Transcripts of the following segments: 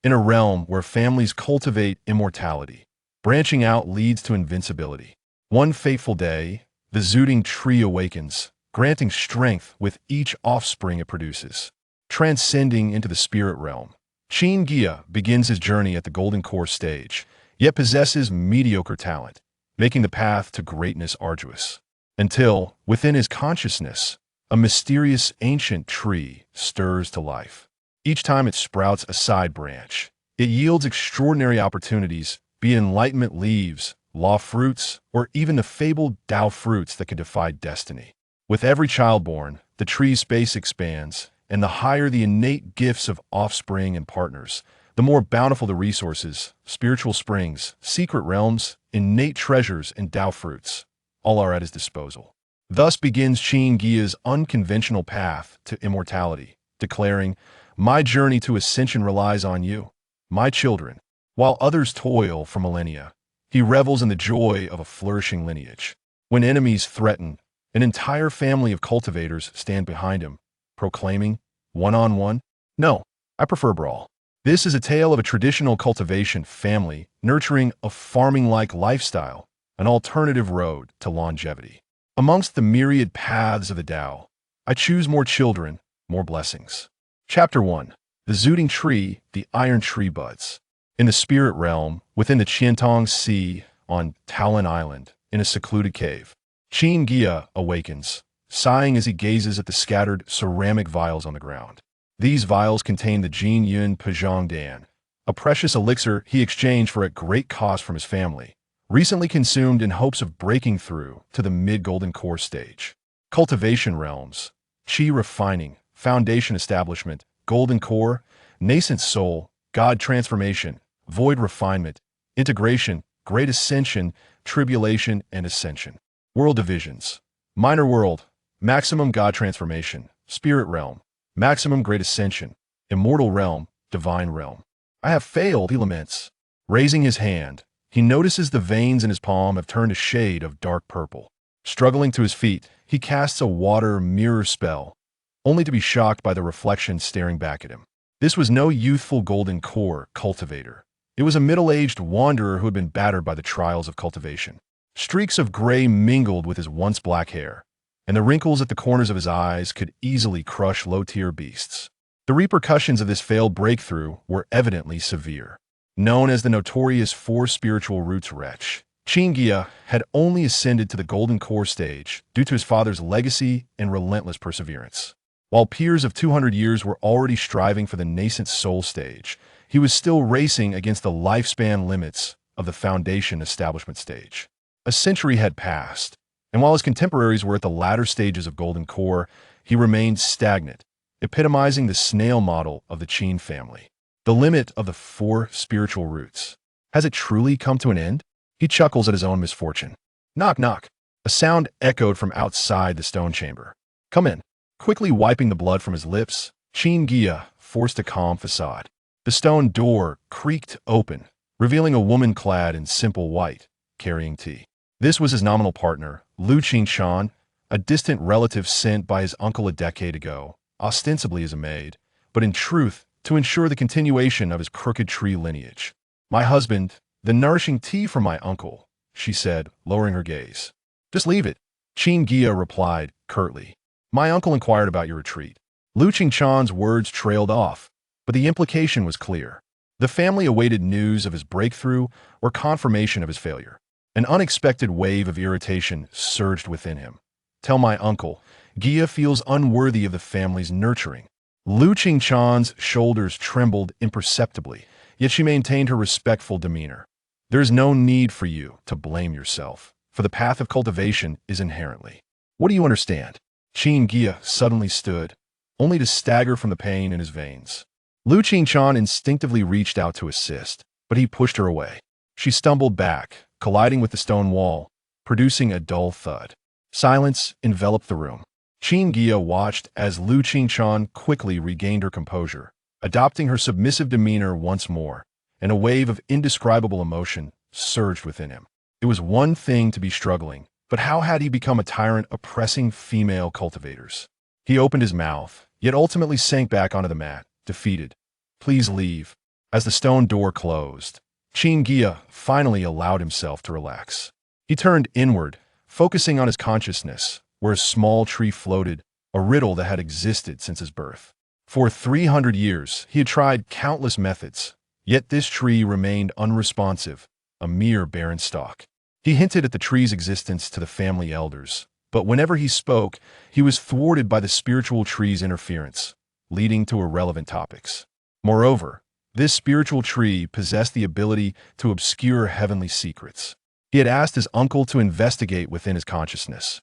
in a realm where families cultivate immortality. Branching out leads to invincibility. One fateful day, the zooting tree awakens, granting strength with each offspring it produces. Transcending into the spirit realm, Qin Guiya begins his journey at the golden core stage, yet possesses mediocre talent, making the path to greatness arduous. Until, within his consciousness, a mysterious ancient tree stirs to life. Each time it sprouts a side branch, it yields extraordinary opportunities, be it enlightenment leaves, law fruits, or even the fabled Tao fruits that could defy destiny. With every child born, the tree's space expands, and the higher the innate gifts of offspring and partners, the more bountiful the resources, spiritual springs, secret realms, innate treasures, and Tao fruits. All are at his disposal. Thus begins Qin Guiya's unconventional path to immortality, declaring, "My journey to ascension relies on you, my children." While others toil for millennia, he revels in the joy of a flourishing lineage. When enemies threaten, an entire family of cultivators stand behind him, proclaiming, "One-on-one? No, I prefer brawl." This is a tale of a traditional cultivation family nurturing a farming-like lifestyle, an alternative road to longevity. Amongst the myriad paths of the Tao, I choose more children, more blessings. Chapter 1. The Zooting Tree, the Iron Tree Buds. In the spirit realm, within the Qiantong Sea, on Talon Island, in a secluded cave, Qin Guiya awakens, sighing as he gazes at the scattered ceramic vials on the ground. These vials contain the Jin Yun Pajong Dan, a precious elixir he exchanged for at great cost from his family, recently consumed in hopes of breaking through to the mid-golden core stage. Cultivation realms, Qi refining, foundation establishment, golden core, nascent soul, God transformation, void refinement, integration, great ascension, tribulation, and ascension. World divisions, minor world, maximum God transformation, spirit realm, maximum great ascension, immortal realm, divine realm. I have failed, he laments. Raising his hand, he notices the veins in his palm have turned a shade of dark purple. Struggling to his feet, he casts a water mirror spell, only to be shocked by the reflection staring back at him. This was no youthful golden core cultivator. It was a middle-aged wanderer who had been battered by the trials of cultivation. Streaks of gray mingled with his once black hair, and the wrinkles at the corners of his eyes could easily crush low-tier beasts. The repercussions of this failed breakthrough were evidently severe. Known as the notorious Four Spiritual Roots wretch, Qin Guiya had only ascended to the golden core stage due to his father's legacy and relentless perseverance. While peers of 200 years were already striving for the nascent soul stage, he was still racing against the lifespan limits of the foundation establishment stage. A century had passed, and while his contemporaries were at the latter stages of golden core, he remained stagnant, epitomizing the snail model of the Qin family. The limit of the four spiritual roots. Has it truly come to an end? He chuckles at his own misfortune. Knock, knock. A sound echoed from outside the stone chamber. Come in. Quickly wiping the blood from his lips, Qin Guiya forced a calm facade. The stone door creaked open, revealing a woman clad in simple white, carrying tea. This was his nominal partner, Lu Qingshan, a distant relative sent by his uncle a decade ago, ostensibly as a maid, but in truth, to ensure the continuation of his crooked tree lineage. My husband, the nourishing tea from my uncle, she said, lowering her gaze. Just leave it, Qin Guiya replied, curtly. My uncle inquired about your retreat. Lu Qingshan's words trailed off, but the implication was clear. The family awaited news of his breakthrough or confirmation of his failure. An unexpected wave of irritation surged within him. Tell my uncle, Guiya feels unworthy of the family's nurturing. Lu Qingshan's shoulders trembled imperceptibly, yet she maintained her respectful demeanor. There is no need for you to blame yourself, for the path of cultivation is inherently. What do you understand? Qin Guiya suddenly stood, only to stagger from the pain in his veins. Lu Qingshan instinctively reached out to assist, but he pushed her away. She stumbled back, colliding with the stone wall, producing a dull thud. Silence enveloped the room. Qin Guiya watched as Lu Qingshan quickly regained her composure, adopting her submissive demeanor once more, and a wave of indescribable emotion surged within him. It was one thing to be struggling, but how had he become a tyrant oppressing female cultivators? He opened his mouth, yet ultimately sank back onto the mat, defeated. Please leave. As the stone door closed, Qin Guiya finally allowed himself to relax. He turned inward, focusing on his consciousness, where a small tree floated, a riddle that had existed since his birth. For 300 years, he had tried countless methods, yet this tree remained unresponsive, a mere barren stalk. He hinted at the tree's existence to the family elders, but whenever he spoke, he was thwarted by the spiritual tree's interference, leading to irrelevant topics. Moreover, this spiritual tree possessed the ability to obscure heavenly secrets. He had asked his uncle to investigate within his consciousness,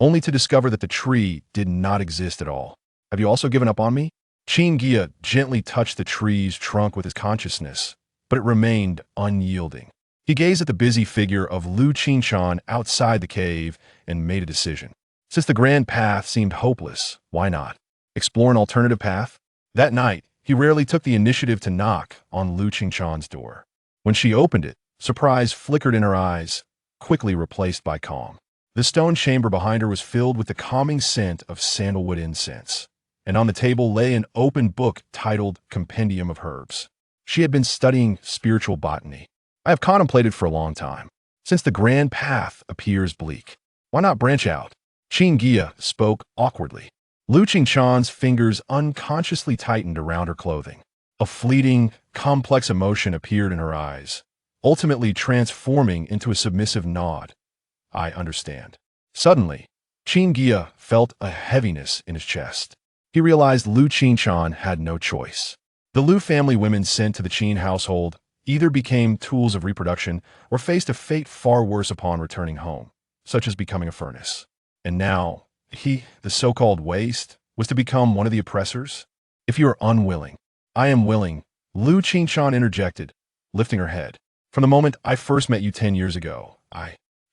only to discover that the tree did not exist at all. Have you also given up on me? Qin Guiya gently touched the tree's trunk with his consciousness, but it remained unyielding. He gazed at the busy figure of Lu Qinshan outside the cave and made a decision. Since the grand path seemed hopeless, why not explore an alternative path? That night, he rarely took the initiative to knock on Lu Qinshan's door. When she opened it, surprise flickered in her eyes, quickly replaced by calm. The stone chamber behind her was filled with the calming scent of sandalwood incense, and on the table lay an open book titled Compendium of Herbs. She had been studying spiritual botany. I have contemplated for a long time. Since the grand path appears bleak, why not branch out? Qin Guiya spoke awkwardly. Lu Qinshan's fingers unconsciously tightened around her clothing. A fleeting, complex emotion appeared in her eyes, ultimately transforming into a submissive nod. I understand. Suddenly, Qin Guiya felt a heaviness in his chest. He realized Lu Qinshan had no choice. The Lu family women sent to the Qin household either became tools of reproduction or faced a fate far worse upon returning home, such as becoming a furnace. And now, he, the so-called waste, was to become one of the oppressors? If you are unwilling, I am willing, Lu Qinshan interjected, lifting her head. From the moment I first met you 10 years ago,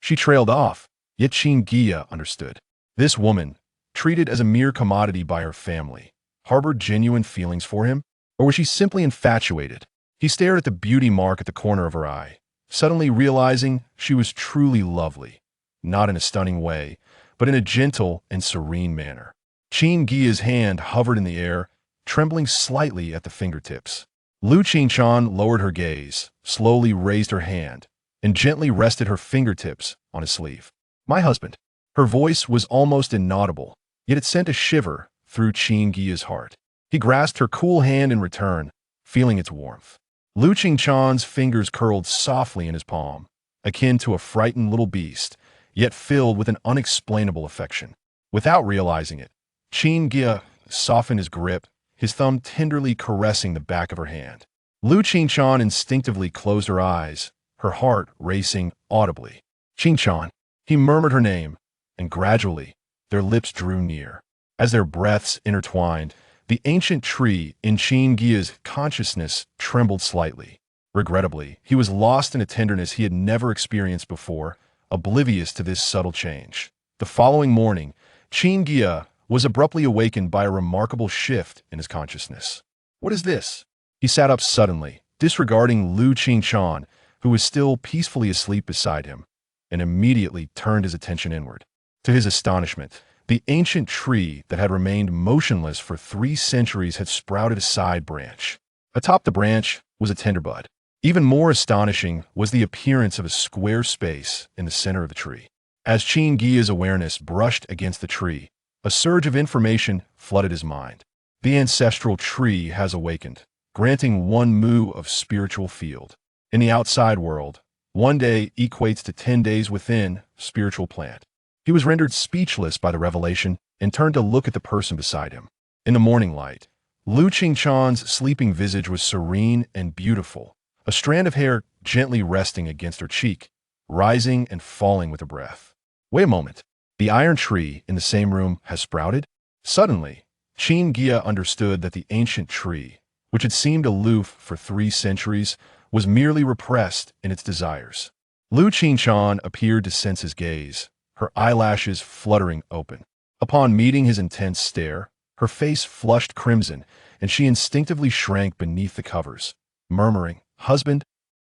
She trailed off, yet Qin Guiya understood. This woman, treated as a mere commodity by her family, harbored genuine feelings for him, or was she simply infatuated? He stared at the beauty mark at the corner of her eye, suddenly realizing she was truly lovely, not in a stunning way, but in a gentle and serene manner. Qin Guiya's hand hovered in the air, trembling slightly at the fingertips. Lu Qinshan lowered her gaze, slowly raised her hand, and gently rested her fingertips on his sleeve. My husband. Her voice was almost inaudible, yet it sent a shiver through Qin Guiya's heart. He grasped her cool hand in return, feeling its warmth. Lu Qinshan's fingers curled softly in his palm, akin to a frightened little beast, yet filled with an unexplainable affection. Without realizing it, Qin Guiya softened his grip, his thumb tenderly caressing the back of her hand. Lu Qinshan instinctively closed her eyes, her heart racing audibly. Qinshan. He murmured her name, and gradually, their lips drew near. As their breaths intertwined, the ancient tree in Qin Guiya's consciousness trembled slightly. Regrettably, he was lost in a tenderness he had never experienced before, oblivious to this subtle change. The following morning, Qin Guiya was abruptly awakened by a remarkable shift in his consciousness. What is this? He sat up suddenly, disregarding Lu Qinshan, who was still peacefully asleep beside him, and immediately turned his attention inward. To his astonishment, the ancient tree that had remained motionless for 3 centuries had sprouted a side branch. Atop the branch was a tender bud. Even more astonishing was the appearance of a square space in the center of the tree. As Qin Guiya's awareness brushed against the tree, a surge of information flooded his mind. The ancestral tree has awakened, granting 1 mu of spiritual field. In the outside world, 1 day equates to 10 days within spiritual plant. He was rendered speechless by the revelation and turned to look at the person beside him. In the morning light, Lu Qinshan's sleeping visage was serene and beautiful, a strand of hair gently resting against her cheek, rising and falling with her breath. Wait a moment. The iron tree in the same room has sprouted? Suddenly, Qin Guiya understood that the ancient tree, which had seemed aloof for 3 centuries, was merely repressed in its desires. Lu Qinshan appeared to sense his gaze, her eyelashes fluttering open. Upon meeting his intense stare, her face flushed crimson, and she instinctively shrank beneath the covers, murmuring, "Husband?"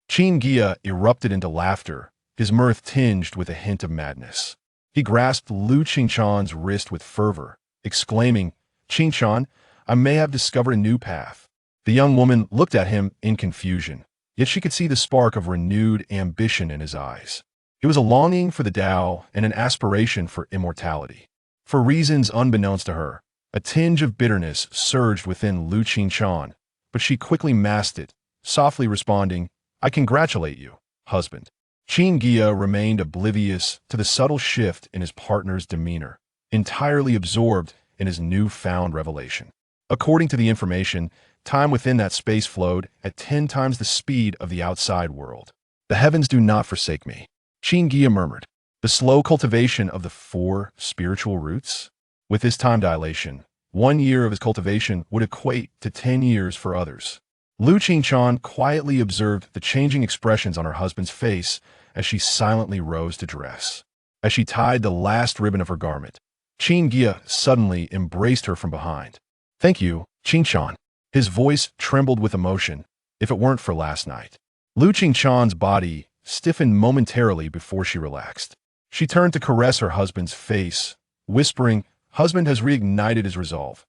Qin Guiya erupted into laughter, his mirth tinged with a hint of madness. He grasped Lu Qinshan's wrist with fervor, exclaiming, "Qinshan, I may have discovered a new path. The young woman looked at him in confusion, yet she could see the spark of renewed ambition in his eyes. It was a longing for the Tao and an aspiration for immortality. For reasons unbeknownst to her, a tinge of bitterness surged within Lu Qingchan, but she quickly masked it, softly responding, "I congratulate you, husband." Qin Guiya remained oblivious to the subtle shift in his partner's demeanor, entirely absorbed in his newfound revelation. According to the information, time within that space flowed at 10 times the speed of the outside world. "The heavens do not forsake me," Qin Guiya murmured. The slow cultivation of the 4 spiritual roots? With this time dilation, 1 year of his cultivation would equate to 10 years for others. Lu Qingchan quietly observed the changing expressions on her husband's face as she silently rose to dress. As she tied the last ribbon of her garment, Qin Guiya suddenly embraced her from behind. "Thank you, Qingchan." His voice trembled with emotion, if it weren't for last night. Lu Qingchan's body stiffened momentarily before she relaxed. She turned to caress her husband's face, whispering, "Husband has reignited his resolve.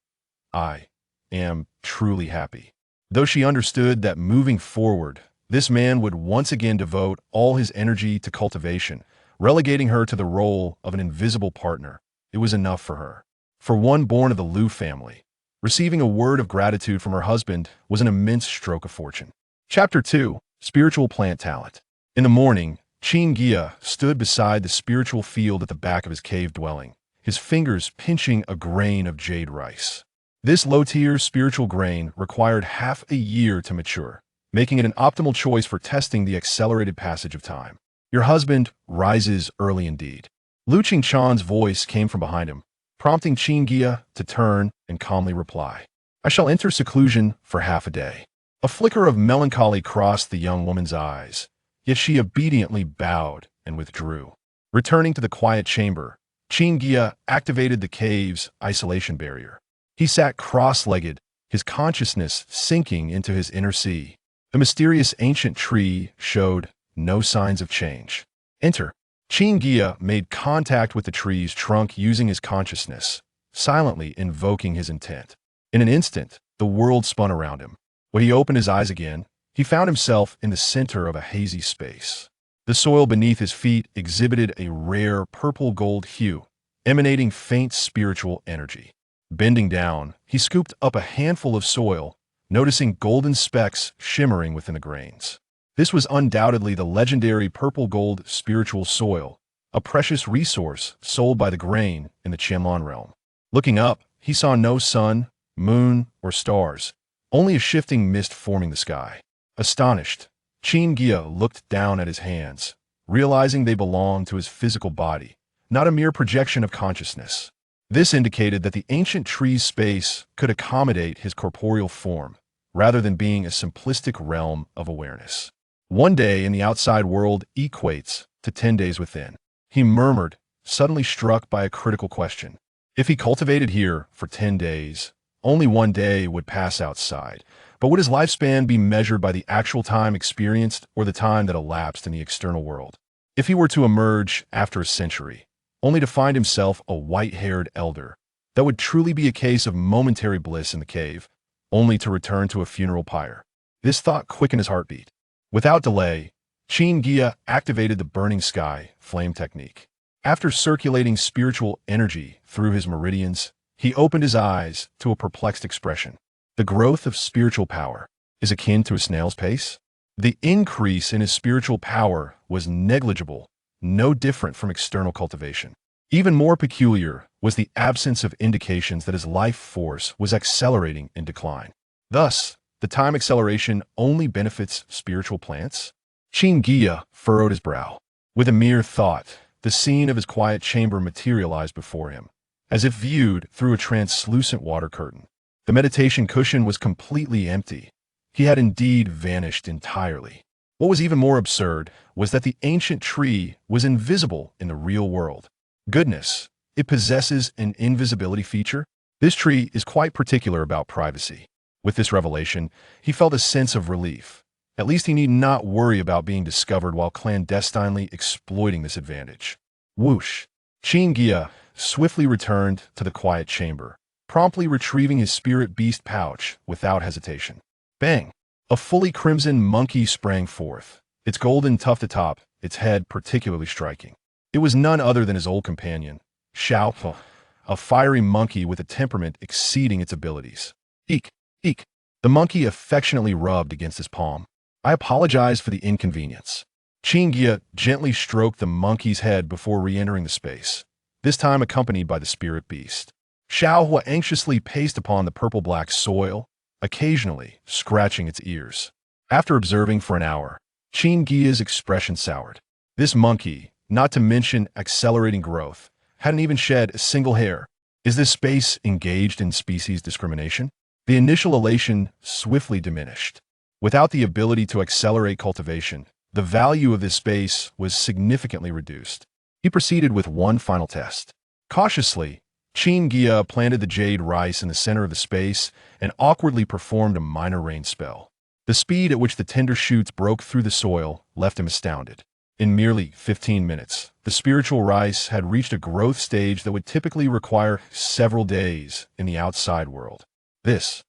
I am truly happy." Though she understood that moving forward, this man would once again devote all his energy to cultivation, relegating her to the role of an invisible partner, it was enough for her. For one born of the Lu family, receiving a word of gratitude from her husband was an immense stroke of fortune. Chapter 2: Spiritual Plant Talent. In the morning, Qin Guiya stood beside the spiritual field at the back of his cave dwelling, his fingers pinching a grain of jade rice. This low-tier spiritual grain required half a year to mature, making it an optimal choice for testing the accelerated passage of time. "Your husband rises early indeed." Lu Qingchan's voice came from behind him, prompting Qin Guiya to turn and calmly reply, "I shall enter seclusion for half a day." A flicker of melancholy crossed the young woman's eyes, yet she obediently bowed and withdrew. Returning to the quiet chamber, Qin Guiya activated the cave's isolation barrier. He sat cross-legged, his consciousness sinking into his inner sea. The mysterious ancient tree showed no signs of change. "Enter." Qin Guiya made contact with the tree's trunk using his consciousness, silently invoking his intent. In an instant, the world spun around him. When he opened his eyes again, he found himself in the center of a hazy space. The soil beneath his feet exhibited a rare purple-gold hue, emanating faint spiritual energy. Bending down, he scooped up a handful of soil, noticing golden specks shimmering within the grains. This was undoubtedly the legendary purple-gold spiritual soil, a precious resource sold by the grain in the Qianlong realm. Looking up, he saw no sun, moon, or stars, only a shifting mist forming the sky. Astonished, Qin Guiya looked down at his hands, realizing they belonged to his physical body, not a mere projection of consciousness. This indicated that the ancient tree's space could accommodate his corporeal form, rather than being a simplistic realm of awareness. 1 day in the outside world equates to 10 days within. He murmured, suddenly struck by a critical question. If he cultivated here for 10 days, only 1 day would pass outside. But would his lifespan be measured by the actual time experienced or the time that elapsed in the external world? If he were to emerge after a century, only to find himself a white-haired elder, that would truly be a case of momentary bliss in the cave, only to return to a funeral pyre. This thought quickened his heartbeat. Without delay, Qin Guiya activated the burning sky flame technique. After circulating spiritual energy through his meridians, he opened his eyes to a perplexed expression. The growth of spiritual power is akin to a snail's pace. The increase in his spiritual power was negligible, no different from external cultivation. Even more peculiar was the absence of indications that his life force was accelerating in decline. Thus, the time acceleration only benefits spiritual plants? Qin Guiya furrowed his brow. With a mere thought, the scene of his quiet chamber materialized before him, as if viewed through a translucent water curtain. The meditation cushion was completely empty. He had indeed vanished entirely. What was even more absurd was that the ancient tree was invisible in the real world. Goodness, it possesses an invisibility feature? This tree is quite particular about privacy. With this revelation, he felt a sense of relief. At least he need not worry about being discovered while clandestinely exploiting this advantage. Whoosh! Qin Guiya swiftly returned to the quiet chamber, promptly retrieving his spirit beast pouch without hesitation. Bang! A fully crimson monkey sprang forth, its golden tuft atop, its head particularly striking. It was none other than his old companion, Xiao, a fiery monkey with a temperament exceeding its abilities. Eek! Eek! The monkey affectionately rubbed against his palm. I apologize for the inconvenience. Qin Guiya gently stroked the monkey's head before re-entering the space, this time accompanied by the spirit beast. Xiaohua anxiously paced upon the purple-black soil, occasionally scratching its ears. After observing for an hour, Qin Guiya's expression soured. This monkey, not to mention accelerating growth, hadn't even shed a single hair. Is this space engaged in species discrimination? The initial elation swiftly diminished. Without the ability to accelerate cultivation, the value of this space was significantly reduced. He proceeded with one final test. Cautiously, Qin Guiya planted the jade rice in the center of the space and awkwardly performed a minor rain spell. The speed at which the tender shoots broke through the soil left him astounded. In merely 15 minutes, the spiritual rice had reached a growth stage that would typically require several days in the outside world. Qin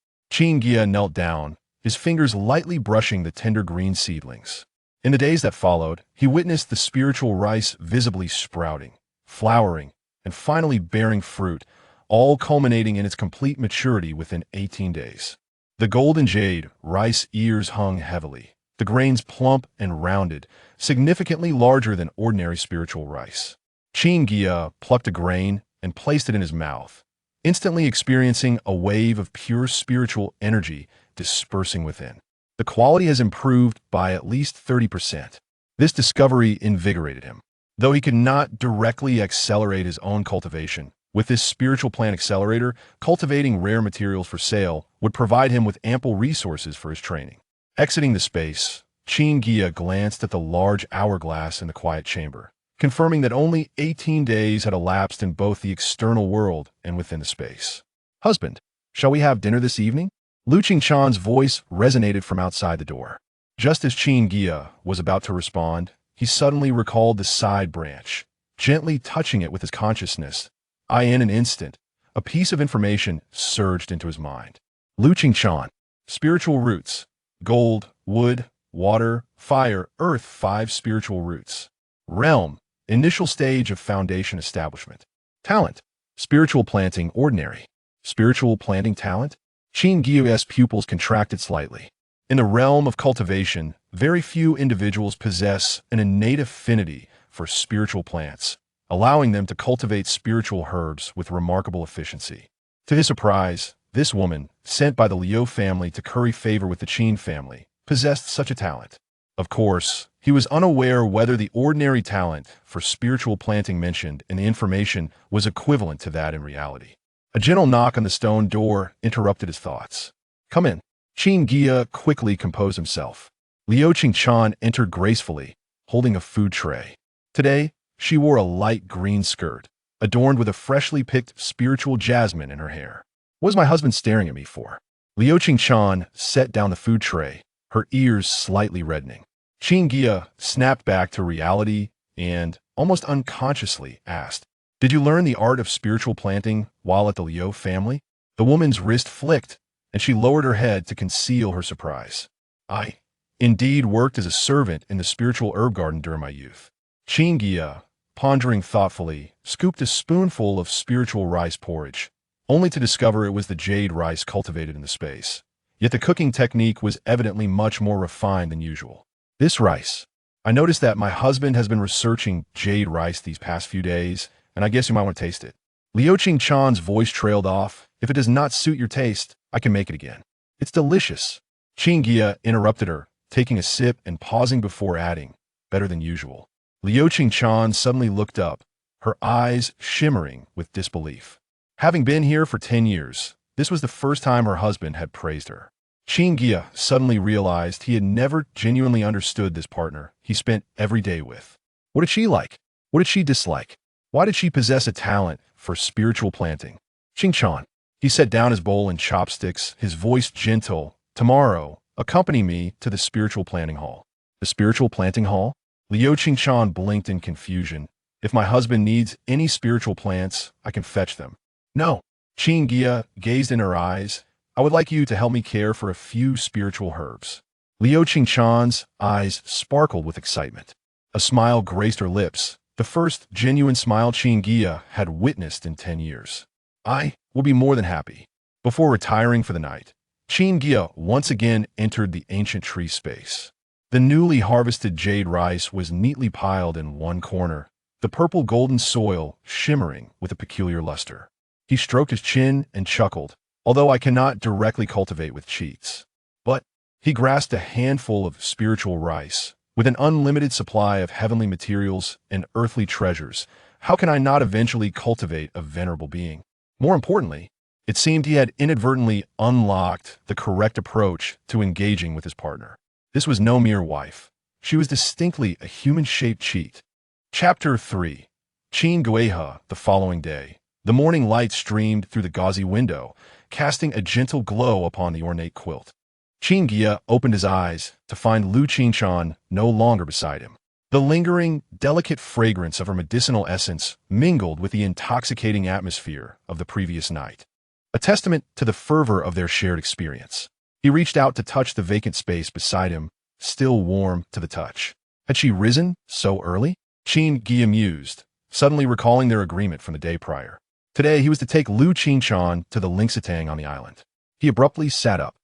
Guiya knelt down, his fingers lightly brushing the tender green seedlings. In the days that followed, he witnessed the spiritual rice visibly sprouting, flowering, and finally bearing fruit, all culminating in its complete maturity within 18 days. The golden jade rice ears hung heavily, the grains plump and rounded, significantly larger than ordinary spiritual rice. Qin Guiya plucked a grain and placed it in his mouth, instantly experiencing a wave of pure spiritual energy dispersing within. The quality has improved by at least 30%. This discovery invigorated him. Though he could not directly accelerate his own cultivation, with this spiritual plant accelerator, cultivating rare materials for sale would provide him with ample resources for his training. Exiting the space, Qin Guiya glanced at the large hourglass in the quiet chamber, confirming that only 18 days had elapsed in both the external world and within the space. "Husband, shall we have dinner this evening?" Lu Qingchan's voice resonated from outside the door. Just as Qin Guiya was about to respond, he suddenly recalled the side branch, gently touching it with his consciousness. In an instant, a piece of information surged into his mind. Lu Qingchan, spiritual roots, gold, wood, water, fire, earth, 5 spiritual roots. Realm, initial stage of foundation establishment. Talent, spiritual planting, ordinary. Spiritual planting talent? Qin Guiya's pupils contracted slightly. In the realm of cultivation, very few individuals possess an innate affinity for spiritual plants, allowing them to cultivate spiritual herbs with remarkable efficiency. To his surprise, this woman, sent by the Liu family to curry favor with the Qin family, possessed such a talent. Of course, he was unaware whether the ordinary talent for spiritual planting mentioned in the information was equivalent to that in reality. A gentle knock on the stone door interrupted his thoughts. "Come in." Qin Guiya quickly composed himself. Liu Qingchan entered gracefully, holding a food tray. Today, she wore a light green skirt, adorned with a freshly picked spiritual jasmine in her hair. "What is my husband staring at me for?" Liu Qingchan set down the food tray, her ears slightly reddening. Qin Guiya snapped back to reality and, almost unconsciously, asked, "Did you learn the art of spiritual planting while at the Liu family?" The woman's wrist flicked, and she lowered her head to conceal her surprise. "I, indeed, worked as a servant in the spiritual herb garden during my youth." Qin Guiya, pondering thoughtfully, scooped a spoonful of spiritual rice porridge, only to discover it was the jade rice cultivated in the space. Yet the cooking technique was evidently much more refined than usual. "This rice. I noticed that my husband has been researching jade rice these past few days, and I guess you might want to taste it." Liu Qingchan's voice trailed off. "If it does not suit your taste, I can make it again. It's delicious." Qin Guiya interrupted her, taking a sip and pausing before adding, "Better than usual." Liu Qingchan suddenly looked up, her eyes shimmering with disbelief. Having been here for 10 years, this was the first time her husband had praised her. Qin Guiya suddenly realized he had never genuinely understood this partner he spent every day with. What did she like? What did she dislike? Why did she possess a talent for spiritual planting? "Qingchan." He set down his bowl and chopsticks, his voice gentle. "Tomorrow, accompany me to the spiritual planting hall." "The spiritual planting hall?" Liu Qingchan blinked in confusion. "If my husband needs any spiritual plants, I can fetch them." "No." Qin Guiya gazed in her eyes, I would like you to help me care for a few spiritual herbs. Liu Qingchan's eyes sparkled with excitement. A smile graced her lips, the first genuine smile Qin Guiya had witnessed in 10 years. I will be more than happy. Before retiring for the night, Qin Guiya once again entered the ancient tree space. The newly harvested jade rice was neatly piled in one corner, the purple golden soil shimmering with a peculiar luster. He stroked his chin and chuckled, although I cannot directly cultivate with cheats. But he grasped a handful of spiritual rice. With an unlimited supply of heavenly materials and earthly treasures, how can I not eventually cultivate a venerable being? More importantly, it seemed he had inadvertently unlocked the correct approach to engaging with his partner. This was no mere wife. She was distinctly a human-shaped cheat. Chapter 3. Qin Guiya. The following day, the morning light streamed through the gauzy window, casting a gentle glow upon the ornate quilt. Qin Guiya opened his eyes to find Liu Qingchan no longer beside him. The lingering, delicate fragrance of her medicinal essence mingled with the intoxicating atmosphere of the previous night, a testament to the fervor of their shared experience. He reached out to touch the vacant space beside him, still warm to the touch. Had she risen so early? Qin Guiya mused, suddenly recalling their agreement from the day prior. Today he was to take Liu Qingchan to the Lingsatang on the island. He abruptly sat up,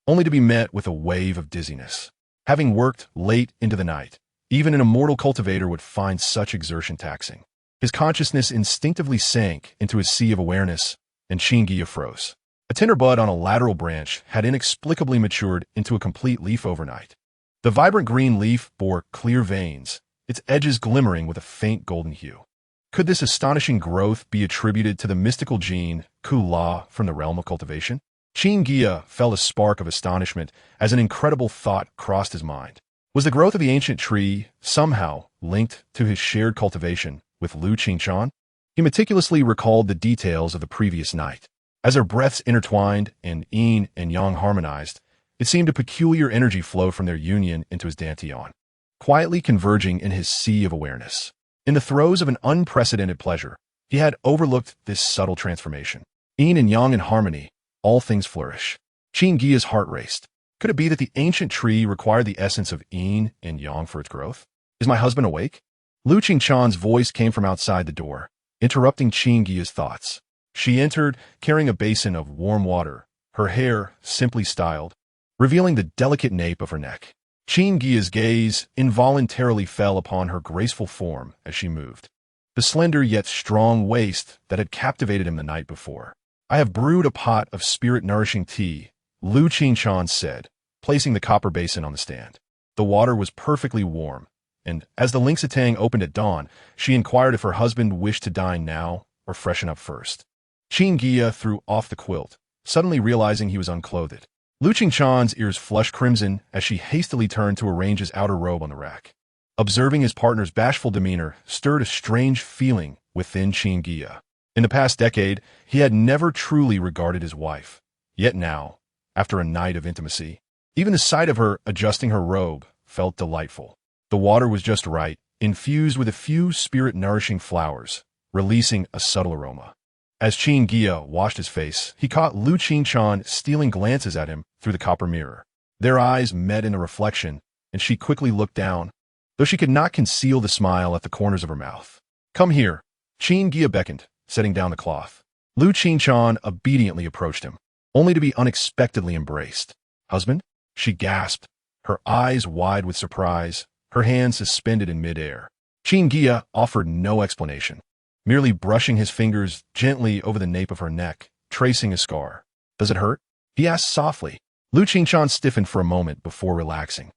only to be met with a wave of dizziness. Having worked late into the night, even an immortal cultivator would find such exertion taxing. His consciousness instinctively sank into his sea of awareness, and Qin Guiya froze. A tender bud on a lateral branch had inexplicably matured into a complete leaf overnight. The vibrant green leaf bore clear veins, its edges glimmering with a faint golden hue. Could this astonishing growth be attributed to the mystical gene Ku-La from the realm of cultivation? Qin Guiya felt a spark of astonishment as an incredible thought crossed his mind. Was the growth of the ancient tree somehow linked to his shared cultivation with Liu Qingchan? He meticulously recalled the details of the previous night. As their breaths intertwined and yin and yang harmonized, it seemed a peculiar energy flowed from their union into his dantian, quietly converging in his sea of awareness. In the throes of an unprecedented pleasure, he had overlooked this subtle transformation. Yin and yang in harmony, all things flourish. Qin Guiya's heart raced. Could it be that the ancient tree required the essence of yin and yang for its growth? Is my husband awake? Liu Qingchan's voice came from outside the door, interrupting Qin Guiya's thoughts. She entered, carrying a basin of warm water, her hair simply styled, revealing the delicate nape of her neck. Qin Guiya's gaze involuntarily fell upon her graceful form as she moved. The slender yet strong waist that had captivated him the night before. I have brewed a pot of spirit-nourishing tea, Liu Qingchan said, placing the copper basin on the stand. The water was perfectly warm, and as the Lingsatang opened at dawn, she inquired if her husband wished to dine now or freshen up first. Qin Guiya threw off the quilt, suddenly realizing he was unclothed. Liu Qingchan's ears flushed crimson as she hastily turned to arrange his outer robe on the rack. Observing his partner's bashful demeanor stirred a strange feeling within Qin Guiya. In the past decade, he had never truly regarded his wife. Yet now, after a night of intimacy, even the sight of her adjusting her robe felt delightful. The water was just right, infused with a few spirit-nourishing flowers, releasing a subtle aroma. As Qin Guiya washed his face, he caught Liu Qingchan stealing glances at him through the copper mirror. Their eyes met in a reflection, and she quickly looked down, though she could not conceal the smile at the corners of her mouth. Come here, Qin Guiya beckoned, setting down the cloth. Liu Qingchan obediently approached him, only to be unexpectedly embraced. Husband? She gasped, her eyes wide with surprise, her hands suspended in midair. Qin Guiya offered no explanation, merely brushing his fingers gently over the nape of her neck, tracing a scar. Does it hurt? He asked softly. Liu Qingchan stiffened for a moment before relaxing.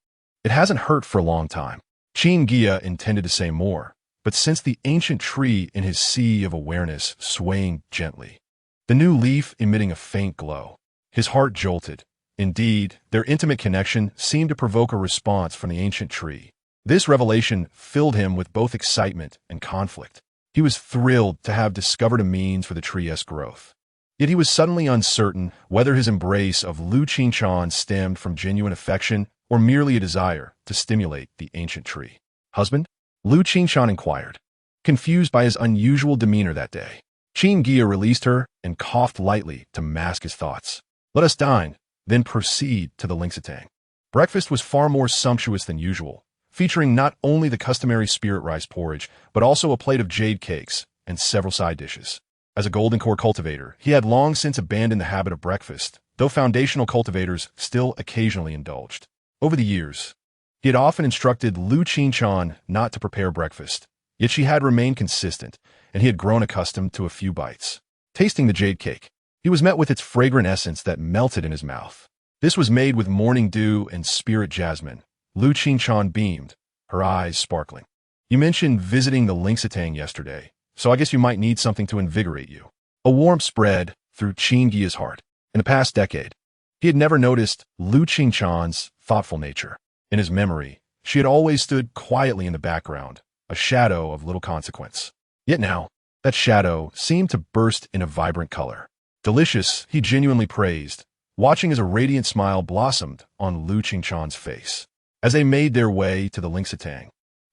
It hasn't hurt for a long time. Qin Guiya intended to say more, but sensed the ancient tree in his sea of awareness swaying gently, the new leaf emitting a faint glow. His heart jolted. Indeed, their intimate connection seemed to provoke a response from the ancient tree. This revelation filled him with both excitement and conflict. He was thrilled to have discovered a means for the tree's growth. Yet he was suddenly uncertain whether his embrace of Liu Qingchan stemmed from genuine affection or merely a desire to stimulate the ancient tree. Husband? Liu Qingchan inquired, confused by his unusual demeanor that day. Qin Guiya released her and coughed lightly to mask his thoughts. Let us dine, then proceed to the Lingsatang. Breakfast was far more sumptuous than usual, featuring not only the customary spirit rice porridge, but also a plate of jade cakes and several side dishes. As a golden core cultivator, he had long since abandoned the habit of breakfast, though foundational cultivators still occasionally indulged. Over the years, he had often instructed Lu Qingchan not to prepare breakfast, yet she had remained consistent, and he had grown accustomed to a few bites. Tasting the jade cake, he was met with its fragrant essence that melted in his mouth. This was made with morning dew and spirit jasmine. Lu Qingchan beamed, her eyes sparkling. You mentioned visiting the Lingsatang yesterday, so I guess you might need something to invigorate you. A warmth spread through Qin Guiya's heart. In the past decade, he had never noticed Lu Qingchan's thoughtful nature. In his memory, she had always stood quietly in the background, a shadow of little consequence. Yet now, that shadow seemed to burst into vibrant color. Delicious, he genuinely praised, watching as a radiant smile blossomed on Lu Qingchan's face. As they made their way to the Lingsatang,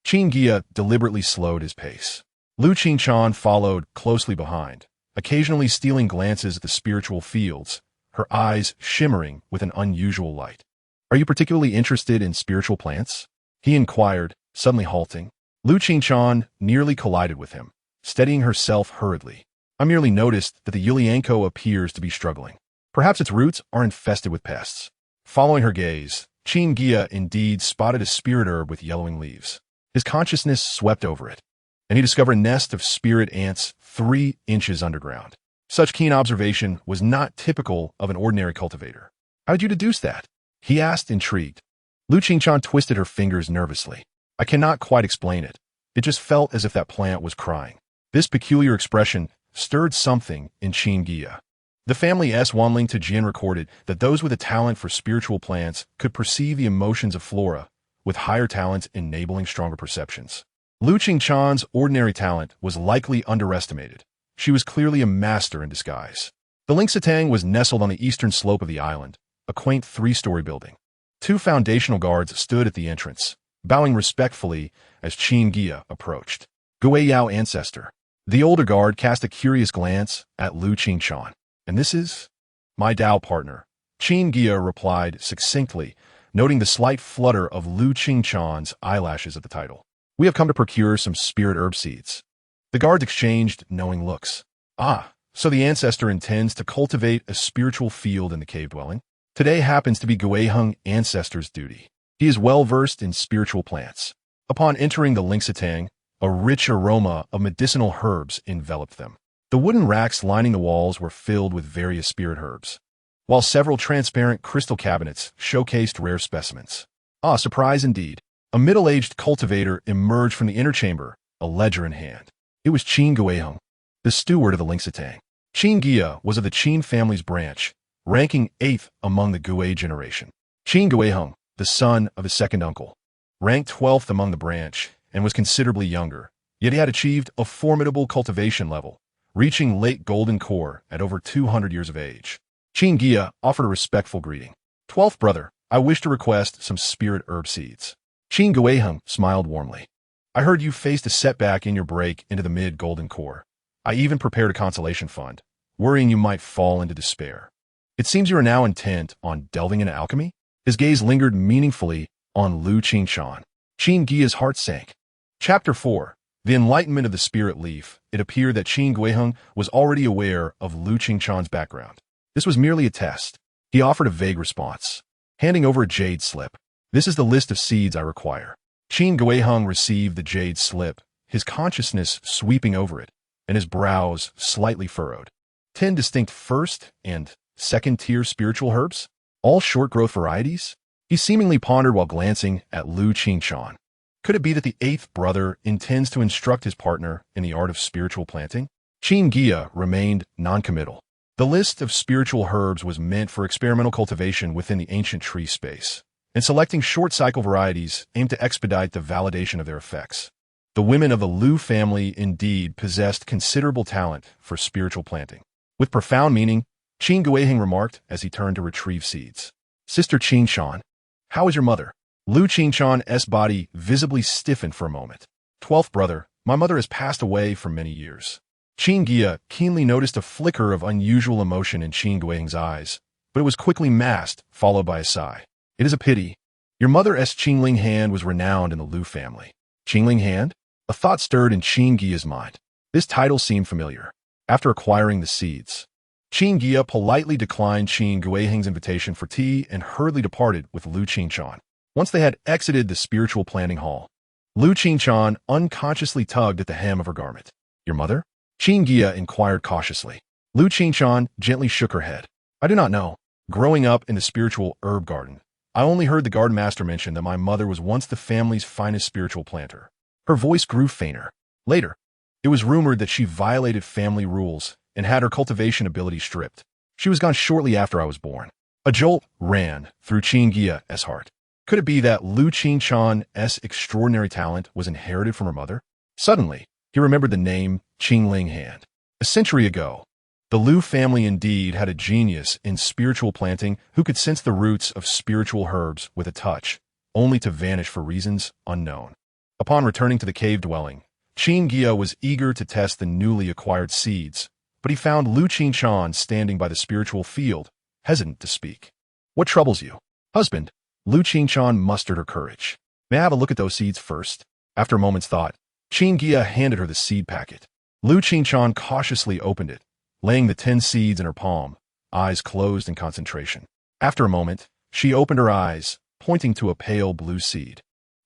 Qin Guiya deliberately slowed his pace. Lu Qingchan followed closely behind, occasionally stealing glances at the spiritual fields, her eyes shimmering with an unusual light. Are you particularly interested in spiritual plants? He inquired, suddenly halting. Lu Qingchan nearly collided with him, steadying herself hurriedly. I merely noticed that the Yulianko appears to be struggling. Perhaps its roots are infested with pests. Following her gaze, Qin Guiya indeed spotted a spirit herb with yellowing leaves. His consciousness swept over it, and he discovered a nest of spirit ants 3 inches underground. Such keen observation was not typical of an ordinary cultivator. How did you deduce that? He asked, intrigued. Lu Qingchan twisted her fingers nervously. I cannot quite explain it. It just felt as if that plant was crying. This peculiar expression stirred something in Qin Guiya. The family S. Wanling to Jin recorded that those with a talent for spiritual plants could perceive the emotions of flora, with higher talents enabling stronger perceptions. Lu Qingchan's ordinary talent was likely underestimated. She was clearly a master in disguise. The Lingsatang was nestled on the eastern slope of the island, a quaint 3-story building. 2 foundational guards stood at the entrance, bowing respectfully as Qin Guiya approached. Guiyao ancestor. The older guard cast a curious glance at Lu Qingchan. And this is? My Dao partner. Qin Guiya replied succinctly, noting the slight flutter of Lu Qingchan's eyelashes at the title. We have come to procure some spirit herb seeds. The guards exchanged knowing looks. Ah, so the ancestor intends to cultivate a spiritual field in the cave dwelling? Today happens to be Guiheng ancestor's duty. He is well versed in spiritual plants. Upon entering the Lingsatang, a rich aroma of medicinal herbs enveloped them. The wooden racks lining the walls were filled with various spirit herbs, while several transparent crystal cabinets showcased rare specimens. Ah, surprise indeed. A middle-aged cultivator emerged from the inner chamber, a ledger in hand. It was Qin Guiyang, the steward of the Lingsatang. Qin Guiya was of the Qin family's branch, ranking 8th among the Guiyang generation. Qin Guiyang, the son of his second uncle, ranked 12th among the branch and was considerably younger, yet he had achieved a formidable cultivation level, reaching late golden core at over 200 years of age. Qin Guiya offered a respectful greeting. 12th brother, I wish to request some spirit herb seeds. Qin Guiyang smiled warmly. I heard you faced a setback in your break into the mid-golden core. I even prepared a consolation fund, worrying you might fall into despair. It seems you are now intent on delving into alchemy? His gaze lingered meaningfully on Lu Qingchan. Qin Guiya's heart sank. Chapter 4. The Enlightenment of the Spirit Leaf. It appeared that Qin Guiyang was already aware of Lu Qingchan's background. This was merely a test. He offered a vague response, handing over a jade slip. This is the list of seeds I require. Qin Guiyang received the jade slip, his consciousness sweeping over it, and his brows slightly furrowed. 10 distinct first and second-tier spiritual herbs? All short-growth varieties? He seemingly pondered while glancing at Lu Qingchan. Could it be that the 8th brother intends to instruct his partner in the art of spiritual planting? Qin Guiya remained non-committal. The list of spiritual herbs was meant for experimental cultivation within the ancient tree space, and selecting short-cycle varieties aimed to expedite the validation of their effects. The women of the Lu family indeed possessed considerable talent for spiritual planting. With profound meaning, Qin Guiyang remarked as he turned to retrieve seeds. Sister Qingchan, how is your mother? Lu Qingchan's body visibly stiffened for a moment. 12th brother, my mother has passed away for many years. Qin Guiya keenly noticed a flicker of unusual emotion in Qin Guiyang's eyes, but it was quickly masked, followed by a sigh. It is a pity. Your mother's Qingling hand was renowned in the Lu family. Qingling hand? A thought stirred in Qin Guiya's mind. This title seemed familiar. After acquiring the seeds, Qin Guiya politely declined Qin Guiyang's invitation for tea and hurriedly departed with Lu Qinchan. Once they had exited the spiritual planting hall, Lu Qinchan unconsciously tugged at the hem of her garment. Your mother? Qin Guiya inquired cautiously. Lu Qinchan gently shook her head. I do not know. Growing up in the spiritual herb garden, I only heard the garden master mention that my mother was once the family's finest spiritual planter. Her voice grew fainter. Later, it was rumored that she violated family rules and had her cultivation ability stripped. She was gone shortly after I was born. A jolt ran through Qin Guiya's heart. Could it be that Lu Qinchan's extraordinary talent was inherited from her mother? Suddenly, he remembered the name Qingling Hand. A century ago, the Lu family indeed had a genius in spiritual planting who could sense the roots of spiritual herbs with a touch, only to vanish for reasons unknown. Upon returning to the cave dwelling, Qin Guiya was eager to test the newly acquired seeds, but he found Lu Qinchan standing by the spiritual field, hesitant to speak. What troubles you? Husband, Lu Qinchan mustered her courage. May I have a look at those seeds first? After a moment's thought, Qin Guiya handed her the seed packet. Lu Qinchan cautiously opened it, laying the 10 seeds in her palm, eyes closed in concentration. After a moment, she opened her eyes, pointing to a pale blue seed.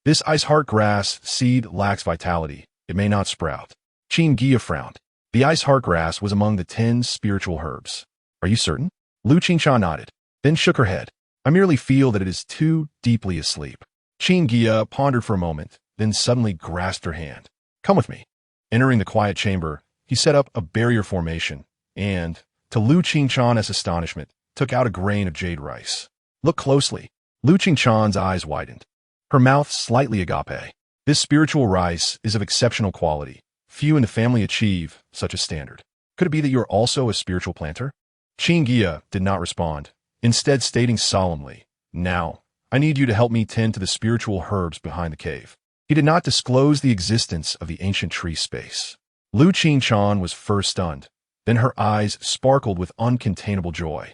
This ice heart grass seed lacks vitality. It may not sprout. Qin Guiya frowned. The ice heart grass was among the 10 spiritual herbs. Are you certain? Lu Qinchan nodded, then shook her head. I merely feel that it is too deeply asleep. Qin Guiya pondered for a moment, then suddenly grasped her hand. Come with me. Entering the quiet chamber, he set up a barrier formation and, to Lu Qinchan's astonishment, took out a grain of jade rice. Look closely. Lu Qinchan's eyes widened. Her mouth slightly agape. This spiritual rice is of exceptional quality. Few in the family achieve such a standard. Could it be that you are also a spiritual planter? Qin Guiya did not respond, instead stating solemnly, Now, I need you to help me tend to the spiritual herbs behind the cave. He did not disclose the existence of the ancient tree space. Lu Qinchan was first stunned, then her eyes sparkled with uncontainable joy.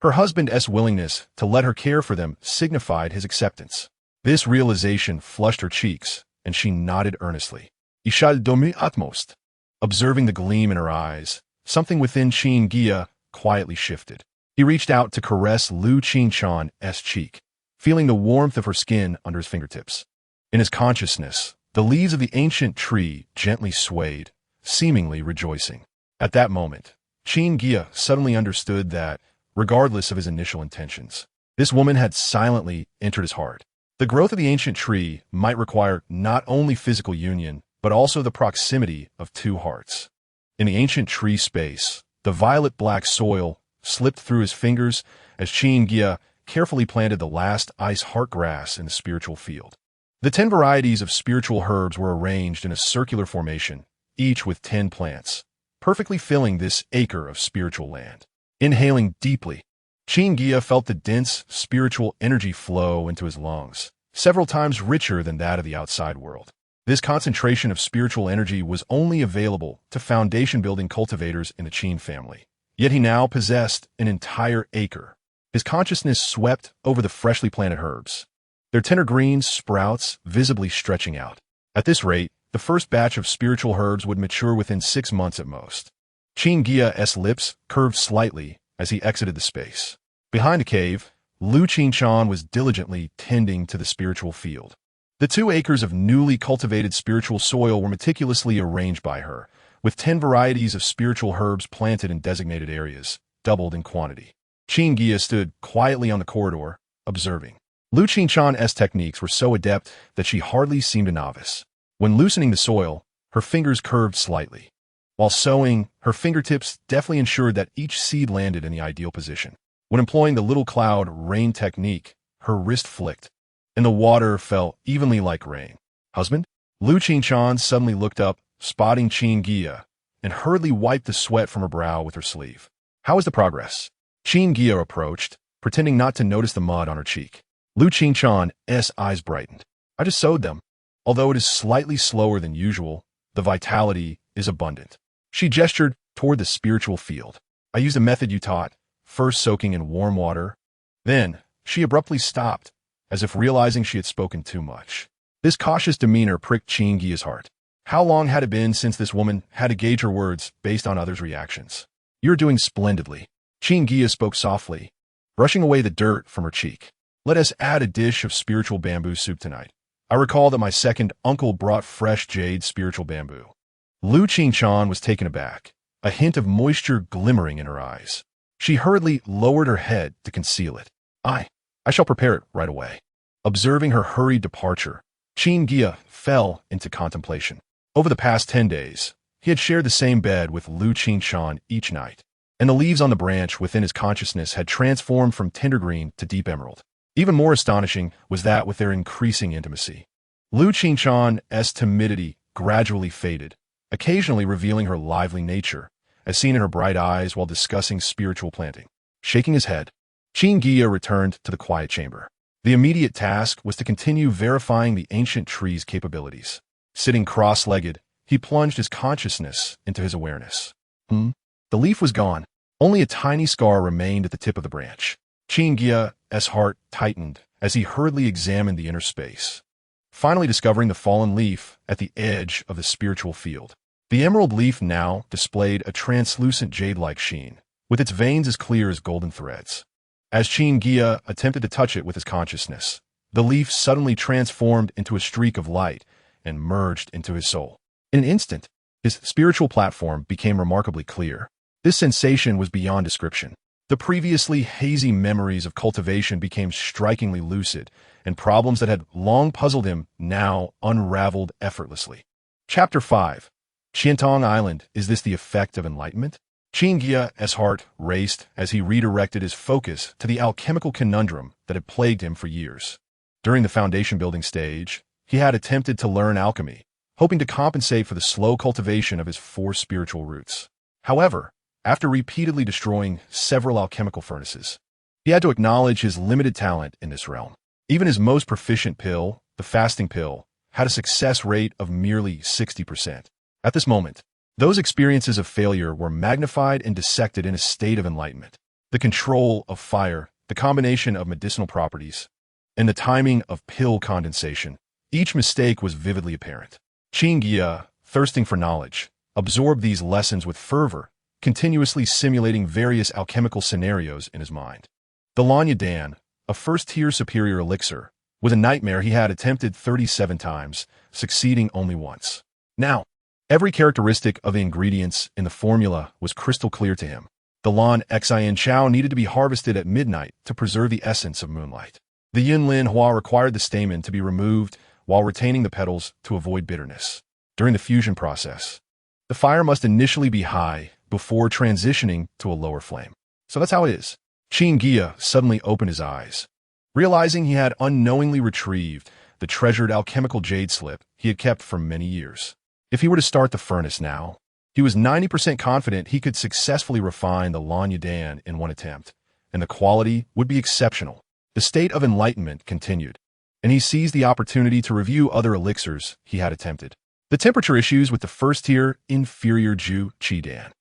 Her husband's willingness to let her care for them signified his acceptance. This realization flushed her cheeks, and she nodded earnestly. Ich shall dormir utmost. Observing the gleam in her eyes, something within Qin Guiya quietly shifted. He reached out to caress Lu Qinchan's cheek, feeling the warmth of her skin under his fingertips. In his consciousness, the leaves of the ancient tree gently swayed, seemingly rejoicing. At that moment, Qin Guiya suddenly understood that, regardless of his initial intentions, this woman had silently entered his heart. The growth of the ancient tree might require not only physical union, but also the proximity of two hearts. In the ancient tree space, the violet-black soil slipped through his fingers as Qin Guiya carefully planted the last ice heart grass in the spiritual field. The 10 varieties of spiritual herbs were arranged in a circular formation, each with 10 plants, perfectly filling this acre of spiritual land. Inhaling deeply, Qin Guiya felt the dense spiritual energy flow into his lungs, several times richer than that of the outside world. This concentration of spiritual energy was only available to foundation-building cultivators in the Qin family. Yet he now possessed an entire acre. His consciousness swept over the freshly planted herbs, their tender green sprouts visibly stretching out. At this rate, the first batch of spiritual herbs would mature within 6 months at most. Qin Guiya's lips curved slightly as he exited the space. Behind the cave, Lu Qinchan was diligently tending to the spiritual field. The 2 acres of newly cultivated spiritual soil were meticulously arranged by her, with 10 varieties of spiritual herbs planted in designated areas, doubled in quantity. Qin Guiya stood quietly on the corridor, observing. Lu Qinchan's techniques were so adept that she hardly seemed a novice. When loosening the soil, her fingers curved slightly. While sowing, her fingertips deftly ensured that each seed landed in the ideal position. When employing the little cloud rain technique, her wrist flicked, and the water fell evenly like rain. Husband? Lu Qinchan suddenly looked up, spotting Qin Guiya, and hurriedly wiped the sweat from her brow with her sleeve. How is the progress? Qin Guiya approached, pretending not to notice the mud on her cheek. Lu Qinchan's eyes brightened. I just sowed them. Although it is slightly slower than usual, the vitality is abundant. She gestured toward the spiritual field. I used a method you taught, first soaking in warm water. Then, she abruptly stopped, as if realizing she had spoken too much. This cautious demeanor pricked Qin Guiya's heart. How long had it been since this woman had to gauge her words based on others' reactions? "You're doing splendidly," Qin Guiya spoke softly, brushing away the dirt from her cheek. "Let us add a dish of spiritual bamboo soup tonight. I recall that my second uncle brought fresh jade spiritual bamboo." Lu Qingchan was taken aback, a hint of moisture glimmering in her eyes. She hurriedly lowered her head to conceal it. I shall prepare it right away." Observing her hurried departure, Qin Guiya fell into contemplation. Over the past 10 days, he had shared the same bed with Lu Qingchan each night, and the leaves on the branch within his consciousness had transformed from tender green to deep emerald. Even more astonishing was that with their increasing intimacy, Lu Qingchan's timidity gradually faded, occasionally revealing her lively nature, as seen in her bright eyes while discussing spiritual planting. Shaking his head, Qin Guiya returned to the quiet chamber. The immediate task was to continue verifying the ancient tree's capabilities. Sitting cross-legged, he plunged his consciousness into his awareness. The leaf was gone. Only a tiny scar remained at the tip of the branch. Qin Guiya's heart tightened as he hurriedly examined the inner space, finally discovering the fallen leaf at the edge of the spiritual field. The emerald leaf now displayed a translucent jade-like sheen, with its veins as clear as golden threads. As Qin Guiya attempted to touch it with his consciousness, the leaf suddenly transformed into a streak of light and merged into his soul. In an instant, his spiritual platform became remarkably clear. This sensation was beyond description. The previously hazy memories of cultivation became strikingly lucid, and problems that had long puzzled him now unraveled effortlessly. Chapter 5. Qiantong Island. Is this the effect of enlightenment? Qin Guiya's heart raced as he redirected his focus to the alchemical conundrum that had plagued him for years. During the foundation-building stage, he had attempted to learn alchemy, hoping to compensate for the slow cultivation of his 4 spiritual roots. However, after repeatedly destroying several alchemical furnaces, he had to acknowledge his limited talent in this realm. Even his most proficient pill, the fasting pill, had a success rate of merely 60%. At this moment, those experiences of failure were magnified and dissected in a state of enlightenment. The control of fire, the combination of medicinal properties, and the timing of pill condensation, each mistake was vividly apparent. Qin Guiya, thirsting for knowledge, absorbed these lessons with fervor, continuously simulating various alchemical scenarios in his mind. The Lanya Dan, a first-tier superior elixir, was a nightmare he had attempted 37 times, succeeding only once. Now, every characteristic of the ingredients in the formula was crystal clear to him. The Lan Xian Chao needed to be harvested at midnight to preserve the essence of moonlight. The Yin Lin Hua required the stamen to be removed while retaining the petals to avoid bitterness. During the fusion process, the fire must initially be high before transitioning to a lower flame. So that's how it is. Qin Guiya suddenly opened his eyes, realizing he had unknowingly retrieved the treasured alchemical jade slip he had kept for many years. If he were to start the furnace now, he was 90% confident he could successfully refine the Lanya Dan in one attempt, and the quality would be exceptional. The state of enlightenment continued, and he seized the opportunity to review other elixirs he had attempted. The temperature issues with the first-tier inferior Ju Qi Dan.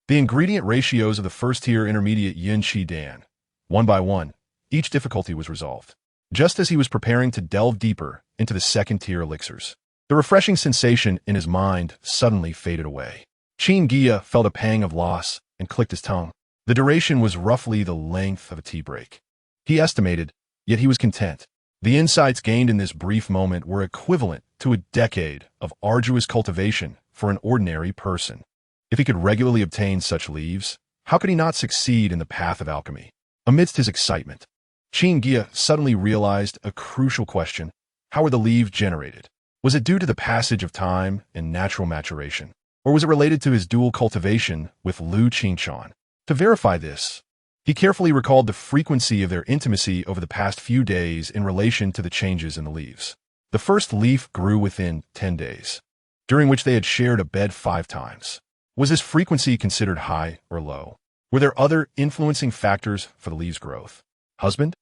The ingredient ratios of the first-tier intermediate Yin Qi Dan. One by one, each difficulty was resolved. Just as he was preparing to delve deeper into the second-tier elixirs, the refreshing sensation in his mind suddenly faded away. Qin Guiya felt a pang of loss and clicked his tongue. The duration was roughly the length of a tea break. He estimated, yet he was content. The insights gained in this brief moment were equivalent to a decade of arduous cultivation for an ordinary person. If he could regularly obtain such leaves, how could he not succeed in the path of alchemy? Amidst his excitement, Qin Guiya suddenly realized a crucial question. How were the leaves generated? Was it due to the passage of time and natural maturation, or was it related to his dual cultivation with Lu Qingchan? To verify this, he carefully recalled the frequency of their intimacy over the past few days in relation to the changes in the leaves. The first leaf grew within 10 days, during which they had shared a bed 5 times. Was this frequency considered high or low? Were there other influencing factors for the leaves' growth? Husband?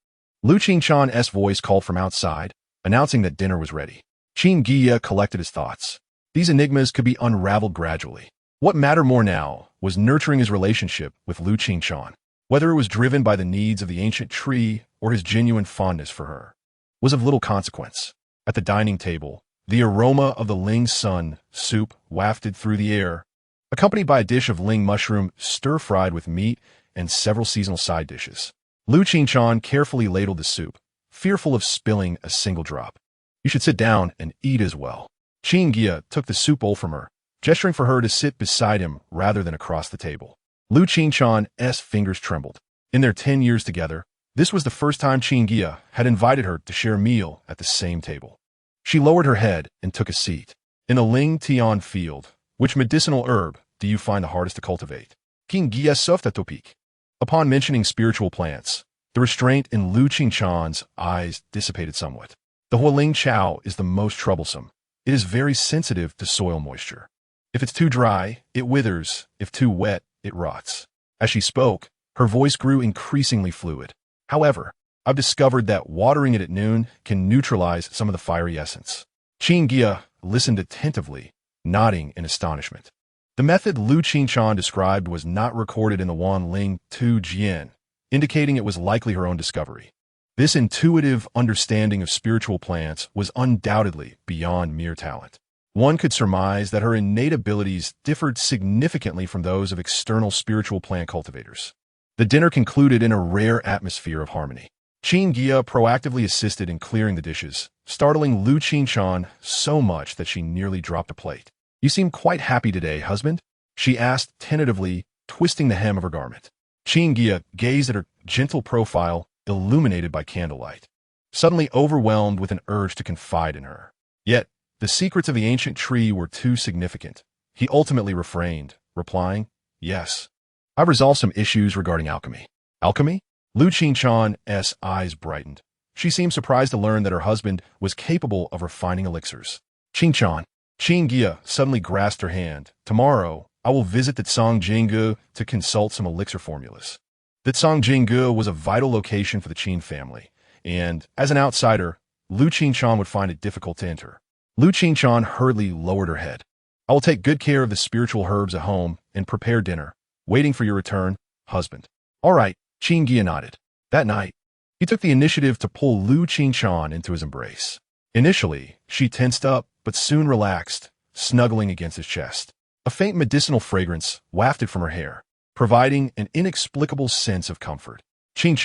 Lu Qingchan's voice called from outside, announcing that dinner was ready. Qin Guiya collected his thoughts. These enigmas could be unraveled gradually. What mattered more now was nurturing his relationship with Lu Qingchan. Whether it was driven by the needs of the ancient tree or his genuine fondness for her, was of little consequence. At the dining table, the aroma of the Ling sun soup wafted through the air, accompanied by a dish of Ling mushroom stir-fried with meat and several seasonal side dishes. Lu Qinchan carefully ladled the soup, fearful of spilling a single drop. You should sit down and eat as well. Qin Guiya took the soup bowl from her, gesturing for her to sit beside him rather than across the table. Lu Qinchan's fingers trembled. In their 10 years together, this was the first time Qin Guiya had invited her to share a meal at the same table. She lowered her head and took a seat. In the Ling Tian field, which medicinal herb do you find the hardest to cultivate? Qin Guiya sought a topic. Upon mentioning spiritual plants, the restraint in Lu Qinchan's eyes dissipated somewhat. The Hualing Chao is the most troublesome. It is very sensitive to soil moisture. If it's too dry, it withers. If too wet, it rots. As she spoke, her voice grew increasingly fluid. However, I've discovered that watering it at noon can neutralize some of the fiery essence. Qin Guiya listened attentively, nodding in astonishment. The method Lu Qinchan described was not recorded in the Wan Ling Tu Jian, indicating it was likely her own discovery. This intuitive understanding of spiritual plants was undoubtedly beyond mere talent. One could surmise that her innate abilities differed significantly from those of external spiritual plant cultivators. The dinner concluded in a rare atmosphere of harmony. Qin Guiya proactively assisted in clearing the dishes, startling Lu Qinchan so much that she nearly dropped a plate. You seem quite happy today, husband? She asked tentatively, twisting the hem of her garment. Qin Guiya gazed at her gentle profile, illuminated by candlelight, suddenly overwhelmed with an urge to confide in her. Yet, the secrets of the ancient tree were too significant. He ultimately refrained, replying, Yes. I've resolved some issues regarding alchemy. Alchemy? Lu Qinchan's eyes brightened. She seemed surprised to learn that her husband was capable of refining elixirs. Qinchan. Qin Guiya suddenly grasped her hand. Tomorrow, I will visit the Tsang Jinggu to consult some elixir formulas. The Tsang Jinggu was a vital location for the Qin family, and, as an outsider, Lu Qinchan would find it difficult to enter. Lu Qinchan hurriedly lowered her head. I will take good care of the spiritual herbs at home and prepare dinner, waiting for your return, husband. All right, Qin Guiya nodded. That night, he took the initiative to pull Lu Qinchan into his embrace. Initially, she tensed up, but soon relaxed, snuggling against his chest. A faint medicinal fragrance wafted from her hair, providing an inexplicable sense of comfort. Qin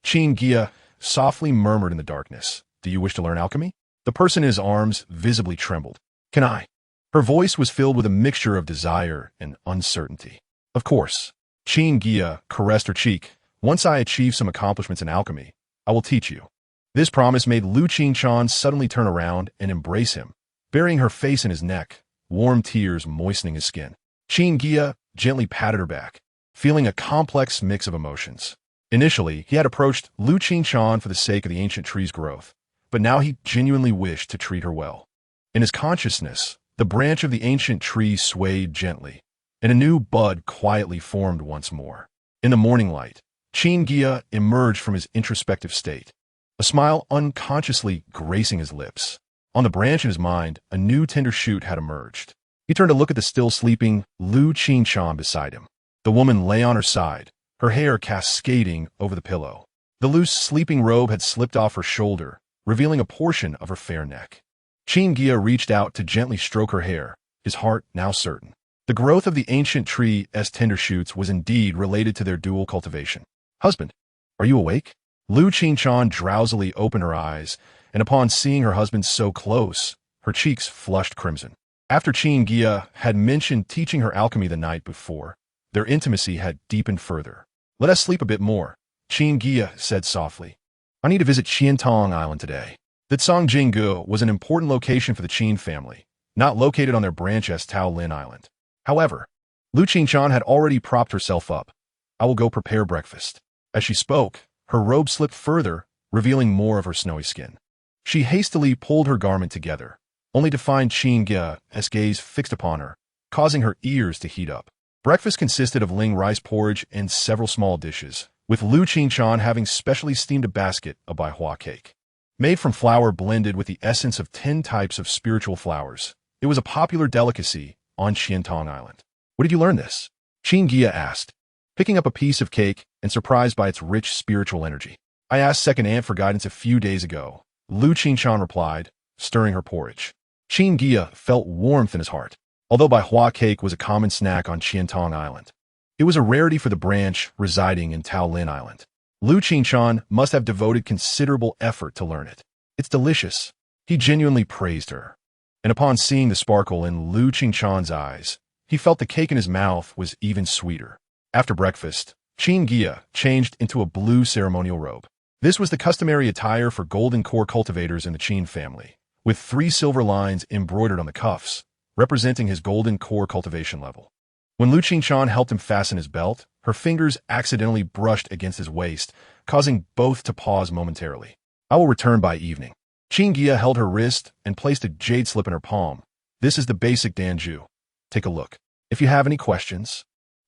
Guiya softly murmured in the darkness, Do you wish to learn alchemy? The person in his arms visibly trembled. Can I? Her voice was filled with a mixture of desire and uncertainty. Of course. Qin Guiya caressed her cheek. Once I achieve some accomplishments in alchemy, I will teach you. This promise made Lu Qinchan suddenly turn around and embrace him, burying her face in his neck, warm tears moistening his skin. Qin Guiya gently patted her back, feeling a complex mix of emotions. Initially, he had approached Lu Qinchan for the sake of the ancient tree's growth, but now he genuinely wished to treat her well. In his consciousness, the branch of the ancient tree swayed gently, and a new bud quietly formed once more. In the morning light, Qin Guiya emerged from his introspective state, a smile unconsciously gracing his lips. On the branch in his mind, a new tender shoot had emerged. He turned to look at the still sleeping Lu Qinchan beside him. The woman lay on her side, her hair cascading over the pillow. The loose sleeping robe had slipped off her shoulder, revealing a portion of her fair neck. Qin Guiya reached out to gently stroke her hair, his heart now certain. The growth of the ancient tree's tender shoots was indeed related to their dual cultivation. Husband, are you awake? Lu Qinchan drowsily opened her eyes, and upon seeing her husband so close, her cheeks flushed crimson. After Qin Guiya had mentioned teaching her alchemy the night before, their intimacy had deepened further. Let us sleep a bit more, Qin Guiya said softly. I need to visit Qiantong Island today. The Tsang Jinggu was an important location for the Qin family, not located on their branch as Tao Lin Island. However, Lu Qinchan had already propped herself up. I will go prepare breakfast. As she spoke, her robe slipped further, revealing more of her snowy skin. She hastily pulled her garment together, only to find Qin Guiya's gaze fixed upon her, causing her ears to heat up. Breakfast consisted of Ling rice porridge and several small dishes, with Lu Qinchan having specially steamed a basket of baihua cake. Made from flour blended with the essence of 10 types of spiritual flowers, it was a popular delicacy on Qiantong Island. Where did you learn this? Qin Guiya asked. Picking up a piece of cake, and surprised by its rich spiritual energy. I asked Second Aunt for guidance a few days ago. Lu Qingshan replied, stirring her porridge. Qin Guiya felt warmth in his heart. Although Baihua cake was a common snack on Qiantong Island, it was a rarity for the branch residing in Taolin Island. Lu Qingshan must have devoted considerable effort to learn it. It's delicious. He genuinely praised her. And upon seeing the sparkle in Lu Qingshan's eyes, he felt the cake in his mouth was even sweeter. After breakfast, Qin Guiya changed into a blue ceremonial robe. This was the customary attire for golden core cultivators in the Qin family, with 3 silver lines embroidered on the cuffs, representing his golden core cultivation level. When Lu Qingshan helped him fasten his belt, her fingers accidentally brushed against his waist, causing both to pause momentarily. I will return by evening. Qin Guiya held her wrist and placed a jade slip in her palm. This is the basic Danju. Take a look. If you have any questions,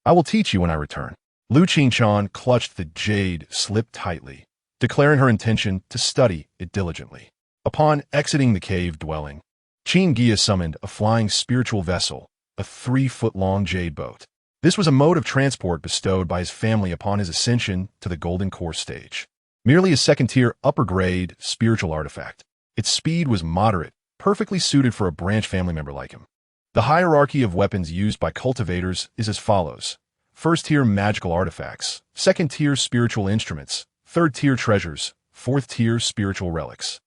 I will teach you when I return. Lu Qingshan clutched the jade slip tightly, declaring her intention to study it diligently. Upon exiting the cave dwelling, Qin Guiya summoned a flying spiritual vessel, a 3-foot-long jade boat. This was a mode of transport bestowed by his family upon his ascension to the Golden Core stage. Merely a second-tier upper-grade spiritual artifact. Its speed was moderate, perfectly suited for a branch family member like him. The hierarchy of weapons used by cultivators is as follows. First-tier magical artifacts, second-tier spiritual instruments, third-tier treasures, fourth-tier spiritual relics.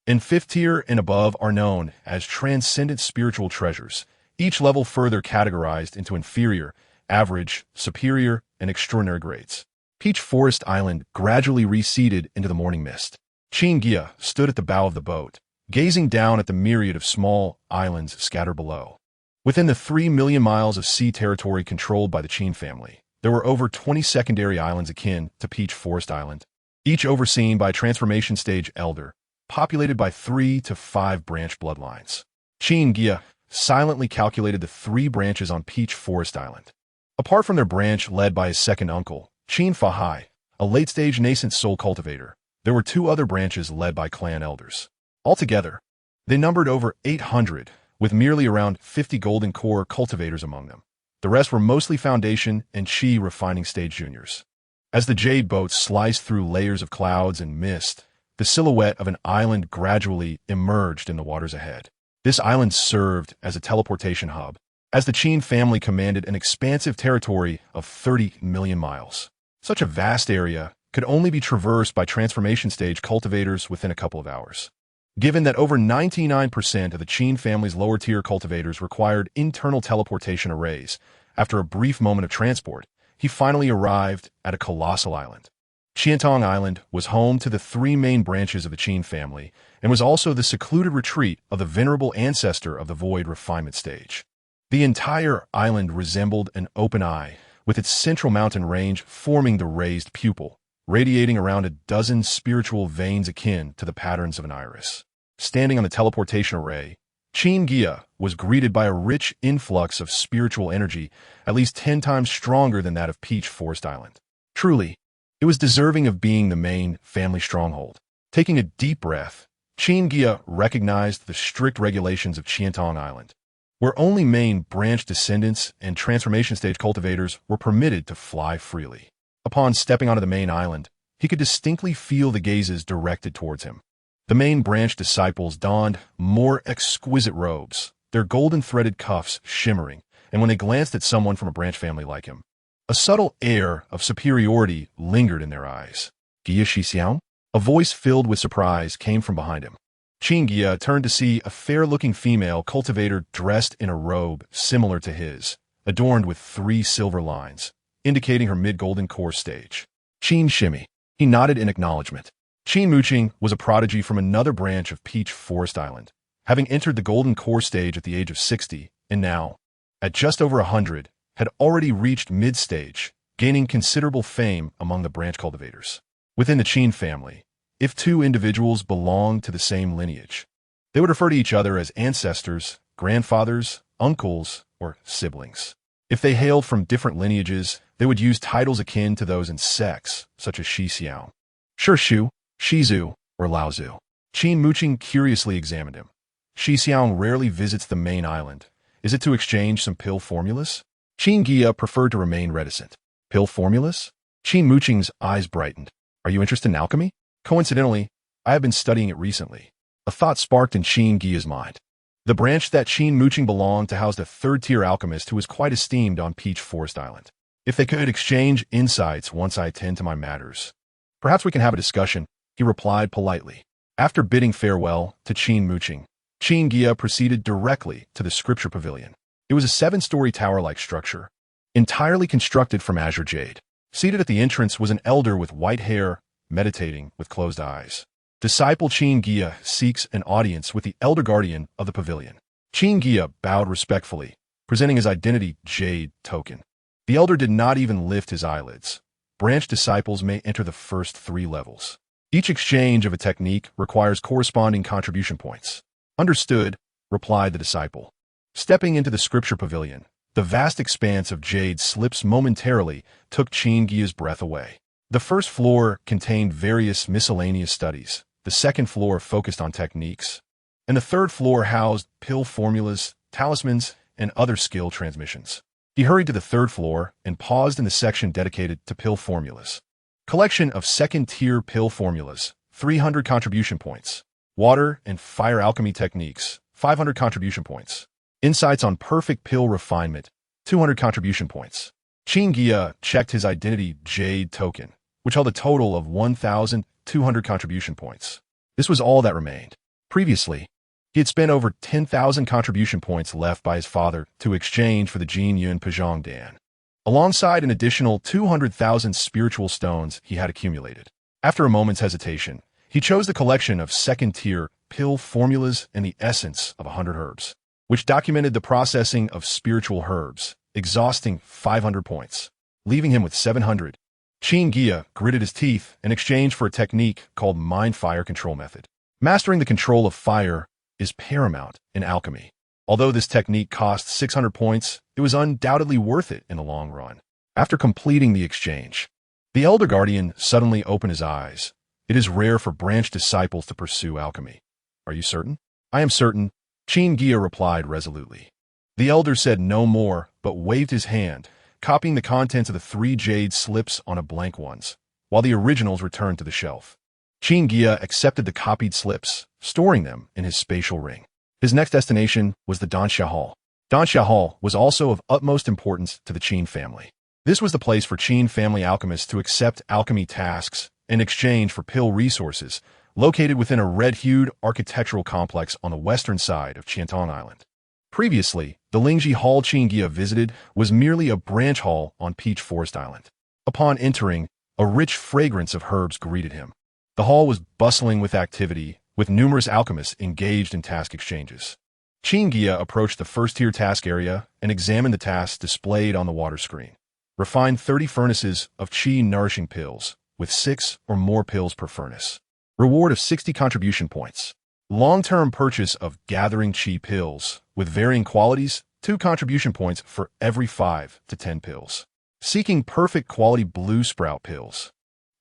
And fifth-tier and above are known as transcendent spiritual treasures, each level further categorized into inferior, average, superior, and extraordinary grades. Peach Forest Island gradually receded into the morning mist. Qin Guiya stood at the bow of the boat, gazing down at the myriad of small islands scattered below. Within the 3 million miles of sea territory controlled by the Qin family, there were over 20 secondary islands akin to Peach Forest Island, each overseen by a transformation stage elder, populated by 3 to 5 branch bloodlines. Qin Guiya silently calculated the 3 branches on Peach Forest Island. Apart from their branch led by his second uncle, Qin Fahai, a late-stage nascent soul cultivator, there were 2 other branches led by clan elders. Altogether, they numbered over 800, with merely around 50 golden core cultivators among them. The rest were mostly foundation and Qi refining stage juniors. As the jade boat sliced through layers of clouds and mist, the silhouette of an island gradually emerged in the waters ahead. This island served as a teleportation hub, as the Qin family commanded an expansive territory of 30 million miles. Such a vast area could only be traversed by transformation stage cultivators within a couple of hours. Given that over 99% of the Qin family's lower-tier cultivators required internal teleportation arrays, after a brief moment of transport, he finally arrived at a colossal island. Qiantong Island was home to the 3 main branches of the Qin family and was also the secluded retreat of the venerable ancestor of the Void refinement stage. The entire island resembled an open eye, with its central mountain range forming the raised pupil, radiating around a dozen spiritual veins akin to the patterns of an iris. Standing on the teleportation array, Qin Guiya was greeted by a rich influx of spiritual energy, at least 10 times stronger than that of Peach Forest Island. Truly, it was deserving of being the main family stronghold. Taking a deep breath, Qin Guiya recognized the strict regulations of Qiantong Island, where only main branch descendants and transformation stage cultivators were permitted to fly freely. Upon stepping onto the main island, he could distinctly feel the gazes directed towards him. The main branch disciples donned more exquisite robes, their golden-threaded cuffs shimmering, and when they glanced at someone from a branch family like him, a subtle air of superiority lingered in their eyes. Guiya Shixiao? A voice filled with surprise came from behind him. Qin Guiya turned to see a fair-looking female cultivator dressed in a robe similar to his, adorned with 3 silver lines, indicating her mid-golden core stage. Qin Shimi. He nodded in acknowledgement. Qin Muqing was a prodigy from another branch of Peach Forest Island, having entered the golden core stage at the age of 60, and now, at just over 100, had already reached mid-stage, gaining considerable fame among the branch cultivators. Within the Qin family, if 2 individuals belonged to the same lineage, they would refer to each other as ancestors, grandfathers, uncles, or siblings. If they hailed from different lineages, they would use titles akin to those in sex, such as Shi Xiao, Shu, Shizu, or Laozu. Qin Muqing curiously examined him. Shi Xiao rarely visits the main island. Is it to exchange some pill formulas? Qin Guiya preferred to remain reticent. Pill formulas? Qin Muqing's eyes brightened. Are you interested in alchemy? Coincidentally, I have been studying it recently. A thought sparked in Qin Guiya's mind. The branch that Qin Muqing belonged to housed a third-tier alchemist who was quite esteemed on Peach Forest Island. If they could exchange insights once I attend to my matters. Perhaps we can have a discussion, he replied politely. After bidding farewell to Qin Muqing, Qin Guiya proceeded directly to the scripture pavilion. It was a 7-story tower-like structure, entirely constructed from azure jade. Seated at the entrance was an elder with white hair, meditating with closed eyes. Disciple Qin Guiya seeks an audience with the elder guardian of the pavilion. Qin Guiya bowed respectfully, presenting his identity jade token. The elder did not even lift his eyelids. Branch disciples may enter the first 3 levels. Each exchange of a technique requires corresponding contribution points. Understood, replied the disciple. Stepping into the scripture pavilion, the vast expanse of jade slips momentarily took Qin Guiya's breath away. The first floor contained various miscellaneous studies. The second floor focused on techniques. And the third floor housed pill formulas, talismans, and other skill transmissions. He hurried to the third floor and paused in the section dedicated to pill formulas. Collection of second-tier pill formulas, 300 contribution points. Water and fire alchemy techniques, 500 contribution points. Insights on perfect pill refinement, 200 contribution points. Qin Guiya checked his identity jade token, which held a total of 1,200 contribution points. This was all that remained. Previously, he had spent over 10,000 contribution points left by his father to exchange for the Jin Yun Pajong Dan, alongside an additional 200,000 spiritual stones he had accumulated. After a moment's hesitation, he chose the collection of second-tier pill formulas and the essence of 100 herbs, which documented the processing of spiritual herbs, exhausting 500 points, leaving him with 700. Qin Guiya gritted his teeth in exchange for a technique called mind-fire control method. Mastering the control of fire is paramount in alchemy. Although this technique cost 600 points, it was undoubtedly worth it in the long run. After completing the exchange, the Elder Guardian suddenly opened his eyes. It is rare for branch disciples to pursue alchemy. Are you certain? I am certain, Qin Guiya replied resolutely. The Elder said no more, but waved his hand, copying the contents of the 3 jade slips on a blank ones, while the originals returned to the shelf. Qin Guiya accepted the copied slips, storing them in his spatial ring. His next destination was the Danxia Hall. Danxia Hall was also of utmost importance to the Qin family. This was the place for Qin family alchemists to accept alchemy tasks in exchange for pill resources, located within a red-hued architectural complex on the western side of Qiantan Island. Previously, the Lingji Hall Qin Guiya visited was merely a branch hall on Peach Forest Island. Upon entering, a rich fragrance of herbs greeted him. The hall was bustling with activity, with numerous alchemists engaged in task exchanges. Qin Guiya approached the first-tier task area and examined the tasks displayed on the water screen. Refine 30 furnaces of qi nourishing pills, with 6 or more pills per furnace. Reward of 60 contribution points. Long-term purchase of gathering qi pills, with varying qualities, 2 contribution points for every 5 to 10 pills. Seeking perfect quality blue sprout pills.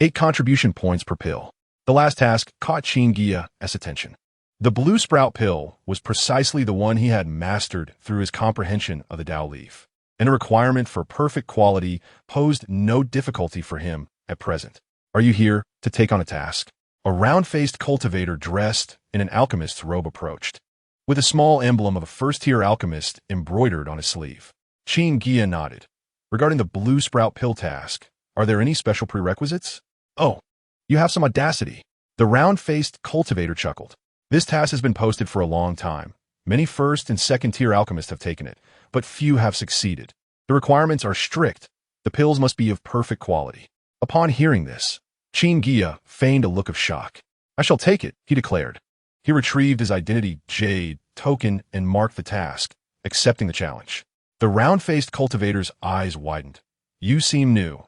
8 contribution points per pill. The last task caught Qin Guiya's attention. The blue sprout pill was precisely the one he had mastered through his comprehension of the Dao leaf, and a requirement for perfect quality posed no difficulty for him at present. Are you here to take on a task? A round-faced cultivator dressed in an alchemist's robe approached, with a small emblem of a first-tier alchemist embroidered on his sleeve. Qin Guiya nodded. Regarding the blue sprout pill task, are there any special prerequisites? Oh, you have some audacity. The round-faced cultivator chuckled. This task has been posted for a long time. Many first- and second-tier alchemists have taken it, but few have succeeded. The requirements are strict. The pills must be of perfect quality. Upon hearing this, Qin Guiya feigned a look of shock. I shall take it, he declared. He retrieved his identity jade token and marked the task, accepting the challenge. The round-faced cultivator's eyes widened. You seem new.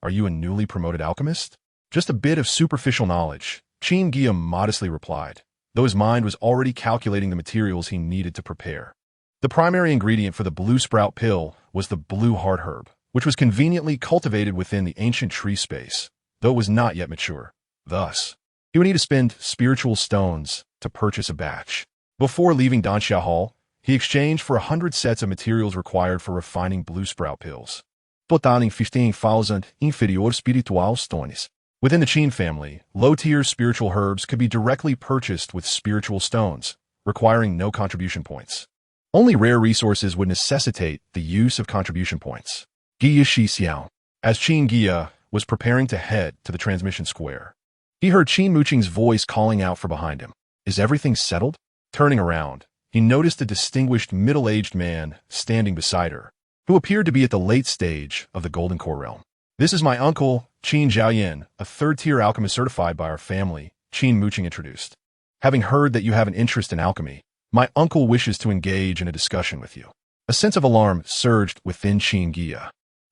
Are you a newly promoted alchemist? Just a bit of superficial knowledge, Qin Guiya modestly replied, though his mind was already calculating the materials he needed to prepare. The primary ingredient for the blue sprout pill was the blue heart herb, which was conveniently cultivated within the ancient tree space, though it was not yet mature. Thus, he would need to spend spiritual stones to purchase a batch. Before leaving Danxia Hall, he exchanged for 100 sets of materials required for refining blue sprout pills. disputando 15,000 inferior spiritual stones. Within the Qin family, low-tier spiritual herbs could be directly purchased with spiritual stones, requiring no contribution points. Only rare resources would necessitate the use of contribution points. Guiya Shi Xiao. As Qin Guiya was preparing to head to the transmission square, he heard Qin Muqing's voice calling out from behind him. Is everything settled? Turning around, he noticed a distinguished middle-aged man standing beside her, who appeared to be at the late stage of the Golden Core realm. This is my uncle, Qin Jiayan, a third-tier alchemist certified by our family, Qin Muqing introduced. Having heard that you have an interest in alchemy, my uncle wishes to engage in a discussion with you. A sense of alarm surged within Qin Guiya.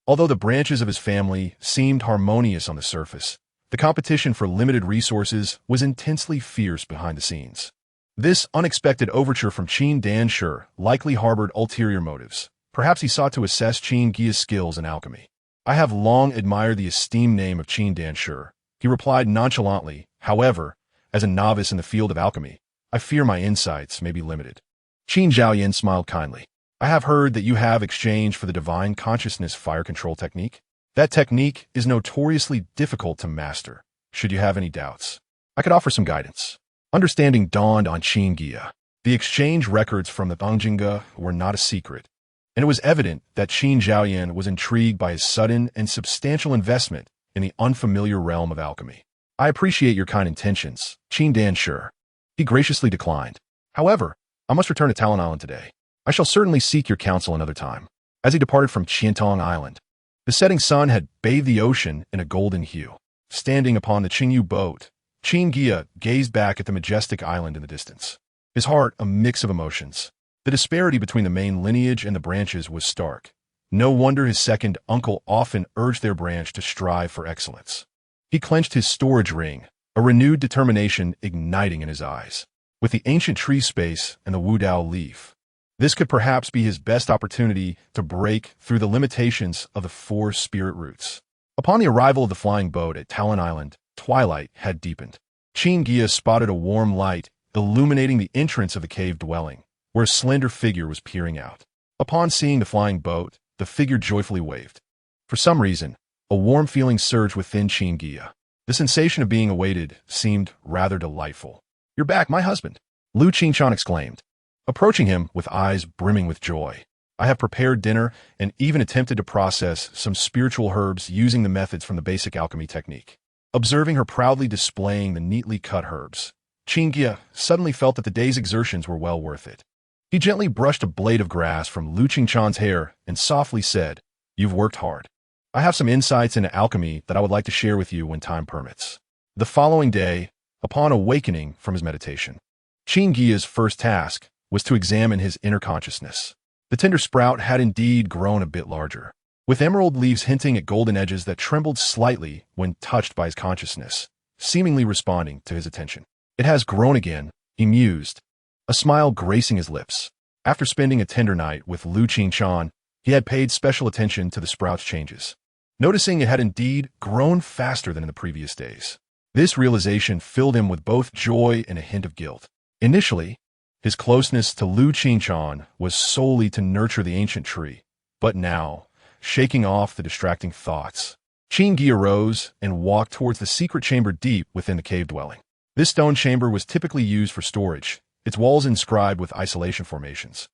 Although the branches of his family seemed harmonious on the surface, the competition for limited resources was intensely fierce behind the scenes. This unexpected overture from Qin Danshi likely harbored ulterior motives. Perhaps he sought to assess Qin Guiya's skills in alchemy. I have long admired the esteemed name of Qin Danshi, he replied nonchalantly. However, as a novice in the field of alchemy, I fear my insights may be limited. Qin Jiayan smiled kindly. I have heard that you have exchanged for the divine consciousness fire control technique. That technique is notoriously difficult to master, should you have any doubts. I could offer some guidance. Understanding dawned on Qin Guiya. The exchange records from the Dongjinga were not a secret, and it was evident that Qin Jiayan was intrigued by his sudden and substantial investment in the unfamiliar realm of alchemy. I appreciate your kind intentions, Qin Danshi. He graciously declined. However, I must return to Talon Island today. I shall certainly seek your counsel another time. As he departed from Qiantong Island, the setting sun had bathed the ocean in a golden hue. Standing upon the Qingyu boat, Qin Guiya gazed back at the majestic island in the distance. His heart a mix of emotions. The disparity between the main lineage and the branches was stark. No wonder his second uncle often urged their branch to strive for excellence. He clenched his storage ring, a renewed determination igniting in his eyes. With the ancient tree space and the Wudao leaf, this could perhaps be his best opportunity to break through the limitations of the four spirit roots. Upon the arrival of the flying boat at Talon Island, twilight had deepened. Qin Guiya spotted a warm light illuminating the entrance of the cave dwelling, where a slender figure was peering out. Upon seeing the flying boat, the figure joyfully waved. For some reason, a warm feeling surged within Qin Guiya. The sensation of being awaited seemed rather delightful. You're back, my husband, Lu Qinchan exclaimed, approaching him with eyes brimming with joy. I have prepared dinner and even attempted to process some spiritual herbs using the methods from the basic alchemy technique. Observing her proudly displaying the neatly cut herbs, Qin Guiya suddenly felt that the day's exertions were well worth it. He gently brushed a blade of grass from Lu Qinchan's hair and softly said, You've worked hard. I have some insights into alchemy that I would like to share with you when time permits. The following day, upon awakening from his meditation, Qin Guiya's first task was to examine his inner consciousness. The tender sprout had indeed grown a bit larger, with emerald leaves hinting at golden edges that trembled slightly when touched by his consciousness, seemingly responding to his attention. It has grown again, he mused, a smile gracing his lips. After spending a tender night with Lu Qinchan, he had paid special attention to the sprout's changes, noticing it had indeed grown faster than in the previous days. This realization filled him with both joy and a hint of guilt. Initially, his closeness to Lu Qinchan was solely to nurture the ancient tree, but now, shaking off the distracting thoughts, Qin Guiya rose and walked towards the secret chamber deep within the cave dwelling. This stone chamber was typically used for storage, its walls inscribed with isolation formations,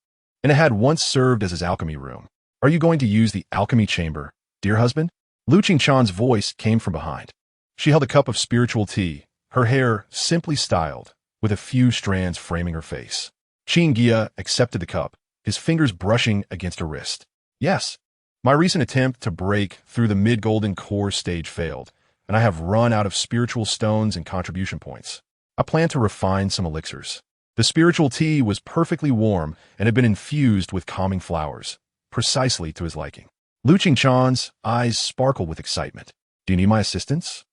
and it had once served as his alchemy room. Are you going to use the alchemy chamber, dear husband? Lu Qinchan's voice came from behind. She held a cup of spiritual tea, her hair simply styled, with a few strands framing her face. Qin Guiya accepted the cup, his fingers brushing against her wrist. Yes, my recent attempt to break through the mid-golden core stage failed, and I have run out of spiritual stones and contribution points. I plan to refine some elixirs. The spiritual tea was perfectly warm and had been infused with calming flowers, precisely to his liking. Lu Qinchan's eyes sparkled with excitement. Do you need my assistance?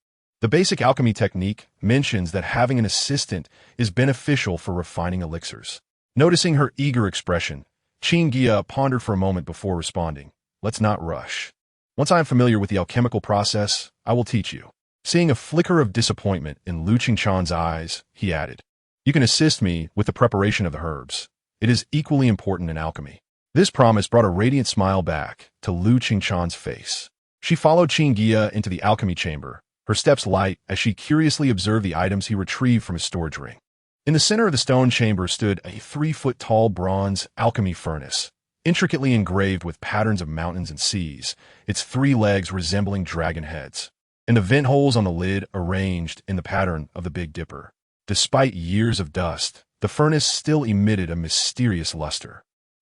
The basic alchemy technique mentions that having an assistant is beneficial for refining elixirs. Noticing her eager expression, Qin Guiya pondered for a moment before responding. Let's not rush. Once I am familiar with the alchemical process, I will teach you. Seeing a flicker of disappointment in Lu Qinchan's eyes, he added, You can assist me with the preparation of the herbs. It is equally important in alchemy. This promise brought a radiant smile back to Lu Qingchan's face. She followed Qin Guiya into the alchemy chamber, her steps light as she curiously observed the items he retrieved from his storage ring. In the center of the stone chamber stood a 3-foot-tall bronze alchemy furnace, intricately engraved with patterns of mountains and seas, its 3 legs resembling dragon heads, and the vent holes on the lid arranged in the pattern of the Big Dipper. Despite years of dust, the furnace still emitted a mysterious luster.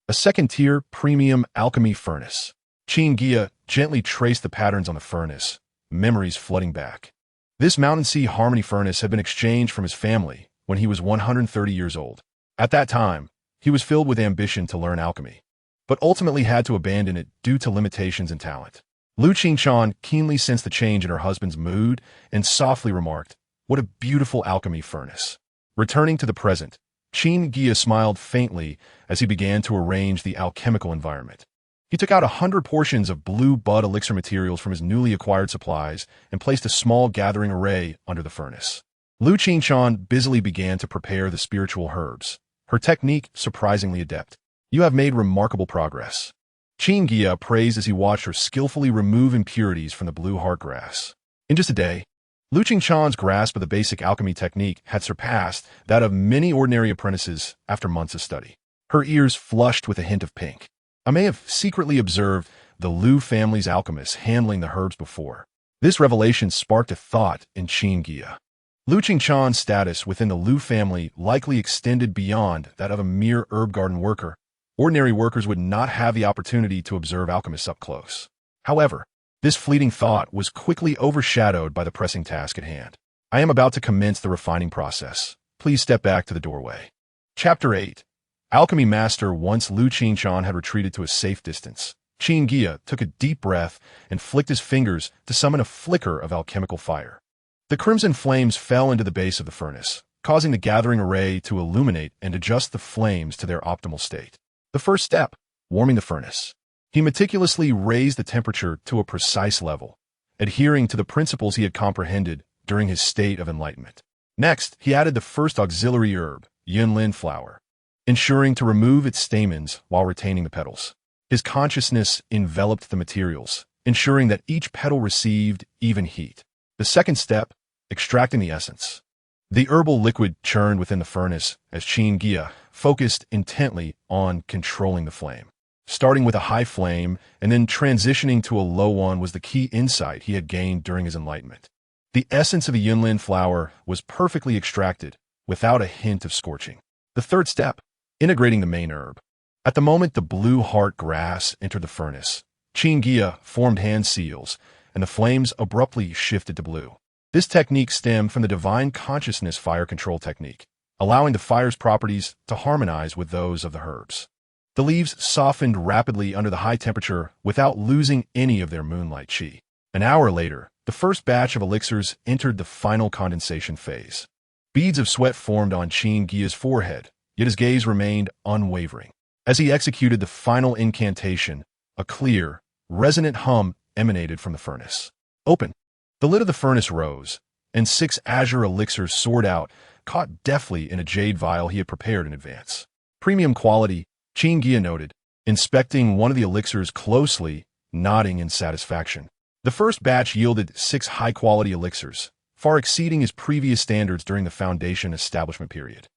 A second-tier premium alchemy furnace. Qin Guiya gently traced the patterns on the furnace, memories flooding back. This Mountain Sea Harmony furnace had been exchanged from his family when he was 130 years old. At that time, he was filled with ambition to learn alchemy, but ultimately had to abandon it due to limitations in talent. Lu Qingchan keenly sensed the change in her husband's mood and softly remarked, "What a beautiful alchemy furnace." Returning to the present, Qin Guiya smiled faintly as he began to arrange the alchemical environment. He took out 100 portions of blue bud elixir materials from his newly acquired supplies and placed a small gathering array under the furnace. Lu Qingchan busily began to prepare the spiritual herbs, her technique surprisingly adept. "You have made remarkable progress." Qin Guiya praised as he watched her skillfully remove impurities from the blue heartgrass. In just a day, Lu Qingchan's grasp of the basic alchemy technique had surpassed that of many ordinary apprentices after months of study. Her ears flushed with a hint of pink. I may have secretly observed the Lu family's alchemists handling the herbs before. This revelation sparked a thought in Qin Guiya. Lu Qingchan's status within the Lu family likely extended beyond that of a mere herb garden worker. Ordinary workers would not have the opportunity to observe alchemists up close. However, this fleeting thought was quickly overshadowed by the pressing task at hand. "I am about to commence the refining process. Please step back to the doorway." Chapter 8. Alchemy Master. Once Lu Qingchan had retreated to a safe distance, Qin Guiya took a deep breath and flicked his fingers to summon a flicker of alchemical fire. The crimson flames fell into the base of the furnace, causing the gathering array to illuminate and adjust the flames to their optimal state. The first step, warming the furnace. He meticulously raised the temperature to a precise level, adhering to the principles he had comprehended during his state of enlightenment. Next, he added the first auxiliary herb, yunlin flower, ensuring to remove its stamens while retaining the petals. His consciousness enveloped the materials, ensuring that each petal received even heat. The second step, extracting the essence. The herbal liquid churned within the furnace as Qin Guiya focused intently on controlling the flame. Starting with a high flame and then transitioning to a low one was the key insight he had gained during his enlightenment. The essence of the yunlin flower was perfectly extracted without a hint of scorching. The third step, integrating the main herb. At the moment the blue heart grass entered the furnace, Qin Guiya formed hand seals, and the flames abruptly shifted to blue. This technique stemmed from the divine consciousness fire control technique, allowing the fire's properties to harmonize with those of the herbs. The leaves softened rapidly under the high temperature without losing any of their moonlight chi. An hour later, the first batch of elixirs entered the final condensation phase. Beads of sweat formed on Qin Guiya's forehead, yet his gaze remained unwavering. As he executed the final incantation, a clear, resonant hum emanated from the furnace. "Open." The lid of the furnace rose, and 6 azure elixirs soared out, caught deftly in a jade vial he had prepared in advance. "Premium quality," Qin Guiya noted, inspecting one of the elixirs closely, nodding in satisfaction. The first batch yielded 6 high-quality elixirs, far exceeding his previous standards during the Foundation establishment period.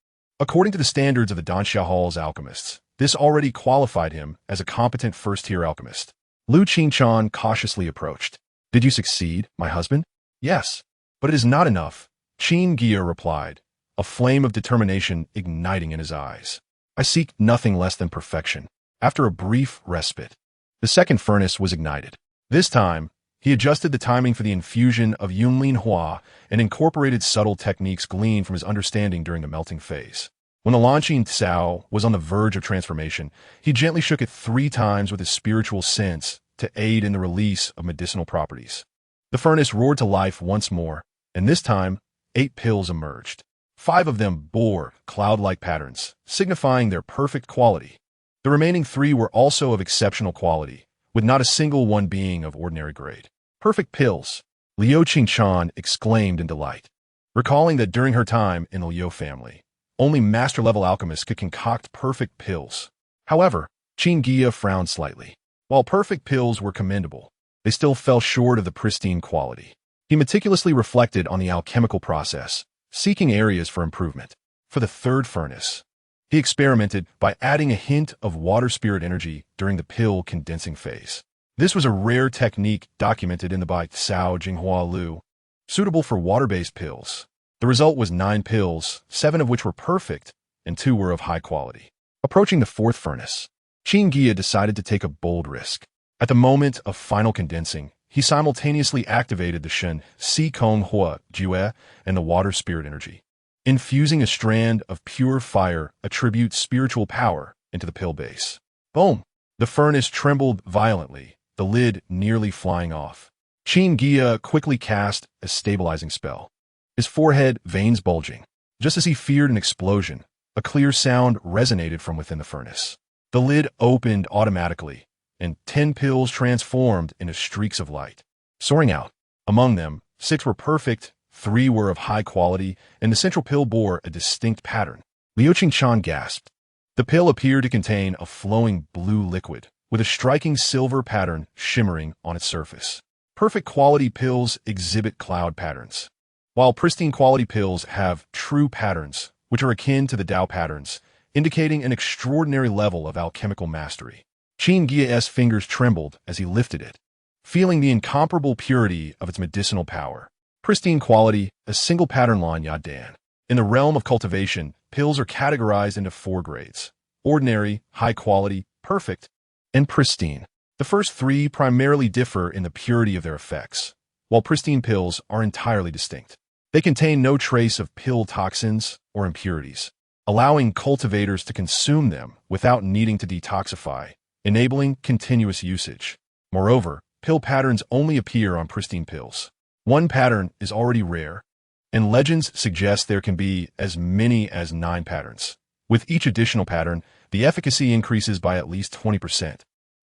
According to the standards of the Danxia Hall's alchemists, this already qualified him as a competent first-tier alchemist. Lu Qingchan cautiously approached. "Did you succeed, my husband?" "Yes, but it is not enough," Qin Guiya replied, a flame of determination igniting in his eyes. "I seek nothing less than perfection." After a brief respite, the second furnace was ignited. This time, he adjusted the timing for the infusion of yunlin hua and incorporated subtle techniques gleaned from his understanding during the melting phase. When the launching Tsao was on the verge of transformation, he gently shook it 3 times with his spiritual sense to aid in the release of medicinal properties. The furnace roared to life once more, and this time, 8 pills emerged. 5 of them bore cloud-like patterns, signifying their perfect quality. The remaining 3 were also of exceptional quality, with not a single one being of ordinary grade. "Perfect pills," Liu Qingchan exclaimed in delight, recalling that during her time in the Liu family, only master-level alchemists could concoct perfect pills. However, Qin Guiya frowned slightly. While perfect pills were commendable, they still fell short of the pristine quality. He meticulously reflected on the alchemical process, seeking areas for improvement. For the third furnace, he experimented by adding a hint of water spirit energy during the pill condensing phase. This was a rare technique documented in the Bai Cao Jinghua Lu, suitable for water-based pills. The result was 9 pills, 7 of which were perfect, and 2 were of high quality. Approaching the fourth furnace, Qin Guiya decided to take a bold risk. At the moment of final condensing, he simultaneously activated the Shen, Si Kong Hua, Jue, and the water spirit energy. Infusing a strand of pure fire attributes spiritual power into the pill base. Boom! The furnace trembled violently, the lid nearly flying off. Qin Guiya quickly cast a stabilizing spell. His forehead veins bulging. Just as he feared an explosion, a clear sound resonated from within the furnace. The lid opened automatically, and 10 pills transformed into streaks of light, soaring out. Among them, 6 were perfect, 3 were of high quality, and the central pill bore a distinct pattern. Liu Qingchuan gasped. The pill appeared to contain a flowing blue liquid, with a striking silver pattern shimmering on its surface. Perfect quality pills exhibit cloud patterns, while pristine quality pills have true patterns, which are akin to the Tao patterns, indicating an extraordinary level of alchemical mastery. Qin Guiya's fingers trembled as he lifted it, feeling the incomparable purity of its medicinal power. Pristine quality, a single pattern Lan Ya Dan. In the realm of cultivation, pills are categorized into 4 grades: ordinary, high quality, perfect, and pristine. The first 3 primarily differ in the purity of their effects, while pristine pills are entirely distinct. They contain no trace of pill toxins or impurities, allowing cultivators to consume them without needing to detoxify, enabling continuous usage. Moreover, pill patterns only appear on pristine pills. One pattern is already rare, and legends suggest there can be as many as 9 patterns. With each additional pattern, the efficacy increases by at least 20%.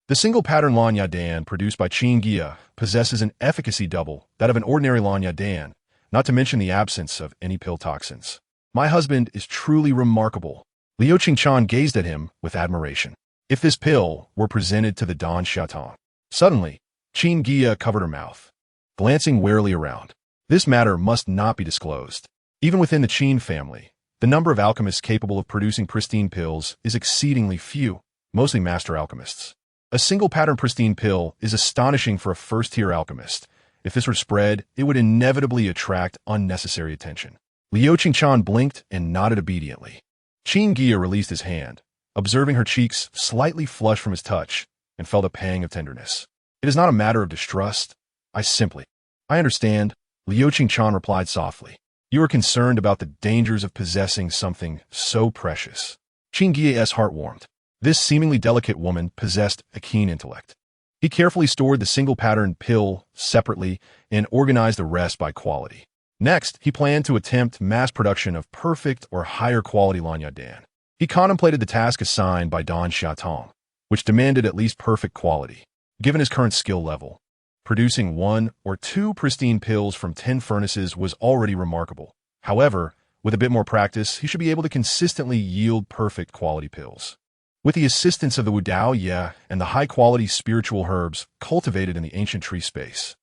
The single pattern Lan Ya Dan produced by Qin Guiya possesses an efficacy double that of an ordinary Lan Ya Dan, not to mention the absence of any pill toxins. My husband is truly remarkable. Liu Qingchuan gazed at him with admiration. If this pill were presented to the Dan Xiaotong. Suddenly, Qin Guiya covered her mouth, glancing warily around. This matter must not be disclosed. Even within the Qin family, the number of alchemists capable of producing pristine pills is exceedingly few, mostly master alchemists. A single pattern pristine pill is astonishing for a first-tier alchemist. If this were spread, it would inevitably attract unnecessary attention. Liu Qingchuan blinked and nodded obediently. Qin Guiya released his hand, observing her cheeks slightly flushed from his touch, and felt a pang of tenderness. It is not a matter of distrust. I understand, Liu Qingchuan replied softly. You are concerned about the dangers of possessing something so precious. Qin Guiya's heart warmed. This seemingly delicate woman possessed a keen intellect. He carefully stored the single pattern pill separately and organized the rest by quality. Next, he planned to attempt mass production of perfect or higher quality Lan Ya Dan. He contemplated the task assigned by Dan Xiaotong, which demanded at least perfect quality. Given his current skill level, producing 1 or 2 pristine pills from 10 furnaces was already remarkable. However, with a bit more practice, he should be able to consistently yield perfect quality pills. With the assistance of the Wudao Ye and the high-quality spiritual herbs cultivated in the ancient tree space,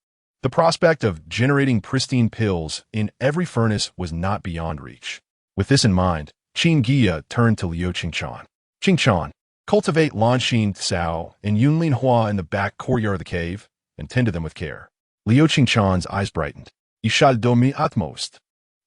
the prospect of generating pristine pills in every furnace was not beyond reach. With this in mind, Qin Guiya turned to Liu Qingchuan. Qingchuan, cultivate Lanxin Cao and Yunlin Hua in the back courtyard of the cave, and tend to them with care. Liu Qingchuan's eyes brightened. You shall do me utmost.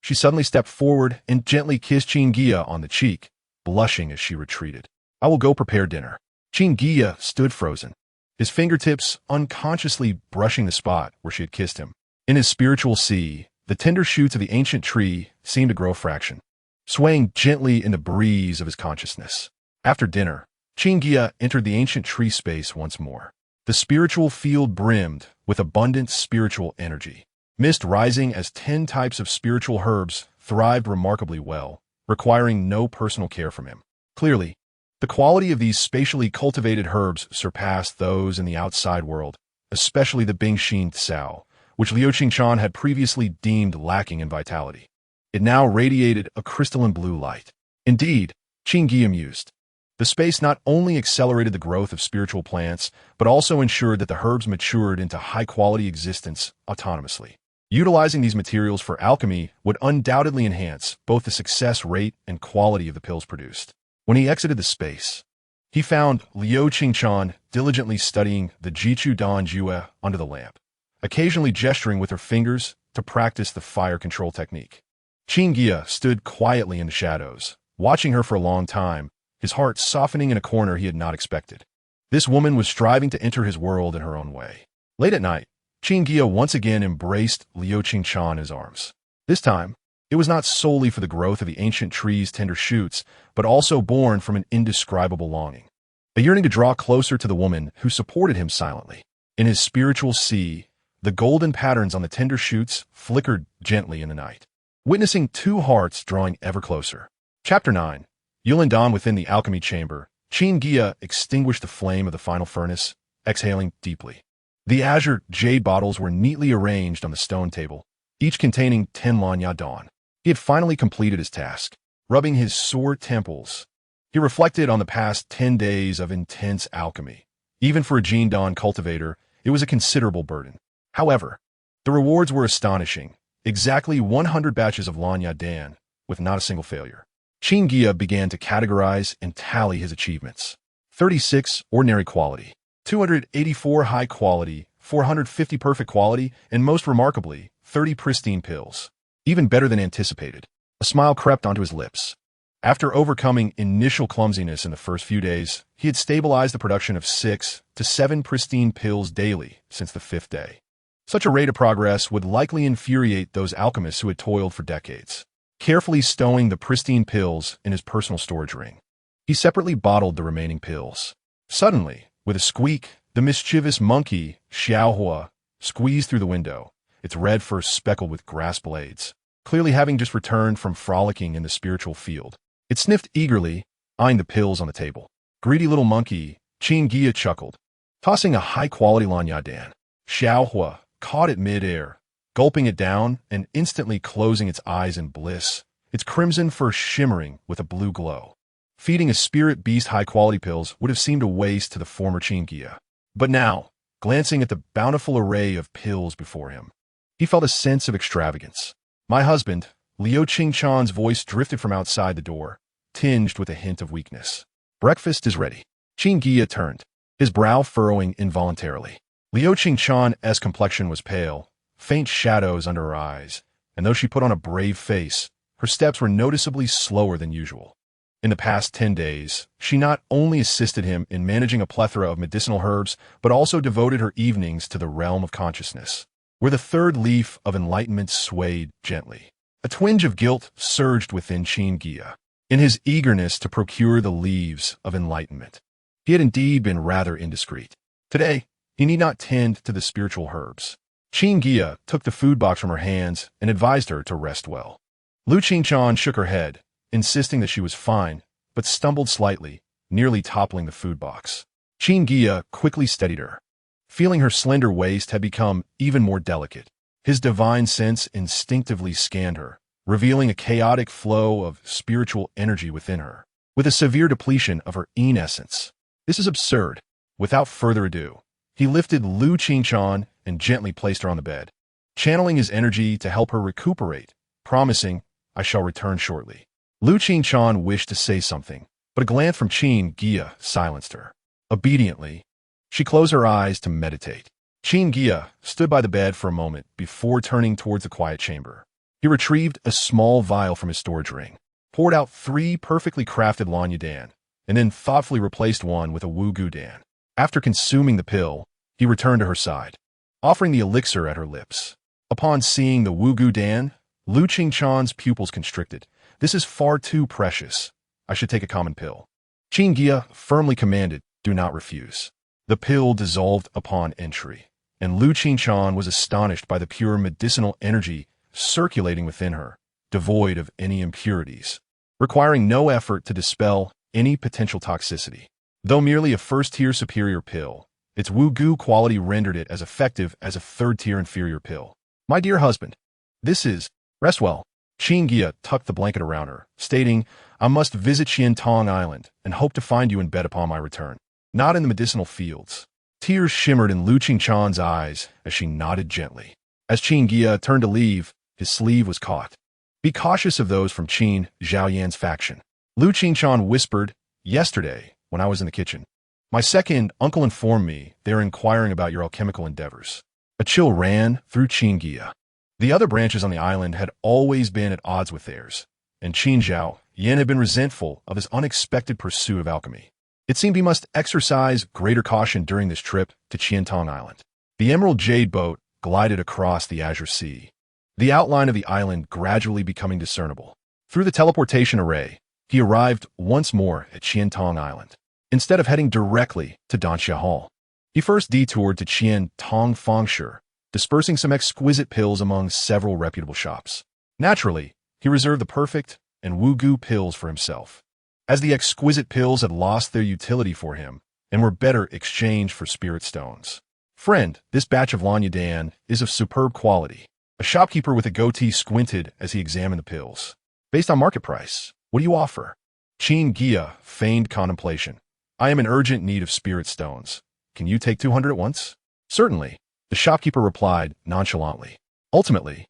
She suddenly stepped forward and gently kissed Qin Guiya on the cheek, blushing as she retreated. I will go prepare dinner. Qin Guiya stood frozen, his fingertips unconsciously brushing the spot where she had kissed him. In his spiritual sea, the tender shoots of the ancient tree seemed to grow a fraction, swaying gently in the breeze of his consciousness. After dinner, Qin Guiya entered the ancient tree space once more. The spiritual field brimmed with abundant spiritual energy. Mist rising as 10 types of spiritual herbs thrived remarkably well, requiring no personal care from him. Clearly, the quality of these spatially cultivated herbs surpassed those in the outside world, especially the Bingxin Cao, which Liu Qingchuan had previously deemed lacking in vitality. It now radiated a crystalline blue light. Indeed, Qin Guiya mused, The space not only accelerated the growth of spiritual plants, but also ensured that the herbs matured into high-quality existence autonomously. Utilizing these materials for alchemy would undoubtedly enhance both the success rate and quality of the pills produced. When he exited the space, he found Liu Qingchan diligently studying the Jichu Dan Jue under the lamp, occasionally gesturing with her fingers to practice the fire control technique. Qin Guiya stood quietly in the shadows, watching her for a long time, his heart softening in a corner he had not expected. This woman was striving to enter his world in her own way. Late at night, Qin Guiya once again embraced Liu Qingchan in his arms. This time, it was not solely for the growth of the ancient tree's tender shoots, but also born from an indescribable longing. A yearning to draw closer to the woman who supported him silently. In his spiritual sea, the golden patterns on the tender shoots flickered gently in the night, witnessing two hearts drawing ever closer. Chapter 9. Yulindan within the alchemy chamber, Qin Guiya extinguished the flame of the final furnace, exhaling deeply. The azure jade bottles were neatly arranged on the stone table, each containing 10 lanya dawn. He had finally completed his task. Rubbing his sore temples, he reflected on the past 10 days of intense alchemy. Even for a Qin Dan cultivator, it was a considerable burden. However, the rewards were astonishing. Exactly 100 batches of lanya dan, with not a single failure. Qin Guiya began to categorize and tally his achievements. 36 ordinary quality, 284 high quality, 450 perfect quality, and most remarkably, 30 pristine pills. Even better than anticipated. A smile crept onto his lips. After overcoming initial clumsiness in the first few days, he had stabilized the production of 6 to 7 pristine pills daily since the 5th day. Such a rate of progress would likely infuriate those alchemists who had toiled for decades. Carefully stowing the pristine pills in his personal storage ring, he separately bottled the remaining pills. Suddenly, with a squeak, the mischievous monkey, Xiaohua, squeezed through the window, its red fur speckled with grass blades. Clearly having just returned from frolicking in the spiritual field, it sniffed eagerly, eyeing the pills on the table. Greedy little monkey, Qin Guiya chuckled, tossing a high-quality lanya dan. Xiaohua caught it mid-air, gulping it down and instantly closing its eyes in bliss, its crimson fur shimmering with a blue glow. Feeding a spirit beast high-quality pills would have seemed a waste to the former Qin Guiya. But now, glancing at the bountiful array of pills before him, he felt a sense of extravagance. My husband, Liu Qingchan's voice drifted from outside the door, tinged with a hint of weakness. Breakfast is ready. Qin Guiya turned, his brow furrowing involuntarily. Liu Qingchan's complexion was pale, faint shadows under her eyes, and though she put on a brave face, her steps were noticeably slower than usual. In the past 10 days, she not only assisted him in managing a plethora of medicinal herbs, but also devoted her evenings to the realm of consciousness, where the third leaf of enlightenment swayed gently. A twinge of guilt surged within Qin Guiya. In his eagerness to procure the leaves of enlightenment, he had indeed been rather indiscreet. Today, he need not tend to the spiritual herbs. Qin Guiya took the food box from her hands and advised her to rest well. Liu Qingchan shook her head, insisting that she was fine, but stumbled slightly, nearly toppling the food box. Qin Guiya quickly steadied her. Feeling her slender waist had become even more delicate, his divine sense instinctively scanned her, revealing a chaotic flow of spiritual energy within her, with a severe depletion of her yin essence. This is absurd. Without further ado, he lifted Liu Qingchan and gently placed her on the bed, channeling his energy to help her recuperate, promising, "I shall return shortly." Liu Qingchan wished to say something, but a glance from Qin Guiya silenced her. Obediently, she closed her eyes to meditate. Qin Guiya stood by the bed for a moment before turning towards the quiet chamber. He retrieved a small vial from his storage ring, poured out 3 perfectly crafted lanya dan, and then thoughtfully replaced one with a wugu dan. After consuming the pill, he returned to her side, offering the elixir at her lips. Upon seeing the wugu dan, Liu Qingchan's pupils constricted. "This is far too precious. I should take a common pill." Qin Guiya firmly commanded, "Do not refuse." The pill dissolved upon entry, and Liu Qingchan was astonished by the pure medicinal energy circulating within her, devoid of any impurities, requiring no effort to dispel any potential toxicity. Though merely a first-tier superior pill, its wugu quality rendered it as effective as a third-tier inferior pill. "My dear husband, this is... Rest well." Qin Guiya tucked the blanket around her, stating, I must visit Qiantong Island and hope to find you in bed upon my return, not in the medicinal fields. Tears shimmered in Lu Qingchan's eyes as she nodded gently. As Qin Guiya turned to leave, his sleeve was caught. Be cautious of those from Qin Zhaoyan's faction. Lu Qingchan whispered, yesterday, when I was in the kitchen. My second uncle informed me they are inquiring about your alchemical endeavors. A chill ran through Qin Guiya. The other branches on the island had always been at odds with theirs, and Qin Zhaoyan had been resentful of his unexpected pursuit of alchemy. It seemed he must exercise greater caution during this trip to Qiantong Island. The emerald jade boat glided across the azure sea, the outline of the island gradually becoming discernible. Through the teleportation array, he arrived once more at Qiantong Island. Instead of heading directly to Danxia Hall, he first detoured to Qiantong Fangshi, dispersing some exquisite pills among several reputable shops. Naturally, he reserved the perfect and wugu pills for himself, as the exquisite pills had lost their utility for him and were better exchanged for spirit stones. Friend, this batch of Lanyadan is of superb quality. A shopkeeper with a goatee squinted as he examined the pills. Based on market price, what do you offer? Qin Guiya feigned contemplation. I am in urgent need of spirit stones. Can you take 200 at once? Certainly, the shopkeeper replied nonchalantly. Ultimately,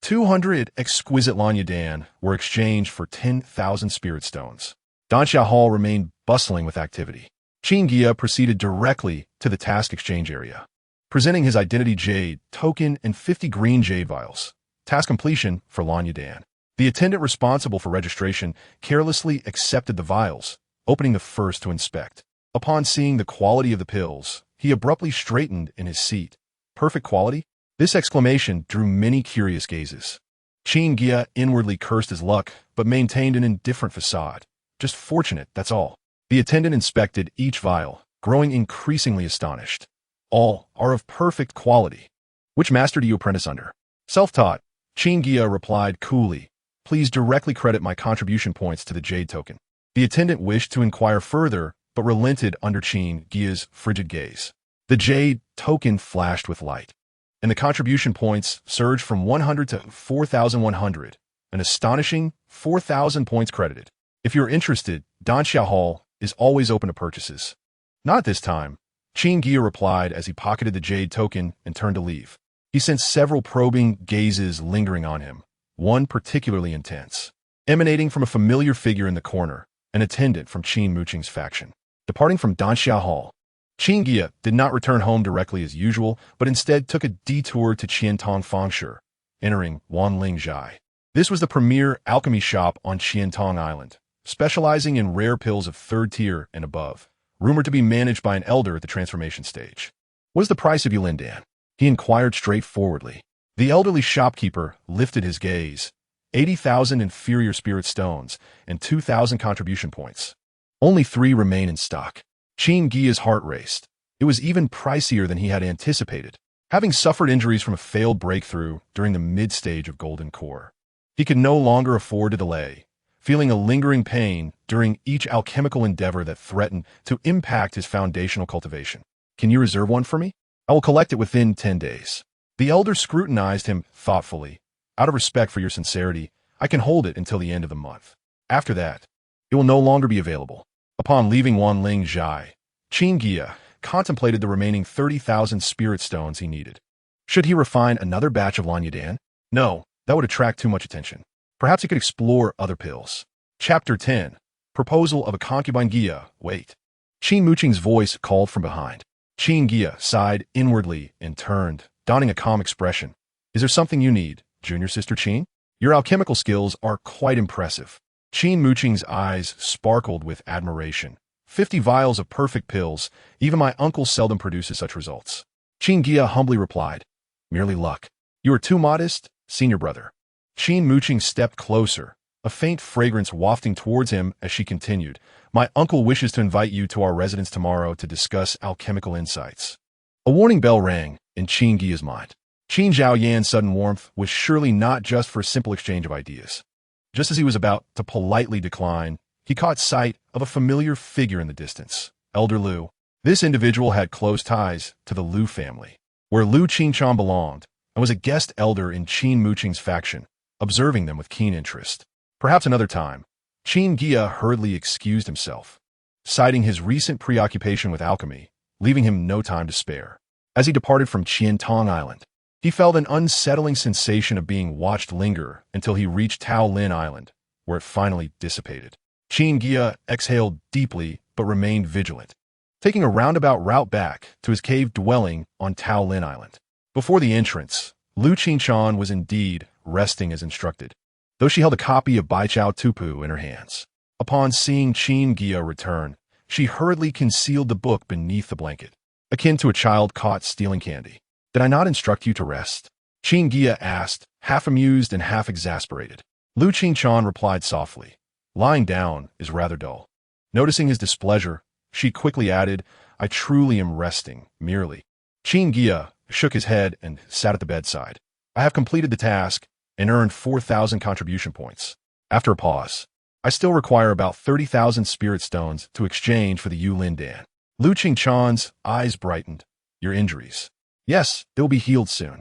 200 exquisite Lanyadan were exchanged for 10,000 spirit stones. Danxia Hall remained bustling with activity. Qin Guiya proceeded directly to the task exchange area, presenting his identity jade token and 50 green jade vials. Task completion for Lanyadan. The attendant responsible for registration carelessly accepted the vials, opening the first to inspect. Upon seeing the quality of the pills, he abruptly straightened in his seat. Perfect quality? This exclamation drew many curious gazes. Qin Guiya inwardly cursed his luck, but maintained an indifferent facade. Just fortunate, that's all. The attendant inspected each vial, growing increasingly astonished. All are of perfect quality. Which master do you apprentice under? Self-taught. Qin Guiya replied coolly. Please directly credit my contribution points to the jade token. The attendant wished to inquire further, but relented under Qin Guiya's frigid gaze. The jade token flashed with light, and the contribution points surged from 100 to 4,100, an astonishing 4,000 points credited. If you're interested, Danxia Hall is always open to purchases. Not at this time, Qin Guiya replied as he pocketed the jade token and turned to leave. He sensed several probing gazes lingering on him, one particularly intense, emanating from a familiar figure in the corner, an attendant from Qin Muqing's faction. Departing from Danxia Hall, Qin Guiya did not return home directly as usual, but instead took a detour to Qiantong Fangshi, entering Wanling Zhai. This was the premier alchemy shop on Qiantong Island, specializing in rare pills of third tier and above, rumored to be managed by an elder at the transformation stage. What is the price of Yulindan? He inquired straightforwardly. The elderly shopkeeper lifted his gaze. 80,000 inferior spirit stones and 2,000 contribution points. Only 3 remain in stock. Qin Guiya's heart raced. It was even pricier than he had anticipated, having suffered injuries from a failed breakthrough during the mid-stage of Golden Core. He could no longer afford to delay, feeling a lingering pain during each alchemical endeavor that threatened to impact his foundational cultivation. Can you reserve one for me? I will collect it within 10 days. The elder scrutinized him thoughtfully. Out of respect for your sincerity, I can hold it until the end of the month. After that, it will no longer be available. Upon leaving Wanling Zhai, Qin Guiya contemplated the remaining 30,000 spirit stones he needed. Should he refine another batch of Lanyadan? No, that would attract too much attention. Perhaps he could explore other pills. Chapter 10. Proposal of a concubine Guiya. Wait. Qin Muqing's voice called from behind. Qin Guiya sighed inwardly and turned, donning a calm expression. Is there something you need, junior sister Qin? Your alchemical skills are quite impressive. Qin Muqing's eyes sparkled with admiration. 50 vials of perfect pills, even my uncle seldom produces such results. Qin Guiya humbly replied, merely luck. You are too modest, senior brother. Qin Muqing stepped closer, a faint fragrance wafting towards him as she continued, my uncle wishes to invite you to our residence tomorrow to discuss alchemical insights. A warning bell rang in Qin Guiya's mind. Qin Zhaoyan's sudden warmth was surely not just for a simple exchange of ideas. Just as he was about to politely decline, he caught sight of a familiar figure in the distance, Elder Lu. This individual had close ties to the Lu family, where Lu Qingchan belonged, and was a guest elder in Qin Muqing's faction, observing them with keen interest. Perhaps another time, Qin Guiya hurriedly excused himself, citing his recent preoccupation with alchemy, leaving him no time to spare. As he departed from Qiantong Island, he felt an unsettling sensation of being watched linger until he reached Taolin Island, where it finally dissipated. Qin Guiya exhaled deeply but remained vigilant, taking a roundabout route back to his cave dwelling on Taolin Island. Before the entrance, Lu Qingshan was indeed resting as instructed, though she held a copy of Bai Chao Tupu in her hands. Upon seeing Qin Guiya return, she hurriedly concealed the book beneath the blanket, akin to a child caught stealing candy. "Did I not instruct you to rest?" Qin Guiya asked, half amused and half exasperated. Lu Qingshan replied softly, "Lying down is rather dull." Noticing his displeasure, she quickly added, "I truly am resting, merely." Qin Guiya shook his head and sat at the bedside. "I have completed the task and earned 4,000 contribution points." After a pause, "I still require about 30,000 spirit stones to exchange for the Yulin Dan." Lu Qingshan's eyes brightened. "Your injuries?" "Yes, they'll be healed soon."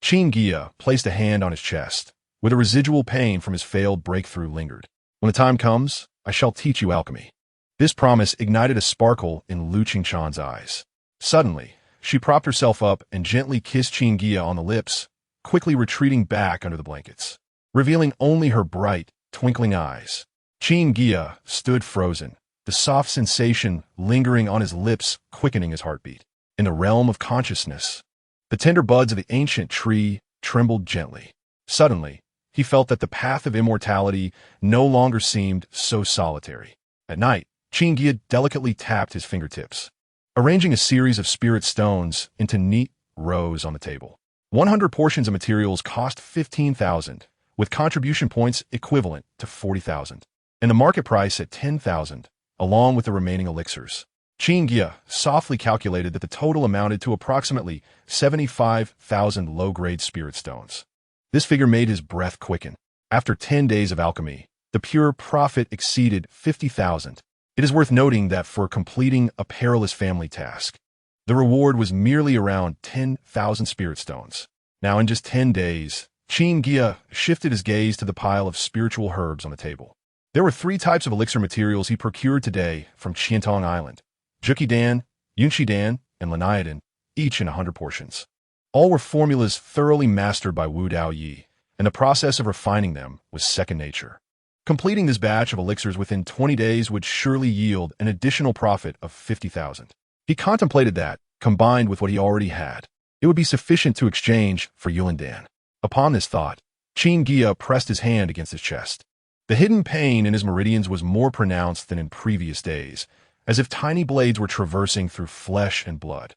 Qin Guiya placed a hand on his chest, where the residual pain from his failed breakthrough lingered. "When the time comes, I shall teach you alchemy." This promise ignited a sparkle in Lu Qingshan's eyes. Suddenly, she propped herself up and gently kissed Qin Guiya on the lips, quickly retreating back under the blankets, revealing only her bright, twinkling eyes. Qin Guiya stood frozen, the soft sensation lingering on his lips quickening his heartbeat. In the realm of consciousness, the tender buds of the ancient tree trembled gently. Suddenly, he felt that the path of immortality no longer seemed so solitary. At night, Qin Guiya delicately tapped his fingertips, arranging a series of spirit stones into neat rows on the table. 100 portions of materials cost 15,000, with contribution points equivalent to 40,000, and the market price at 10,000, along with the remaining elixirs. Qin Guiya softly calculated that the total amounted to approximately 75,000 low-grade spirit stones. This figure made his breath quicken. After 10 days of alchemy, the pure profit exceeded 50,000. It is worth noting that for completing a perilous family task, the reward was merely around 10,000 spirit stones. Now, in just 10 days, Qin Guiya shifted his gaze to the pile of spiritual herbs on the table. There were 3 types of elixir materials he procured today from Qiantong Island: Juqidan, Yunshidan, and Lanaidan, each in 100 portions. All were formulas thoroughly mastered by Wu Dao Yi, and the process of refining them was second nature. Completing this batch of elixirs within 20 days would surely yield an additional profit of 50,000. He contemplated that, combined with what he already had, it would be sufficient to exchange for Yulindan. Upon this thought, Qin Guiya pressed his hand against his chest. The hidden pain in his meridians was more pronounced than in previous days, as if tiny blades were traversing through flesh and blood.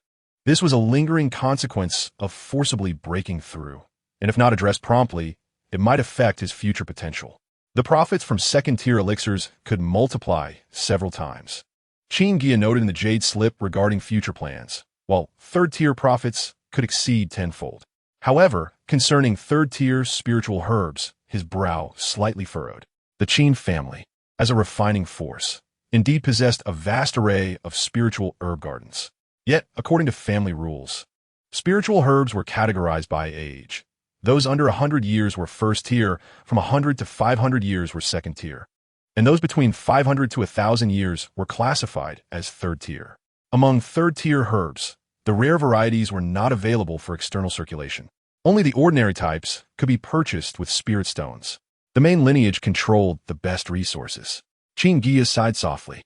This was a lingering consequence of forcibly breaking through, and if not addressed promptly, it might affect his future potential. The profits from second-tier elixirs could multiply several times. Qin Guiya noted in the jade slip regarding future plans, while third-tier profits could exceed tenfold. However, concerning third-tier spiritual herbs, his brow slightly furrowed. The Qin family, as a refining force, indeed possessed a vast array of spiritual herb gardens. Yet, according to family rules, spiritual herbs were categorized by age. Those under 100 years were first tier, from 100 to 500 years were second tier, and those between 500 to 1,000 years were classified as third tier. Among third-tier herbs, the rare varieties were not available for external circulation. Only the ordinary types could be purchased with spirit stones. The main lineage controlled the best resources. Qin Guiya sighed softly.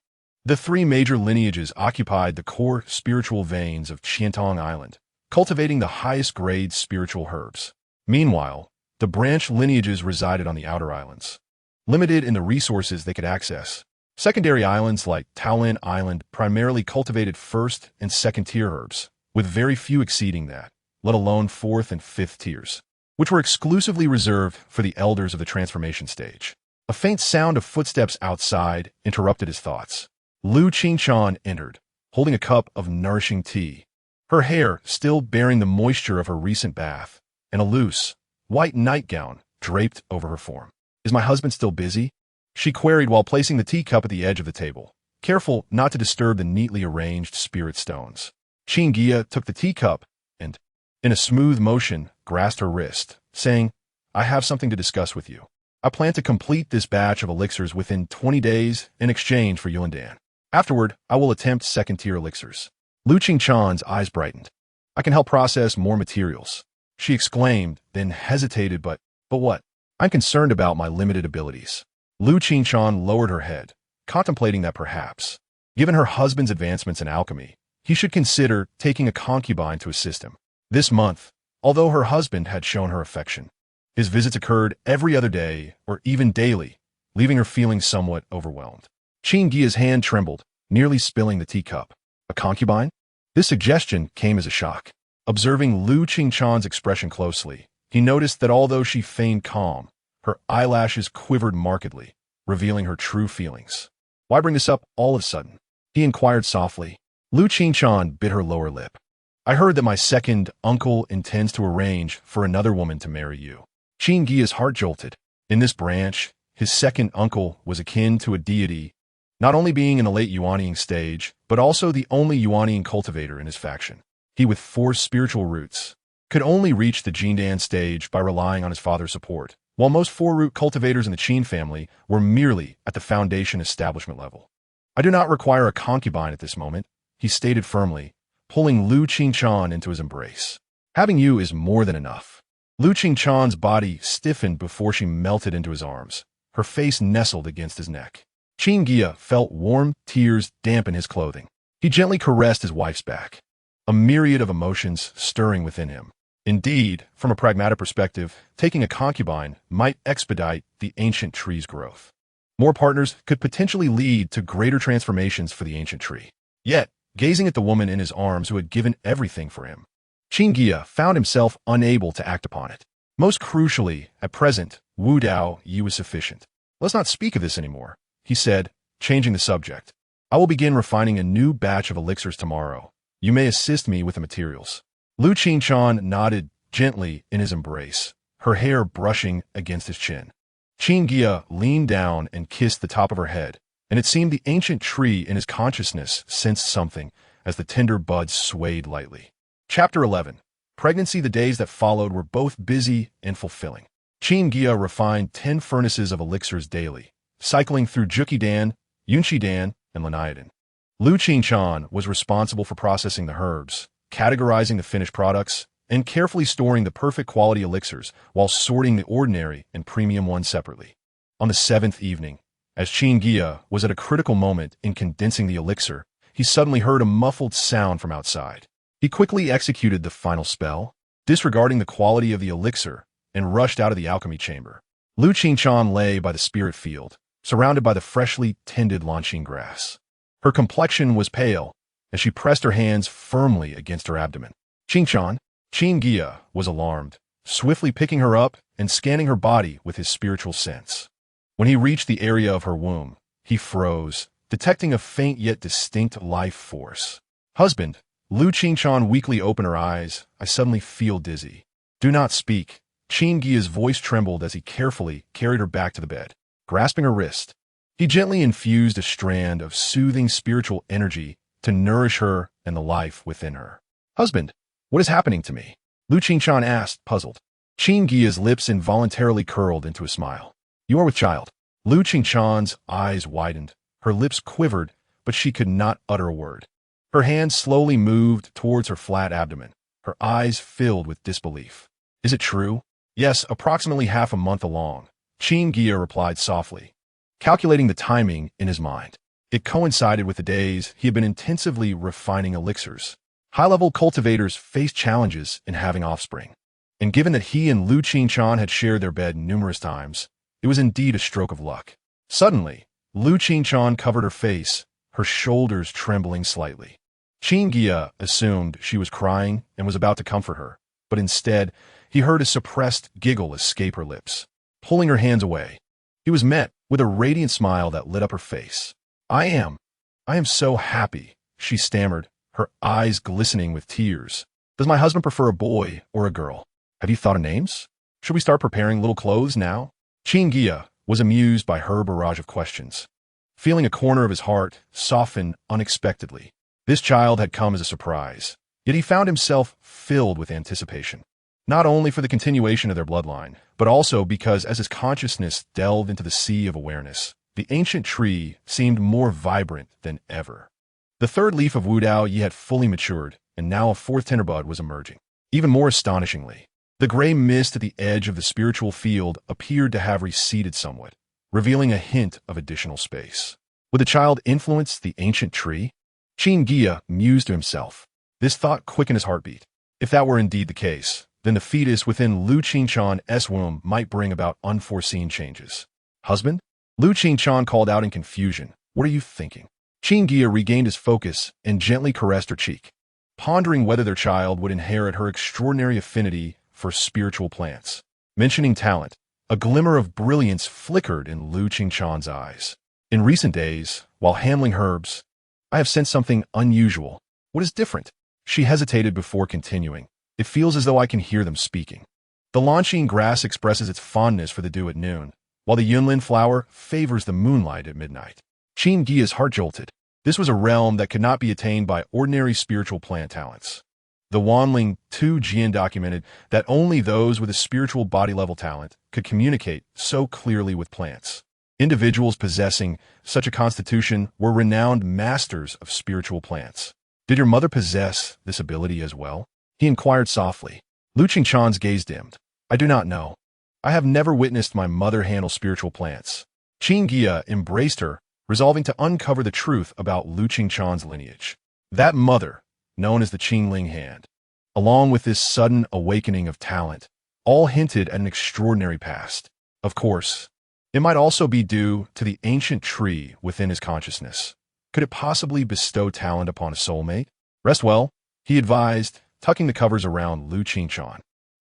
The 3 major lineages occupied the core spiritual veins of Qiantong Island, cultivating the highest-grade spiritual herbs. Meanwhile, the branch lineages resided on the outer islands, limited in the resources they could access. Secondary islands like Taolin Island primarily cultivated first and second-tier herbs, with very few exceeding that, let alone fourth and fifth tiers, which were exclusively reserved for the elders of the transformation stage. A faint sound of footsteps outside interrupted his thoughts. Lu Qingshan entered, holding a cup of nourishing tea, her hair still bearing the moisture of her recent bath, and a loose, white nightgown draped over her form. "Is my husband still busy?" she queried while placing the teacup at the edge of the table, careful not to disturb the neatly arranged spirit stones. Qin Guiya took the teacup and, in a smooth motion, grasped her wrist, saying, "I have something to discuss with you." I plan to complete this batch of elixirs within 20 days in exchange for Yuandan. Afterward, I will attempt second-tier elixirs. Lu Qingchan's eyes brightened. I can help process more materials, she exclaimed, then hesitated, but what? I'm concerned about my limited abilities. Lu Qingchan lowered her head, contemplating that perhaps, given her husband's advancements in alchemy, he should consider taking a concubine to assist him. This month, although her husband had shown her affection, his visits occurred every other day or even daily, leaving her feeling somewhat overwhelmed. Qin Guiya's hand trembled, nearly spilling the teacup. A concubine? This suggestion came as a shock. Observing Lu Qingchan's expression closely, he noticed that although she feigned calm, her eyelashes quivered markedly, revealing her true feelings. Why bring this up all of a sudden? He inquired softly. Lu Qingchan bit her lower lip. I heard that my second uncle intends to arrange for another woman to marry you. Qin Guiya's heart jolted. In this branch, his second uncle was akin to a deity, not only being in a late Yuaniing stage, but also the only Yuaniing cultivator in his faction. He, with 4 spiritual roots, could only reach the Jindan stage by relying on his father's support, while most 4-root cultivators in the Qin family were merely at the foundation establishment level. I do not require a concubine at this moment, he stated firmly, pulling Lu Qingchan into his embrace. Having you is more than enough. Lu Qingchan's body stiffened before she melted into his arms, her face nestled against his neck. Qin Guiya felt warm tears dampen his clothing. He gently caressed his wife's back, a myriad of emotions stirring within him. Indeed, from a pragmatic perspective, taking a concubine might expedite the ancient tree's growth. More partners could potentially lead to greater transformations for the ancient tree. Yet, gazing at the woman in his arms who had given everything for him, Qin Guiya found himself unable to act upon it. Most crucially, at present, Wu Dao Yi was sufficient. Let's not speak of this anymore, he said, changing the subject. I will begin refining a new batch of elixirs tomorrow. You may assist me with the materials. Lu Qingchan nodded gently in his embrace, her hair brushing against his chin. Qin Guiya leaned down and kissed the top of her head, and it seemed the ancient tree in his consciousness sensed something as the tender buds swayed lightly. Chapter 11. Pregnancy. The days that followed were both busy and fulfilling. Qin Guiya refined 10 furnaces of elixirs daily, cycling through Juqidan, Yunqidan, and Lanaidan. Lu Qingchan was responsible for processing the herbs, categorizing the finished products, and carefully storing the perfect quality elixirs while sorting the ordinary and premium ones separately. On the 7th evening, as Qin Guiya was at a critical moment in condensing the elixir, he suddenly heard a muffled sound from outside. He quickly executed the final spell, disregarding the quality of the elixir, and rushed out of the alchemy chamber. Lu Qingchan lay by the spirit field, surrounded by the freshly tended Lanqing grass. Her complexion was pale, as she pressed her hands firmly against her abdomen. Qingchan, Qin Guiya was alarmed, swiftly picking her up and scanning her body with his spiritual sense. When he reached the area of her womb, he froze, detecting a faint yet distinct life force. Husband, Lu Qingchan weakly opened her eyes. I suddenly feel dizzy. Do not speak. Qin Guiya's voice trembled as he carefully carried her back to the bed. Grasping her wrist, he gently infused a strand of soothing spiritual energy to nourish her and the life within her. Husband, what is happening to me? Lu Qingchan asked, puzzled. Qin Guiya's lips involuntarily curled into a smile. You are with child. Lu Qingchan's eyes widened. Her lips quivered, but she could not utter a word. Her hand slowly moved towards her flat abdomen, her eyes filled with disbelief. Is it true? Yes, approximately half a month along, Qin Guiya replied softly, calculating the timing in his mind. It coincided with the days he had been intensively refining elixirs. High-level cultivators face challenges in having offspring, and given that he and Lu Qingchan had shared their bed numerous times, it was indeed a stroke of luck. Suddenly, Lu Qingchan covered her face, her shoulders trembling slightly. Qin Guiya assumed she was crying and was about to comfort her, but instead, he heard a suppressed giggle escape her lips. Pulling her hands away, he was met with a radiant smile that lit up her face. I am so happy, she stammered, her eyes glistening with tears. Does my husband prefer a boy or a girl? Have you thought of names? Should we start preparing little clothes now? Qin Guiya was amused by her barrage of questions, feeling a corner of his heart soften unexpectedly. This child had come as a surprise, yet he found himself filled with anticipation. not only for the continuation of their bloodline, but also because as his consciousness delved into the sea of awareness, the ancient tree seemed more vibrant than ever. The third leaf of Wudao Yi had fully matured, and now a fourth tenderbud was emerging. Even more astonishingly, the gray mist at the edge of the spiritual field appeared to have receded somewhat, revealing a hint of additional space. Would the child influence the ancient tree? Qin Guiya mused to himself. This thought quickened his heartbeat. If that were indeed the case, then the fetus within Lu Qingchan's womb might bring about unforeseen changes. Husband? Lu Qingchan called out in confusion. What are you thinking? Qin Guiya regained his focus and gently caressed her cheek, pondering whether their child would inherit her extraordinary affinity for spiritual plants. Mentioning talent, a glimmer of brilliance flickered in Lu Qingchan's eyes. In recent days, while handling herbs, I have sensed something unusual. What is different? She hesitated before continuing. It feels as though I can hear them speaking. The launching grass expresses its fondness for the dew at noon, while the yunlin flower favors the moonlight at midnight. Qin Guiya's heart jolted. This was a realm that could not be attained by ordinary spiritual plant talents. The Wanling Tu Jian documented that only those with a spiritual body-level talent could communicate so clearly with plants. Individuals possessing such a constitution were renowned masters of spiritual plants. Did your mother possess this ability as well? He inquired softly. Lu Qingchan's gaze dimmed. I do not know. I have never witnessed my mother handle spiritual plants. Qin Guiya embraced her, resolving to uncover the truth about Lu Qingchan's lineage. That mother, known as the Qingling hand, along with this sudden awakening of talent, all hinted at an extraordinary past. Of course, it might also be due to the ancient tree within his consciousness. Could it possibly bestow talent upon a soulmate? Rest well, he advised, tucking the covers around Lu Qingchan.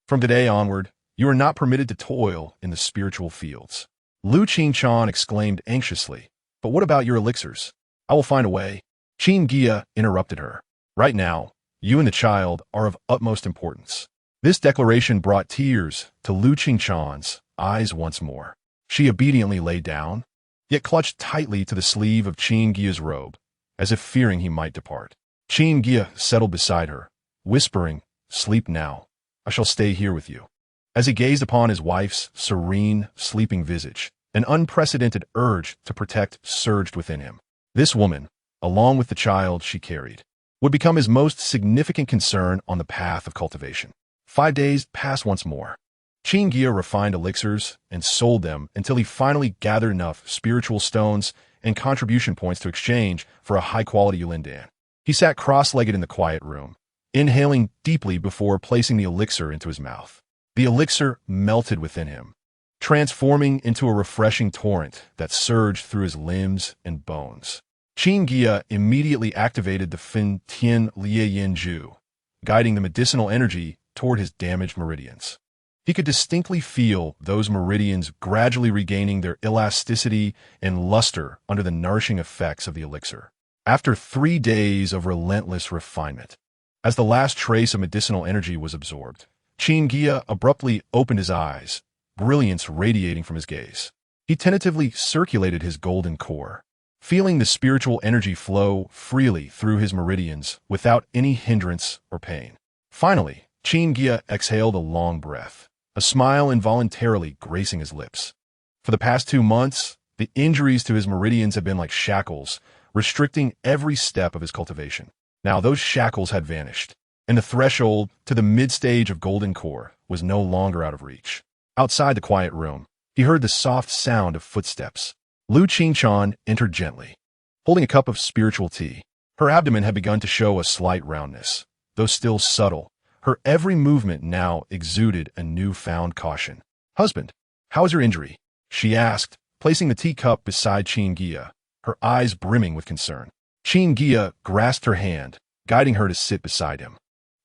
From today onward, you are not permitted to toil in the spiritual fields. Lu Qingchan exclaimed anxiously. But what about your elixirs? I will find a way. Qin Guiya interrupted her. Right now, you and the child are of utmost importance. This declaration brought tears to Lu Qingchan's eyes once more. She obediently lay down, yet clutched tightly to the sleeve of Qin Guiya's robe, as if fearing he might depart. Qin Guiya settled beside her, whispering, Sleep now. I shall stay here with you. As he gazed upon his wife's serene, sleeping visage, an unprecedented urge to protect surged within him. This woman, along with the child she carried, would become his most significant concern on the path of cultivation. 5 days passed once more. Qin Guiya refined elixirs and sold them until he finally gathered enough spiritual stones and contribution points to exchange for a high-quality Yulindan. He sat cross-legged in the quiet room, inhaling deeply before placing the elixir into his mouth. The elixir melted within him, transforming into a refreshing torrent that surged through his limbs and bones. Qin Guiya immediately activated the Fin Tian Lie Yin Ju, guiding the medicinal energy toward his damaged meridians. He could distinctly feel those meridians gradually regaining their elasticity and luster under the nourishing effects of the elixir. After 3 days of relentless refinement, as the last trace of medicinal energy was absorbed, Qin Guiya abruptly opened his eyes, brilliance radiating from his gaze. He tentatively circulated his golden core, feeling the spiritual energy flow freely through his meridians without any hindrance or pain. Finally, Qin Guiya exhaled a long breath, a smile involuntarily gracing his lips. For the past 2 months, the injuries to his meridians had been like shackles, restricting every step of his cultivation. Now those shackles had vanished, and the threshold to the mid-stage of golden core was no longer out of reach. Outside the quiet room, he heard the soft sound of footsteps. Lu Qingchan entered gently, holding a cup of spiritual tea. Her abdomen had begun to show a slight roundness, though still subtle. Her every movement now exuded a newfound caution. Husband, how is your injury? She asked, placing the teacup beside Qin Guiya, her eyes brimming with concern. Qin Guiya grasped her hand, guiding her to sit beside him.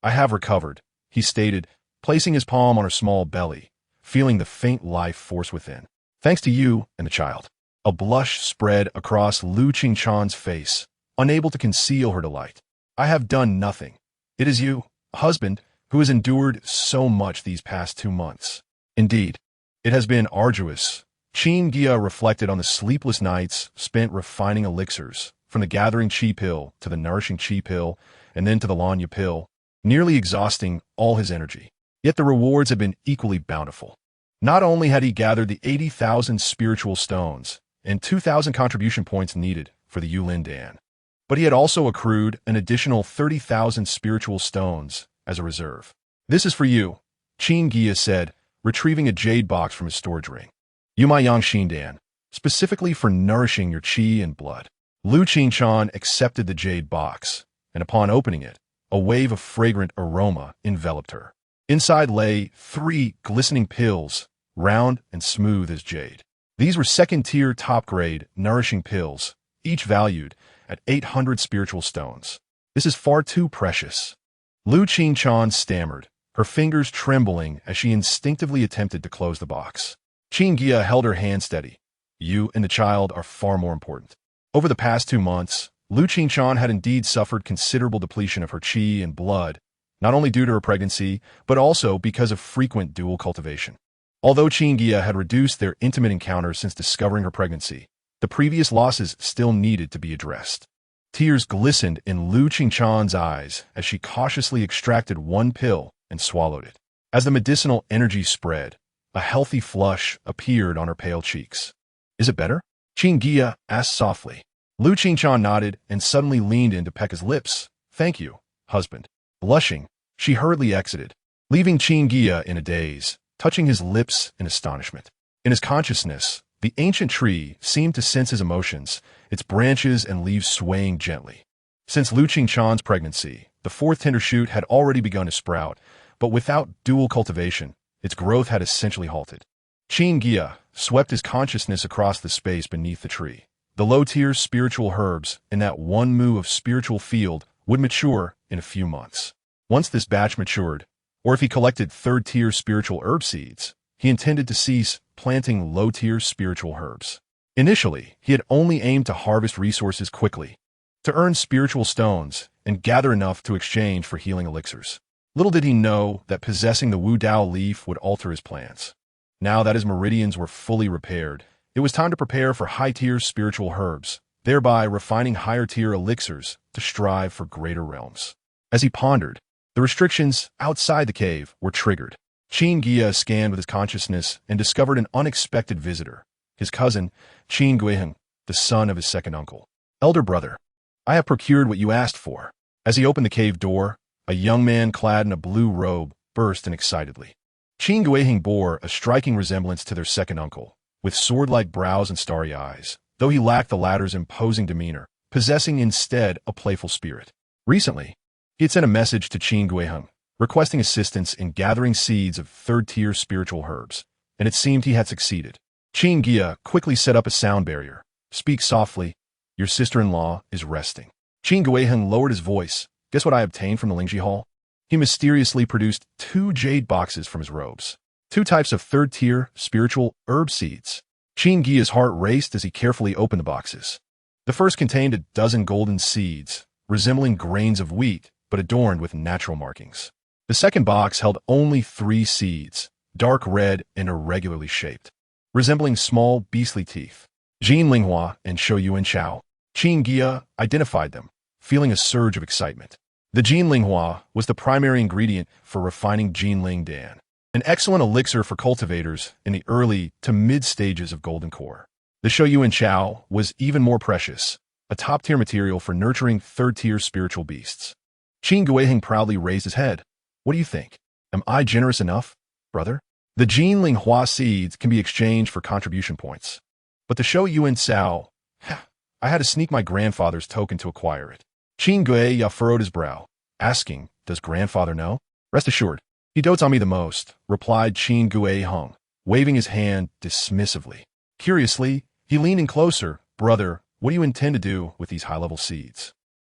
I have recovered, he stated, placing his palm on her small belly, feeling the faint life force within. Thanks to you and the child. A blush spread across Lu Qingchan's face, unable to conceal her delight. I have done nothing. It is you, husband, who has endured so much these past 2 months. Indeed, it has been arduous. Qin Guiya reflected on the sleepless nights spent refining elixirs, from the gathering qi pill to the nourishing qi pill, and then to the Lanya pill, nearly exhausting all his energy. Yet the rewards had been equally bountiful. Not only had he gathered the 80,000 spiritual stones and 2,000 contribution points needed for the Yulin Dan, but he had also accrued an additional 30,000 spiritual stones as a reserve. "This is for you," Qin Guiya said, retrieving a jade box from his storage ring. "Yumayang Xindan, specifically for nourishing your qi and blood." Lu Qinchan accepted the jade box, and upon opening it, a wave of fragrant aroma enveloped her. Inside lay 3 glistening pills, round and smooth as jade. These were second-tier top-grade, nourishing pills, each valued at 800 spiritual stones. "This is far too precious." Lu Qinchan stammered, her fingers trembling as she instinctively attempted to close the box. Qin Guiya held her hand steady. "You and the child are far more important." Over the past 2 months, Lu Qinchan had indeed suffered considerable depletion of her qi and blood, not only due to her pregnancy, but also because of frequent dual cultivation. Although Qin Guiya had reduced their intimate encounters since discovering her pregnancy, the previous losses still needed to be addressed. Tears glistened in Lu Qinchan's eyes as she cautiously extracted 1 pill and swallowed it. As the medicinal energy spread, a healthy flush appeared on her pale cheeks. "Is it better?" Qin Guiya asked softly. Lu Qinchan nodded and suddenly leaned in to peck his lips. "Thank you, husband." Blushing, she hurriedly exited, leaving Qin Guiya in a daze, touching his lips in astonishment. In his consciousness, the ancient tree seemed to sense his emotions, its branches and leaves swaying gently. Since Lu Qinchan's pregnancy, the 4th tender shoot had already begun to sprout, but without dual cultivation, its growth had essentially halted. Qin Guiya swept his consciousness across the space beneath the tree. The low-tier spiritual herbs in that 1 mu of spiritual field would mature in a few months. Once this batch matured, or if he collected 3rd-tier spiritual herb seeds, he intended to cease planting low-tier spiritual herbs. Initially, he had only aimed to harvest resources quickly, to earn spiritual stones and gather enough to exchange for healing elixirs. Little did he know that possessing the Wu Dao leaf would alter his plans. Now that his meridians were fully repaired, it was time to prepare for high-tier spiritual herbs, thereby refining higher-tier elixirs to strive for greater realms. As he pondered, the restrictions outside the cave were triggered. Qin Guiya scanned with his consciousness and discovered an unexpected visitor, his cousin, Qin Guiya, the son of his second uncle. "Elder brother, I have procured what you asked for." As he opened the cave door, a young man clad in a blue robe burst in excitedly. Qin Guiya bore a striking resemblance to their second uncle, with sword-like brows and starry eyes, though he lacked the latter's imposing demeanor, possessing instead a playful spirit. Recently, he had sent a message to Qin Guiya, requesting assistance in gathering seeds of 3rd-tier spiritual herbs, and it seemed he had succeeded. Qin Guiya quickly set up a sound barrier. "Speak softly. Your sister-in-law is resting." Qin Guiya lowered his voice. "Guess what I obtained from the Lingji Hall?" He mysteriously produced 2 jade boxes from his robes. 2 types of 3rd-tier spiritual herb seeds. Qin Guiya's heart raced as he carefully opened the boxes. The first contained a dozen golden seeds, resembling grains of wheat, but adorned with natural markings. The second box held only 3 seeds, dark red and irregularly shaped, resembling small beastly teeth. Jin Linghua and Shou Yuan Chao. Qin Guiya identified them, feeling a surge of excitement. The Jin Linghua was the primary ingredient for refining Jinling Dan, an excellent elixir for cultivators in the early to mid stages of golden core. The Shou Yuan Chao was even more precious, a top-tier material for nurturing 3rd-tier spiritual beasts. Qin Guiya proudly raised his head. "What do you think? Am I generous enough, brother?" The Jin Linghua seeds can be exchanged for contribution points. But the Shou Yuan Cao, I had to sneak my grandfather's token to acquire it. Qin Guiya furrowed his brow, asking, "Does grandfather know?" "Rest assured, he dotes on me the most," replied Qin Guiya, waving his hand dismissively. Curiously, he leaned in closer. "Brother, what do you intend to do with these high-level seeds?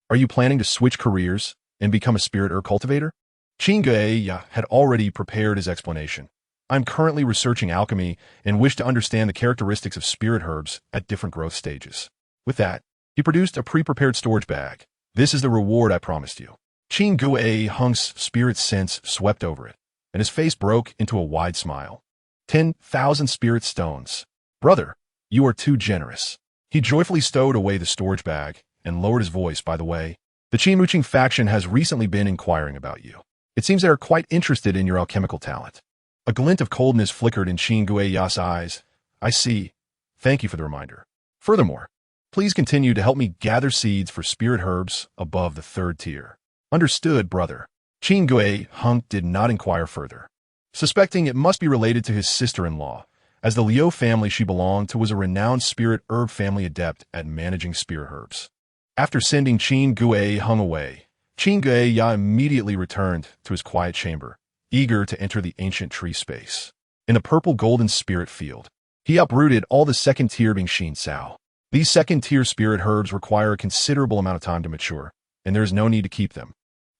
Are you planning to switch careers and become a spirit herb cultivator?" Qin Guiya had already prepared his explanation. "I'm currently researching alchemy and wish to understand the characteristics of spirit herbs at different growth stages." With that, he produced a pre-prepared storage bag. "This is the reward I promised you." Qin Guiya's spirit sense swept over it, and his face broke into a wide smile. 10,000 spirit stones. "Brother, you are too generous." He joyfully stowed away the storage bag and lowered his voice. "By the way, the Qin Muqing faction has recently been inquiring about you. It seems they are quite interested in your alchemical talent. A glint of coldness flickered in Qin Guiya's eyes. I see. Thank you for the reminder. Furthermore, please continue to help me gather seeds for spirit herbs above the 3rd tier. Understood, brother. Qin Guiya Hunk did not inquire further, suspecting it must be related to his sister-in-law, as the Liu family she belonged to was a renowned spirit herb family adept at managing spirit herbs. After sending Qin Guiya Hung away, Qin Guiya immediately returned to his quiet chamber, eager to enter the ancient tree space. In the purple-golden spirit field, he uprooted all the 2nd-tier Bingxin Sao. These 2nd-tier spirit herbs require a considerable amount of time to mature, and there is no need to keep them,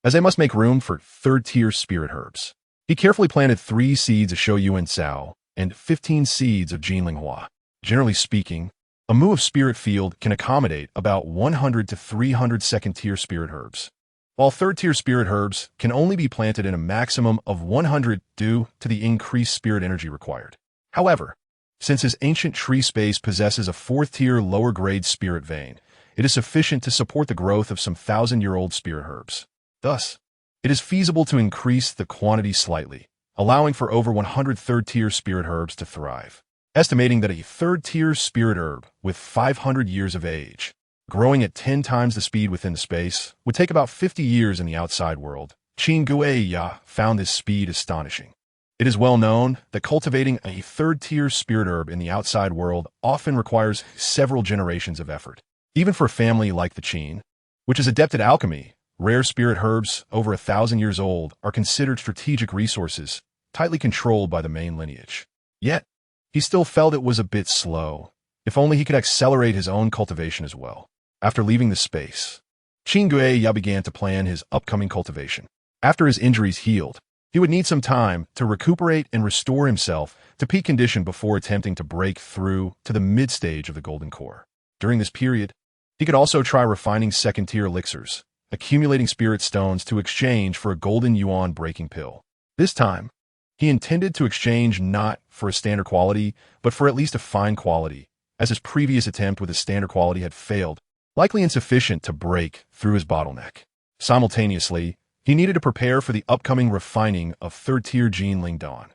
as they must make room for 3rd-tier spirit herbs. He carefully planted 3 seeds of Shouyuan Sao and 15 seeds of Jinlinghua. Generally speaking, a mu of spirit field can accommodate about 100 to 300 2nd-tier spirit herbs, while 3rd-tier spirit herbs can only be planted in a maximum of 100 due to the increased spirit energy required. However, since his ancient tree space possesses a 4th-tier lower-grade spirit vein, it is sufficient to support the growth of some 1,000-year-old spirit herbs. Thus, it is feasible to increase the quantity slightly, allowing for over 100 3rd-tier spirit herbs to thrive. Estimating that a 3rd-tier spirit herb with 500 years of age, growing at 10 times the speed within the space, would take about 50 years in the outside world, Qin Guiya found this speed astonishing. It is well known that cultivating a 3rd-tier spirit herb in the outside world often requires several generations of effort. Even for a family like the Qin, which is adept at alchemy, rare spirit herbs over 1,000 years old are considered strategic resources, tightly controlled by the main lineage. Yet, he still felt it was a bit slow. If only he could accelerate his own cultivation as well. After leaving the space, Qin Guiya began to plan his upcoming cultivation. After his injuries healed, he would need some time to recuperate and restore himself to peak condition before attempting to break through to the mid-stage of the Golden Core. During this period, he could also try refining 2nd-tier elixirs, accumulating spirit stones to exchange for a golden yuan breaking pill. This time, he intended to exchange not for a standard quality, but for at least a fine quality, as his previous attempt with a standard quality had failed, likely insufficient to break through his bottleneck. Simultaneously, he needed to prepare for the upcoming refining of 3rd-tier Jinling Dawn.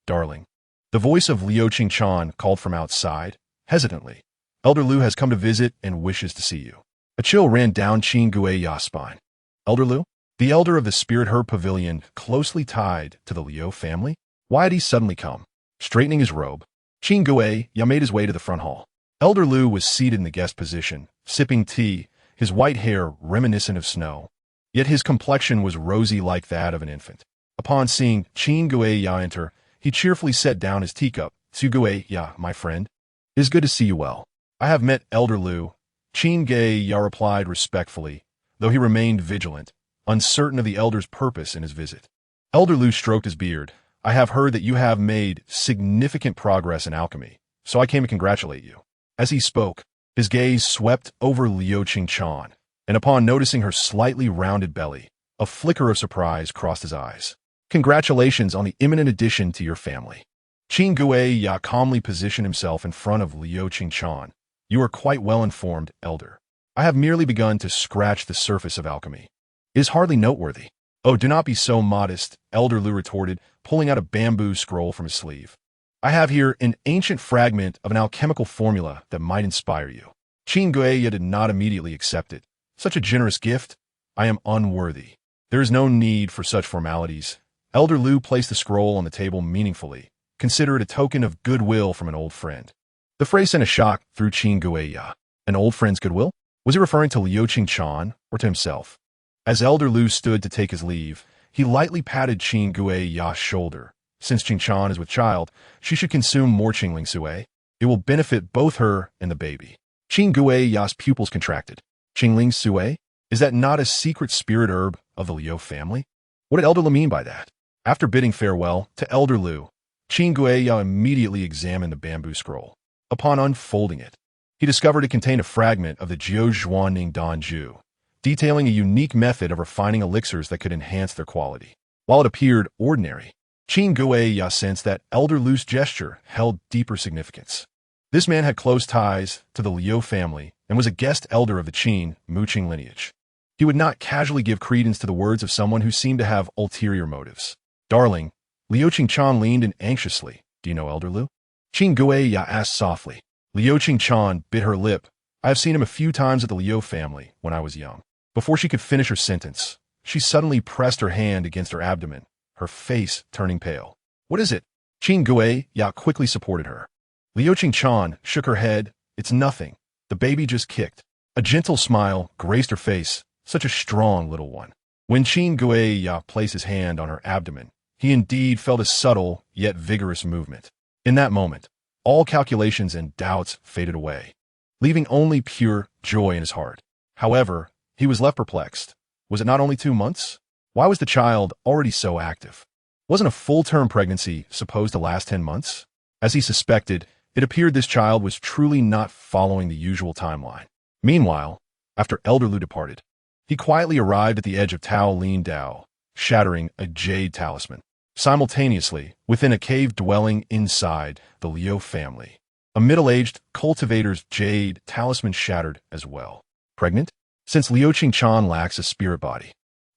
Darling. The voice of Liu Qingchan called from outside, hesitantly. Elder Liu has come to visit and wishes to see you. A chill ran down Qin Guiya's spine. Elder Liu? The elder of the Spirit Herb Pavilion, closely tied to the Liu family? Why had he suddenly come? Straightening his robe, Qin Guiya made his way to the front hall. Elder Liu was seated in the guest position, sipping tea, his white hair reminiscent of snow. Yet his complexion was rosy like that of an infant. Upon seeing Qin Guiya enter, he cheerfully set down his teacup. Su Guiya, my friend. It is good to see you well. I have met Elder Liu. Qin Guiya replied respectfully, though he remained vigilant, uncertain of the elder's purpose in his visit. Elder Liu stroked his beard. I have heard that you have made significant progress in alchemy, so I came to congratulate you. As he spoke, his gaze swept over Liu Qingchan, and upon noticing her slightly rounded belly, a flicker of surprise crossed his eyes. Congratulations on the imminent addition to your family. Qin Guiya calmly positioned himself in front of Liu Qingchan. You are quite well informed, elder. I have merely begun to scratch the surface of alchemy. It is hardly noteworthy. Oh, do not be so modest, Elder Liu retorted, pulling out a bamboo scroll from his sleeve. I have here an ancient fragment of an alchemical formula that might inspire you. Qin Guiya did not immediately accept it. Such a generous gift? I am unworthy. There is no need for such formalities. Elder Liu placed the scroll on the table meaningfully. Consider it a token of goodwill from an old friend. The phrase sent a shock through Qin Guiya. An old friend's goodwill? Was he referring to Liu Qingchan or to himself? As Elder Liu stood to take his leave, he lightly patted Qin Guiya's shoulder. Since Qingchan is with child, she should consume more Qingling Sue. It will benefit both her and the baby. Qin Guiya's pupils contracted. Qingling Sue? Is that not a secret spirit herb of the Liu family? What did Elder Liu mean by that? After bidding farewell to Elder Liu, Qin Guiya immediately examined the bamboo scroll. Upon unfolding it, he discovered it contained a fragment of the Jiu Zhuaning Danju, detailing a unique method of refining elixirs that could enhance their quality. While it appeared ordinary, Qin Guiya sensed that Elder Liu's gesture held deeper significance. This man had close ties to the Liu family and was a guest elder of the Qin Muqing lineage. He would not casually give credence to the words of someone who seemed to have ulterior motives. Darling, Liu Qingchan leaned in anxiously. Do you know Elder Liu? Qin Guiya asked softly. Liu Qingchan bit her lip. I have seen him a few times at the Liu family when I was young. Before she could finish her sentence, she suddenly pressed her hand against her abdomen, her face turning pale. What is it? Qin Guiya quickly supported her. Liu Qingchan shook her head. It's nothing. The baby just kicked. A gentle smile graced her face, such a strong little one. When Qin Guiya placed his hand on her abdomen, he indeed felt a subtle yet vigorous movement. In that moment, all calculations and doubts faded away, leaving only pure joy in his heart. However, he was left perplexed. Was it not only 2 months? Why was the child already so active? Wasn't a full-term pregnancy supposed to last 10 months? As he suspected, it appeared this child was truly not following the usual timeline. Meanwhile, after Elder Liu departed, he quietly arrived at the edge of Tao Lin Dao, shattering a jade talisman. Simultaneously, within a cave dwelling inside the Liu family, a middle-aged cultivator's jade talisman shattered as well. Pregnant? Since Liu Qingchan lacks a spirit body,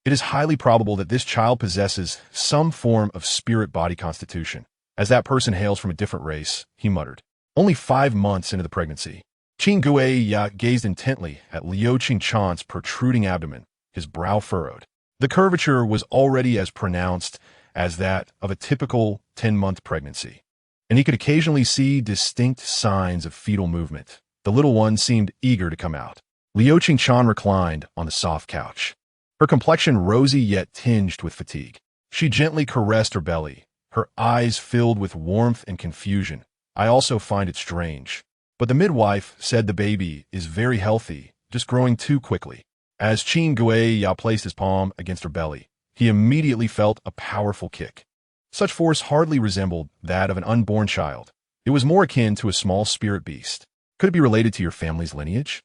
it is highly probable that this child possesses some form of spirit body constitution. As that person hails from a different race, he muttered. Only 5 months into the pregnancy, Qin Guiya gazed intently at Liu Qingchan's protruding abdomen, his brow furrowed. The curvature was already as pronounced as that of a typical 10-month pregnancy, and he could occasionally see distinct signs of fetal movement. The little one seemed eager to come out. Liu Qingchan reclined on the soft couch, her complexion rosy yet tinged with fatigue. She gently caressed her belly, her eyes filled with warmth and confusion. I also find it strange, but the midwife said the baby is very healthy, just growing too quickly. As Qin Guiya placed his palm against her belly, he immediately felt a powerful kick. Such force hardly resembled that of an unborn child. It was more akin to a small spirit beast. Could it be related to your family's lineage?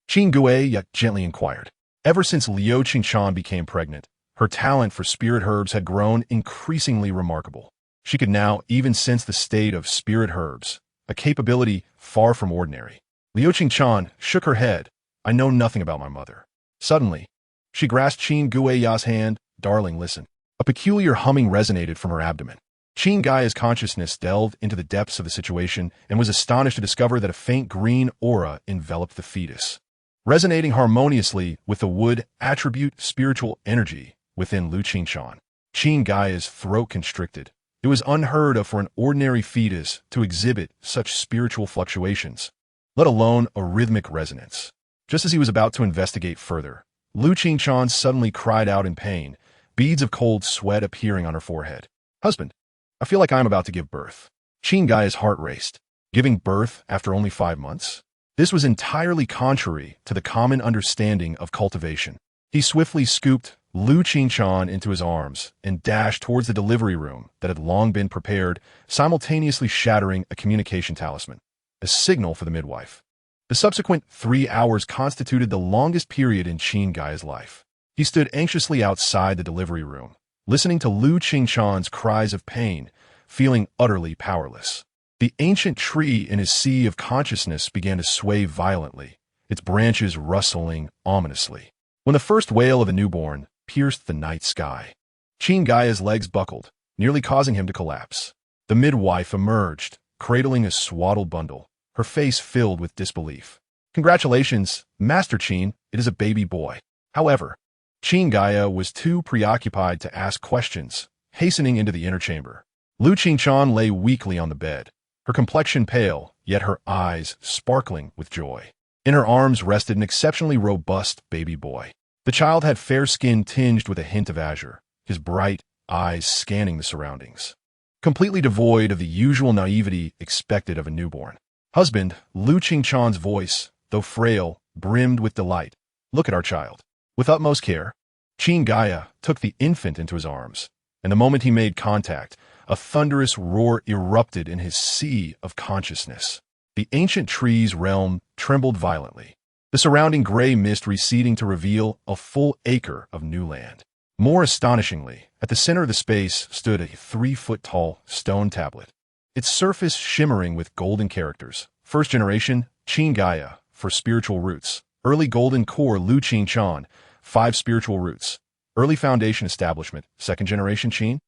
Qin Guiya gently inquired. Ever since Liu Qingchan became pregnant, her talent for spirit herbs had grown increasingly remarkable. She could now even sense the state of spirit herbs, a capability far from ordinary. Liu Qingchan shook her head. I know nothing about my mother. Suddenly, she grasped Qin Guiya's hand. Darling, listen. A peculiar humming resonated from her abdomen. Qin Guiya's consciousness delved into the depths of the situation and was astonished to discover that a faint green aura enveloped the fetus, resonating harmoniously with the wood attribute spiritual energy within Liu Qingchan. Qin Guiya's throat constricted. It was unheard of for an ordinary fetus to exhibit such spiritual fluctuations, let alone a rhythmic resonance. Just as he was about to investigate further, Liu Qingchan suddenly cried out in pain, beads of cold sweat appearing on her forehead. Husband, I feel like I'm about to give birth. Qin Guiya's heart raced. Giving birth after only 5 months? This was entirely contrary to the common understanding of cultivation. He swiftly scooped Liu Qingchan into his arms and dashed towards the delivery room that had long been prepared, simultaneously shattering a communication talisman, a signal for the midwife. The subsequent 3 hours constituted the longest period in Qin Guiya's life. He stood anxiously outside the delivery room, listening to Liu Qingchan's cries of pain, feeling utterly powerless. The ancient tree in his sea of consciousness began to sway violently, its branches rustling ominously. When the first wail of a newborn pierced the night sky, Qin Guiya's legs buckled, nearly causing him to collapse. The midwife emerged, cradling a swaddled bundle, her face filled with disbelief. Congratulations, Master Qin, it is a baby boy. However, Qin Guiya was too preoccupied to ask questions, hastening into the inner chamber. Liu Qingchan lay weakly on the bed, her complexion pale, yet her eyes sparkling with joy. In her arms rested an exceptionally robust baby boy. The child had fair skin tinged with a hint of azure, his bright eyes scanning the surroundings, completely devoid of the usual naivety expected of a newborn. Husband, Liu Qingchan's voice, though frail, brimmed with delight. Look at our child. With utmost care, Qin Guiya took the infant into his arms, and the moment he made contact, a thunderous roar erupted in his sea of consciousness. The ancient tree's realm trembled violently, the surrounding gray mist receding to reveal a full acre of new land. More astonishingly, at the center of the space stood a 3-foot-tall stone tablet, its surface shimmering with golden characters. First generation, Qin Guiya, for spiritual roots. Early golden core Liu Qingchan, 5 spiritual roots. Early foundation establishment, second generation Qin.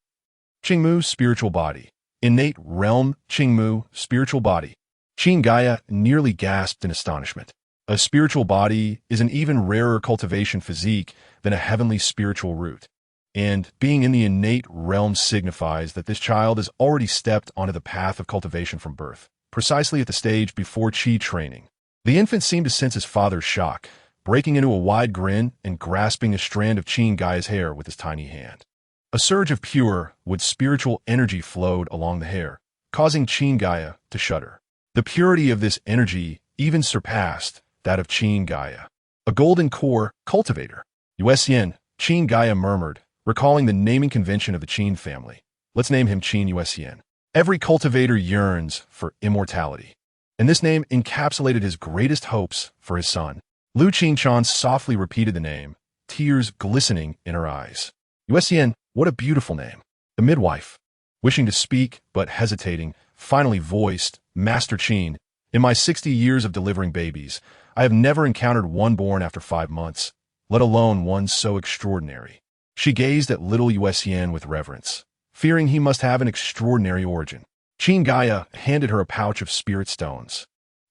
Qingmu, spiritual body. Innate realm, Qingmu, spiritual body. Qin Guiya nearly gasped in astonishment. A spiritual body is an even rarer cultivation physique than a heavenly spiritual root. And being in the innate realm signifies that this child has already stepped onto the path of cultivation from birth, precisely at the stage before Qi training. The infant seemed to sense his father's shock, breaking into a wide grin and grasping a strand of Qin Guiya's hair with his tiny hand. A surge of pure, wood spiritual energy flowed along the hair, causing Qin Guiya to shudder. The purity of this energy even surpassed that of Qin Guiya. A golden core cultivator. Yuxian, Qin Guiya murmured, recalling the naming convention of the Qin family. Let's name him Qin Yuxian. Every cultivator yearns for immortality, and this name encapsulated his greatest hopes for his son. Lu Qingchan softly repeated the name, tears glistening in her eyes. Yuxian, what a beautiful name. The midwife, wishing to speak but hesitating, finally voiced, Master Qin, in my 60 years of delivering babies, I have never encountered one born after 5 months, let alone one so extraordinary. She gazed at little Yuxian with reverence, fearing he must have an extraordinary origin. Qin Guiya handed her a pouch of spirit stones.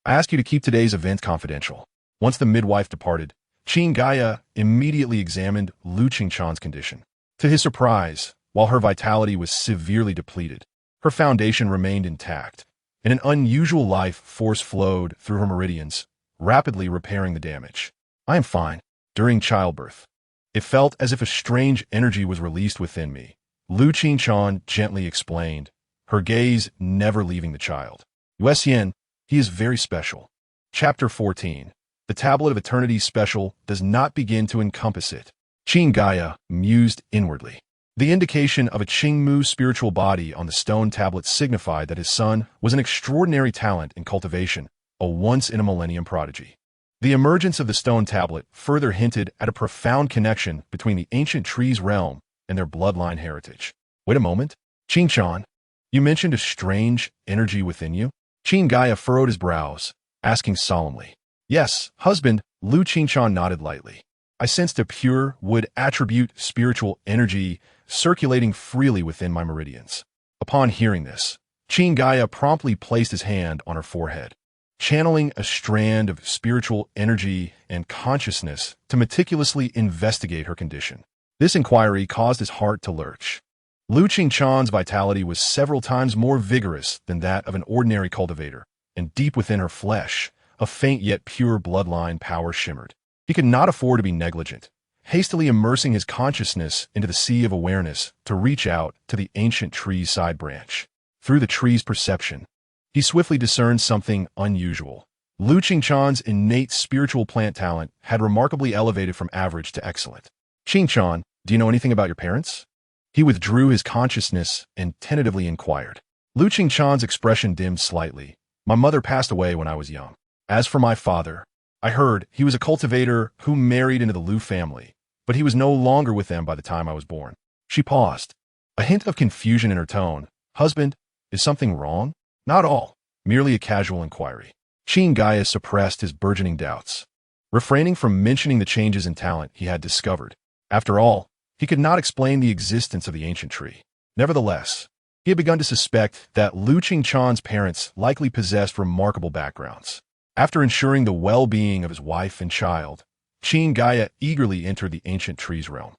I ask you to keep today's event confidential. Once the midwife departed, Qin Guiya immediately examined Lu Qingchan's condition. To his surprise, while her vitality was severely depleted, her foundation remained intact, and an unusual life force flowed through her meridians, rapidly repairing the damage. I am fine. During childbirth, it felt as if a strange energy was released within me, Lu Qingchan gently explained, her gaze never leaving the child. Yuxian, he is very special. Chapter 14. The Tablet of Eternity special does not begin to encompass it. Qin Guiya mused inwardly. The indication of a Qingmu spiritual body on the stone tablet signified that his son was an extraordinary talent in cultivation, a once-in-a-millennium prodigy. The emergence of the stone tablet further hinted at a profound connection between the ancient tree's realm and their bloodline heritage. Wait a moment. Qingchan, you mentioned a strange energy within you? Qin Guiya furrowed his brows, asking solemnly. Yes, husband, Lu Qingchan nodded lightly. I sensed a pure, wood attribute spiritual energy circulating freely within my meridians. Upon hearing this, Qin Guiya promptly placed his hand on her forehead, channeling a strand of spiritual energy and consciousness to meticulously investigate her condition. This inquiry caused his heart to lurch. Lu Qingchan's vitality was several times more vigorous than that of an ordinary cultivator, and deep within her flesh, a faint yet pure bloodline power shimmered. He could not afford to be negligent, hastily immersing his consciousness into the sea of awareness to reach out to the ancient tree's side branch. Through the tree's perception, he swiftly discerned something unusual. Lu Qingchan's innate spiritual plant talent had remarkably elevated from average to excellent. Qingchan, do you know anything about your parents? He withdrew his consciousness and tentatively inquired. Lu Qingchan's expression dimmed slightly. My mother passed away when I was young. As for my father, I heard he was a cultivator who married into the Lu family, but he was no longer with them by the time I was born. She paused, a hint of confusion in her tone. Husband, is something wrong? Not all, merely a casual inquiry. Qin Guiya suppressed his burgeoning doubts, refraining from mentioning the changes in talent he had discovered. After all, he could not explain the existence of the ancient tree. Nevertheless, he had begun to suspect that Lu Qingchan's parents likely possessed remarkable backgrounds. After ensuring the well-being of his wife and child, Qin Guiya eagerly entered the ancient tree's realm.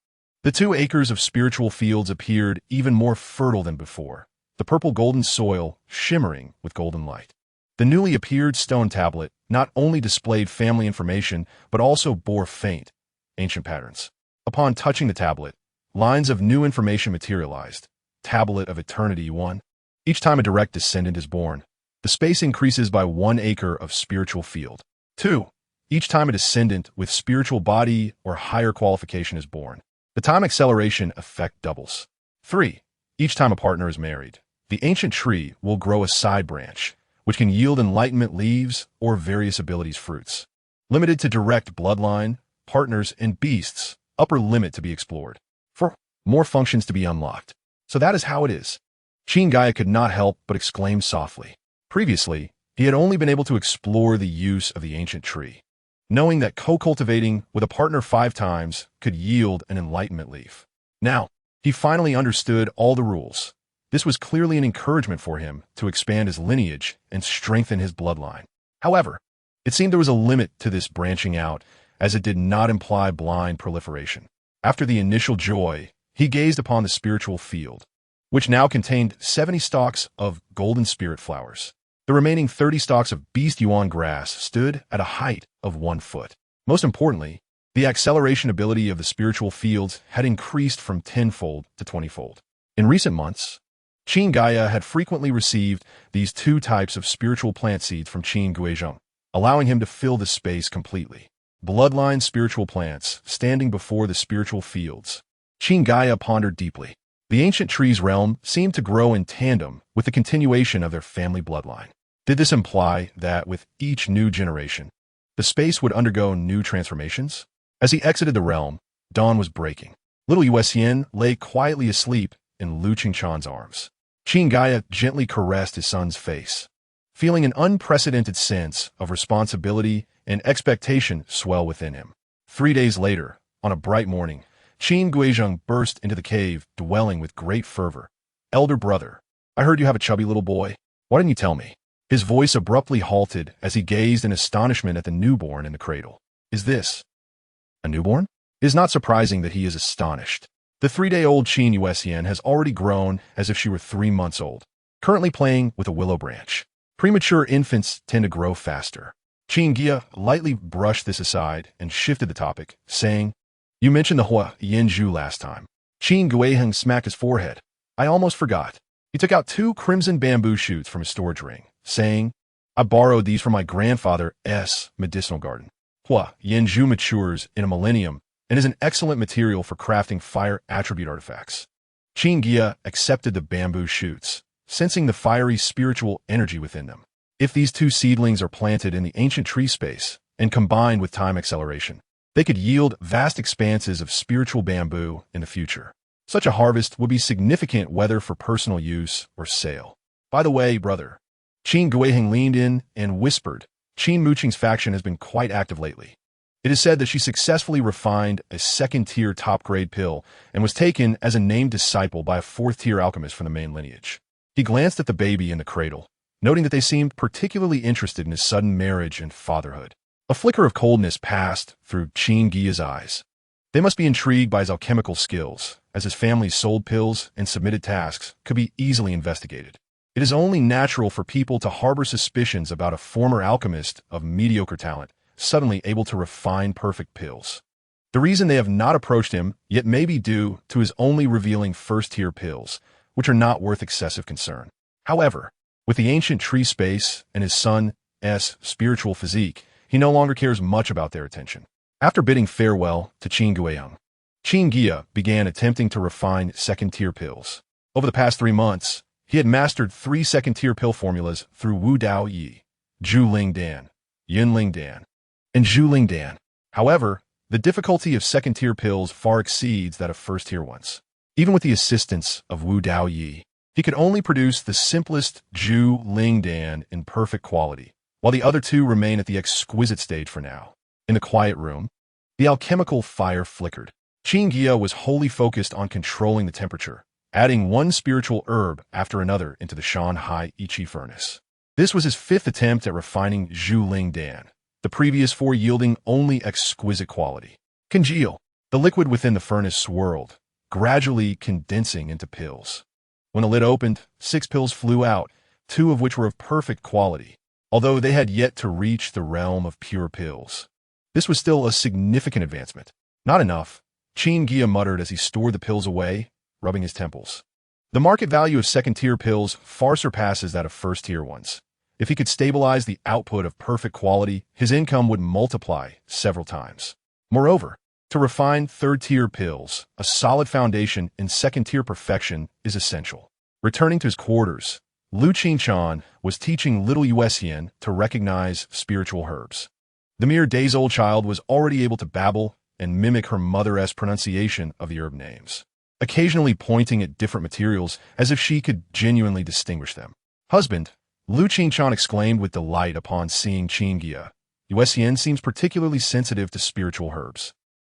The 2 acres of spiritual fields appeared even more fertile than before, the purple-golden soil shimmering with golden light. The newly appeared stone tablet not only displayed family information, but also bore faint, ancient patterns. Upon touching the tablet, lines of new information materialized. Tablet of Eternity 1. Each time a direct descendant is born, the space increases by 1 acre of spiritual field. 2. Each time a descendant with spiritual body or higher qualification is born, the time acceleration effect doubles. 3. Each time a partner is married, the ancient tree will grow a side branch, which can yield enlightenment leaves or various abilities fruits. Limited to direct bloodline, partners, and beasts, upper limit to be explored. 4. More functions to be unlocked. So that is how it is. Qin Guiya could not help but exclaim softly. Previously, he had only been able to explore the use of the ancient tree. knowing that co-cultivating with a partner 5 times could yield an enlightenment leaf. Now, he finally understood all the rules. This was clearly an encouragement for him to expand his lineage and strengthen his bloodline. However, it seemed there was a limit to this branching out, as it did not imply blind proliferation. After the initial joy, he gazed upon the spiritual field, which now contained 70 stalks of golden spirit flowers. The remaining 30 stalks of beast yuan grass stood at a height of 1 foot. Most importantly, the acceleration ability of the spiritual fields had increased from 10-fold to 20-fold. In recent months, Qin Guiya had frequently received these 2 types of spiritual plant seeds from Qin Guiya, allowing him to fill the space completely. Bloodline spiritual plants standing before the spiritual fields. Qin Guiya pondered deeply. The ancient trees realm seemed to grow in tandem with the continuation of their family bloodline. Did this imply that with each new generation, the space would undergo new transformations? As he exited the realm, dawn was breaking. Little Yuesian lay quietly asleep in Lu Qingchan's arms. Qin Guiya gently caressed his son's face, feeling an unprecedented sense of responsibility and expectation swell within him. 3 days later, on a bright morning, Qin Guizheng burst into the cave, dwelling with great fervor. "Elder brother, I heard you have a chubby little boy. Why didn't you tell me?" His voice abruptly halted as he gazed in astonishment at the newborn in the cradle. "Is this a newborn?" It is not surprising that he is astonished. The 3-day-old Qin Yuesian has already grown as if she were 3 months old, currently playing with a willow branch. Premature infants tend to grow faster. Qin Guiya lightly brushed this aside and shifted the topic, saying, "You mentioned the Hua Yanzhu last time." Qin Guiheng smacked his forehead. "I almost forgot." He took out 2 crimson bamboo shoots from his storage ring, saying, "I borrowed these from my grandfather's medicinal garden. Hua Yanzhu matures in a millennium and is an excellent material for crafting fire attribute artifacts." Qin Guiya accepted the bamboo shoots, sensing the fiery spiritual energy within them. If these 2 seedlings are planted in the ancient tree space and combined with time acceleration, they could yield vast expanses of spiritual bamboo in the future. Such a harvest would be significant whether for personal use or sale. "By the way, brother," Qin Guiheng leaned in and whispered, "Qin Muqing's faction has been quite active lately. It is said that she successfully refined a 2nd-tier top-grade pill and was taken as a named disciple by a 4th-tier alchemist from the main lineage." He glanced at the baby in the cradle, noting that they seemed particularly interested in his sudden marriage and fatherhood. A flicker of coldness passed through Qin Guiya's eyes. They must be intrigued by his alchemical skills, as his family sold pills and submitted tasks could be easily investigated. It is only natural for people to harbor suspicions about a former alchemist of mediocre talent suddenly able to refine perfect pills. The reason they have not approached him yet may be due to his only revealing 1st-tier pills, which are not worth excessive concern. However, with the ancient tree space and his son's spiritual physique, he no longer cares much about their attention. After bidding farewell to Qin Guiyang, Qin Guiya began attempting to refine 2nd-tier pills. Over the past 3 months, he had mastered 3 2nd-tier pill formulas through Wu Dao Yi, Zhu Ling Dan, Yin Ling Dan, and Zhu Ling Dan. However, the difficulty of 2nd-tier pills far exceeds that of 1st-tier ones. Even with the assistance of Wu Dao Yi, he could only produce the simplest Zhu Ling Dan in perfect quality, while the other 2 remain at the exquisite stage for now. In the quiet room, the alchemical fire flickered. Qin Guiya was wholly focused on controlling the temperature, adding 1 spiritual herb after another into the Shanhai Ichi furnace. This was his 5th attempt at refining Zhu Ling Dan, the previous 4 yielding only exquisite quality. Congeal. The liquid within the furnace swirled, gradually condensing into pills. When the lid opened, 6 pills flew out, 2 of which were of perfect quality, although they had yet to reach the realm of pure pills. This was still a significant advancement. Not enough, Qin Guiya muttered as he stored the pills away, rubbing his temples. The market value of 2nd-tier pills far surpasses that of 1st-tier ones. If he could stabilize the output of perfect quality, his income would multiply several times. Moreover, to refine 3rd-tier pills, a solid foundation in 2nd-tier perfection is essential. Returning to his quarters, Lu Qingchan was teaching little Yuesian to recognize spiritual herbs. The mere days-old child was already able to babble and mimic her mother's pronunciation of the herb names, occasionally pointing at different materials as if she could genuinely distinguish them. "Husband," Lu Qingchan exclaimed with delight upon seeing Qin Guiya, Yuesian seems particularly sensitive to spiritual herbs.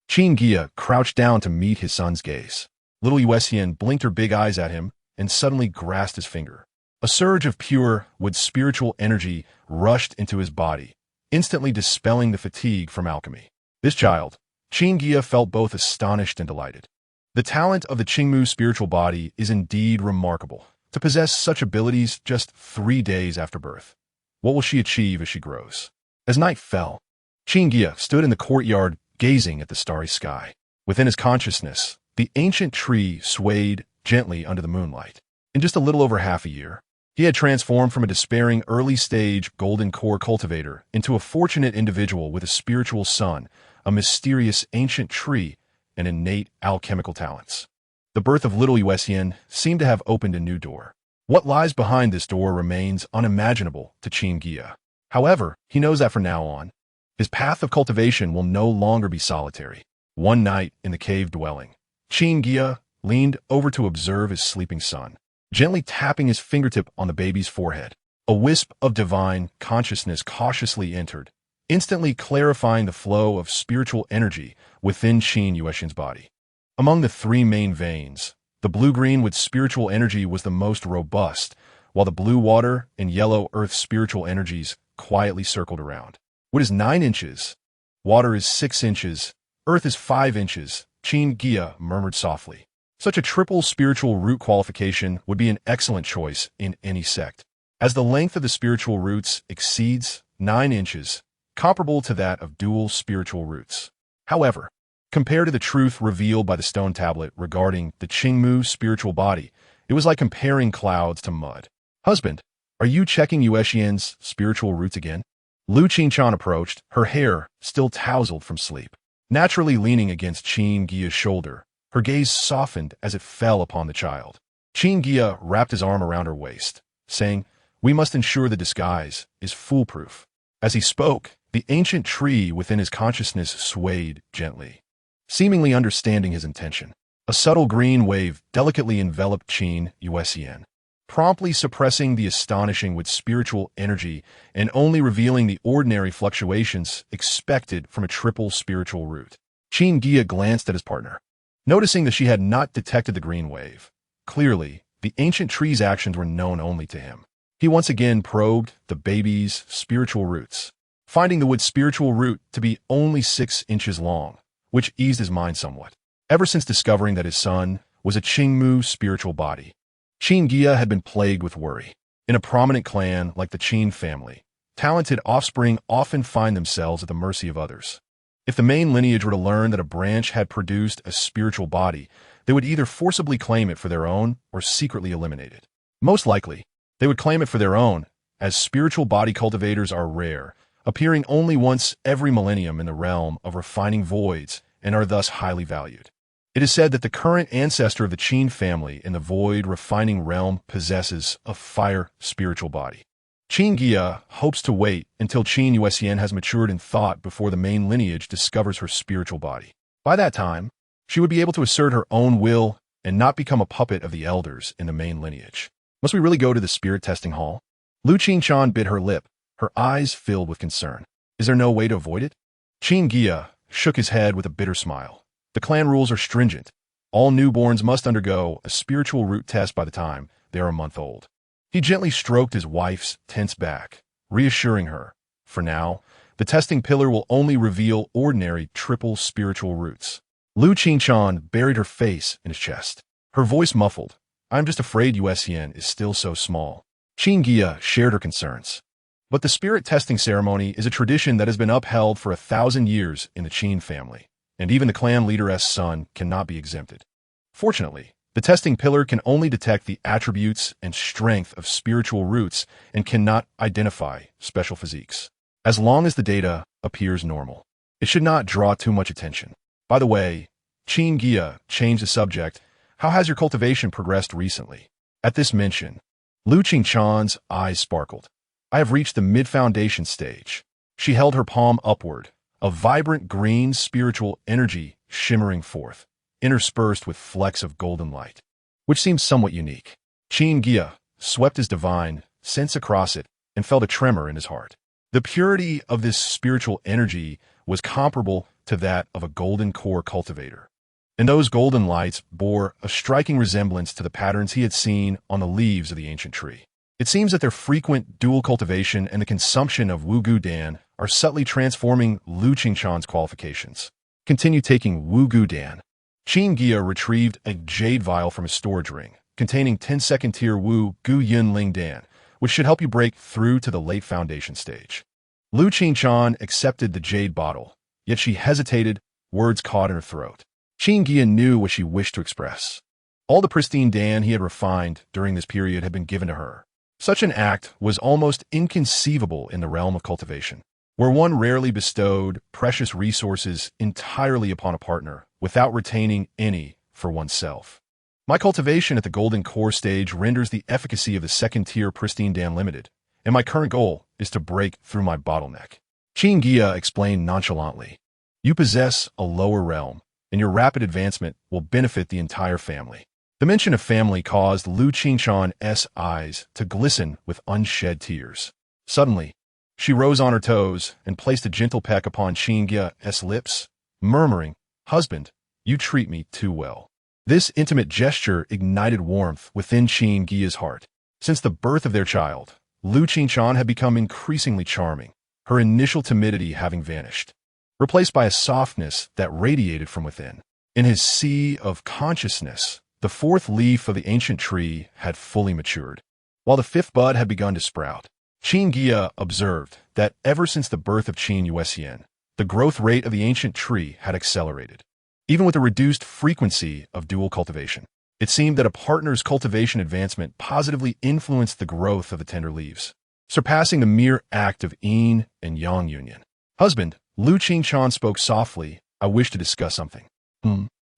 Qin Guiya crouched down to meet his son's gaze. Little Yuesian blinked her big eyes at him and suddenly grasped his finger. A surge of pure, wood spiritual energy rushed into his body, instantly dispelling the fatigue from alchemy. This child, Qin Guiya felt both astonished and delighted. The talent of the Qingmu spiritual body is indeed remarkable. To possess such abilities just 3 days after birth. What will she achieve as she grows? As night fell, Qin Guiya stood in the courtyard gazing at the starry sky. Within his consciousness, the ancient tree swayed gently under the moonlight. In just a little over half a year, he had transformed from a despairing early-stage golden core cultivator into a fortunate individual with a spiritual son, a mysterious ancient tree, and innate alchemical talents. The birth of little Yuesian seemed to have opened a new door. What lies behind this door remains unimaginable to Qin Guiya. However, he knows that from now on, his path of cultivation will no longer be solitary. One night in the cave dwelling, Qin Guiya leaned over to observe his sleeping son, gently tapping his fingertip on the baby's forehead. A wisp of divine consciousness cautiously entered, instantly clarifying the flow of spiritual energy within Qin Yuesian's body. Among the 3 main veins, the blue-green with spiritual energy was the most robust, while the blue water and yellow earth spiritual energies quietly circled around. Wood is 9 inches, water is 6 inches, earth is 5 inches, Qin Guiya murmured softly. Such a triple spiritual root qualification would be an excellent choice in any sect, as the length of the spiritual roots exceeds 9 inches, comparable to that of dual spiritual roots. However, compared to the truth revealed by the stone tablet regarding the Qingmu spiritual body, it was like comparing clouds to mud. Husband, are you checking Yuesian's spiritual roots again? Lu Qinchan approached, her hair still tousled from sleep. Naturally leaning against Qin Guiya's shoulder, her gaze softened as it fell upon the child. Qin Guiya wrapped his arm around her waist, saying, "We must ensure the disguise is foolproof." As he spoke, the ancient tree within his consciousness swayed gently, seemingly understanding his intention. A subtle green wave delicately enveloped Qin Yuesian, promptly suppressing the astonishing with spiritual energy and only revealing the ordinary fluctuations expected from a triple spiritual root. Qin Guiya glanced at his partner, noticing that she had not detected the green wave. Clearly, the ancient tree's actions were known only to him. He once again probed the baby's spiritual roots, finding the wood's spiritual root to be only 6 inches long, which eased his mind somewhat. Ever since discovering that his son was a Qingmu spiritual body, Qin Guiya had been plagued with worry. In a prominent clan like the Qin family, talented offspring often find themselves at the mercy of others. If the main lineage were to learn that a branch had produced a spiritual body, they would either forcibly claim it for their own or secretly eliminate it. Most likely, they would claim it for their own, as spiritual body cultivators are rare, appearing only once every millennium in the realm of refining voids and are thus highly valued. It is said that the current ancestor of the Qin family in the void refining realm possesses a fire spiritual body. Qin Guiya hopes to wait until Qin Yuesian has matured in thought before the main lineage discovers her spiritual body. By that time, she would be able to assert her own will and not become a puppet of the elders in the main lineage. Must we really go to the spirit testing hall? Lu Qinchan bit her lip, her eyes filled with concern. Is there no way to avoid it? Qin Guiya shook his head with a bitter smile. The clan rules are stringent. All newborns must undergo a spiritual root test by the time they are a month old. He gently stroked his wife's tense back, reassuring her, for now, the testing pillar will only reveal ordinary triple spiritual roots. Lu Qinchan buried her face in his chest, her voice muffled. I'm just afraid Yuesian is still so small. Qin Guiya shared her concerns. But the spirit testing ceremony is a tradition that has been upheld for 1,000 years in the Qin family, and even the clan leader's son cannot be exempted. Fortunately, the testing pillar can only detect the attributes and strength of spiritual roots and cannot identify special physiques. As long as the data appears normal, it should not draw too much attention. By the way, Qin Guiya changed the subject. How has your cultivation progressed recently? At this mention, Lu Qinchan's eyes sparkled. I have reached the mid-foundation stage. She held her palm upward, a vibrant green spiritual energy shimmering forth, interspersed with flecks of golden light, which seemed somewhat unique. Qin Guiya swept his divine sense across it and felt a tremor in his heart. The purity of this spiritual energy was comparable to that of a golden core cultivator. And those golden lights bore a striking resemblance to the patterns he had seen on the leaves of the ancient tree. It seems that their frequent dual cultivation and the consumption of Wu Gu Dan are subtly transforming Lu Qingshan's qualifications. Continue taking Wu Gu Dan. Qin Guiya retrieved a jade vial from his storage ring, containing 10 second-tier Wu Gu Yun Ling Dan, which should help you break through to the late foundation stage. Lu Qingshan accepted the jade bottle, yet she hesitated, words caught in her throat. Qin Guiya knew what she wished to express. All the pristine Dan he had refined during this period had been given to her. Such an act was almost inconceivable in the realm of cultivation, where one rarely bestowed precious resources entirely upon a partner without retaining any for oneself. My cultivation at the golden core stage renders the efficacy of the second-tier pristine Dan limited, and my current goal is to break through my bottleneck. Qin Guiya explained nonchalantly. You possess a lower realm, and your rapid advancement will benefit the entire family. The mention of family caused Lu Qingshan's eyes to glisten with unshed tears. Suddenly, she rose on her toes and placed a gentle peck upon Qin Guiya's lips, murmuring, "Husband, you treat me too well." This intimate gesture ignited warmth within Qin Guiya's heart. Since the birth of their child, Lu Qingshan had become increasingly charming, her initial timidity having vanished, replaced by a softness that radiated from within. In his sea of consciousness, the fourth leaf of the ancient tree had fully matured, while the fifth bud had begun to sprout. Qin Guiya observed that ever since the birth of Qin Yuxian, the growth rate of the ancient tree had accelerated. Even with the reduced frequency of dual cultivation, it seemed that a partner's cultivation advancement positively influenced the growth of the tender leaves, surpassing the mere act of yin and yang union. "Husband," Lu Qingshan spoke softly, "I wish to discuss something."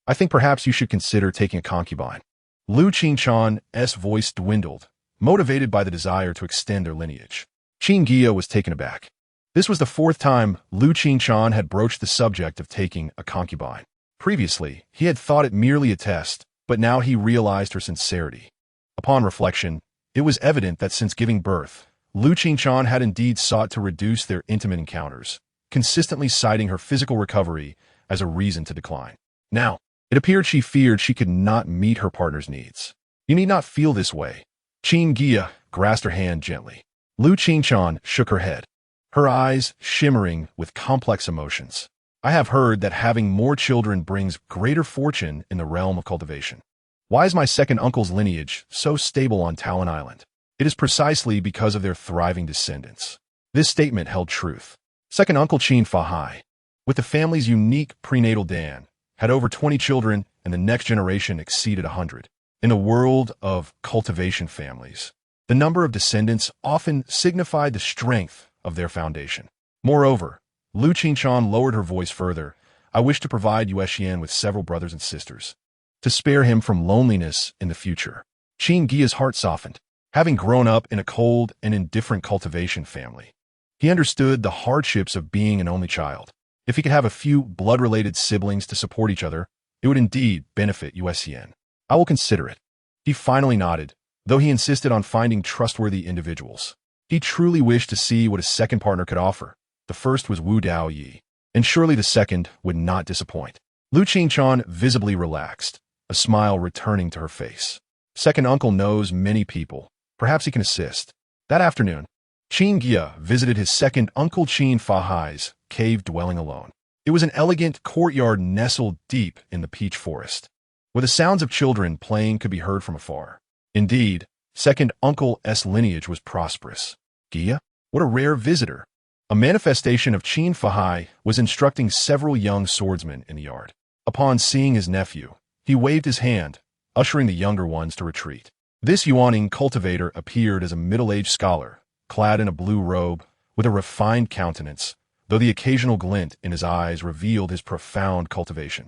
I think perhaps you should consider taking a concubine." Lu Qingshan's voice dwindled, motivated by the desire to extend their lineage. Qin Guiya was taken aback. This was the fourth time Lu Qingshan had broached the subject of taking a concubine. Previously, he had thought it merely a test, but now he realized her sincerity. Upon reflection, it was evident that since giving birth, Lu Qingshan had indeed sought to reduce their intimate encounters, consistently citing her physical recovery as a reason to decline. Now, it appeared she feared she could not meet her partner's needs. "You need not feel this way." Qin Guiya grasped her hand gently. Lu Qingshan shook her head, her eyes shimmering with complex emotions. "I have heard that having more children brings greater fortune in the realm of cultivation. Why is my second uncle's lineage so stable on Talon Island? It is precisely because of their thriving descendants." This statement held truth. Second uncle Qin Fahai, with the family's unique prenatal Dan, had over 20 children, and the next generation exceeded 100. In the world of cultivation families, the number of descendants often signified the strength of their foundation. Moreover, Lu Qingshan lowered her voice further. "I wish to provide Yuxian with several brothers and sisters, to spare him from loneliness in the future." Qin Guiya's heart softened. Having grown up in a cold and indifferent cultivation family, he understood the hardships of being an only child. If he could have a few blood-related siblings to support each other, it would indeed benefit Yuxian. "I will consider it." He finally nodded, though he insisted on finding trustworthy individuals. He truly wished to see what his second partner could offer. The first was Wu Dao Yi, and surely the second would not disappoint. Lu Qingshan visibly relaxed, a smile returning to her face. "Second uncle knows many people. Perhaps he can assist." That afternoon, Qin Guiya visited his second uncle Qin Fahai's cave dwelling alone. It was an elegant courtyard nestled deep in the peach forest, where the sounds of children playing could be heard from afar. Indeed, second uncle's lineage was prosperous. Guiya? What a rare visitor! A manifestation of Qin Fahai was instructing several young swordsmen in the yard. Upon seeing his nephew, he waved his hand, ushering the younger ones to retreat. This Yuaning cultivator appeared as a middle-aged scholar, clad in a blue robe, with a refined countenance, though the occasional glint in his eyes revealed his profound cultivation.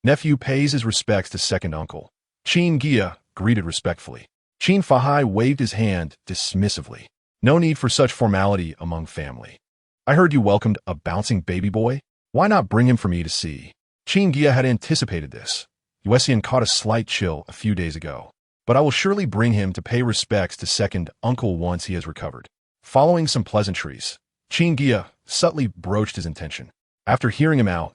"Nephew pays his respects to second uncle." Qin Guiya greeted respectfully. Qin Fahai waved his hand dismissively. "No need for such formality among family. I heard you welcomed a bouncing baby boy. Why not bring him for me to see?" Qin Guiya had anticipated this. Yuxian caught a slight chill a few days ago, but I will surely bring him to pay respects to second uncle once he has recovered. Following some pleasantries, Qin Guiya subtly broached his intention. After hearing him out,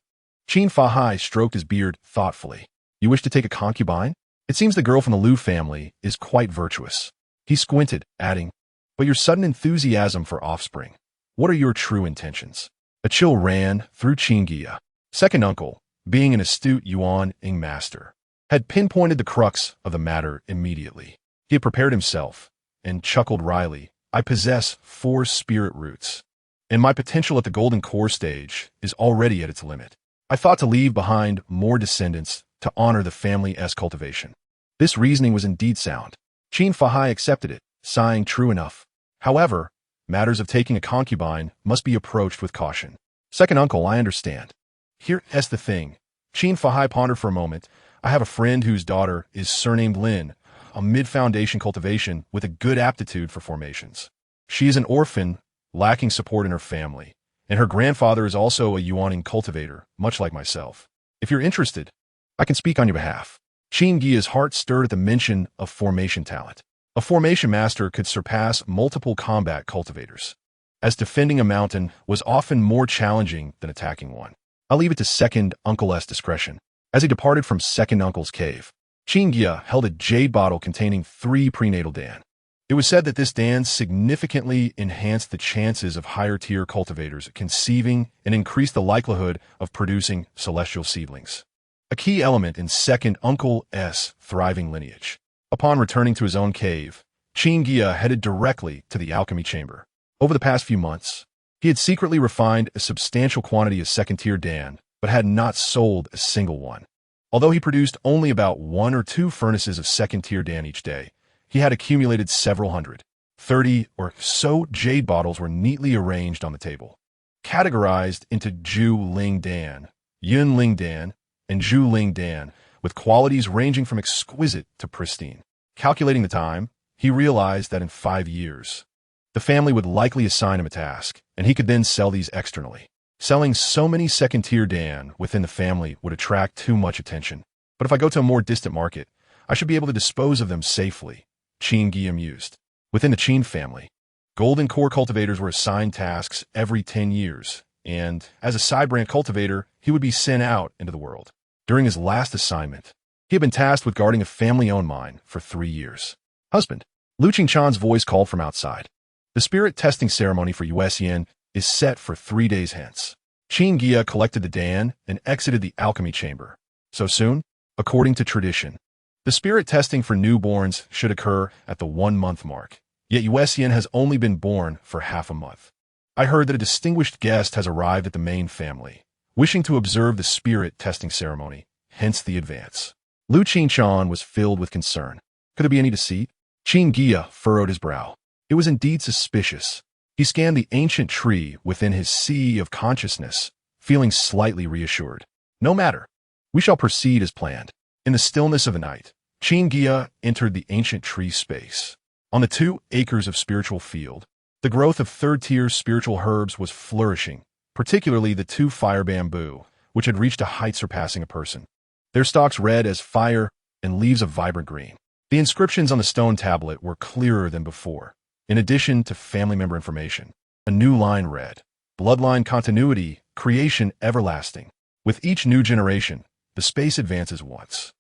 Qin Fahai stroked his beard thoughtfully. You wish to take a concubine? It seems the girl from the Liu family is quite virtuous. He squinted, adding, but your sudden enthusiasm for offspring. What are your true intentions? A chill ran through Qin Guiya. Second uncle, being an astute Yuan-ing master, had pinpointed the crux of the matter immediately. He had prepared himself and chuckled wryly. I possess 4 spirit roots, and my potential at the golden core stage is already at its limit. I thought to leave behind more descendants to honor the family's cultivation. This reasoning was indeed sound. Qin Fahai accepted it, sighing true enough. However, matters of taking a concubine must be approached with caution. Second uncle, I understand. Here's the thing. Qin Fahai pondered for a moment. I have a friend whose daughter is surnamed Lin, a mid-foundation cultivation with a good aptitude for formations. She is an orphan, lacking support in her family, and her grandfather is also a Yuaning cultivator, much like myself. If you're interested, I can speak on your behalf. Qin Guiya's heart stirred at the mention of formation talent. A formation master could surpass multiple combat cultivators, as defending a mountain was often more challenging than attacking one. I'll leave it to second uncle's discretion. As he departed from second uncle's cave, Qin Guiya held a jade bottle containing 3 prenatal dan. It was said that this dan significantly enhanced the chances of higher-tier cultivators conceiving and increased the likelihood of producing celestial seedlings, a key element in second uncle's thriving lineage. Upon returning to his own cave, Qin Guiya headed directly to the alchemy chamber. Over the past few months, he had secretly refined a substantial quantity of second-tier dan, but had not sold a single one. Although he produced only about 1 or 2 furnaces of second-tier dan each day, he had accumulated several hundred. 30 or so jade bottles were neatly arranged on the table, categorized into Zhu Ling Dan, Yun Ling Dan, and Zhu Ling Dan, with qualities ranging from exquisite to pristine. Calculating the time, he realized that in 5 years, the family would likely assign him a task, and he could then sell these externally. Selling so many second-tier dan within the family would attract too much attention. But if I go to a more distant market, I should be able to dispose of them safely, Qin Guiya mused. Within the Qin family, golden core cultivators were assigned tasks every 10 years, and as a side-branch cultivator, he would be sent out into the world. During his last assignment, he had been tasked with guarding a family-owned mine for 3 years. Husband, Lu Qingchan's voice called from outside. The spirit testing ceremony for Yuan is set for 3 days hence. Qin Guiya collected the dan and exited the alchemy chamber. So soon? According to tradition, the spirit testing for newborns should occur at the 1-month mark. Yet Yuan has only been born for half a month. I heard that a distinguished guest has arrived at the main family, wishing to observe the spirit testing ceremony, hence the advance. Lu Qingchan was filled with concern. Could there be any deceit? Qin Guiya furrowed his brow. It was indeed suspicious. He scanned the ancient tree within his sea of consciousness, feeling slightly reassured. No matter. We shall proceed as planned. In the stillness of the night, Qin Guiya entered the ancient tree space. On the 2 acres of spiritual field, the growth of third-tier spiritual herbs was flourishing, particularly the 2 fire bamboo, which had reached a height surpassing a person. Their stalks red as fire and leaves of vibrant green. The inscriptions on the stone tablet were clearer than before. In addition to family member information, a new line read, Bloodline continuity, creation everlasting. With each new generation, the space advances once.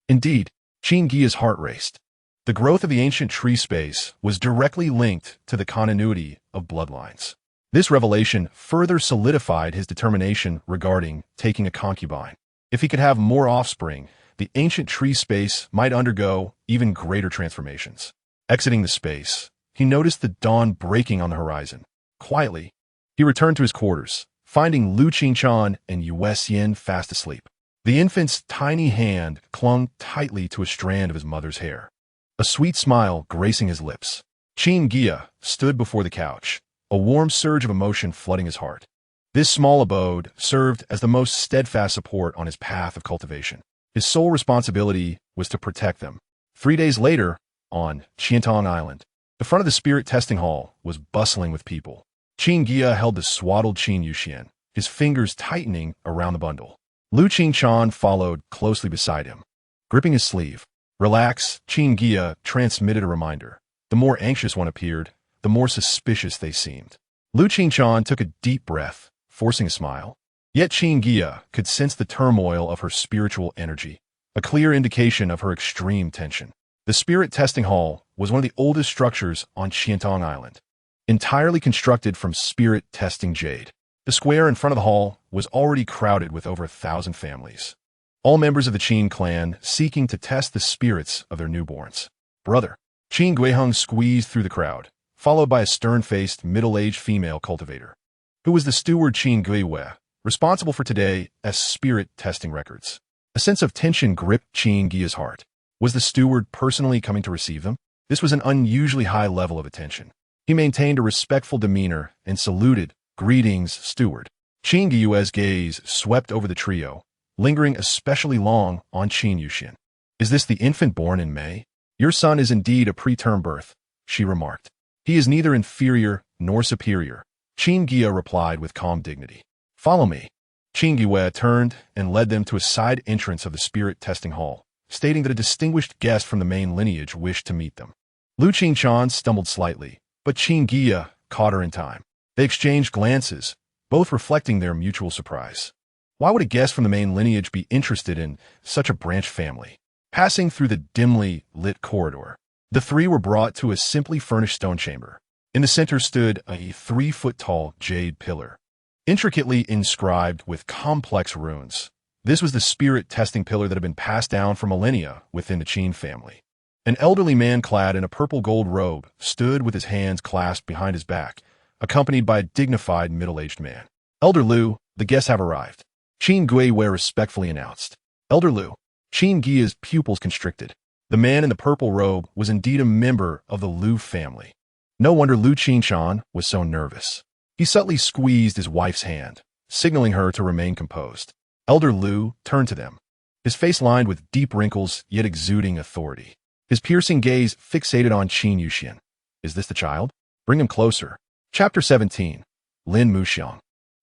Indeed, Qin Guiya's heart raced. The growth of the ancient tree space was directly linked to the continuity of bloodlines. This revelation further solidified his determination regarding taking a concubine. If he could have more offspring, the ancient tree space might undergo even greater transformations. Exiting the space, he noticed the dawn breaking on the horizon. Quietly, he returned to his quarters, finding Lu Qingchan and Yuan fast asleep. The infant's tiny hand clung tightly to a strand of his mother's hair, a sweet smile gracing his lips. Qin Guiya stood before the couch, a warm surge of emotion flooding his heart. This small abode served as the most steadfast support on his path of cultivation. His sole responsibility was to protect them. 3 days later, on Qiantong Island, the front of the spirit testing hall was bustling with people. Qin Guiya held the swaddled Qin Yuxian, his fingers tightening around the bundle. Lu Qingchan followed closely beside him, gripping his sleeve. Relax, Qin Guiya transmitted a reminder. The more anxious one appeared, the more suspicious they seemed. Lu Qinchan took a deep breath, forcing a smile. Yet Qin Guiya could sense the turmoil of her spiritual energy, a clear indication of her extreme tension. The spirit testing hall was one of the oldest structures on Qiantong Island, entirely constructed from spirit testing jade. The square in front of the hall was already crowded with over 1,000 families, all members of the Qin clan seeking to test the spirits of their newborns. Brother, Qin Guiheng squeezed through the crowd, followed by a stern-faced, middle-aged female cultivator, who was the steward Qin Guiya, responsible for today as spirit testing records. A sense of tension gripped Qin Guiya's heart. Was the steward personally coming to receive them? This was an unusually high level of attention. He maintained a respectful demeanor and saluted, "Greetings, steward." Qin Guiya's gaze swept over the trio, lingering especially long on Qin Yuxian. "Is this the infant born in May? Your son is indeed a preterm birth," she remarked. "He is neither inferior nor superior," Qin Guiya replied with calm dignity. "Follow me." Qin Guiya turned and led them to a side entrance of the spirit testing hall, stating that a distinguished guest from the main lineage wished to meet them. Lu Qinchan stumbled slightly, but Qin Guiya caught her in time. They exchanged glances, both reflecting their mutual surprise. Why would a guest from the main lineage be interested in such a branch family? Passing through the dimly lit corridor, the three were brought to a simply furnished stone chamber. In the center stood a 3-foot-tall jade pillar, intricately inscribed with complex runes. This was the spirit testing pillar that had been passed down for millennia within the Qin family. An elderly man clad in a purple gold robe stood with his hands clasped behind his back, accompanied by a dignified middle-aged man. "Elder Lu, the guests have arrived," Qin Guiya respectfully announced. "Elder Lu." Qin Guiya's pupils constricted. The man in the purple robe was indeed a member of the Lu family. No wonder Lu Qinchan was so nervous. He subtly squeezed his wife's hand, signaling her to remain composed. Elder Lu turned to them, his face lined with deep wrinkles yet exuding authority. His piercing gaze fixated on Qin Yuxian. "Is this the child? Bring him closer." Chapter 17. Lin Muxiang.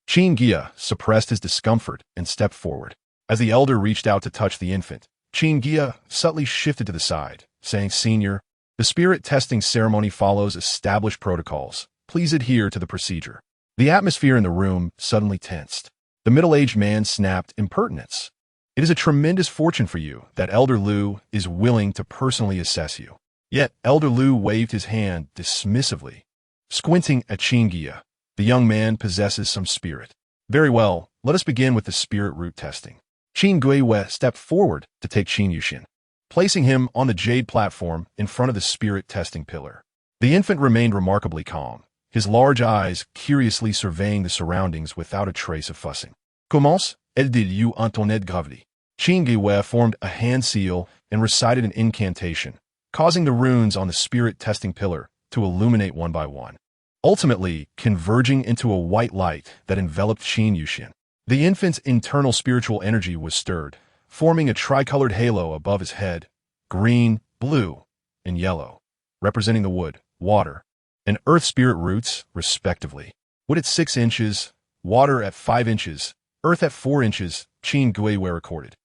Qin Guiya suppressed his discomfort and stepped forward. As the elder reached out to touch the infant, Qin Guiya subtly shifted to the side, saying, "Senior, the spirit testing ceremony follows established protocols. Please adhere to the procedure." The atmosphere in the room suddenly tensed. The middle-aged man snapped impertinence. "It is a tremendous fortune for you that Elder Lu is willing to personally assess you." Yet Elder Lu waved his hand dismissively, squinting at Qin Guiya. "The young man possesses some spirit." "Very well, let us begin with the spirit root testing." Qin Guiya stepped forward to take Qin Yuxian, placing him on the jade platform in front of the spirit testing pillar. The infant remained remarkably calm, his large eyes curiously surveying the surroundings without a trace of fussing. "Commence, aidez-vous en ton aide gravity." Qin Guiya formed a hand seal and recited an incantation, causing the runes on the spirit testing pillar to illuminate one by one, ultimately converging into a white light that enveloped Qin Yuxian. The infant's internal spiritual energy was stirred, forming a tricolored halo above his head, green, blue, and yellow, representing the wood, water, and earth spirit roots, respectively. Wood at 6 inches, water at 5 inches, earth at 4 inches, Qin Guiya recorded,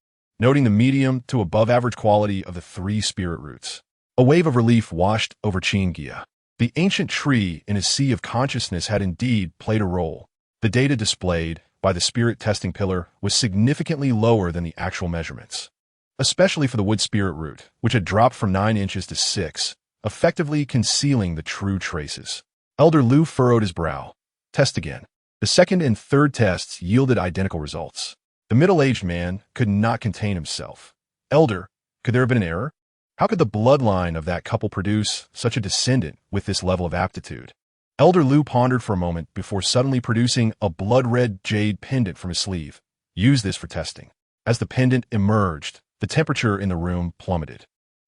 noting the medium to above average quality of the 3 spirit roots. A wave of relief washed over Qin Guiya. The ancient tree in his sea of consciousness had indeed played a role. The data displayed by the spirit testing pillar was significantly lower than the actual measurements, especially for the wood spirit root, which had dropped from 9 inches to 6, effectively concealing the true traces. Elder Lu furrowed his brow. Test again. The second and third tests yielded identical results. The middle-aged man could not contain himself. "Elder, could there have been an error? How could the bloodline of that couple produce such a descendant with this level of aptitude?" Elder Lu pondered for a moment before suddenly producing a blood-red jade pendant from his sleeve. "Use this for testing." As the pendant emerged, the temperature in the room plummeted.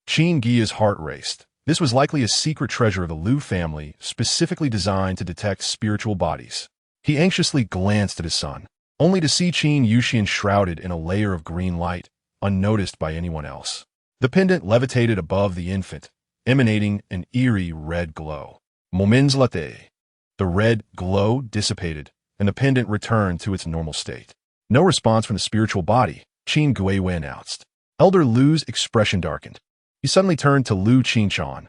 Qin Guiya's heart raced. This was likely a secret treasure of the Lu family, specifically designed to detect spiritual bodies. He anxiously glanced at his son, only to see Qin Yuxian shrouded in a layer of green light, unnoticed by anyone else. The pendant levitated above the infant, emanating an eerie red glow. Moments later, the red glow dissipated, and the pendant returned to its normal state. No response from the spiritual body, Qin Guiya announced. Elder Lu's expression darkened. He suddenly turned to Lu Qinchan.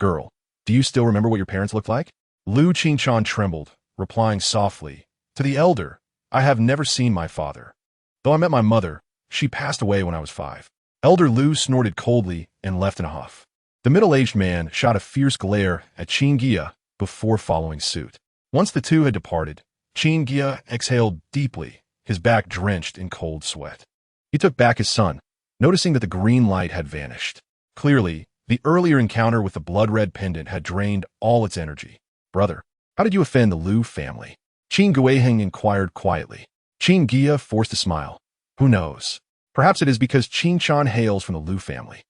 "Girl, do you still remember what your parents looked like?" Lu Qinchan trembled, replying softly, "To the elder, I have never seen my father. Though I met my mother, she passed away when I was 5. Elder Lu snorted coldly and left in a huff. The middle-aged man shot a fierce glare at Qin Guiya before following suit. Once the two had departed, Qin Guiya exhaled deeply, his back drenched in cold sweat. He took back his son, noticing that the green light had vanished. Clearly, the earlier encounter with the blood-red pendant had drained all its energy. "Brother, how did you offend the Lu family?" Qin Guiya inquired quietly. Qin Guiya forced a smile. "Who knows? Perhaps it is because Qin Chan hails from the Lu family."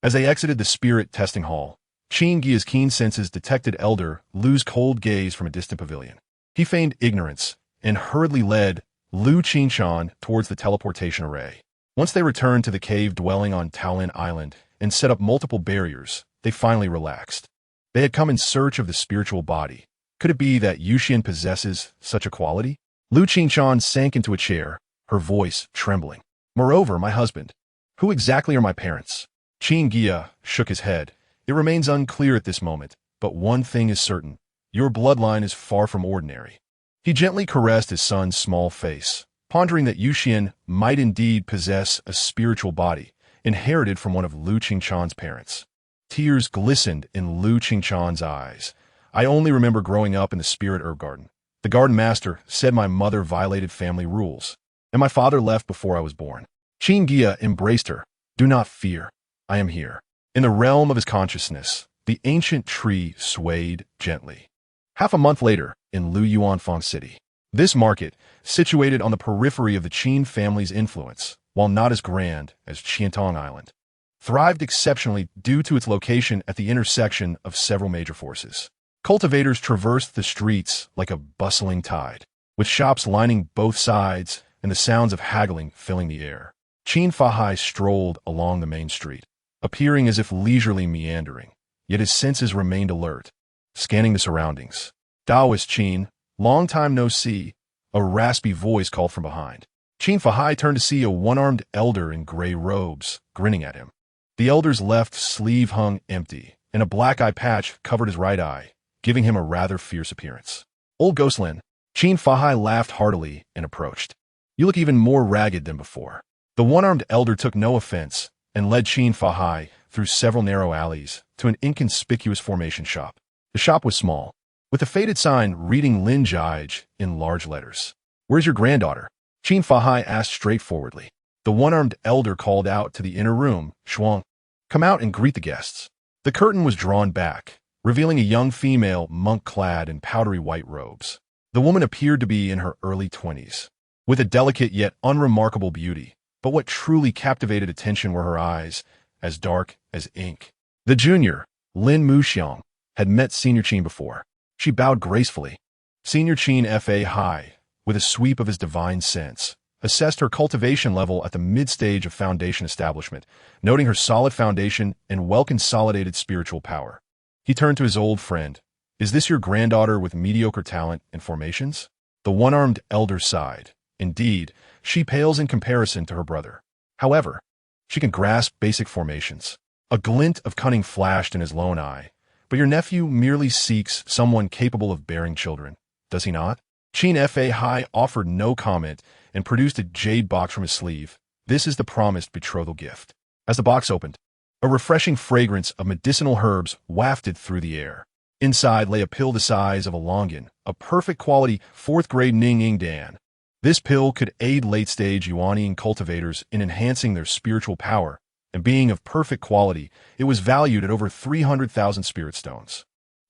As they exited the spirit testing hall, Qin Guiya's keen senses detected Elder Lu's cold gaze from a distant pavilion. He feigned ignorance and hurriedly led Lu Qinchan towards the teleportation array. Once they returned to the cave dwelling on Taolin Island and set up multiple barriers, they finally relaxed. They had come in search of the spiritual body. Could it be that Yuxian possesses such a quality? Lu Qinchan sank into a chair, her voice trembling. "Moreover, my husband. Who exactly are my parents?" Qin Guiya shook his head. "It remains unclear at this moment, but one thing is certain. Your bloodline is far from ordinary." He gently caressed his son's small face, pondering that Yuxian might indeed possess a spiritual body, inherited from one of Lu Qinchan's parents. Tears glistened in Lu Qinchan's eyes. "I only remember growing up in the spirit herb garden. The garden master said my mother violated family rules, and my father left before I was born." Qin Guiya embraced her. "Do not fear. I am here." In the realm of his consciousness, the ancient tree swayed gently. Half a month later, in Lu Yuanfang City. This market, situated on the periphery of the Qin family's influence, while not as grand as Qiantong Island, thrived exceptionally due to its location at the intersection of several major forces. Cultivators traversed the streets like a bustling tide, with shops lining both sides and the sounds of haggling filling the air. Qin Fahai strolled along the main street, appearing as if leisurely meandering, yet his senses remained alert, scanning the surroundings. "Taoist Qin, long time no see," a raspy voice called from behind. Qin Fahai turned to see a one-armed elder in gray robes, grinning at him. The elder's left sleeve hung empty, and a black eye patch covered his right eye, giving him a rather fierce appearance. "Old Ghostlin." Qin Fahai laughed heartily and approached. "You look even more ragged than before." The one-armed elder took no offense and led Qin Fahai through several narrow alleys to an inconspicuous formation shop. The shop was small, with a faded sign reading Lin Jiage in large letters. "Where's your granddaughter?" Qin Fahai asked straightforwardly. The one-armed elder called out to the inner room, "Shuang, come out and greet the guests." The curtain was drawn back, revealing a young female monk clad in powdery white robes. The woman appeared to be in her early 20s, with a delicate yet unremarkable beauty. But what truly captivated attention were her eyes, as dark as ink. The junior, Lin Muxiang, had met Senior Qin before. She bowed gracefully. Senior Qin Fahai, with a sweep of his divine sense, assessed her cultivation level at the mid-stage of foundation establishment, noting her solid foundation and well-consolidated spiritual power. He turned to his old friend. "Is this your granddaughter with mediocre talent and formations?" The one-armed elder sighed. "Indeed, she pales in comparison to her brother. However, she can grasp basic formations." A glint of cunning flashed in his lone eye. "But your nephew merely seeks someone capable of bearing children, does he not?" Qin Fahai offered no comment and produced a jade box from his sleeve. "This is the promised betrothal gift." As the box opened, a refreshing fragrance of medicinal herbs wafted through the air. Inside lay a pill the size of a longan, a perfect quality 4th-grade Ning Ying Dan. This pill could aid late-stage Yuanian cultivators in enhancing their spiritual power, and being of perfect quality, it was valued at over 300,000 spirit stones.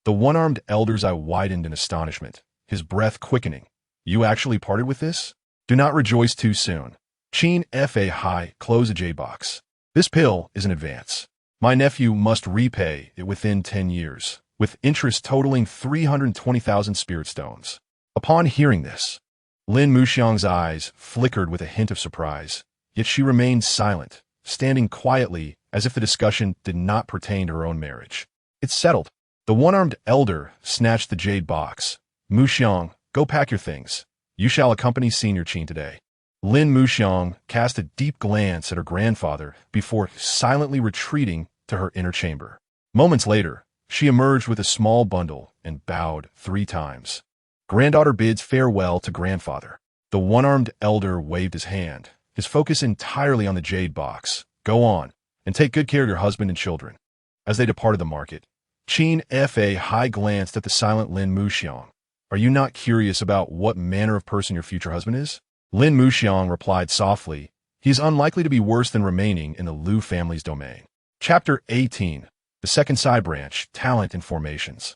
The one-armed elder's eye widened in astonishment, his breath quickening. "You actually parted with this? Do not rejoice too soon." Qin Fahai closed the jade box. "This pill is an advance. My nephew must repay it within 10 years, with interest totaling 320,000 spirit stones." Upon hearing this, Lin Muxiang's eyes flickered with a hint of surprise, yet she remained silent, standing quietly as if the discussion did not pertain to her own marriage. "It's settled." The one-armed elder snatched the jade box. "Muxiang, go pack your things. You shall accompany Senior Qin today." Lin Muxiang cast a deep glance at her grandfather before silently retreating to her inner chamber. Moments later, she emerged with a small bundle and bowed 3 times. Granddaughter bids farewell to grandfather. The one-armed elder waved his hand, his focus entirely on the jade box. Go on, and take good care of your husband and children. As they departed the market, Qin Fa Hai glanced at the silent Lin Muxiang. Are you not curious about what manner of person your future husband is? Lin Muxiang replied softly, he is unlikely to be worse than remaining in the Liu family's domain. Chapter 18. The Second Side Branch, Talent and Formations.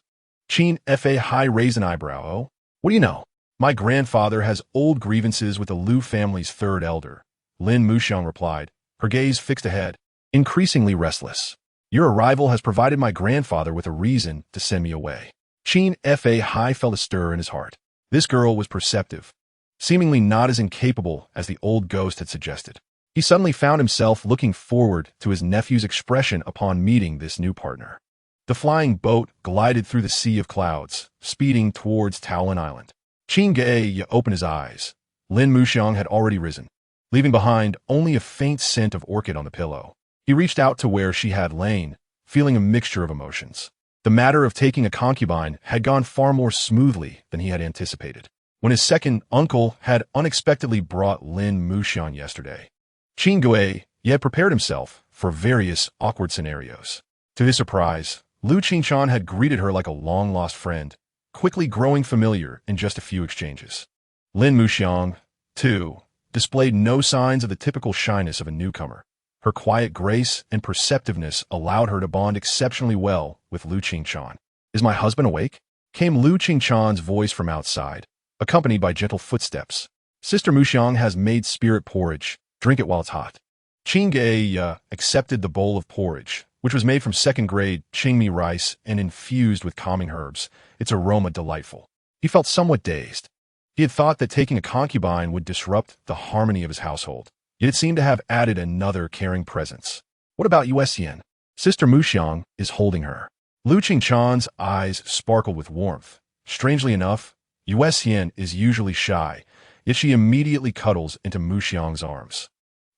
Qin Fa Hai raised an eyebrow. Oh, what do you know? My grandfather has old grievances with the Liu family's third elder. Lin Muxiang replied, her gaze fixed ahead, increasingly restless. Your arrival has provided my grandfather with a reason to send me away. Qin Fa Hai felt a stir in his heart. This girl was perceptive, seemingly not as incapable as the old ghost had suggested. He suddenly found himself looking forward to his nephew's expression upon meeting this new partner. The flying boat glided through the sea of clouds, speeding towards Taolin Island. Qin Guiya opened his eyes. Lin Muxiang had already risen, leaving behind only a faint scent of orchid on the pillow. He reached out to where she had lain, feeling a mixture of emotions. The matter of taking a concubine had gone far more smoothly than he had anticipated. When his second uncle had unexpectedly brought Lin Muxiang yesterday, Qin Guiya had prepared himself for various awkward scenarios. To his surprise, Liu Qingshan had greeted her like a long-lost friend, quickly growing familiar in just a few exchanges. Lin Muxiang, too, displayed no signs of the typical shyness of a newcomer. Her quiet grace and perceptiveness allowed her to bond exceptionally well with Liu Qingshan. Is my husband awake? Came Liu Qingshan's voice from outside, accompanied by gentle footsteps. Sister Muxiang has made spirit porridge. Drink it while it's hot. Qin Guiya accepted the bowl of porridge, which was made from second-grade Qingmi rice and infused with calming herbs, its aroma delightful. He felt somewhat dazed. He had thought that taking a concubine would disrupt the harmony of his household, yet it seemed to have added another caring presence. What about Yuesian? Sister Muxiang is holding her. Liu Qingshan's eyes sparkled with warmth. Strangely enough, Yuesian is usually shy, yet she immediately cuddles into Muxiang's arms.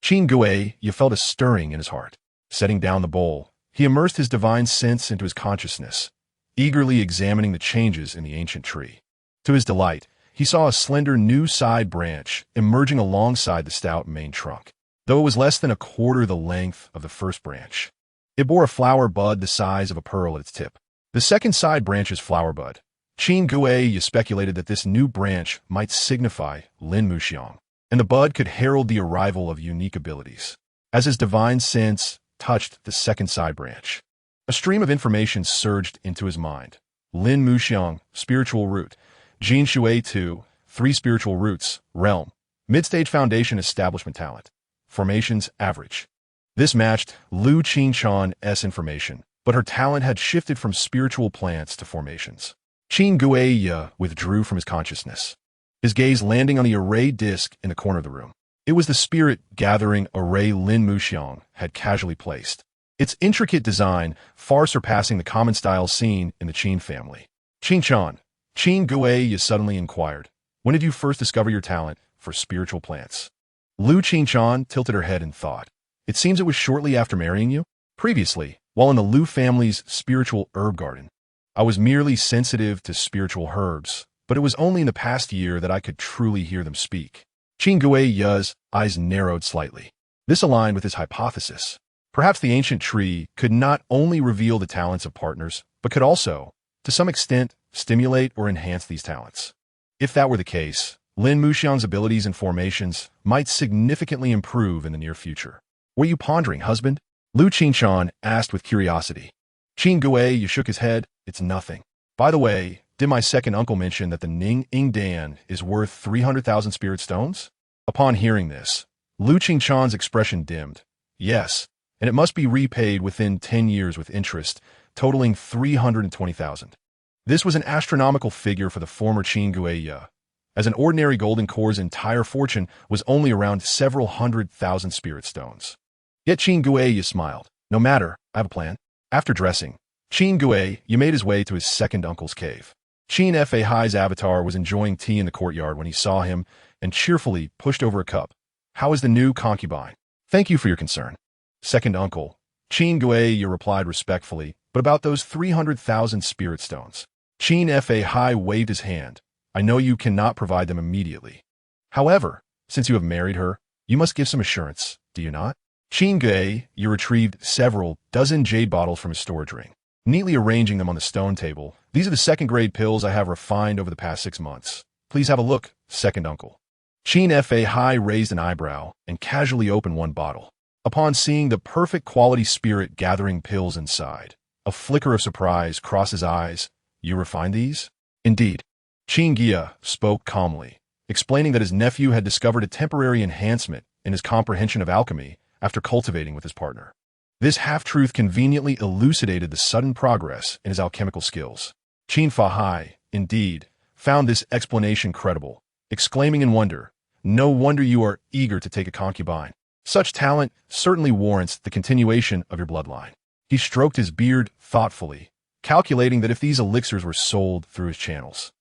Qin Guiya felt a stirring in his heart. Setting down the bowl, he immersed his divine sense into his consciousness, eagerly examining the changes in the ancient tree. To his delight, he saw a slender new side branch emerging alongside the stout main trunk, though it was less than a quarter the length of the first branch. It bore a flower bud the size of a pearl at its tip. The second side branch's flower bud. Qin Guiya speculated that this new branch might signify Lin Muxiang, and the bud could herald the arrival of unique abilities. As his divine sense touched the second side branch, a stream of information surged into his mind. Lin Muxiang, spiritual root. Jin Shui 2, 3 spiritual roots, realm. Mid-stage foundation establishment talent. Formations average. This matched Liu Qingshan's information, but her talent had shifted from spiritual plants to formations. Qin Guiya withdrew from his consciousness, his gaze landing on the array disc in the corner of the room. It was the spirit-gathering array Lin Muxiang had casually placed, its intricate design far surpassing the common styles seen in the Qin family. Qingshan, Qin Guiya suddenly inquired, when did you first discover your talent for spiritual plants? Liu Qingshan tilted her head in thought. It seems it was shortly after marrying you. Previously, while in the Liu family's spiritual herb garden, I was merely sensitive to spiritual herbs, but it was only in the past year that I could truly hear them speak. Qin Guiya's eyes narrowed slightly. This aligned with his hypothesis. Perhaps the ancient tree could not only reveal the talents of partners, but could also, to some extent, stimulate or enhance these talents. If that were the case, Lin Muxiang's abilities and formations might significantly improve in the near future. What are you pondering, husband? Liu Qingshan asked with curiosity. Qin Guiya shook his head. It's nothing. By the way, did my second uncle mention that the Ning Ing Dan is worth 300,000 spirit stones? Upon hearing this, Liu Qingshan's expression dimmed. Yes, and it must be repaid within 10 years with interest, totaling 320,000. This was an astronomical figure for the former Qin Guiya, as an ordinary golden core's entire fortune was only around several 100,000 spirit stones. Yet Qin Guiya smiled. No matter, I have a plan. After dressing, Qin Guiya made his way to his second uncle's cave. Qin Fa Hai's avatar was enjoying tea in the courtyard when he saw him and cheerfully pushed over a cup. How is the new concubine? Thank you for your concern. Second uncle, Qin Guiya replied respectfully, but about those 300,000 spirit stones. Qin Fa Hai waved his hand. I know you cannot provide them immediately. However, since you have married her, you must give some assurance, do you not? Qin Guiya, you retrieved several dozen jade bottles from his storage ring, neatly arranging them on the stone table. These are the second-grade pills I have refined over the past 6 months. Please have a look, second uncle. Qin Fa raised an eyebrow and casually opened one bottle. Upon seeing the perfect quality spirit-gathering pills inside, a flicker of surprise crossed his eyes. You refined these? Indeed. Qin Guiya spoke calmly, explaining that his nephew had discovered a temporary enhancement in his comprehension of alchemy after cultivating with his partner. This half-truth conveniently elucidated the sudden progress in his alchemical skills. Qin Fahai, indeed, found this explanation credible, exclaiming in wonder, "No wonder you are eager to take a concubine. Such talent certainly warrants the continuation of your bloodline." He stroked his beard thoughtfully, calculating that if these elixirs were sold through his channels,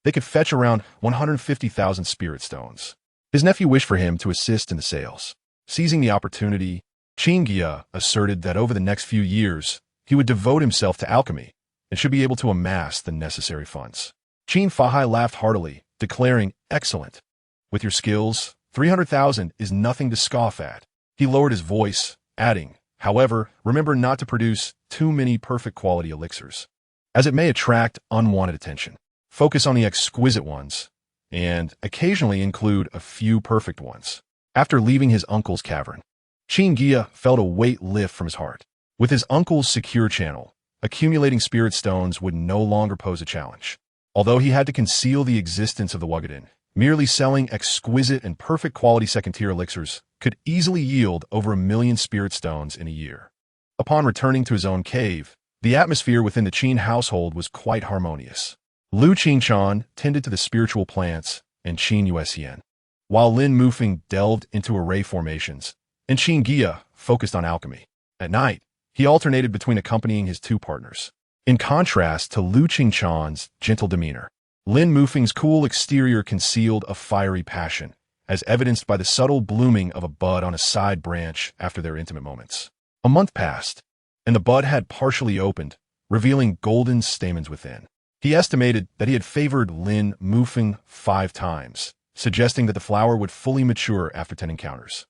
they could fetch around 150,000 spirit stones. His nephew wished for him to assist in the sales. Seizing the opportunity, Qin Guiya asserted that over the next few years, he would devote himself to alchemy and should be able to amass the necessary funds. Qin Fahai laughed heartily, declaring, "Excellent. With your skills, 300,000 is nothing to scoff at." He lowered his voice, adding, "However, remember not to produce too many perfect quality elixirs, as it may attract unwanted attention. Focus on the exquisite ones, and occasionally include a few perfect ones." After leaving his uncle's cavern, Qin Guiya felt a weight lift from his heart. With his uncle's secure channel, accumulating spirit stones would no longer pose a challenge. Although he had to conceal the existence of the Wagadan, merely selling exquisite and perfect quality second-tier elixirs could easily yield over 1 million spirit stones in a year. Upon returning to his own cave, the atmosphere within the Qin household was quite harmonious. Lu Qingchan tended to the spiritual plants, and Qin Yuxian, while Lin Mufeng delved into array formations, and Qin Guiya focused on alchemy. At night, he alternated between accompanying his two partners. In contrast to Lu Qingchan's gentle demeanor, Lin Mufeng's cool exterior concealed a fiery passion, as evidenced by the subtle blooming of a bud on a side branch after their intimate moments. A month passed, and the bud had partially opened, revealing golden stamens within. He estimated that he had favored Lin Mufeng 5 times, suggesting that the flower would fully mature after 10 encounters.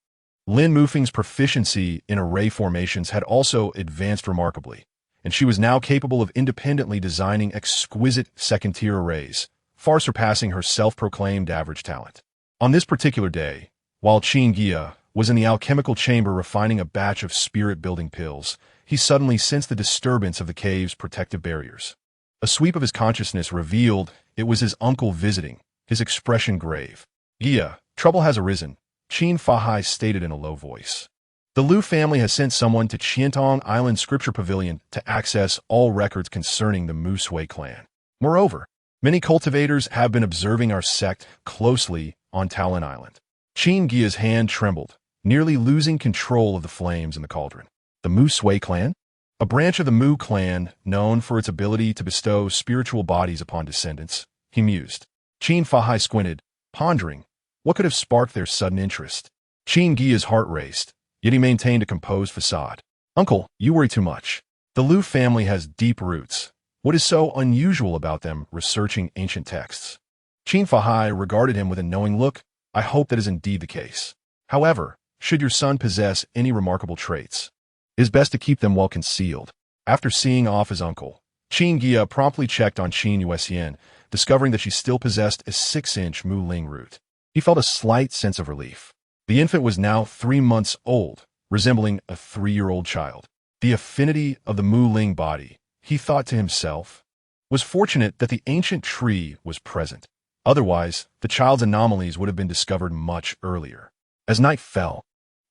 Lin Mufeng's proficiency in array formations had also advanced remarkably, and she was now capable of independently designing exquisite second-tier arrays, far surpassing her self-proclaimed average talent. On this particular day, while Qin Guiya was in the alchemical chamber refining a batch of spirit-building pills, he suddenly sensed the disturbance of the cave's protective barriers. A sweep of his consciousness revealed it was his uncle visiting, his expression grave. "Guiya, trouble has arisen," Qin Fahai stated in a low voice. "The Lu family has sent someone to Qiantong Island Scripture Pavilion to access all records concerning the Mu Sui clan. Moreover, many cultivators have been observing our sect closely on Talon Island." Qin Guiya's hand trembled, nearly losing control of the flames in the cauldron. The Mu Sui clan? A branch of the Mu clan known for its ability to bestow spiritual bodies upon descendants, he mused. Qin Fahai squinted, pondering what could have sparked their sudden interest. Qin Guiya's heart raced, yet he maintained a composed facade. "Uncle, you worry too much. The Lu family has deep roots. What is so unusual about them researching ancient texts?" Qin Fahai regarded him with a knowing look. "I hope that is indeed the case. However, should your son possess any remarkable traits, it is best to keep them well concealed." After seeing off his uncle, Qin Guiya promptly checked on Qin Yuxian, discovering that she still possessed a 6-inch Mu Ling root. He felt a slight sense of relief. The infant was now 3 months old, resembling a 3-year-old child. The affinity of the Mu Ling body, he thought to himself, was fortunate that the ancient tree was present. Otherwise, the child's anomalies would have been discovered much earlier. As night fell,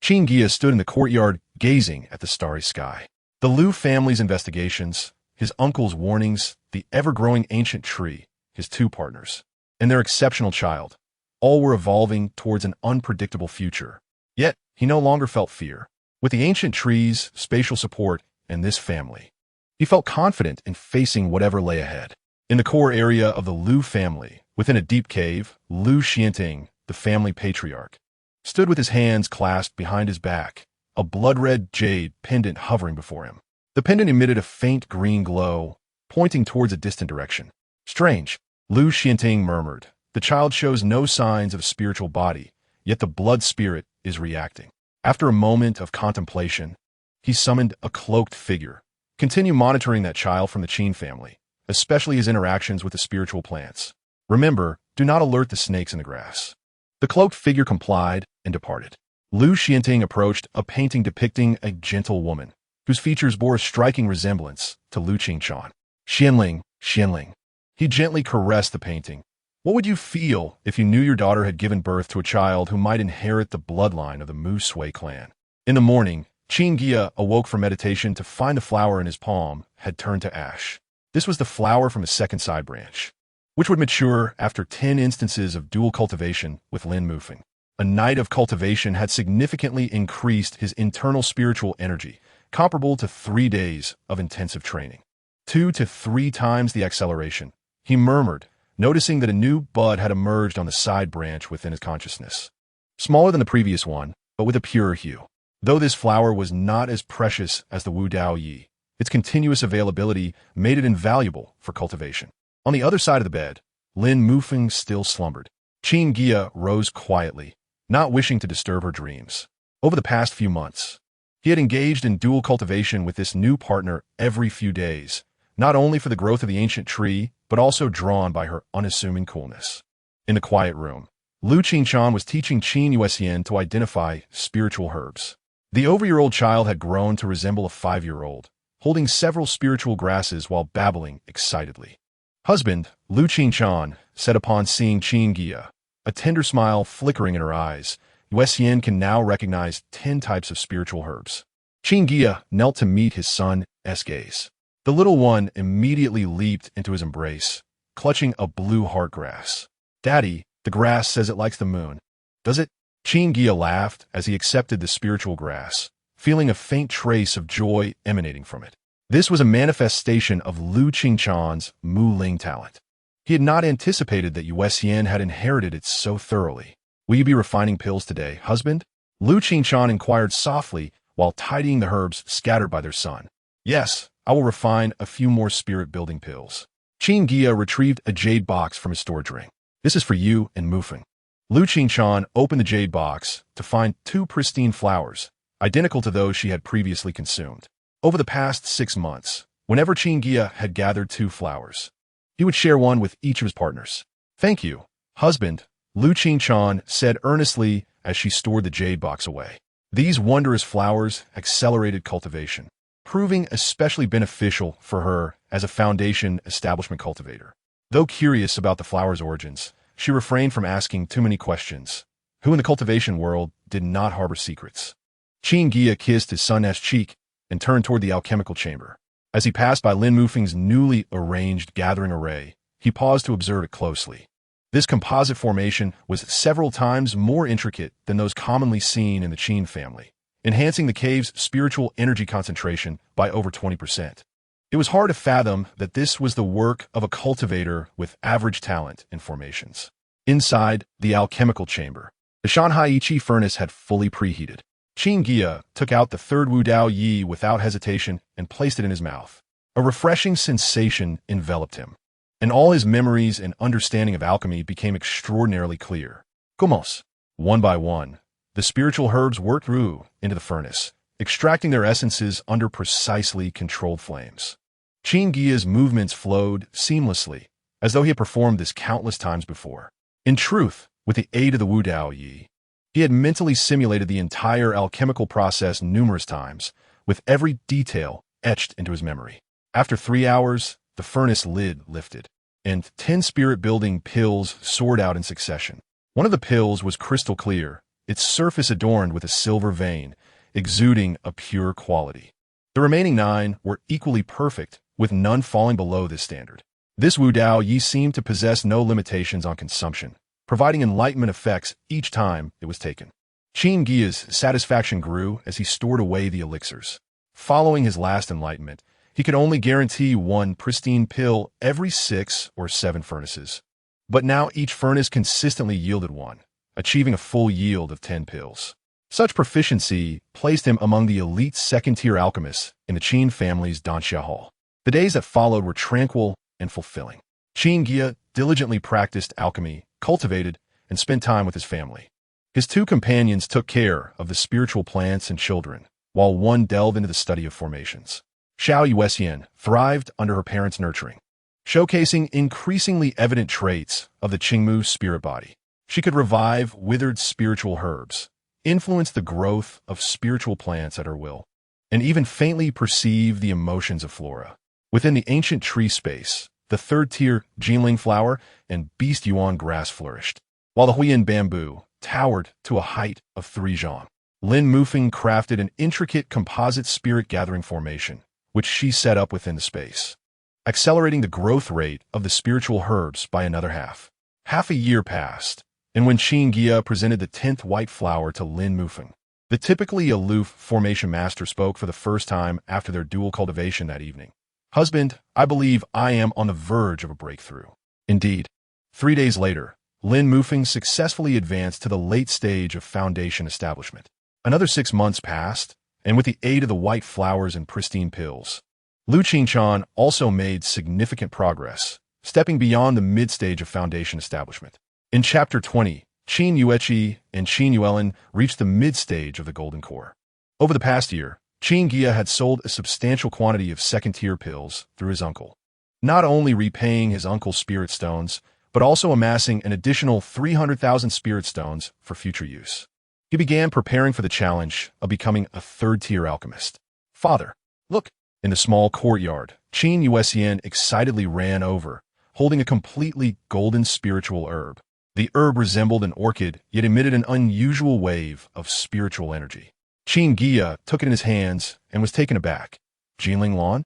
Qin Guiya stood in the courtyard gazing at the starry sky. The Lu family's investigations, his uncle's warnings, the ever-growing ancient tree, his 2 partners, and their exceptional child, all were evolving towards an unpredictable future. Yet, he no longer felt fear. With the ancient tree's spatial support and this family, he felt confident in facing whatever lay ahead. In the core area of the Lu family, within a deep cave, Lu Xianting, the family patriarch, stood with his hands clasped behind his back, a blood-red jade pendant hovering before him. The pendant emitted a faint green glow, pointing towards a distant direction. Strange, Lu Xianting murmured. The child shows no signs of a spiritual body, yet the blood spirit is reacting. After a moment of contemplation, he summoned a cloaked figure. Continue monitoring that child from the Qin family, especially his interactions with the spiritual plants. Remember, do not alert the snakes in the grass. The cloaked figure complied and departed. Lu Xianting approached a painting depicting a gentle woman, whose features bore a striking resemblance to Lu Qingchan. Xianling, Xianling. He gently caressed the painting. What would you feel if you knew your daughter had given birth to a child who might inherit the bloodline of the Mu Sui clan? In the morning, Qin Guiya awoke from meditation to find the flower in his palm had turned to ash. This was the flower from his second side branch, which would mature after 10 instances of dual cultivation with Lin Mufeng. A night of cultivation had significantly increased his internal spiritual energy, comparable to 3 days of intensive training. 2 to 3 times the acceleration, he murmured, noticing that a new bud had emerged on the side branch within his consciousness. Smaller than the previous one, but with a purer hue. Though this flower was not as precious as the Wu Dao Yi, its continuous availability made it invaluable for cultivation. On the other side of the bed, Lin Mufeng still slumbered. Qin Guiya rose quietly, not wishing to disturb her dreams. Over the past few months, he had engaged in dual cultivation with this new partner every few days, not only for the growth of the ancient tree, but also drawn by her unassuming coolness. In the quiet room, Lu Qingchan was teaching Qin Yuxian to identify spiritual herbs. The over-year-old child had grown to resemble a 5-year-old, holding several spiritual grasses while babbling excitedly. Husband, Lu Qingchan, said upon seeing Qin Guiya, a tender smile flickering in her eyes, Yuxian can now recognize 10 types of spiritual herbs. Qin Guiya knelt to meet his son's gaze. The little one immediately leaped into his embrace, clutching a blue heartgrass. Daddy, the grass says it likes the moon. Does it? Qin Guiya laughed as he accepted the spiritual grass, feeling a faint trace of joy emanating from it. This was a manifestation of Lu Qingchan's Mu Ling talent. He had not anticipated that Yuxian had inherited it so thoroughly. Will you be refining pills today, husband? Lu Qingchan inquired softly while tidying the herbs scattered by their son. Yes, I will refine a few more spirit-building pills. Qin Guiya retrieved a jade box from his storage ring. This is for you and Mufeng. Lu Qingchan opened the jade box to find 2 pristine flowers, identical to those she had previously consumed. Over the past 6 months, whenever Qin Guiya had gathered 2 flowers, he would share one with each of his partners. Thank you, husband, Lu Qingchan said earnestly as she stored the jade box away. These wondrous flowers accelerated cultivation, proving especially beneficial for her as a foundation establishment cultivator. Though curious about the flower's origins, she refrained from asking too many questions. Who in the cultivation world did not harbor secrets? Qin Guiya kissed his son's cheek and turned toward the alchemical chamber. As he passed by Lin Mufeng's newly arranged gathering array, he paused to observe it closely. This composite formation was several times more intricate than those commonly seen in the Qin family, enhancing the cave's spiritual energy concentration by over 20%. It was hard to fathom that this was the work of a cultivator with average talent in formations. Inside the alchemical chamber, the Shanhai Qi furnace had fully preheated. Qin Guiya took out the 3rd Wu Dao Yi without hesitation and placed it in his mouth. A refreshing sensation enveloped him, and all his memories and understanding of alchemy became extraordinarily clear. Commence. One by one, the spiritual herbs worked through into the furnace, extracting their essences under precisely controlled flames. Qin Guiya's movements flowed seamlessly, as though he had performed this countless times before. In truth, with the aid of the Wu Dao Yi, he had mentally simulated the entire alchemical process numerous times, with every detail etched into his memory. After 3 hours, the furnace lid lifted, and 10 spirit-building pills soared out in succession. One of the pills was crystal clear, its surface adorned with a silver vein, exuding a pure quality. The remaining 9 were equally perfect, with none falling below this standard. This Wu Dao Yi seemed to possess no limitations on consumption, providing enlightenment effects each time it was taken. Qin Guiya's satisfaction grew as he stored away the elixirs. Following his last enlightenment, he could only guarantee 1 pristine pill every 6 or 7 furnaces. But now each furnace consistently yielded 1, achieving a full yield of 10 pills. Such proficiency placed him among the elite second-tier alchemists in the Qin family's Danxia Hall. The days that followed were tranquil and fulfilling. Qin Guiya diligently practiced alchemy, cultivated, and spent time with his family. His two companions took care of the spiritual plants and children, while one delved into the study of formations. Xiao Yuxian thrived under her parents' nurturing, showcasing increasingly evident traits of the Qingmu spirit body. She could revive withered spiritual herbs, influence the growth of spiritual plants at her will, and even faintly perceive the emotions of flora. Within the ancient tree space, the third-tier Jinling flower and Beast Yuan grass flourished, while the Huiyin bamboo towered to a height of 3 zhang. Lin Mufeng crafted an intricate composite spirit-gathering formation, which she set up within the space, accelerating the growth rate of the spiritual herbs by another half. Half a year passed, and when Qin Guiya presented the 10th white flower to Lin Mufeng, the typically aloof formation master spoke for the first time after their dual cultivation that evening. "Husband, I believe I am on the verge of a breakthrough." Indeed. 3 days later, Lin Mufeng successfully advanced to the late stage of foundation establishment. Another 6 months passed, and with the aid of the white flowers and pristine pills, Lu Qinchan also made significant progress, stepping beyond the mid-stage of foundation establishment. In Chapter 20, Qin Yueqi and Qin Yuelin reached the mid-stage of the Golden Core. Over the past year, Qin Guiya had sold a substantial quantity of second-tier pills through his uncle, not only repaying his uncle's spirit stones, but also amassing an additional 300,000 spirit stones for future use. He began preparing for the challenge of becoming a third-tier alchemist. "Father, look!" In the small courtyard, Qin Yuexian excitedly ran over, holding a completely golden spiritual herb. The herb resembled an orchid, yet emitted an unusual wave of spiritual energy. Qin Guiya took it in his hands and was taken aback. "Jinling Lan?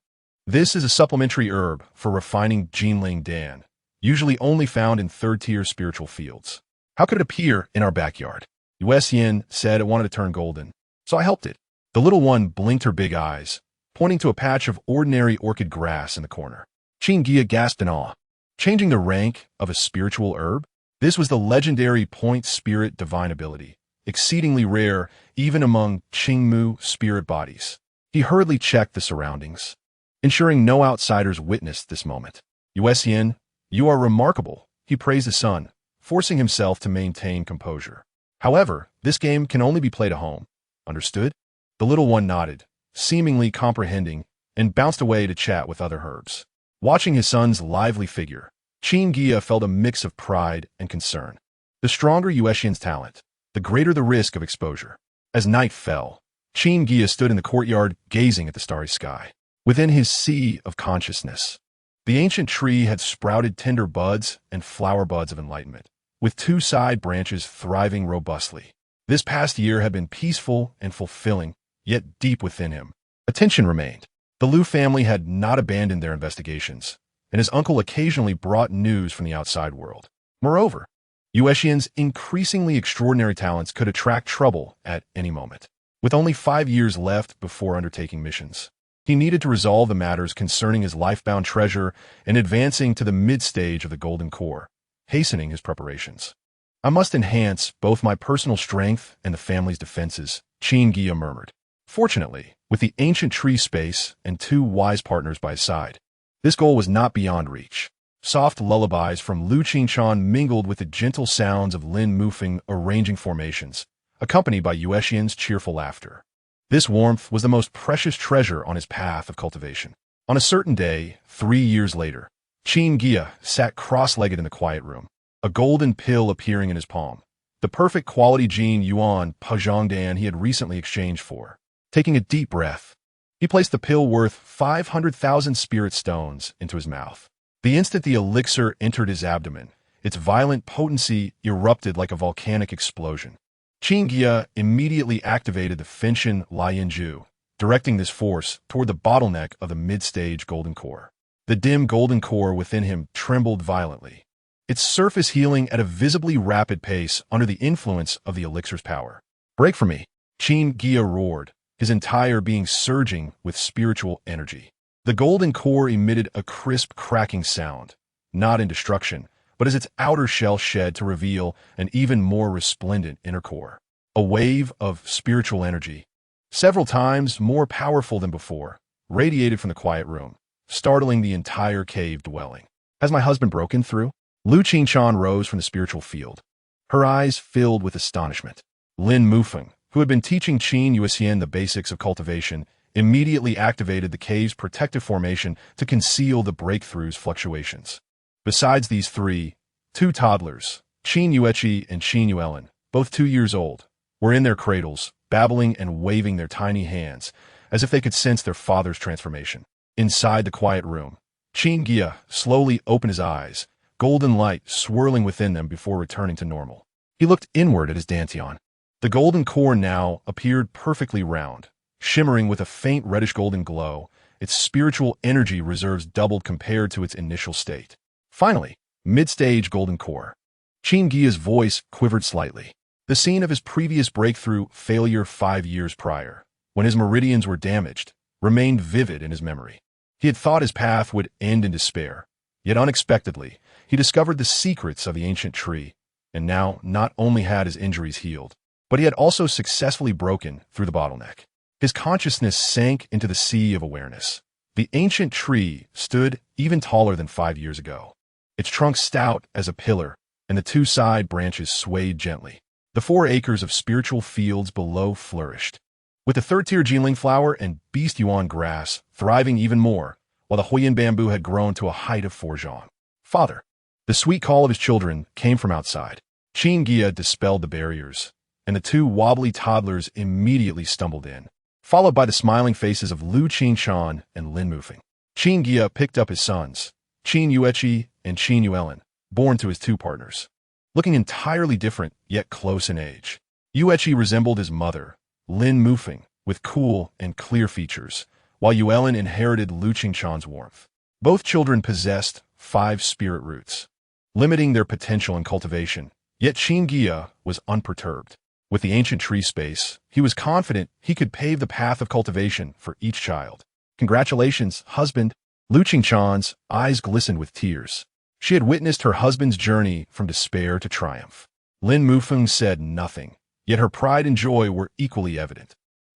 This is a supplementary herb for refining Jinling Dan, usually only found in third-tier spiritual fields. How could it appear in our backyard?" Yuexian said it wanted to turn golden, so I helped it. The little one blinked her big eyes, pointing to a patch of ordinary orchid grass in the corner. Qin Guiya gasped in awe. Changing the rank of a spiritual herb? This was the legendary point spirit divine ability, exceedingly rare even among Qingmu spirit bodies. He hurriedly checked the surroundings, ensuring no outsiders witnessed this moment. "Yuexian, you are remarkable," he praised his son, forcing himself to maintain composure. "However, this game can only be played at home. Understood?" The little one nodded, seemingly comprehending, and bounced away to chat with other herbs. Watching his son's lively figure, Qin Guiya felt a mix of pride and concern. The stronger Yuexian's talent, the greater the risk of exposure. As night fell, Qin Guiya stood in the courtyard gazing at the starry sky. Within his sea of consciousness, the ancient tree had sprouted tender buds and flower buds of enlightenment, with 2 side branches thriving robustly. This past year had been peaceful and fulfilling, yet deep within him, a tension remained. The Liu family had not abandoned their investigations, and his uncle occasionally brought news from the outside world. Moreover, Yuexian's increasingly extraordinary talents could attract trouble at any moment. With only 5 years left before undertaking missions, he needed to resolve the matters concerning his life-bound treasure and advancing to the mid-stage of the Golden Core, hastening his preparations. "I must enhance both my personal strength and the family's defenses," Qin Guiya murmured. Fortunately, with the ancient tree space and 2 wise partners by his side, this goal was not beyond reach. Soft lullabies from Lu Qinchan mingled with the gentle sounds of Lin Mufeng arranging formations, accompanied by Yuexian's cheerful laughter. This warmth was the most precious treasure on his path of cultivation. On a certain day, 3 years later, Qin Guiya sat cross-legged in the quiet room, a golden pill appearing in his palm, the perfect quality Jin Yuan Pazhongdan he had recently exchanged for. Taking a deep breath, he placed the pill worth 500,000 spirit stones into his mouth. The instant the elixir entered his abdomen, its violent potency erupted like a volcanic explosion. Qin Guiya immediately activated the Fenshin Lianju, directing this force toward the bottleneck of the mid-stage golden core. The dim golden core within him trembled violently, its surface healing at a visibly rapid pace under the influence of the elixir's power. "Break for me!" Qin Guiya roared, his entire being surging with spiritual energy. The golden core emitted a crisp cracking sound, not in destruction, but as its outer shell shed to reveal an even more resplendent inner core. A wave of spiritual energy, several times more powerful than before, radiated from the quiet room, startling the entire cave dwelling. "Has my husband broken through?" Lu Qingshan rose from the spiritual field, her eyes filled with astonishment. Lin Mufeng, who had been teaching Qin Guiya the basics of cultivation, immediately activated the cave's protective formation to conceal the breakthrough's fluctuations. Besides these three, two toddlers, Qin Yueqi and Qin Yuelin, both 2 years old, were in their cradles, babbling and waving their tiny hands, as if they could sense their father's transformation. Inside the quiet room, Qin Guiya slowly opened his eyes, golden light swirling within them before returning to normal. He looked inward at his dantian. The golden core now appeared perfectly round, shimmering with a faint reddish-golden glow. Its spiritual energy reserves doubled compared to its initial state. Finally, mid-stage golden core. Qin Guiya's voice quivered slightly. The scene of his previous breakthrough failure 5 years prior, when his meridians were damaged, remained vivid in his memory. He had thought his path would end in despair, yet unexpectedly, he discovered the secrets of the ancient tree, and now not only had his injuries healed, but he had also successfully broken through the bottleneck. His consciousness sank into the sea of awareness. The ancient tree stood even taller than 5 years ago, its trunk stout as a pillar, and the 2 side branches swayed gently. The 4 acres of spiritual fields below flourished, with the 3rd-tier Jinling flower and Beast Yuan grass thriving even more, while the Huiyan bamboo had grown to a height of 4 zhang. Father. The sweet call of his children came from outside. Qin Guiya dispelled the barriers, and the 2 wobbly toddlers immediately stumbled in, followed by the smiling faces of Lu Qingshan and Lin Mufeng. Qin Guiya picked up his sons, Qin Yueqi and Qin Yuelin, born to his 2 partners, looking entirely different yet close in age. Yueqi resembled his mother, Lin Mufeng, with cool and clear features, while Yuelin inherited Lu Qingshan's warmth. Both children possessed 5 spirit roots, limiting their potential in cultivation, yet Qin Guiya was unperturbed. With the ancient tree space, he was confident he could pave the path of cultivation for each child. Congratulations, husband. Lu Qingshan's eyes glistened with tears. She had witnessed her husband's journey from despair to triumph. Lin Mufeng said nothing, yet her pride and joy were equally evident.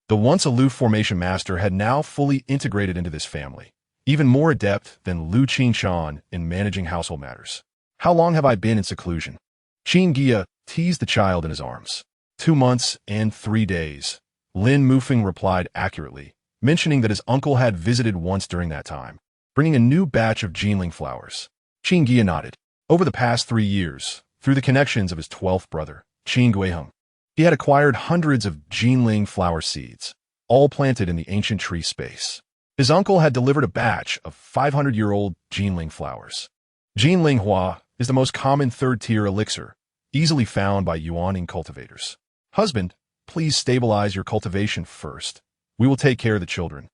The once aloof formation master had now fully integrated into this family, even more adept than Lu Qingshan in managing household matters. How long have I been in seclusion? Qin Guiya teased the child in his arms. 2 months and 3 days, Lin Mufeng replied accurately, mentioning that his uncle had visited once during that time, bringing a new batch of Jinling flowers. Qin Guiya nodded. Over the past 3 years, through the connections of his 12th brother, Qin Guiya, he had acquired hundreds of Jinling flower seeds, all planted in the ancient tree space. His uncle had delivered a batch of 500-year-old Jinling flowers. Jinling Hua is the most common 3rd-tier elixir, easily found by Yuaning cultivators. Husband, please stabilize your cultivation first. We will take care of the children.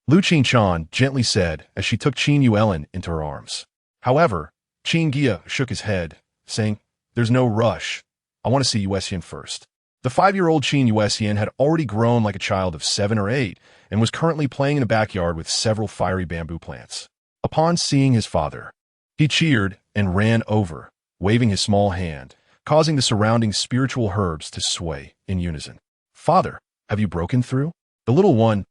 Lu Qingshan gently said as she took Qin Yuelin into her arms. However, Qin Guiya shook his head, saying, "There's no rush. I want to see Yuexian first." The 5-year-old Qin Yuexian had already grown like a child of 7 or 8 and was currently playing in the backyard with several fiery bamboo plants. Upon seeing his father, he cheered and ran over, waving his small hand, causing the surrounding spiritual herbs to sway in unison. "Father, have you broken through?" The little one's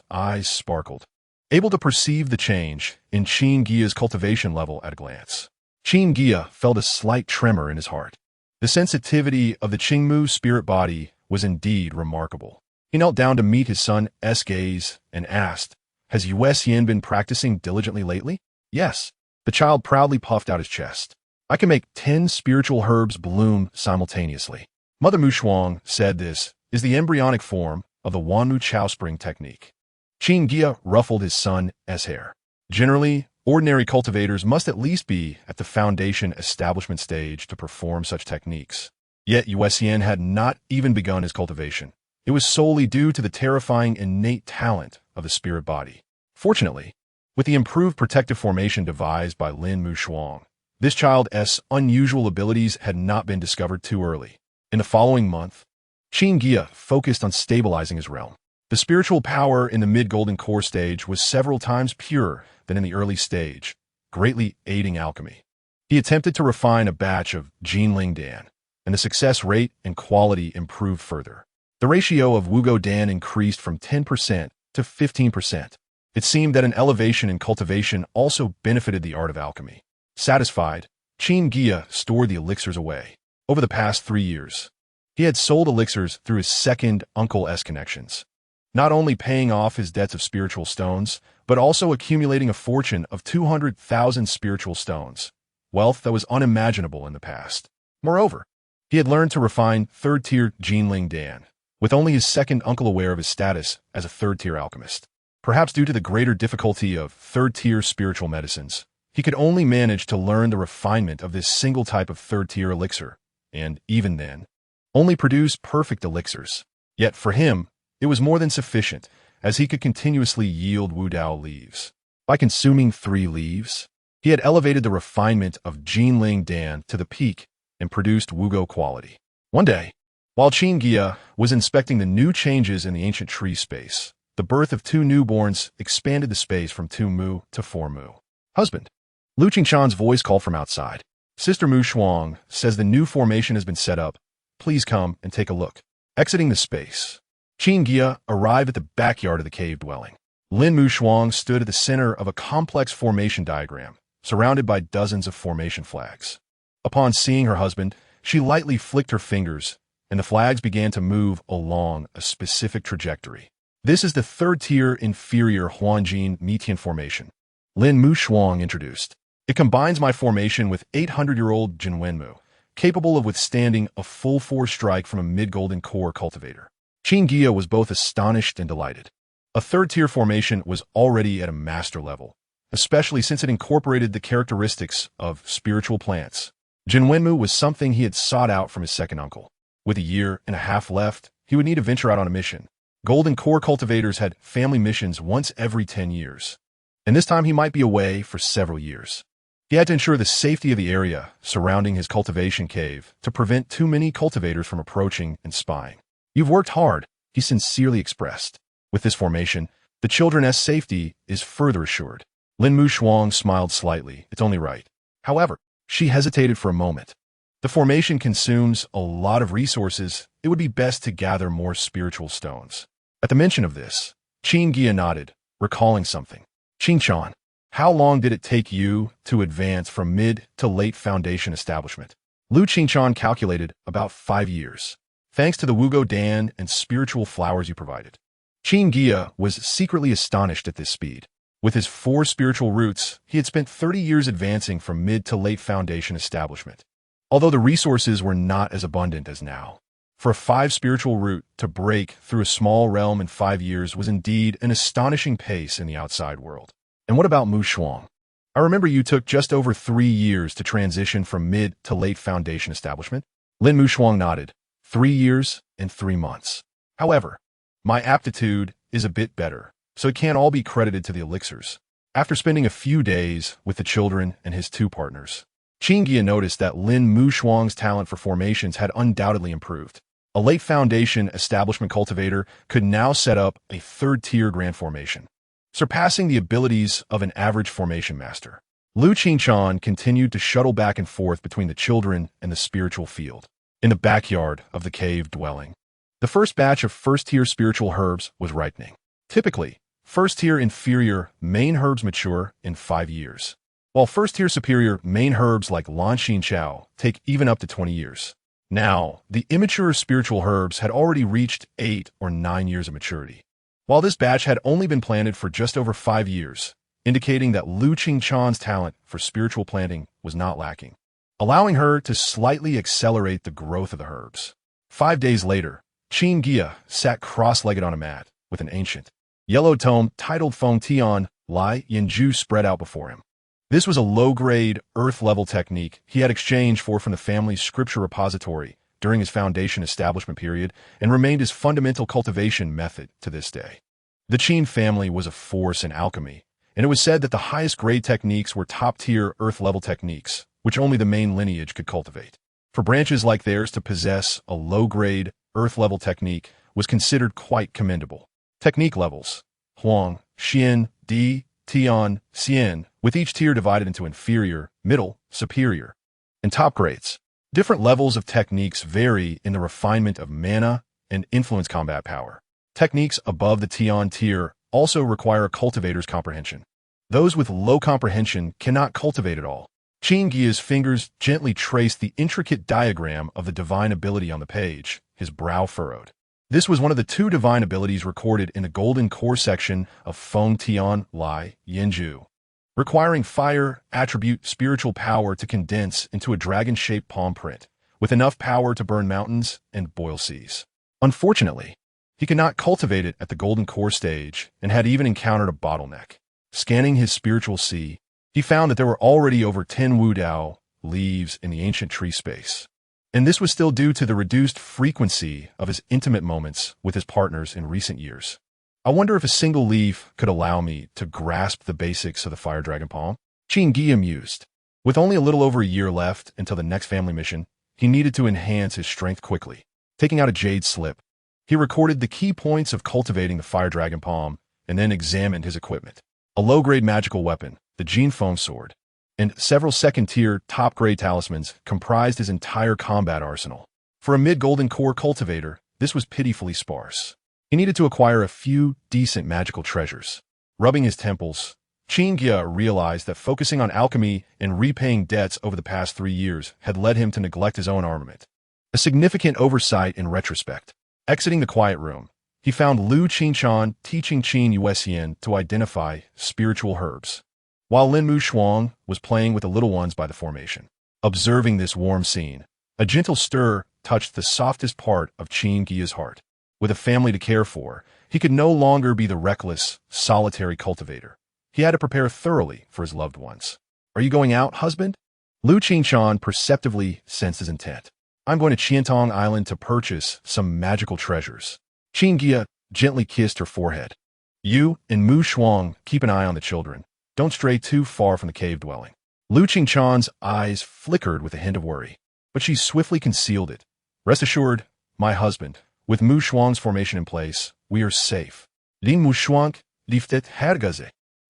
eyes sparkled, able to perceive the change in Qin Guiya's cultivation level at a glance. Qin Guiya felt a slight tremor in his heart. The sensitivity of the Qingmu spirit body was indeed remarkable. He knelt down to meet his son's gaze and asked, "Has Yuexian been practicing diligently lately?" "Yes." The child proudly puffed out his chest. "I can make 10 spiritual herbs bloom simultaneously." Mother Mushuang said this is the embryonic form of the Wanmu Chao Spring technique. Qin Guiya ruffled his son's hair. Generally, ordinary cultivators must at least be at the foundation establishment stage to perform such techniques. Yet Yuexian had not even begun his cultivation. It was solely due to the terrifying innate talent of the spirit body. Fortunately, with the improved protective formation devised by Lin Mushuang, this child's unusual abilities had not been discovered too early. In the following month, Qin Guiya focused on stabilizing his realm. The spiritual power in the mid-golden core stage was several times purer than in the early stage, greatly aiding alchemy. He attempted to refine a batch of Jinling Dan, and the success rate and quality improved further. The ratio of Wugo Dan increased from 10% to 15%. It seemed that an elevation in cultivation also benefited the art of alchemy. Satisfied, Qin Guiya stored the elixirs away. Over the past 3 years, he had sold elixirs through his second uncle's connections, not only paying off his debts of spiritual stones, but also accumulating a fortune of 200,000 spiritual stones, wealth that was unimaginable in the past. Moreover, he had learned to refine third-tier Jinling Dan, with only his second uncle aware of his status as a third-tier alchemist. Perhaps due to the greater difficulty of third-tier spiritual medicines, he could only manage to learn the refinement of this single type of third-tier elixir, and, even then, only produce perfect elixirs. Yet for him, it was more than sufficient, as he could continuously yield Wudao leaves. By consuming 3 leaves, he had elevated the refinement of Jinling Dan to the peak and produced Wugo quality. One day, while Qin Guiya was inspecting the new changes in the ancient tree space, the birth of 2 newborns expanded the space from 2 mu to 4 mu. Husband. Lu Qingchan's voice called from outside. Sister Mu Shuang says the new formation has been set up. Please come and take a look. Exiting the space, Qin Guiya arrived at the backyard of the cave dwelling. Lin Mu Shuang stood at the center of a complex formation diagram, surrounded by dozens of formation flags. Upon seeing her husband, she lightly flicked her fingers, and the flags began to move along a specific trajectory. This is the third-tier inferior Huanjin Metian formation, Lin Mu Shuang introduced. It combines my formation with 800-year-old Jinwenmu, capable of withstanding a full-force strike from a mid-golden core cultivator. Qin Guiya was both astonished and delighted. A third-tier formation was already at a master level, especially since it incorporated the characteristics of spiritual plants. Jinwenmu was something he had sought out from his second uncle. With a year and a half left, he would need to venture out on a mission. Golden core cultivators had family missions once every 10 years, and this time he might be away for several years. He had to ensure the safety of the area surrounding his cultivation cave to prevent too many cultivators from approaching and spying. You've worked hard, he sincerely expressed. With this formation, the children's safety is further assured. Lin Mu Shuang smiled slightly. It's only right. However, she hesitated for a moment. The formation consumes a lot of resources. It would be best to gather more spiritual stones. At the mention of this, Qin Guiya nodded, recalling something. Qingchan, how long did it take you to advance from mid to late foundation establishment? Lu Qingchan calculated about 5 years, thanks to the Wugo Dan and spiritual flowers you provided. Qin Guiya was secretly astonished at this speed. With his 4 spiritual roots, he had spent 30 years advancing from mid to late foundation establishment. Although the resources were not as abundant as now, for a 5 spiritual root to break through a small realm in 5 years was indeed an astonishing pace in the outside world. And what about Mu Shuang? I remember you took just over 3 years to transition from mid to late foundation establishment. Lin Mu Shuang nodded. 3 years and 3 months. However, my aptitude is a bit better, so it can't all be credited to the elixirs. After spending a few days with the children and his 2 partners, Qin Guiya noticed that Lin Mu Shuang's talent for formations had undoubtedly improved. A late foundation establishment cultivator could now set up a third-tier grand formation, surpassing the abilities of an average formation master. Lu Qingchan continued to shuttle back and forth between the children and the spiritual field. In the backyard of the cave dwelling, the first batch of first-tier spiritual herbs was ripening. Typically, first-tier inferior main herbs mature in 5 years, while first-tier superior main herbs like Lanxin Chao take even up to 20 years. Now, the immature spiritual herbs had already reached 8 or 9 years of maturity, while this batch had only been planted for just over 5 years, indicating that Lu Qingchan's talent for spiritual planting was not lacking, allowing her to slightly accelerate the growth of the herbs. 5 days later, Qin Guiya sat cross-legged on a mat with an ancient yellow tome titled Feng Tian Lai Yanju spread out before him. This was a low-grade, earth-level technique he had exchanged from the family's scripture repository during his foundation establishment period and remained his fundamental cultivation method to this day. The Qin family was a force in alchemy, and it was said that the highest-grade techniques were top-tier earth-level techniques, which only the main lineage could cultivate. For branches like theirs to possess a low-grade, earth-level technique was considered quite commendable. Technique levels: Huang, Xian, Di, Tian, Xian, with each tier divided into inferior, middle, superior, and top grades. Different levels of techniques vary in the refinement of mana and influence combat power. Techniques above the Tian tier also require a cultivator's comprehension. Those with low comprehension cannot cultivate at all. Qin Guiya's fingers gently traced the intricate diagram of the divine ability on the page, his brow furrowed. This was one of the 2 divine abilities recorded in the golden core section of Feng Tian Lai Yanju, requiring fire attribute spiritual power to condense into a dragon-shaped palm print, with enough power to burn mountains and boil seas. Unfortunately, he could not cultivate it at the golden core stage and had even encountered a bottleneck. Scanning his spiritual sea, he found that there were already over 10 Wu Dao leaves in the ancient tree space. And this was still due to the reduced frequency of his intimate moments with his partners in recent years. I wonder if a single leaf could allow me to grasp the basics of the Fire Dragon Palm? Qin Guiya mused. With only a little over a year left until the next family mission, he needed to enhance his strength quickly. Taking out a jade slip, he recorded the key points of cultivating the Fire Dragon Palm and then examined his equipment. A low-grade magical weapon, the Jin Feng sword, and several second-tier, top-grade talismans comprised his entire combat arsenal. For a mid-golden core cultivator, this was pitifully sparse. He needed to acquire a few decent magical treasures. Rubbing his temples, Qin Guiya realized that focusing on alchemy and repaying debts over the past 3 years had led him to neglect his own armament. A significant oversight in retrospect. Exiting the quiet room, he found Lu Qinchan teaching Qin Yuxian to identify spiritual herbs, while Lin Mu Shuang was playing with the little ones by the formation. Observing this warm scene, a gentle stir touched the softest part of Qin Guiya's heart. With a family to care for, he could no longer be the reckless, solitary cultivator. He had to prepare thoroughly for his loved ones. Are you going out, husband? Lu Qinchan perceptively sensed his intent. I'm going to Qiantong Island to purchase some magical treasures. Qin Guiya gently kissed her forehead. You and Mu Shuang keep an eye on the children. Don't stray too far from the cave dwelling. Lu Qinchan's eyes flickered with a hint of worry, but she swiftly concealed it. Rest assured, my husband, with Mu Shuang's formation in place, we are safe. Din Mu Shuang liftet hergaze.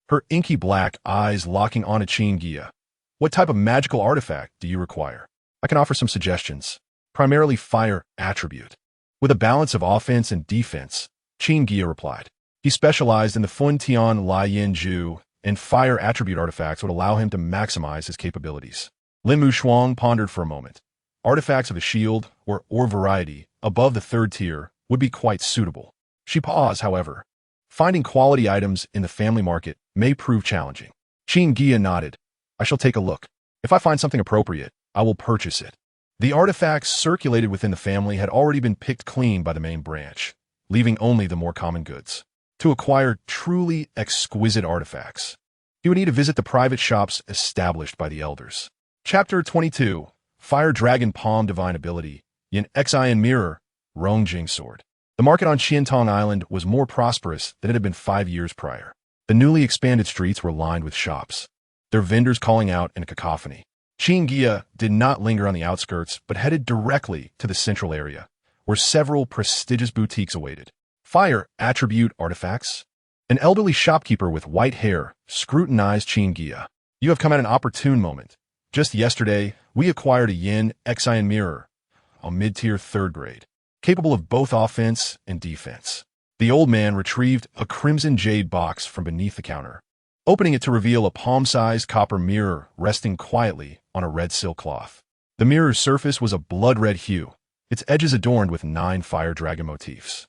Her inky black eyes locking onto Qin Guiya. What type of magical artifact do you require? I can offer some suggestions. Primarily fire attribute. With a balance of offense and defense, Qin Guiya replied. He specialized in the Fun Tian Lai Yin Ju, and fire attribute artifacts would allow him to maximize his capabilities. Lin Mu Shuang pondered for a moment. Artifacts of a shield or variety above the 3rd tier would be quite suitable. She paused, however. Finding quality items in the family market may prove challenging. Qin Guiya nodded. I shall take a look. If I find something appropriate, I will purchase it. The artifacts circulated within the family had already been picked clean by the main branch, leaving only the more common goods. To acquire truly exquisite artifacts, he would need to visit the private shops established by the elders. Chapter 22, Fire Dragon Palm Divine Ability, Yin Xian Mirror, Rongjing Sword. The market on Qiantong Island was more prosperous than it had been 5 years prior. The newly expanded streets were lined with shops, their vendors calling out in a cacophony. Qin Guiya did not linger on the outskirts, but headed directly to the central area, where several prestigious boutiques awaited. Fire attribute artifacts? An elderly shopkeeper with white hair scrutinized Qin Guiya. You have come at an opportune moment. Just yesterday, we acquired a Yin Xian Mirror, a mid-tier 3rd grade, capable of both offense and defense. The old man retrieved a crimson jade box from beneath the counter, opening it to reveal a palm-sized copper mirror resting quietly on a red silk cloth. The mirror's surface was a blood-red hue, its edges adorned with 9 fire dragon motifs.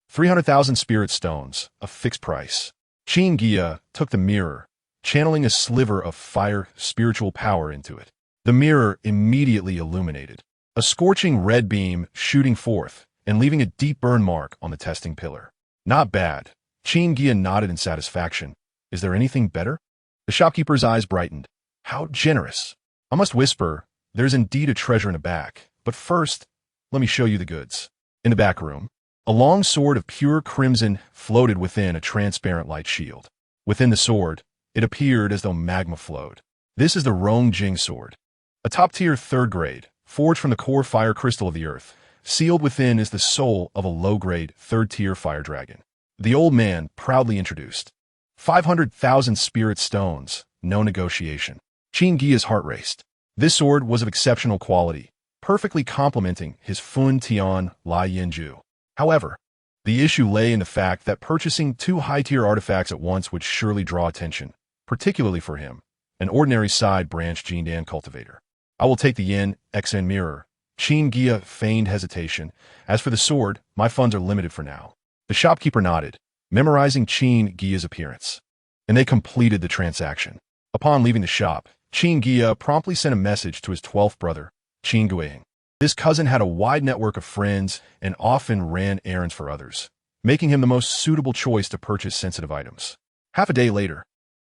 300,000 spirit stones, a fixed price. Qin Guiya took the mirror, channeling a sliver of fire spiritual power into it. The mirror immediately illuminated, a scorching red beam shooting forth and leaving a deep burn mark on the testing pillar. Not bad. Qin Guiya nodded in satisfaction. Is there anything better? The shopkeeper's eyes brightened. How generous. I must whisper, there's indeed a treasure in the back, but first, let me show you the goods. In the back room, a long sword of pure crimson floated within a transparent light shield. Within the sword, it appeared as though magma flowed. This is the Rongjing sword, a top-tier 3rd grade, forged from the core fire crystal of the earth. Sealed within is the soul of a low-grade 3rd-tier fire dragon. The old man proudly introduced. 500,000 spirit stones, no negotiation. Qin Guiya's heart raced. This sword was of exceptional quality, perfectly complementing his Fun Tian Lai Yin Ju. However, the issue lay in the fact that purchasing 2 high-tier artifacts at once would surely draw attention, particularly for him, an ordinary side-branch Jindan cultivator. I will take the yin, xn mirror. Qin Guiya feigned hesitation. As for the sword, my funds are limited for now. The shopkeeper nodded, memorizing Qin Guiya's appearance. And they completed the transaction. Upon leaving the shop, Qin Guiya promptly sent a message to his 12th brother, Qin Guiya. This cousin had a wide network of friends and often ran errands for others, making him the most suitable choice to purchase sensitive items. Half a day later,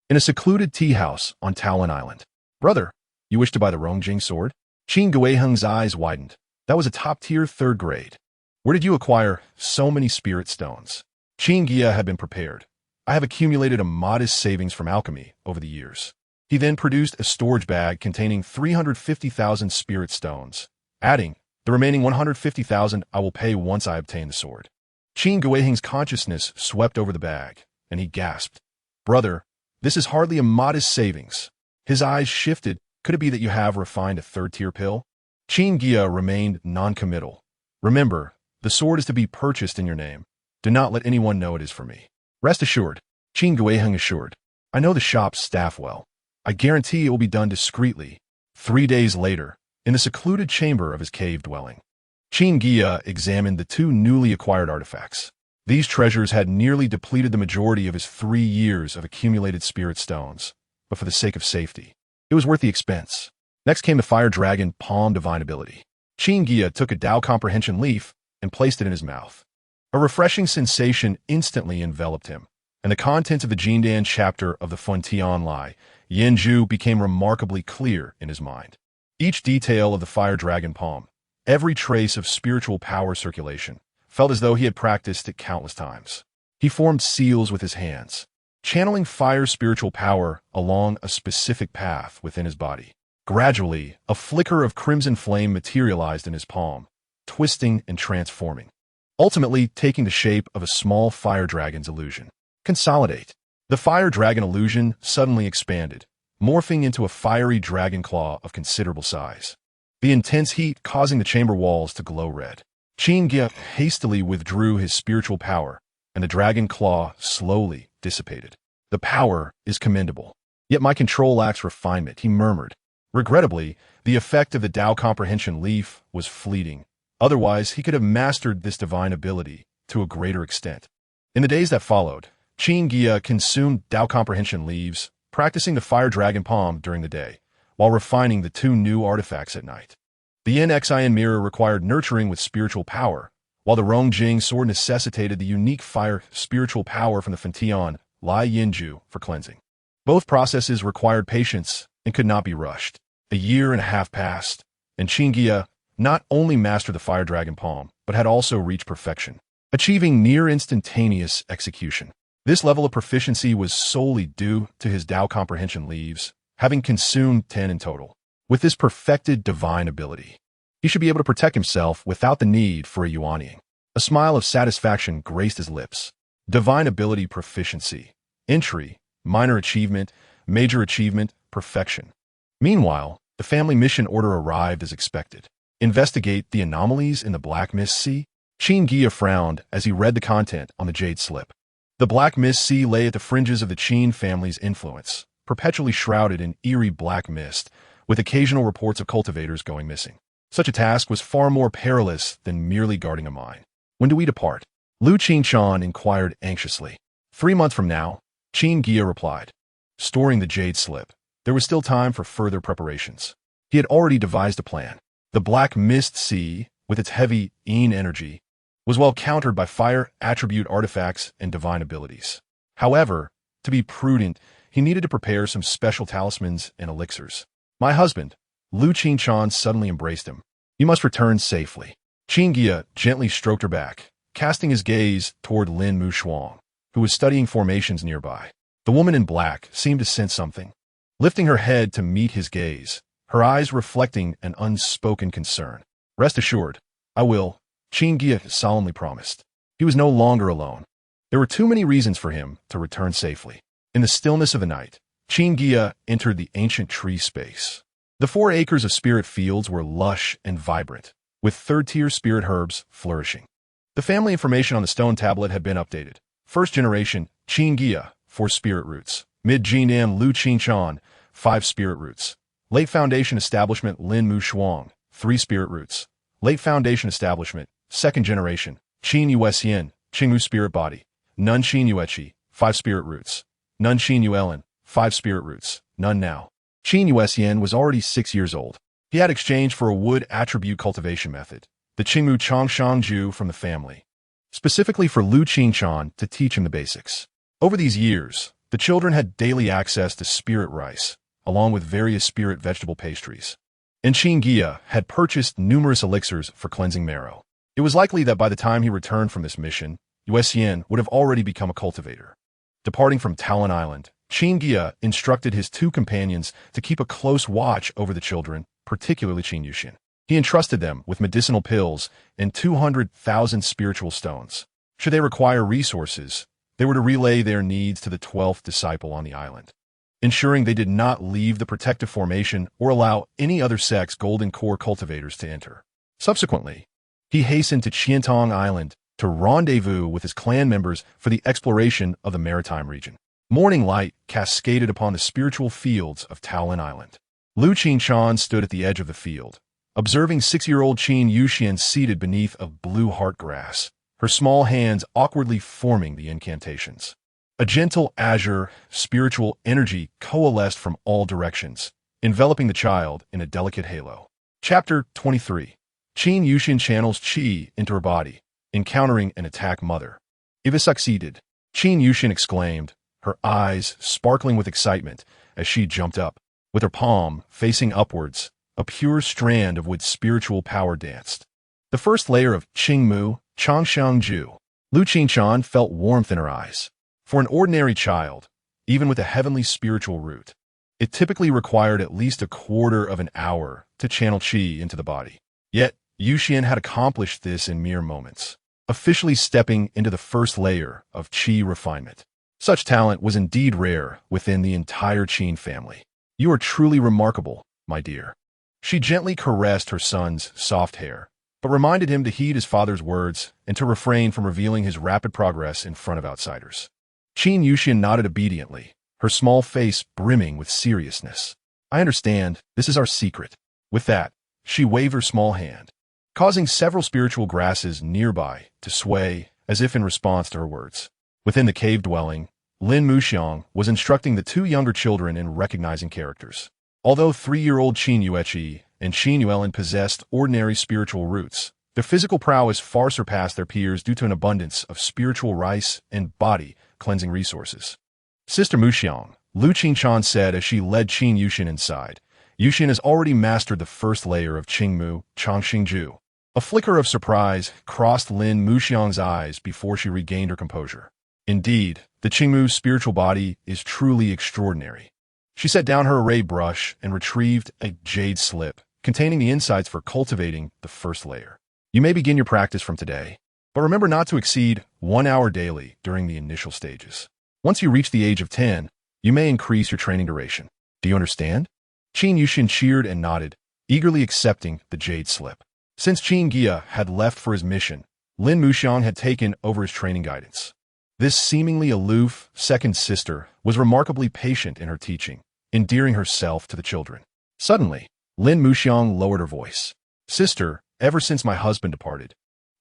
in a secluded tea house on Talon Island. Brother, you wish to buy the Rongjing sword? Qin Guiyang's eyes widened. That was a top-tier 3rd grade. Where did you acquire so many spirit stones? Qin Guiya had been prepared. I have accumulated a modest savings from alchemy over the years. He then produced a storage bag containing 350,000 spirit stones, adding, the remaining 150,000 I will pay once I obtain the sword. Qin Guiyang's consciousness swept over the bag, and he gasped. Brother, this is hardly a modest savings. His eyes shifted. Could it be that you have refined a 3rd-tier pill? Qin Guiya remained non-committal. Remember, the sword is to be purchased in your name. Do not let anyone know it is for me. Rest assured, Qin Guiyang assured. I know the shop's staff well. I guarantee it will be done discreetly. 3 days later, in the secluded chamber of his cave dwelling, Qin Guiya examined the 2 newly acquired artifacts. These treasures had nearly depleted the majority of his 3 years of accumulated spirit stones, but for the sake of safety, it was worth the expense. Next came the Fire Dragon Palm Divine Ability. Qin Guiya took a Tao Comprehension leaf and placed it in his mouth. A refreshing sensation instantly enveloped him, and the contents of the Jindan chapter of the Funtian Lai, Yanju, became remarkably clear in his mind. Each detail of the Fire Dragon Palm, every trace of spiritual power circulation, felt as though he had practiced it countless times. He formed seals with his hands, channeling fire spiritual power along a specific path within his body. Gradually, a flicker of crimson flame materialized in his palm, twisting and transforming, ultimately taking the shape of a small fire dragon's illusion. Consolidate. The fire dragon illusion suddenly expanded, morphing into a fiery dragon claw of considerable size, the intense heat causing the chamber walls to glow red. Qin Guiya hastily withdrew his spiritual power, and the dragon claw slowly dissipated. The power is commendable, yet my control lacks refinement, he murmured. Regrettably, the effect of the Tao Comprehension leaf was fleeting. Otherwise, he could have mastered this divine ability to a greater extent. In the days that followed, Qin Guiya consumed Tao Comprehension leaves, practicing the Fire Dragon Palm during the day, while refining the 2 new artifacts at night. The Yin Xin mirror required nurturing with spiritual power, while the Rongjing sword necessitated the unique fire spiritual power from the Funtian Lai Yinju for cleansing. Both processes required patience and could not be rushed. A year and a half passed, and Qin Guiya not only mastered the Fire Dragon Palm, but had also reached perfection, achieving near instantaneous execution. This level of proficiency was solely due to his Tao Comprehension leaves, having consumed 10 in total. With this perfected divine ability, he should be able to protect himself without the need for a yuanying. A smile of satisfaction graced his lips. Divine ability proficiency. Entry, minor achievement, major achievement, perfection. Meanwhile, the family mission order arrived as expected. Investigate the anomalies in the Black Mist Sea? Qin Guiya frowned as he read the content on the jade slip. The Black Mist Sea lay at the fringes of the Qin family's influence, perpetually shrouded in eerie black mist, with occasional reports of cultivators going missing. Such a task was far more perilous than merely guarding a mine. When do we depart? Lu Qinchan inquired anxiously. 3 months from now, Qin Guiya replied. Storing the jade slip, there was still time for further preparations. He had already devised a plan. The Black Mist Sea, with its heavy Yin energy, was well countered by fire attribute artifacts and divine abilities. However, to be prudent, he needed to prepare some special talismans and elixirs. My husband, Lu Qinchan suddenly embraced him. You must return safely. Qin Guiya gently stroked her back, casting his gaze toward Lin Mushuang, who was studying formations nearby. The woman in black seemed to sense something. Lifting her head to meet his gaze, her eyes reflecting an unspoken concern. Rest assured, I will, Qin Guiya solemnly promised. He was no longer alone. There were too many reasons for him to return safely. In the stillness of the night, Qin Guiya entered the ancient tree space. The 4 acres of spirit fields were lush and vibrant, with 3rd-tier spirit herbs flourishing. The family information on the stone tablet had been updated. First generation, Qin Guiya, for spirit roots. Mid-Jinan Lu Qinchan, 5 spirit roots. Late Foundation Establishment Lin Mu Shuang, 3 spirit roots. Late Foundation Establishment, 2nd generation, Qin Guiya, Qingmu spirit body. Nun Qin Yueqi, 5 spirit roots. Nun Qin Yuelin, 5 spirit roots. None now. Qin Guiya was already 6 years old. He had exchanged for a wood attribute cultivation method, the Qingmu Chongshang Ju from the family, specifically for Lu Qingshan to teach him the basics. Over these years, the children had daily access to spirit rice, along with various spirit vegetable pastries. And Qin Guiya had purchased numerous elixirs for cleansing marrow. It was likely that by the time he returned from this mission, Yuexian would have already become a cultivator. Departing from Talon Island, Qin Guiya instructed his 2 companions to keep a close watch over the children, particularly Qin Yuxian. He entrusted them with medicinal pills and 200,000 spiritual stones. Should they require resources, they were to relay their needs to the 12th disciple on the island, ensuring they did not leave the protective formation or allow any other sect's golden core cultivators to enter. Subsequently, he hastened to Qiantong Island to rendezvous with his clan members for the exploration of the maritime region. Morning light cascaded upon the spiritual fields of Taolin Island. Lu Qingshan stood at the edge of the field, observing 6-year-old Qin Yuxian seated beneath a blue heart grass, her small hands awkwardly forming the incantations. A gentle azure, spiritual energy coalesced from all directions, enveloping the child in a delicate halo. Chapter 23. Qin Yuxian channels qi into her body, encountering an attack mother. If it succeeded, Qin Yuxian exclaimed, her eyes sparkling with excitement as she jumped up. With her palm facing upwards, a pure strand of wood spiritual power danced. The first layer of Qingmu, Chongshang Ju. Lu Qingshan felt warmth in her eyes. For an ordinary child, even with a heavenly spiritual root, it typically required at least a quarter of an hour to channel qi into the body. Yet, Yuxian had accomplished this in mere moments, officially stepping into the first layer of qi refinement. Such talent was indeed rare within the entire Qin family. You are truly remarkable, my dear. She gently caressed her son's soft hair, but reminded him to heed his father's words and to refrain from revealing his rapid progress in front of outsiders. Qin Yuxian nodded obediently, her small face brimming with seriousness. I understand, this is our secret. With that, she waved her small hand, causing several spiritual grasses nearby to sway as if in response to her words. Within the cave dwelling, Lin Muxiang was instructing the 2 younger children in recognizing characters. Although 3-year-old Qin Yueqi and Qin Yuelin possessed ordinary spiritual roots, their physical prowess far surpassed their peers due to an abundance of spiritual rice and body-cleansing resources. Sister Muxiang, Lu Qingshan said as she led Qin Yuxian inside, Yuxian has already mastered the first layer of Qingmu, Chongxingju. A flicker of surprise crossed Lin Muxiang's eyes before she regained her composure. Indeed, the Qingmu spiritual body is truly extraordinary. She set down her array brush and retrieved a jade slip containing the insights for cultivating the first layer. You may begin your practice from today, but remember not to exceed 1 hour daily during the initial stages. Once you reach the age of 10, you may increase your training duration. Do you understand? Qin Yuxian cheered and nodded, eagerly accepting the jade slip. Since Qin Guiya had left for his mission, Lin Muxiang had taken over his training guidance. This seemingly aloof second sister was remarkably patient in her teaching, endearing herself to the children. Suddenly, Lin Muxiang lowered her voice. Sister, ever since my husband departed,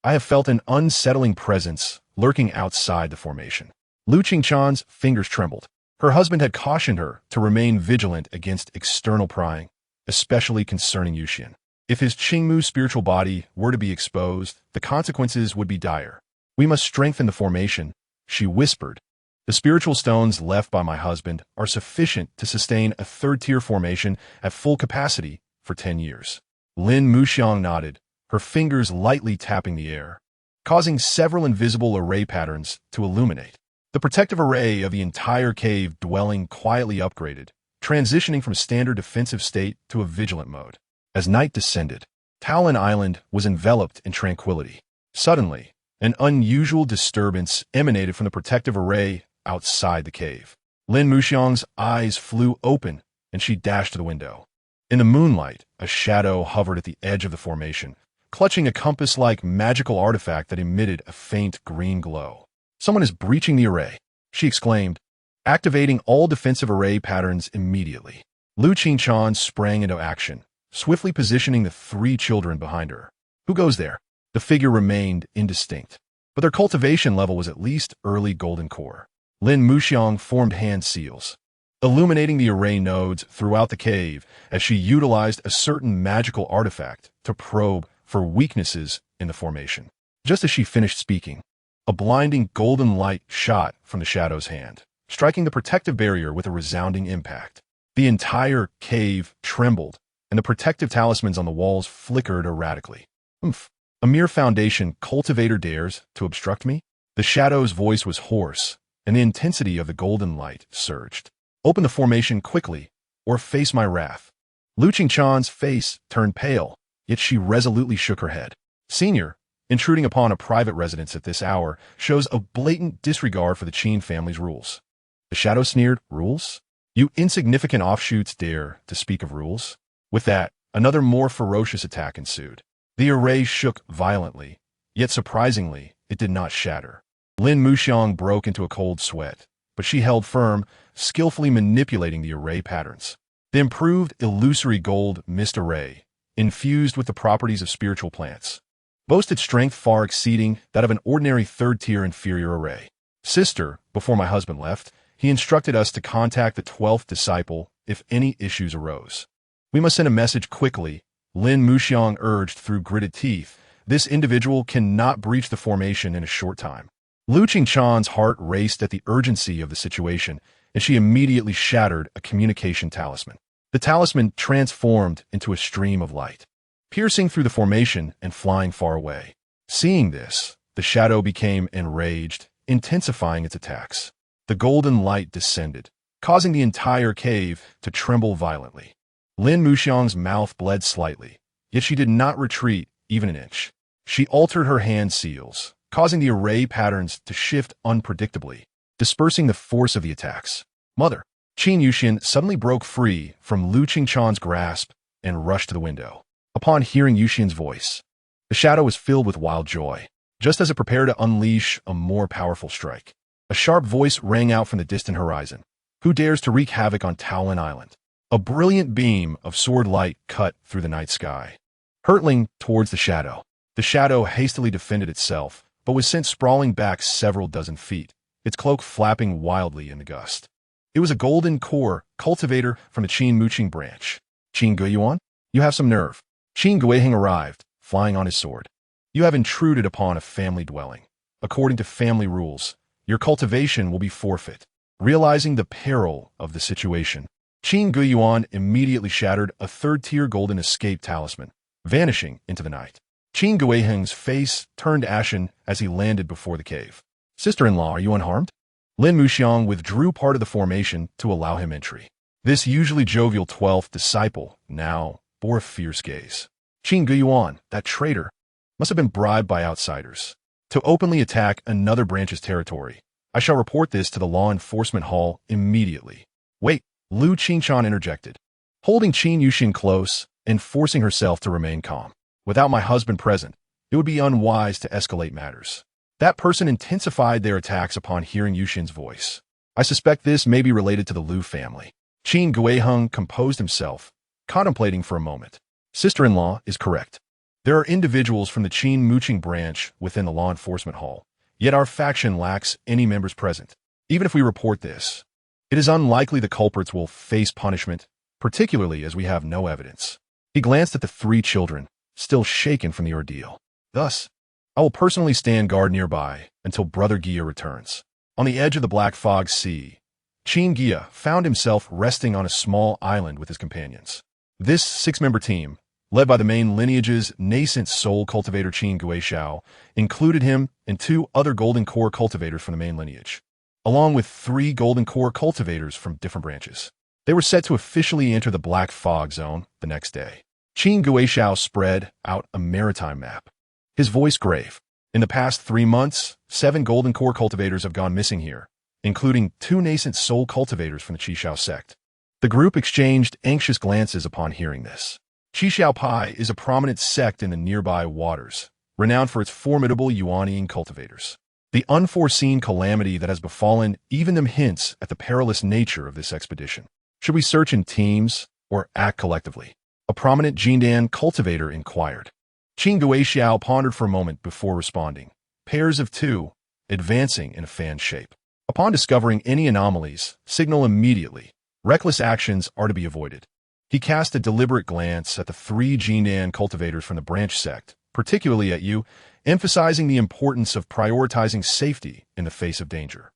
I have felt an unsettling presence lurking outside the formation. Lu Qingshan's fingers trembled. Her husband had cautioned her to remain vigilant against external prying, especially concerning Yuxian. If his Qingmu spiritual body were to be exposed, the consequences would be dire. We must strengthen the formation, she whispered. The spiritual stones left by my husband are sufficient to sustain a 3rd-tier formation at full capacity for 10 years. Lin Muxiang nodded, her fingers lightly tapping the air, causing several invisible array patterns to illuminate. The protective array of the entire cave dwelling quietly upgraded, transitioning from standard defensive state to a vigilant mode. As night descended, Taolin Island was enveloped in tranquility. Suddenly, an unusual disturbance emanated from the protective array outside the cave. Lin Muxiang's eyes flew open, and she dashed to the window. In the moonlight, a shadow hovered at the edge of the formation, clutching a compass-like magical artifact that emitted a faint green glow. Someone is breaching the array, she exclaimed, activating all defensive array patterns immediately. Lu Qingchan sprang into action, swiftly positioning the three children behind her. Who goes there? The figure remained indistinct, but their cultivation level was at least early golden core. Lin Muxiang formed hand seals, illuminating the array nodes throughout the cave as she utilized a certain magical artifact to probe for weaknesses in the formation. Just as she finished speaking, a blinding golden light shot from the shadow's hand, striking the protective barrier with a resounding impact. The entire cave trembled, and the protective talismans on the walls flickered erratically. Oomph! A mere foundation cultivator dares to obstruct me? The shadow's voice was hoarse, and the intensity of the golden light surged. Open the formation quickly, or face my wrath. Lu Qingchan's face turned pale, yet she resolutely shook her head. Senior, intruding upon a private residence at this hour shows a blatant disregard for the Qin family's rules. The shadow sneered, rules? You insignificant offshoots dare to speak of rules? With that, another more ferocious attack ensued. The array shook violently, yet surprisingly, it did not shatter. Lin Muxiang broke into a cold sweat, but she held firm, skillfully manipulating the array patterns. The improved illusory gold mist array, infused with the properties of spiritual plants, boasted strength far exceeding that of an ordinary third-tier inferior array. Sister, before my husband left, he instructed us to contact the 12th disciple if any issues arose. We must send a message quickly, Lin Muxiang urged through gritted teeth. This individual cannot breach the formation in a short time. Lu Qingchan's heart raced at the urgency of the situation, and she immediately shattered a communication talisman. The talisman transformed into a stream of light, piercing through the formation and flying far away. Seeing this, the shadow became enraged, intensifying its attacks. The golden light descended, causing the entire cave to tremble violently. Lin Muxiang's mouth bled slightly, yet she did not retreat even an inch. She altered her hand seals, causing the array patterns to shift unpredictably, dispersing the force of the attacks. Mother! Qin Yuxian suddenly broke free from Lu Qingchan's grasp and rushed to the window. Upon hearing Yuxian's voice, the shadow was filled with wild joy, just as it prepared to unleash a more powerful strike. A sharp voice rang out from the distant horizon. Who dares to wreak havoc on Taolin Island? A brilliant beam of sword light cut through the night sky, hurtling towards the shadow. The shadow hastily defended itself, but was sent sprawling back several dozen feet, its cloak flapping wildly in the gust. It was a golden core cultivator from the Qin Muqing branch. Qin Guiya, you have some nerve. Qin Guiya arrived, flying on his sword. You have intruded upon a family dwelling. According to family rules, your cultivation will be forfeit. Realizing the peril of the situation, Qin Guiya immediately shattered a third-tier golden escape talisman, vanishing into the night. Qin Guiya's face turned ashen as he landed before the cave. Sister-in-law, are you unharmed? Lin Muxiang withdrew part of the formation to allow him entry. This usually jovial 12th disciple now bore a fierce gaze. Qin Guiya, that traitor, must have been bribed by outsiders to openly attack another branch's territory. I shall report this to the law enforcement hall immediately. Wait, Lu Qingchan interjected, holding Qin Yuxian close and forcing herself to remain calm. Without my husband present, it would be unwise to escalate matters. That person intensified their attacks upon hearing Yuxian's voice. I suspect this may be related to the Lu family. Qin Guiya composed himself, contemplating for a moment. Sister-in-law is correct. There are individuals from the Qin Muqing branch within the law enforcement hall, yet our faction lacks any members present. Even if we report this, it is unlikely the culprits will face punishment, particularly as we have no evidence. He glanced at the three children, still shaken from the ordeal. Thus, I will personally stand guard nearby until Brother Guiya returns. On the edge of the Black Fog Sea, Qin Guiya found himself resting on a small island with his companions. This six-member team, led by the main lineage's nascent soul cultivator Qin Guiya, included him and two other golden core cultivators from the main lineage, along with three golden core cultivators from different branches. They were set to officially enter the Black Fog Zone the next day. Qin Guiya spread out a maritime map, his voice grave. In the past 3 months, 7 golden core cultivators have gone missing here, including 2 nascent soul cultivators from the Qishao sect. The group exchanged anxious glances upon hearing this. Qishao Pai is a prominent sect in the nearby waters, renowned for its formidable Yuanian cultivators. The unforeseen calamity that has befallen even them hints at the perilous nature of this expedition. Should we search in teams or act collectively? A prominent Jindan cultivator inquired. Qin Guiya pondered for a moment before responding. Pairs of two, advancing in a fan shape. Upon discovering any anomalies, signal immediately. Reckless actions are to be avoided. He cast a deliberate glance at the three Jindan cultivators from the branch sect, particularly at you, emphasizing the importance of prioritizing safety in the face of danger.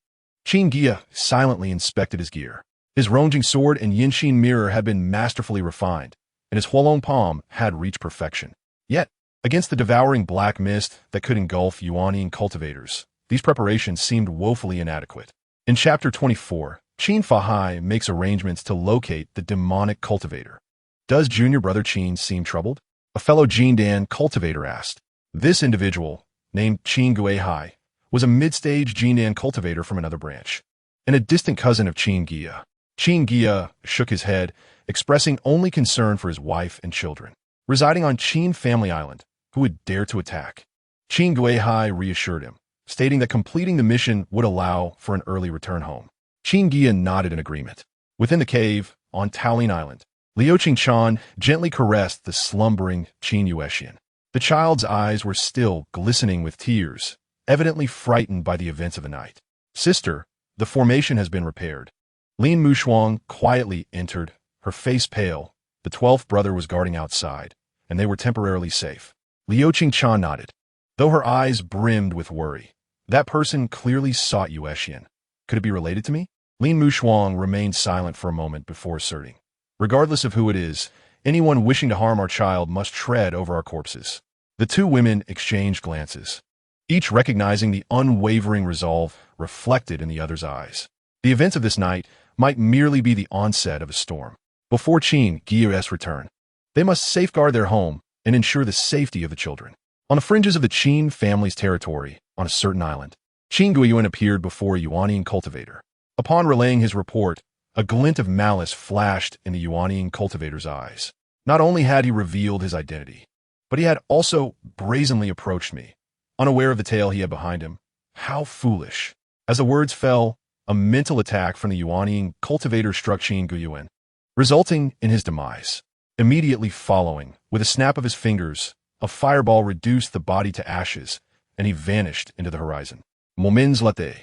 Qin Guiya silently inspected his gear. His Rongjing sword and Yinshin mirror had been masterfully refined, and his Huolong palm had reached perfection. Yet, against the devouring black mist that could engulf Yuanyin cultivators, these preparations seemed woefully inadequate. In Chapter 24, Qin Fahai makes arrangements to locate the demonic cultivator. Does junior brother Qin seem troubled? A fellow Jindan cultivator asked. This individual, named Qin Guiya, was a mid-stage Jindan cultivator from another branch, and a distant cousin of Qin Guiya. Qin Guiya shook his head, expressing only concern for his wife and children, residing on Qin Family Island, who would dare to attack. Qin Guiya reassured him, stating that completing the mission would allow for an early return home. Qin Guiya nodded in agreement. Within the cave, on Taolin Island, Liu Qingchan gently caressed the slumbering Qin Yuexian. The child's eyes were still glistening with tears, evidently frightened by the events of the night. Sister, the formation has been repaired. Lin Mushuang quietly entered, her face pale. The 12th brother was guarding outside, and they were temporarily safe. Liu Qingchan nodded, though her eyes brimmed with worry. That person clearly sought Yuexian. Could it be related to me? Lin Mushuang remained silent for a moment before asserting. Regardless of who it is, anyone wishing to harm our child must tread over our corpses. The two women exchanged glances, each recognizing the unwavering resolve reflected in the other's eyes. The events of this night might merely be the onset of a storm. Before Qin Guiya's return, they must safeguard their home and ensure the safety of the children. On the fringes of the Qin family's territory, on a certain island, Qin Guiya appeared before a Yuanyin cultivator. Upon relaying his report, a glint of malice flashed in the Yuanyin cultivator's eyes. Not only had he revealed his identity, but he had also brazenly approached me, unaware of the tale he had behind him. How foolish. As the words fell, a mental attack from the Yuanyin cultivator struck Qin Guiya, resulting in his demise. Immediately following, with a snap of his fingers, a fireball reduced the body to ashes, and he vanished into the horizon. Moments later,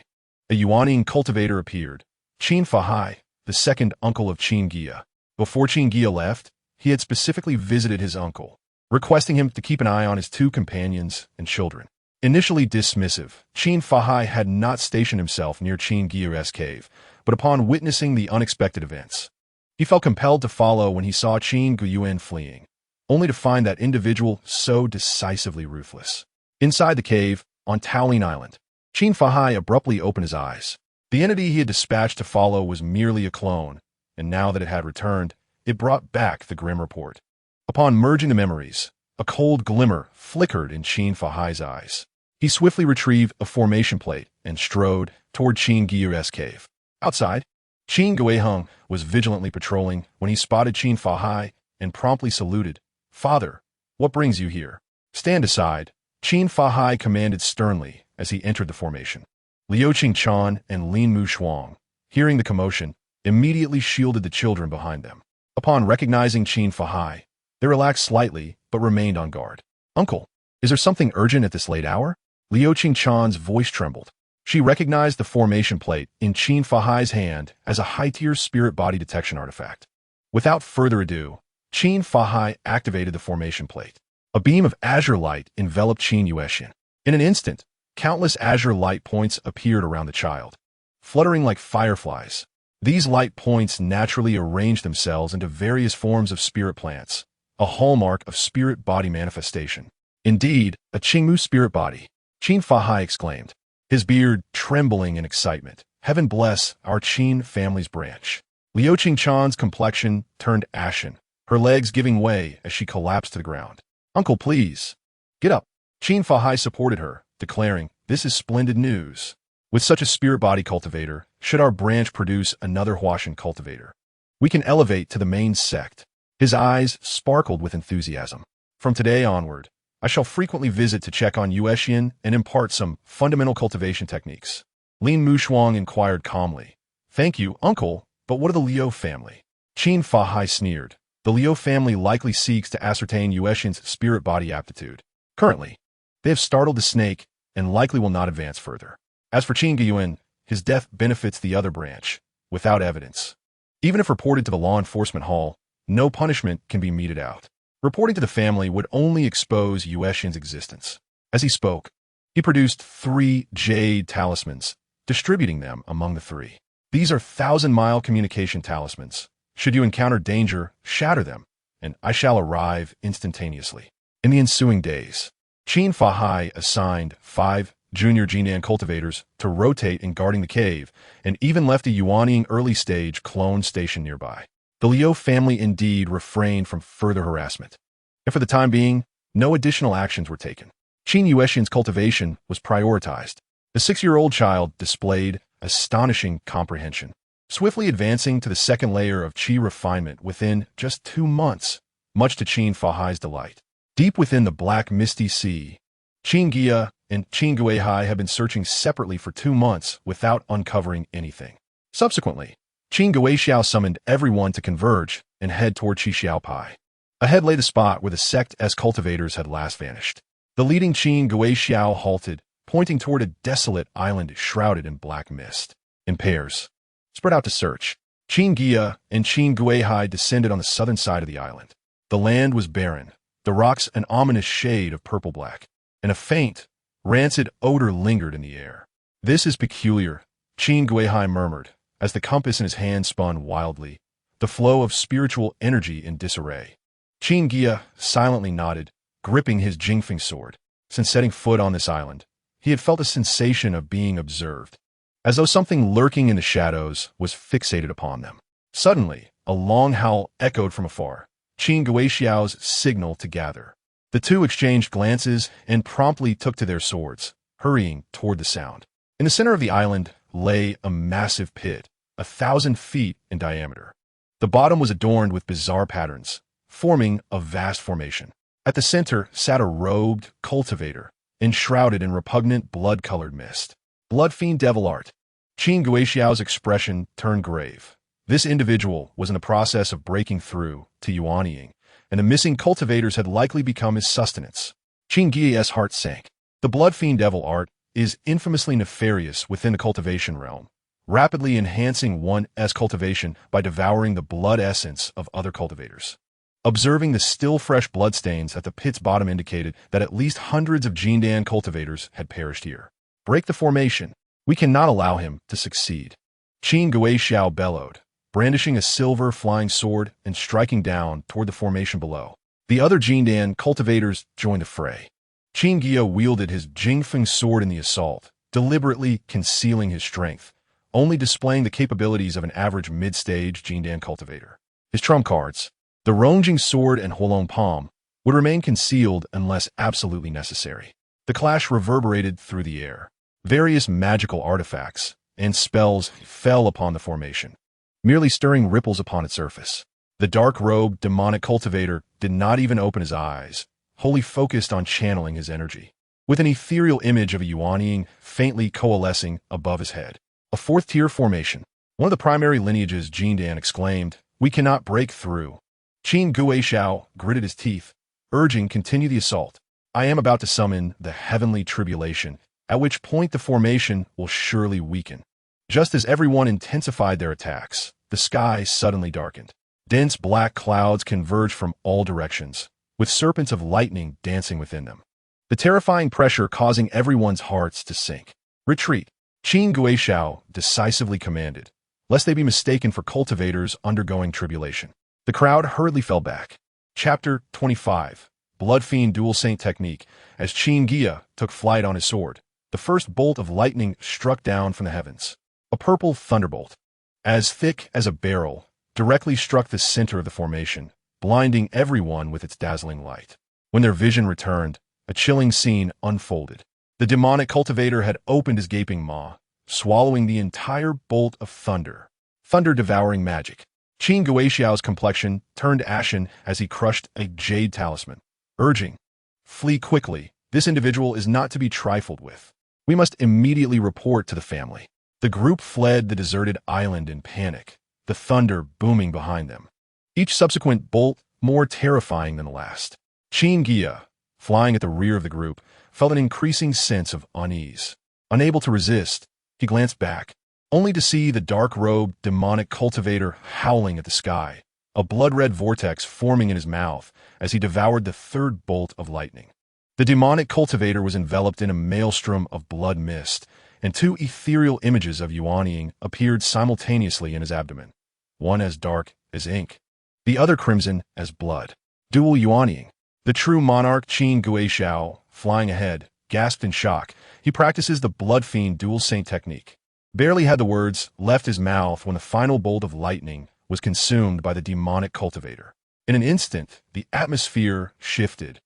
a Yuanyin cultivator appeared. Qin Fahai, the second uncle of Qin Guiya. Before Qin Guiya left, he had specifically visited his uncle, requesting him to keep an eye on his two companions and children. Initially dismissive, Qin Fahai had not stationed himself near Qin Guiya's cave, but upon witnessing the unexpected events, he felt compelled to follow when he saw Qin Guiya fleeing, only to find that individual so decisively ruthless. Inside the cave, on Taolin Island, Qin Fahai abruptly opened his eyes. The entity he had dispatched to follow was merely a clone, and now that it had returned, it brought back the grim report. Upon merging the memories, a cold glimmer flickered in Qin Fahai's eyes. He swiftly retrieved a formation plate and strode toward Qin Guiya's cave. Outside, Qin Guiya was vigilantly patrolling when he spotted Qin Fahai and promptly saluted. "Father, what brings you here?" "Stand aside," Qin Fahai commanded sternly as he entered the formation. Liu Qingchan and Lin Mushuang, hearing the commotion, immediately shielded the children behind them. Upon recognizing Qin Fahai, they relaxed slightly but remained on guard. "Uncle, is there something urgent at this late hour?" Liu Qingchan's voice trembled. She recognized the formation plate in Qin Fahai's hand as a high-tier spirit body detection artifact. Without further ado, Qin Fahai activated the formation plate. A beam of azure light enveloped Qin Yuexian. In an instant, countless azure light points appeared around the child, fluttering like fireflies. These light points naturally arranged themselves into various forms of spirit plants, a hallmark of spirit body manifestation. Indeed, a Qingmu spirit body, Qin Fahai exclaimed, his beard trembling in excitement. "Heaven bless our Qin family's branch." Liu Qingchan's complexion turned ashen, her legs giving way as she collapsed to the ground. "Uncle, please, get up." Qin Fahai supported her, declaring, "This is splendid news. With such a spirit body cultivator, should our branch produce another Huashan cultivator, we can elevate to the main sect." His eyes sparkled with enthusiasm. "From today onward, I shall frequently visit to check on Yuexian and impart some fundamental cultivation techniques." Lin Mushuang inquired calmly, "Thank you, uncle, but what of the Liu family?" Qin Fahai sneered. The Liu family likely seeks to ascertain Yuexin's spirit-body aptitude. Currently, they have startled the snake and likely will not advance further. As for Qin Guiya, his death benefits the other branch, without evidence. Even if reported to the law enforcement hall, no punishment can be meted out. Reporting to the family would only expose Yuexin's existence. As he spoke, he produced 3 jade talismans, distributing them among the 3. These are 1,000-mile communication talismans. Should you encounter danger, shatter them, and I shall arrive instantaneously. In the ensuing days, Qin Fahai assigned 5 junior Jindan cultivators to rotate in guarding the cave, and even left a Yuanying early-stage clone station nearby. The Liu family indeed refrained from further harassment, and for the time being, no additional actions were taken. Qin Yuexin's cultivation was prioritized. The 6-year-old child displayed astonishing comprehension, swiftly advancing to the second layer of qi refinement within just 2 months, much to Qin Fahai's delight. Deep within the black misty sea, Qin Guiya and Qin Guiya had been searching separately for 2 months without uncovering anything. Subsequently, Qin Guiya summoned everyone to converge and head toward Qixiaopai. Ahead lay the spot where the sect's cultivators had last vanished. The leading Qin Guiya halted, pointing toward a desolate island shrouded in black mist. In pairs, spread out to search, Qin Guiya and Qin Guiya descended on the southern side of the island. The land was barren, the rocks an ominous shade of purple-black, and a faint, rancid odor lingered in the air. "This is peculiar," Qin Guiya murmured, as the compass in his hand spun wildly, the flow of spiritual energy in disarray. Qin Guiya silently nodded, gripping his Jingfeng sword. Since setting foot on this island, he had felt a sensation of being observed, as though something lurking in the shadows was fixated upon them. Suddenly, a long howl echoed from afar, Qin Guiya's signal to gather. The two exchanged glances and promptly took to their swords, hurrying toward the sound. In the center of the island lay a massive pit, 1,000 feet in diameter. The bottom was adorned with bizarre patterns, forming a vast formation. At the center sat a robed cultivator, enshrouded in repugnant blood-colored mist. Blood fiend devil art. Qin Guiya's expression turned grave. This individual was in the process of breaking through to Yuanying, and the missing cultivators had likely become his sustenance. Qin Guiya's heart sank. The blood fiend devil art is infamously nefarious within the cultivation realm, rapidly enhancing one's cultivation by devouring the blood essence of other cultivators. Observing the still fresh bloodstains at the pit's bottom indicated that at least hundreds of Jindan cultivators had perished here. "Break the formation. We cannot allow him to succeed," Qin Guiya bellowed, brandishing a silver flying sword and striking down toward the formation below. The other Jindan cultivators joined the fray. Qin Guiya wielded his Jingfeng sword in the assault, deliberately concealing his strength, only displaying the capabilities of an average mid-stage Jindan cultivator. His trump cards, the Rongjing sword and Huolong palm, would remain concealed unless absolutely necessary. The clash reverberated through the air. Various magical artifacts and spells fell upon the formation, merely stirring ripples upon its surface. The dark-robed demonic cultivator did not even open his eyes, wholly focused on channeling his energy, with an ethereal image of a Yuanying faintly coalescing above his head. A 4th-tier formation. One of the primary lineages Jindan exclaimed, "We cannot break through." Qin Guiya gritted his teeth, urging continue the assault. "I am about to summon the heavenly tribulation, at which point the formation will surely weaken." Just as everyone intensified their attacks, the sky suddenly darkened. Dense black clouds converged from all directions, with serpents of lightning dancing within them. The terrifying pressure causing everyone's hearts to sink. "Retreat," Qin Guiya decisively commanded, lest they be mistaken for cultivators undergoing tribulation. The crowd hurriedly fell back. Chapter 25. Blood Fiend Dual Saint Technique. As Qin Guiya took flight on his sword, the first bolt of lightning struck down from the heavens. A purple thunderbolt, as thick as a barrel, directly struck the center of the formation, blinding everyone with its dazzling light. When their vision returned, a chilling scene unfolded. The demonic cultivator had opened his gaping maw, swallowing the entire bolt of thunder. Thunder-devouring magic. Qin Guiya's complexion turned ashen as he crushed a jade talisman, urging, "Flee quickly. This individual is not to be trifled with. We must immediately report to the family." The group fled the deserted island in panic, the thunder booming behind them. Each subsequent bolt more terrifying than the last. Qin Guiya, flying at the rear of the group, felt an increasing sense of unease. Unable to resist, he glanced back, only to see the dark-robed, demonic cultivator howling at the sky, a blood-red vortex forming in his mouth as he devoured the third bolt of lightning. The demonic cultivator was enveloped in a maelstrom of blood mist, and two ethereal images of Yuanying appeared simultaneously in his abdomen, one as dark as ink, the other crimson as blood. Dual Yuanying. The true monarch Qin Guiya, flying ahead, gasped in shock. He practices the blood fiend dual saint technique. Barely had the words left his mouth when the final bolt of lightning was consumed by the demonic cultivator. In an instant, the atmosphere shifted,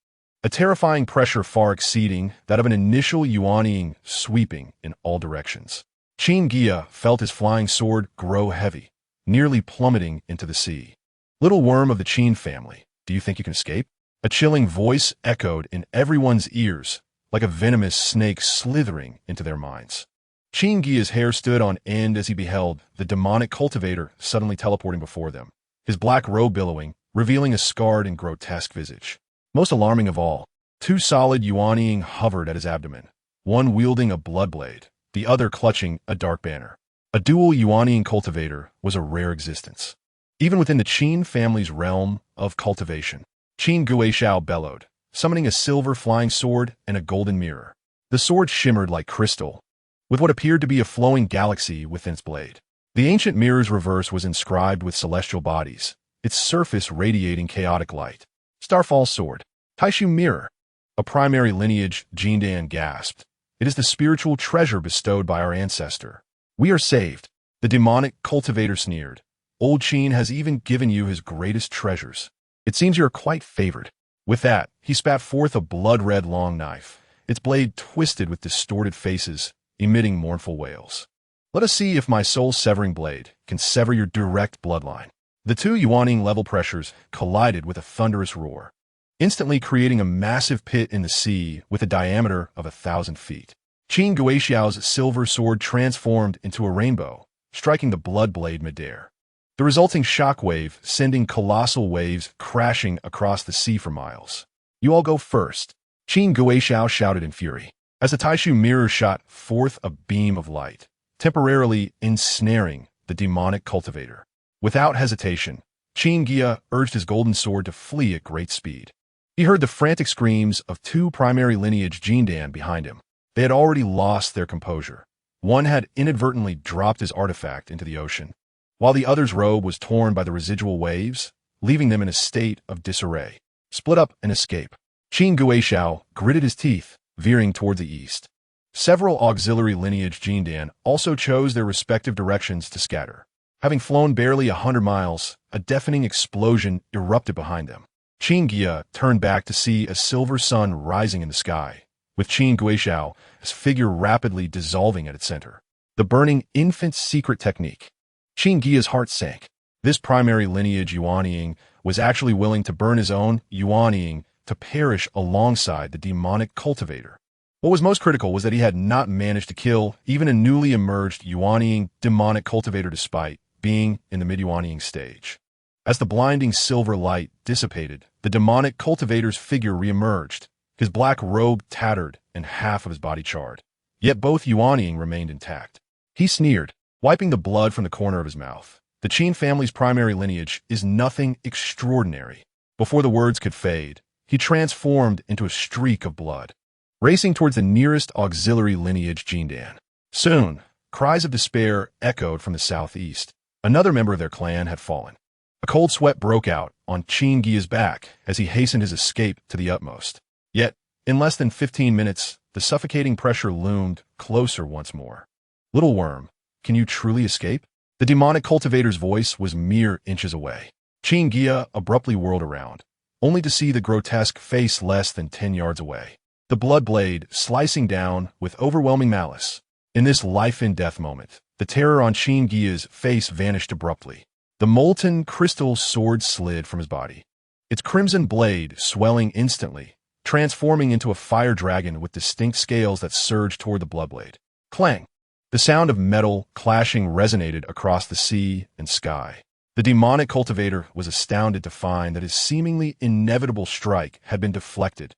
a terrifying pressure far exceeding that of an initial Yuanying sweeping in all directions. Qin Guiya felt his flying sword grow heavy, nearly plummeting into the sea. Little worm of the Qin family, do you think you can escape? A chilling voice echoed in everyone's ears, like a venomous snake slithering into their minds. Qin Guiya's hair stood on end as he beheld the demonic cultivator suddenly teleporting before them, his black robe billowing, revealing a scarred and grotesque visage. Most alarming of all, two solid Yuanying hovered at his abdomen, one wielding a blood blade, the other clutching a dark banner. A dual Yuanying cultivator was a rare existence, even within the Qin family's realm of cultivation. Qin Guiya bellowed, summoning a silver flying sword and a golden mirror. The sword shimmered like crystal, with what appeared to be a flowing galaxy within its blade. The ancient mirror's reverse was inscribed with celestial bodies, its surface radiating chaotic light. Starfall Sword. Taishu Mirror. A primary lineage, Jindan gasped. It is the spiritual treasure bestowed by our ancestor. We are saved. The demonic cultivator sneered. Old Qin has even given you his greatest treasures. It seems you are quite favored. With that, he spat forth a blood-red long knife, its blade twisted with distorted faces, emitting mournful wails. Let us see if my soul-severing blade can sever your direct bloodline. The two Yuanying level pressures collided with a thunderous roar, instantly creating a massive pit in the sea with a diameter of 1,000 feet. Qin Guiya's silver sword transformed into a rainbow, striking the blood blade midair. The resulting shockwave sending colossal waves crashing across the sea for miles. You all go first, Qin Guiya shouted in fury, as the Taishu mirror shot forth a beam of light, temporarily ensnaring the demonic cultivator. Without hesitation, Qin Guiya urged his golden sword to flee at great speed. He heard the frantic screams of two primary lineage Jindan behind him. They had already lost their composure. One had inadvertently dropped his artifact into the ocean, while the other's robe was torn by the residual waves, leaving them in a state of disarray. Split up and escape. Qin Guiya gritted his teeth, veering toward the east. Several auxiliary lineage Jindan also chose their respective directions to scatter. Having flown barely 100 miles, a deafening explosion erupted behind them. Qin Guiya turned back to see a silver sun rising in the sky, with Qin Guiya's figure rapidly dissolving at its center. The burning infant's secret technique. Qin Guiya's heart sank. This primary lineage Yuanying was actually willing to burn his own Yuanying to perish alongside the demonic cultivator. What was most critical was that he had not managed to kill even a newly emerged Yuanying demonic cultivator despite being in the mid-Yuanying stage. As the blinding silver light dissipated, the demonic cultivator's figure reemerged, his black robe tattered and half of his body charred. Yet both Yuanying remained intact. He sneered, wiping the blood from the corner of his mouth. The Qin family's primary lineage is nothing extraordinary. Before the words could fade, he transformed into a streak of blood, racing towards the nearest auxiliary lineage Jindan. Soon, cries of despair echoed from the southeast. Another member of their clan had fallen. A cold sweat broke out on Qin Guiya's back as he hastened his escape to the utmost. Yet, in less than 15 minutes, the suffocating pressure loomed closer once more. Little worm, can you truly escape? The demonic cultivator's voice was mere inches away. Qin Guiya abruptly whirled around, only to see the grotesque face less than 10 yards away, the blood blade slicing down with overwhelming malice. In this life-and-death moment, the terror on Qin Guiya's face vanished abruptly. The molten crystal sword slid from his body, its crimson blade swelling instantly, transforming into a fire dragon with distinct scales that surged toward the blood blade. Clang! The sound of metal clashing resonated across the sea and sky. The demonic cultivator was astounded to find that his seemingly inevitable strike had been deflected.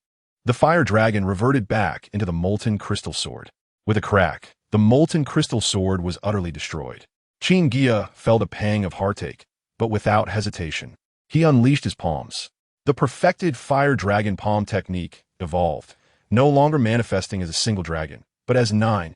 The fire dragon reverted back into the molten crystal sword. With a crack, the molten crystal sword was utterly destroyed. Qin Guiya felt a pang of heartache, but without hesitation. He unleashed his palms. The perfected fire dragon palm technique evolved, no longer manifesting as a single dragon, but as nine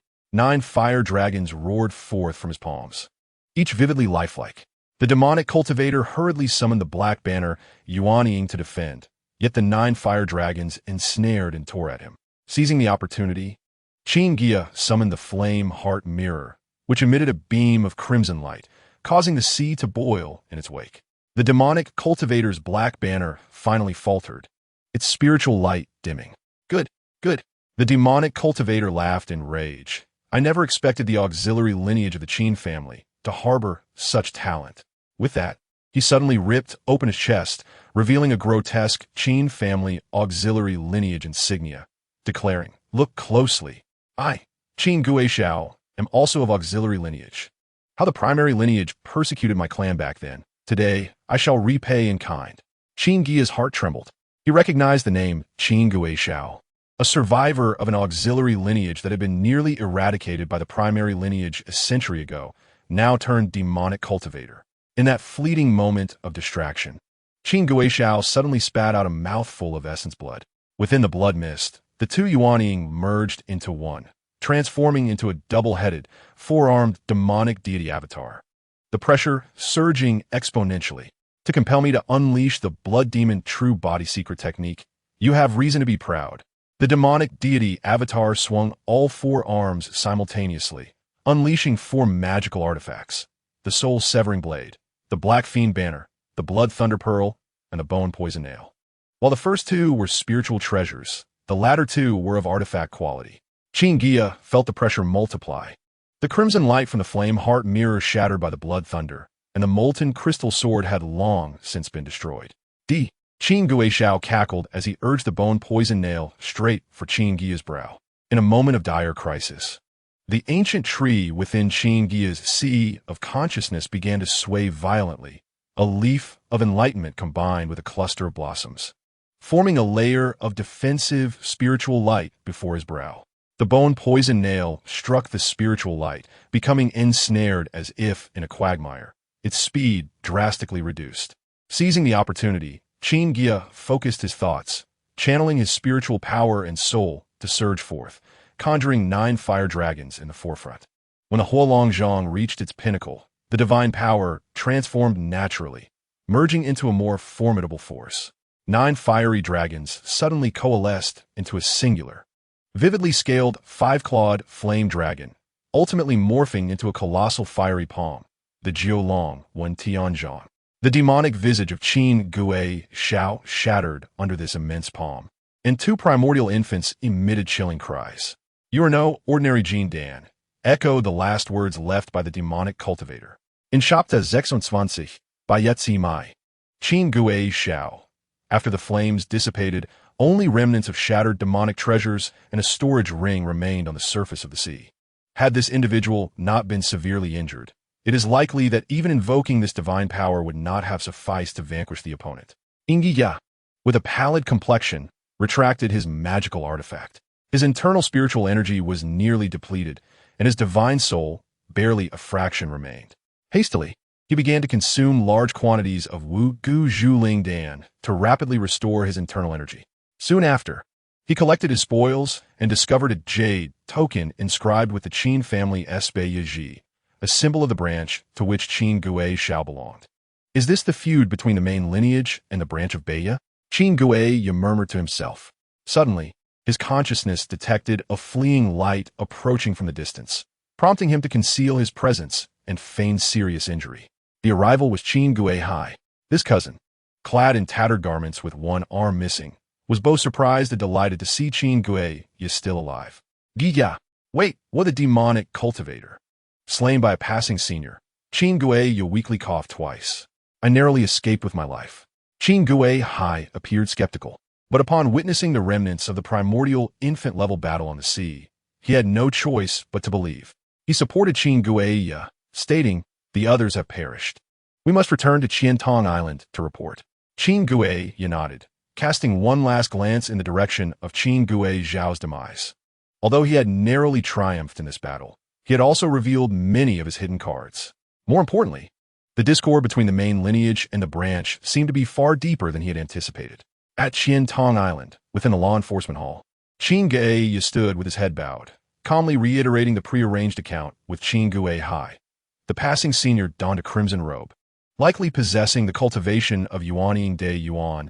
fire dragons roared forth from his palms, each vividly lifelike. The demonic cultivator hurriedly summoned the black banner, Yuanying to defend, yet the 9 fire dragons ensnared and tore at him. Seizing the opportunity, Qin Guiya summoned the flame heart mirror, which emitted a beam of crimson light, causing the sea to boil in its wake. The demonic cultivator's black banner finally faltered, its spiritual light dimming. Good. The demonic cultivator laughed in rage. I never expected the auxiliary lineage of the Qin family to harbor such talent. With that, he suddenly ripped open his chest, revealing a grotesque Qin family auxiliary lineage insignia, declaring, "Look closely. I, Qin Guiya, am also of auxiliary lineage. How the primary lineage persecuted my clan back then. Today, I shall repay in kind." Qin Guiya's heart trembled. He recognized the name Qin Guiya, a survivor of an auxiliary lineage that had been nearly eradicated by the primary lineage a century ago, now turned demonic cultivator. In that fleeting moment of distraction, Qin Guiya suddenly spat out a mouthful of essence blood. Within the blood mist, the two Yuanying merged into one, transforming into a double-headed, four-armed demonic deity avatar. The pressure surging exponentially. To compel me to unleash the blood demon true body secret technique, you have reason to be proud. The demonic deity avatar swung all 4 arms simultaneously, unleashing 4 magical artifacts: the soul-severing blade, the black fiend banner, the blood thunder pearl, and the bone poison nail. While the first 2 were spiritual treasures, the latter 2 were of artifact quality. Qin Guiya felt the pressure multiply. The crimson light from the flame heart mirror shattered by the blood thunder, and the molten crystal sword had long since been destroyed. Qin Guiya cackled as he urged the bone poison nail straight for Qin Guiya's brow. In a moment of dire crisis, the ancient tree within Qin Guiya's sea of consciousness began to sway violently, a leaf of enlightenment combined with a cluster of blossoms, forming a layer of defensive spiritual light before his brow. The bone poison nail struck the spiritual light, becoming ensnared as if in a quagmire, its speed drastically reduced. Seizing the opportunity, Qin Guiya focused his thoughts, channeling his spiritual power and soul to surge forth, conjuring 9 fire dragons in the forefront. When the Huolongzhong reached its pinnacle, the divine power transformed naturally, merging into a more formidable force. 9 fiery dragons suddenly coalesced into a singular, vividly scaled 5-clawed flame dragon, ultimately morphing into a colossal fiery palm, the Jiolong Wen Tianzhong. The demonic visage of Qin Guiya shattered under this immense palm, and 2 primordial infants emitted chilling cries. "You are no ordinary Jin Dan," echoed the last words left by the demonic cultivator. "In Chapter 26, by Yetzi Mai." Qin Guiya. After the flames dissipated, only remnants of shattered demonic treasures and a storage ring remained on the surface of the sea. Had this individual not been severely injured, it is likely that even invoking this divine power would not have sufficed to vanquish the opponent. Qin Guiya, with a pallid complexion, retracted his magical artifact. His internal spiritual energy was nearly depleted, and his divine soul, barely a fraction remained. Hastily, he began to consume large quantities of Wu Gu Zhuling Dan to rapidly restore his internal energy. Soon after, he collected his spoils and discovered a jade token inscribed with the Qin family Sbeiji, a symbol of the branch to which Qin Guiya belonged. "Is this the feud between the main lineage and the branch of Beya?" Qin Guiya murmured to himself. Suddenly, his consciousness detected a fleeing light approaching from the distance, prompting him to conceal his presence and feign serious injury. The arrival was Qin Guiya. This cousin, clad in tattered garments with one arm missing, was both surprised and delighted to see Qin Guiya still alive. "Guiya, wait, what a demonic cultivator!" Slain by a passing senior, Qin Guiya weakly coughed twice. "I narrowly escaped with my life." Qin Guiya appeared skeptical, but upon witnessing the remnants of the primordial infant-level battle on the sea, he had no choice but to believe. He supported Qin Guiya, stating, "The others have perished. We must return to Qiantong Island to report." Qin Guiya nodded, casting one last glance in the direction of Qin Guiya Zhao's demise. Although he had narrowly triumphed in this battle, he had also revealed many of his hidden cards. More importantly, the discord between the main lineage and the branch seemed to be far deeper than he had anticipated. At Qiantong Island, within the law enforcement hall, Qin Guiya stood with his head bowed, calmly reiterating the prearranged account with Qin Guiya Hai. The passing senior donned a crimson robe, likely possessing the cultivation of Yuanying De Yuan,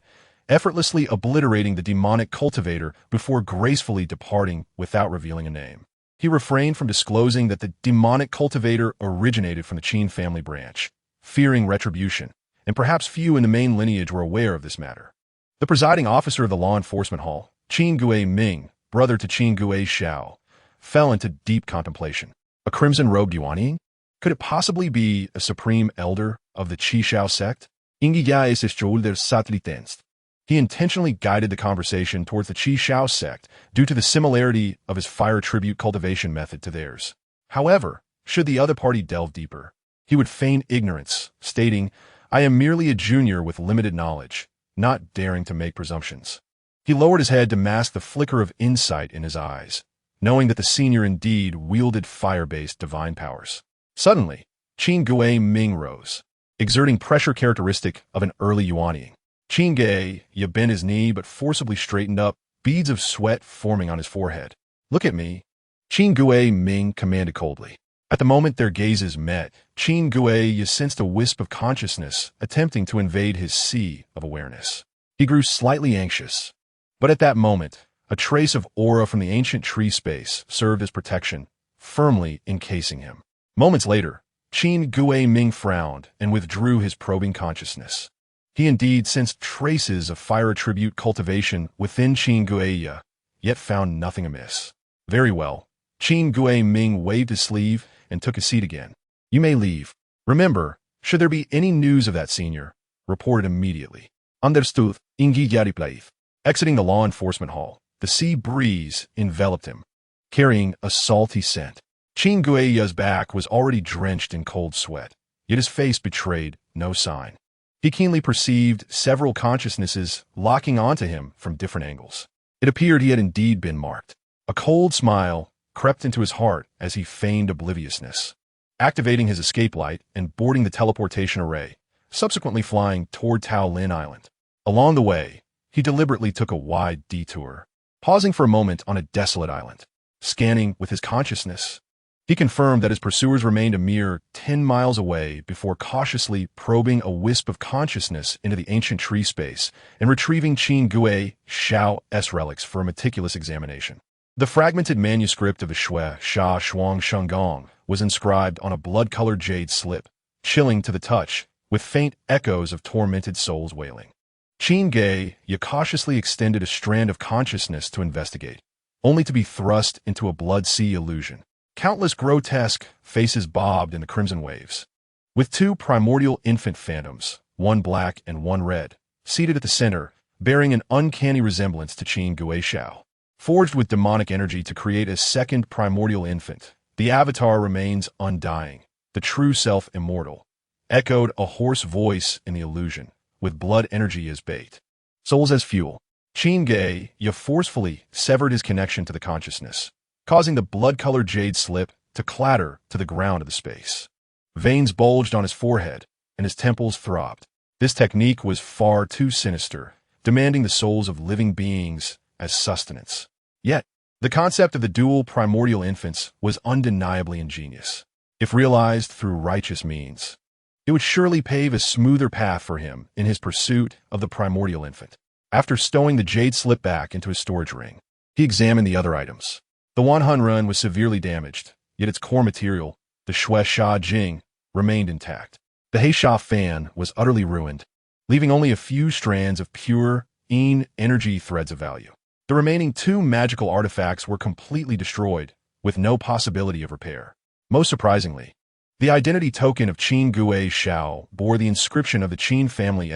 effortlessly obliterating the demonic cultivator before gracefully departing without revealing a name. He refrained from disclosing that the demonic cultivator originated from the Qin family branch, fearing retribution, and perhaps few in the main lineage were aware of this matter. The presiding officer of the law enforcement hall, Qin Guiya Ming, brother to Qin Guiya Xiao, fell into deep contemplation. A crimson-robed Yuanying? Could it possibly be a supreme elder of the Qi Xiao sect? Ancestral descendant. He intentionally guided the conversation towards the Qi Xiao sect due to the similarity of his fire tribute cultivation method to theirs. However, should the other party delve deeper, he would feign ignorance, stating, "I am merely a junior with limited knowledge," not daring to make presumptions. He lowered his head to mask the flicker of insight in his eyes, knowing that the senior indeed wielded fire-based divine powers. Suddenly, Qin Guiya Ming rose, exerting pressure characteristic of an early Yuanying. Qin Guiya bent his knee but forcibly straightened up, beads of sweat forming on his forehead. "Look at me," Qin Guiya Ming commanded coldly. At the moment their gazes met, Qin Guiya sensed a wisp of consciousness attempting to invade his sea of awareness. He grew slightly anxious. But at that moment, a trace of aura from the ancient tree space served as protection, firmly encasing him. Moments later, Qin Guiya Ming frowned and withdrew his probing consciousness. He indeed sensed traces of fire attribute cultivation within Qin Guiya, yet found nothing amiss. "Very well." Qin Guiya Ming waved his sleeve and took his seat again. "You may leave. Remember, should there be any news of that senior, report it immediately." "Understood." Exiting the law enforcement hall, the sea breeze enveloped him, carrying a salty scent. Qin Guiya's back was already drenched in cold sweat, yet his face betrayed no sign. He keenly perceived several consciousnesses locking onto him from different angles. It appeared he had indeed been marked. A cold smile crept into his heart as he feigned obliviousness, activating his escape light and boarding the teleportation array, subsequently flying toward Tao Lin Island. Along the way, he deliberately took a wide detour, pausing for a moment on a desolate island. Scanning with his consciousness, he confirmed that his pursuers remained a mere 10 miles away before cautiously probing a wisp of consciousness into the ancient tree space and retrieving Qin Guiya Xiao's relics for a meticulous examination. The fragmented manuscript of the Shui Sha Shuang Shengong was inscribed on a blood-colored jade slip, chilling to the touch, with faint echoes of tormented souls wailing. Qin Guiya cautiously extended a strand of consciousness to investigate, only to be thrust into a blood sea illusion. Countless grotesque faces bobbed in the crimson waves, with two primordial infant phantoms, one black and one red, seated at the center, bearing an uncanny resemblance to Qin Guiya Xiao. Forged with demonic energy to create a second primordial infant, the avatar remains undying, the true self immortal, echoed a hoarse voice in the illusion, with blood energy as bait. Souls as fuel. Qin Guiya forcefully severed his connection to the consciousness, causing the blood-colored jade slip to clatter to the ground of the space. Veins bulged on his forehead, and his temples throbbed. This technique was far too sinister, demanding the souls of living beings as sustenance. Yet, the concept of the dual primordial infants was undeniably ingenious. If realized through righteous means, it would surely pave a smoother path for him in his pursuit of the primordial infant. After stowing the jade slip back into his storage ring, he examined the other items. The Wanhun Run was severely damaged, yet its core material, the Shui Sha Jing, remained intact. The Heisha fan was utterly ruined, leaving only a few strands of pure, energy threads of value. The remaining two magical artifacts were completely destroyed, with no possibility of repair. Most surprisingly, the identity token of Qin Guiya Xiao bore the inscription of the Qin family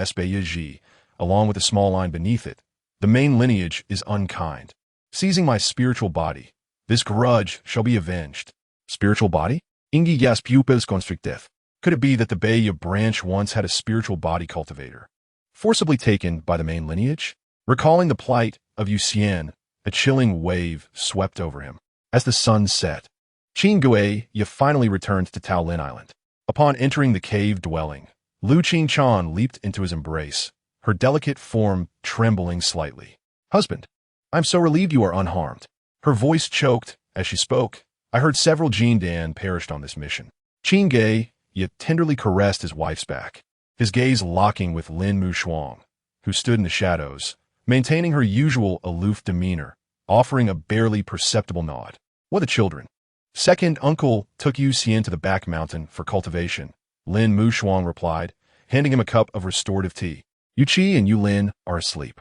Ji, along with a small line beneath it. "The main lineage is unkind. Seizing my spiritual body, this grudge shall be avenged." Spiritual body? Ingi gas pupils constricteth. Could it be that the Beya branch once had a spiritual body cultivator, forcibly taken by the main lineage? Recalling the plight of Yuxian, a chilling wave swept over him. As the sun set, Qin Guiya finally returned to Taolin Island. Upon entering the cave dwelling, Lu Qingchan leaped into his embrace, her delicate form trembling slightly. Husband, I'm so relieved you are unharmed. Her voice choked as she spoke. I heard several Jin Dan perished on this mission. Qin Guiya tenderly caressed his wife's back, his gaze locking with Lin Mushuang, who stood in the shadows, maintaining her usual aloof demeanor, offering a barely perceptible nod. What the children? Second uncle took Yu Xian to the back mountain for cultivation, Lin Mushuang replied, handing him a cup of restorative tea. Yu Qi and Yu Lin are asleep.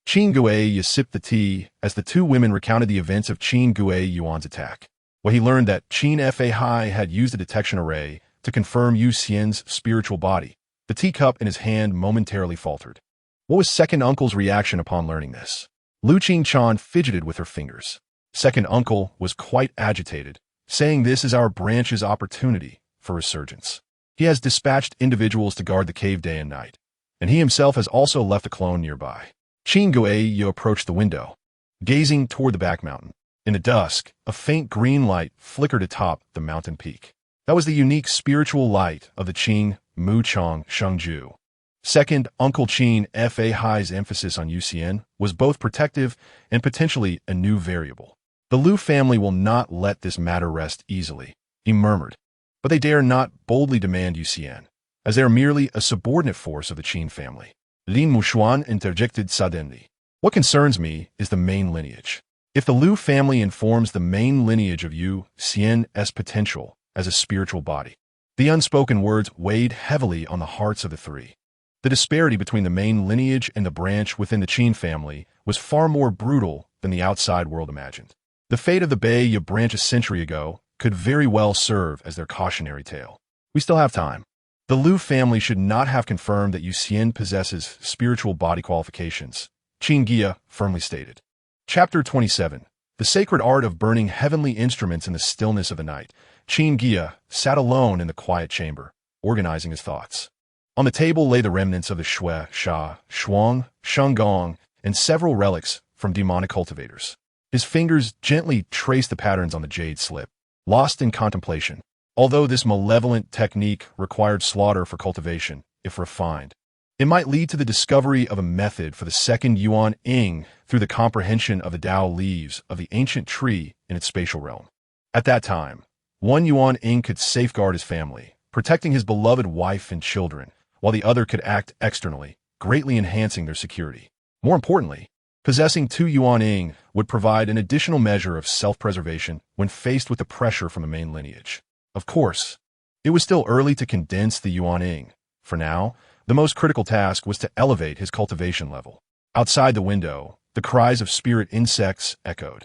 Qin Guiya sipped the tea as the two women recounted the events of Qin Guiya Yuan's attack. Well, he learned that Qin Fa Hai had used a detection array to confirm Yu Xian's spiritual body. The teacup in his hand momentarily faltered. What was second uncle's reaction upon learning this? Lu Qingchan fidgeted with her fingers. Second uncle was quite agitated, saying this is our branch's opportunity for resurgence. He has dispatched individuals to guard the cave day and night, and he himself has also left a clone nearby. Qin Guiya approached the window, gazing toward the back mountain. In the dusk, a faint green light flickered atop the mountain peak. That was the unique spiritual light of the Qing Muchang Shengju. Second, Uncle Qin Fa Hai's emphasis on Yuxian was both protective and potentially a new variable. The Lu family will not let this matter rest easily, he murmured, but they dare not boldly demand Yuxian, as they are merely a subordinate force of the Qin family. Lin Mushuan interjected suddenly. What concerns me is the main lineage. If the Lu family informs the main lineage of Yu Xian's potential as a spiritual body, the unspoken words weighed heavily on the hearts of the three. The disparity between the main lineage and the branch within the Qin family was far more brutal than the outside world imagined. The fate of the Beya branch a century ago could very well serve as their cautionary tale. We still have time. The Lu family should not have confirmed that Yu Xian possesses spiritual body qualifications, Qin Guiya firmly stated. Chapter 27. The sacred art of burning heavenly instruments in the stillness of the night. Qin Guiya sat alone in the quiet chamber, organizing his thoughts. On the table lay the remnants of the Shui, Sha, Shuang, Shengong, and several relics from demonic cultivators. His fingers gently traced the patterns on the jade slip, lost in contemplation. Although this malevolent technique required slaughter for cultivation, if refined, it might lead to the discovery of a method for the second Yuan Ing through the comprehension of the Tao leaves of the ancient tree in its spatial realm. At that time, one Yuan Ing could safeguard his family, protecting his beloved wife and children, while the other could act externally, greatly enhancing their security. More importantly, possessing two Yuan Ing would provide an additional measure of self-preservation when faced with the pressure from the main lineage. Of course, it was still early to condense the Yuan Ing. For now, the most critical task was to elevate his cultivation level. Outside the window, the cries of spirit insects echoed.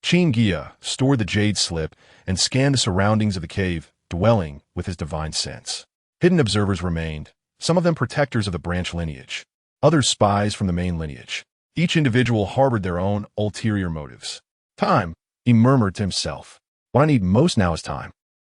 Qin Guiya stored the jade slip and scanned the surroundings of the cave, dwelling with his divine sense. Hidden observers remained, some of them protectors of the branch lineage, others spies from the main lineage. Each individual harbored their own ulterior motives. Time, he murmured to himself. What I need most now is time.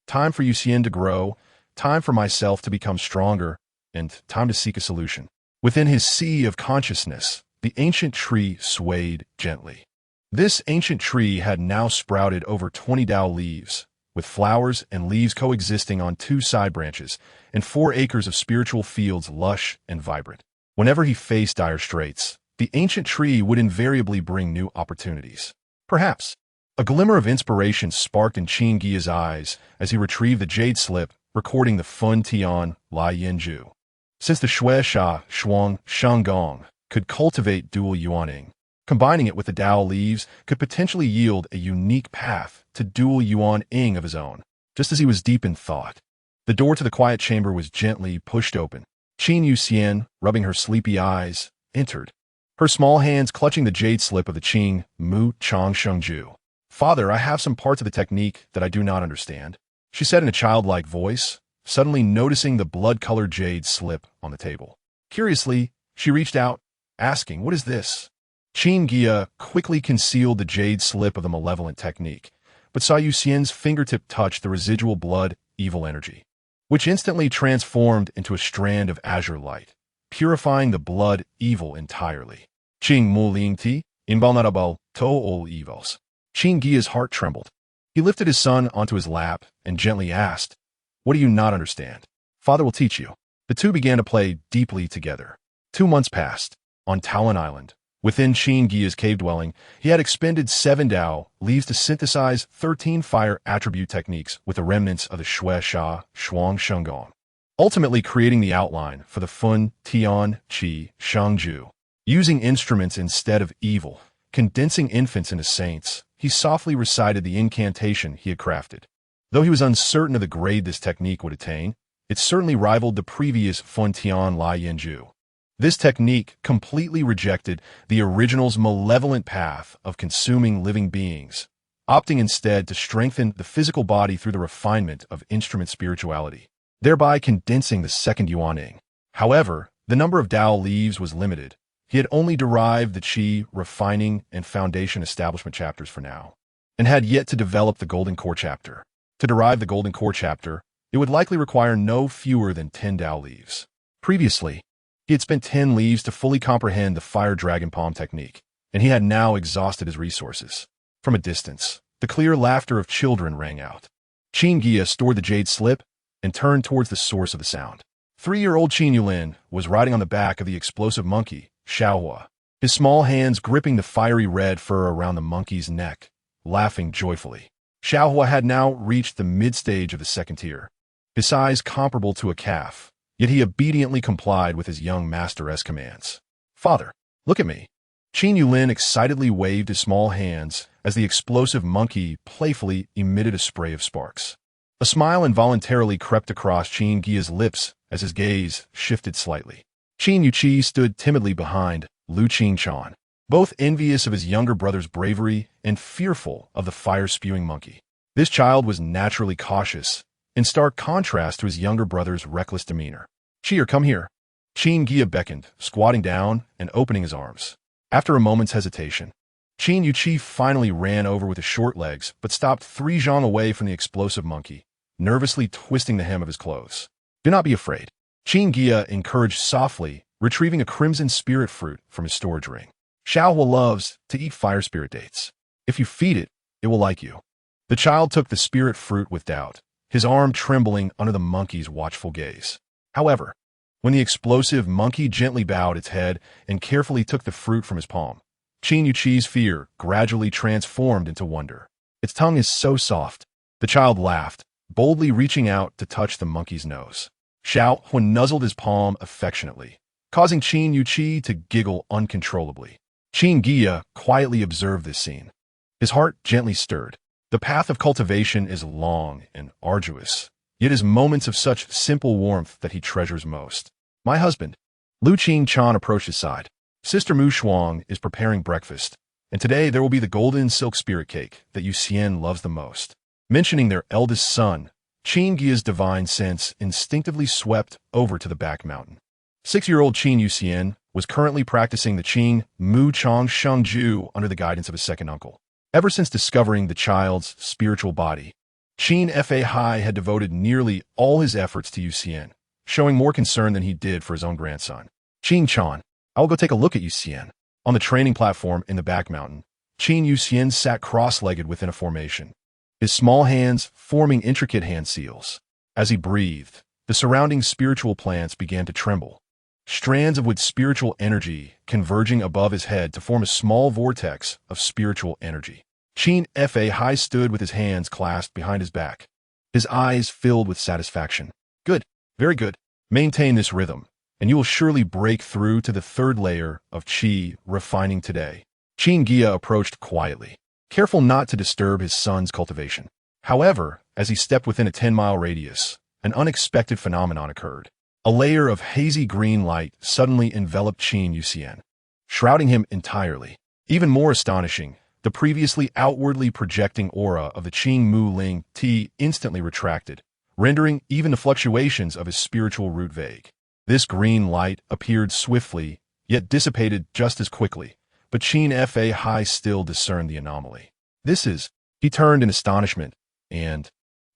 Time for Yuxian to grow, time for myself to become stronger, and time to seek a solution. Within his sea of consciousness, the ancient tree swayed gently. This ancient tree had now sprouted over 20 Tao leaves, with flowers and leaves coexisting on 2 side branches, and 4 acres of spiritual fields lush and vibrant. Whenever he faced dire straits, the ancient tree would invariably bring new opportunities. Perhaps a glimmer of inspiration sparked in Qin Guiya's eyes as he retrieved the jade slip, recording the Fun Tian Lai Yanju. Since the Shui Sha Shuang Shengong could cultivate dual Yuaning, combining it with the Tao leaves could potentially yield a unique path to dual Yuan Ing of his own. Just as he was deep in thought, the door to the quiet chamber was gently pushed open. Qin Yuxian, rubbing her sleepy eyes, entered, her small hands clutching the jade slip of the Qing Mu Chang Shengju. Father, I have some parts of the technique that I do not understand, she said in a childlike voice, suddenly noticing the blood-colored jade slip on the table. Curiously, she reached out, asking, "What is this?" Qin Guiya quickly concealed the jade slip of the malevolent technique, but saw Yu Xian's fingertip touch the residual blood evil energy, which instantly transformed into a strand of azure light, purifying the blood evil entirely. Qing Mu Ling Ti, invulnerable to all evils. Qin Guiya's heart trembled. He lifted his son onto his lap and gently asked, "What do you not understand? Father will teach you." The two began to play deeply together. 2 months passed. On Talon Island, within Qin Guiya's cave dwelling, he had expended 7 Dao leaves to synthesize 13 fire attribute techniques with the remnants of the Shui Sha Shuang Shengong, ultimately creating the outline for the Fun Tian Qi Shangju. Using instruments instead of evil, condensing infants into saints, he softly recited the incantation he had crafted. Though he was uncertain of the grade this technique would attain, it certainly rivaled the previous Fun Tian Lai Yanju. This technique completely rejected the original's malevolent path of consuming living beings, opting instead to strengthen the physical body through the refinement of instrument spirituality, thereby condensing the second Yuaning. However, the number of Dao leaves was limited. He had only derived the Qi, refining, and foundation establishment chapters for now, and had yet to develop the Golden Core chapter. To derive the Golden Core chapter, it would likely require no fewer than 10 Dao leaves. Previously, he had spent 10 leaves to fully comprehend the Fire Dragon Palm technique, and he had now exhausted his resources. From a distance, the clear laughter of children rang out. Qin Guiya stored the jade slip and turned towards the source of the sound. 3-year-old Qin Yulin was riding on the back of the explosive monkey, Xiaohua, his small hands gripping the fiery red fur around the monkey's neck, laughing joyfully. Xiaohua had now reached the mid-stage of the second tier, his size comparable to a calf, yet he obediently complied with his young master's commands. "Father, look at me." Qin Yulin excitedly waved his small hands as the explosive monkey playfully emitted a spray of sparks. A smile involuntarily crept across Qin Guiya's lips as his gaze shifted slightly. Qin Yuqi stood timidly behind Lu Qingchan, both envious of his younger brother's bravery and fearful of the fire-spewing monkey. This child was naturally cautious, in stark contrast to his younger brother's reckless demeanor. "Qi, come here." Qin Guiya beckoned, squatting down and opening his arms. After a moment's hesitation, Qin Yuqi finally ran over with his short legs, but stopped 3 zhang away from the explosive monkey, nervously twisting the hem of his clothes. "Do not be afraid." Qin Guiya encouraged softly, retrieving a crimson spirit fruit from his storage ring. "Xiaohua loves to eat fire spirit dates. If you feed it, it will like you." The child took the spirit fruit with doubt, his arm trembling under the monkey's watchful gaze. However, when the explosive monkey gently bowed its head and carefully took the fruit from his palm, Qin Yuqi's fear gradually transformed into wonder. "Its tongue is so soft." The child laughed, boldly reaching out to touch the monkey's nose. Xiaohua nuzzled his palm affectionately, causing Qin Yuqi to giggle uncontrollably. Qin Guiya quietly observed this scene. His heart gently stirred. The path of cultivation is long and arduous, yet is moments of such simple warmth that he treasures most. "My husband." Lu Qingchan approached his side. "Sister Mu Shuang is preparing breakfast, and today there will be the golden silk spirit cake that Yu Xian loves the most." Mentioning their eldest son, Qin Guiya's divine sense instinctively swept over to the back mountain. 6-year-old Qin Yuxian was currently practicing the Qing Mu Chang Shengju under the guidance of his second uncle. Ever since discovering the child's spiritual body, Qin Fa Hai had devoted nearly all his efforts to Yuxian, showing more concern than he did for his own grandson. "Qin Chan, I will go take a look at Yuxian." On the training platform in the back mountain, Qin Yuxian sat cross-legged within a formation, his small hands forming intricate hand seals. As he breathed, the surrounding spiritual plants began to tremble, strands of with spiritual energy converging above his head to form a small vortex of spiritual energy. Qin Fa Hai stood with his hands clasped behind his back, his eyes filled with satisfaction. "Good, very good. Maintain this rhythm, and you will surely break through to the 3rd layer of Qi refining today." Qin Guiya approached quietly, careful not to disturb his son's cultivation. However, as he stepped within a 10-mile radius, an unexpected phenomenon occurred. A layer of hazy green light suddenly enveloped Qin Yuxian, shrouding him entirely. Even more astonishing, the previously outwardly projecting aura of the Qing Mu Ling Ti instantly retracted, rendering even the fluctuations of his spiritual root vague. This green light appeared swiftly, yet dissipated just as quickly, but Qin Fa Hai still discerned the anomaly. "This is He turned in astonishment and,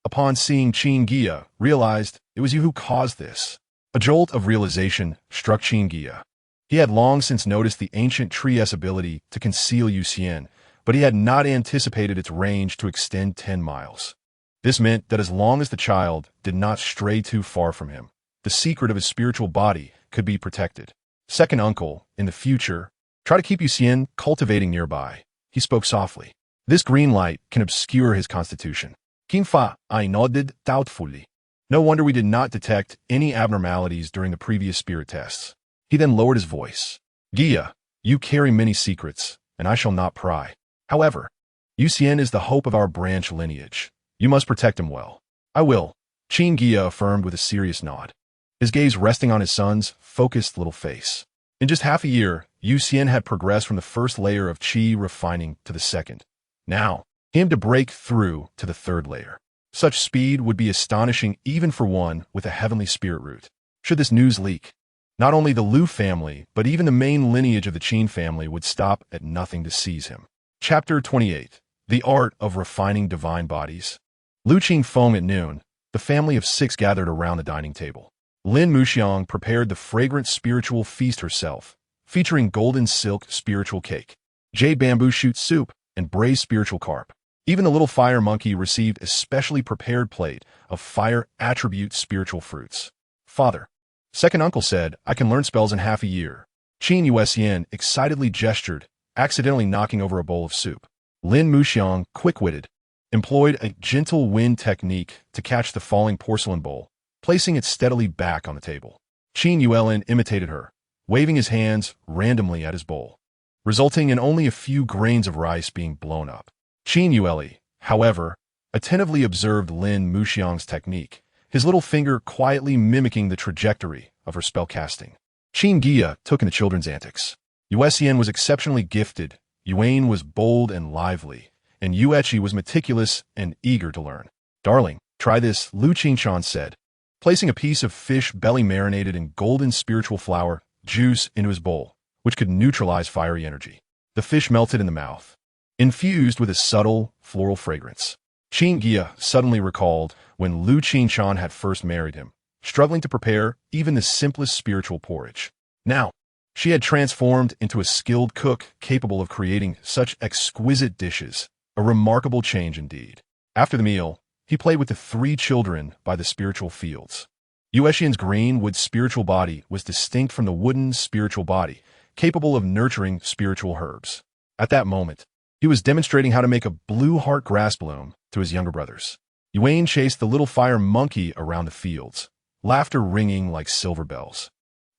upon seeing Qin Guiya, realized it was you who caused this. A jolt of realization struck Qin Guiya. He had long since noticed the ancient tree's ability to conceal Yu Xian, but he had not anticipated its range to extend 10 miles. This meant that as long as the child did not stray too far from him, the secret of his spiritual body could be protected. Second uncle, in the future, try to keep Yu Xian cultivating nearby. He spoke softly. This green light can obscure his constitution. Qin Fa, I nodded doubtfully. No wonder we did not detect any abnormalities during the previous spirit tests. He then lowered his voice. Guiya, you carry many secrets, and I shall not pry. However, Yu Xian is the hope of our branch lineage. You must protect him well. I will, Qin Guiya affirmed with a serious nod, his gaze resting on his son's focused little face. In just half a year, Yu Xian had progressed from the first layer of qi refining to the second. Now, he aimed to break through to the third layer. Such speed would be astonishing even for one with a heavenly spirit root. Should this news leak, not only the Lu family, but even the main lineage of the Qin family would stop at nothing to seize him. Chapter 28. The Art of Refining Divine Bodies. Lu Qing Feng at noon, the family of 6 gathered around the dining table. Lin Muxiang prepared the fragrant spiritual feast herself, featuring golden silk spiritual cake, jade bamboo shoot soup, and braised spiritual carp. Even the little fire monkey received a specially prepared plate of fire attribute spiritual fruits. Father, second uncle said, I can learn spells in half a year. Qin Yuxian excitedly gestured, accidentally knocking over a bowl of soup. Lin Muxiang, quick-witted, employed a gentle wind technique to catch the falling porcelain bowl, placing it steadily back on the table. Qin Yuelin imitated her, waving his hands randomly at his bowl, resulting in only a few grains of rice being blown up. Qin Yueli, however, attentively observed Lin Muxiang's technique, his little finger quietly mimicking the trajectory of her spellcasting. Qin Guiya took in the children's antics. Yuxian was exceptionally gifted, Yuan was bold and lively, and Yuechi was meticulous and eager to learn. Darling, try this, Lu Qingshan said, placing a piece of fish belly marinated in golden spiritual flower juice into his bowl, which could neutralize fiery energy. The fish melted in the mouth, infused with a subtle, floral fragrance. Qin Guiya suddenly recalled when Lu Qingshan had first married him, struggling to prepare even the simplest spiritual porridge. Now, she had transformed into a skilled cook capable of creating such exquisite dishes, a remarkable change indeed. After the meal, he played with the 3 children by the spiritual fields. Yuexian's green wood spiritual body was distinct from the wooden spiritual body, capable of nurturing spiritual herbs. At that moment, he was demonstrating how to make a blue heart grass bloom to his younger brothers. Yuan chased the little fire monkey around the fields, laughter ringing like silver bells.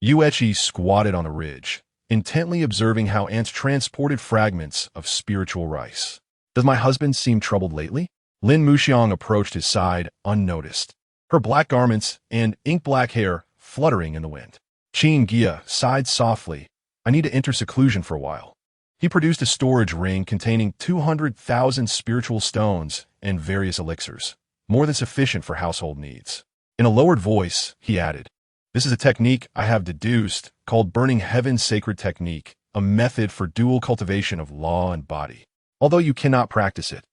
Yuechi squatted on the ridge, intently observing how ants transported fragments of spiritual rice. Does my husband seem troubled lately? Lin Muxiang approached his side unnoticed, her black garments and ink-black hair fluttering in the wind. Qin Guiya sighed softly. I need to enter seclusion for a while. He produced a storage ring containing 200,000 spiritual stones and various elixirs, more than sufficient for household needs. In a lowered voice, he added, this is a technique I have deduced called Burning Heaven Sacred Technique, a method for dual cultivation of law and body. Although you cannot practice it,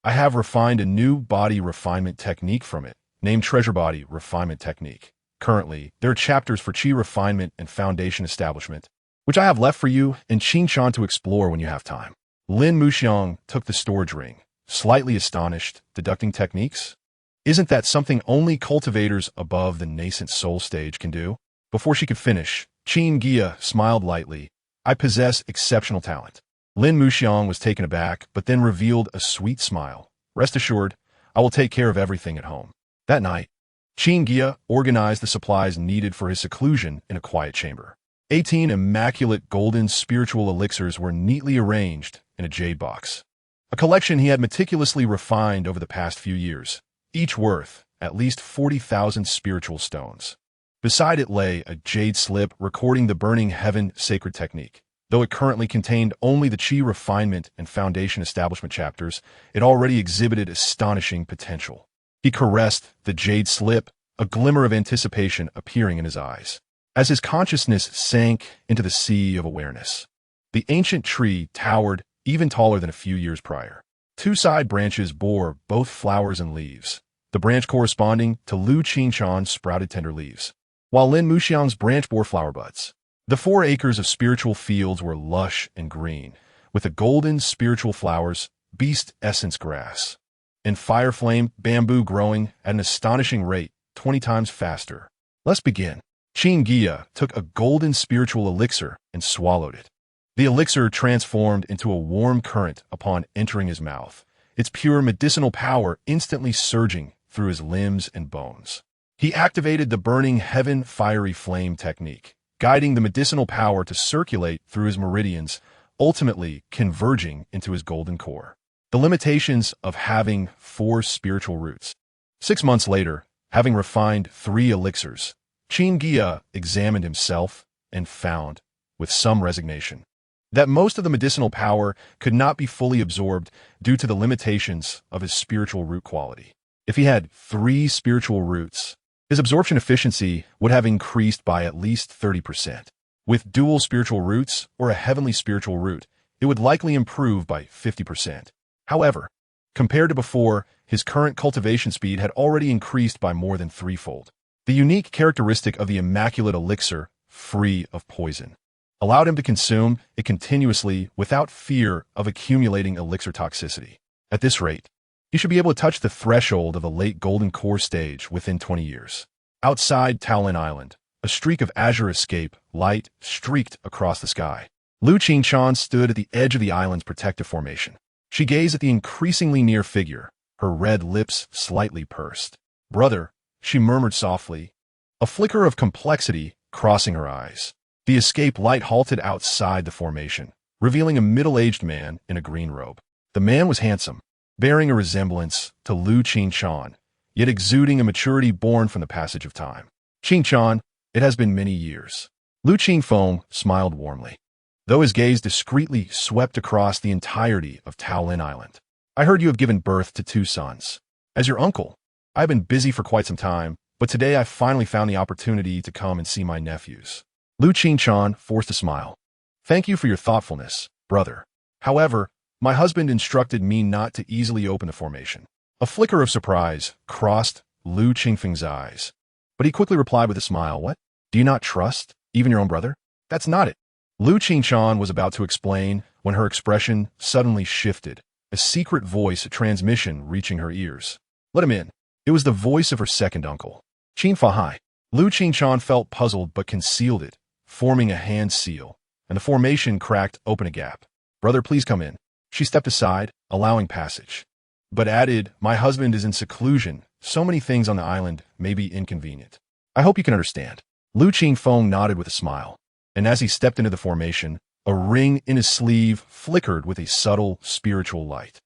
I have refined a new body refinement technique from it, named Treasure Body Refinement Technique. Currently, there are chapters for Qi refinement and foundation establishment, which I have left for you and Qingshan to explore when you have time. Lin Muxiang took the storage ring, slightly astonished, deducting techniques? Isn't that something only cultivators above the nascent soul stage can do? Before she could finish, Qin Guiya smiled lightly. I possess exceptional talent. Lin Muxiang was taken aback, but then revealed a sweet smile. Rest assured, I will take care of everything at home. That night, Qin Guiya organized the supplies needed for his seclusion in a quiet chamber. 18 immaculate golden spiritual elixirs were neatly arranged in a jade box, a collection he had meticulously refined over the past few years, each worth at least 40,000 spiritual stones. Beside it lay a jade slip recording the Burning Heaven Sacred Technique. Though it currently contained only the Qi refinement and foundation establishment chapters, it already exhibited astonishing potential. He caressed the jade slip, a glimmer of anticipation appearing in his eyes, as his consciousness sank into the sea of awareness. The ancient tree towered even taller than a few years prior. Two side branches bore both flowers and leaves, the branch corresponding to Lu Qingshan's sprouted tender leaves, while Lin Muxiang's branch bore flower buds. The 4 acres of spiritual fields were lush and green, with the golden spiritual flowers, beast essence grass, and fire flame bamboo growing at an astonishing rate 20 times faster. Let's begin. Qin Guiya took a golden spiritual elixir and swallowed it. The elixir transformed into a warm current upon entering his mouth, its pure medicinal power instantly surging through his limbs and bones. He activated the burning heaven fiery flame technique, guiding the medicinal power to circulate through his meridians, ultimately converging into his golden core. The limitations of having 4 spiritual roots. 6 months later, having refined 3 elixirs, Qin Guiya examined himself and found, with some resignation, that most of the medicinal power could not be fully absorbed due to the limitations of his spiritual root quality. If he had 3 spiritual roots, his absorption efficiency would have increased by at least 30%. With dual spiritual roots or a heavenly spiritual root, it would likely improve by 50%. However, compared to before, his current cultivation speed had already increased by more than 3-fold. The unique characteristic of the immaculate elixir, free of poison, allowed him to consume it continuously without fear of accumulating elixir toxicity. At this rate, he should be able to touch the threshold of a late golden core stage within 20 years. Outside Taolin Island, a streak of azure escape light streaked across the sky. Lu Qingshan stood at the edge of the island's protective formation. She gazed at the increasingly near figure, her red lips slightly pursed. "Brother," she murmured softly, a flicker of complexity crossing her eyes. The escape light halted outside the formation, revealing a middle-aged man in a green robe. The man was handsome, bearing a resemblance to Lu Qingshan, yet exuding a maturity born from the passage of time. "Qingshan, it has been many years." Lu Qingfeng smiled warmly, though his gaze discreetly swept across the entirety of Taolin Island. "I heard you have given birth to 2 sons. As your uncle, I've been busy for quite some time, but today I finally found the opportunity to come and see my nephews." Lu Qingshan forced a smile. "Thank you for your thoughtfulness, brother. However, my husband instructed me not to easily open the formation." A flicker of surprise crossed Lu Qingfeng's eyes, but he quickly replied with a smile, "What? Do you not trust even your own brother? That's not it." Lu Qingshan was about to explain when her expression suddenly shifted, a secret voice transmission reaching her ears. "Let him in." It was the voice of her second uncle, Qin Fahai. Lu Qingshan felt puzzled but concealed it, forming a hand seal, and the formation cracked open a gap. "Brother, please come in." She stepped aside, allowing passage, but added, "My husband is in seclusion. So many things on the island may be inconvenient. I hope you can understand." Lu Qingfeng nodded with a smile, and as he stepped into the formation, a ring in his sleeve flickered with a subtle spiritual light.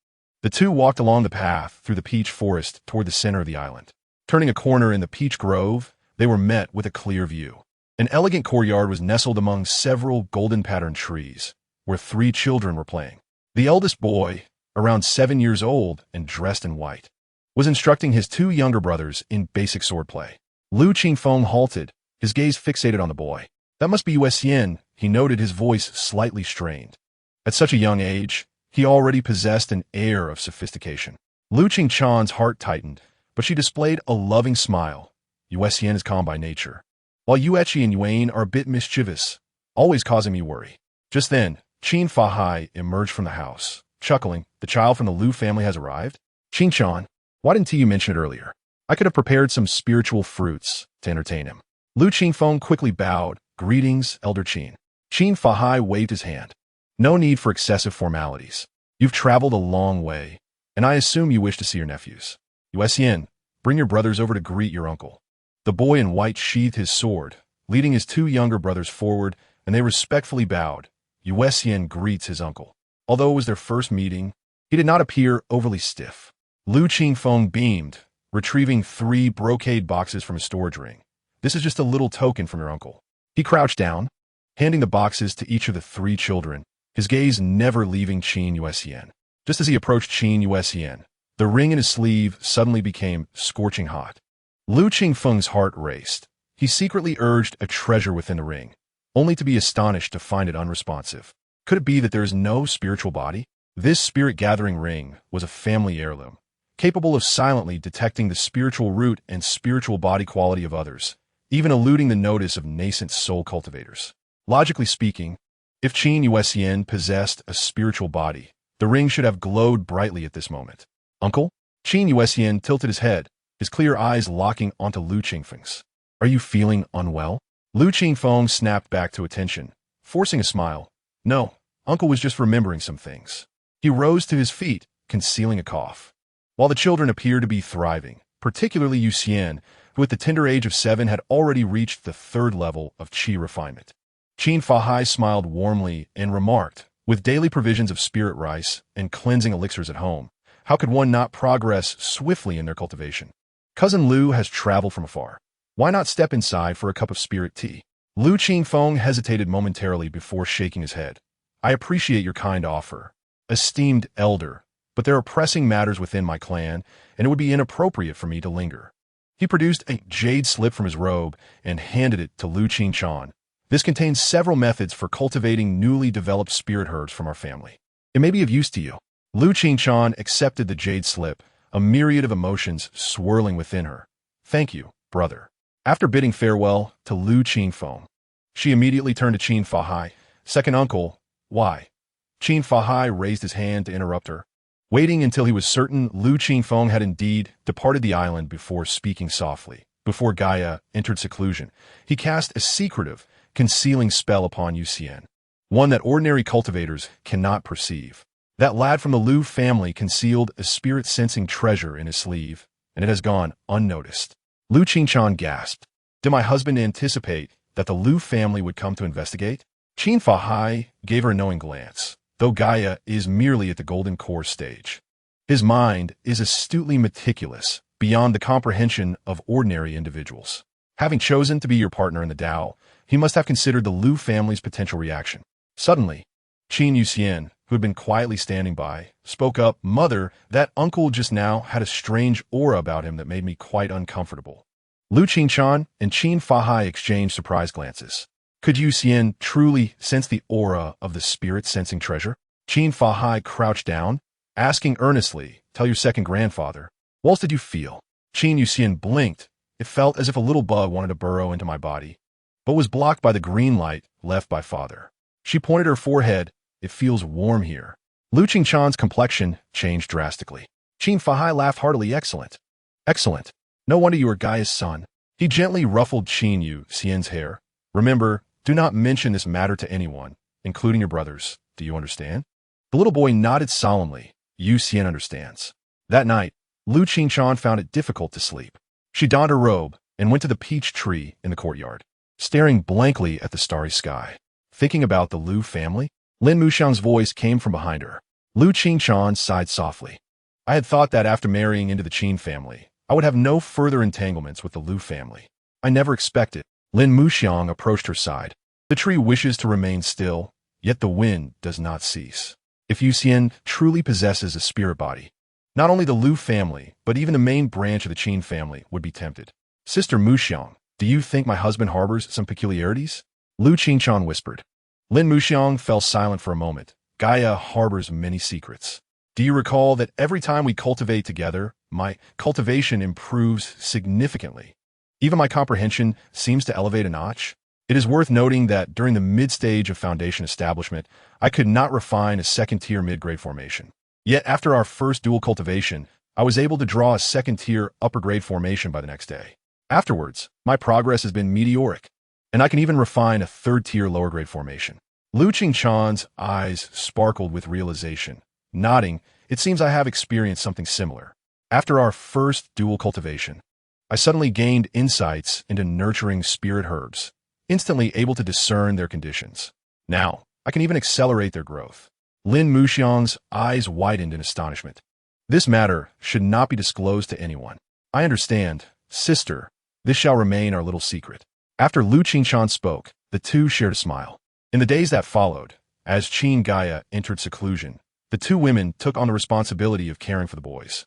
The two walked along the path through the peach forest toward the center of the island. Turning a corner in the peach grove, they were met with a clear view. An elegant courtyard was nestled among several golden-patterned trees, where 3 children were playing. The eldest boy, around 7 years old and dressed in white, was instructing his 2 younger brothers in basic swordplay. Lu Qingfeng halted, his gaze fixated on the boy. "That must be Yuxian," he noted, his voice slightly strained. At such a young age, he already possessed an air of sophistication. Lu Qingshan's heart tightened, but she displayed a loving smile. "Yuxian is calm by nature, while Yueqi and Yuan are a bit mischievous, always causing me worry." Just then, Qin Fahai emerged from the house, chuckling. "The child from the Lu family has arrived? Qingshan, why didn't you mention it earlier? I could have prepared some spiritual fruits to entertain him." Lu Qingfeng quickly bowed. "Greetings, Elder Qin." Qin Fahai waved his hand. "No need for excessive formalities. You've traveled a long way, and I assume you wish to see your nephews. Yuxian, bring your brothers over to greet your uncle." The boy in white sheathed his sword, leading his 2 younger brothers forward, and they respectfully bowed. Yuxian greets his uncle. Although it was their first meeting, he did not appear overly stiff. Lu Qingfeng beamed, retrieving 3 brocade boxes from his storage ring. "This is just a little token from your uncle." He crouched down, handing the boxes to each of the 3 children, his gaze never leaving Qin Yuxian. Just as he approached Qin Yuxian, the ring in his sleeve suddenly became scorching hot. Lu Qingfeng's heart raced. He secretly urged a treasure within the ring, only to be astonished to find it unresponsive. Could it be that there is no spiritual body? This spirit-gathering ring was a family heirloom, capable of silently detecting the spiritual root and spiritual body quality of others, even eluding the notice of nascent soul cultivators. Logically speaking, if Qin Guiya possessed a spiritual body, the ring should have glowed brightly at this moment. Uncle? Qin Guiya tilted his head, his clear eyes locking onto Lu Qingfeng's. Are you feeling unwell? Lu Qingfeng snapped back to attention, forcing a smile. No, Uncle was just remembering some things. He rose to his feet, concealing a cough. While the children appeared to be thriving, particularly Yu Xian, who at the tender age of 7 had already reached the 3rd level of qi refinement. Qin Fahai smiled warmly and remarked, with daily provisions of spirit rice and cleansing elixirs at home, how could one not progress swiftly in their cultivation? Cousin Lu has traveled from afar. Why not step inside for a cup of spirit tea? Lu Qingfeng hesitated momentarily before shaking his head. I appreciate your kind offer, esteemed elder, but there are pressing matters within my clan, and it would be inappropriate for me to linger. He produced a jade slip from his robe and handed it to Lu Qingchan. This contains several methods for cultivating newly developed spirit herbs from our family. It may be of use to you. Lu Qingchan accepted the jade slip, a myriad of emotions swirling within her. Thank you, brother. After bidding farewell to Lu Qingfeng, she immediately turned to Qin Fahai. Second uncle, why? Qin Fahai raised his hand to interrupt her. Waiting until he was certain Lu Qingfeng had indeed departed the island before speaking softly. Before Gaia entered seclusion, he cast a secretive, concealing spell upon Yu Xian, one that ordinary cultivators cannot perceive. That lad from the Lu family concealed a spirit-sensing treasure in his sleeve, and it has gone unnoticed. Lu Qingchan gasped. Did my husband anticipate that the Lu family would come to investigate? Qin Fahai gave her a knowing glance, though Gaia is merely at the golden core stage. His mind is astutely meticulous, beyond the comprehension of ordinary individuals. Having chosen to be your partner in the Tao, he must have considered the Lu family's potential reaction. Suddenly, Qin Yuxian, who had been quietly standing by, spoke up, Mother, that uncle just now had a strange aura about him that made me quite uncomfortable. Lu Qingchan and Qin Fahai exchanged surprised glances. Could Yu Xian truly sense the aura of the spirit-sensing treasure? Qin Fahai crouched down, asking earnestly, Tell your second grandfather. What else did you feel? Qin Yu Xian blinked. It felt as if a little bug wanted to burrow into my body, but was blocked by the green light left by father. She pointed her forehead. It feels warm here. Lu Qingchan's complexion changed drastically. Qin Fahai laughed heartily. Excellent. Excellent. No wonder you are Gaia's son. He gently ruffled Qin Yu Xian's hair. Remember, do not mention this matter to anyone, including your brothers. Do you understand? The little boy nodded solemnly. Yu Xian understands. That night, Lu Qingchan found it difficult to sleep. She donned her robe and went to the peach tree in the courtyard, staring blankly at the starry sky. Thinking about the Lu family? Lin Muxiang's voice came from behind her. Lu Qingchan sighed softly. I had thought that after marrying into the Qin family, I would have no further entanglements with the Lu family. I never expected. Lin Muxiang approached her side. The tree wishes to remain still, yet the wind does not cease. If Yu Xian truly possesses a spirit body, not only the Lu family, but even the main branch of the Qin family would be tempted. Sister Muxiang, do you think my husband harbors some peculiarities? Lu Qingchan whispered. Lin Muxiang fell silent for a moment. Gaia harbors many secrets. Do you recall that every time we cultivate together, my cultivation improves significantly? Even my comprehension seems to elevate a notch. It is worth noting that during the mid-stage of foundation establishment, I could not refine a second-tier mid-grade formation. Yet after our first dual cultivation, I was able to draw a second-tier upper-grade formation by the next day. Afterwards, my progress has been meteoric, and I can even refine a third-tier lower-grade formation. Lu Qingchan's eyes sparkled with realization. Nodding, it seems I have experienced something similar. After our first dual cultivation, I suddenly gained insights into nurturing spirit herbs, instantly able to discern their conditions. Now, I can even accelerate their growth. Lin Muxiang's eyes widened in astonishment. This matter should not be disclosed to anyone. I understand, sister. This shall remain our little secret. After Lu Qingchan spoke, the two shared a smile. In the days that followed, as Qin Guiya entered seclusion, the two women took on the responsibility of caring for the boys.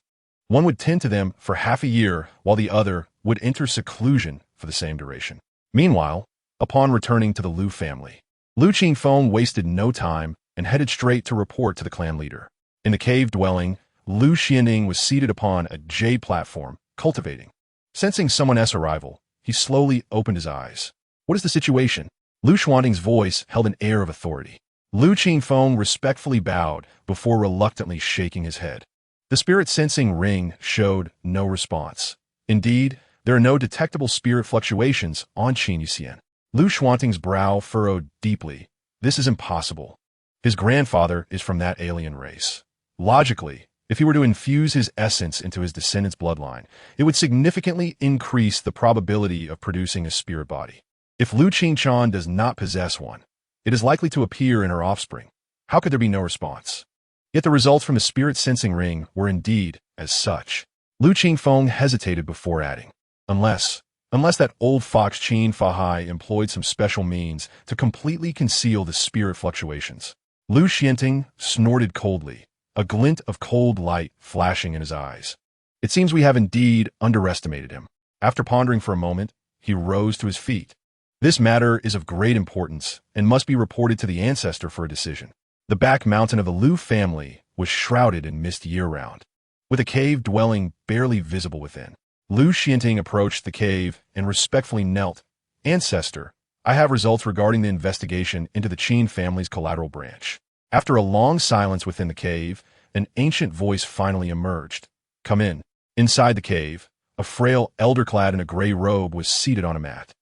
One would tend to them for half a year, while the other would enter seclusion for the same duration. Meanwhile, upon returning to the Lu family, Lu Qingfeng wasted no time and headed straight to report to the clan leader. In the cave dwelling, Lu Xianing was seated upon a jade platform, cultivating. Sensing someone's arrival, he slowly opened his eyes. What is the situation? Lu Xuanting's voice held an air of authority. Lu Qingfeng respectfully bowed before reluctantly shaking his head. The spirit sensing ring showed no response. Indeed, there are no detectable spirit fluctuations on Qin Guiya. Lu Xuanting's brow furrowed deeply. This is impossible. His grandfather is from that alien race. Logically, if he were to infuse his essence into his descendant's bloodline, it would significantly increase the probability of producing a spirit body. If Lu Qingchan does not possess one, it is likely to appear in her offspring. How could there be no response? Yet the results from the spirit sensing ring were indeed as such. Lu Qingfeng hesitated before adding, Unless that old fox Qin Fahai employed some special means to completely conceal the spirit fluctuations. Lu Xianting snorted coldly, a glint of cold light flashing in his eyes. It seems we have indeed underestimated him. After pondering for a moment, he rose to his feet. This matter is of great importance and must be reported to the ancestor for a decision. The back mountain of the Lu family was shrouded in mist year-round, with a cave dwelling barely visible within. Lu Xianting approached the cave and respectfully knelt. Ancestor, I have results regarding the investigation into the Qin family's collateral branch. After a long silence within the cave, an ancient voice finally emerged. Come in. Inside the cave, a frail elder clad in a gray robe was seated on a mat.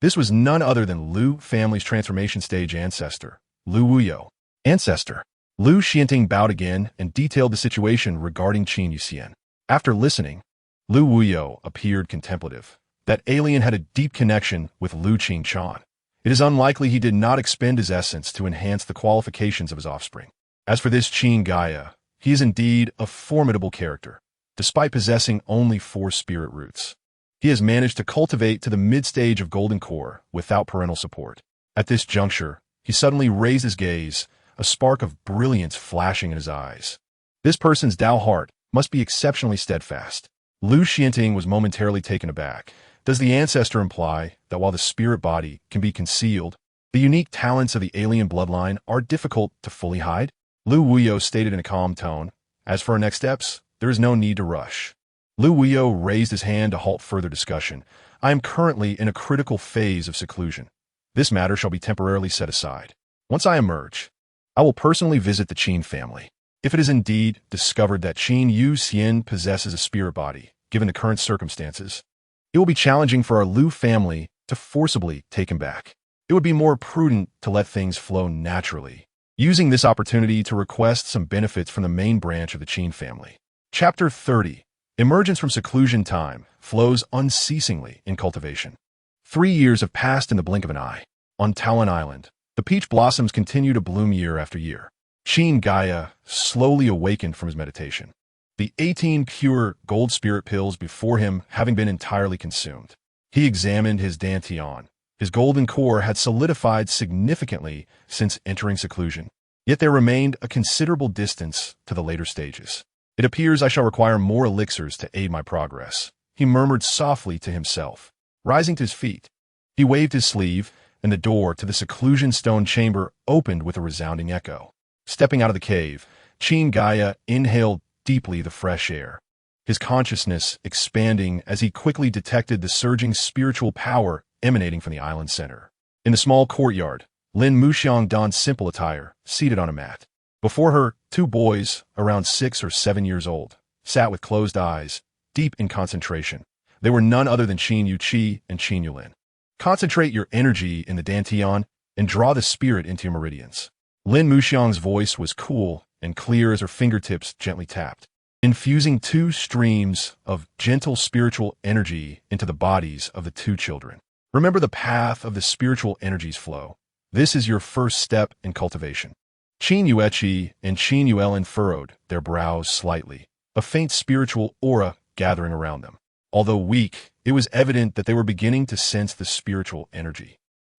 This was none other than Lu family's transformation stage ancestor, Lu Wuyo. Ancestor. Lu Xianting bowed again and detailed the situation regarding Qin Guiya. After listening, Lu Wuyo appeared contemplative. That alien had a deep connection with Lu Qingchan. It is unlikely he did not expend his essence to enhance the qualifications of his offspring. As for this Qin Guiya, he is indeed a formidable character, despite possessing only 4 spirit roots. He has managed to cultivate to the mid-stage of Golden Core without parental support. At this juncture, he suddenly raised his gaze, a spark of brilliance flashing in his eyes. This person's Dao heart must be exceptionally steadfast. Lu Xianting was momentarily taken aback. Does the ancestor imply that while the spirit body can be concealed, the unique talents of the alien bloodline are difficult to fully hide? Lu Wuyo stated in a calm tone, As for our next steps, there is no need to rush. Lu Wuyo raised his hand to halt further discussion. I am currently in a critical phase of seclusion. This matter shall be temporarily set aside. Once I emerge, I will personally visit the Qin family. If it is indeed discovered that Qin Yu Xian possesses a spirit body, given the current circumstances, it will be challenging for our Lu family to forcibly take him back. It would be more prudent to let things flow naturally, using this opportunity to request some benefits from the main branch of the Qin family. Chapter 30. Emergence from seclusion time flows unceasingly in cultivation. 3 years have passed in the blink of an eye. On Talon Island, the peach blossoms continue to bloom year after year. Qin Guiya slowly awakened from his meditation, the 18 pure gold spirit pills before him having been entirely consumed. He examined his dantian. His golden core had solidified significantly since entering seclusion, yet there remained a considerable distance to the later stages. It appears I shall require more elixirs to aid my progress, he murmured softly to himself. Rising to his feet, he waved his sleeve, and the door to the seclusion stone chamber opened with a resounding echo. Stepping out of the cave, Qin Guiya inhaled deeply the fresh air, his consciousness expanding as he quickly detected the surging spiritual power emanating from the island center. In the small courtyard, Lin Muxiang donned simple attire, seated on a mat. Before her, 2 boys, around 6 or 7 years old, sat with closed eyes, deep in concentration. They were none other than Qin Yuqi and Qin Yulin. Concentrate your energy in the dantian and draw the spirit into your meridians. Lin Muxiang's voice was cool and clear as her fingertips gently tapped, infusing 2 streams of gentle spiritual energy into the bodies of the 2 children. Remember the path of the spiritual energies flow. This is your first step in cultivation. Qin Yueqi and Qin Yuelin furrowed their brows slightly, a faint spiritual aura gathering around them. Although weak, it was evident that they were beginning to sense the spiritual energy.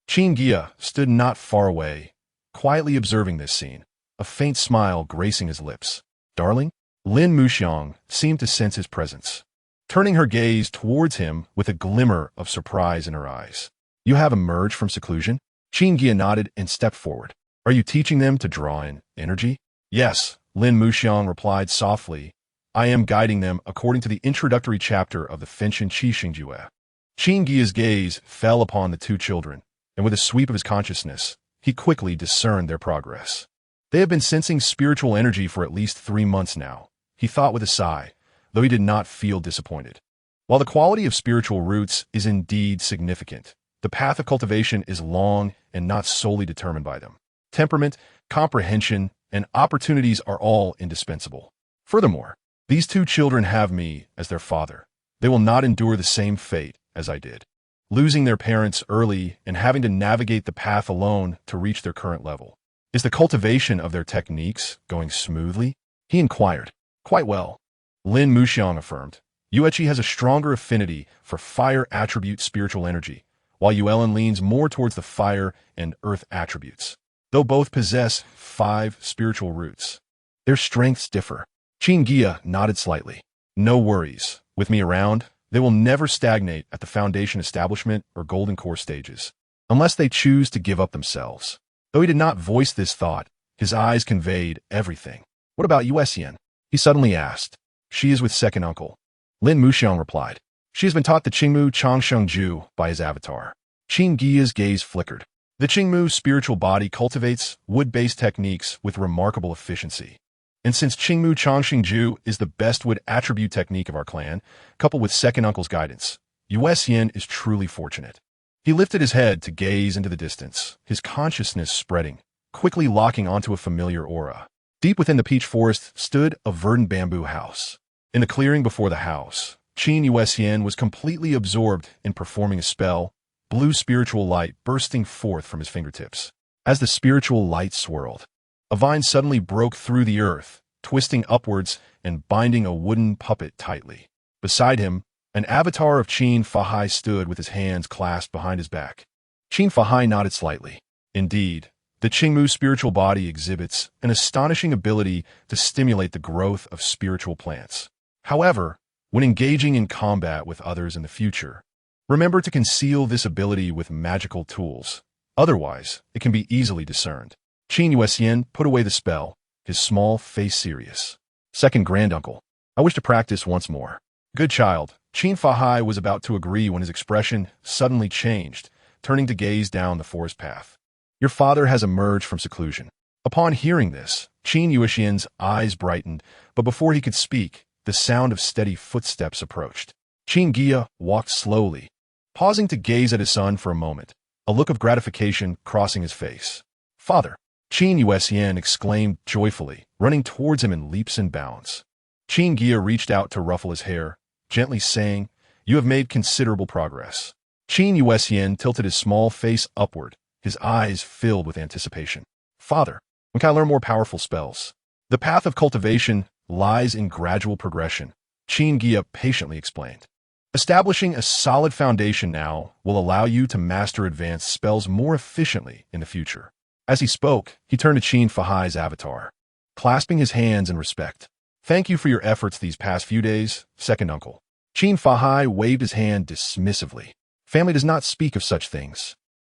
Qin Guiya stood not far away, quietly observing this scene, a faint smile gracing his lips. Darling? Lin Muxiang seemed to sense his presence, turning her gaze towards him with a glimmer of surprise in her eyes. You have emerged from seclusion? Qin Guiya nodded and stepped forward. Are you teaching them to draw in energy? Yes, Lin Muxiang replied softly. I am guiding them according to the introductory chapter of the Fenchin Qin Guiya. Qin Guiya's gaze fell upon the two children, and with a sweep of his consciousness, he quickly discerned their progress. They have been sensing spiritual energy for at least 3 months now, he thought with a sigh, though he did not feel disappointed. While the quality of spiritual roots is indeed significant, the path of cultivation is long and not solely determined by them. Temperament, comprehension, and opportunities are all indispensable. Furthermore, these two children have me as their father. They will not endure the same fate as I did, losing their parents early and having to navigate the path alone to reach their current level. Is the cultivation of their techniques going smoothly? He inquired. Quite well. Lin Muxiang affirmed. Yueqi has a stronger affinity for fire attribute spiritual energy, while Yuelin leans more towards the fire and earth attributes. Though both possess 5 spiritual roots, their strengths differ. Qin Guiya nodded slightly. No worries. With me around, they will never stagnate at the foundation establishment or golden core stages, unless they choose to give up themselves. Though he did not voice this thought, his eyes conveyed everything. What about Yuesian? He suddenly asked. She is with second uncle. Lin Muxiang replied. She has been taught the Qingmu Changsheng Ju by his avatar. Qin Guiya's gaze flickered. The Qingmu spiritual body cultivates wood-based techniques with remarkable efficiency. And since Qingmu Changsheng Ju is the best wood attribute technique of our clan, coupled with second uncle's guidance, Yuesian is truly fortunate. He lifted his head to gaze into the distance, his consciousness spreading, quickly locking onto a familiar aura. Deep within the peach forest stood a verdant bamboo house. In the clearing before the house, Qin Yuesian was completely absorbed in performing a spell, blue spiritual light bursting forth from his fingertips. As the spiritual light swirled, a vine suddenly broke through the earth, twisting upwards and binding a wooden puppet tightly. Beside him, an avatar of Qin Fahai stood with his hands clasped behind his back. Qin Fahai nodded slightly. Indeed, the Qingmu spiritual body exhibits an astonishing ability to stimulate the growth of spiritual plants. However, when engaging in combat with others in the future, remember to conceal this ability with magical tools. Otherwise, it can be easily discerned. Qin Yuesian put away the spell, his small face serious. Second granduncle, I wish to practice once more. Good child. Qin Fahai was about to agree when his expression suddenly changed, turning to gaze down the forest path. Your father has emerged from seclusion. Upon hearing this, Qin Yuesian's eyes brightened, but before he could speak, the sound of steady footsteps approached. Qin Guiya walked slowly, pausing to gaze at his son for a moment, a look of gratification crossing his face. Father! Qin Yuesian exclaimed joyfully, running towards him in leaps and bounds. Qin Guiya reached out to ruffle his hair, gently saying, You have made considerable progress. Qin Yuesian tilted his small face upward, his eyes filled with anticipation. Father, when can I learn more powerful spells? The path of cultivation lies in gradual progression, Qin Guiya patiently explained. Establishing a solid foundation now will allow you to master advanced spells more efficiently in the future. As he spoke, he turned to Qin Fahai's avatar, clasping his hands in respect. Thank you for your efforts these past few days, second uncle. Qin Fahai waved his hand dismissively. Family does not speak of such things.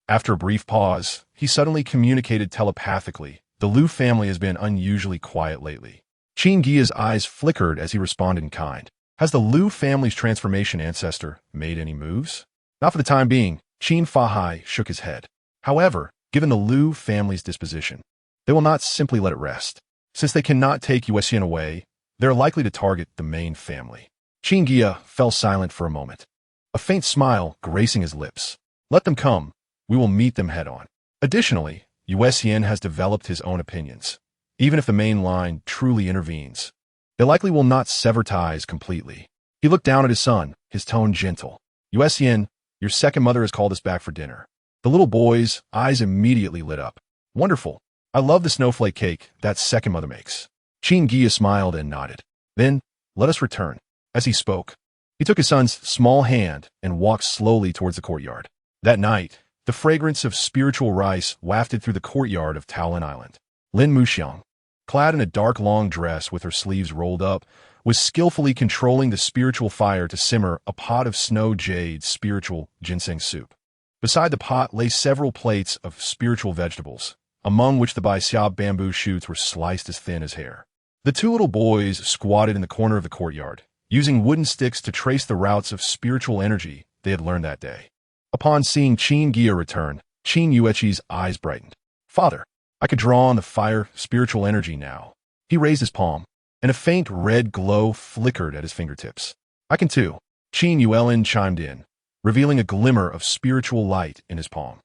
After a brief pause, he suddenly communicated telepathically. The Liu family has been unusually quiet lately. Qin Guiya's eyes flickered as he responded in kind. Has the Liu family's transformation ancestor made any moves? Not for the time being, Qin Fahai shook his head. However, given the Liu family's disposition, they will not simply let it rest. Since they cannot take Yuesian away, they are likely to target the main family. Qin Guiya fell silent for a moment, a faint smile gracing his lips. Let them come. We will meet them head-on. Additionally, Yuesian has developed his own opinions. Even if the main line truly intervenes, they likely will not sever ties completely. He looked down at his son, his tone gentle. Yuesian, your second mother has called us back for dinner. The little boy's eyes immediately lit up. Wonderful. I love the snowflake cake that second mother makes. Qin Guiya smiled and nodded. Then, let us return. As he spoke, he took his son's small hand and walked slowly towards the courtyard. That night, the fragrance of spiritual rice wafted through the courtyard of Taolin Island. Lin Muxiang, clad in a dark long dress with her sleeves rolled up, was skillfully controlling the spiritual fire to simmer a pot of snow jade spiritual ginseng soup. Beside the pot lay several plates of spiritual vegetables, among which the baixiao bamboo shoots were sliced as thin as hair. The two little boys squatted in the corner of the courtyard, using wooden sticks to trace the routes of spiritual energy they had learned that day. Upon seeing Qin Guiya return, Qin Yueqi's eyes brightened. Father, I could draw on the fire spiritual energy now. He raised his palm, and a faint red glow flickered at his fingertips. I can too, Qin Yuelin chimed in, revealing a glimmer of spiritual light in his palm.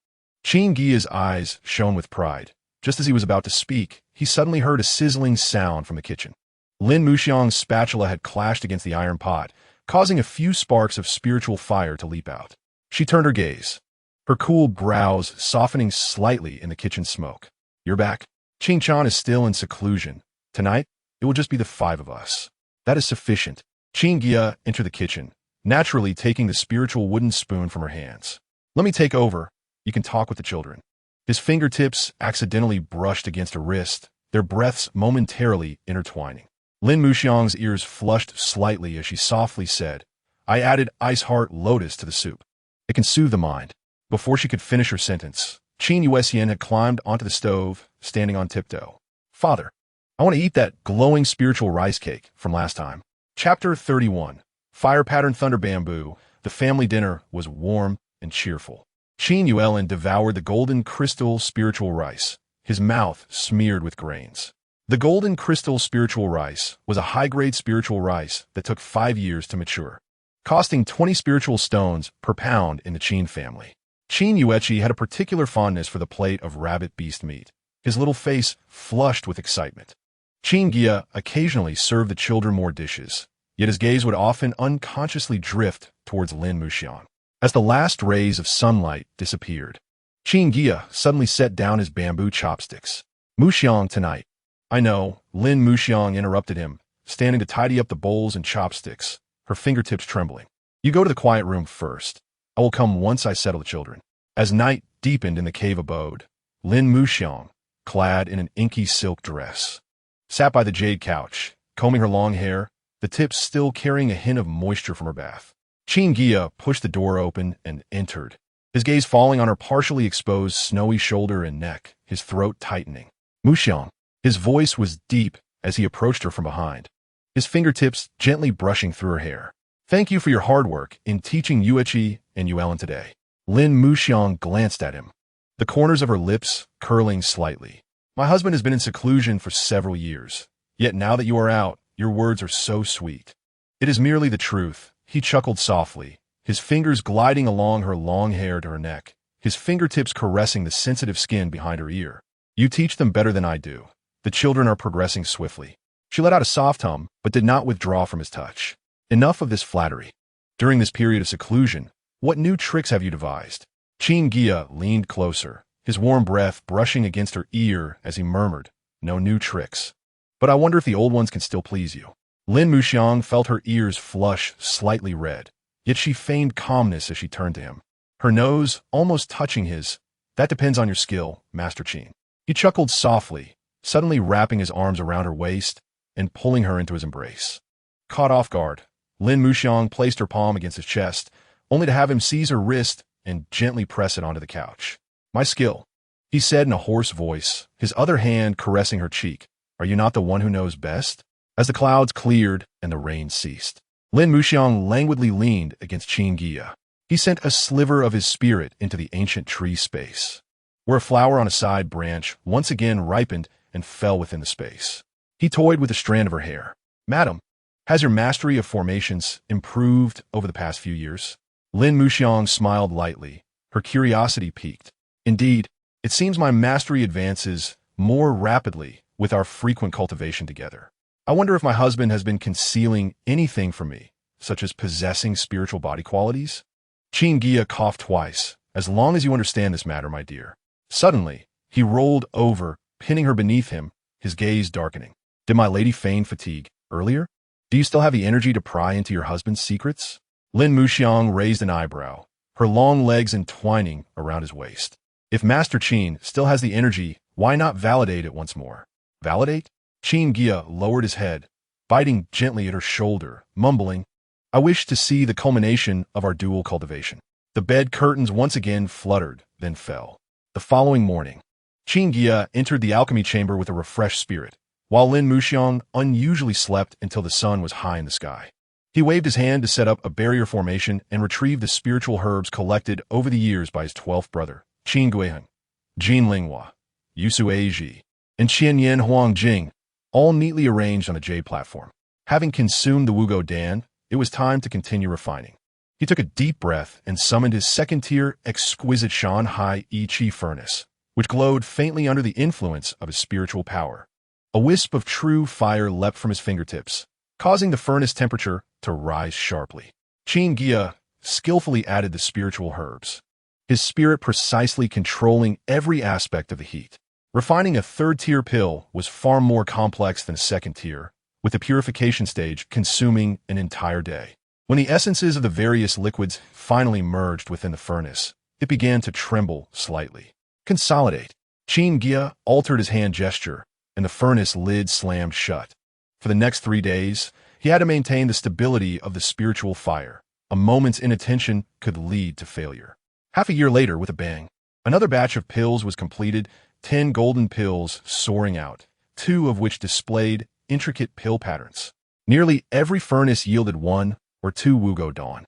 Qin Guiya's eyes shone with pride. Just as he was about to speak, he suddenly heard a sizzling sound from the kitchen. Lin Muxiang's spatula had clashed against the iron pot, causing a few sparks of spiritual fire to leap out. She turned her gaze, her cool brows softening slightly in the kitchen smoke. You're back. Qin Chan is still in seclusion. Tonight, it will just be the five of us. That is sufficient. Qin Guiya entered the kitchen, naturally taking the spiritual wooden spoon from her hands. Let me take over. You can talk with the children. His fingertips accidentally brushed against a wrist, their breaths momentarily intertwining. Lin Muxiang's ears flushed slightly as she softly said, I added ice heart lotus to the soup. It can soothe the mind. Before she could finish her sentence, Qin Yuesian had climbed onto the stove, standing on tiptoe. Father, I want to eat that glowing spiritual rice cake from last time. Chapter 31. Fire Pattern Thunder Bamboo. The family dinner was warm and cheerful. Qin Yuelin devoured the golden crystal spiritual rice, his mouth smeared with grains. The golden crystal spiritual rice was a high-grade spiritual rice that took 5 years to mature, costing 20 spiritual stones per pound in the Qin family. Qin Yueqi had a particular fondness for the plate of rabbit beast meat, his little face flushed with excitement. Qin Guiya occasionally served the children more dishes, yet his gaze would often unconsciously drift towards Lin Muxiang. As the last rays of sunlight disappeared, Qin Guiya suddenly set down his bamboo chopsticks. Muxiang tonight. I know, Lin Muxiang interrupted him, standing to tidy up the bowls and chopsticks, her fingertips trembling. You go to the quiet room first. I will come once I settle the children. As night deepened in the cave abode, Lin Muxiang, clad in an inky silk dress, sat by the jade couch, combing her long hair, the tips still carrying a hint of moisture from her bath. Qin Guiya pushed the door open and entered, his gaze falling on her partially exposed snowy shoulder and neck, his throat tightening. Muxiang. His voice was deep as he approached her from behind, his fingertips gently brushing through her hair. Thank you for your hard work in teaching Yueqi and Yuelin today. Lin Muxiang glanced at him, the corners of her lips curling slightly. My husband has been in seclusion for several years, yet now that you are out, your words are so sweet. It is merely the truth. He chuckled softly, his fingers gliding along her long hair to her neck, his fingertips caressing the sensitive skin behind her ear. You teach them better than I do. The children are progressing swiftly. She let out a soft hum, but did not withdraw from his touch. Enough of this flattery. During this period of seclusion, what new tricks have you devised? Qin Guiya leaned closer, his warm breath brushing against her ear as he murmured, No new tricks. But I wonder if the old ones can still please you. Lin Muxiang felt her ears flush slightly red, yet she feigned calmness as she turned to him, her nose almost touching his. That depends on your skill, Master Qin. He chuckled softly, suddenly wrapping his arms around her waist and pulling her into his embrace. Caught off guard, Lin Muxiang placed her palm against his chest, only to have him seize her wrist and gently press it onto the couch. My skill, he said in a hoarse voice, his other hand caressing her cheek. Are you not the one who knows best? As the clouds cleared and the rain ceased, Lin Muxiang languidly leaned against Qin Guiya. He sent a sliver of his spirit into the ancient tree space, where a flower on a side branch once again ripened and fell within the space. He toyed with a strand of her hair. Madam, has your mastery of formations improved over the past few years? Lin Muxiang smiled lightly, her curiosity piqued. Indeed, it seems my mastery advances more rapidly with our frequent cultivation together. I wonder if my husband has been concealing anything from me, such as possessing spiritual body qualities? Qin Guiya coughed twice. As long as you understand this matter, my dear. Suddenly, he rolled over, pinning her beneath him, his gaze darkening. Did my lady feign fatigue earlier? Do you still have the energy to pry into your husband's secrets? Lin Muxiang raised an eyebrow, her long legs entwining around his waist. If Master Qin still has the energy, why not validate it once more? Validate? Qin Guiya lowered his head, biting gently at her shoulder, mumbling, I wish to see the culmination of our dual cultivation. The bed curtains once again fluttered, then fell. The following morning, Qin Guiya entered the alchemy chamber with a refreshed spirit, while Lin Muxiang unusually slept until the sun was high in the sky. He waved his hand to set up a barrier formation and retrieve the spiritual herbs collected over the years by his 12th brother, Qin Guiya, Jin Linghua, Yusu Aiji, and Qian Yan Huangjing, all neatly arranged on a jade platform. Having consumed the Wugo Dan, it was time to continue refining. He took a deep breath and summoned his second-tier exquisite Shanhai Yi Qi furnace, which glowed faintly under the influence of his spiritual power. A wisp of true fire leapt from his fingertips, causing the furnace temperature to rise sharply. Qin Guiya skillfully added the spiritual herbs, his spirit precisely controlling every aspect of the heat. Refining a third-tier pill was far more complex than a second tier, with the purification stage consuming an entire day. When the essences of the various liquids finally merged within the furnace, it began to tremble slightly. Consolidate. Qin Guiya altered his hand gesture, and the furnace lid slammed shut. For the next 3 days, he had to maintain the stability of the spiritual fire. A moment's inattention could lead to failure. Half a year later, with a bang, another batch of pills was completed, 10 golden pills soaring out, 2 of which displayed intricate pill patterns. Nearly every furnace yielded 1 or 2 Wugo Dawn.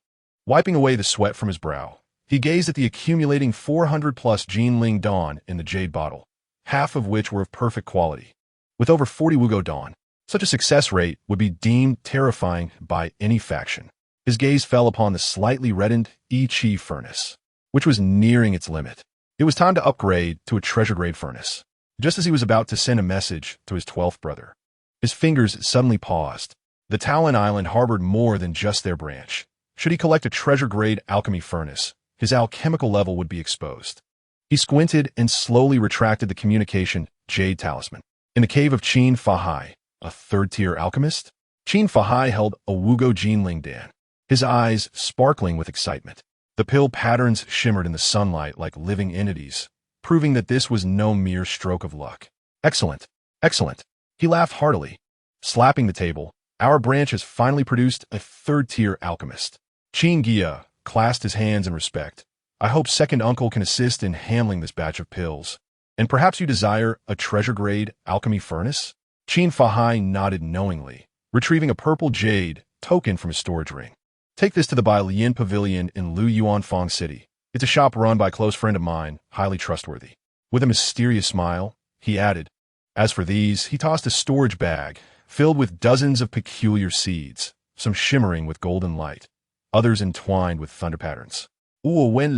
Wiping away the sweat from his brow, he gazed at the accumulating 400-plus Jinling Dawn in the jade bottle, half of which were of perfect quality. With over 40 Wugo Dawn, such a success rate would be deemed terrifying by any faction. His gaze fell upon the slightly reddened Yi Qi furnace, which was nearing its limit. It was time to upgrade to a treasure-grade furnace. Just as he was about to send a message to his 12th brother, his fingers suddenly paused. The Talon Island harbored more than just their branch. Should he collect a treasure-grade alchemy furnace, his alchemical level would be exposed. He squinted and slowly retracted the communication jade talisman. In the cave of Qin Fahai, a third-tier alchemist, Qin Fahai held a Wugo Jinling Dan, his eyes sparkling with excitement. The pill patterns shimmered in the sunlight like living entities, proving that this was no mere stroke of luck. Excellent, excellent. He laughed heartily, slapping the table. Our branch has finally produced a third-tier alchemist. Qin Guiya clasped his hands in respect. I hope second uncle can assist in handling this batch of pills. And perhaps you desire a treasure-grade alchemy furnace? Qin Fahai nodded knowingly, retrieving a purple jade token from his storage ring. Take this to the Bai Lian Pavilion in Lu Yuanfang City. It's a shop run by a close friend of mine, highly trustworthy. With a mysterious smile, he added, as for these, he tossed a storage bag filled with dozens of peculiar seeds, some shimmering with golden light, others entwined with thunder patterns. Wen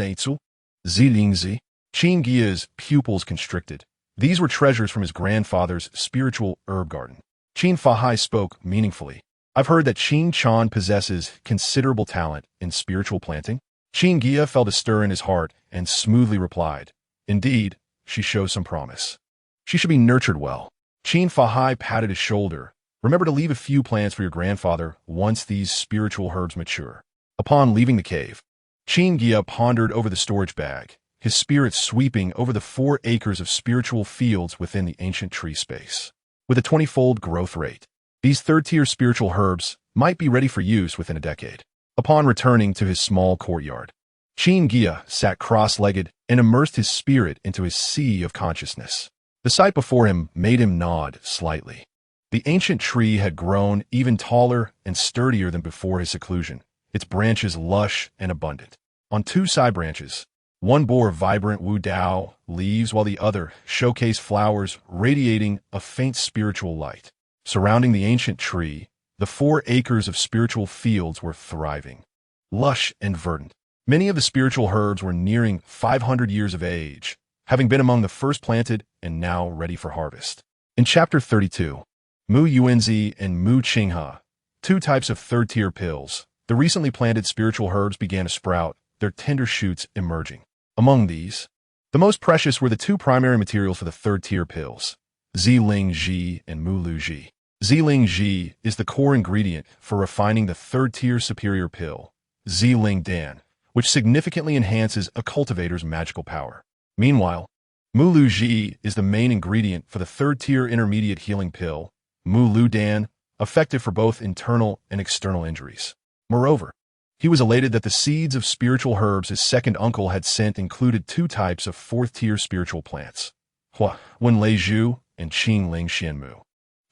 Zilingzi. Qin Guiya's pupils constricted. These were treasures from his grandfather's spiritual herb garden. Qin Fahai spoke meaningfully. I've heard that Qin Chan possesses considerable talent in spiritual planting. Qin Guiya felt a stir in his heart and smoothly replied, indeed, she shows some promise. She should be nurtured well. Qin Fahai patted his shoulder. Remember to leave a few plants for your grandfather once these spiritual herbs mature. Upon leaving the cave, Qin Guiya pondered over the storage bag, his spirit sweeping over the 4 acres of spiritual fields within the ancient tree space. With a 20-fold growth rate, these third-tier spiritual herbs might be ready for use within a decade. Upon returning to his small courtyard, Qin Guiya sat cross-legged and immersed his spirit into his sea of consciousness. The sight before him made him nod slightly. The ancient tree had grown even taller and sturdier than before his seclusion, its branches lush and abundant. On 2 side branches, one bore vibrant Wu Dao leaves while the other showcased flowers radiating a faint spiritual light. Surrounding the ancient tree, the 4 acres of spiritual fields were thriving, lush and verdant. Many of the spiritual herbs were nearing 500 years of age, having been among the first planted and now ready for harvest. In Chapter 32, Mu Yuanzi and Mu Qinghe, 2 types of third-tier pills, the recently planted spiritual herbs began to sprout, their tender shoots emerging. Among these, the most precious were the 2 primary materials for the third-tier pills, Ziling Ji and Mu Lu Ji. Ziling Ji is the core ingredient for refining the third-tier superior pill, Ziling Dan, which significantly enhances a cultivator's magical power. Meanwhile, Mu Lu Ji is the main ingredient for the third-tier intermediate healing pill, Mu Lu Dan, effective for both internal and external injuries. Moreover, he was elated that the seeds of spiritual herbs his second uncle had sent included 2 types of 4th-tier spiritual plants, Hua Wen Lei Zhu and Qing Ling Xianmu.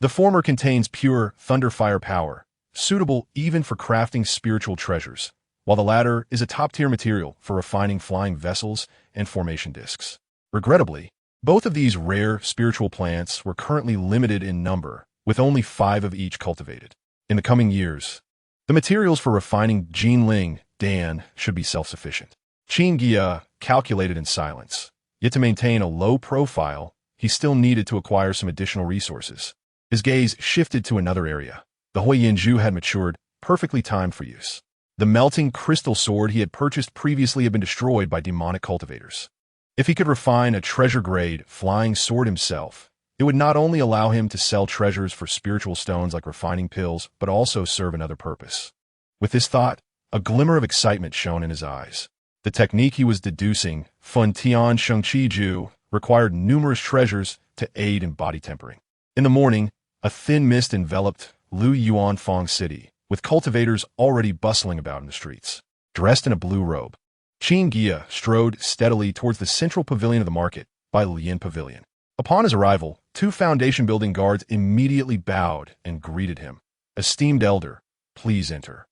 The former contains pure thunderfire power, suitable even for crafting spiritual treasures, while the latter is a top-tier material for refining flying vessels and formation discs. Regrettably, both of these rare spiritual plants were currently limited in number, with only 5 of each cultivated. In the coming years, the materials for refining Jinling Dan should be self-sufficient. Qin Guiya calculated in silence. Yet to maintain a low profile, he still needed to acquire some additional resources. His gaze shifted to another area. The Huayanzhu had matured, perfectly timed for use. The melting crystal sword he had purchased previously had been destroyed by demonic cultivators. If he could refine a treasure-grade flying sword himself, it would not only allow him to sell treasures for spiritual stones like refining pills, but also serve another purpose. With this thought, a glimmer of excitement shone in his eyes. The technique he was deducing, Fun Tian Shengqi Ju, required numerous treasures to aid in body tempering. In the morning, a thin mist enveloped Lu Yuanfang City, with cultivators already bustling about in the streets. Dressed in a blue robe, Qin Guiya strode steadily towards the central pavilion of the market by Lian Pavilion. Upon his arrival, 2 foundation building guards immediately bowed and greeted him. "Esteemed elder, please enter."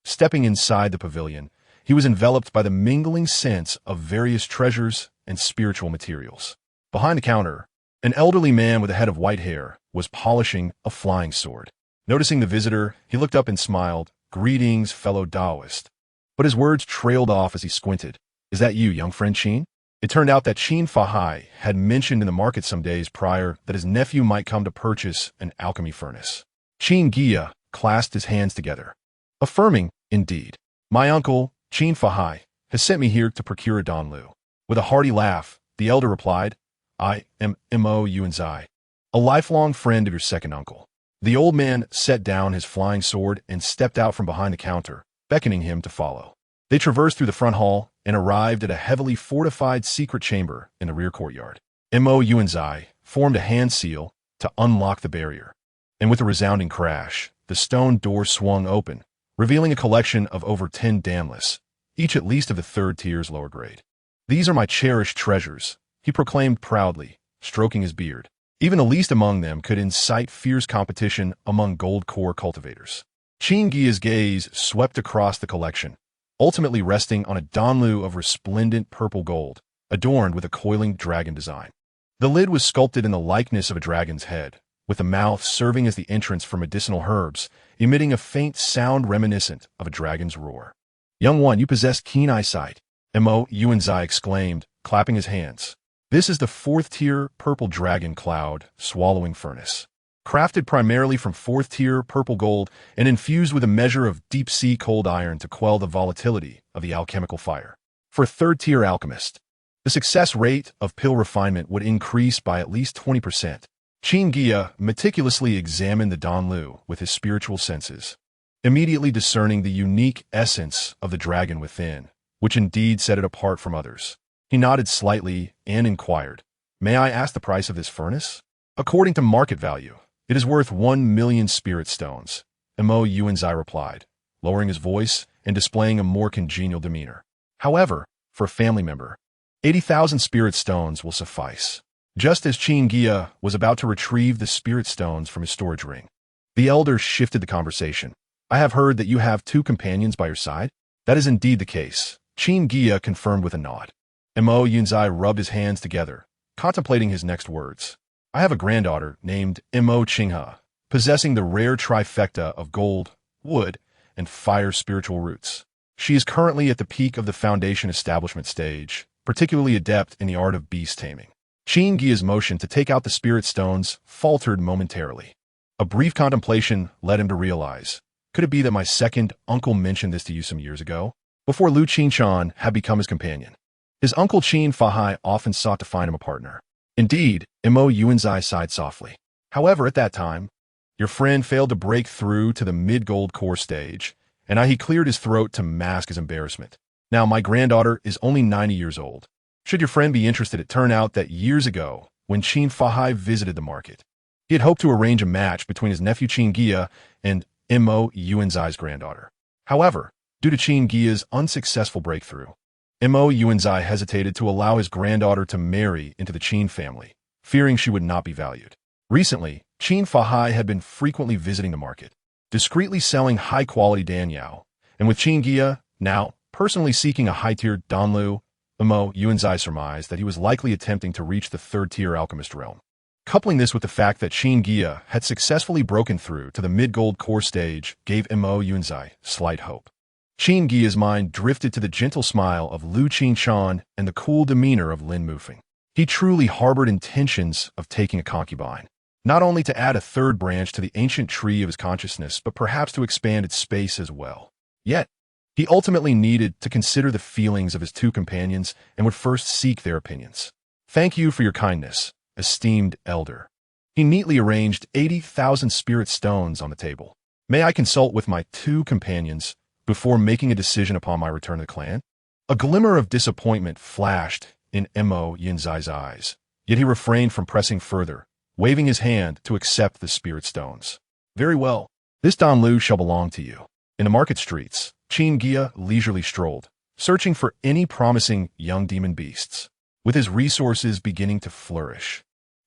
Stepping inside the pavilion, he was enveloped by the mingling sense of various treasures and spiritual materials. Behind the counter, an elderly man with a head of white hair was polishing a flying sword. Noticing the visitor, he looked up and smiled, "Greetings, fellow Taoist." But his words trailed off as he squinted. "Is that you, young friend Qin?" It turned out that Qin Fahai had mentioned in the market some days prior that his nephew might come to purchase an alchemy furnace. Qin Guiya clasped his hands together, affirming, "Indeed. My uncle, Qin Fahai, has sent me here to procure a Donlu." With a hearty laugh, the elder replied, "I am Mo Yuanzai, a lifelong friend of your second uncle." The old man set down his flying sword and stepped out from behind the counter, beckoning him to follow. They traversed through the front hall and arrived at a heavily fortified secret chamber in the rear courtyard. Mo Yuanzai formed a hand seal to unlock the barrier, and with a resounding crash, the stone door swung open, revealing a collection of over 10 damless, each at least of the 3rd tier's lower grade. "These are my cherished treasures," he proclaimed proudly, stroking his beard. Even the least among them could incite fierce competition among gold core cultivators. Qin Guiya's gaze swept across the collection, ultimately resting on a Donlu of resplendent purple gold, adorned with a coiling dragon design. The lid was sculpted in the likeness of a dragon's head, with the mouth serving as the entrance for medicinal herbs, emitting a faint sound reminiscent of a dragon's roar. "Young one, you possess keen eyesight," Mo Yuanzai exclaimed, clapping his hands. "This is the 4th-tier purple dragon cloud swallowing furnace. Crafted primarily from 4th-tier purple gold and infused with a measure of deep-sea cold iron to quell the volatility of the alchemical fire. For a 3rd-tier alchemist, the success rate of pill refinement would increase by at least 20%. Qin Guiya meticulously examined the Donlu with his spiritual senses, immediately discerning the unique essence of the dragon within, which indeed set it apart from others. He nodded slightly and inquired, "May I ask the price of this furnace?" "According to market value, it is worth 1 million spirit stones," Mo Yuanzai replied, lowering his voice and displaying a more congenial demeanor. "However, for a family member, 80,000 spirit stones will suffice." Just as Qin Guiya was about to retrieve the spirit stones from his storage ring, the elder shifted the conversation. "I have heard that you have 2 companions by your side?" "That is indeed the case," Qin Guiya confirmed with a nod. Mo Yuanzai rubbed his hands together, contemplating his next words. "I have a granddaughter named Mo Qinghe, possessing the rare trifecta of gold, wood, and fire spiritual roots. She is currently at the peak of the foundation establishment stage, particularly adept in the art of beast taming." Qin Guiya's motion to take out the spirit stones faltered momentarily. A brief contemplation led him to realize, could it be that my second uncle mentioned this to you some years ago, before Lu Qinchan had become his companion? His uncle Qin Fahai often sought to find him a partner. Indeed, Mo Yuanzai sighed softly. "However, at that time, your friend failed to break through to the mid-gold core stage, and he cleared his throat to mask his embarrassment. Now, my granddaughter is only 90 years old. Should your friend be interested, it turned out that years ago, when Qin Fahai visited the market, he had hoped to arrange a match between his nephew Qin Guiya and Mo Yuanzai's granddaughter. However, due to Qin Guiya's unsuccessful breakthrough, Mo Yuanzai hesitated to allow his granddaughter to marry into the Qin family, fearing she would not be valued. Recently, Qin Fahai had been frequently visiting the market, discreetly selling high-quality Danyao, and with Qin Guiya now personally seeking a high-tier Danlu, Mo Yuanzai surmised that he was likely attempting to reach the third-tier alchemist realm. Coupling this with the fact that Qin Guiya had successfully broken through to the mid-gold core stage gave Mo Yuanzai slight hope. Qin Guiya's mind drifted to the gentle smile of Lu Qingshan and the cool demeanor of Lin Mufeng. He truly harbored intentions of taking a concubine, not only to add a third branch to the ancient tree of his consciousness, but perhaps to expand its space as well. Yet, he ultimately needed to consider the feelings of his two companions and would first seek their opinions. "Thank you for your kindness, esteemed elder." He neatly arranged 80,000 spirit stones on the table. "May I consult with my two companions before making a decision upon my return to the clan?" A glimmer of disappointment flashed in Mo Yinzai's eyes, yet he refrained from pressing further, waving his hand to accept the spirit stones. "Very well. This Danlu shall belong to you." In the market streets, Qin Guiya leisurely strolled, searching for any promising young demon beasts. With his resources beginning to flourish,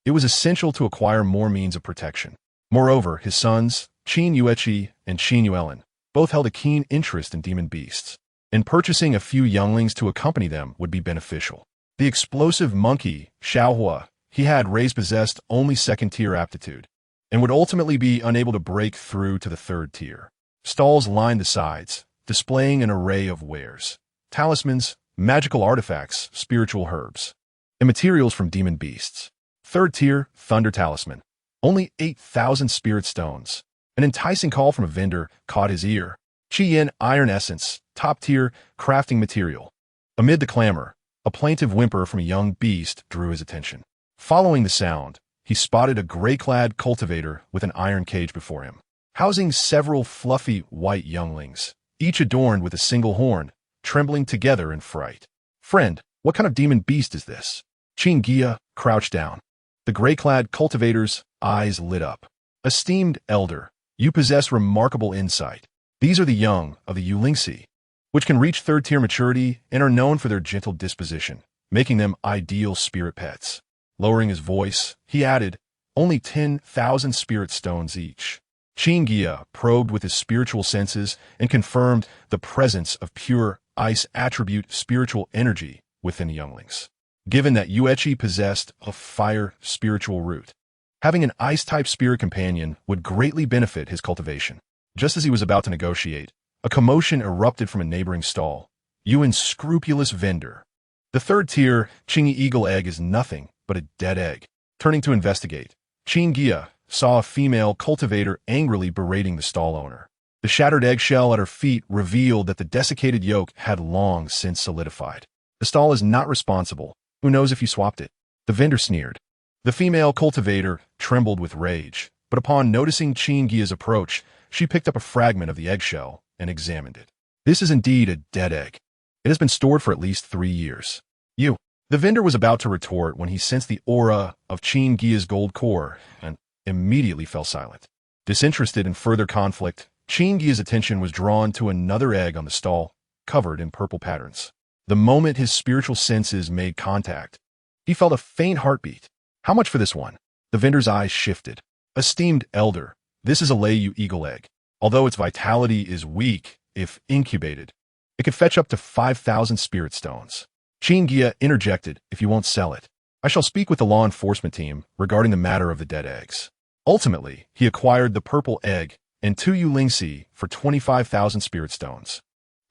it was essential to acquire more means of protection. Moreover, his sons, Qin Yueqi and Qin Yuelin, both held a keen interest in demon beasts, and purchasing a few younglings to accompany them would be beneficial. The explosive monkey, Xiaohua, he had raised possessed only second-tier aptitude, and would ultimately be unable to break through to the third tier. Stalls lined the sides, displaying an array of wares, talismans, magical artifacts, spiritual herbs, and materials from demon beasts. Third tier, Thunder Talisman. Only 8,000 spirit stones. An enticing call from a vendor caught his ear. Qiyin Iron Essence, top tier, crafting material. Amid the clamor, a plaintive whimper from a young beast drew his attention. Following the sound, he spotted a gray-clad cultivator with an iron cage before him, housing several fluffy white younglings, each adorned with a single horn, trembling together in fright. "Friend, what kind of demon beast is this?" Qin Guiya crouched down. The gray-clad cultivator's eyes lit up. "Esteemed elder, you possess remarkable insight. These are the young of the Yulingsi, which can reach third-tier maturity and are known for their gentle disposition, making them ideal spirit pets." Lowering his voice, he added, "Only 10,000 spirit stones each." Qin Guiya probed with his spiritual senses and confirmed the presence of pure ice attribute spiritual energy within the younglings. Given that Yueqi possessed a fire spiritual root, having an ice-type spirit companion would greatly benefit his cultivation. Just as he was about to negotiate, a commotion erupted from a neighboring stall. "You unscrupulous vendor. The third-tier Qingyi eagle egg is nothing but a dead egg." Turning to investigate, Qin Guiya saw a female cultivator angrily berating the stall owner. The shattered eggshell at her feet revealed that the desiccated yolk had long since solidified. "The stall is not responsible. Who knows if you swapped it?" The vendor sneered. The female cultivator trembled with rage, but upon noticing Qin Guiya's approach, she picked up a fragment of the eggshell and examined it. "This is indeed a dead egg. It has been stored for at least 3 years. You." The vendor was about to retort when he sensed the aura of Qin Guiya's gold core and immediately fell silent. Disinterested in further conflict, Qin Guiya's attention was drawn to another egg on the stall, covered in purple patterns. The moment his spiritual senses made contact, he felt a faint heartbeat. "How much for this one?" The vendor's eyes shifted. "Esteemed elder, this is a Leiyu eagle egg. Although its vitality is weak, if incubated, it could fetch up to 5,000 spirit stones." Qin Guiya interjected, "If you won't sell it, I shall speak with the law enforcement team regarding the matter of the dead eggs." Ultimately, he acquired the purple egg and 2 Yulingsi for 25,000 spirit stones.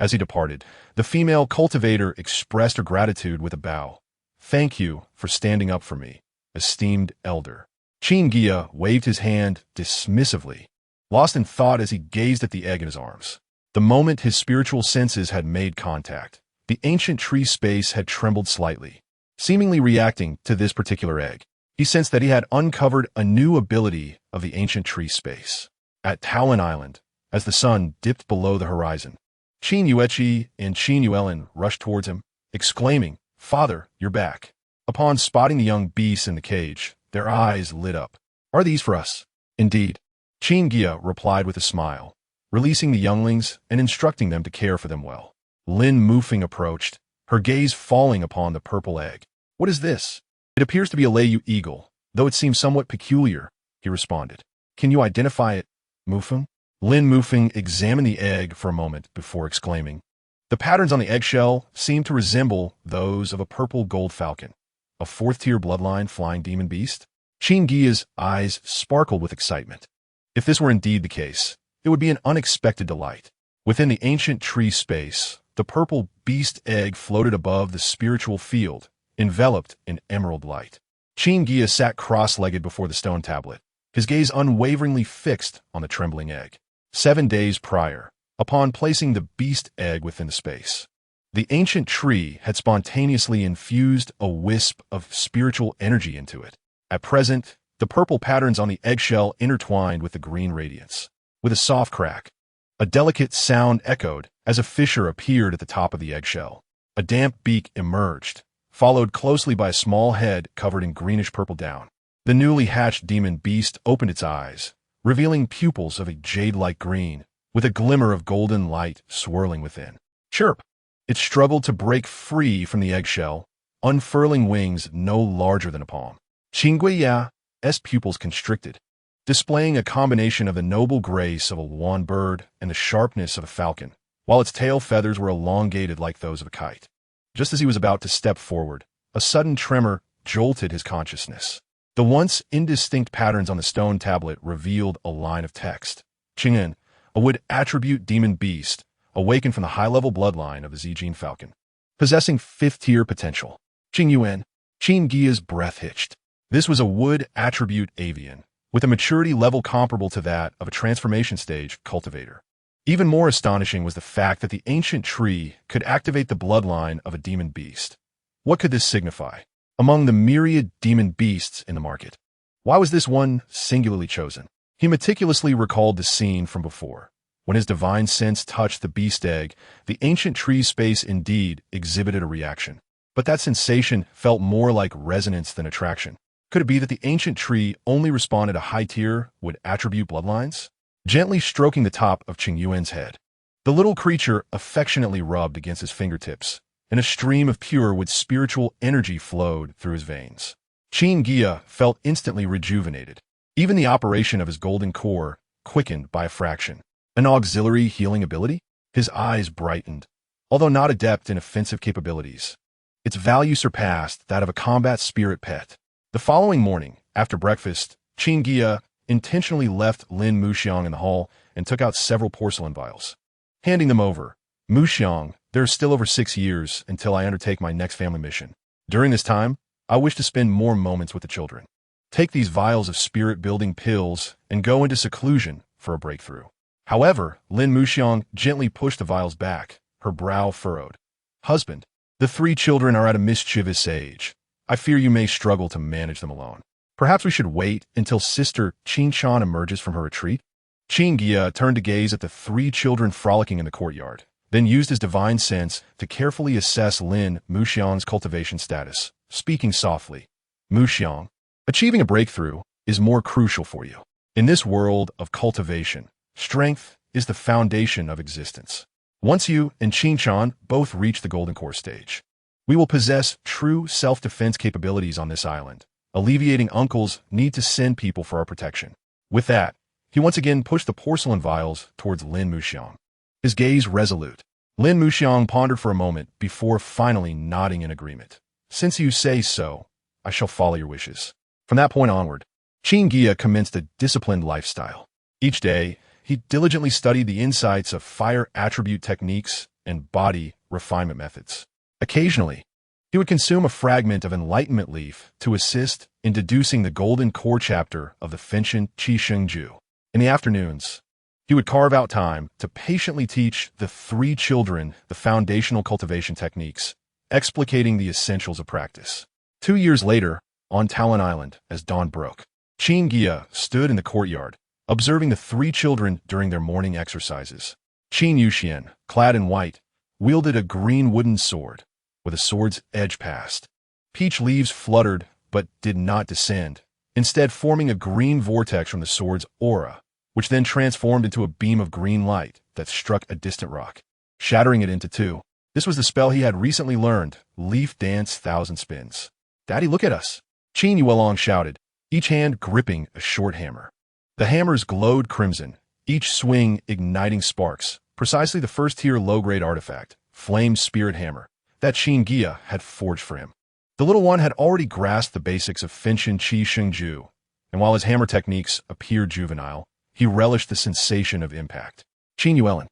As he departed, the female cultivator expressed her gratitude with a bow. "Thank you for standing up for me, esteemed elder." Qin Guiya waved his hand dismissively, lost in thought as he gazed at the egg in his arms. The moment his spiritual senses had made contact, the ancient tree space had trembled slightly, seemingly reacting to this particular egg. He sensed that he had uncovered a new ability of the ancient tree space. At Talon Island, as the sun dipped below the horizon, Qin Yueqi and Qin Yuelin rushed towards him, exclaiming, "Father, you're back." Upon spotting the young beasts in the cage, their eyes lit up. "Are these for us?" "Indeed." Qin Guiya replied with a smile, releasing the younglings and instructing them to care for them well. Lin Mufeng approached, her gaze falling upon the purple egg. "What is this?" "It appears to be a Leiyu eagle, though it seems somewhat peculiar. he responded. Can you identify it, Mufeng? Lin Mufeng examined the egg for a moment before exclaiming. The patterns on the eggshell seemed to resemble those of a purple gold falcon, a fourth-tier bloodline flying demon beast. Qin Guiya's eyes sparkled with excitement. If this were indeed the case, it would be an unexpected delight. Within the ancient tree space, the purple beast egg floated above the spiritual field, enveloped in emerald light. Qin Guiya sat cross-legged before the stone tablet, his gaze unwaveringly fixed on the trembling egg. 7 days prior, upon placing the beast egg within the space, the ancient tree had spontaneously infused a wisp of spiritual energy into it. At present, the purple patterns on the eggshell intertwined with the green radiance. With a soft crack, a delicate sound echoed as a fissure appeared at the top of the eggshell. A damp beak emerged, followed closely by a small head covered in greenish-purple down. The newly hatched demon beast opened its eyes, revealing pupils of a jade-like green, with a glimmer of golden light swirling within. Chirp! It struggled to break free from the eggshell, unfurling wings no larger than a palm. Qin Guiya's pupils constricted, displaying a combination of the noble grace of a swan bird and the sharpness of a falcon, while its tail feathers were elongated like those of a kite. Just as he was about to step forward, a sudden tremor jolted his consciousness. The once indistinct patterns on the stone tablet revealed a line of text. Qing'en, a wood attribute demon beast, awakened from the high-level bloodline of the Zijin falcon, possessing 5th-tier potential. Qin Guiya's breath hitched. This was a wood attribute avian, with a maturity level comparable to that of a transformation stage cultivator. Even more astonishing was the fact that the ancient tree could activate the bloodline of a demon beast. What could this signify? Among the myriad demon beasts in the market, why was this one singularly chosen? He meticulously recalled the scene from before. When his divine sense touched the beast egg, the ancient tree's space indeed exhibited a reaction. But that sensation felt more like resonance than attraction. Could it be that the ancient tree only responded to high-tier would attribute bloodlines? Gently stroking the top of Qing Yuan's head, the little creature affectionately rubbed against his fingertips, and a stream of pure wood spiritual energy flowed through his veins. Qin Guiya felt instantly rejuvenated. Even the operation of his golden core quickened by a fraction. An auxiliary healing ability? His eyes brightened, although not adept in offensive capabilities. Its value surpassed that of a combat spirit pet. The following morning, after breakfast, Qin Guiya intentionally left Lin Muxiang in the hall and took out several porcelain vials. Handing them over, Muxiang, there are still over 6 years until I undertake my next family mission. During this time, I wish to spend more moments with the children. Take these vials of spirit-building pills and go into seclusion for a breakthrough. However, Lin Muxiang gently pushed the vials back, her brow furrowed. Husband, the 3 children are at a mischievous age. I fear you may struggle to manage them alone. Perhaps we should wait until Sister Qinshan emerges from her retreat? Qin Guiya turned to gaze at the 3 children frolicking in the courtyard, then used his divine sense to carefully assess Lin Muxiang's cultivation status, speaking softly. Muxiang, achieving a breakthrough is more crucial for you. In this world of cultivation, strength is the foundation of existence. Once you and Qinshan both reach the golden core stage, we will possess true self-defense capabilities on this island, alleviating Uncle's need to send people for our protection. With that, he once again pushed the porcelain vials towards Lin Muxiang. His gaze resolute. Lin Muxiang pondered for a moment before finally nodding in agreement. Since you say so, I shall follow your wishes. From that point onward, Qin Guiya commenced a disciplined lifestyle. Each day, he diligently studied the insights of fire attribute techniques and body refinement methods. Occasionally, he would consume a fragment of enlightenment leaf to assist in deducing the golden core chapter of the Fenshin Qi Shengju. In the afternoons, he would carve out time to patiently teach the 3 children the foundational cultivation techniques, explicating the essentials of practice. 2 years later, on Talon Island, as dawn broke, Qin Guiya stood in the courtyard, observing the 3 children during their morning exercises. Qin Yuxian, clad in white, wielded a green wooden sword, with a sword's edge past. Peach leaves fluttered, but did not descend, instead forming a green vortex from the sword's aura, which then transformed into a beam of green light that struck a distant rock, shattering it into 2. This was the spell he had recently learned, Leaf Dance 1,000 Spins. Daddy, look at us! Qin Yuelong shouted, each hand gripping a short hammer. The hammers glowed crimson, each swing igniting sparks, precisely the first-tier low-grade artifact, Flame Spirit Hammer, that Qin Guiya had forged for him. The little one had already grasped the basics of Fenchin Qi Shengju, and while his hammer techniques appeared juvenile, he relished the sensation of impact. Qin Yuelin,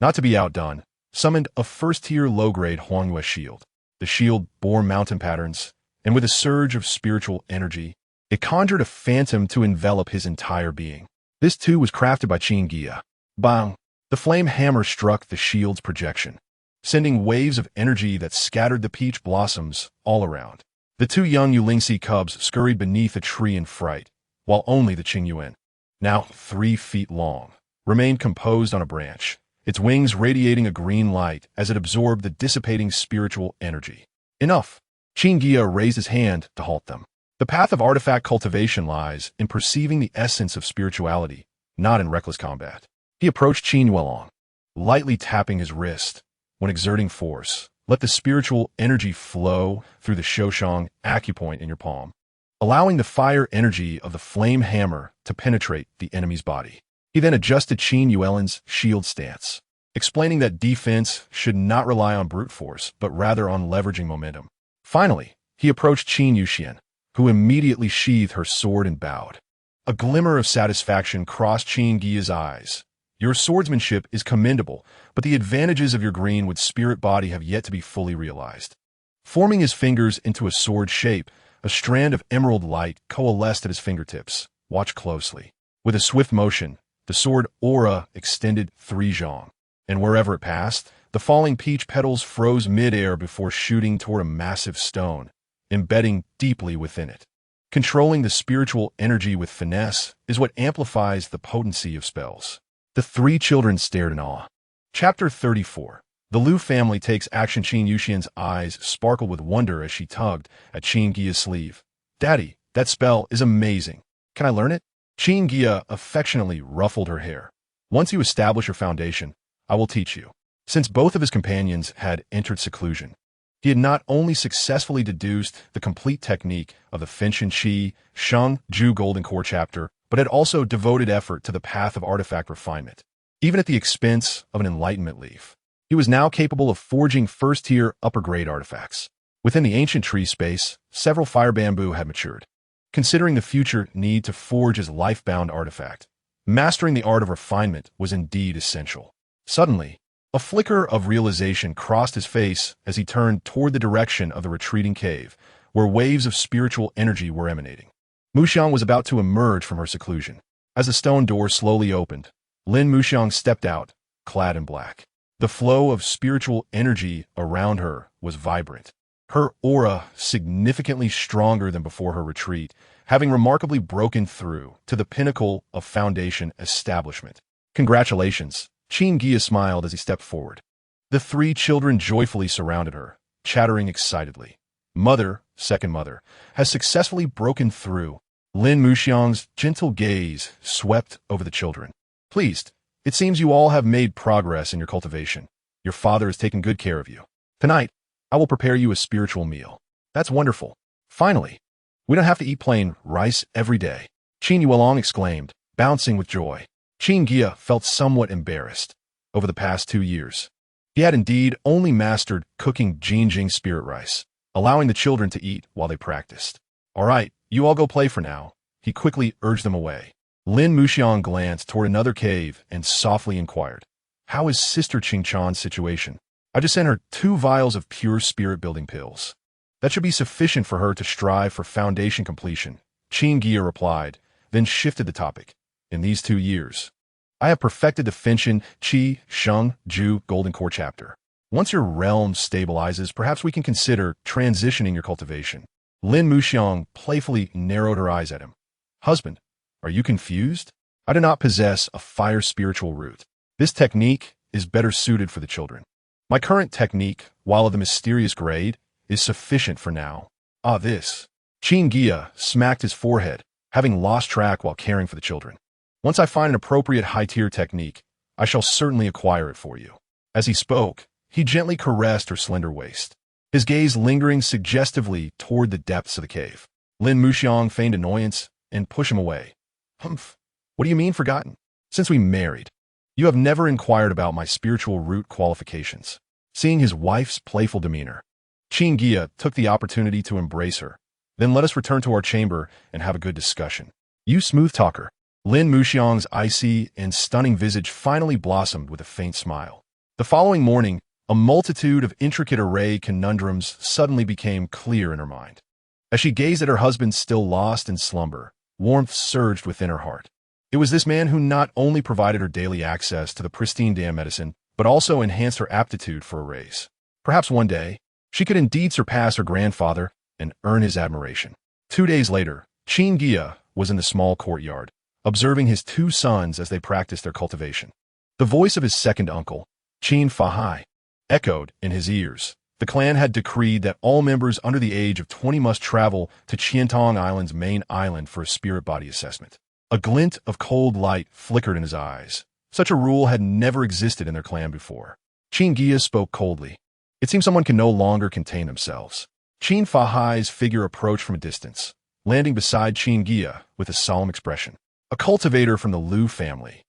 not to be outdone, summoned a first-tier low-grade Huangyue shield. The shield bore mountain patterns, and with a surge of spiritual energy, it conjured a phantom to envelop his entire being. This too was crafted by Qin Guiya. Bang! The flame hammer struck the shield's projection, sending waves of energy that scattered the peach blossoms all around. The two young Yulingxi cubs scurried beneath a tree in fright, while only the Qingyuan, now 3 feet long, remained composed on a branch, its wings radiating a green light as it absorbed the dissipating spiritual energy. Enough! Qin Guiya raised his hand to halt them. The path of artifact cultivation lies in perceiving the essence of spirituality, not in reckless combat. He approached Qin Yuelong, lightly tapping his wrist. When exerting force, let the spiritual energy flow through the Shoshong acupoint in your palm, allowing the fire energy of the flame hammer to penetrate the enemy's body. He then adjusted Qin Yuelin's shield stance, explaining that defense should not rely on brute force, but rather on leveraging momentum. Finally, he approached Qin Yuxian, who immediately sheathed her sword and bowed. A glimmer of satisfaction crossed Qin Guiya's eyes. Your swordsmanship is commendable, but the advantages of your greenwood spirit body have yet to be fully realized. Forming his fingers into a sword shape, a strand of emerald light coalesced at his fingertips. Watch closely. With a swift motion, the sword aura extended 3 zhong, and wherever it passed, the falling peach petals froze mid-air before shooting toward a massive stone, embedding deeply within it. Controlling the spiritual energy with finesse is what amplifies the potency of spells. The 3 children stared in awe. Chapter 34. The Liu family takes action. Qin Yuxian's eyes sparkled with wonder as she tugged at Qin Guiya's sleeve. Daddy, that spell is amazing. Can I learn it? Qin Guiya affectionately ruffled her hair. Once you establish your foundation, I will teach you. Since both of his companions had entered seclusion, he had not only successfully deduced the complete technique of the Fenchin Qi Shengju Golden Core chapter, but had also devoted effort to the path of artifact refinement. Even at the expense of an enlightenment leaf, he was now capable of forging first-tier upper-grade artifacts. Within the ancient tree space, several fire bamboo had matured. Considering the future need to forge his life-bound artifact, mastering the art of refinement was indeed essential. Suddenly, a flicker of realization crossed his face as he turned toward the direction of the retreating cave, where waves of spiritual energy were emanating. Muxiang was about to emerge from her seclusion. As the stone door slowly opened, Lin Muxiang stepped out, clad in black. The flow of spiritual energy around her was vibrant, her aura significantly stronger than before her retreat, having remarkably broken through to the pinnacle of foundation establishment. Congratulations, Qin Guiya smiled as he stepped forward. The 3 children joyfully surrounded her, chattering excitedly. Mother, second mother, has successfully broken through. Lin Muxiang's gentle gaze swept over the children. Pleased, it seems you all have made progress in your cultivation. Your father has taken good care of you. Tonight, I will prepare you a spiritual meal. That's wonderful. Finally, we don't have to eat plain rice every day. Qin Yuelong exclaimed, bouncing with joy. Qin Guiya felt somewhat embarrassed. Over the past 2 years, he had indeed only mastered cooking Jinjing spirit rice, allowing the children to eat while they practiced. All right, you all go play for now. He quickly urged them away. Lin Muxiang glanced toward another cave and softly inquired, how is Sister Qingchan's situation? I just sent her 2 vials of pure spirit-building pills. That should be sufficient for her to strive for foundation completion, Qin Guiya replied, then shifted the topic. In these 2 years, I have perfected the Fenchin Qi Shengju Golden Core chapter. Once your realm stabilizes, perhaps we can consider transitioning your cultivation. Lin Muxiang playfully narrowed her eyes at him. Husband, are you confused? I do not possess a fire spiritual root. This technique is better suited for the children. My current technique, while of the mysterious grade, is sufficient for now. Ah, this. Qin Guiya smacked his forehead, having lost track while caring for the children. Once I find an appropriate high-tier technique, I shall certainly acquire it for you. As he spoke, he gently caressed her slender waist, his gaze lingering suggestively toward the depths of the cave. Lin Muxiang feigned annoyance and push him away. Humph. What do you mean forgotten? Since we married, you have never inquired about my spiritual root qualifications. Seeing his wife's playful demeanor, Qin Guiya took the opportunity to embrace her. Then let us return to our chamber and have a good discussion. You smooth talker. Lin Muxiang's icy and stunning visage finally blossomed with a faint smile. The following morning, a multitude of intricate array conundrums suddenly became clear in her mind. As she gazed at her husband still lost in slumber, warmth surged within her heart. It was this man who not only provided her daily access to the pristine damn medicine, but also enhanced her aptitude for arrays. Perhaps one day, she could indeed surpass her grandfather and earn his admiration. 2 days later, Qin Guiya was in the small courtyard, observing his 2 sons as they practiced their cultivation. The voice of his second uncle, Qin Fahai, echoed in his ears. The clan had decreed that all members under the age of 20 must travel to Qiantong Island's main island for a spirit body assessment. A glint of cold light flickered in his eyes. Such a rule had never existed in their clan before. Qin Guiya spoke coldly. It seemed someone can no longer contain themselves. Qin Fahai's figure approached from a distance, landing beside Qin Guiya with a solemn expression. A cultivator from the Liu family,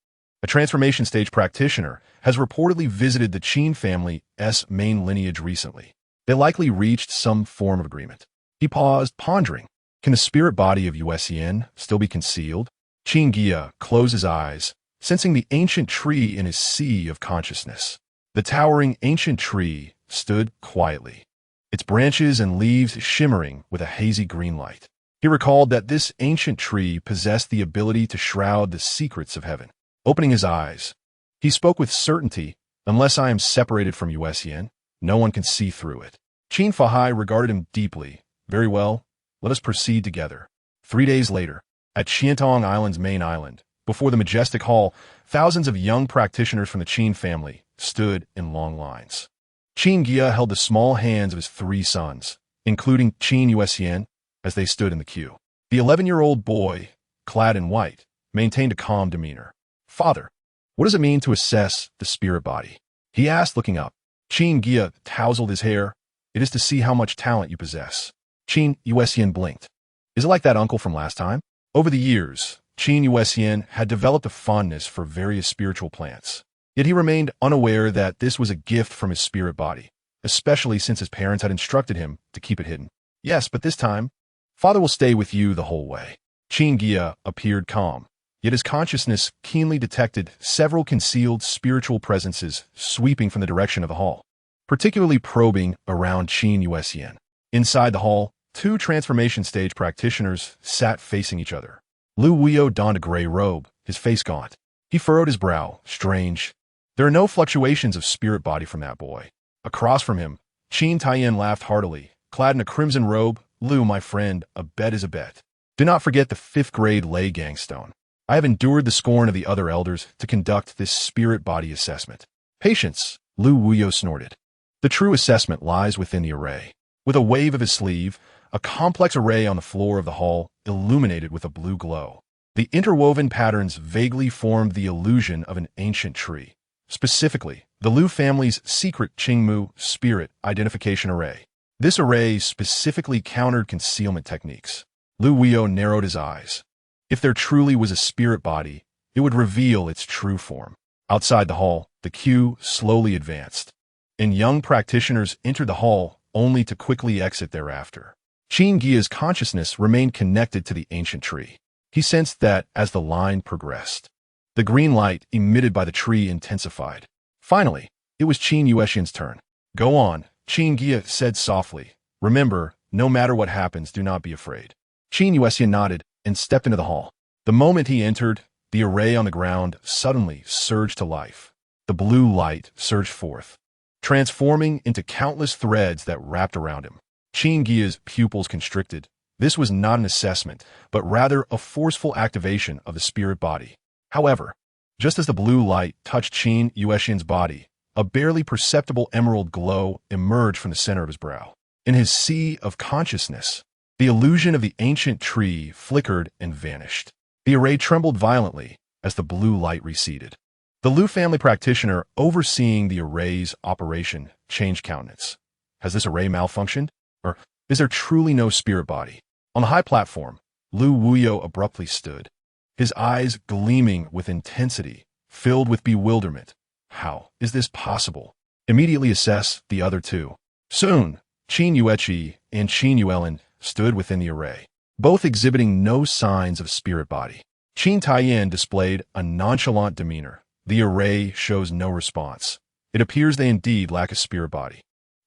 a transformation stage practitioner, has reportedly visited the Qin family's main lineage recently. They likely reached some form of agreement. He paused, pondering. Can the spirit body of Yuesian still be concealed? Qin Guiya closed his eyes, sensing the ancient tree in his sea of consciousness. The towering ancient tree stood quietly, its branches and leaves shimmering with a hazy green light. He recalled that this ancient tree possessed the ability to shroud the secrets of heaven. Opening his eyes, he spoke with certainty, unless I am separated from Yuesian, no one can see through it. Qin Fahai regarded him deeply. Very well, let us proceed together. 3 days later, at Qiantong Island's main island, before the majestic hall, thousands of young practitioners from the Qin family stood in long lines. Qin Guiya held the small hands of his 3 sons, including Qin Yuesian, as they stood in the queue. The 11-year-old boy, clad in white, maintained a calm demeanor. Father, what does it mean to assess the spirit body? He asked, looking up. Qin Guiya tousled his hair. It is to see how much talent you possess. Qin Yuesian blinked. Is it like that uncle from last time? Over the years, Qin Yuesian had developed a fondness for various spiritual plants. Yet he remained unaware that this was a gift from his spirit body, especially since his parents had instructed him to keep it hidden. Yes, but this time, Father will stay with you the whole way. Qin Guiya appeared calm, yet his consciousness keenly detected several concealed spiritual presences sweeping from the direction of the hall, particularly probing around Qin Yuesian. Inside the hall, 2 transformation stage practitioners sat facing each other. Liu Wuyo donned a gray robe, his face gaunt. He furrowed his brow. Strange. There are no fluctuations of spirit body from that boy. Across from him, Qin Taiyan laughed heartily. Clad in a crimson robe, Liu, my friend, a bet is a bet. Do not forget the 5th grade lay gangstone. I have endured the scorn of the other elders to conduct this spirit body assessment. Patience, Liu Wuyo snorted. The true assessment lies within the array. With a wave of his sleeve, a complex array on the floor of the hall illuminated with a blue glow. The interwoven patterns vaguely formed the illusion of an ancient tree. Specifically, the Liu family's secret Qingmu spirit identification array. This array specifically countered concealment techniques. Liu Wuyo narrowed his eyes. If there truly was a spirit body, it would reveal its true form. Outside the hall, the queue slowly advanced, and young practitioners entered the hall only to quickly exit thereafter. Qin Guiya's consciousness remained connected to the ancient tree. He sensed that as the line progressed, the green light emitted by the tree intensified. Finally, it was Qin Yuesian's turn. Go on, Qin Guiya said softly. Remember, no matter what happens, do not be afraid. Qin Yuesian nodded and stepped into the hall. The moment he entered, the array on the ground suddenly surged to life. The blue light surged forth, transforming into countless threads that wrapped around him. Qin Guiya's pupils constricted. This was not an assessment, but rather a forceful activation of the spirit body. However, just as the blue light touched Qin Yuesian's body, a barely perceptible emerald glow emerged from the center of his brow. In his sea of consciousness, the illusion of the ancient tree flickered and vanished. The array trembled violently as the blue light receded. The Liu family practitioner overseeing the array's operation changed countenance. Has this array malfunctioned? Or is there truly no spirit body? On the high platform, Lu Wuyo abruptly stood, his eyes gleaming with intensity, filled with bewilderment. How is this possible? Immediately assess the other two. Soon, Qin Yueqi and Qin Yuelin stood within the array, both exhibiting no signs of spirit body. Qin Taiyan displayed a nonchalant demeanor. The array shows no response. It appears they indeed lack a spirit body.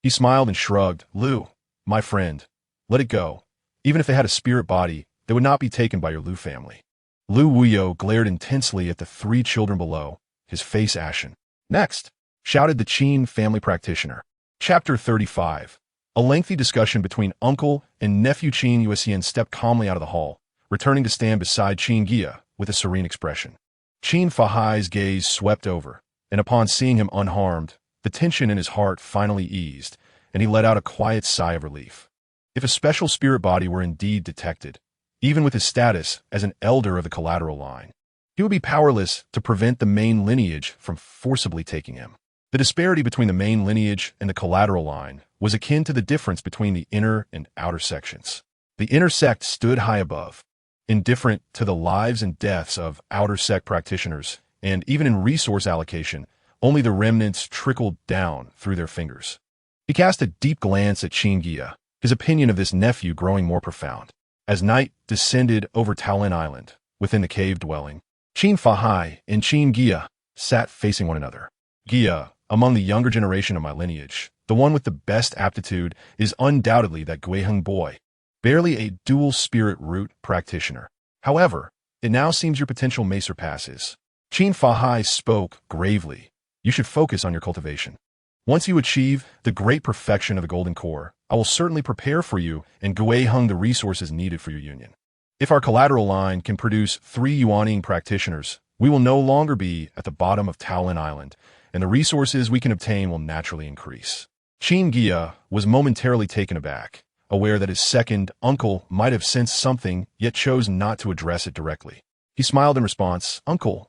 He smiled and shrugged. Lu, my friend, let it go. Even if they had a spirit body, they would not be taken by your Lu family. Lu Wuyo glared intensely at the three children below, his face ashen. Next, shouted the Qin family practitioner. Chapter 35. A lengthy discussion between uncle and nephew Qin Yuesian stepped calmly out of the hall, returning to stand beside Qin Guiya with a serene expression. Qin Fahai's gaze swept over, and upon seeing him unharmed, the tension in his heart finally eased, and he let out a quiet sigh of relief. If a special spirit body were indeed detected, even with his status as an elder of the collateral line, he would be powerless to prevent the main lineage from forcibly taking him. The disparity between the main lineage and the collateral line was akin to the difference between the inner and outer sections. The inner sect stood high above, indifferent to the lives and deaths of outer sect practitioners, and even in resource allocation, only the remnants trickled down through their fingers. He cast a deep glance at Qin Guiya, his opinion of this nephew growing more profound. As night descended over Taolin Island, within the cave dwelling, Qin Fahai and Qin Guiya sat facing one another. Guiya, among the younger generation of my lineage, the one with the best aptitude is undoubtedly that Guiheng boy, barely a dual spirit root practitioner. However, it now seems your potential may surpass his. Qin Fahai spoke gravely. You should focus on your cultivation. Once you achieve the great perfection of the golden core, I will certainly prepare for you and Guiheng the resources needed for your union. If our collateral line can produce 3 Yuanying practitioners, we will no longer be at the bottom of Taolin Island, and the resources we can obtain will naturally increase. Qin Guiya was momentarily taken aback, aware that his second uncle might have sensed something, yet chose not to address it directly. He smiled in response. Uncle,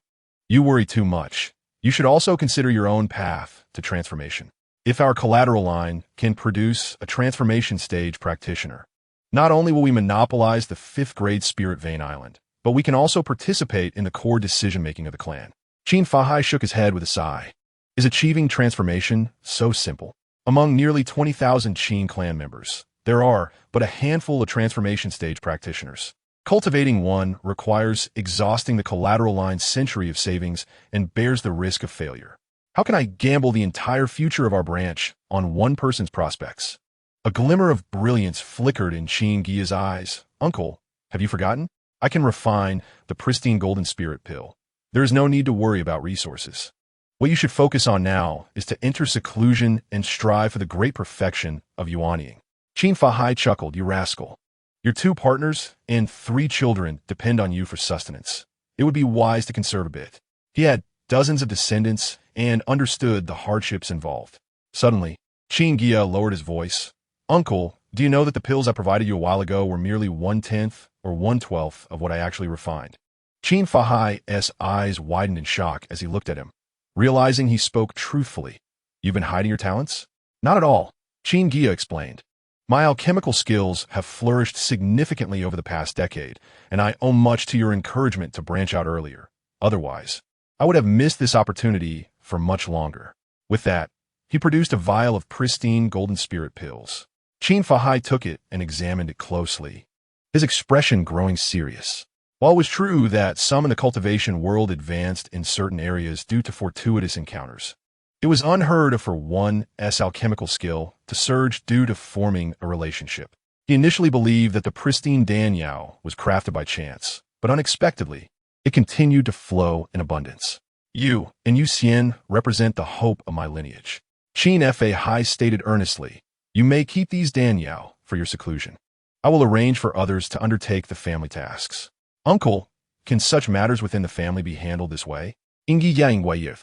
you worry too much. You should also consider your own path to transformation. If our collateral line can produce a transformation stage practitioner, not only will we monopolize the 5th grade Spirit Vein Island, but we can also participate in the core decision-making of the clan. Qin Fahai shook his head with a sigh. Is achieving transformation so simple? Among nearly 20,000 Qin clan members, there are but a handful of transformation stage practitioners. Cultivating one requires exhausting the collateral line's century of savings and bears the risk of failure. How can I gamble the entire future of our branch on one person's prospects? A glimmer of brilliance flickered in Qin Guiya's eyes. Uncle, have you forgotten? I can refine the pristine golden spirit pill. There is no need to worry about resources. What you should focus on now is to enter seclusion and strive for the great perfection of Yuanying. Qin Fahai chuckled. You rascal. Your 2 partners and 3 children depend on you for sustenance. It would be wise to conserve a bit. He had dozens of descendants and understood the hardships involved. Suddenly, Qin Guiya lowered his voice. Uncle, do you know that the pills I provided you a while ago were merely 1/10 or 1/12 of what I actually refined? Qin Fahai's eyes widened in shock as he looked at him, realizing he spoke truthfully. You've been hiding your talents? Not at all, Qin Guiya explained. My alchemical skills have flourished significantly over the past decade, and I owe much to your encouragement to branch out earlier. Otherwise, I would have missed this opportunity for much longer. With that, he produced a vial of pristine golden spirit pills. Qin Fahai took it and examined it closely, his expression growing serious. While it was true that some in the cultivation world advanced in certain areas due to fortuitous encounters, it was unheard of for one's alchemical skill to surge due to forming a relationship. He initially believed that the pristine Danyao was crafted by chance, but unexpectedly, it continued to flow in abundance. You and Yu Xian represent the hope of my lineage. Qin Fahai stated earnestly, you may keep these Danyao for your seclusion. I will arrange for others to undertake the family tasks. Uncle, can such matters within the family be handled this way? Ingi Yang Wayev.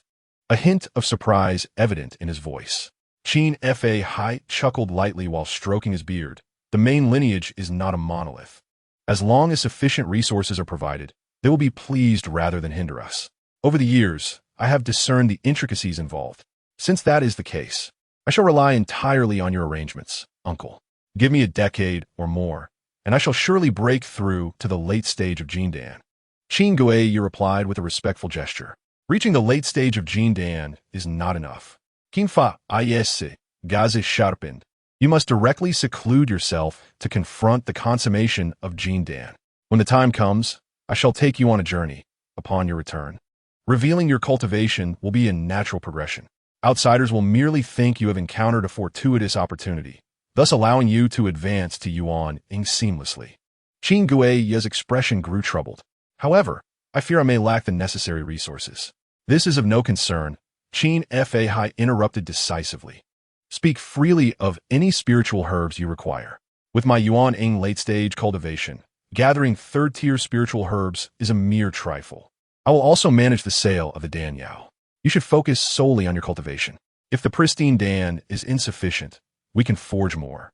A hint of surprise evident in his voice. Qin Fahai chuckled lightly while stroking his beard. The main lineage is not a monolith. As long as sufficient resources are provided, they will be pleased rather than hinder us. Over the years, I have discerned the intricacies involved. Since that is the case, I shall rely entirely on your arrangements, Uncle. Give me a decade or more, and I shall surely break through to the late stage of Jindan. Qin Guiya replied with a respectful gesture. Reaching the late stage of Jindan is not enough. Qinfa is gaze sharpened. You must directly seclude yourself to confront the consummation of Jindan. When the time comes, I shall take you on a journey. Upon your return, revealing your cultivation will be a natural progression. Outsiders will merely think you have encountered a fortuitous opportunity, thus allowing you to advance to Yuan seamlessly. Qin Guiya's expression grew troubled. However, I fear I may lack the necessary resources. This is of no concern, Qin Fai interrupted decisively. Speak freely of any spiritual herbs you require. With my Yuan late-stage cultivation, gathering third-tier spiritual herbs is a mere trifle. I will also manage the sale of the Danyao. You should focus solely on your cultivation. If the pristine Dan is insufficient, we can forge more.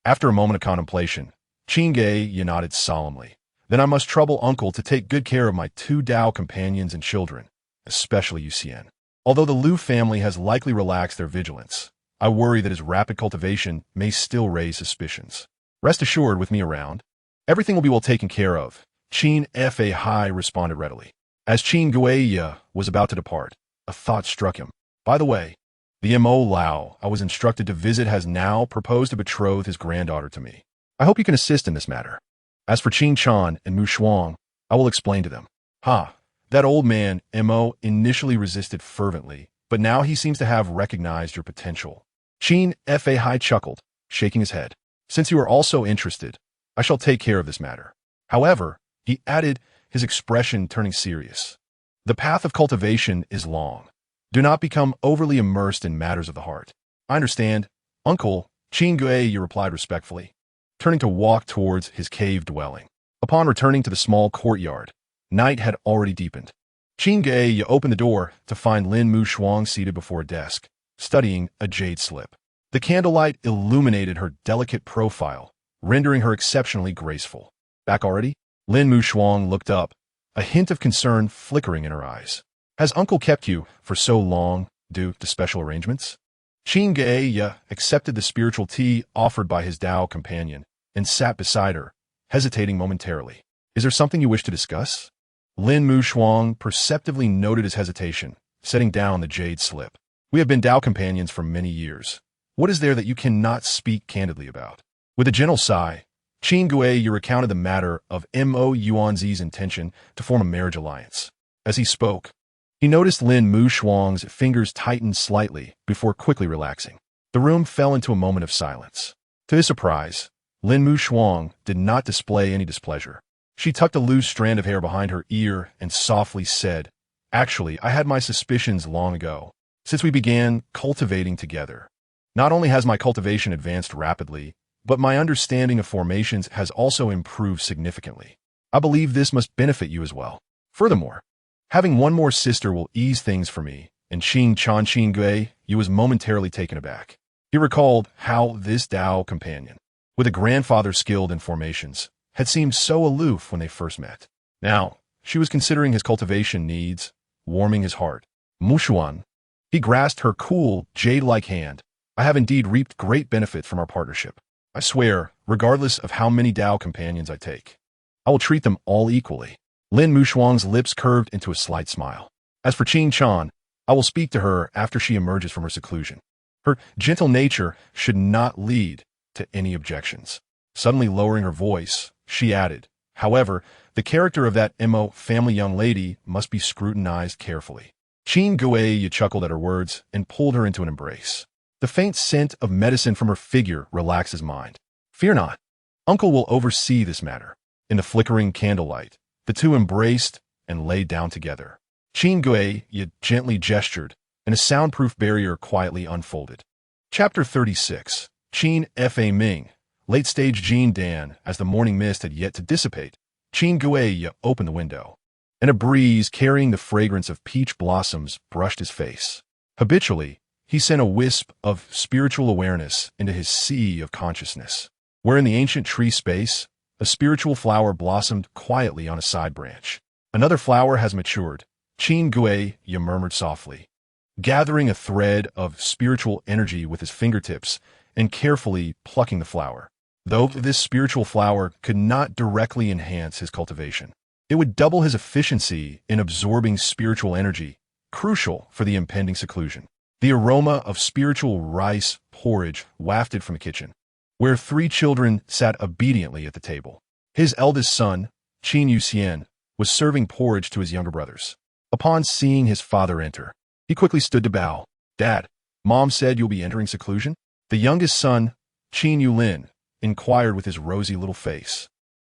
After a moment of contemplation, Qin Guiya nodded solemnly. Then I must trouble Uncle to take good care of my 2 Dao companions and children, especially Yuxian. Although the Liu family has likely relaxed their vigilance, I worry that his rapid cultivation may still raise suspicions. Rest assured, with me around, everything will be well taken care of, Qin Fai responded readily. As Qin Guiya was about to depart, a thought struck him. By the way, the Mo Lao I was instructed to visit has now proposed to betroth his granddaughter to me. I hope you can assist in this matter. As for Qin Chan and Mu Shuang, I will explain to them. That old man, Mo, initially resisted fervently, but now he seems to have recognized your potential. Qin Fai chuckled, shaking his head. Since you are also interested, I shall take care of this matter. However, he added, his expression turning serious. The path of cultivation is long. Do not become overly immersed in matters of the heart. I understand, Uncle, Qin Guiya replied respectfully, turning to walk towards his cave dwelling. Upon returning to the small courtyard, night had already deepened. Qin Guiya opened the door to find Lin Mu Shuang seated before a desk, studying a jade slip. The candlelight illuminated her delicate profile, rendering her exceptionally graceful. Back already? Lin Mu Shuang looked up, a hint of concern flickering in her eyes. Has Uncle kept you for so long due to special arrangements? Qin Guiya accepted the spiritual tea offered by his Dao companion and sat beside her, hesitating momentarily. Is there something you wish to discuss? Lin Mu Shuang perceptively noted his hesitation, setting down the jade slip. We have been Dao companions for many years. What is there that you cannot speak candidly about? With a gentle sigh, Qin Guiya recounted the matter of Mo Yuanzi's intention to form a marriage alliance. As he spoke, he noticed Lin Mu Shuang's fingers tighten slightly before quickly relaxing. The room fell into a moment of silence. To his surprise, Lin Mu Shuang did not display any displeasure. She tucked a loose strand of hair behind her ear and softly said, Actually, I had my suspicions long ago, since we began cultivating together. Not only has my cultivation advanced rapidly, but my understanding of formations has also improved significantly. I believe this must benefit you as well. Furthermore, having one more sister will ease things for me, and Qin Guiya was momentarily taken aback. He recalled how this Dao companion, with a grandfather skilled in formations, had seemed so aloof when they first met. Now, she was considering his cultivation needs, warming his heart. Mushuan. He grasped her cool, jade-like hand. I have indeed reaped great benefit from our partnership. I swear, regardless of how many Dao companions I take, I will treat them all equally. Lin Mu Shuang's lips curved into a slight smile. As for Qin Chan, I will speak to her after she emerges from her seclusion. Her gentle nature should not lead to any objections. Suddenly lowering her voice, she added, However, the character of that Mo family young lady must be scrutinized carefully. Qin Guiya chuckled at her words and pulled her into an embrace. The faint scent of medicine from her figure relaxed his mind. Fear not. Uncle will oversee this matter. In the flickering candlelight, the two embraced and lay down together. Qin Guiya gently gestured, and a soundproof barrier quietly unfolded. Chapter 36. Qin Fa Ming. Late-stage Jin Dan. As the morning mist had yet to dissipate, Qin Guiya opened the window, and a breeze carrying the fragrance of peach blossoms brushed his face. Habitually, he sent a wisp of spiritual awareness into his sea of consciousness, where in the ancient tree space, a spiritual flower blossomed quietly on a side branch. Another flower has matured, Qin Guiya murmured softly, gathering a thread of spiritual energy with his fingertips and carefully plucking the flower. Though this spiritual flower could not directly enhance his cultivation, it would double his efficiency in absorbing spiritual energy, crucial for the impending seclusion. The aroma of spiritual rice porridge wafted from the kitchen, where three children sat obediently at the table. His eldest son, Qin Guiya, was serving porridge to his younger brothers. Upon seeing his father enter, he quickly stood to bow. "Dad, Mom said you'll be entering seclusion?" The youngest son, Qin Guiya, inquired with his rosy little face,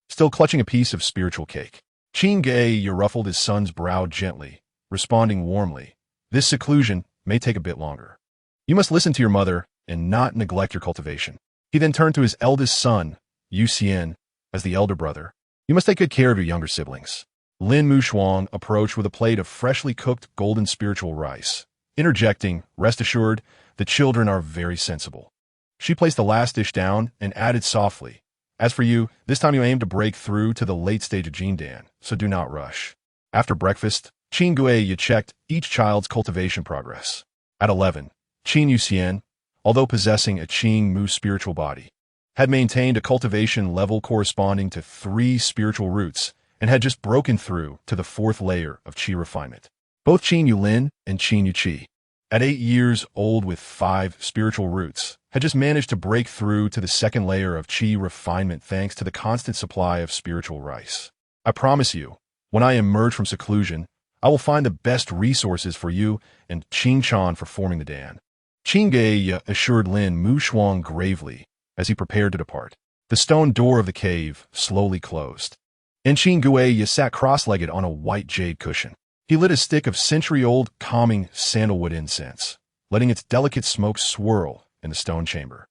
still clutching a piece of spiritual cake. Qin Guiya ruffled his son's brow gently, responding warmly, "This seclusion may take a bit longer. You must listen to your mother and not neglect your cultivation." He then turned to his eldest son, Yu Xian, as the elder brother. "You must take good care of your younger siblings." Lin Mushuang approached with a plate of freshly cooked golden spiritual rice, interjecting, "Rest assured, the children are very sensible." She placed the last dish down and added softly, "As for you, this time you aim to break through to the late stage of Jindan, so do not rush." After breakfast, Qin Guiya checked each child's cultivation progress. At 11, Qin Yuxian, although possessing a Qing Mu spiritual body, had maintained a cultivation level corresponding to 3 spiritual roots and had just broken through to the 4th layer of Qi refinement. Both Qin Yulin and Qin Yuqi, at 8 years old with 5 spiritual roots, had just managed to break through to the 2nd layer of Qi refinement thanks to the constant supply of spiritual rice. "I promise you, when I emerge from seclusion, I will find the best resources for you and Qin Chan for forming the Dan." Qin Guiya assured Lin Mushuang gravely as he prepared to depart. The stone door of the cave slowly closed, and Qin Guiya sat cross-legged on a white jade cushion. He lit a stick of century-old calming sandalwood incense, letting its delicate smoke swirl in the stone chamber,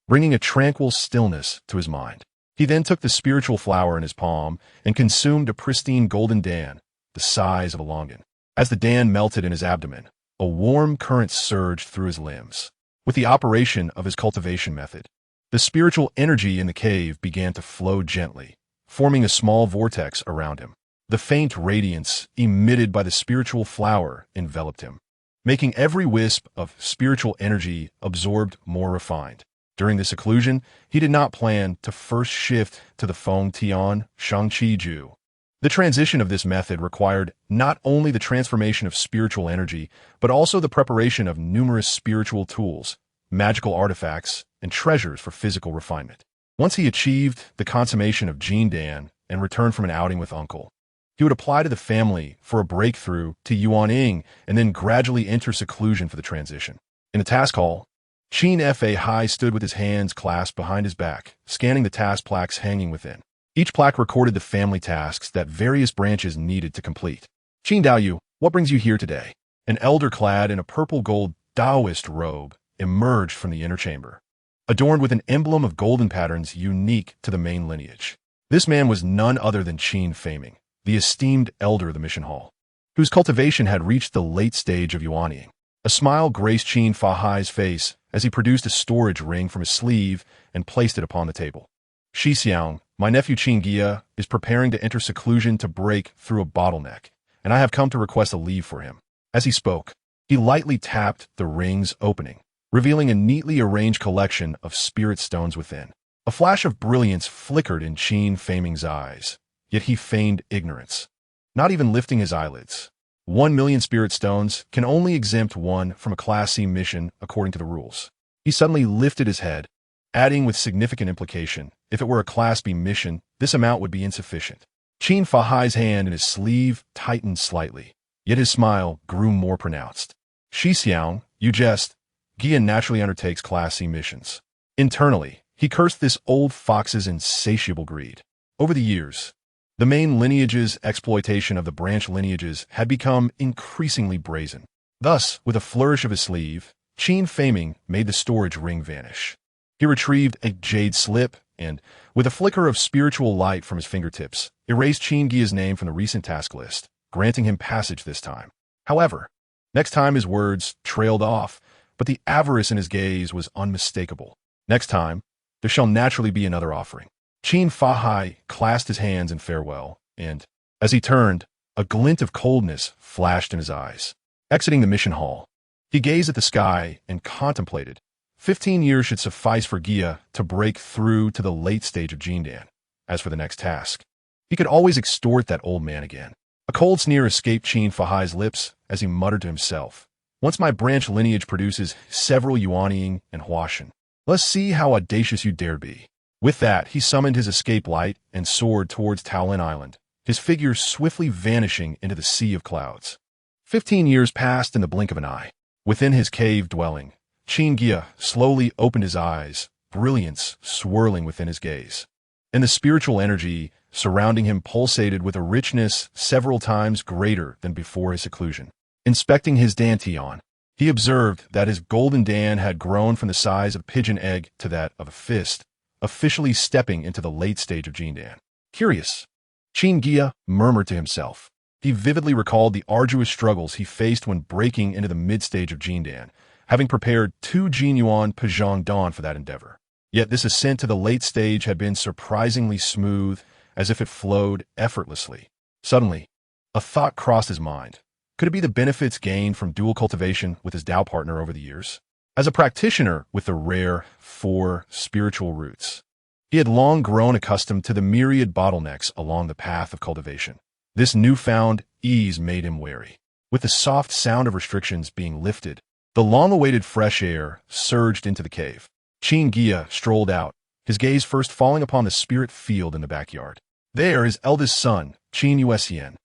bringing a tranquil stillness to his mind. He then took the spiritual flower in his palm and consumed a pristine golden Dan, the size of a longan. As the Dan melted in his abdomen, a warm current surged through his limbs. With the operation of his cultivation method, the spiritual energy in the cave began to flow gently, forming a small vortex around him. The faint radiance emitted by the spiritual flower enveloped him, making every wisp of spiritual energy absorbed more refined. During the seclusion, he did not plan to first shift to the Feng Tian Shangqi Ju. The transition of this method required not only the transformation of spiritual energy, but also the preparation of numerous spiritual tools, magical artifacts, and treasures for physical refinement. Once he achieved the consummation of Jindan and returned from an outing with Uncle, he would apply to the family for a breakthrough to Yuaning and then gradually enter seclusion for the transition. In the task hall, Qin Fa Hai stood with his hands clasped behind his back, scanning the task plaques hanging within. Each plaque recorded the family tasks that various branches needed to complete. "Qin Daoyu, what brings you here today?" An elder clad in a purple-gold Taoist robe emerged from the inner chamber, adorned with an emblem of golden patterns unique to the main lineage. This man was none other than Qin Faming, the esteemed elder of the mission hall, whose cultivation had reached the late stage of yuanying. A smile graced Qin Fa Hai's face as he produced a storage ring from his sleeve and placed it upon the table. "Shi Xiang, my nephew Qin Guiya is preparing to enter seclusion to break through a bottleneck, and I have come to request a leave for him." As he spoke, he lightly tapped the ring's opening, revealing a neatly arranged collection of spirit stones within. A flash of brilliance flickered in Qin Faming's eyes, yet he feigned ignorance, not even lifting his eyelids. 1,000,000 spirit stones can only exempt one from a Class C mission according to the rules. He suddenly lifted his head, adding with significant implication, if it were a Class B mission, this amount would be insufficient. Qin Fa Hai's hand in his sleeve tightened slightly, yet his smile grew more pronounced. "Shi Xiang, you jest. Guiya naturally undertakes Class C missions." Internally, he cursed this old fox's insatiable greed. Over the years, the main lineage's exploitation of the branch lineages had become increasingly brazen. Thus, with a flourish of his sleeve, Qin Faming made the storage ring vanish. He retrieved a jade slip and, with a flicker of spiritual light from his fingertips, erased Qin Guiya's name from the recent task list, granting him passage this time. However, next time his words trailed off, but the avarice in his gaze was unmistakable. "Next time, there shall naturally be another offering." Qin Fa Hai clasped his hands in farewell, and, as he turned, a glint of coldness flashed in his eyes. Exiting the mission hall, he gazed at the sky and contemplated, 15 years should suffice for Guiya to break through to the late stage of Jindan. As for the next task, he could always extort that old man again. A cold sneer escaped Qin Fahai's lips as he muttered to himself. Once my branch lineage produces several Yuanying and Huashan, let's see how audacious you dare be. With that, he summoned his escape light and soared towards Taolin Island, his figure swiftly vanishing into the sea of clouds. 15 years passed in the blink of an eye. Within his cave dwelling, Qin Guiya slowly opened his eyes, brilliance swirling within his gaze. And the spiritual energy surrounding him pulsated with a richness several times greater than before his seclusion. Inspecting his dantian, he observed that his golden dan had grown from the size of a pigeon egg to that of a fist, officially stepping into the late stage of Jindan. Curious, Qin Guiya murmured to himself. He vividly recalled the arduous struggles he faced when breaking into the mid-stage of Jindan, having prepared 2 Jinyuan Pajang Dan for that endeavor. Yet this ascent to the late stage had been surprisingly smooth, as if it flowed effortlessly. Suddenly, a thought crossed his mind. Could it be the benefits gained from dual cultivation with his Dao partner over the years? As a practitioner with the rare 4 spiritual roots, he had long grown accustomed to the myriad bottlenecks along the path of cultivation. This newfound ease made him wary. With the soft sound of restrictions being lifted, the long-awaited fresh air surged into the cave. Qin Guiya strolled out, his gaze first falling upon the spirit field in the backyard. There, his eldest son, Qin Yuesian,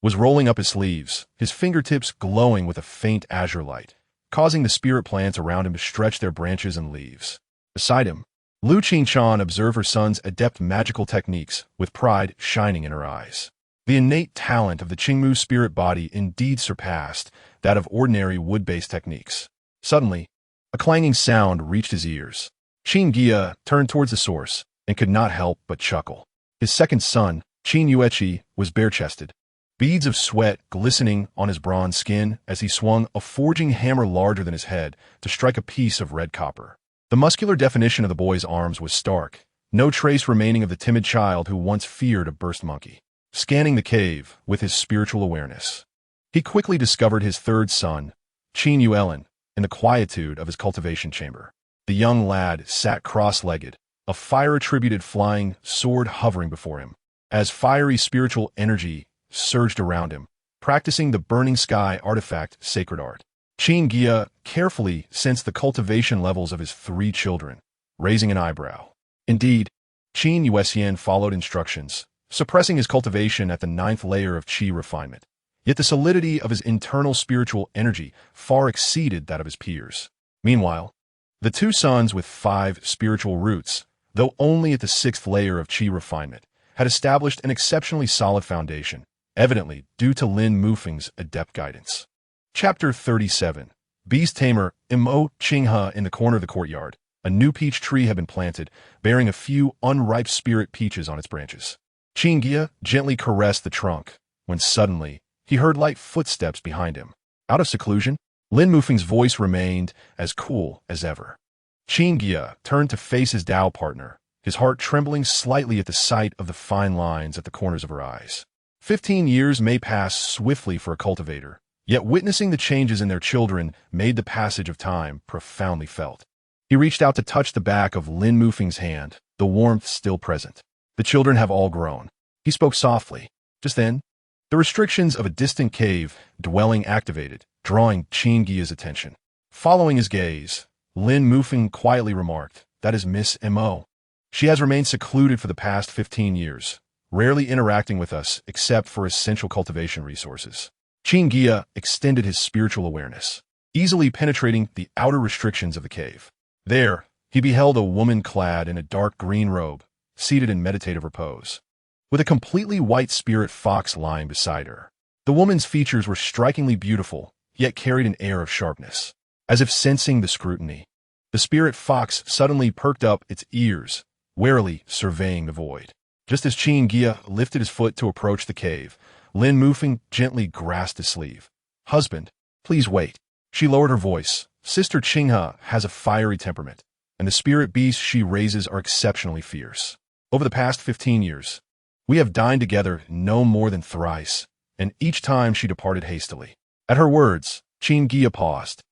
was rolling up his sleeves, his fingertips glowing with a faint azure light, causing the spirit plants around him to stretch their branches and leaves. Beside him, Lu Qinchan observed her son's adept magical techniques, with pride shining in her eyes. The innate talent of the Qingmu spirit body indeed surpassed that of ordinary wood-based techniques. Suddenly, a clanging sound reached his ears. Qin Guiya turned towards the source and could not help but chuckle. His second son, Qin Yueqi, was bare-chested, beads of sweat glistening on his bronze skin as he swung a forging hammer larger than his head to strike a piece of red copper. The muscular definition of the boy's arms was stark, no trace remaining of the timid child who once feared a burst monkey. Scanning the cave with his spiritual awareness, he quickly discovered his third son, Qin Yuelin, in the quietude of his cultivation chamber. The young lad sat cross-legged, a fire-attributed flying sword hovering before him, as fiery spiritual energy surged around him, practicing the burning sky artifact sacred art. Qin Guiya carefully sensed the cultivation levels of his 3 children, raising an eyebrow. Indeed, Qin Yuesian followed instructions, suppressing his cultivation at the 9th layer of qi refinement. Yet the solidity of his internal spiritual energy far exceeded that of his peers. Meanwhile, the 2 sons with 5 spiritual roots, though only at the 6th layer of qi refinement, had established an exceptionally solid foundation, evidently due to Lin Mufeng's adept guidance. Chapter 37. Beast Tamer Mo Qinghe. In the corner of the courtyard, a new peach tree had been planted, bearing a few unripe spirit peaches on its branches. Qin Guiya gently caressed the trunk, when suddenly he heard light footsteps behind him. Out of seclusion, Lin Mufeng's voice remained as cool as ever. Qin Guiya turned to face his Dao partner, his heart trembling slightly at the sight of the fine lines at the corners of her eyes. 15 years may pass swiftly for a cultivator, yet witnessing the changes in their children made the passage of time profoundly felt. He reached out to touch the back of Lin Mufeng's hand, the warmth still present. The children have all grown. He spoke softly. Just then, the restrictions of a distant cave dwelling activated, drawing Qin Guiya's attention. Following his gaze, Lin Mufeng quietly remarked, "That is Miss Mo. She has remained secluded for the past 15 years, rarely interacting with us except for essential cultivation resources." Qin Guiya extended his spiritual awareness, easily penetrating the outer restrictions of the cave. There, he beheld a woman clad in a dark green robe, seated in meditative repose, with a completely white spirit fox lying beside her. The woman's features were strikingly beautiful, yet carried an air of sharpness. As if sensing the scrutiny, the spirit fox suddenly perked up its ears, warily surveying the void. Just as Qin Guiya lifted his foot to approach the cave, Lin Mufeng gently grasped his sleeve. "Husband, please wait." She lowered her voice. "Sister Qinghe has a fiery temperament, and the spirit beasts she raises are exceptionally fierce. Over the past 15 years, we have dined together no more than thrice, and each time she departed hastily." At her words, Qin Guiya paused,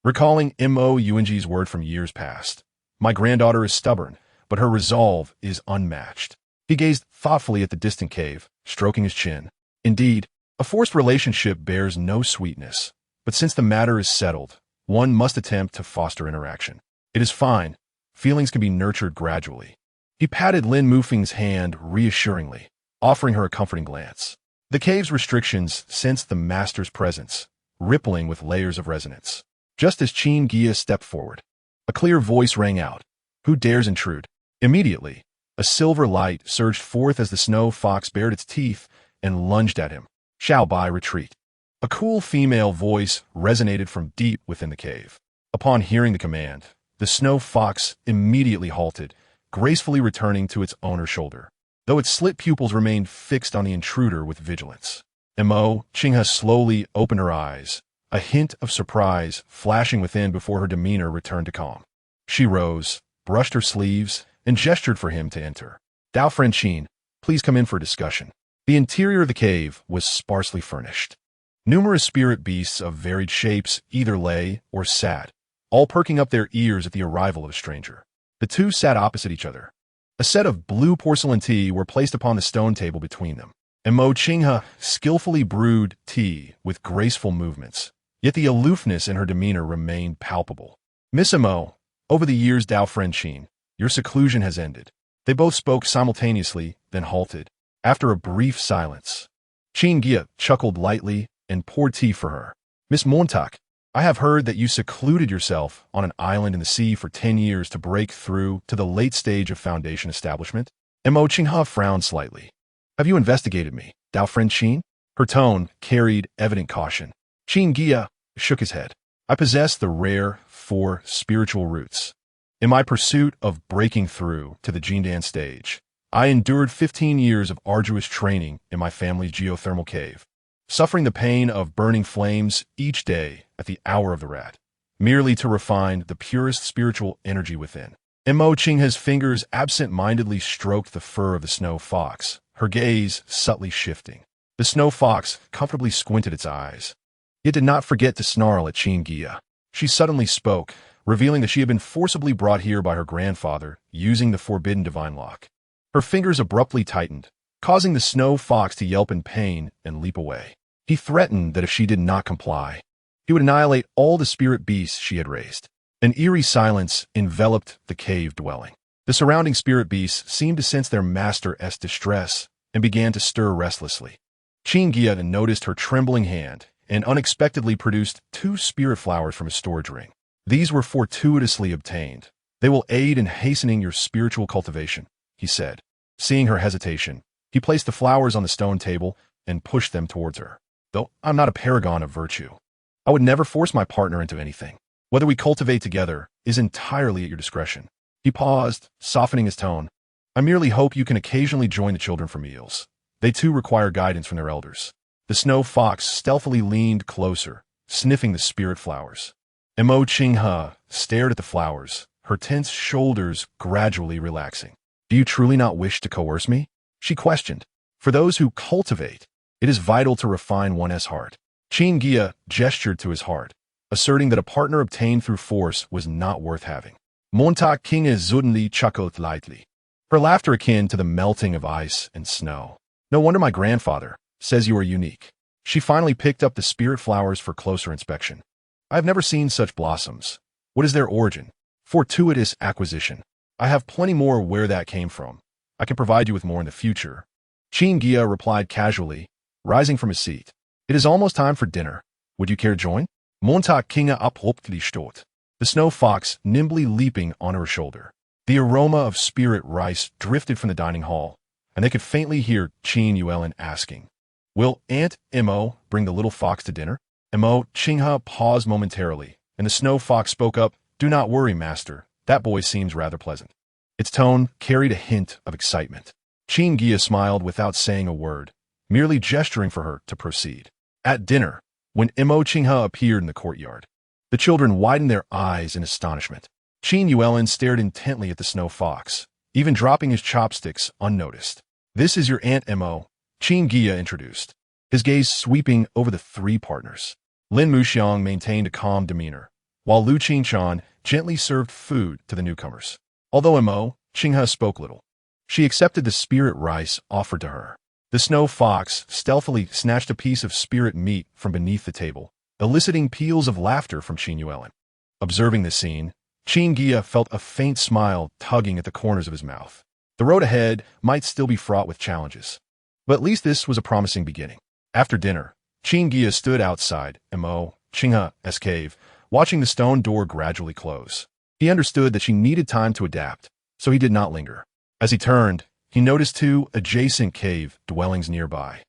recalling Mo Yunji's word from years past. My granddaughter is stubborn, but her resolve is unmatched. He gazed thoughtfully at the distant cave, stroking his chin. Indeed, a forced relationship bears no sweetness, but since the matter is settled, one must attempt to foster interaction. It is fine. Feelings can be nurtured gradually. He patted Lin Mufing's hand reassuringly, offering her a comforting glance. The cave's restrictions sensed the master's presence, rippling with layers of resonance. Just as Qin Guiya stepped forward, a clear voice rang out. Who dares intrude? Immediately, a silver light surged forth as the snow fox bared its teeth and lunged at him. Shall Bai retreat? A cool female voice resonated from deep within the cave. Upon hearing the command, the snow fox immediately halted, gracefully returning to its owner's shoulder, though its slit pupils remained fixed on the intruder with vigilance. Mo Qinghe slowly opened her eyes, a hint of surprise flashing within before her demeanor returned to calm. She rose, brushed her sleeves, and gestured for him to enter. Dao friend Qin, please come in for a discussion. The interior of the cave was sparsely furnished. Numerous spirit beasts of varied shapes either lay or sat, all perking up their ears at the arrival of a stranger. The two sat opposite each other. A set of blue porcelain tea were placed upon the stone table between them. Mo Qinghe skillfully brewed tea with graceful movements, yet the aloofness in her demeanor remained palpable. Miss Mo, over the years Dao friend Qin, your seclusion has ended. They both spoke simultaneously, then halted. After a brief silence, Qin Guiya chuckled lightly and poured tea for her. Miss Montauk, I have heard that you secluded yourself on an island in the sea for 10 years to break through to the late stage of foundation establishment. Mo Qinghe frowned slightly. Have you investigated me, Dao friend Qin? Her tone carried evident caution. Qin Guiya shook his head. I possess the rare 4 spiritual roots. In my pursuit of breaking through to the Jindan stage, I endured 15 years of arduous training in my family's geothermal cave, suffering the pain of burning flames each day at the hour of the rat, merely to refine the purest spiritual energy within. Mo Qinghe's fingers absent-mindedly stroked the fur of the snow fox, her gaze subtly shifting. The snow fox comfortably squinted its eyes. It did not forget to snarl at Qin Guiya. She suddenly spoke, revealing that she had been forcibly brought here by her grandfather using the forbidden divine lock. Her fingers abruptly tightened, causing the snow fox to yelp in pain and leap away. He threatened that if she did not comply, he would annihilate all the spirit beasts she had raised. An eerie silence enveloped the cave dwelling. The surrounding spirit beasts seemed to sense their master's distress and began to stir restlessly. Qin Guiya noticed her trembling hand and unexpectedly produced 2 spirit flowers from his storage ring. These were fortuitously obtained. They will aid in hastening your spiritual cultivation, he said. Seeing her hesitation, he placed the flowers on the stone table and pushed them towards her. Though I'm not a paragon of virtue, I would never force my partner into anything. Whether we cultivate together is entirely at your discretion. He paused, softening his tone. I merely hope you can occasionally join the children for meals. They too require guidance from their elders. The snow fox stealthily leaned closer, sniffing the spirit flowers. Mo Qinghe stared at the flowers, her tense shoulders gradually relaxing. Do you truly not wish to coerce me? She questioned. For those who cultivate, it is vital to refine one's heart. Qin Guiya gestured to his heart, asserting that a partner obtained through force was not worth having. Montauk Qinghe suddenly chuckled lightly, her laughter akin to the melting of ice and snow. No wonder my grandfather says you are unique. She finally picked up the spirit flowers for closer inspection. I have never seen such blossoms. What is their origin? Fortuitous acquisition. I have plenty more where that came from. I can provide you with more in the future. Qin Guiya replied casually, rising from his seat. It is almost time for dinner. Would you care to join? Montauk Qinghe abruptly stood, the snow fox nimbly leaping on her shoulder. The aroma of spirit rice drifted from the dining hall, and they could faintly hear Qin Yuelin asking, Will Aunt Mo bring the little fox to dinner? Mo Qinghe paused momentarily, and the snow fox spoke up, Do not worry, master. That boy seems rather pleasant. Its tone carried a hint of excitement. Qin Guiya smiled without saying a word, merely gesturing for her to proceed. At dinner, when Mo Qinghe appeared in the courtyard, the children widened their eyes in astonishment. Qin Yuelin stared intently at the snow fox, even dropping his chopsticks unnoticed. This is your Aunt Mo, Qin Guiya introduced, his gaze sweeping over the 3 partners. Lin Muxiang maintained a calm demeanor, while Lu Qingchan gently served food to the newcomers. Although Mo Qinghe spoke little, she accepted the spirit rice offered to her. The snow fox stealthily snatched a piece of spirit meat from beneath the table, eliciting peals of laughter from Qin Yuan. Observing the scene, Qin Guiya felt a faint smile tugging at the corners of his mouth. The road ahead might still be fraught with challenges, but at least this was a promising beginning. After dinner, Qin Guiya stood outside Mo Qinghe's cave, watching the stone door gradually close. He understood that she needed time to adapt, so he did not linger. As he turned, he noticed two adjacent cave dwellings nearby.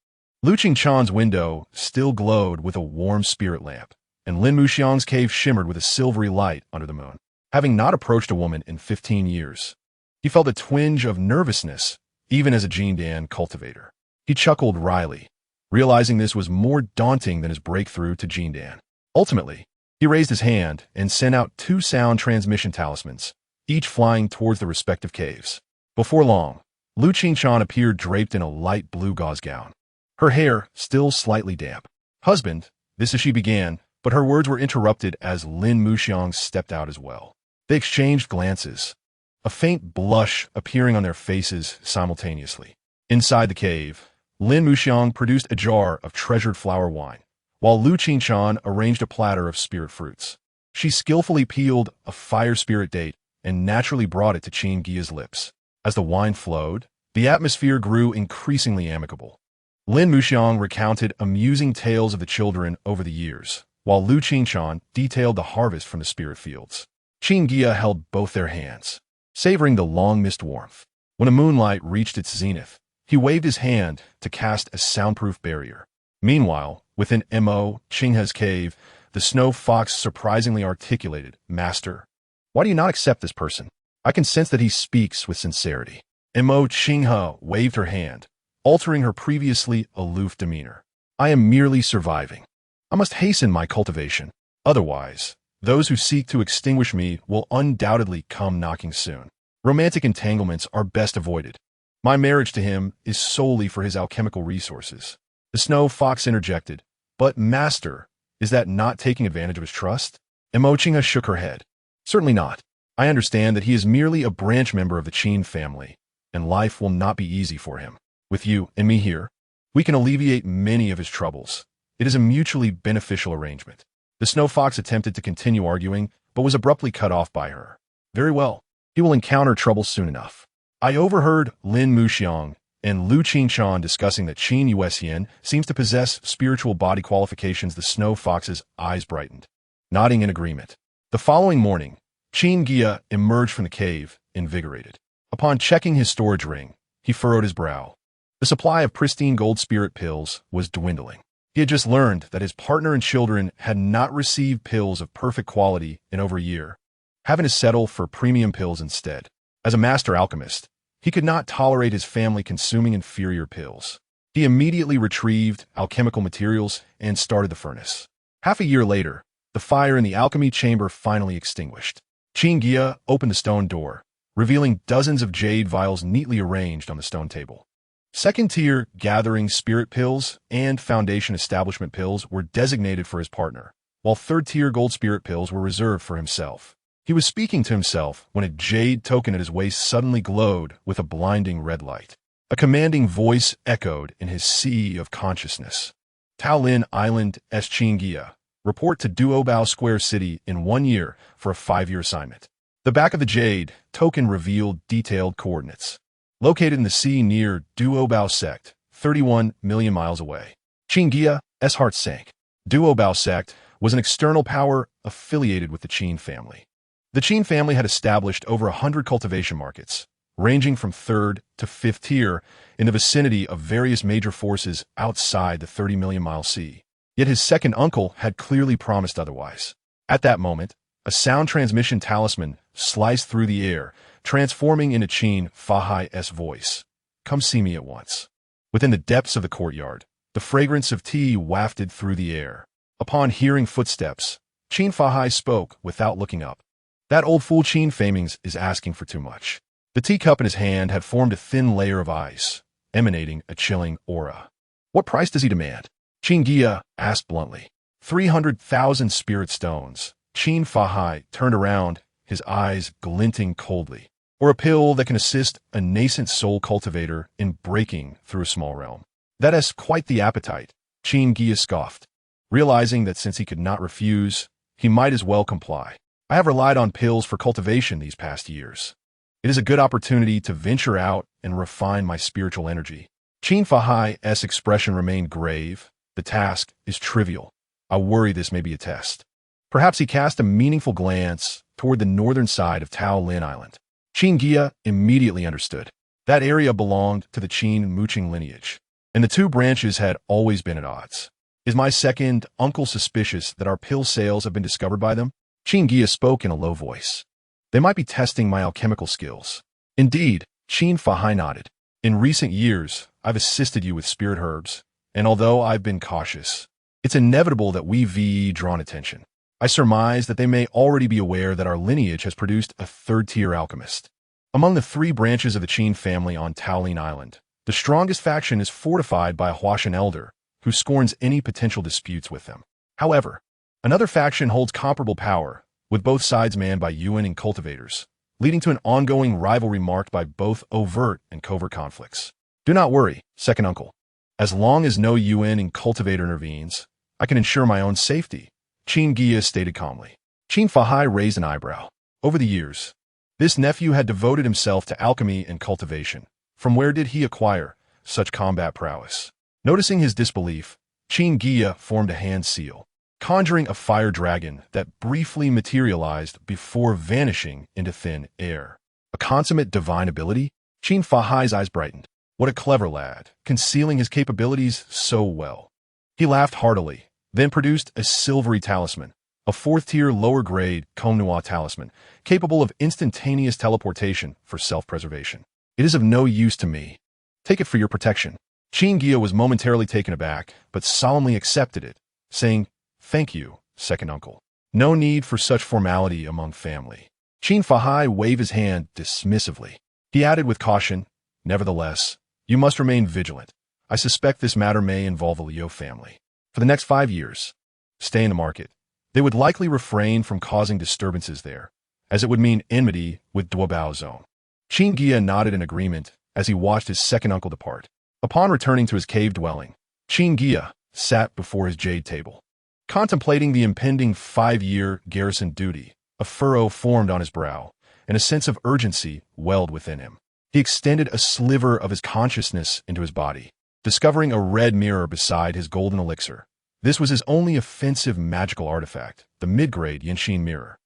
Lu Qingchan's window still glowed with a warm spirit lamp, and Lin Muxiang's cave shimmered with a silvery light under the moon. Having not approached a woman in 15 years, he felt a twinge of nervousness, even as a Jindan cultivator. He chuckled wryly, realizing this was more daunting than his breakthrough to Jindan. Ultimately, he raised his hand and sent out 2 sound transmission talismans, each flying towards the respective caves. Before long, Lu Qingchan appeared draped in a light blue gauze gown, her hair still slightly damp. "Husband," this as she began, but her words were interrupted as Lin Muxiang stepped out as well. They exchanged glances, a faint blush appearing on their faces simultaneously. Inside the cave, Lin Muxiang produced a jar of treasured flower wine, while Lu Qingchan arranged a platter of spirit fruits. She skillfully peeled a fire spirit date and naturally brought it to Qin Guiya's lips. As the wine flowed, the atmosphere grew increasingly amicable. Lin Muxiang recounted amusing tales of the children over the years, while Lu Qingchan detailed the harvest from the spirit fields. Qin Guiya held both their hands, savoring the long-missed warmth. When the moonlight reached its zenith, he waved his hand to cast a soundproof barrier. Meanwhile, within Mo Qinghe's cave, the snow fox surprisingly articulated, "Master, why do you not accept this person? I can sense that he speaks with sincerity." Mo Qinghe waved her hand, altering her previously aloof demeanor. "I am merely surviving. I must hasten my cultivation. Otherwise, those who seek to extinguish me will undoubtedly come knocking soon. Romantic entanglements are best avoided. My marriage to him is solely for his alchemical resources." The snow fox interjected, "But, Master, is that not taking advantage of his trust?" Mo Qinghe shook her head. "Certainly not. I understand that he is merely a branch member of the Qin family, and life will not be easy for him. With you and me here, we can alleviate many of his troubles. It is a mutually beneficial arrangement." The snow fox attempted to continue arguing, but was abruptly cut off by her. "Very well. He will encounter trouble soon enough. I overheard Lin Muxiang and Lu Qingchan discussing that Qin Yuan seems to possess spiritual body qualifications." The snow fox's eyes brightened, nodding in agreement. The following morning, Qin Guiya emerged from the cave, invigorated. Upon checking his storage ring, he furrowed his brow. The supply of pristine gold spirit pills was dwindling. He had just learned that his partner and children had not received pills of perfect quality in over a year, having to settle for premium pills instead. As a master alchemist, he could not tolerate his family consuming inferior pills. He immediately retrieved alchemical materials and started the furnace. Half a year later, the fire in the alchemy chamber finally extinguished. Qin Guiya opened the stone door, revealing dozens of jade vials neatly arranged on the stone table. Second-tier gathering spirit pills and foundation establishment pills were designated for his partner, while third-tier gold spirit pills were reserved for himself. He was speaking to himself when a jade token at his waist suddenly glowed with a blinding red light. A commanding voice echoed in his sea of consciousness. "Taolin Island S. Qin Guiya. Report to Duobao Square City in 1 year for a 5-year assignment." The back of the jade token revealed detailed coordinates. Located in the sea near Duobao Sect, 31 million miles away. Qin Guiya's heart sank. Duobao Sect was an external power affiliated with the Qin family. The Qin family had established over 100 cultivation markets, ranging from 3rd to 5th tier in the vicinity of various major forces outside the 30 million mile sea. Yet his second uncle had clearly promised otherwise. At that moment, a sound transmission talisman sliced through the air, transforming into Qin Fahai's voice. "Come see me at once." Within the depths of the courtyard, the fragrance of tea wafted through the air. Upon hearing footsteps, Qin Fahai spoke without looking up. "That old fool Qin Famings is asking for too much." The teacup in his hand had formed a thin layer of ice, emanating a chilling aura. "What price does he demand?" Qin Guiya asked bluntly. 300,000 spirit stones, Qin Guiya turned around, his eyes glinting coldly. Or a pill that can assist a nascent soul cultivator in breaking through a small realm. That is quite the appetite, Qin Guiya scoffed, realizing that since he could not refuse, he might as well comply. I have relied on pills for cultivation these past years. It is a good opportunity to venture out and refine my spiritual energy. Qin Guiya's expression remained grave. The task is trivial. I worry this may be a test. Perhaps he cast a meaningful glance toward the northern side of Tao Lin Island. Qin Guiya immediately understood. That area belonged to the Qin Muqing lineage, and the two branches had always been at odds. Is my second uncle suspicious that our pill sales have been discovered by them? Qin Guiya spoke in a low voice. They might be testing my alchemical skills. Indeed, Qin Guiya nodded. In recent years, I've assisted you with spirit herbs, and although I've been cautious, it's inevitable that we've drawn attention. I surmise that they may already be aware that our lineage has produced a third-tier alchemist. Among the three branches of the Qin family on Taolin Island, the strongest faction is fortified by a Huashan elder who scorns any potential disputes with them. However, another faction holds comparable power, with both sides manned by Yuan and cultivators, leading to an ongoing rivalry marked by both overt and covert conflicts. Do not worry, second uncle. As long as no Yuan and cultivator intervenes, I can ensure my own safety, Qin Guiya stated calmly. Qin Guiya raised an eyebrow. Over the years, this nephew had devoted himself to alchemy and cultivation. From where did he acquire such combat prowess? Noticing his disbelief, Qin Guiya formed a hand seal, conjuring a fire dragon that briefly materialized before vanishing into thin air. A consummate divine ability? Qin Guiya's eyes brightened. What a clever lad, concealing his capabilities so well. He laughed heartily, then produced a silvery talisman, a fourth-tier lower-grade Comme Noir talisman, capable of instantaneous teleportation for self-preservation. It is of no use to me. Take it for your protection. Qin Guiya was momentarily taken aback, but solemnly accepted it, saying, Thank you, second uncle. No need for such formality among family. Qin Guiya waved his hand dismissively. He added with caution, Nevertheless, you must remain vigilant. I suspect this matter may involve the Liu family. For the next 5 years, stay in the market. They would likely refrain from causing disturbances there, as it would mean enmity with Duobao Zone. Qin Guiya nodded in agreement as he watched his second uncle depart. Upon returning to his cave dwelling, Qin Guiya sat before his jade table. Contemplating the impending 5-year garrison duty, a furrow formed on his brow, and a sense of urgency welled within him. He extended a sliver of his consciousness into his body, discovering a red mirror beside his golden elixir. This was his only offensive magical artifact, the mid-grade Yanxin mirror.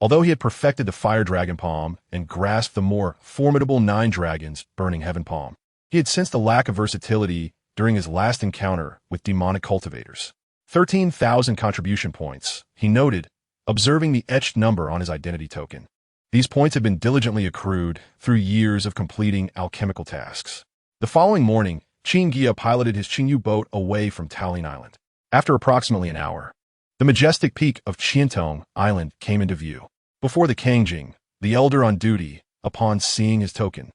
Although he had perfected the Fire Dragon Palm and grasped the more formidable 9 Dragons Burning Heaven Palm, he had sensed a lack of versatility during his last encounter with demonic cultivators. 13,000 contribution points, he noted, observing the etched number on his identity token. These points had been diligently accrued through years of completing alchemical tasks. The following morning, Qin Guiya piloted his Qinyu boat away from Taolin Island. After approximately an hour, the majestic peak of Qiantong Island came into view. Before the Kangjing, the elder on duty, upon seeing his token,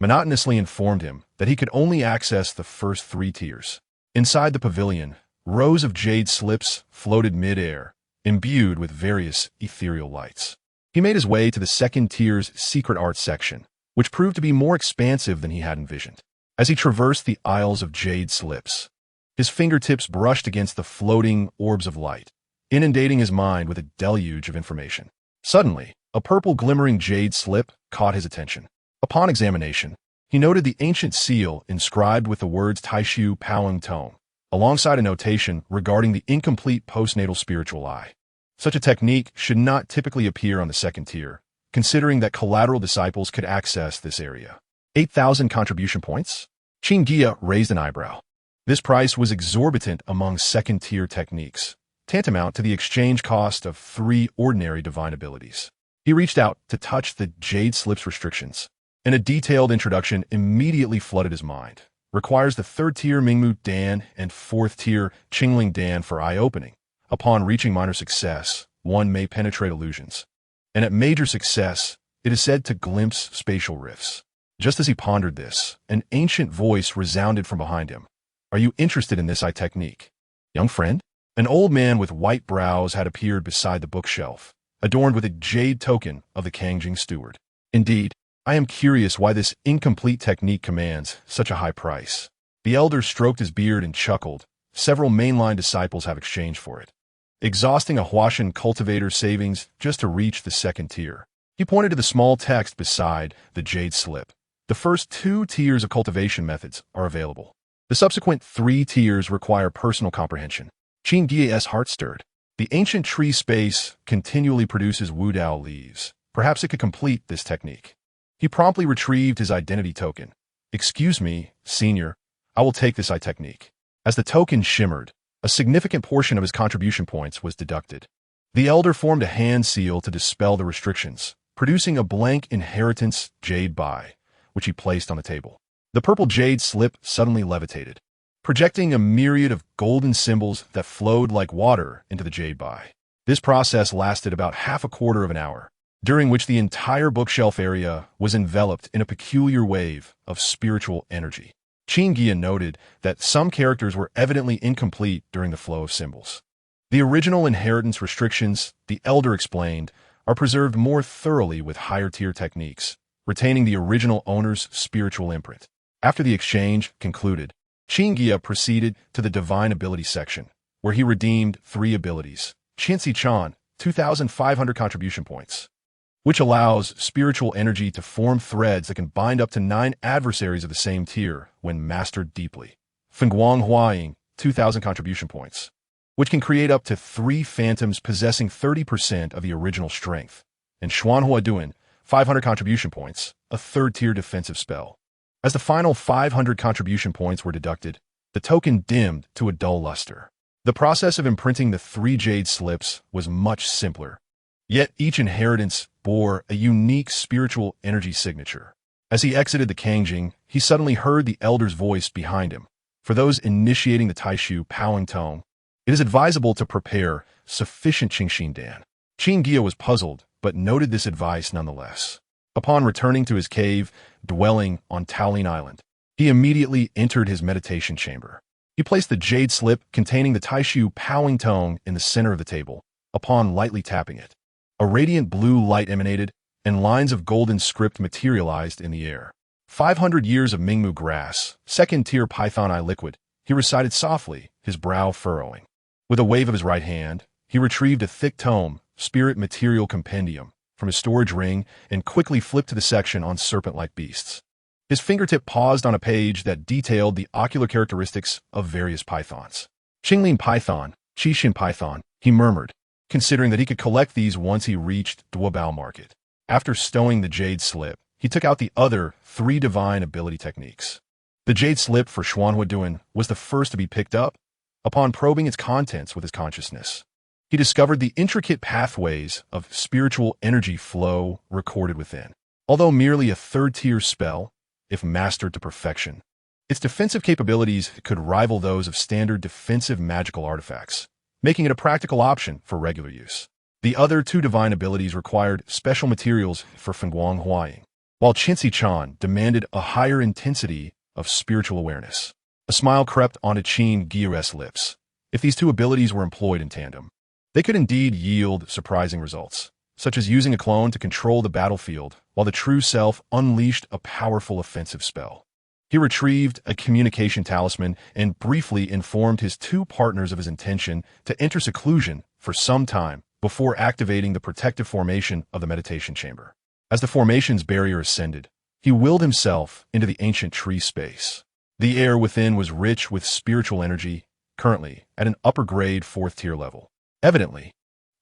monotonously informed him that he could only access the first 3 tiers. Inside the pavilion, rows of jade slips floated mid-air, imbued with various ethereal lights. He made his way to the second tier's secret art section, which proved to be more expansive than he had envisioned. As he traversed the aisles of jade slips, his fingertips brushed against the floating orbs of light, inundating his mind with a deluge of information. Suddenly, a purple glimmering jade slip caught his attention. Upon examination, he noted the ancient seal inscribed with the words Taishu Paoing Tong, alongside a notation regarding the incomplete postnatal spiritual eye. Such a technique should not typically appear on the second tier, considering that collateral disciples could access this area. 8,000 contribution points? Qin Guiya raised an eyebrow. This price was exorbitant among second-tier techniques, tantamount to the exchange cost of 3 ordinary divine abilities. He reached out to touch the jade slip's restrictions, and a detailed introduction immediately flooded his mind. Requires the 3rd-tier Mingmu Dan and 4th-tier Qingling Dan for eye-opening. Upon reaching minor success, one may penetrate illusions, and at major success, it is said to glimpse spatial rifts. Just as he pondered this, an ancient voice resounded from behind him. Are you interested in this eye technique, young friend? An old man with white brows had appeared beside the bookshelf, adorned with a jade token of the Kangjing steward. Indeed, I am curious why this incomplete technique commands such a high price. The elder stroked his beard and chuckled. Several mainline disciples have exchanged for it, exhausting a Huashan cultivator's savings just to reach the second tier. He pointed to the small text beside the jade slip. The first 2 tiers of cultivation methods are available. The subsequent 3 tiers require personal comprehension. Qin Guiya's heart stirred. The ancient tree space continually produces Wudao leaves. Perhaps it could complete this technique. He promptly retrieved his identity token. "Excuse me, senior, I will take this technique." As the token shimmered, a significant portion of his contribution points was deducted. The elder formed a hand seal to dispel the restrictions, producing a blank inheritance jade buy, which he placed on the table. The purple jade slip suddenly levitated, projecting a myriad of golden symbols that flowed like water into the jade buy. This process lasted about half a quarter of an hour, during which the entire bookshelf area was enveloped in a peculiar wave of spiritual energy. Qin Guiya noted that some characters were evidently incomplete during the flow of symbols. The original inheritance restrictions, the elder explained, are preserved more thoroughly with higher-tier techniques, retaining the original owner's spiritual imprint. After the exchange concluded, Qin Guiya proceeded to the Divine Ability section, where he redeemed 3 abilities. Qinsi Chan, 2,500 contribution points, which allows spiritual energy to form threads that can bind up to 9 adversaries of the same tier when mastered deeply. Fengguang Huaying, 2,000 contribution points, which can create up to 3 phantoms possessing 30% of the original strength. And Xuanhua Duan, 500 contribution points, a 3rd-tier defensive spell. As the final 500 contribution points were deducted, the token dimmed to a dull luster. The process of imprinting the 3 jade slips was much simpler, yet each inheritance bore a unique spiritual energy signature. As he exited the Kangjing, he suddenly heard the elder's voice behind him. For those initiating the Taishu Powing Tong, it is advisable to prepare sufficient Qingxin Dan. Qin Guiya was puzzled, but noted this advice nonetheless. Upon returning to his cave, dwelling on Taolin Island, he immediately entered his meditation chamber. He placed the jade slip containing the Taishu Powing Tong in the center of the table. Upon lightly tapping it, a radiant blue light emanated, and lines of golden script materialized in the air. 500 years of Mingmu grass, 2nd-tier Python eye liquid, he recited softly, his brow furrowing. With a wave of his right hand, he retrieved a thick tome, Spirit Material Compendium, from his storage ring and quickly flipped to the section on serpent-like beasts. His fingertip paused on a page that detailed the ocular characteristics of various pythons. Qinglin python, Qixin python, he murmured, considering that he could collect these once he reached Duobao Market. After stowing the jade slip, he took out the other 3 divine ability techniques. The jade slip for Xuanhua Duan was the first to be picked up. Upon probing its contents with his consciousness, he discovered the intricate pathways of spiritual energy flow recorded within. Although merely a 3rd-tier spell, if mastered to perfection, its defensive capabilities could rival those of standard defensive magical artifacts, making it a practical option for regular use. The other 2 divine abilities required special materials for Fengguang Huaying, while Qinsi Chan demanded a higher intensity of spiritual awareness. A smile crept onto Qin Guiya's lips. If these 2 abilities were employed in tandem, they could indeed yield surprising results, such as using a clone to control the battlefield while the true self unleashed a powerful offensive spell. He retrieved a communication talisman and briefly informed his 2 partners of his intention to enter seclusion for some time before activating the protective formation of the meditation chamber. As the formation's barrier ascended, he willed himself into the ancient tree space. The air within was rich with spiritual energy, currently at an upper-grade 4th-tier level. Evidently,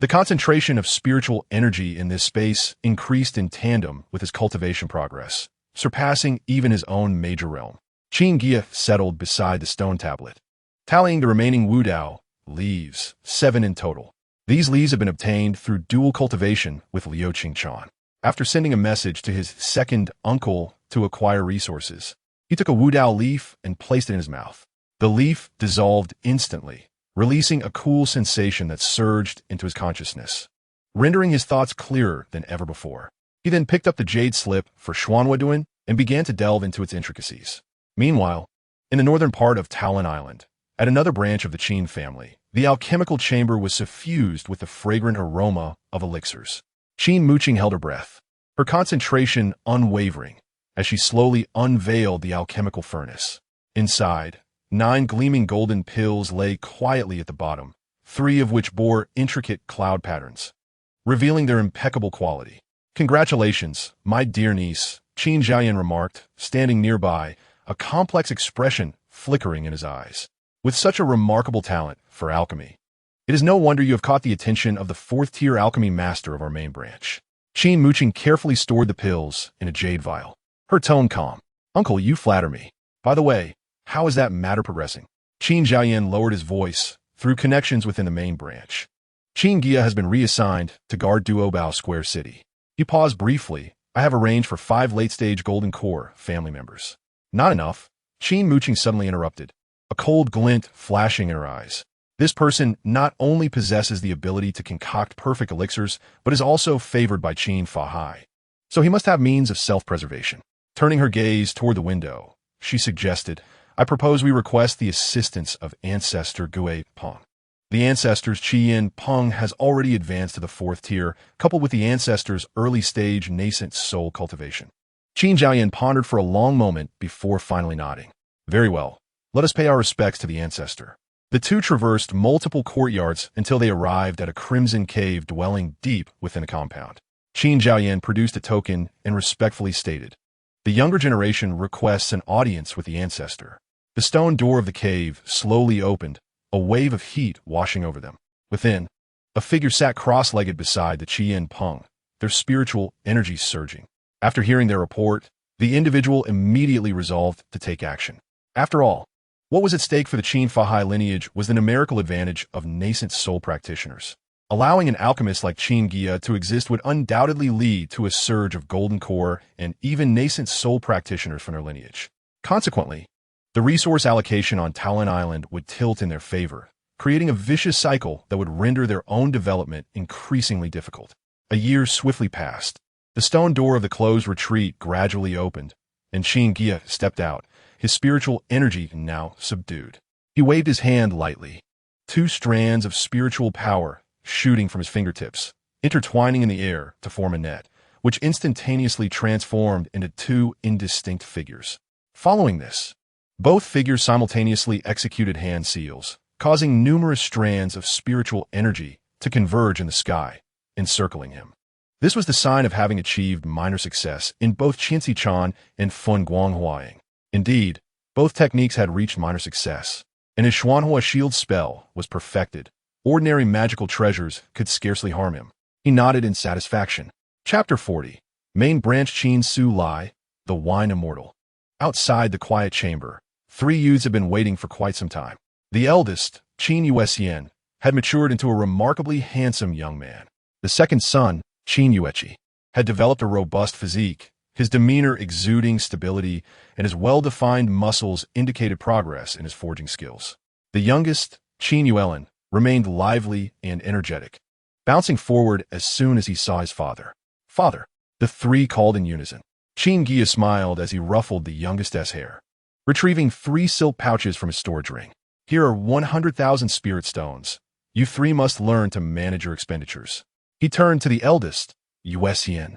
the concentration of spiritual energy in this space increased in tandem with his cultivation progress, surpassing even his own major realm. Qin Guiya settled beside the stone tablet, tallying the remaining Wudao leaves, 7 in total. These leaves had been obtained through dual cultivation with Liu Qingchan. After sending a message to his second uncle to acquire resources, he took a Wudao leaf and placed it in his mouth. The leaf dissolved instantly, releasing a cool sensation that surged into his consciousness, rendering his thoughts clearer than ever before. He then picked up the jade slip for Xuanhua Duan and began to delve into its intricacies. Meanwhile, in the northern part of Taolin Island, at another branch of the Qin family, The alchemical chamber was suffused with the fragrant aroma of elixirs. Qin Muqing held her breath, her concentration unwavering, as she slowly unveiled the alchemical furnace. Inside, 9 gleaming golden pills lay quietly at the bottom, 3 of which bore intricate cloud patterns, revealing their impeccable quality. "Congratulations, my dear niece," Qin Jiayan remarked, standing nearby, a complex expression flickering in his eyes. "With such a remarkable talent for alchemy, it is no wonder you have caught the attention of the 4th-tier alchemy master of our main branch." Qin Muqing carefully stored the pills in a jade vial, her tone calm. "Uncle, you flatter me. By the way, how is that matter progressing?" Qin Jiayan lowered his voice through connections within the main branch. "Qin Guiya has been reassigned to guard Duobao Square City." He paused briefly. "I have arranged for 5 late-stage Golden Core family members." "Not enough," Qin Muqing suddenly interrupted, a cold glint flashing in her eyes. "This person not only possesses the ability to concoct perfect elixirs, but is also favored by Qin Fahai. So he must have means of self-preservation." Turning her gaze toward the window, she suggested, "I propose we request the assistance of Ancestor Gui Peng." The Ancestor's Qiyin Peng has already advanced to the 4th tier, coupled with the Ancestor's early-stage nascent soul cultivation. Qin Jiayan pondered for a long moment before finally nodding. "Very well. Let us pay our respects to the Ancestor." The two traversed multiple courtyards until they arrived at a crimson cave dwelling deep within a compound. Qin Jiayan produced a token and respectfully stated, "The younger generation requests an audience with the Ancestor." The stone door of the cave slowly opened, a wave of heat washing over them. Within, a figure sat cross-legged beside the Qiyin Peng, their spiritual energy surging. After hearing their report, the individual immediately resolved to take action. After all, what was at stake for the Qin Fahai lineage was the numerical advantage of nascent soul practitioners. Allowing an alchemist like Qin Guiya to exist would undoubtedly lead to a surge of Golden Core and even nascent soul practitioners from their lineage. Consequently, the resource allocation on Talon Island would tilt in their favor, creating a vicious cycle that would render their own development increasingly difficult. A year swiftly passed. The stone door of the closed retreat gradually opened, and Qin Guiya stepped out, his spiritual energy now subdued. He waved his hand lightly. 2 strands of spiritual power shooting from his fingertips, intertwining in the air to form a net, which instantaneously transformed into 2 indistinct figures. Following this, both figures simultaneously executed hand seals, causing numerous strands of spiritual energy to converge in the sky, encircling him. This was the sign of having achieved minor success in both Qinzi Chan and Fun Guanghuaying. Indeed, both techniques had reached minor success, and his Xuanhua shield spell was perfected. Ordinary magical treasures could scarcely harm him. He nodded in satisfaction. Chapter 40. Main Branch Qin Su Lai, the Wine Immortal. Outside the quiet chamber, 3 youths had been waiting for quite some time. The eldest, Qin Yuexian, had matured into a remarkably handsome young man. The second son, Qin Yueqi, had developed a robust physique, his demeanor exuding stability, and his well-defined muscles indicated progress in his forging skills. The youngest, Qin Yuelin, remained lively and energetic, bouncing forward as soon as he saw his father. "Father," the 3 called in unison. Qin Guiya smiled as he ruffled the youngest's hair, retrieving 3 silk pouches from his storage ring. "Here are 100,000 spirit stones. You 3 must learn to manage your expenditures." He turned to the eldest, Yuexian.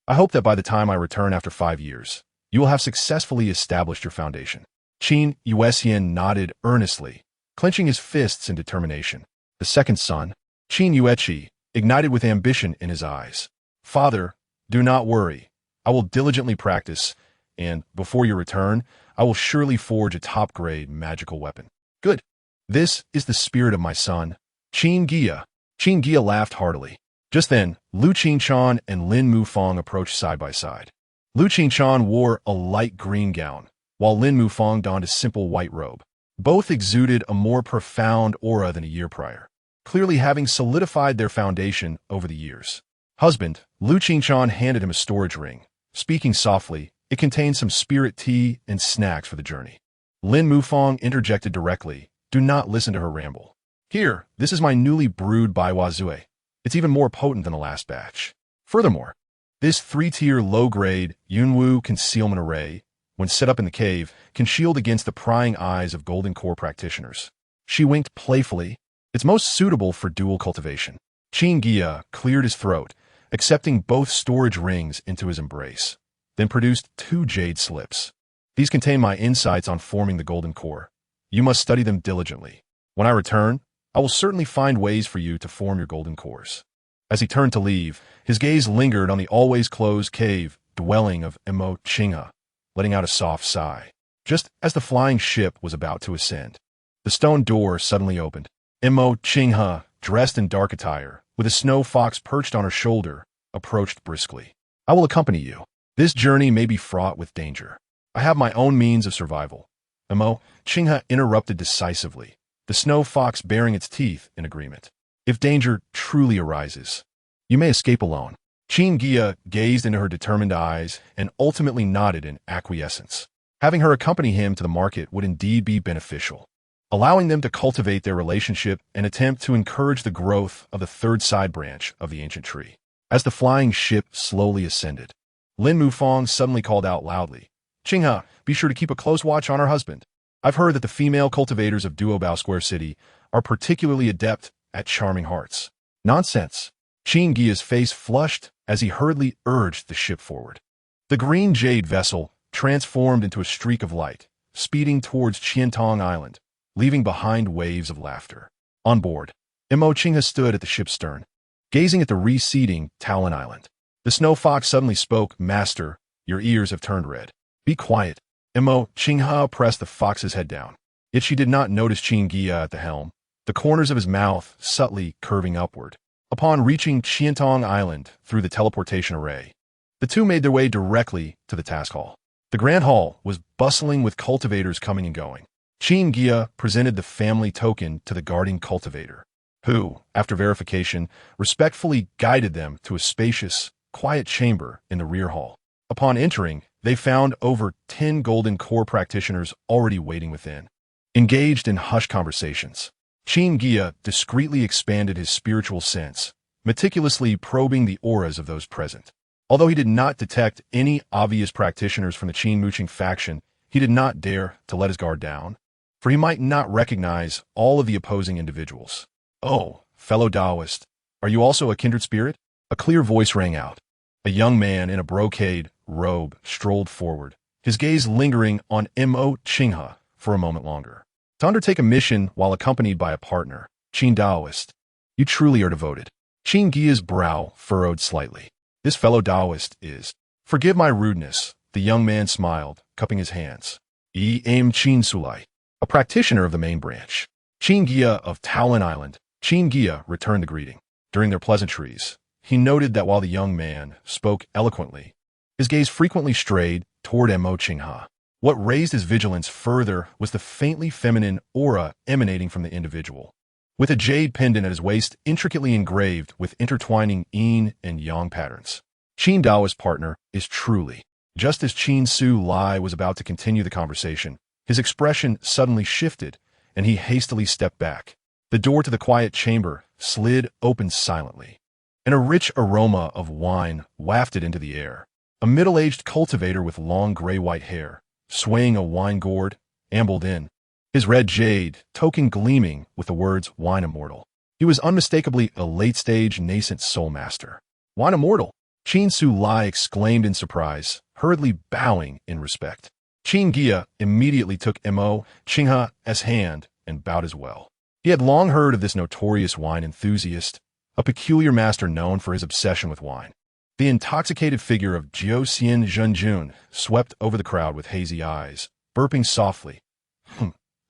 "I hope that by the time I return after 5 years, you will have successfully established your foundation." Qin Yuexian nodded earnestly, clenching his fists in determination. The second son, Qin Yueqi, ignited with ambition in his eyes. "Father, do not worry. I will diligently practice, and, before your return, I will surely forge a top-grade magical weapon." "Good. This is the spirit of my son, Qin Guiya." Qin Guiya laughed heartily. Just then, Lu Qinchan and Lin Mufang approached side by side. Lu Qinchan wore a light green gown, while Lin Mufang donned a simple white robe. Both exuded a more profound aura than a year prior, clearly having solidified their foundation over the years. "Husband," Lu Qinchan handed him a storage ring. Speaking softly, it contained some spirit tea and snacks for the journey. Lin Mufang interjected directly, "Do not listen to her ramble. Here, this is my newly brewed Baiwa Zue. It's even more potent than the last batch. Furthermore, this 3-tier low-grade Yunwu concealment array, when set up in the cave, can shield against the prying eyes of Golden Core practitioners." She winked playfully, It's most suitable for dual cultivation. Qin Guiya cleared his throat, accepting both storage rings into his embrace, then produced 2 jade slips. These contain my insights on forming the golden core. You must study them diligently. When I return, I will certainly find ways for you to form your golden cores. As he turned to leave, his gaze lingered on the always closed cave dwelling of Mo Qinghe, letting out a soft sigh. Just as the flying ship was about to ascend, the stone door suddenly opened. Mo Qinghe, dressed in dark attire, with a snow fox perched on her shoulder, approached briskly. I will accompany you. This journey may be fraught with danger. I have my own means of survival. Mo Qinghe interrupted decisively, the snow fox baring its teeth in agreement. If danger truly arises, you may escape alone. Qin Guiya gazed into her determined eyes and ultimately nodded in acquiescence. Having her accompany him to the market would indeed be beneficial, allowing them to cultivate their relationship and attempt to encourage the growth of the third side branch of the ancient tree. As the flying ship slowly ascended, Lin Mufang suddenly called out loudly, "Qinghe, be sure to keep a close watch on her husband. I've heard that the female cultivators of Duobao Square City are particularly adept at charming hearts." Nonsense. Qin Guiya's face flushed as he hurriedly urged the ship forward. The green jade vessel transformed into a streak of light, speeding towards Qiantong Island, leaving behind waves of laughter. On board, Mo Qinghe stood at the ship's stern, gazing at the receding Talon Island. The snow fox suddenly spoke, "Master, your ears have turned red. Be quiet." Mo Qinghe pressed the fox's head down. Yet she did not notice Qin Guiya at the helm, the corners of his mouth subtly curving upward. Upon reaching Qiantong Island through the teleportation array, the two made their way directly to the task hall. The grand hall was bustling with cultivators coming and going. Qin Guiya presented the family token to the guarding cultivator, who, after verification, respectfully guided them to a spacious, quiet chamber in the rear hall. Upon entering, they found over 10 golden core practitioners already waiting within, engaged in hushed conversations. Qin Guiya discreetly expanded his spiritual sense, meticulously probing the auras of those present. Although he did not detect any obvious practitioners from the Qin Muqing faction, he did not dare to let his guard down, for he might not recognize all of the opposing individuals. "Oh, fellow Taoist, are you also a kindred spirit?" A clear voice rang out. A young man in a brocade robe strolled forward, his gaze lingering on Mo Qinghe for a moment longer. "To undertake a mission while accompanied by a partner, Qin Taoist, you truly are devoted." Qin Guiya's brow furrowed slightly. "This fellow Taoist is—" "Forgive my rudeness," the young man smiled, cupping his hands. "Am Qin Sulai, a practitioner of the main branch. Qin Guiya of Talon Island." Qin Guiya returned the greeting. During their pleasantries, he noted that while the young man spoke eloquently, his gaze frequently strayed toward Mo Qinghe. What raised his vigilance further was the faintly feminine aura emanating from the individual, with a jade pendant at his waist intricately engraved with intertwining yin and yang patterns. Qin Dao's partner is truly. Just as Qin Su Lai was about to continue the conversation, his expression suddenly shifted, and he hastily stepped back. The door to the quiet chamber slid open silently, and a rich aroma of wine wafted into the air. A middle-aged cultivator with long gray-white hair, swaying a wine gourd, ambled in, his red jade token gleaming with the words "Wine Immortal." He was unmistakably a late-stage nascent soul master. "Wine Immortal!" Qin Su Lai exclaimed in surprise, hurriedly bowing in respect. Qin Guiya immediately took Mo Qinghe's hand and bowed as well. He had long heard of this notorious wine enthusiast, a peculiar master known for his obsession with wine. The intoxicated figure of Jiuxian Zhenjun swept over the crowd with hazy eyes, burping softly.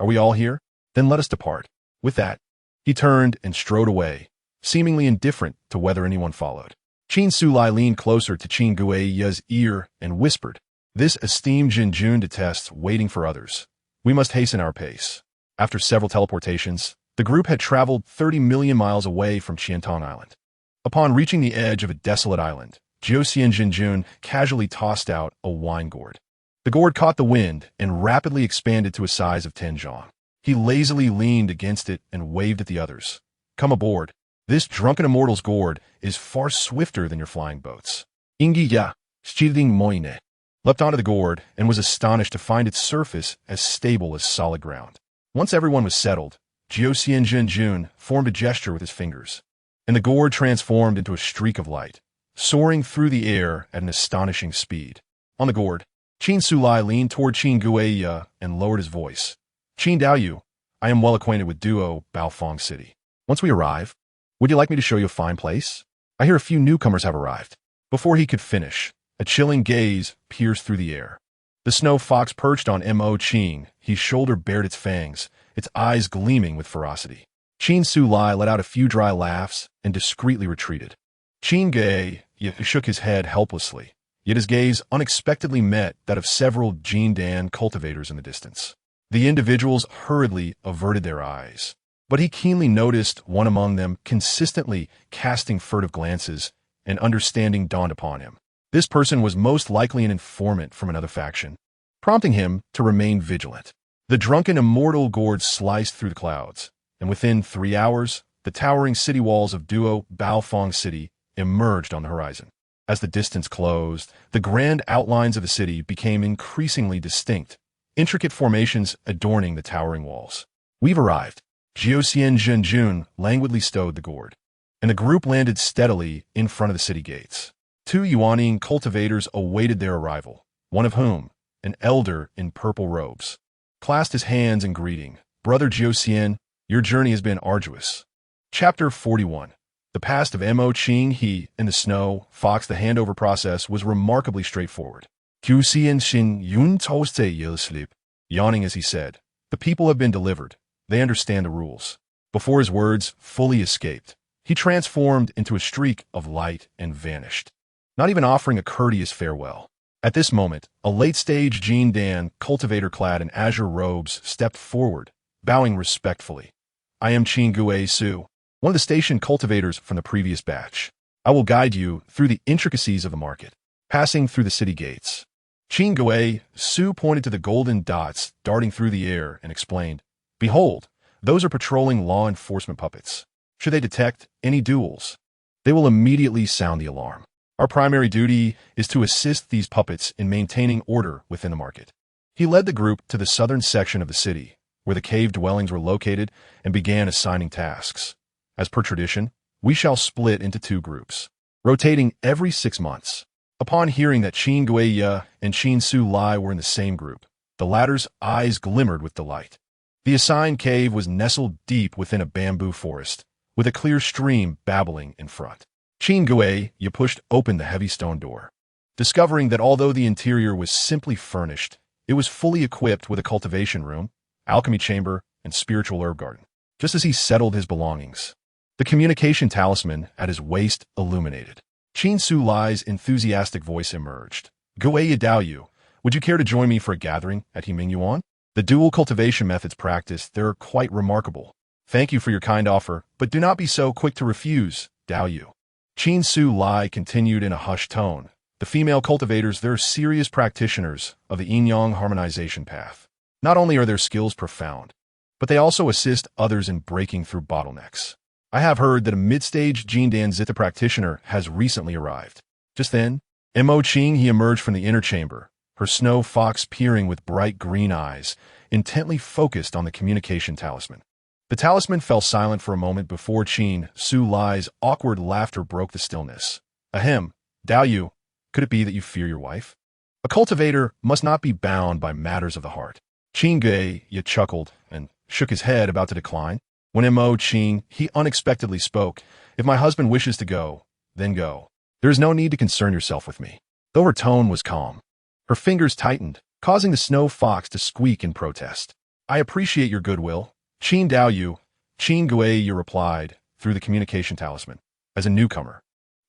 "Are we all here? Then let us depart." With that, he turned and strode away, seemingly indifferent to whether anyone followed. Qin Sulai leaned closer to Qin Guiya's ear and whispered, "This esteemed Zhenjun detests waiting for others. We must hasten our pace." After several teleportations, the group had traveled 30 million miles away from Qiantong Island. Upon reaching the edge of a desolate island, Jiuxian Zhenjun casually tossed out a wine gourd. The gourd caught the wind and rapidly expanded to a size of 10 zhang. He lazily leaned against it and waved at the others. "Come aboard. This drunken immortal's gourd is far swifter than your flying boats." Qin Guiya, Shiding Moine, leapt onto the gourd and was astonished to find its surface as stable as solid ground. Once everyone was settled, Jiu formed a gesture with his fingers, and the gourd transformed into a streak of light, soaring through the air at an astonishing speed. On the gourd, Qin Sulai leaned toward Qin Guiya and lowered his voice. Qin Daoyu, I am well acquainted with Duo, Baofeng City. Once we arrive, would you like me to show you a fine place? I hear a few newcomers have arrived. Before he could finish, a chilling gaze pierced through the air. The snow fox perched on Mo Qing, his shoulder bared its fangs, its eyes gleaming with ferocity. Qin Sulai let out a few dry laughs and discreetly retreated. Qin Guiya shook his head helplessly, yet his gaze unexpectedly met that of several Jindan cultivators in the distance. The individuals hurriedly averted their eyes, but he keenly noticed one among them consistently casting furtive glances, and understanding dawned upon him. This person was most likely an informant from another faction, prompting him to remain vigilant. The drunken immortal gourd sliced through the clouds, and within 3 hours, the towering city walls of Duo Baofeng City emerged on the horizon. As the distance closed, the grand outlines of the city became increasingly distinct, intricate formations adorning the towering walls. We've arrived. Jiu languidly stowed the gourd, and the group landed steadily in front of the city gates. 2 Yuaning cultivators awaited their arrival, one of whom, an elder in purple robes, clasped his hands in greeting. Brother Jiu, your journey has been arduous. Chapter 41. The past of Mo Qing He in the snow fox. The handover process was remarkably straightforward. Yawning as he said, the people have been delivered. They understand the rules. Before his words fully escaped, he transformed into a streak of light and vanished, not even offering a courteous farewell. At this moment, a late-stage Jindan cultivator clad in azure robes stepped forward, bowing respectfully. I am Qin Guiya, one of the station cultivators from the previous batch. I will guide you through the intricacies of the market. Passing through the city gates, Qin Guiya pointed to the golden dots darting through the air and explained, Behold, those are patrolling law enforcement puppets. Should they detect any duels, they will immediately sound the alarm. Our primary duty is to assist these puppets in maintaining order within the market. He led the group to the southern section of the city, where the cave dwellings were located, and began assigning tasks. As per tradition, we shall split into 2 groups, rotating every 6 months. Upon hearing that Qin Guiya and Qin Sulai were in the same group, the latter's eyes glimmered with delight. The assigned cave was nestled deep within a bamboo forest, with a clear stream babbling in front. Qin Guiya pushed open the heavy stone door, discovering that although the interior was simply furnished, it was fully equipped with a cultivation room, alchemy chamber, and spiritual herb garden. Just as he settled his belongings, the communication talisman at his waist illuminated. Qin Sulai's enthusiastic voice emerged. Guiya Daoyu, would you care to join me for a gathering at Himing Yuan? The dual cultivation methods practiced there are quite remarkable. Thank you for your kind offer, but do not be so quick to refuse, Daoyu. Qin Sulai continued in a hushed tone. The female cultivators, they're serious practitioners of the yin-yang harmonization path. Not only are their skills profound, but they also assist others in breaking through bottlenecks. I have heard that a mid-stage Jindan Zita practitioner has recently arrived. Just then, Mo Qing He emerged from the inner chamber, her snow fox peering with bright green eyes, intently focused on the communication talisman. The talisman fell silent for a moment before Qin Sulai's awkward laughter broke the stillness. Ahem, Daoyu, could it be that you fear your wife? A cultivator must not be bound by matters of the heart. Qin Guiya chuckled and shook his head about to decline. When Mo Qing He unexpectedly spoke, if my husband wishes to go, then go. There is no need to concern yourself with me. Though her tone was calm, her fingers tightened, causing the snow fox to squeak in protest. I appreciate your goodwill, Qin Daoyu. Qin Guiya replied through the communication talisman. As a newcomer,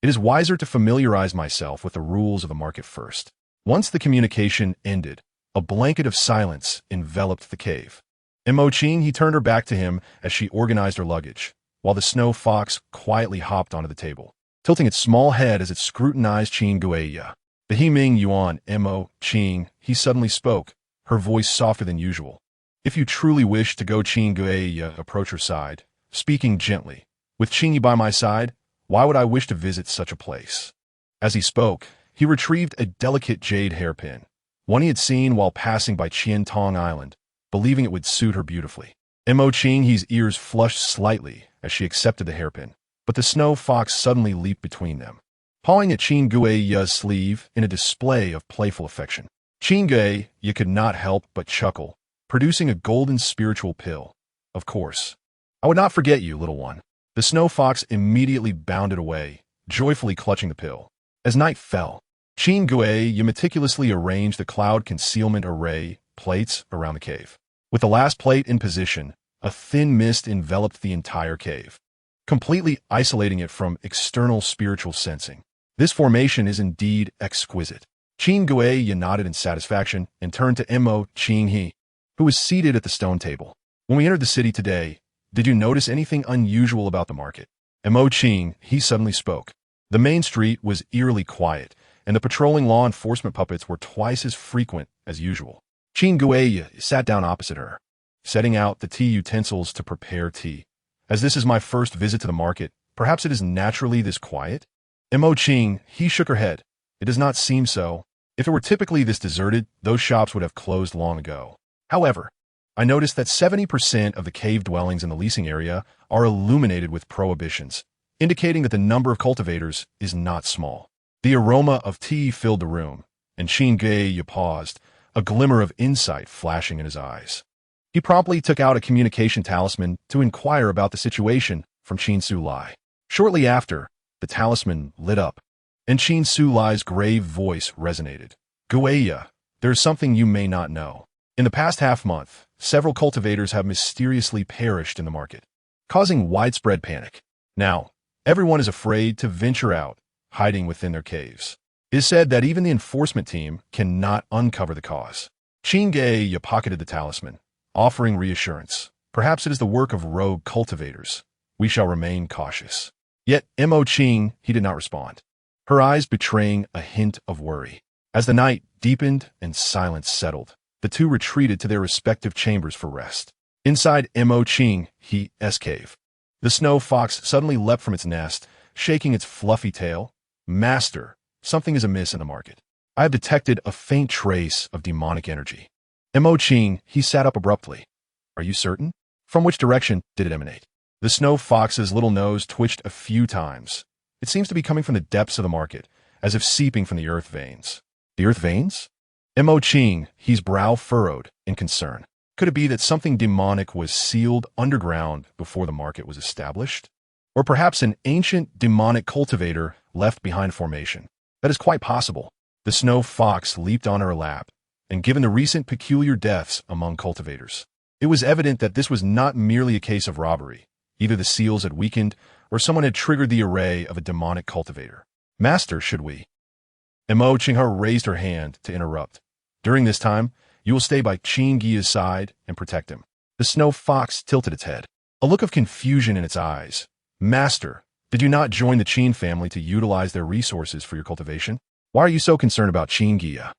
it is wiser to familiarize myself with the rules of the market first. Once the communication ended, a blanket of silence enveloped the cave. Mo Qing He turned her back to him as she organized her luggage, while the snow fox quietly hopped onto the table, tilting its small head as it scrutinized Qin Guiya. The Himing Yuan, Mo Qing He suddenly spoke, her voice softer than usual. If you truly wish to go, Qin Guiya approached her side, speaking gently. With Qingyi by my side, why would I wish to visit such a place? As he spoke, he retrieved a delicate jade hairpin, one he had seen while passing by Qiantong Island, believing it would suit her beautifully. Mo Qing's ears flushed slightly as she accepted the hairpin, but the snow fox suddenly leaped between them, pawing at Qin Guiya's sleeve in a display of playful affection. Qin Guiya could not help but chuckle, producing a golden spiritual pill. Of course. I would not forget you, little one. The snow fox immediately bounded away, joyfully clutching the pill. As night fell, Qin Guiya meticulously arranged the cloud concealment array plates around the cave. With the last plate in position, a thin mist enveloped the entire cave, completely isolating it from external spiritual sensing. This formation is indeed exquisite. Qin Guiya nodded in satisfaction and turned to Mo Qinghe, who was seated at the stone table. When we entered the city today, did you notice anything unusual about the market? Mo Qinghe suddenly spoke. The main street was eerily quiet, and the patrolling law enforcement puppets were twice as frequent as usual. Qin Guiya sat down opposite her, setting out the tea utensils to prepare tea. As this is my first visit to the market, perhaps it is naturally this quiet? Mo Qinghe shook her head. It does not seem so. If it were typically this deserted, those shops would have closed long ago. However, I noticed that 70% of the cave dwellings in the leasing area are illuminated with prohibitions, indicating that the number of cultivators is not small. The aroma of tea filled the room, and Qin Guiya paused, a glimmer of insight flashing in his eyes. He promptly took out a communication talisman to inquire about the situation from Qin Sulai. Shortly after, the talisman lit up, and Qin Sulai's grave voice resonated. Guiya, there is something you may not know. In the past half-month, several cultivators have mysteriously perished in the market, causing widespread panic. Now, everyone is afraid to venture out, hiding within their caves. It is said that even the enforcement team cannot uncover the cause. Qin Guiya pocketed the talisman, offering reassurance. Perhaps it is the work of rogue cultivators. We shall remain cautious. Yet Mo Qinghe did not respond, her eyes betraying a hint of worry. As the night deepened and silence settled, the two retreated to their respective chambers for rest. Inside Mo Qinghe's cave, the snow fox suddenly leapt from its nest, shaking its fluffy tail. Master, something is amiss in the market. I have detected a faint trace of demonic energy. Mo Qinghe sat up abruptly. Are you certain? From which direction did it emanate? The snow fox's little nose twitched a few times. It seems to be coming from the depths of the market, as if seeping from the earth veins. The earth veins? Mo Qinghe's brow furrowed in concern. Could it be that something demonic was sealed underground before the market was established? Or perhaps an ancient demonic cultivator left behind formation? That is quite possible. The snow fox leaped on her lap, and given the recent peculiar deaths among cultivators, it was evident that this was not merely a case of robbery. Either the seals had weakened, or someone had triggered the array of a demonic cultivator. Master, should we? Mo Qinghe raised her hand to interrupt. During this time, you will stay by Qin Guiya's side and protect him. The snow fox tilted its head, a look of confusion in its eyes. Master, did you not join the Qin family to utilize their resources for your cultivation? Why are you so concerned about Qin Guiya?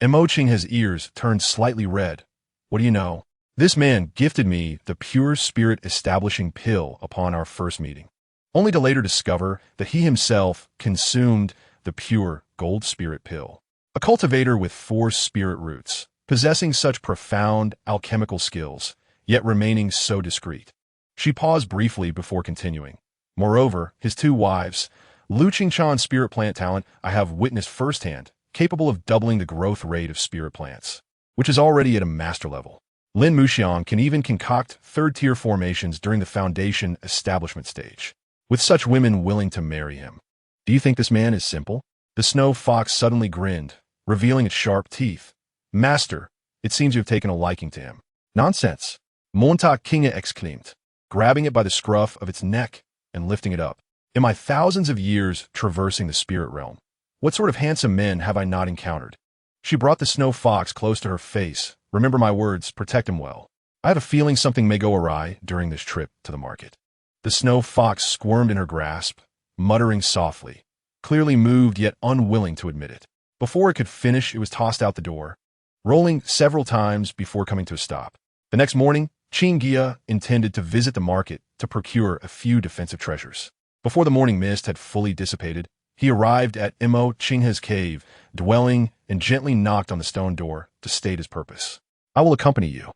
Mo Qinghe's ears turned slightly red. What do you know? This man gifted me the pure spirit establishing pill upon our first meeting, only to later discover that he himself consumed the pure gold spirit pill. A cultivator with 4 spirit roots, possessing such profound alchemical skills, yet remaining so discreet. She paused briefly before continuing. Moreover, his 2 wives, Lu Qingchan's spirit plant talent I have witnessed firsthand, capable of doubling the growth rate of spirit plants, which is already at a master level. Lin Muxiang can even concoct 3rd-tier formations during the foundation establishment stage, with such women willing to marry him. Do you think this man is simple? The snow fox suddenly grinned, revealing its sharp teeth. Master, it seems you have taken a liking to him. Nonsense. Monta Kinga exclaimed, grabbing it by the scruff of its neck and lifting it up. In my thousands of years traversing the spirit realm, what sort of handsome men have I not encountered? She brought the snow fox close to her face. Remember my words, protect him well. I have a feeling something may go awry during this trip to the market. The snow fox squirmed in her grasp, muttering softly, clearly moved yet unwilling to admit it. Before it could finish, it was tossed out the door, rolling several times before coming to a stop. The next morning, Qin Guiya intended to visit the market to procure a few defensive treasures. Before the morning mist had fully dissipated, he arrived at Mo Qinghe's cave, dwelling, and gently knocked on the stone door to state his purpose. I will accompany you.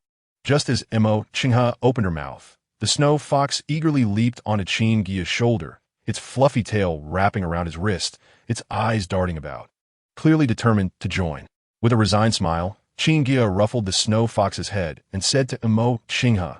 Just as Qinghe opened her mouth, the snow fox eagerly leaped onto Qin Guiya's shoulder, its fluffy tail wrapping around his wrist, its eyes darting about, clearly determined to join. With a resigned smile, Qin Guiya ruffled the snow fox's head and said to Qinghe,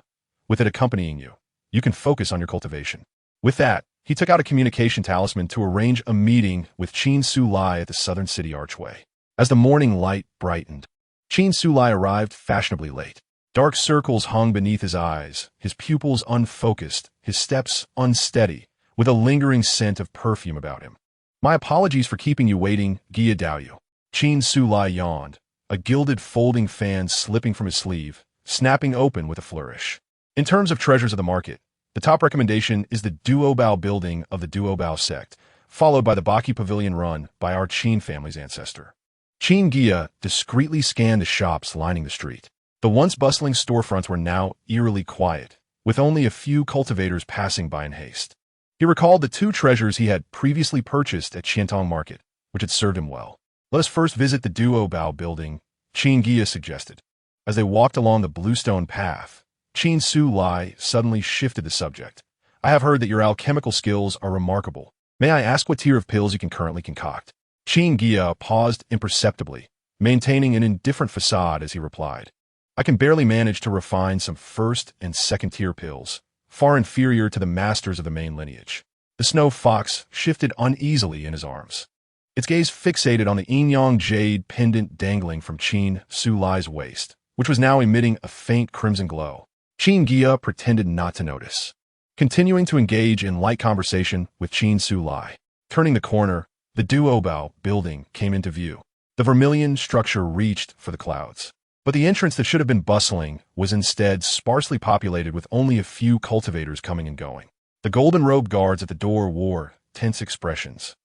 "With it accompanying you, you can focus on your cultivation." With that, he took out a communication talisman to arrange a meeting with Qin Sulai at the southern city archway. As the morning light brightened, Qin Sulai arrived fashionably late. Dark circles hung beneath his eyes, his pupils unfocused, his steps unsteady, with a lingering scent of perfume about him. "My apologies for keeping you waiting, Guiya Daoyu." Qin Sulai yawned, a gilded folding fan slipping from his sleeve, snapping open with a flourish. In terms of treasures of the market, the top recommendation is the Duobao building of the Duobao sect, followed by the Baki Pavilion run by our Qin family's ancestor. Qin Guiya discreetly scanned the shops lining the street. The once bustling storefronts were now eerily quiet, with only a few cultivators passing by in haste. He recalled the two treasures he had previously purchased at Qiantong Market, which had served him well. "Let us first visit the Duobao building," Qin Guiya suggested. As they walked along the bluestone path, Qin Sulai suddenly shifted the subject. "I have heard that your alchemical skills are remarkable. May I ask what tier of pills you can currently concoct?" Qin Guiya paused imperceptibly, maintaining an indifferent facade as he replied, "I can barely manage to refine some first and second tier pills, far inferior to the masters of the main lineage." The snow fox shifted uneasily in his arms, its gaze fixated on the yin-yang jade pendant dangling from Qin Sulai's waist, which was now emitting a faint crimson glow. Qin Guiya pretended not to notice, continuing to engage in light conversation with Qin Sulai. Turning the corner, the Duobao building came into view. The vermilion structure reached for the clouds. But the entrance that should have been bustling was instead sparsely populated with only a few cultivators coming and going. The golden-robed guards at the door wore tense expressions,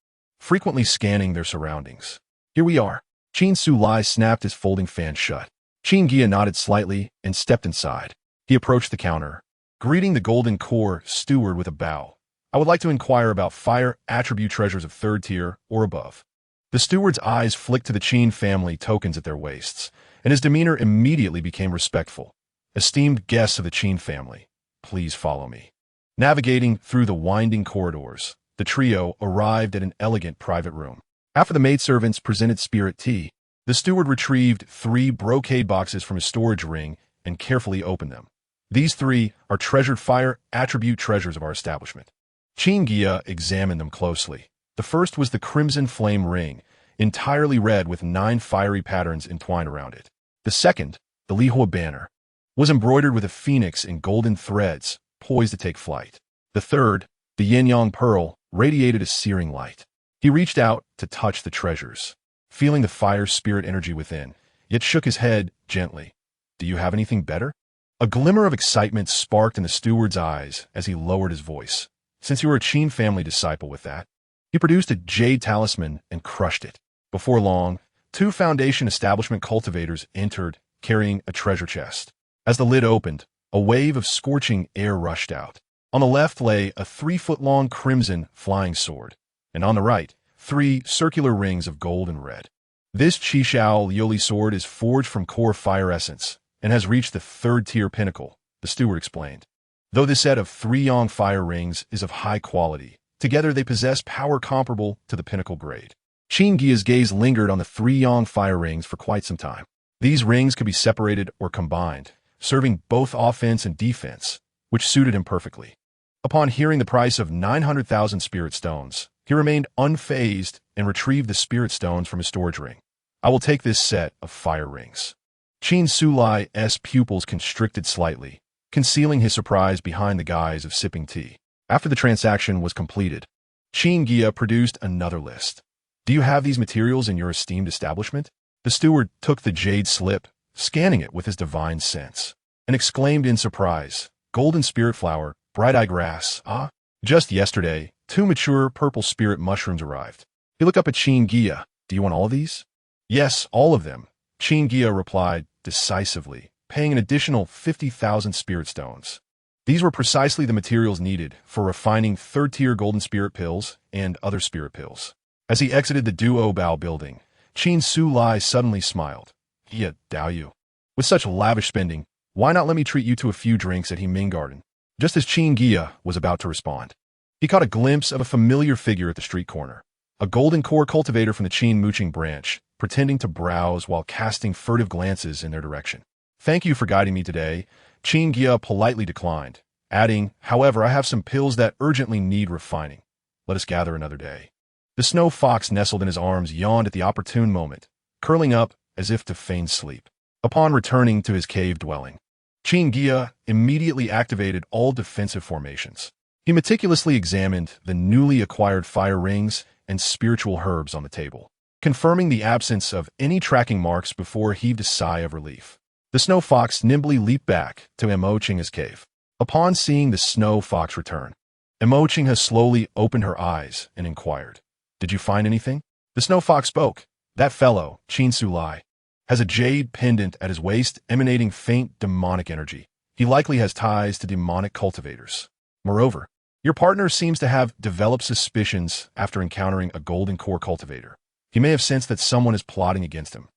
frequently scanning their surroundings. "Here we are." Qin Sulai snapped his folding fan shut. Qin Guiya nodded slightly and stepped inside. He approached the counter, greeting the golden core steward with a bow. "I would like to inquire about fire attribute treasures of third tier or above." The steward's eyes flicked to the Qin family tokens at their waists, and his demeanor immediately became respectful. "Esteemed guests of the Qin family, please follow me." Navigating through the winding corridors, the trio arrived at an elegant private room. After the maidservants presented spirit tea, the steward retrieved 3 brocade boxes from his storage ring and carefully opened them. "These 3 are treasured fire attribute treasures of our establishment." Qin Guiya examined them closely. The first was the crimson flame ring, entirely red with 9 fiery patterns entwined around it. The second, the Lihua banner, was embroidered with a phoenix in golden threads, poised to take flight. The third, the yin-yang pearl, radiated a searing light. He reached out to touch the treasures, feeling the fire spirit energy within, yet shook his head gently. "Do you have anything better?" A glimmer of excitement sparked in the steward's eyes as he lowered his voice. "Since you are a Qin family disciple with that." He produced a jade talisman and crushed it. Before long, 2 Foundation establishment cultivators entered, carrying a treasure chest. As the lid opened, a wave of scorching air rushed out. On the left lay a 3-foot-long crimson flying sword, and on the right, 3 circular rings of gold and red. "This Qishao Yoli sword is forged from core fire essence and has reached the 3rd-tier pinnacle," the steward explained. "Though this set of 3 yang fire rings is of high quality, together they possess power comparable to the pinnacle grade." Qin Guiya's gaze lingered on the 3 yang fire rings for quite some time. These rings could be separated or combined, serving both offense and defense, which suited him perfectly. Upon hearing the price of 900,000 spirit stones, he remained unfazed and retrieved the spirit stones from his storage ring. "I will take this set of fire rings." Qin Sulai's pupils constricted slightly, concealing his surprise behind the guise of sipping tea. After the transaction was completed, Qin Guiya produced another list. "Do you have these materials in your esteemed establishment?" The steward took the jade slip, scanning it with his divine sense, and exclaimed in surprise, "Golden spirit flower, bright-eye grass, ah." Just yesterday, 2 mature purple spirit mushrooms arrived. He looked up at Qin Guiya. "Do you want all of these?" "Yes, all of them," Qin Guiya replied decisively, paying an additional 50,000 spirit stones. These were precisely the materials needed for refining 3rd-tier golden spirit pills and other spirit pills. As he exited the Duobao building, Qin Sulai suddenly smiled. "Guiya Daoyu." With such lavish spending, Why not let me treat you to a few drinks at Himing Garden? Just as Qin Guiya was about to respond, he caught a glimpse of a familiar figure at the street corner. A golden core cultivator from the Qin Muqing branch, pretending to browse while casting furtive glances in their direction. Thank you for guiding me today, Qin Guiya politely declined, adding, however, I have some pills that urgently need refining. Let us gather another day. The snow fox nestled in his arms yawned at the opportune moment, curling up as if to feign sleep. Upon returning to his cave dwelling, Qin Guiya immediately activated all defensive formations. He meticulously examined the newly acquired fire rings and spiritual herbs on the table, confirming the absence of any tracking marks before he heaved a sigh of relief. The snow fox nimbly leaped back to Imo-Chingha's cave. Upon seeing the snow fox return, Imo-Chingha slowly opened her eyes and inquired, "Did you find anything?" The snow fox spoke. "That fellow, Qin Sulai, has a jade pendant at his waist emanating faint demonic energy. He likely has ties to demonic cultivators. Moreover, your partner seems to have developed suspicions after encountering a golden core cultivator. He may have sensed that someone is plotting against him,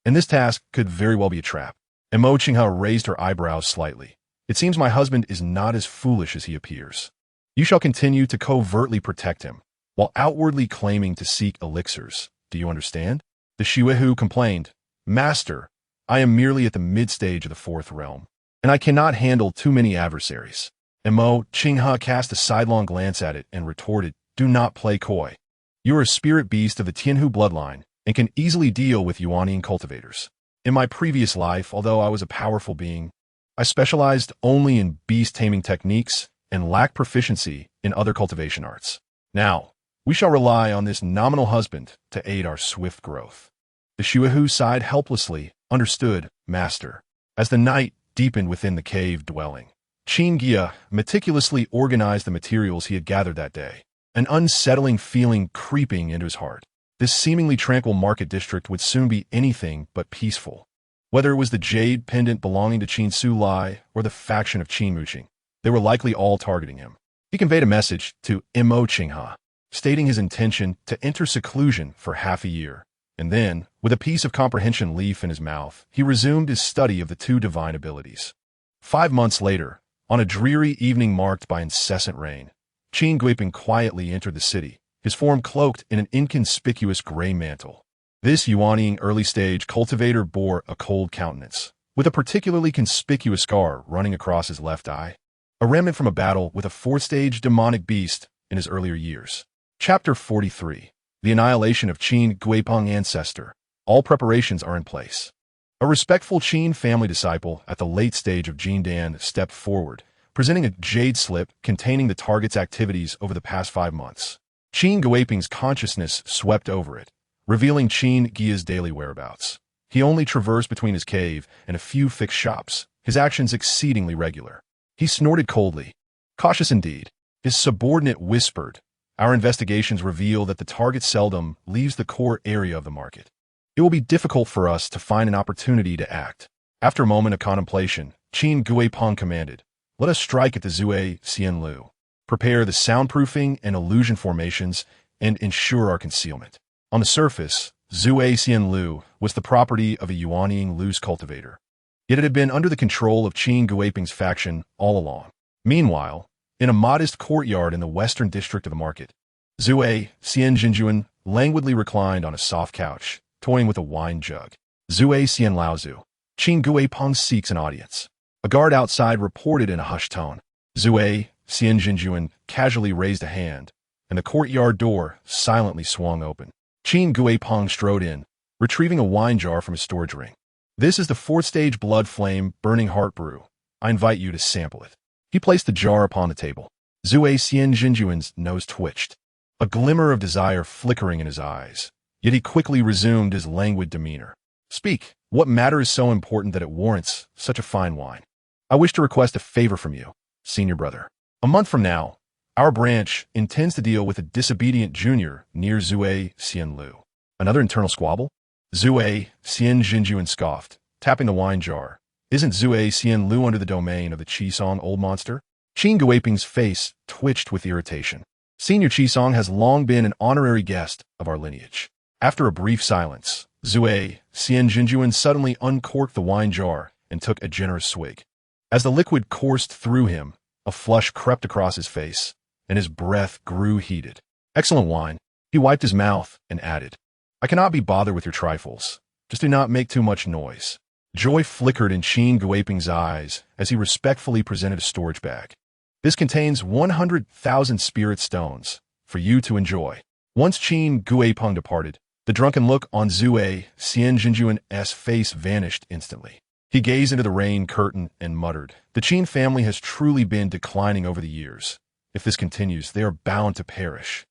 and this task could very well be a trap." Imo-Chingha raised her eyebrows slightly. "It seems my husband is not as foolish as he appears. You shall continue to covertly protect him, while outwardly claiming to seek elixirs. Do you understand?" The Shiwehu complained, "Master, I am merely at the mid-stage of the fourth realm, and I cannot handle too many adversaries." Imo-Chingha cast a sidelong glance at it and retorted, "Do not play coy. You are a spirit beast of the Tianhu bloodline and can easily deal with Yuanian cultivators. In my previous life, although I was a powerful being, I specialized only in beast-taming techniques and lacked proficiency in other cultivation arts. Now, we shall rely on this nominal husband to aid our swift growth." The Shiwehu sighed helplessly, "Understood, master." As the night deepened within the cave dwelling, Qin Guiya meticulously organized the materials he had gathered that day, an unsettling feeling creeping into his heart. This seemingly tranquil market district would soon be anything but peaceful. Whether it was the jade pendant belonging to Qin Sulai or the faction of Qin Muqing, they were likely all targeting him. He conveyed a message to Imo-Chingha, stating his intention to enter seclusion for half a year, and then, with a piece of comprehension leaf in his mouth, he resumed his study of the two divine abilities. 5 months later, on a dreary evening marked by incessant rain, Qin Guiya quietly entered the city, his form cloaked in an inconspicuous gray mantle. This Yuanian early-stage cultivator bore a cold countenance, with a particularly conspicuous scar running across his left eye, a remnant from a battle with a fourth-stage demonic beast in his earlier years. Chapter 43. The Annihilation of Qin Guiya Ancestor. All preparations are in place. A respectful Qin family disciple at the late stage of Jindan stepped forward, presenting a jade slip containing the target's activities over the past 5 months. Qin Guiya's consciousness swept over it, revealing Qin Guiya's daily whereabouts. He only traversed between his cave and a few fixed shops, his actions exceedingly regular. He snorted coldly. Cautious indeed. His subordinate whispered, "Our investigations reveal that the target seldom leaves the core area of the market. It will be difficult for us to find an opportunity to act." After a moment of contemplation, Qin Guiya commanded, "Let us strike at the Zue Xianlu. Prepare the soundproofing and illusion formations and ensure our concealment." On the surface, Zue Xianlu was the property of a Yuanian loose cultivator, yet it had been under the control of Qin Guiya's faction all along. Meanwhile, in a modest courtyard in the western district of the market, Zue Xianjinjuan languidly reclined on a soft couch, toying with a wine jug. "Zue Xianlaozu, Qin Guiya seeks an audience." A guard outside reported in a hushed tone. Zue Xianjinjuan casually raised a hand, and the courtyard door silently swung open. Qin Guiya strode in, retrieving a wine jar from his storage ring. "This is the fourth-stage blood flame burning heart brew. I invite you to sample it." He placed the jar upon the table. Zue Xianjinjuan's nose twitched, a glimmer of desire flickering in his eyes, yet he quickly resumed his languid demeanor. "Speak. What matter is so important that it warrants such a fine wine? I wish to request a favor from you, senior brother. A month from now, our branch intends to deal with a disobedient junior near Zue Xianlu." Another internal squabble? Zue Xianjinjuan scoffed, tapping the wine jar. "Isn't Zue Xianlu under the domain of the Qisong old monster?" Qin Guiya's face twitched with irritation. "Senior Qisong has long been an honorary guest of our lineage." After a brief silence, Zue Xianjinjuan suddenly uncorked the wine jar and took a generous swig. As the liquid coursed through him, a flush crept across his face, and his breath grew heated. Excellent wine. He wiped his mouth and added, I cannot be bothered with your trifles. Just do not make too much noise. Joy flickered in Qin Guiyapeng's eyes as he respectfully presented a storage bag. This contains 100,000 spirit stones for you to enjoy. Once Qin Guiyapeng departed, the drunken look on Zue Xianjinjuan's face vanished instantly. He gazed into the rain curtain and muttered, the Qin family has truly been declining over the years. If this continues, they are bound to perish.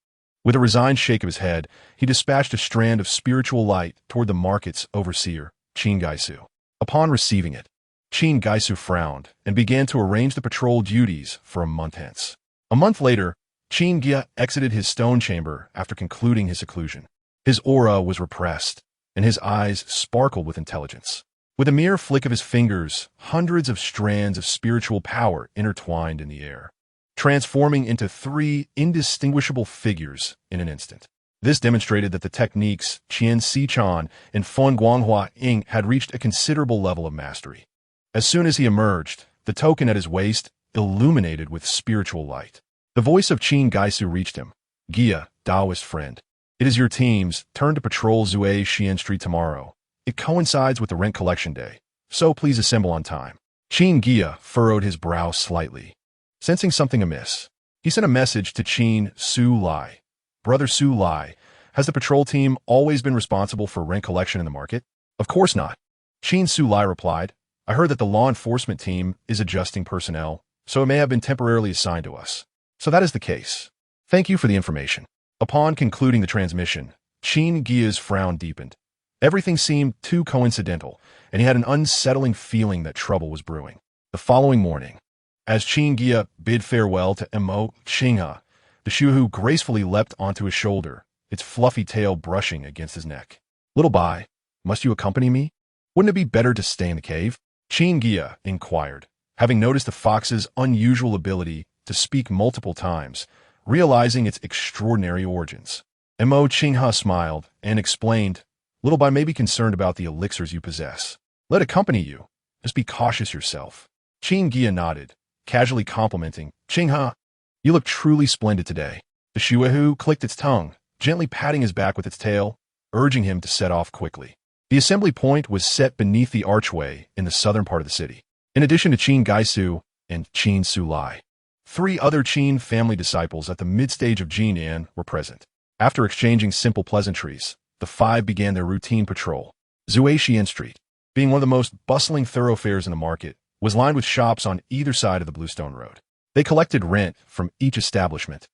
With a resigned shake of his head, he dispatched a strand of spiritual light toward the market's overseer, Qin Guiya. Upon receiving it, Qin Guiya frowned and began to arrange the patrol duties for a month hence. A month later, Qin Guiya exited his stone chamber after concluding his seclusion. His aura was repressed, and his eyes sparkled with intelligence. With a mere flick of his fingers, hundreds of strands of spiritual power intertwined in the air, transforming into 3 indistinguishable figures in an instant. This demonstrated that the techniques Qian Sichan and Feng Guanghua Ying had reached a considerable level of mastery. As soon as he emerged, the token at his waist illuminated with spiritual light. The voice of Qin Guiya reached him. Guiya, Taoist friend, it is your team's turn to patrol Zue Xian Street tomorrow. It coincides with the rent collection day, so please assemble on time. Qin Guiya furrowed his brow slightly. Sensing something amiss, he sent a message to Qin Su Lai. Brother Su Lai, has the patrol team always been responsible for rent collection in the market? Of course not. Qin Su Lai replied, I heard that the law enforcement team is adjusting personnel, so it may have been temporarily assigned to us. So that is the case. Thank you for the information. Upon concluding the transmission, Qin Guiya's frown deepened. Everything seemed too coincidental, and he had an unsettling feeling that trouble was brewing. The following morning, as Qin Guiya bid farewell to Mo Qinghe, the Shuhu gracefully leapt onto his shoulder, its fluffy tail brushing against his neck. Little Bai, must you accompany me? Wouldn't it be better to stay in the cave? Qin Guiya inquired, having noticed the fox's unusual ability to speak multiple times, realizing its extraordinary origins. Mo Qinghe smiled and explained, Little Bai may be concerned about the elixirs you possess. Let accompany you. Just be cautious yourself. Qin Guiya nodded, casually complimenting, Qinghe, you look truly splendid today. The Shuehu clicked its tongue, gently patting his back with its tail, urging him to set off quickly. The assembly point was set beneath the archway in the southern part of the city. In addition to Qin Guiya and Qin Su Lai, 3 other Qin family disciples at the mid-stage of Jinan were present. After exchanging simple pleasantries, the 5 began their routine patrol. Zue Xian Street, being one of the most bustling thoroughfares in the market, was lined with shops on either side of the Bluestone Road. They collected rent from each establishment,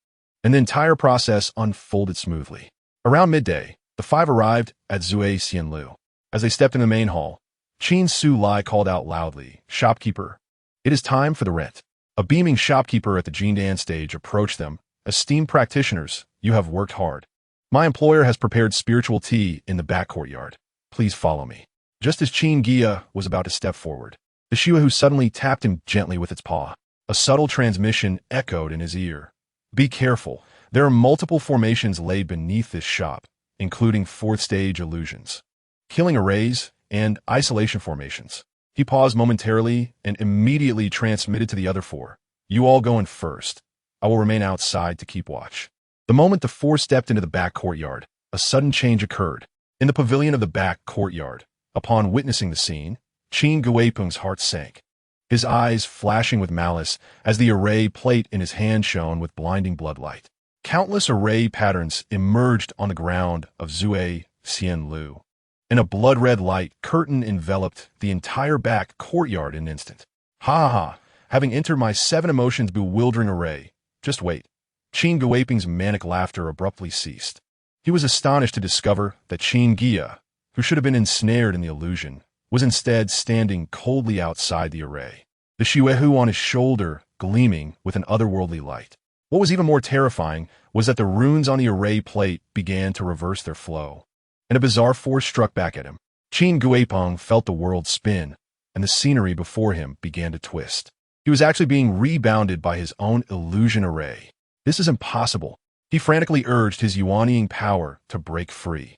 and the entire process unfolded smoothly. Around midday, the 5 arrived at Zue Xianlu. As they stepped in the main hall, Qin Su Lai called out loudly, Shopkeeper, it is time for the rent. A beaming shopkeeper at the Jinan stage approached them. Esteemed practitioners, you have worked hard. My employer has prepared spiritual tea in the back courtyard. Please follow me. Just as Qin Guiya was about to step forward, the Shuehu suddenly tapped him gently with its paw. A subtle transmission echoed in his ear. Be careful. There are multiple formations laid beneath this shop, including 4th-stage illusions, killing arrays, and isolation formations. He paused momentarily and immediately transmitted to the other 4. You all go in first. I will remain outside to keep watch. The moment the 4 stepped into the back courtyard, a sudden change occurred. In the pavilion of the back courtyard, upon witnessing the scene, Qin Guiyapeng's heart sank, his eyes flashing with malice as the array plate in his hand shone with blinding bloodlight. Countless array patterns emerged on the ground of Zue Xianlu, and a blood-red light curtain enveloped the entire back courtyard in an instant. Ha ha ha, having entered my 7 emotions bewildering array. Just wait. Qin Guiyapeng's manic laughter abruptly ceased. He was astonished to discover that Qin Guiya, who should have been ensnared in the illusion, was instead standing coldly outside the array, the Shuehu on his shoulder gleaming with an otherworldly light. What was even more terrifying was that the runes on the array plate began to reverse their flow, and a bizarre force struck back at him. Qin Guiyapeng felt the world spin, and the scenery before him began to twist. He was actually being rebounded by his own illusion array. This is impossible. He frantically urged his yuanying power to break free,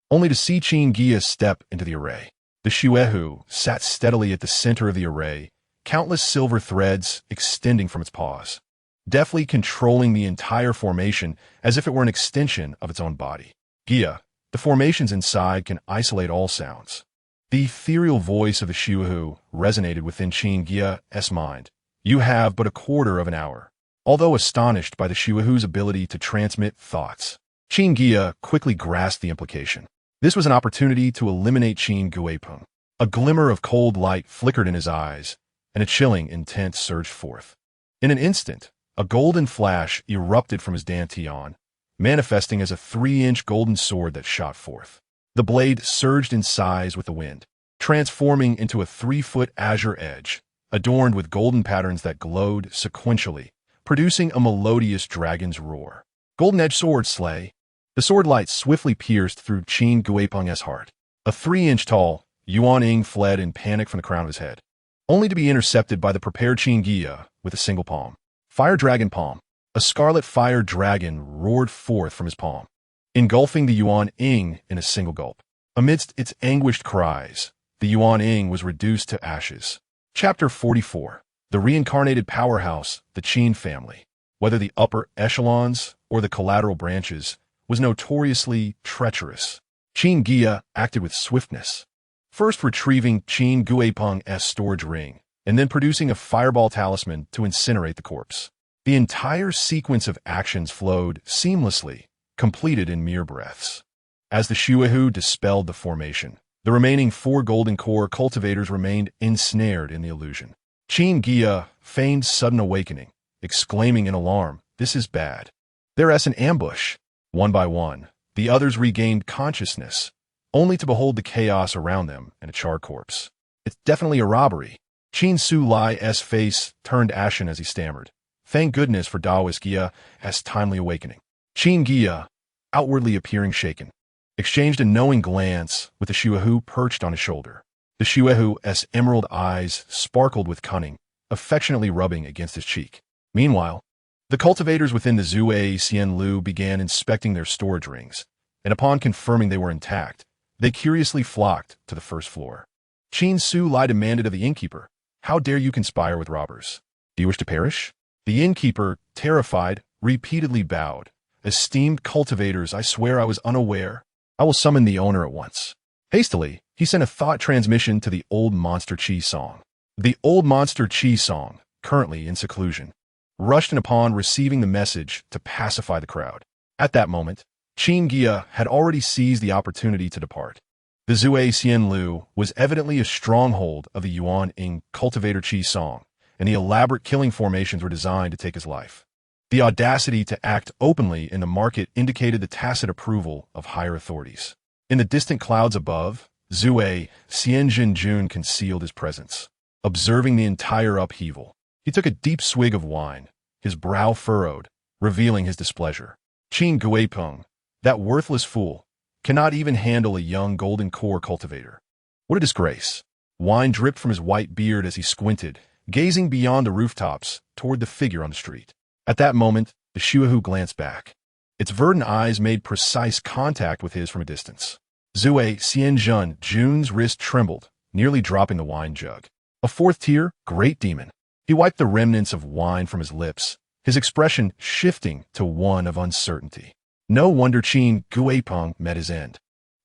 only to see Qin Guiya step into the array. The Shuehu sat steadily at the center of the array, countless silver threads extending from its paws, deftly controlling the entire formation as if it were an extension of its own body. Guiya, the formations inside can isolate all sounds. The ethereal voice of the Xiuhu resonated within Qin Guiya's mind. You have but a quarter of an hour. Although astonished by the Xiuhu's ability to transmit thoughts, Qin Guiya quickly grasped the implication. This was an opportunity to eliminate Qin Guiyapeng. A glimmer of cold light flickered in his eyes, and a chilling intent surged forth. In an instant, a golden flash erupted from his dantian, manifesting as a 3-inch golden sword that shot forth. The blade surged in size with the wind, transforming into a 3-foot azure edge, adorned with golden patterns that glowed sequentially, producing a melodious dragon's roar. Golden-edged sword slay. The sword light swiftly pierced through Qin Guiyapeng's heart. A 3-inch tall Yuan Ying fled in panic from the crown of his head, only to be intercepted by the prepared Qin Guiya with a single palm. Fire Dragon Palm. A scarlet fire dragon roared forth from his palm, engulfing the Yuan Ying in a single gulp. Amidst its anguished cries, the Yuan Ying was reduced to ashes. Chapter 44. The reincarnated powerhouse, the Qin family, whether the upper echelons or the collateral branches, was notoriously treacherous. Qin Guiya acted with swiftness, first retrieving Qin Guiyapeng's storage ring, and then producing a fireball talisman to incinerate the corpse. The entire sequence of actions flowed seamlessly, completed in mere breaths. As the Xiuhu dispelled the formation, the remaining 4 golden core cultivators remained ensnared in the illusion. Qin Guiya feigned sudden awakening, exclaiming in alarm, "This is bad. There's an ambush." One by one, the others regained consciousness, only to behold the chaos around them and a charred corpse. "It's definitely a robbery." Qin Su Lai's face turned ashen as he stammered. Thank goodness for Daoist Guiya's timely awakening. Qin Guiya, outwardly appearing shaken, exchanged a knowing glance with the Xiuhu perched on his shoulder. The Xiuhu's emerald eyes sparkled with cunning, affectionately rubbing against his cheek. Meanwhile, the cultivators within the Zhuai Xianlu began inspecting their storage rings, and upon confirming they were intact, they curiously flocked to the first floor. Qin Su Lai demanded of the innkeeper, "How dare you conspire with robbers? Do you wish to perish?" The innkeeper, terrified, repeatedly bowed. "Esteemed cultivators, I swear I was unaware. I will summon the owner at once." Hastily, he sent a thought transmission to the old monster Qi Song. The old monster Qi Song, currently in seclusion, rushed in upon receiving the message to pacify the crowd. At that moment, Qin Guiya had already seized the opportunity to depart. The Zhuai Xianlu was evidently a stronghold of the Yuan Ying cultivator Qi Song, and the elaborate killing formations were designed to take his life. The audacity to act openly in the market indicated the tacit approval of higher authorities. In the distant clouds above, Zhuai Xianjun concealed his presence. Observing the entire upheaval, he took a deep swig of wine, his brow furrowed, revealing his displeasure. Qin Guiyapeng, that worthless fool, cannot even handle a young golden core cultivator. What a disgrace. Wine dripped from his white beard as he squinted, gazing beyond the rooftops toward the figure on the street. At that moment, the Xiuhu glanced back. Its verdant eyes made precise contact with his from a distance. Zhuai Xianjun's wrist trembled, nearly dropping the wine jug. A 4th tier, great demon. He wiped the remnants of wine from his lips, his expression shifting to one of uncertainty. No wonder Qin Guiyapeng met his end.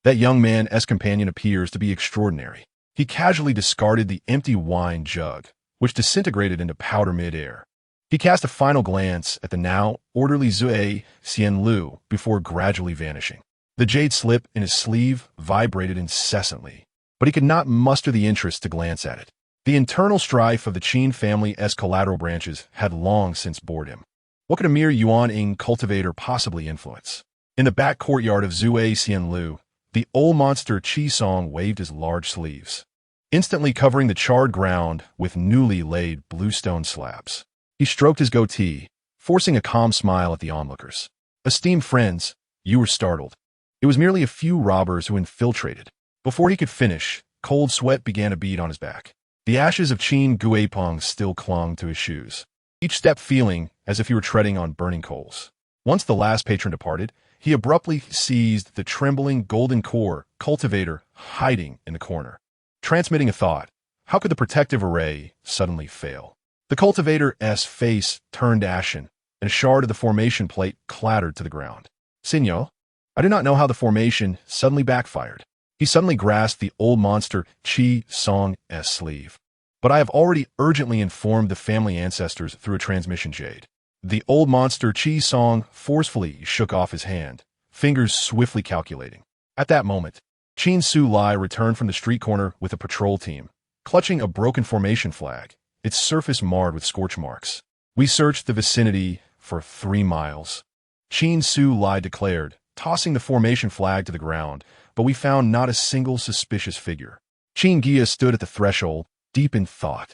That young man's companion appears to be extraordinary. He casually discarded the empty wine jug, which disintegrated into powder mid-air. He cast a final glance at the now orderly Zhuai Xianlu before gradually vanishing. The jade slip in his sleeve vibrated incessantly, but he could not muster the interest to glance at it. The internal strife of the Qin family's collateral branches had long since bored him. What could a mere Yuan Ying cultivator possibly influence? In the back courtyard of Zhuai Xianlu, the old monster Qi Song waved his large sleeves, instantly covering the charred ground with newly laid bluestone slabs. He stroked his goatee, forcing a calm smile at the onlookers. "Esteemed friends, you were startled. It was merely a few robbers who infiltrated." Before he could finish, cold sweat began to bead on his back. The ashes of Qin Guiyapeng still clung to his shoes, each step feeling as if he were treading on burning coals. Once the last patron departed, he abruptly seized the trembling golden core cultivator hiding in the corner. Transmitting a thought, How could the protective array suddenly fail? The cultivator's face turned ashen, and a shard of the formation plate clattered to the ground. Sinyo, I do not know how the formation suddenly backfired. He suddenly grasped the old monster Qi Song's sleeve. But I have already urgently informed the family ancestors through a transmission jade. The old monster Qi Song forcefully shook off his hand, fingers swiftly calculating. At that moment, Qin Su Lai returned from the street corner with a patrol team, clutching a broken formation flag, its surface marred with scorch marks. We searched the vicinity for 3 miles. Qin Su Lai declared, tossing the formation flag to the ground, but we found not a single suspicious figure. Qin Guiya stood at the threshold, deep in thought.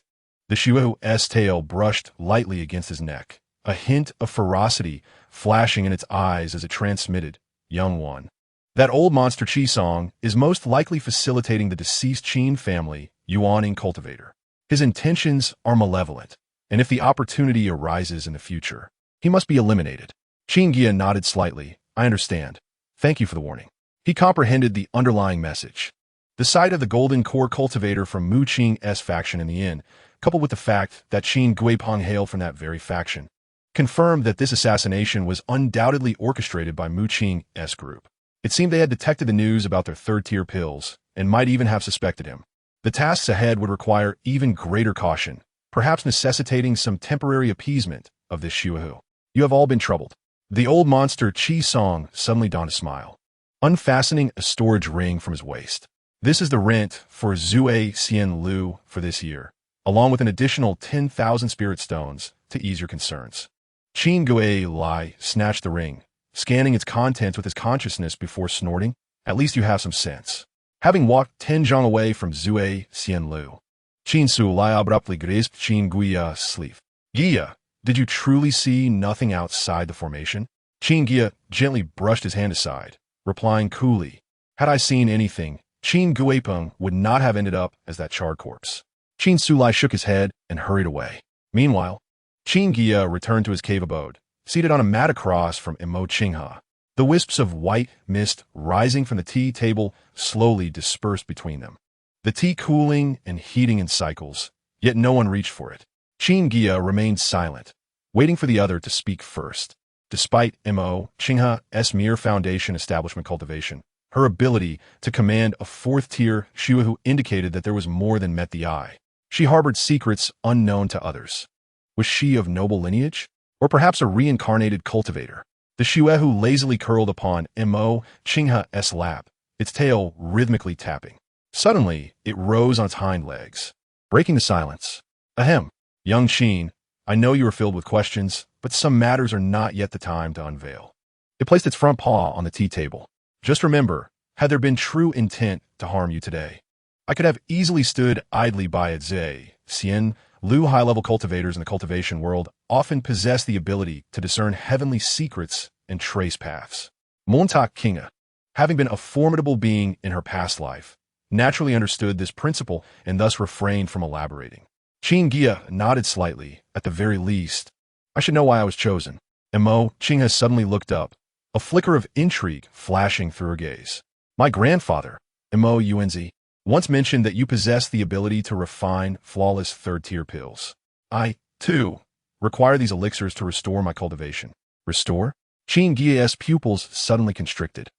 The Shuo's tail brushed lightly against his neck, a hint of ferocity flashing in its eyes as it transmitted, "Young one. That old monster Qi Song is most likely facilitating the deceased Qin family Yuaning cultivator. His intentions are malevolent, and if the opportunity arises in the future, he must be eliminated." Qin Guiya nodded slightly. I understand. Thank you for the warning. He comprehended the underlying message. The sight of the golden core cultivator from Mu Qing's faction in the inn, coupled with the fact that Qin Guiyapeng hailed from that very faction, confirmed that this assassination was undoubtedly orchestrated by Mu Qing's group. It seemed they had detected the news about their third-tier pills, and might even have suspected him. The tasks ahead would require even greater caution, perhaps necessitating some temporary appeasement of this Shuohu. You have all been troubled. The old monster Qi Song suddenly donned a smile, unfastening a storage ring from his waist. This is the rent for Zue Xian Lu for this year, along with an additional 10,000 spirit stones to ease your concerns. Qin Guiya Lai snatched the ring, scanning its contents with his consciousness before snorting. At least you have some sense. Having walked 10 zhang away from Zue Xian Lu, Qin Su Lai abruptly grasped Qin Guiya's sleeve. Guiya, did you truly see nothing outside the formation? Qin Guiya gently brushed his hand aside, replying coolly, had I seen anything, Qin Guiyapeng would not have ended up as that charred corpse. Qin Su Lai shook his head and hurried away. Meanwhile, Qin Guiya returned to his cave abode, seated on a mat across from Imo Qinghe. The wisps of white mist rising from the tea table slowly dispersed between them. The tea cooling and heating in cycles, yet no one reached for it. Qin Guiya remained silent, waiting for the other to speak first. Despite Imo Qinghe's mere foundation establishment cultivation, her ability to command a 4th-tier Shuohu indicated that there was more than met the eye. She harbored secrets unknown to others. Was she of noble lineage? Or perhaps a reincarnated cultivator? The Shuohu lazily curled upon Imo Qinghe's lap, its tail rhythmically tapping. Suddenly, it rose on its hind legs, breaking the silence. Ahem, young Qin, I know you are filled with questions, but some matters are not yet the time to unveil. It placed its front paw on the tea table. Just remember, had there been true intent to harm you today, I could have easily stood idly by at Zhe Xian Lu. High-level cultivators in the cultivation world often possess the ability to discern heavenly secrets and trace paths. Montauk Kinga, having been a formidable being in her past life, naturally understood this principle and thus refrained from elaborating. Qin Guiya nodded slightly. At the very least, I should know why I was chosen. Imo Qinghe suddenly looked up, a flicker of intrigue flashing through her gaze. My grandfather, Imo Yuanzi, once mentioned that you possess the ability to refine flawless 3rd-tier pills. I, too, require these elixirs to restore my cultivation. Restore? Qin Guiya's pupils suddenly constricted.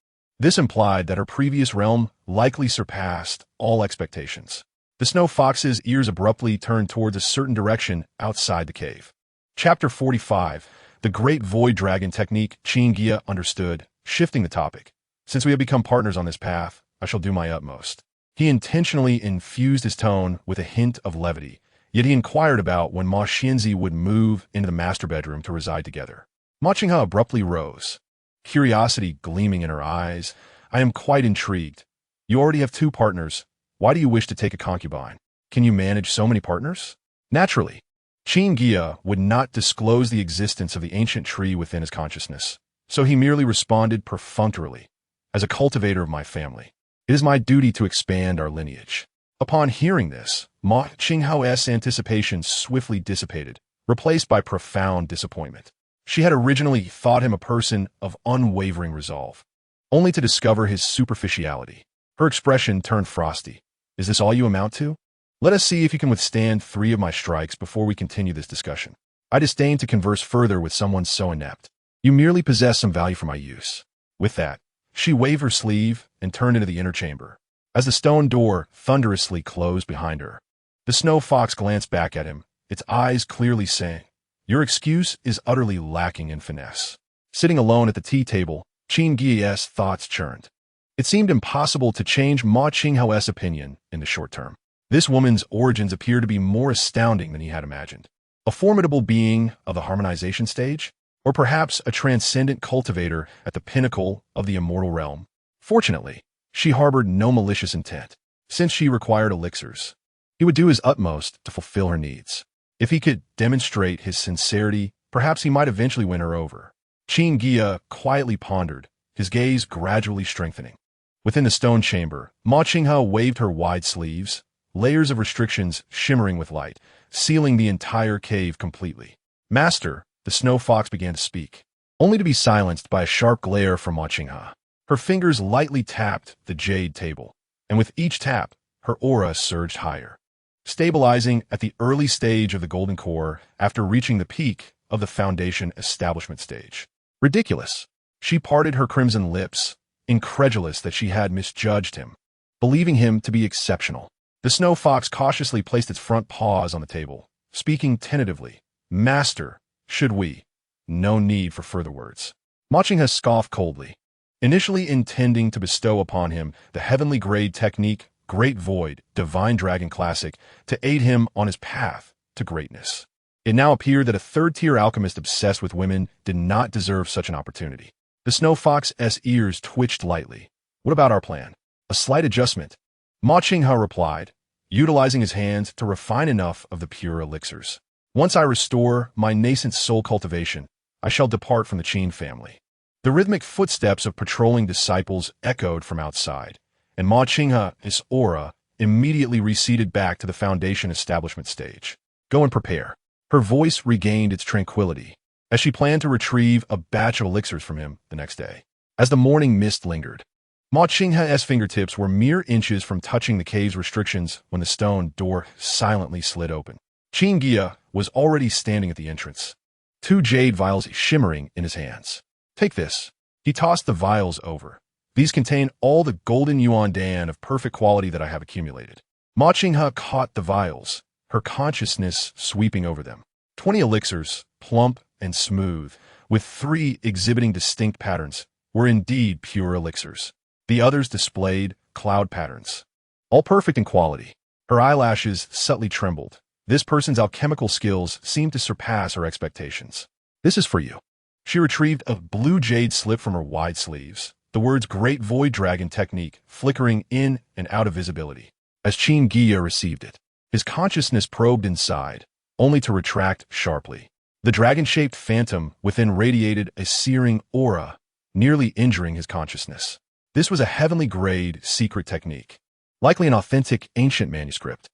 This implied that her previous realm likely surpassed all expectations. The snow fox's ears abruptly turned towards a certain direction outside the cave. Chapter 45, The Great Void Dragon Technique. Qin Guiya understood, shifting the topic. Since we have become partners on this path, I shall do my utmost. He intentionally infused his tone with a hint of levity, yet he inquired about when Ma Xianzi would move into the master bedroom to reside together. Ma Qinghe abruptly rose, curiosity gleaming in her eyes. I am quite intrigued. You already have 2 partners. Why do you wish to take a concubine? Can you manage so many partners? Naturally. Qin Guiya would not disclose the existence of the ancient tree within his consciousness, so he merely responded perfunctorily. As a cultivator of my family, it is my duty to expand our lineage. Upon hearing this, Ma Qinghe's anticipation swiftly dissipated, replaced by profound disappointment. She had originally thought him a person of unwavering resolve, only to discover his superficiality. Her expression turned frosty. Is this all you amount to? Let us see if you can withstand 3 of my strikes before we continue this discussion. I disdain to converse further with someone so inept. You merely possess some value for my use. With that, she waved her sleeve and turned into the inner chamber. As the stone door thunderously closed behind her, the snow fox glanced back at him, its eyes clearly saying, "Your excuse is utterly lacking in finesse." Sitting alone at the tea table, Qin Guiya's thoughts churned. It seemed impossible to change Ma Qinghao's opinion in the short term. This woman's origins appeared to be more astounding than he had imagined. A formidable being of the harmonization stage? Or perhaps a transcendent cultivator at the pinnacle of the immortal realm? Fortunately, she harbored no malicious intent. Since she required elixirs, he would do his utmost to fulfill her needs. If he could demonstrate his sincerity, perhaps he might eventually win her over. Qin Guiya quietly pondered, his gaze gradually strengthening. Within the stone chamber, Ma Qinghao waved her wide sleeves, layers of restrictions shimmering with light, sealing the entire cave completely. "Master," the snow fox began to speak, only to be silenced by a sharp glare from Ma Qingha. Her fingers lightly tapped the jade table, and with each tap, her aura surged higher, stabilizing at the early stage of the golden core after reaching the peak of the foundation establishment stage. Ridiculous. She parted her crimson lips, incredulous that she had misjudged him, believing him to be exceptional. The snow fox cautiously placed its front paws on the table, speaking tentatively. "Master, should we?" No need for further words. Ma Qingha scoffed coldly, initially intending to bestow upon him the heavenly grade technique, Great Void, Divine Dragon Classic, to aid him on his path to greatness. It now appeared that a third-tier alchemist obsessed with women did not deserve such an opportunity. The snow fox's ears twitched lightly. "What about our plan?" "A slight adjustment," Ma Qingha replied, utilizing his hands to refine enough of the pure elixirs. "Once I restore my nascent soul cultivation, I shall depart from the Qin family." The rhythmic footsteps of patrolling disciples echoed from outside, and Ma Qingha's aura immediately receded back to the foundation establishment stage. "Go and prepare." Her voice regained its tranquility, as she planned to retrieve a batch of elixirs from him the next day. As the morning mist lingered, Ma Qingha's fingertips were mere inches from touching the cave's restrictions when the stone door silently slid open. Qin Guiya was already standing at the entrance, 2 jade vials shimmering in his hands. "Take this." He tossed the vials over. "These contain all the golden yuan dan of perfect quality that I have accumulated." Ma Qingha caught the vials, her consciousness sweeping over them. 20 elixirs, plump and smooth, with 3 exhibiting distinct patterns, were indeed pure elixirs. The others displayed cloud patterns, all perfect in quality. Her eyelashes subtly trembled. This person's alchemical skills seemed to surpass her expectations. "This is for you." She retrieved a blue jade slip from her wide sleeves, the words Great Void Dragon Technique flickering in and out of visibility. As Qin Guiya received it, his consciousness probed inside, only to retract sharply. The dragon-shaped phantom within radiated a searing aura, nearly injuring his consciousness. This was a heavenly grade secret technique, likely an authentic ancient manuscript.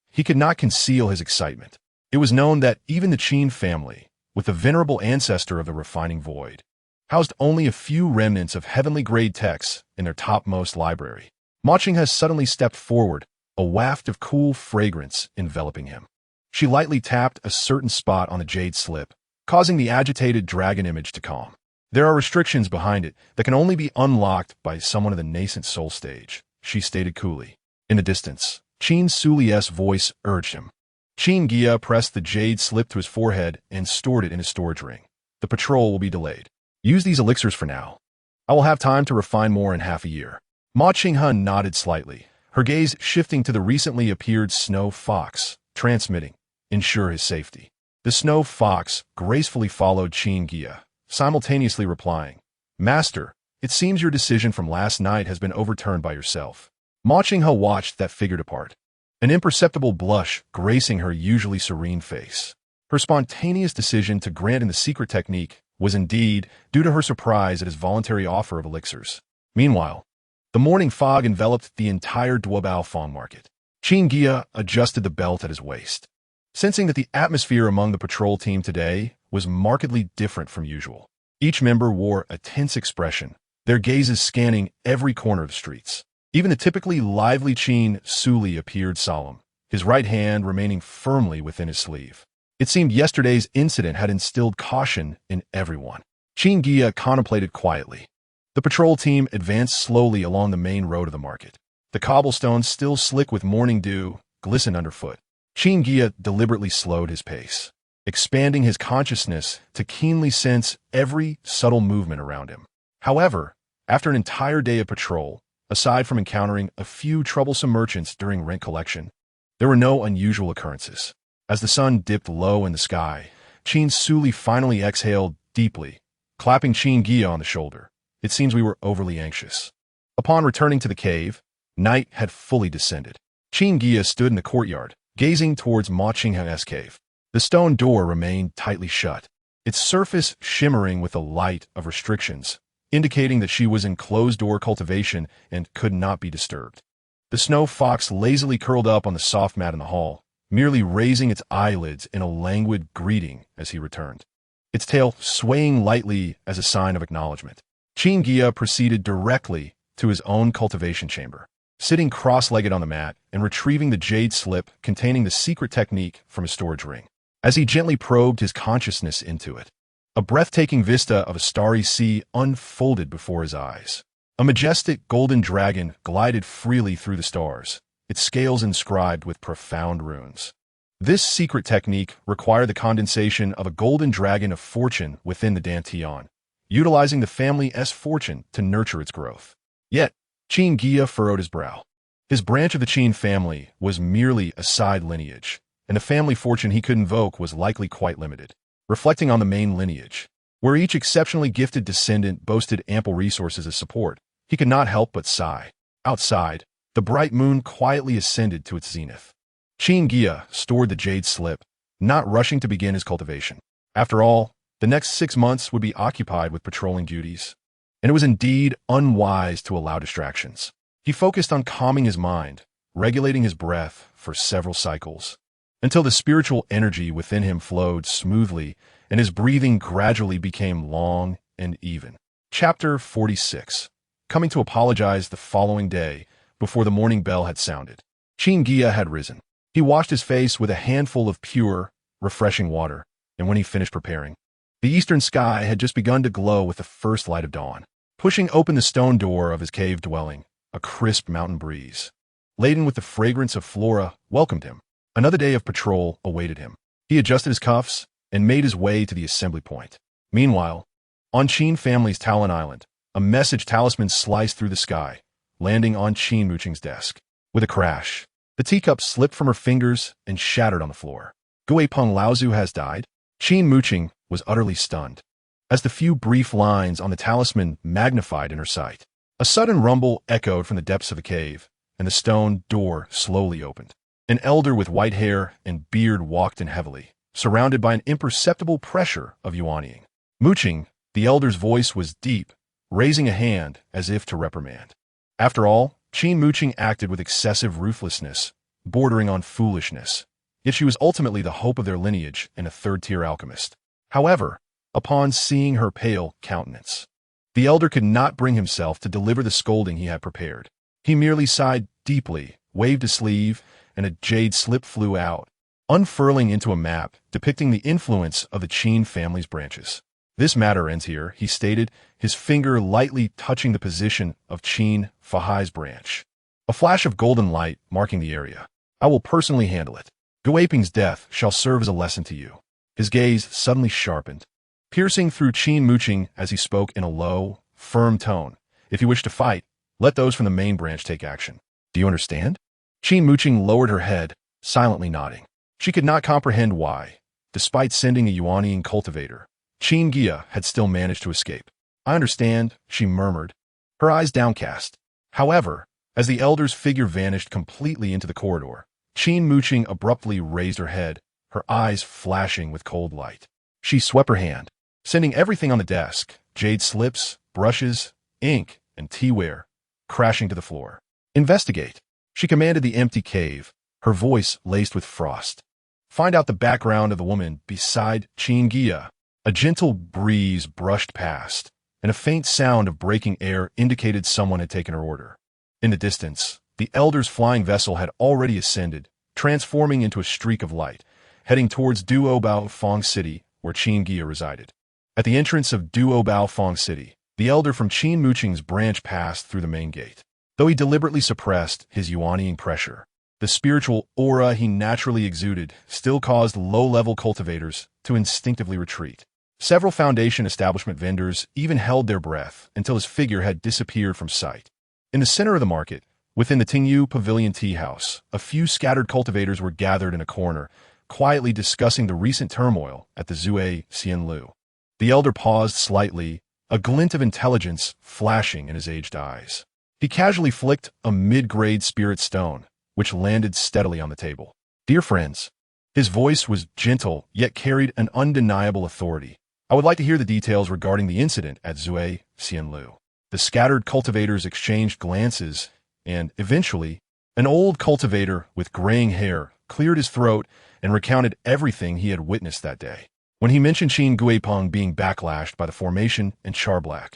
He could not conceal his excitement. It was known that even the Qin family, with the venerable ancestor of the refining void, housed only a few remnants of heavenly grade texts in their topmost library. Ma Qingha suddenly stepped forward, a waft of cool fragrance enveloping him. She lightly tapped a certain spot on the jade slip, causing the agitated dragon image to calm. "There are restrictions behind it that can only be unlocked by someone of the nascent soul stage," she stated coolly. In the distance, Qin Suli's voice urged him. Qin Guiya pressed the jade slip to his forehead and stored it in his storage ring. "The patrol will be delayed. Use these elixirs for now. I will have time to refine more in half a year." Ma Qingha nodded slightly, her gaze shifting to the recently appeared snow fox, transmitting, "Ensure his safety." The snow fox gracefully followed Qin Guiya, simultaneously replying, "Master, it seems your decision from last night has been overturned by yourself." Ma Qingha watched that figure depart, an imperceptible blush gracing her usually serene face. Her spontaneous decision to grant him the secret technique was indeed due to her surprise at his voluntary offer of elixirs. Meanwhile, the morning fog enveloped the entire Duobao Fong market. Qin Guiya adjusted the belt at his waist, sensing that the atmosphere among the patrol team today was markedly different from usual. Each member wore a tense expression, their gazes scanning every corner of the streets. Even the typically lively Qin Suli appeared solemn, his right hand remaining firmly within his sleeve. It seemed yesterday's incident had instilled caution in everyone. Qin Guiya contemplated quietly. The patrol team advanced slowly along the main road of the market. The cobblestones, still slick with morning dew, glistened underfoot. Qin Guiya deliberately slowed his pace, expanding his consciousness to keenly sense every subtle movement around him. However, after an entire day of patrol, aside from encountering a few troublesome merchants during rent collection, there were no unusual occurrences. As the sun dipped low in the sky, Qin Suli finally exhaled deeply, clapping Qin Guiya on the shoulder. It seems we were overly anxious. Upon returning to the cave, night had fully descended. Qin Guiya stood in the courtyard, gazing towards Ma Qinghe's cave. The stone door remained tightly shut, its surface shimmering with the light of restrictions, indicating that she was in closed-door cultivation and could not be disturbed. The snow fox lazily curled up on the soft mat in the hall, merely raising its eyelids in a languid greeting as he returned, its tail swaying lightly as a sign of acknowledgement. Qin Guiya proceeded directly to his own cultivation chamber, sitting cross-legged on the mat and retrieving the jade slip containing the secret technique from his storage ring. As he gently probed his consciousness into it, a breathtaking vista of a starry sea unfolded before his eyes. A majestic golden dragon glided freely through the stars, its scales inscribed with profound runes. This secret technique required the condensation of a golden dragon of fortune within the Dantian, utilizing the family's fortune to nurture its growth. Yet, Qin Guiya furrowed his brow. His branch of the Qin family was merely a side lineage, and the family fortune he could invoke was likely quite limited. Reflecting on the main lineage, where each exceptionally gifted descendant boasted ample resources as support, he could not help but sigh. Outside, the bright moon quietly ascended to its zenith. Qin Guiya stored the jade slip, not rushing to begin his cultivation. After all, the next 6 months would be occupied with patrolling duties, and it was indeed unwise to allow distractions. He focused on calming his mind, regulating his breath for several cycles, until the spiritual energy within him flowed smoothly and his breathing gradually became long and even. Chapter 46. Coming to apologize the following day, before the morning bell had sounded, Qin Guiya had risen. He washed his face with a handful of pure, refreshing water, and when he finished preparing, the eastern sky had just begun to glow with the first light of dawn. Pushing open the stone door of his cave dwelling, a crisp mountain breeze, laden with the fragrance of flora, welcomed him. Another day of patrol awaited him. He adjusted his cuffs and made his way to the assembly point. Meanwhile, on Qin family's Talon Island, a message talisman sliced through the sky, landing on Qin Muqing's desk. With a crash, the teacup slipped from her fingers and shattered on the floor. Gui Peng Laozu has died? Qin Muqing was utterly stunned, as the few brief lines on the talisman magnified in her sight. A sudden rumble echoed from the depths of the cave, and the stone door slowly opened. An elder with white hair and beard walked in heavily, surrounded by an imperceptible pressure of yuanying. Muqing, the elder's voice was deep, raising a hand as if to reprimand. After all, Qin Muqing acted with excessive ruthlessness, bordering on foolishness, yet she was ultimately the hope of their lineage and a third-tier alchemist. However, upon seeing her pale countenance, the elder could not bring himself to deliver the scolding he had prepared. He merely sighed deeply, waved a sleeve, and a jade slip flew out, unfurling into a map depicting the influence of the Qin family's branches. This matter ends here, he stated, his finger lightly touching the position of Qin Fahai's branch. A flash of golden light marking the area. I will personally handle it. Guaping's death shall serve as a lesson to you. His gaze suddenly sharpened, piercing through Qin Muqing as he spoke in a low, firm tone. If you wish to fight, let those from the main branch take action. Do you understand? Qin Muqing lowered her head, silently nodding. She could not comprehend why, despite sending a yuanying cultivator, Qin Guiya had still managed to escape. I understand, she murmured, her eyes downcast. However, as the elder's figure vanished completely into the corridor, Qin Muqing abruptly raised her head, her eyes flashing with cold light. She swept her hand, sending everything on the desk, jade slips, brushes, ink, and teaware, crashing to the floor. Investigate. She commanded the empty cave, her voice laced with frost. Find out the background of the woman beside Qin Guiya. A gentle breeze brushed past, and a faint sound of breaking air indicated someone had taken her order. In the distance, the elder's flying vessel had already ascended, transforming into a streak of light, heading towards Duo Fong City, where Qin Guiya resided. At the entrance of Duo Fong City, the elder from Qin Muqing's branch passed through the main gate. Though he deliberately suppressed his yuanying pressure, the spiritual aura he naturally exuded still caused low-level cultivators to instinctively retreat. Several Foundation establishment vendors even held their breath until his figure had disappeared from sight. In the center of the market, within the Tingyu Pavilion Tea House, a few scattered cultivators were gathered in a corner, quietly discussing the recent turmoil at the Zui Xianlu. The elder paused slightly, a glint of intelligence flashing in his aged eyes. He casually flicked a mid-grade spirit stone, which landed steadily on the table. "Dear friends," his voice was gentle, yet carried an undeniable authority. "I would like to hear the details regarding the incident at Zui Xianlu." The scattered cultivators exchanged glances, and, eventually, an old cultivator with graying hair cleared his throat and recounted everything he had witnessed that day. When he mentioned Qin Guiya being backlashed by the formation and Charblack,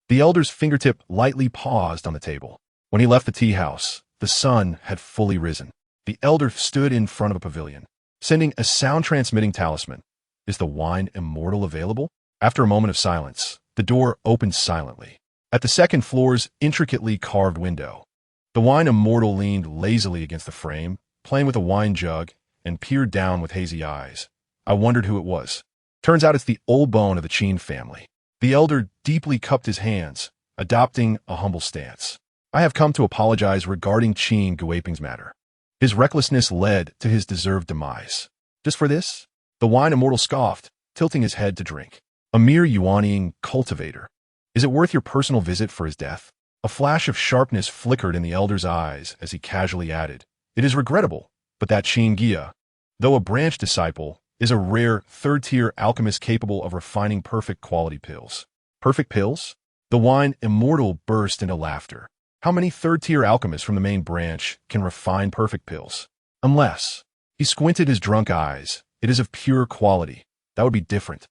the elder's fingertip lightly paused on the table. When he left the tea house, the sun had fully risen. The elder stood in front of a pavilion, sending a sound-transmitting talisman. "Is the wine immortal available?" After a moment of silence, the door opened silently. At the second floor's intricately carved window, the wine immortal leaned lazily against the frame, playing with a wine jug, and peered down with hazy eyes. I wondered who it was. Turns out it's the old bone of the Qin family. The elder deeply cupped his hands, adopting a humble stance. "I have come to apologize regarding Qin Guiyaping's matter. His recklessness led to his deserved demise. Just for this?" The wine immortal scoffed, tilting his head to drink. "A mere yuanying cultivator. Is it worth your personal visit for his death?" A flash of sharpness flickered in the elder's eyes as he casually added, "It is regrettable, but that Qin Guiya, though a branch disciple, is a rare third-tier alchemist capable of refining perfect quality pills." "Perfect pills?" The wine immortal burst into laughter. "How many third-tier alchemists from the main branch can refine perfect pills? Unless—" He squinted his drunk eyes. "It is of pure quality. That would be different."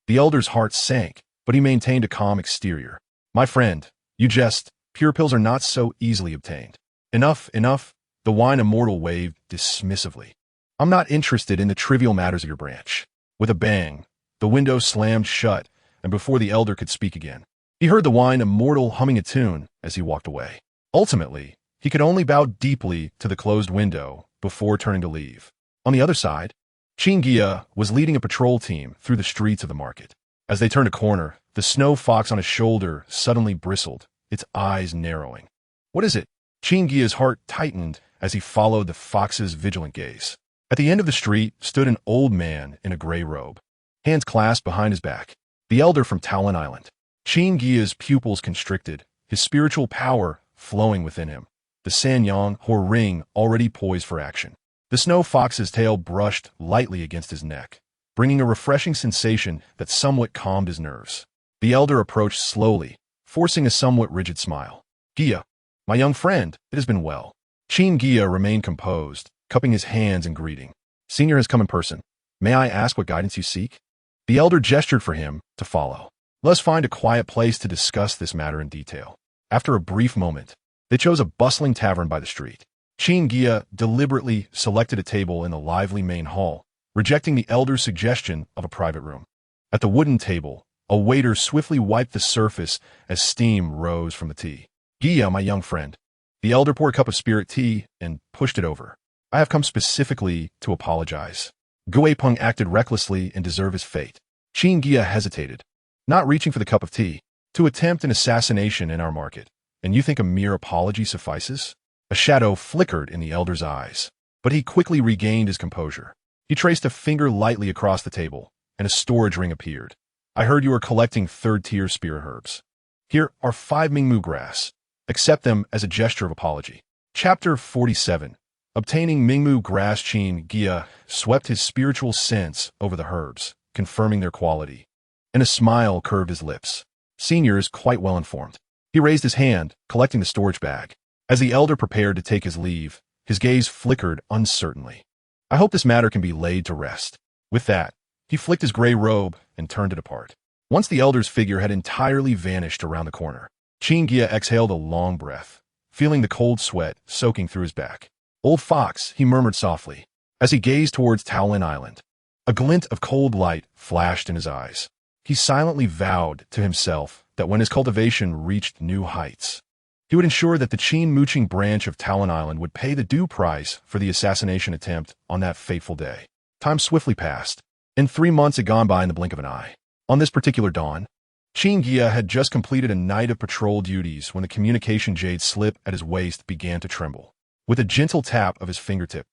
The elder's heart sank, but he maintained a calm exterior. "My friend, you jest. Pure pills are not so easily obtained." "Enough, enough." The wine immortal waved dismissively. "I'm not interested in the trivial matters of your branch." With a bang, the window slammed shut, and before the elder could speak again, he heard the wine immortal humming a tune as he walked away. Ultimately, he could only bow deeply to the closed window before turning to leave. On the other side, Qin Guiya was leading a patrol team through the streets of the market. As they turned a corner, the snow fox on his shoulder suddenly bristled, its eyes narrowing. "What is it?" Qin Guiya's heart tightened as he followed the fox's vigilant gaze. At the end of the street stood an old man in a gray robe, hands clasped behind his back. The elder from Taolin Island. Qin Guiya's pupils constricted, his spiritual power flowing within him. The Sanyang Hor ring already poised for action. The snow fox's tail brushed lightly against his neck, bringing a refreshing sensation that somewhat calmed his nerves. The elder approached slowly, forcing a somewhat rigid smile. "Guiya, my young friend, it has been well." Qin Guiya remained composed, cupping his hands in greeting. "Senior has come in person. May I ask what guidance you seek?" The elder gestured for him to follow. "Let's find a quiet place to discuss this matter in detail." After a brief moment, they chose a bustling tavern by the street. Qin Guiya deliberately selected a table in the lively main hall, rejecting the elder's suggestion of a private room. At the wooden table, a waiter swiftly wiped the surface as steam rose from the tea. "Guiya, my young friend." The elder poured a cup of spirit tea and pushed it over. "I have come specifically to apologize. Guiyaping acted recklessly and deserved his fate." Qin Guiya hesitated, not reaching for the cup of tea. "To attempt an assassination in our market, and you think a mere apology suffices?" A shadow flickered in the elder's eyes, but he quickly regained his composure. He traced a finger lightly across the table, and a storage ring appeared. "I heard you were collecting third-tier spirit herbs. Here are 5 Mingmu grass. Accept them as a gesture of apology." Chapter 47. Obtaining Mingmu grass. Qin Guiya swept his spiritual sense over the herbs, confirming their quality, and a smile curved his lips. Senior is quite well informed. He raised his hand, collecting the storage bag. As the elder prepared to take his leave, his gaze flickered uncertainly. "I hope this matter can be laid to rest." With that, he flicked his gray robe and turned to depart. Once the elder's figure had entirely vanished around the corner, Qin Guiya exhaled a long breath, feeling the cold sweat soaking through his back. Old fox, he murmured softly, as he gazed towards Taolin Island. A glint of cold light flashed in his eyes. He silently vowed to himself that when his cultivation reached new heights, he would ensure that the Qin mooching branch of Taolin Island would pay the due price for the assassination attempt on that fateful day. Time swiftly passed. In 3 months had gone by in the blink of an eye. On this particular dawn, Qin Guiya had just completed a night of patrol duties when the communication jade slip at his waist began to tremble. With a gentle tap of his fingertip,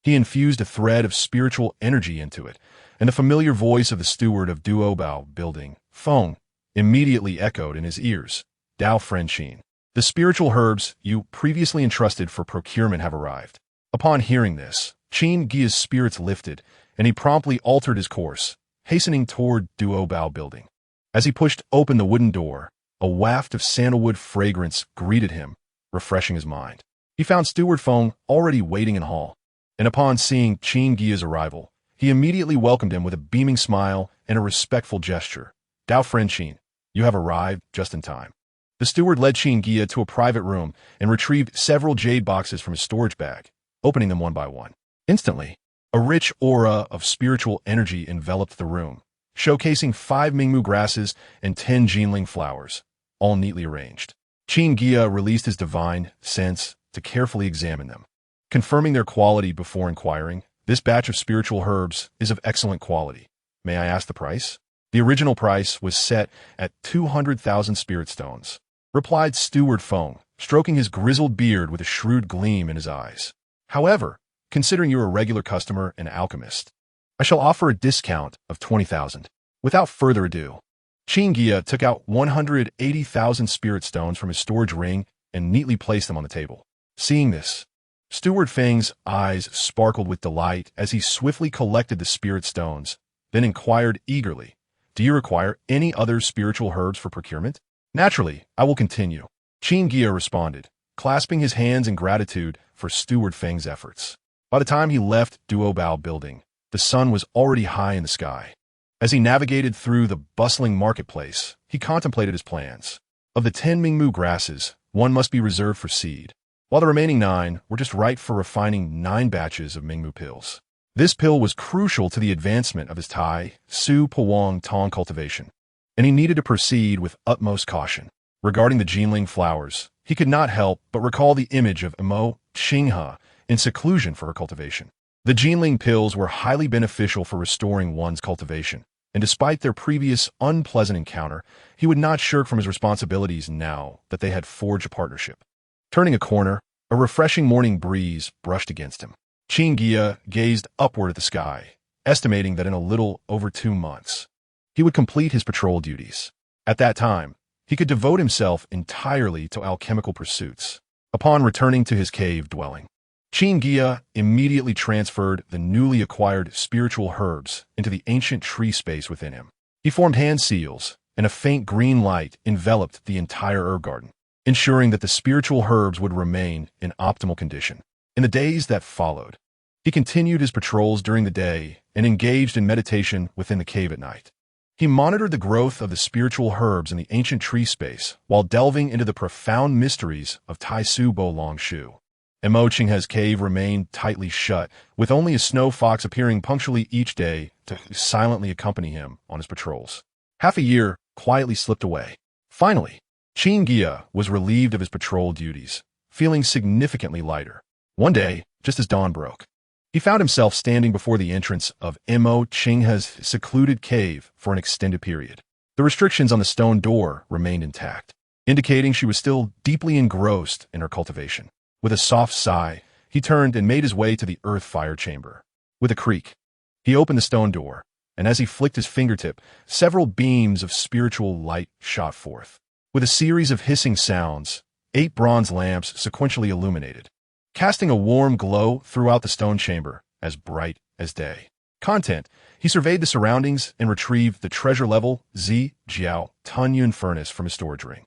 he infused a thread of spiritual energy into it, and the familiar voice of the steward of Duobao building, Feng, immediately echoed in his ears. Dao friend Qin, the spiritual herbs you previously entrusted for procurement have arrived. Upon hearing this, Qin Guiya's spirits lifted, and he promptly altered his course, hastening toward Duobao building. As he pushed open the wooden door, a waft of sandalwood fragrance greeted him, refreshing his mind. He found Steward Feng already waiting in hall, and upon seeing Qin Guiya's arrival, he immediately welcomed him with a beaming smile and a respectful gesture. Dao friend Qin, you have arrived just in time. The steward led Qin Guiya to a private room and retrieved several jade boxes from his storage bag, opening them one by one. Instantly, a rich aura of spiritual energy enveloped the room, showcasing 5 Mingmu grasses and 10 Jinling flowers, all neatly arranged. Qin Guiya released his divine sense to carefully examine them. Confirming their quality before inquiring, this batch of spiritual herbs is of excellent quality. May I ask the price? The original price was set at 200,000 spirit stones, replied Steward Feng, stroking his grizzled beard with a shrewd gleam in his eyes. However, considering you're a regular customer and alchemist, I shall offer a discount of 20,000. Without further ado, Qin Guiya took out 180,000 spirit stones from his storage ring and neatly placed them on the table. Seeing this, Steward Feng's eyes sparkled with delight as he swiftly collected the spirit stones, then inquired eagerly, do you require any other spiritual herbs for procurement? Naturally, I will continue. Qin Guiya responded, clasping his hands in gratitude for Steward Feng's efforts. By the time he left Duobao building, the sun was already high in the sky. As he navigated through the bustling marketplace, he contemplated his plans. Of the 10 Mingmu grasses, 1 must be reserved for seed, while the remaining 9 were just right for refining 9 batches of Mingmu pills. This pill was crucial to the advancement of his Tai, Su Puwang Tong cultivation, and he needed to proceed with utmost caution. Regarding the Jinling flowers, he could not help but recall the image of Imo Qinghe in seclusion for her cultivation. The Jinling pills were highly beneficial for restoring one's cultivation, and despite their previous unpleasant encounter, he would not shirk from his responsibilities now that they had forged a partnership. Turning a corner, a refreshing morning breeze brushed against him. Qin Guiya gazed upward at the sky, estimating that in a little over 2 months, he would complete his patrol duties. At that time, he could devote himself entirely to alchemical pursuits. Upon returning to his cave dwelling, Qin Guiya immediately transferred the newly acquired spiritual herbs into the ancient tree space within him. He formed hand seals, and a faint green light enveloped the entire herb garden, ensuring that the spiritual herbs would remain in optimal condition. In the days that followed, he continued his patrols during the day and engaged in meditation within the cave at night. He monitored the growth of the spiritual herbs in the ancient tree space while delving into the profound mysteries of Taisu Bo Long Shu. Imo Qinghe's cave remained tightly shut, with only a snow fox appearing punctually each day to silently accompany him on his patrols. Half a year quietly slipped away. Finally, Qin Guiya was relieved of his patrol duties, feeling significantly lighter. One day, just as dawn broke, he found himself standing before the entrance of Imo Qinghe's secluded cave for an extended period. The restrictions on the stone door remained intact, indicating she was still deeply engrossed in her cultivation. With a soft sigh, he turned and made his way to the earth fire chamber. With a creak, he opened the stone door, and as he flicked his fingertip, several beams of spiritual light shot forth. With a series of hissing sounds, 8 bronze lamps sequentially illuminated, casting a warm glow throughout the stone chamber, as bright as day. Content: he surveyed the surroundings and retrieved the treasure-level Zi Jiao Tunyun furnace from his storage ring.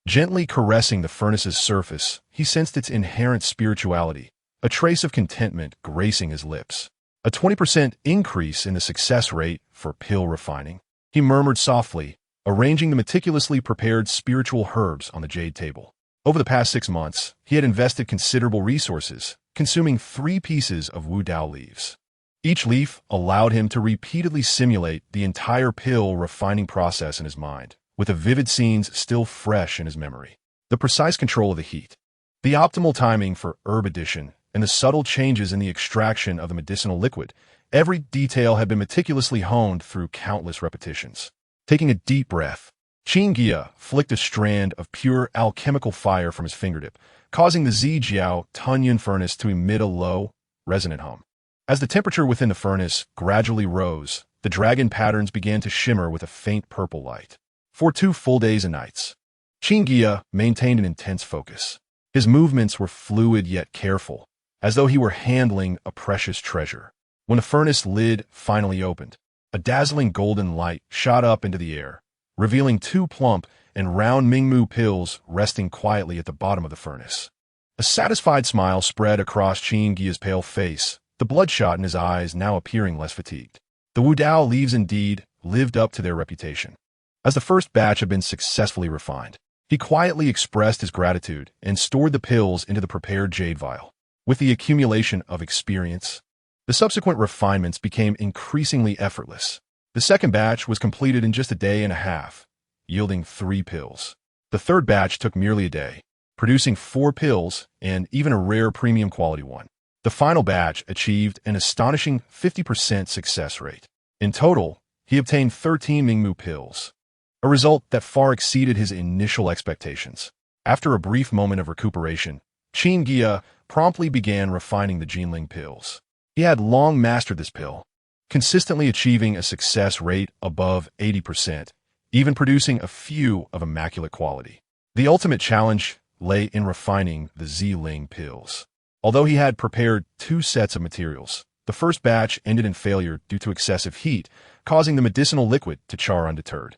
Gently caressing the furnace's surface, he sensed its inherent spirituality, a trace of contentment gracing his lips. A 20% increase in the success rate for pill refining. He murmured softly, arranging the meticulously prepared spiritual herbs on the jade table. Over the past 6 months, he had invested considerable resources, consuming 3 pieces of Wu Dao leaves. Each leaf allowed him to repeatedly simulate the entire pill refining process in his mind, with the vivid scenes still fresh in his memory. The precise control of the heat, the optimal timing for herb addition, and the subtle changes in the extraction of the medicinal liquid, every detail had been meticulously honed through countless repetitions. Taking a deep breath, Qin Guiya flicked a strand of pure alchemical fire from his fingertip, causing the Zijiao Tunyan furnace to emit a low, resonant hum. As the temperature within the furnace gradually rose, the dragon patterns began to shimmer with a faint purple light. For 2 full days and nights, Qin Guiya maintained an intense focus. His movements were fluid yet careful, as though he were handling a precious treasure. When the furnace lid finally opened, a dazzling golden light shot up into the air, revealing 2 plump and round Mingmu pills resting quietly at the bottom of the furnace. A satisfied smile spread across Qin Guiya's pale face, the bloodshot in his eyes now appearing less fatigued. The Wu Dao leaves indeed lived up to their reputation. As the first batch had been successfully refined, he quietly expressed his gratitude and stored the pills into the prepared jade vial. With the accumulation of experience, the subsequent refinements became increasingly effortless. The second batch was completed in just a day and a half, yielding 3 pills. The third batch took merely a day, producing 4 pills and even a rare premium quality one. The final batch achieved an astonishing 50% success rate. In total, he obtained 13 Mingmu pills, a result that far exceeded his initial expectations. After a brief moment of recuperation, Qin Guiya promptly began refining the Jinling pills. He had long mastered this pill, consistently achieving a success rate above 80%, even producing a few of immaculate quality. The ultimate challenge lay in refining the Ziling pills. Although he had prepared 2 sets of materials, the first batch ended in failure due to excessive heat, causing the medicinal liquid to char undeterred.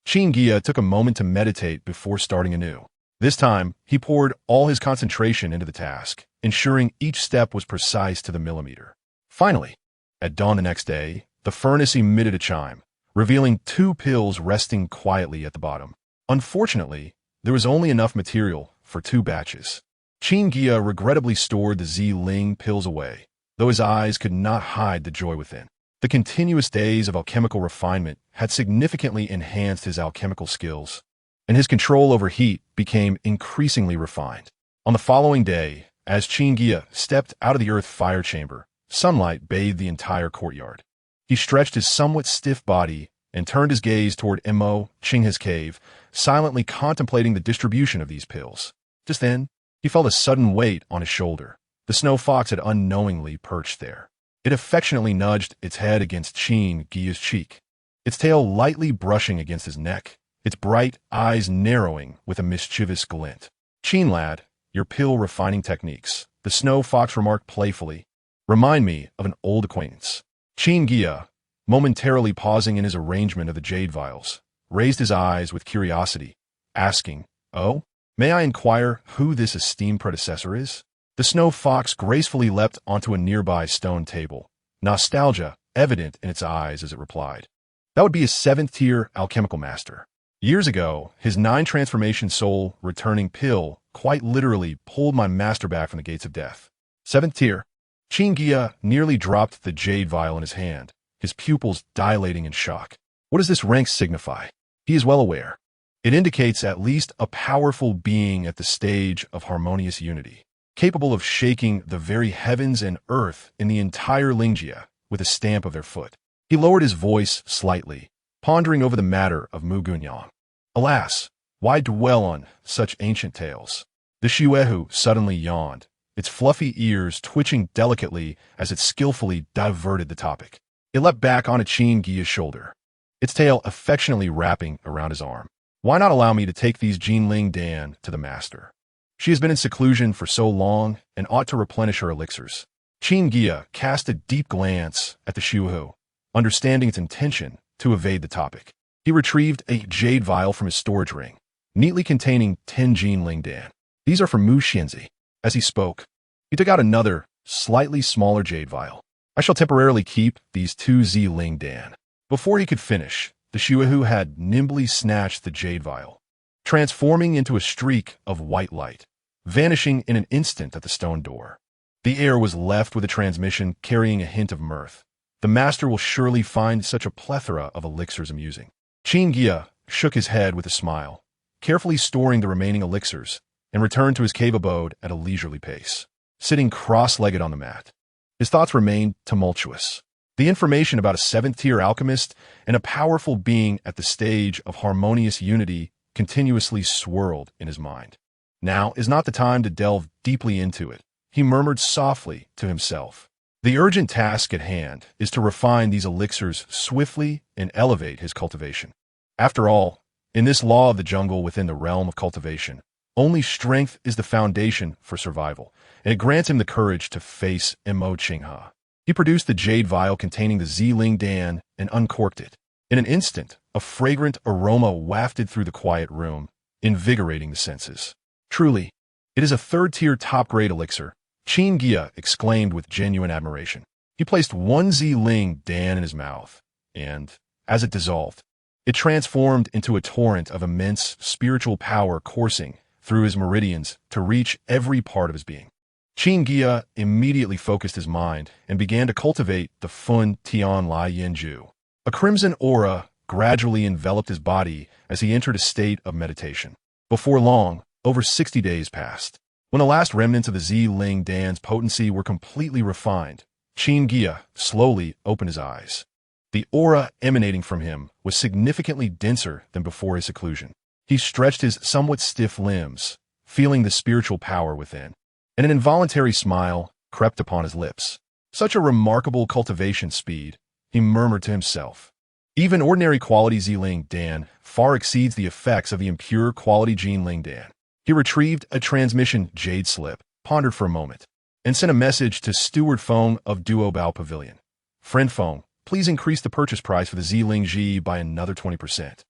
Qin Guiya took a moment to meditate before starting anew. This time, he poured all his concentration into the task, ensuring each step was precise to the millimeter. Finally, at dawn the next day, the furnace emitted a chime, revealing 2 pills resting quietly at the bottom. Unfortunately, there was only enough material for 2 batches. Qin Guiya regrettably stored the Ziling pills away, though his eyes could not hide the joy within. The continuous days of alchemical refinement had significantly enhanced his alchemical skills, and his control over heat became increasingly refined. On the following day, as Qin Guiya stepped out of the earth fire chamber, sunlight bathed the entire courtyard. He stretched his somewhat stiff body and turned his gaze toward Mo Qinghe's cave, silently contemplating the distribution of these pills. Just then, he felt a sudden weight on his shoulder. The snow fox had unknowingly perched there. It affectionately nudged its head against Qin Guiya's cheek, its tail lightly brushing against his neck, its bright eyes narrowing with a mischievous glint. "Qin lad, your pill refining techniques," the snow fox remarked playfully, "remind me of an old acquaintance." Qin Guiya, momentarily pausing in his arrangement of the jade vials, raised his eyes with curiosity, asking, "Oh? May I inquire who this esteemed predecessor is?" The snow fox gracefully leapt onto a nearby stone table, nostalgia evident in its eyes as it replied. "That would be a 7th-tier alchemical master. Years ago, his 9-transformation soul returning pill quite literally pulled my master back from the gates of death." 7th tier. Qin Guiya nearly dropped the jade vial in his hand, his pupils dilating in shock. What does this rank signify? He is well aware. It indicates at least a powerful being at the stage of harmonious unity, capable of shaking the very heavens and earth in the entire Lingjia with a stamp of their foot. He lowered his voice slightly, pondering over the matter of Mu Gunyang. Alas, why dwell on such ancient tales? The Shuehu suddenly yawned, its fluffy ears twitching delicately as it skillfully diverted the topic. It leapt back onto Qin Guiya's shoulder, its tail affectionately wrapping around his arm. "Why not allow me to take these Jinling Dan to the master? She has been in seclusion for so long and ought to replenish her elixirs." Qin Guiya cast a deep glance at the Shuehu, understanding its intention to evade the topic. He retrieved a jade vial from his storage ring, neatly containing 10 Jinling Dan. "These are for Mu Xianzi." As he spoke, he took out another, slightly smaller jade vial. "I shall temporarily keep these 2 Ziling Dan." Before he could finish, the Shuehu had nimbly snatched the jade vial, transforming into a streak of white light, vanishing in an instant at the stone door. The air was left with a transmission carrying a hint of mirth. The master will surely find such a plethora of elixirs amusing. Qin Guiya shook his head with a smile, carefully storing the remaining elixirs, and returned to his cave abode at a leisurely pace, sitting cross-legged on the mat. His thoughts remained tumultuous. The information about a seventh-tier alchemist and a powerful being at the stage of harmonious unity continuously swirled in his mind. Now is not the time to delve deeply into it, he murmured softly to himself. The urgent task at hand is to refine these elixirs swiftly and elevate his cultivation. After all, in this law of the jungle within the realm of cultivation, only strength is the foundation for survival, and it grants him the courage to face Mo Qinghe. He produced the jade vial containing the Ziling Dan and uncorked it. In an instant, a fragrant aroma wafted through the quiet room, invigorating the senses. Truly, it is a third-tier top-grade elixir, Qin Guiya exclaimed with genuine admiration. He placed one Ziling Dan in his mouth, and, as it dissolved, it transformed into a torrent of immense spiritual power coursing through his meridians to reach every part of his being. Qin Guiya immediately focused his mind and began to cultivate the Fun Tian Lai Yanju. A crimson aura gradually enveloped his body as he entered a state of meditation. Before long, over 60 days passed. When the last remnants of the Ziling Dan's potency were completely refined, Qin Guiya slowly opened his eyes. The aura emanating from him was significantly denser than before his seclusion. He stretched his somewhat stiff limbs, feeling the spiritual power within, and an involuntary smile crept upon his lips. Such a remarkable cultivation speed, he murmured to himself. Even ordinary quality Ziling Dan far exceeds the effects of the impure quality Jianling Dan. He retrieved a transmission jade slip, pondered for a moment, and sent a message to Steward Feng of Duobao Pavilion. Friend Feng, please increase the purchase price for the Ziling Ji by another 20%.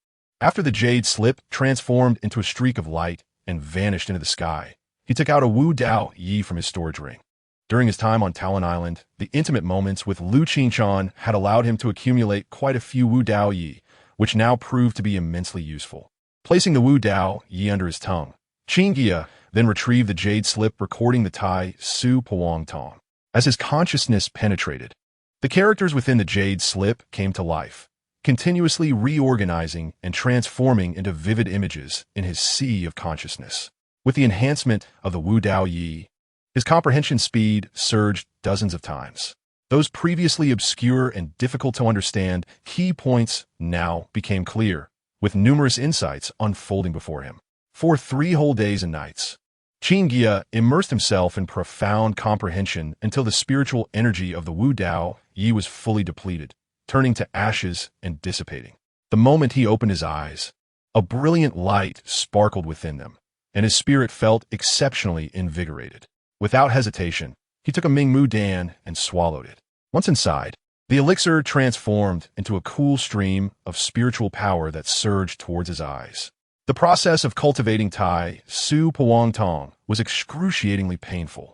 After the jade slip transformed into a streak of light and vanished into the sky, he took out a Wu Dao Yi from his storage ring. During his time on Talon Island, the intimate moments with Lu Qinchan had allowed him to accumulate quite a few Wu Dao Yi, which now proved to be immensely useful. Placing the Wu Dao Yi under his tongue, Qin Guiya then retrieved the jade slip recording the Tai Su Puang Tong. As his consciousness penetrated, the characters within the jade slip came to life, continuously reorganizing and transforming into vivid images in his sea of consciousness. With the enhancement of the Wu Dao Yi, his comprehension speed surged dozens of times. Those previously obscure and difficult to understand key points now became clear, with numerous insights unfolding before him. For 3 whole days and nights, Qin Guiya immersed himself in profound comprehension until the spiritual energy of the Wu Dao Yi was fully depleted, turning to ashes and dissipating. The moment he opened his eyes, a brilliant light sparkled within them, and his spirit felt exceptionally invigorated. Without hesitation, he took a Mingmu Dan and swallowed it. Once inside, the elixir transformed into a cool stream of spiritual power that surged towards his eyes. The process of cultivating Tai Su Puang Tong was excruciatingly painful,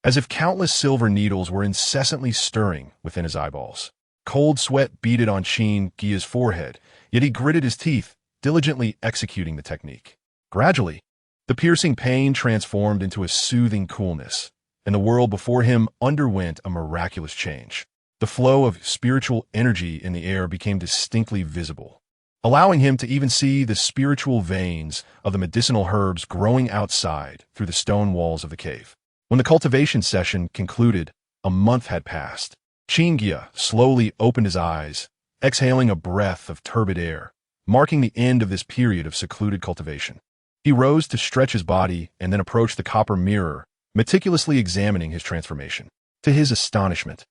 as if countless silver needles were incessantly stirring within his eyeballs. Cold sweat beaded on Qin Guiya's forehead, yet he gritted his teeth, diligently executing the technique. Gradually, the piercing pain transformed into a soothing coolness, and the world before him underwent a miraculous change. The flow of spiritual energy in the air became distinctly visible, allowing him to even see the spiritual veins of the medicinal herbs growing outside through the stone walls of the cave. When the cultivation session concluded, a month had passed. Qin Guiya slowly opened his eyes, exhaling a breath of turbid air, marking the end of this period of secluded cultivation. He rose to stretch his body and then approached the copper mirror, meticulously examining his transformation. To his astonishment,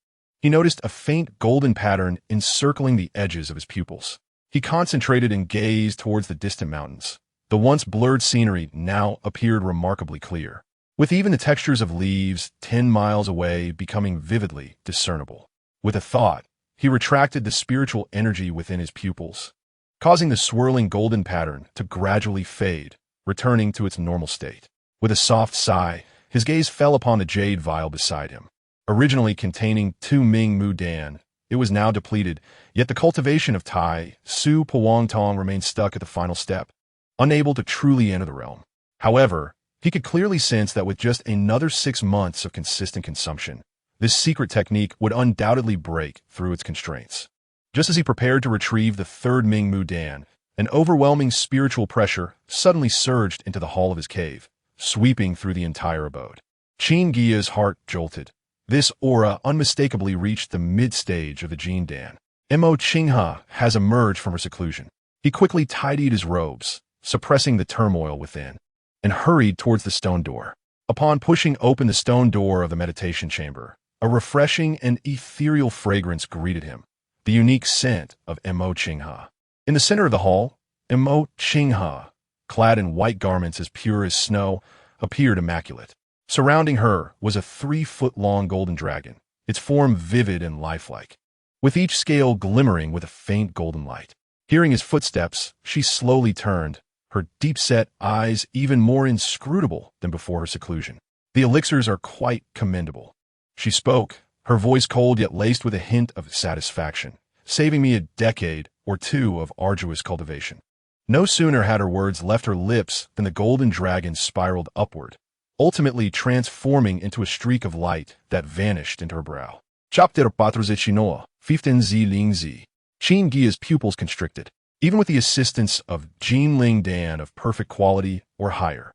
he noticed a faint golden pattern encircling the edges of his pupils. He concentrated and gazed towards the distant mountains. The once blurred scenery now appeared remarkably clear, with even the textures of leaves 10 miles away becoming vividly discernible. With a thought, he retracted the spiritual energy within his pupils, causing the swirling golden pattern to gradually fade, returning to its normal state. With a soft sigh, his gaze fell upon the jade vial beside him. Originally containing 2 Mingmu Dan, it was now depleted, yet the cultivation of Tai Su Puang Tong remained stuck at the final step, unable to truly enter the realm. However, He could clearly sense that with just another 6 months of consistent consumption, this secret technique would undoubtedly break through its constraints. Just as he prepared to retrieve the third Mingmu Dan, an overwhelming spiritual pressure suddenly surged into the hall of his cave, sweeping through the entire abode. Qin Guiya's heart jolted. This aura unmistakably reached the mid-stage of the Jin Dan. Mo Qinghe has emerged from her seclusion. He quickly tidied his robes, suppressing the turmoil within, and hurried towards the stone door. Upon pushing open the stone door of the meditation chamber, a refreshing and ethereal fragrance greeted him, the unique scent of Mo Qinghe. In the center of the hall, Mo Qinghe, clad in white garments as pure as snow, appeared immaculate. Surrounding her was a 3-foot-long golden dragon, its form vivid and lifelike, with each scale glimmering with a faint golden light. Hearing his footsteps, she slowly turned, her deep-set eyes even more inscrutable than before her seclusion. The elixirs are quite commendable. She spoke, her voice cold yet laced with a hint of satisfaction, saving me a decade or two of arduous cultivation. No sooner had her words left her lips than the golden dragon spiraled upward, ultimately transforming into a streak of light that vanished into her brow. Chapter 4 15 Lingzi. Qin Guiya's pupils constricted, even with the assistance of Jinling Dan of perfect quality or higher.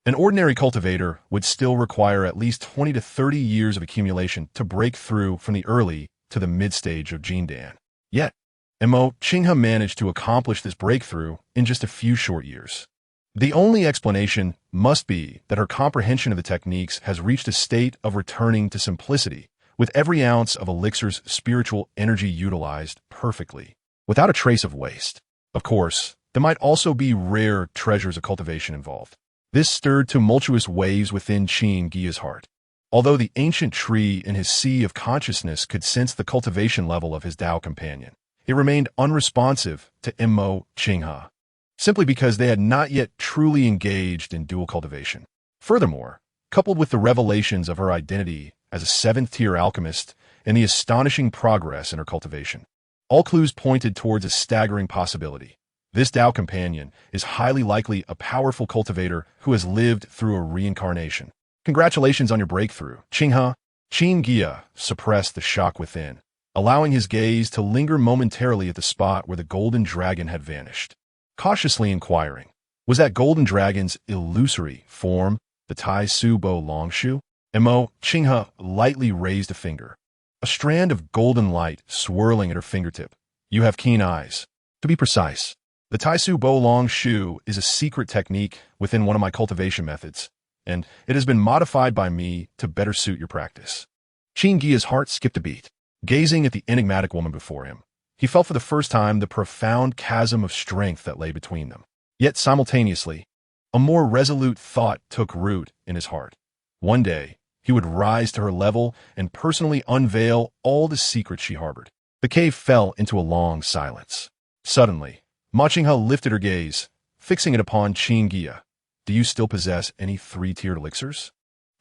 An ordinary cultivator would still require at least 20 to 30 years of accumulation to break through from the early to the mid-stage of Jin Dan. Yet, Mo Qinghe managed to accomplish this breakthrough in just a few short years. The only explanation must be that her comprehension of the techniques has reached a state of returning to simplicity, with every ounce of elixir's spiritual energy utilized perfectly, without a trace of waste. Of course, there might also be rare treasures of cultivation involved. This stirred tumultuous waves within Qin Guiya's heart. Although the ancient tree in his sea of consciousness could sense the cultivation level of his Tao companion, it remained unresponsive to Mo Qinghe, simply because they had not yet truly engaged in dual cultivation. Furthermore, coupled with the revelations of her identity as a 7th-tier alchemist and the astonishing progress in her cultivation, all clues pointed towards a staggering possibility. This Tao companion is highly likely a powerful cultivator who has lived through a reincarnation. Congratulations on your breakthrough, Qinghe. Qin Guiya suppressed the shock within, allowing his gaze to linger momentarily at the spot where the golden dragon had vanished. Cautiously inquiring, was that golden dragon's illusory form the Tai Su Bo Longshu? Mo Qinghe lightly raised a finger, a strand of golden light swirling at her fingertip. You have keen eyes. To be precise, the Tai Su Bo Longshu is a secret technique within one of my cultivation methods, and it has been modified by me to better suit your practice. Qin Guiya's heart skipped a beat. Gazing at the enigmatic woman before him, he felt for the first time the profound chasm of strength that lay between them. Yet simultaneously, a more resolute thought took root in his heart. One day, he would rise to her level and personally unveil all the secrets she harbored. The cave fell into a long silence. Suddenly, Ma Qinghe lifted her gaze, fixing it upon Qin Guiya. Do you still possess any 3-tiered elixirs?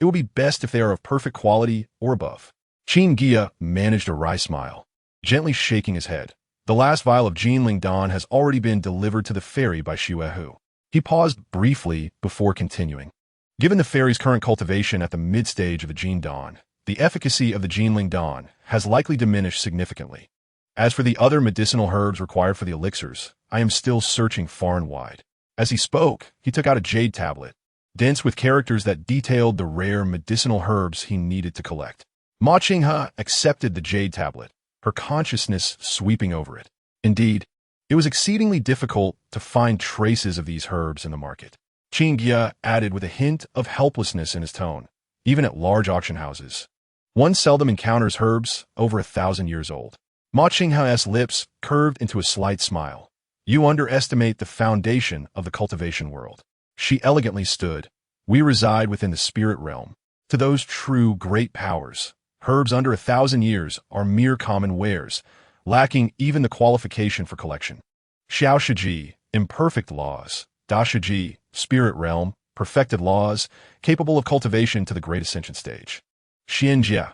It would be best if they are of perfect quality or above. Qin Guiya managed a wry smile, gently shaking his head. The last vial of Jinling Dan has already been delivered to the fairy by Xuehu. He paused briefly before continuing. Given the fairy's current cultivation at the mid-stage of the Jin Dan, the efficacy of the Jinling Dan has likely diminished significantly. As for the other medicinal herbs required for the elixirs, I am still searching far and wide. As he spoke, he took out a jade tablet, dense with characters that detailed the rare medicinal herbs he needed to collect. Ma Qinghe accepted the jade tablet, her consciousness sweeping over it. Indeed, it was exceedingly difficult to find traces of these herbs in the market. Qin Guiya added with a hint of helplessness in his tone, even at large auction houses. One seldom encounters herbs over 1,000 years old. Ma Qinghe's lips curved into a slight smile. You underestimate the foundation of the cultivation world. She elegantly stood. We reside within the spirit realm. To those true great powers, herbs under 1,000 years are mere common wares, lacking even the qualification for collection. Xiao Shiji, imperfect laws. Da Shiji, spirit realm, perfected laws, capable of cultivation to the great ascension stage. Xianjia.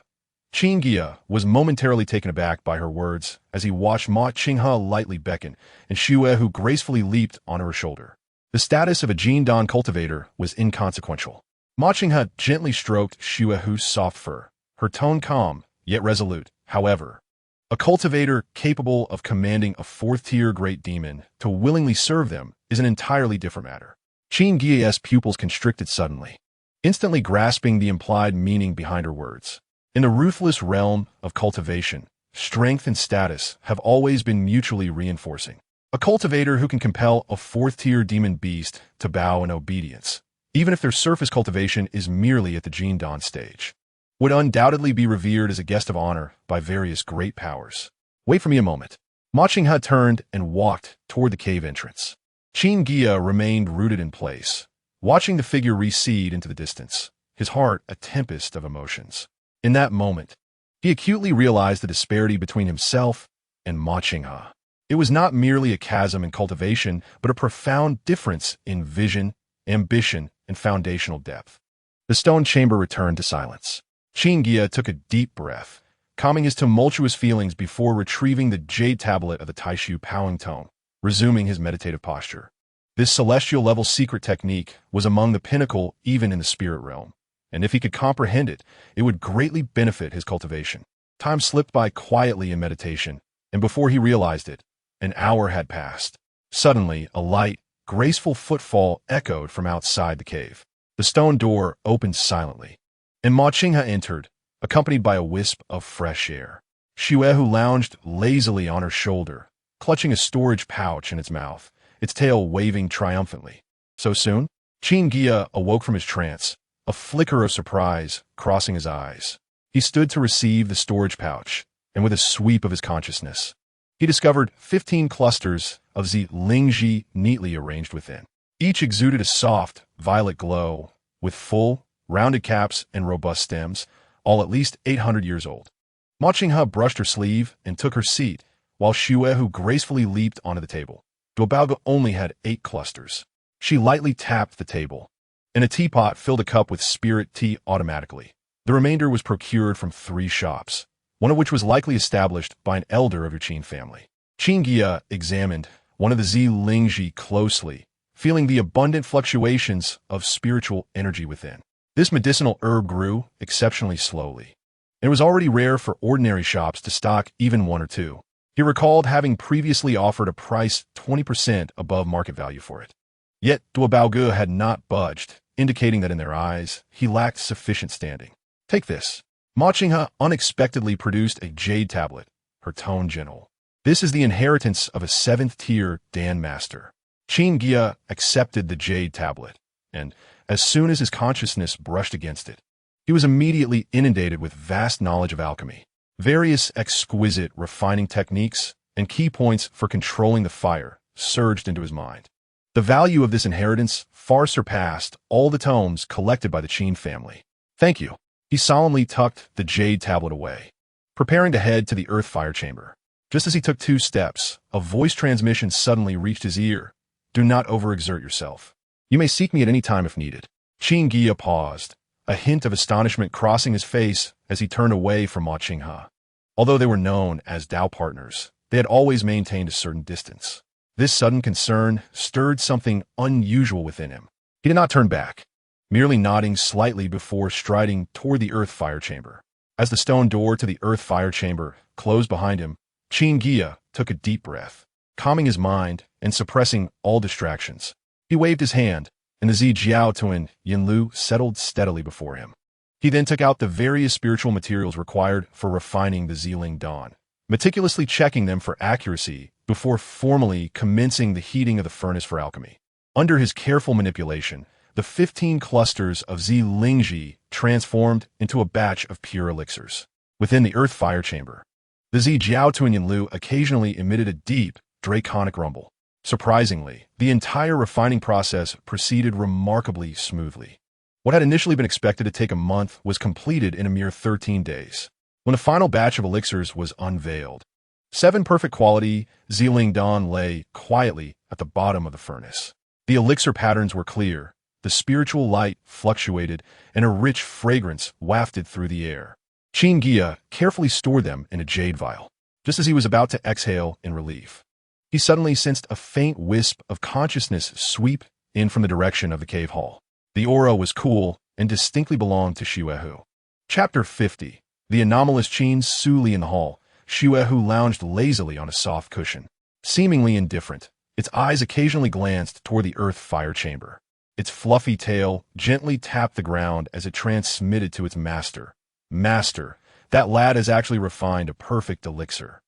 Qin Guiya was momentarily taken aback by her words as he watched Ma Qinghe lightly beckon and Xuehu gracefully leaped onto her shoulder. The status of a Qin Guiya cultivator was inconsequential. Ma Qinghe gently stroked Xuehu's soft fur, her tone calm, yet resolute. However, a cultivator capable of commanding a fourth-tier great demon to willingly serve them is an entirely different matter. Qin Guiya's pupils constricted suddenly, instantly grasping the implied meaning behind her words. In the ruthless realm of cultivation, strength and status have always been mutually reinforcing. A cultivator who can compel a fourth-tier demon beast to bow in obedience, even if their surface cultivation is merely at the Qin Guiya stage, would undoubtedly be revered as a guest of honor by various great powers. Wait for me a moment. Ma Qinghe turned and walked toward the cave entrance. Qin Guiya remained rooted in place, watching the figure recede into the distance, his heart a tempest of emotions. In that moment, he acutely realized the disparity between himself and Ma Qinghe. It was not merely a chasm in cultivation, but a profound difference in vision, ambition, and foundational depth. The stone chamber returned to silence. Qin Guiya took a deep breath, calming his tumultuous feelings before retrieving the jade tablet of the Taishu Powing Tome, resuming his meditative posture. This celestial-level secret technique was among the pinnacle even in the spirit realm, and if he could comprehend it, it would greatly benefit his cultivation. Time slipped by quietly in meditation, and before he realized it, an hour had passed. Suddenly, a light, graceful footfall echoed from outside the cave. The stone door opened silently, and Ma Qinghe entered, accompanied by a wisp of fresh air. Xuehu lounged lazily on her shoulder, clutching a storage pouch in its mouth, its tail waving triumphantly. So soon? Qin Guiya awoke from his trance, a flicker of surprise crossing his eyes. He stood to receive the storage pouch, and with a sweep of his consciousness, he discovered 15 clusters of Lingji neatly arranged within. Each exuded a soft, violet glow, with full, rounded caps and robust stems, all at least 800 years old. Ma Qinghe brushed her sleeve and took her seat, while Xuehu gracefully leaped onto the table. Duobaoge only had 8 clusters. She lightly tapped the table, and a teapot filled a cup with spirit tea automatically. The remainder was procured from 3 shops, one of which was likely established by an elder of your Qin family. Qin Guiya examined one of the Lingji closely, feeling the abundant fluctuations of spiritual energy within. This medicinal herb grew exceptionally slowly, and it was already rare for ordinary shops to stock even 1 or 2. He recalled having previously offered a price 20% above market value for it. Yet Duobaoge had not budged, indicating that in their eyes, he lacked sufficient standing. Take this. Ma Qinghe unexpectedly produced a jade tablet, her tone gentle. This is the inheritance of a 7th-tier Dan master. Qin Guiya accepted the jade tablet, and as soon as his consciousness brushed against it, he was immediately inundated with vast knowledge of alchemy, various exquisite refining techniques, and key points for controlling the fire surged into his mind. The value of this inheritance far surpassed all the tomes collected by the Qin family. Thank you. He solemnly tucked the jade tablet away, preparing to head to the earth fire chamber. Just as he took 2 steps, a voice transmission suddenly reached his ear. Do not overexert yourself. You may seek me at any time if needed. Qin Guiya paused, a hint of astonishment crossing his face as he turned away from Ma Qinghe. Although they were known as Dao partners, they had always maintained a certain distance. This sudden concern stirred something unusual within him. He did not turn back, merely nodding slightly before striding toward the earth fire chamber. As the stone door to the earth fire chamber closed behind him, Qin Guiya took a deep breath, calming his mind and suppressing all distractions. He waved his hand, and the Jiao twin Yinlu settled steadily before him. He then took out the various spiritual materials required for refining the Ling Dawn, meticulously checking them for accuracy before formally commencing the heating of the furnace for alchemy. Under his careful manipulation, the 15 clusters of Lingji transformed into a batch of pure elixirs. Within the earth fire chamber, the Jiao twin Yinlu occasionally emitted a deep, draconic rumble. Surprisingly, the entire refining process proceeded remarkably smoothly. What had initially been expected to take a month was completed in a mere 13 days. When the final batch of elixirs was unveiled, 7 perfect quality Ling Dawn lay quietly at the bottom of the furnace. The elixir patterns were clear, the spiritual light fluctuated, and a rich fragrance wafted through the air. Qin Guiya carefully stored them in a jade vial. Just as he was about to exhale in relief, he suddenly sensed a faint wisp of consciousness sweep in from the direction of the cave hall. The aura was cool and distinctly belonged to Xuehu. Chapter 50. The anomalous Qin Guiya in the hall. Xuehu lounged lazily on a soft cushion. Seemingly indifferent, its eyes occasionally glanced toward the earth fire chamber. Its fluffy tail gently tapped the ground as it transmitted to its master. Master, that lad has actually refined a perfect elixir.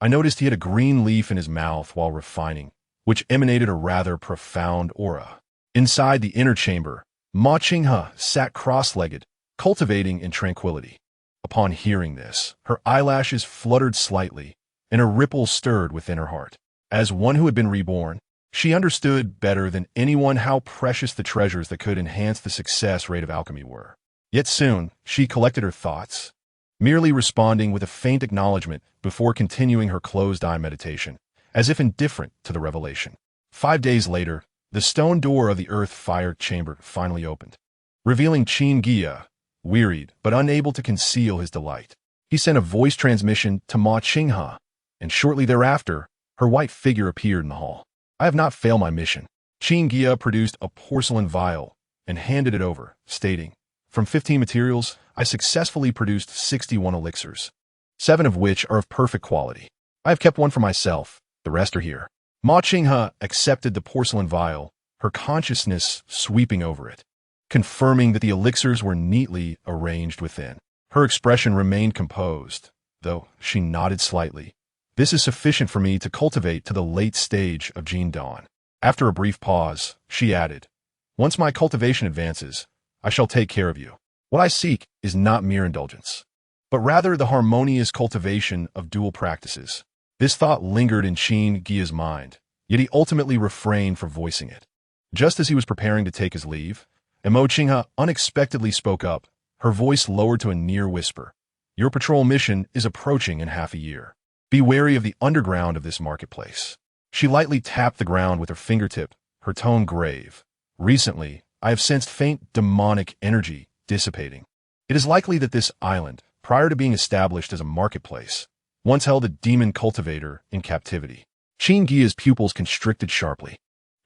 I noticed he had a green leaf in his mouth while refining, which emanated a rather profound aura. Inside the inner chamber, Ma Qinghe sat cross-legged, cultivating in tranquility. Upon hearing this, her eyelashes fluttered slightly, and a ripple stirred within her heart. As one who had been reborn, she understood better than anyone how precious the treasures that could enhance the success rate of alchemy were. Yet soon, she collected her thoughts, merely responding with a faint acknowledgement before continuing her closed-eye meditation, as if indifferent to the revelation. 5 days later, the stone door of the earth fire chamber finally opened, revealing Qin Guiya, wearied but unable to conceal his delight. He sent a voice transmission to Ma Qinghe, and shortly thereafter, her white figure appeared in the hall. I have not failed my mission. Qin Guiya produced a porcelain vial and handed it over, stating, from 15 materials, I successfully produced 61 elixirs, 7 of which are of perfect quality. I have kept one for myself, the rest are here. Ma Qinghe accepted the porcelain vial, her consciousness sweeping over it, confirming that the elixirs were neatly arranged within. Her expression remained composed, though she nodded slightly. This is sufficient for me to cultivate to the late stage of Jin Dawn. After a brief pause, she added, once my cultivation advances, I shall take care of you. What I seek is not mere indulgence, but rather the harmonious cultivation of dual practices. This thought lingered in Qin Guiya's mind, yet he ultimately refrained from voicing it. Just as he was preparing to take his leave, Ma Qinghe unexpectedly spoke up, her voice lowered to a near whisper. Your patrol mission is approaching in half a year. Be wary of the underground of this marketplace. She lightly tapped the ground with her fingertip, her tone grave. Recently, I have sensed faint demonic energy dissipating. It is likely that this island, prior to being established as a marketplace, once held a demon cultivator in captivity. Qin Guiya's pupils constricted sharply.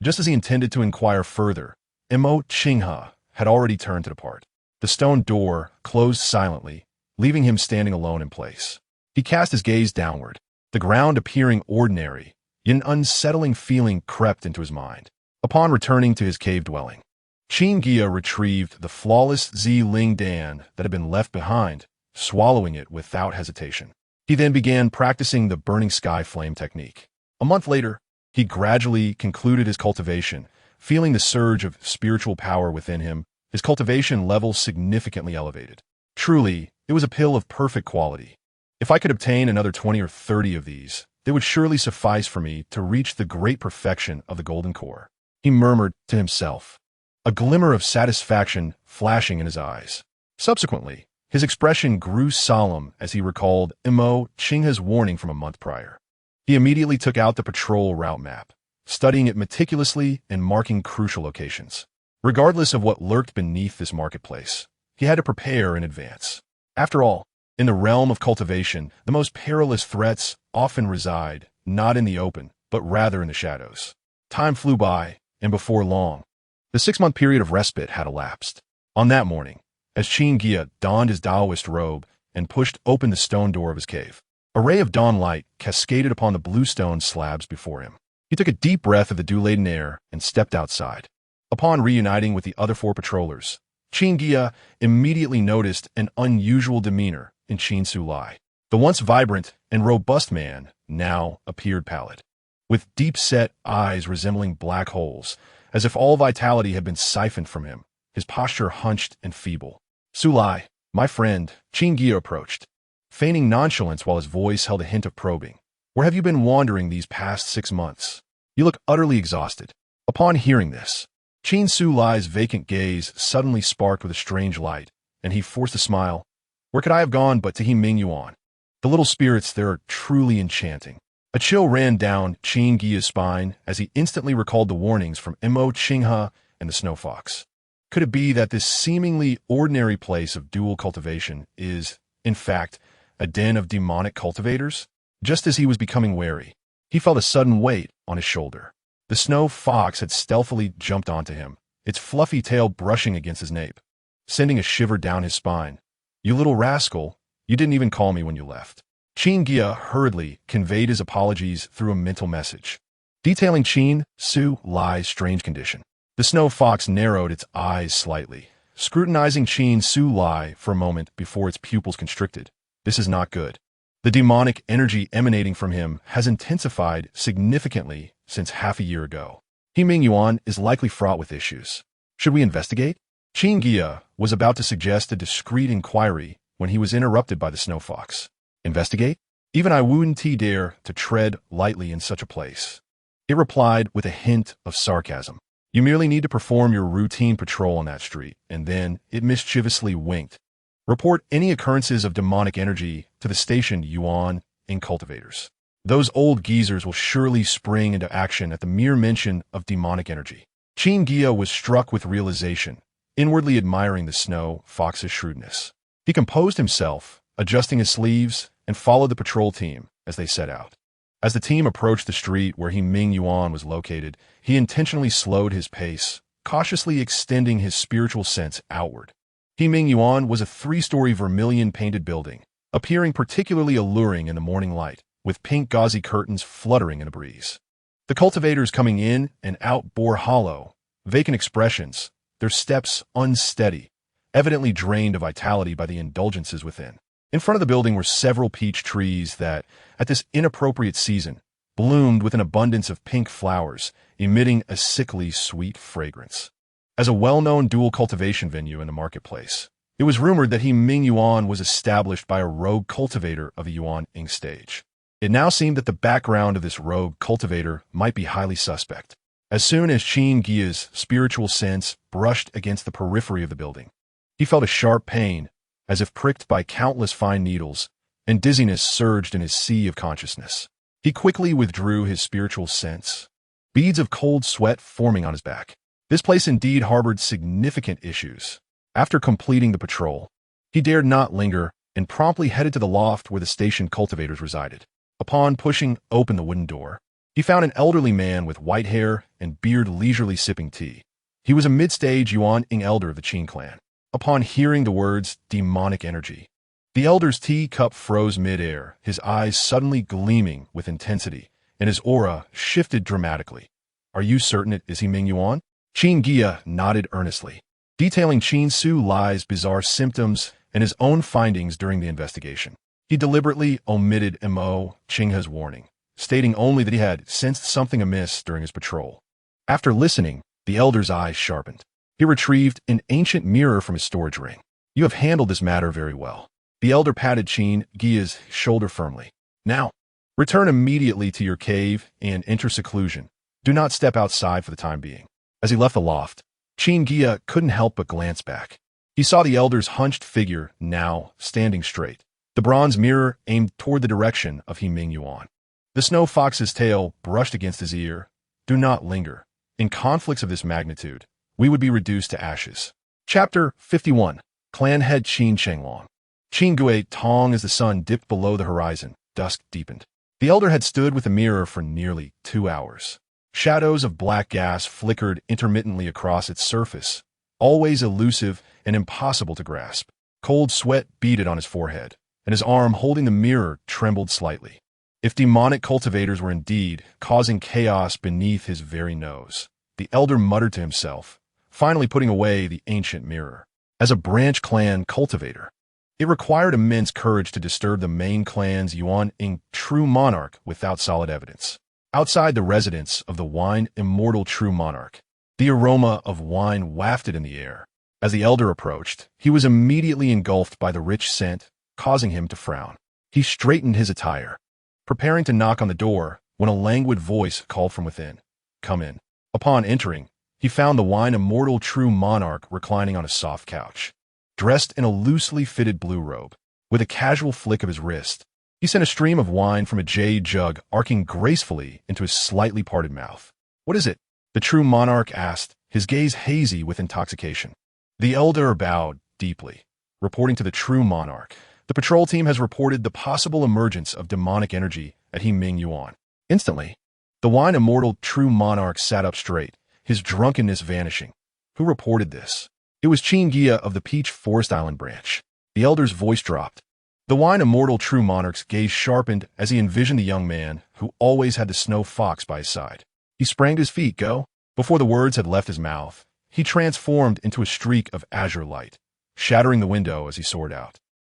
Just as he intended to inquire further, Ma Qinghe had already turned to depart. The stone door closed silently, leaving him standing alone in place. He cast his gaze downward, the ground appearing ordinary, yet an unsettling feeling crept into his mind. Upon returning to his cave dwelling, Qin Guiya retrieved the flawless Ling Dan that had been left behind, swallowing it without hesitation. He then began practicing the burning sky flame technique. A month later, he gradually concluded his cultivation, feeling the surge of spiritual power within him, his cultivation level significantly elevated. Truly, it was a pill of perfect quality. If I could obtain another 20 or 30 of these, they would surely suffice for me to reach the great perfection of the golden core. He murmured to himself, a glimmer of satisfaction flashing in his eyes. Subsequently, his expression grew solemn as he recalled Ma Qinghe's warning from a month prior. He immediately took out the patrol route map, studying it meticulously and marking crucial locations. Regardless of what lurked beneath this marketplace, he had to prepare in advance. After all, in the realm of cultivation, the most perilous threats often reside not in the open, but rather in the shadows. Time flew by, and before long, the 6-month period of respite had elapsed. On that morning, as Qin Guiya donned his Taoist robe and pushed open the stone door of his cave, a ray of dawn light cascaded upon the blue stone slabs before him. He took a deep breath of the dew-laden air and stepped outside. Upon reuniting with the other 4 patrollers, Qin Guiya immediately noticed an unusual demeanor in Qin Sulai. The once vibrant and robust man now appeared pallid, with deep-set eyes resembling black holes, as if all vitality had been siphoned from him, his posture hunched and feeble. Sulai, my friend, Qin Guiya approached, feigning nonchalance while his voice held a hint of probing. Where have you been wandering these past 6 months? You look utterly exhausted. Upon hearing this, Qin Sulai's vacant gaze suddenly sparked with a strange light, and he forced a smile. Where could I have gone but to Ming Yuan? The little spirits there are truly enchanting. A chill ran down Qin Guiya's spine as he instantly recalled the warnings from Ma Qinghe and the Snow Fox. Could it be that this seemingly ordinary place of dual cultivation is, in fact, a den of demonic cultivators? Just as he was becoming wary, he felt a sudden weight on his shoulder. The snow fox had stealthily jumped onto him, its fluffy tail brushing against his nape, sending a shiver down his spine. "You little rascal, you didn't even call me when you left." Qin Guiya hurriedly conveyed his apologies through a mental message, detailing Qin Su Lai's strange condition. The snow fox narrowed its eyes slightly, scrutinizing Qin Su Lai for a moment before its pupils constricted. This is not good. The demonic energy emanating from him has intensified significantly since half a year ago. Himing Yuan is likely fraught with issues. Should we investigate? Qin Guiya was about to suggest a discreet inquiry when he was interrupted by the snow fox. Investigate? Even I wouldn't dare to tread lightly in such a place. It replied with a hint of sarcasm. You merely need to perform your routine patrol on that street, and then it mischievously winked. Report any occurrences of demonic energy to the stationed Yuan and cultivators. Those old geezers will surely spring into action at the mere mention of demonic energy. Qin Guiya was struck with realization, inwardly admiring the snow fox's shrewdness. He composed himself, adjusting his sleeves, and followed the patrol team as they set out. As the team approached the street where Himing Yuan was located, he intentionally slowed his pace, cautiously extending his spiritual sense outward. Himing Yuan was a 3-story vermilion-painted building, appearing particularly alluring in the morning light, with pink gauzy curtains fluttering in a breeze. The cultivators coming in and out bore hollow, vacant expressions, their steps unsteady, evidently drained of vitality by the indulgences within. In front of the building were several peach trees that, at this inappropriate season, bloomed with an abundance of pink flowers, emitting a sickly sweet fragrance. As a well-known dual cultivation venue in the marketplace, it was rumored that Himing Yuan was established by a rogue cultivator of the Yuan Ing stage. It now seemed that the background of this rogue cultivator might be highly suspect. As soon as Qin Guiya's spiritual sense brushed against the periphery of the building, he felt a sharp pain, as if pricked by countless fine needles, and dizziness surged in his sea of consciousness. He quickly withdrew his spiritual sense, beads of cold sweat forming on his back. This place indeed harbored significant issues. After completing the patrol, he dared not linger and promptly headed to the loft where the station cultivators resided. Upon pushing open the wooden door, he found an elderly man with white hair and beard leisurely sipping tea. He was a mid-stage Yuan Ing elder of the Qin clan. Upon hearing the words demonic energy, the elder's tea cup froze mid-air, his eyes suddenly gleaming with intensity, and his aura shifted dramatically. Are you certain it is Himing Yuan? Qin Guiya nodded earnestly, detailing Qin Su Lai's bizarre symptoms and his own findings during the investigation. He deliberately omitted Mo Qinghe's warning, stating only that he had sensed something amiss during his patrol. After listening, the elder's eyes sharpened. He retrieved an ancient mirror from his storage ring. You have handled this matter very well. The elder patted Qin Guiya's shoulder firmly. Now, return immediately to your cave and enter seclusion. Do not step outside for the time being. As he left the loft, Qin Guiya couldn't help but glance back. He saw the elder's hunched figure now standing straight, the bronze mirror aimed toward the direction of Himing Yuan. The snow fox's tail brushed against his ear. Do not linger. In conflicts of this magnitude, we would be reduced to ashes. Chapter 51. Clan Head Qin Chenglong. Qin Guiya Tong as the sun dipped below the horizon, dusk deepened. The elder had stood with the mirror for nearly 2 hours. Shadows of black gas flickered intermittently across its surface, always elusive and impossible to grasp. Cold sweat beaded on his forehead, and his arm holding the mirror trembled slightly. If demonic cultivators were indeed causing chaos beneath his very nose, the elder muttered to himself, finally putting away the ancient mirror. As a branch clan cultivator, it required immense courage to disturb the main clan's Yuan Ing true monarch without solid evidence. Outside the residence of the wine immortal true monarch, the aroma of wine wafted in the air. As the elder approached, he was immediately engulfed by the rich scent, causing him to frown. He straightened his attire, preparing to knock on the door when a languid voice called from within. Come in. Upon entering, he found the wine immortal true monarch reclining on a soft couch, dressed in a loosely fitted blue robe. With a casual flick of his wrist, he sent a stream of wine from a jade jug arcing gracefully into his slightly parted mouth. What is it? The true monarch asked, his gaze hazy with intoxication. The elder bowed deeply, reporting to the true monarch. The patrol team has reported the possible emergence of demonic energy at Himing Yuan. Instantly, The wine immortal true monarch sat up straight, his drunkenness vanishing. Who reported this? It was Qin Guiya of the Peach Forest Island branch. The elder's voice dropped. The wine immortal true monarch's gaze sharpened as he envisioned the young man who always had the snow fox by his side. He sprang to his feet. Go! Before the words had left his mouth, he transformed into a streak of azure light, shattering the window as he soared out.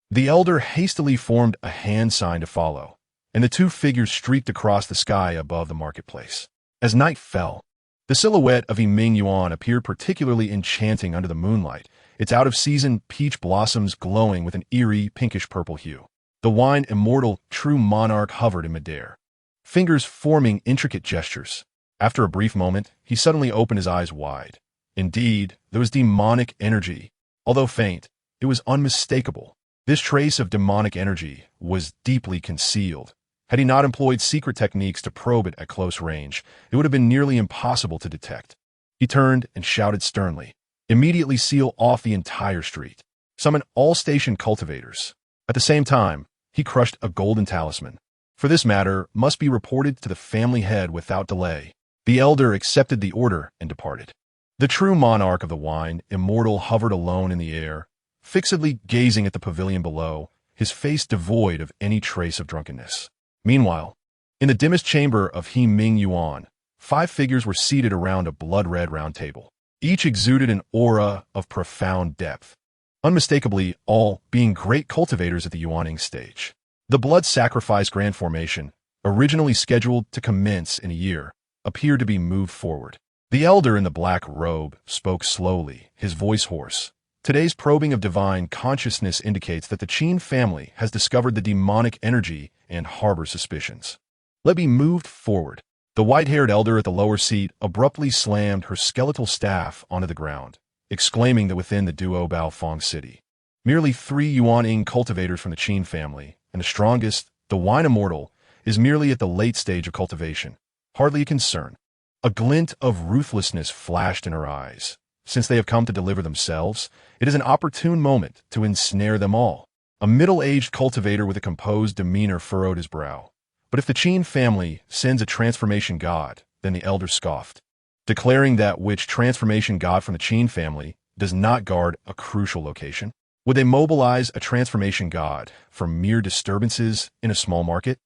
The elder hastily formed a hand sign to follow, and the two figures streaked across the sky above the marketplace. As night fell, the silhouette of Ming Yuan appeared particularly enchanting under the moonlight, its out-of-season peach blossoms glowing with an eerie pinkish-purple hue. The wine immortal true monarch hovered in midair, fingers forming intricate gestures. After a brief moment, he suddenly opened his eyes wide. Indeed, there was demonic energy. Although faint, it was unmistakable. This trace of demonic energy was deeply concealed. Had he not employed secret techniques to probe it at close range, it would have been nearly impossible to detect. He turned and shouted sternly, "Immediately seal off the entire street. Summon all station cultivators." At the same time, he crushed a golden talisman. For this matter must be reported to the family head without delay. The elder accepted the order and departed. The true monarch of the wine immortal hovered alone in the air, fixedly gazing at the pavilion below, his face devoid of any trace of drunkenness. Meanwhile, in the dimmest chamber of Ming Yuan, 5 figures were seated around a blood-red round table. Each exuded an aura of profound depth, unmistakably all being great cultivators at the Yuaning stage. The blood sacrifice grand formation, originally scheduled to commence in a year, appeared to be moved forward. The elder in the black robe spoke slowly, his voice hoarse. Today's probing of divine consciousness indicates that the Qin family has discovered the demonic energy and harbors suspicions. Let me move forward. The white-haired elder at the lower seat abruptly slammed her skeletal staff onto the ground, exclaiming that within the Duo Bao Fong city, merely 3 Yuaning cultivators from the Qin family, and the strongest, the wine immortal, is merely at the late stage of cultivation. Hardly a concern. A glint of ruthlessness flashed in her eyes. Since they have come to deliver themselves, it is an opportune moment to ensnare them all. A middle-aged cultivator with a composed demeanor furrowed his brow. But if the Qin family sends a transformation god, then the elder scoffed, declaring that which transformation god from the Qin family does not guard a crucial location. Would they mobilize a transformation god for mere disturbances in a small market?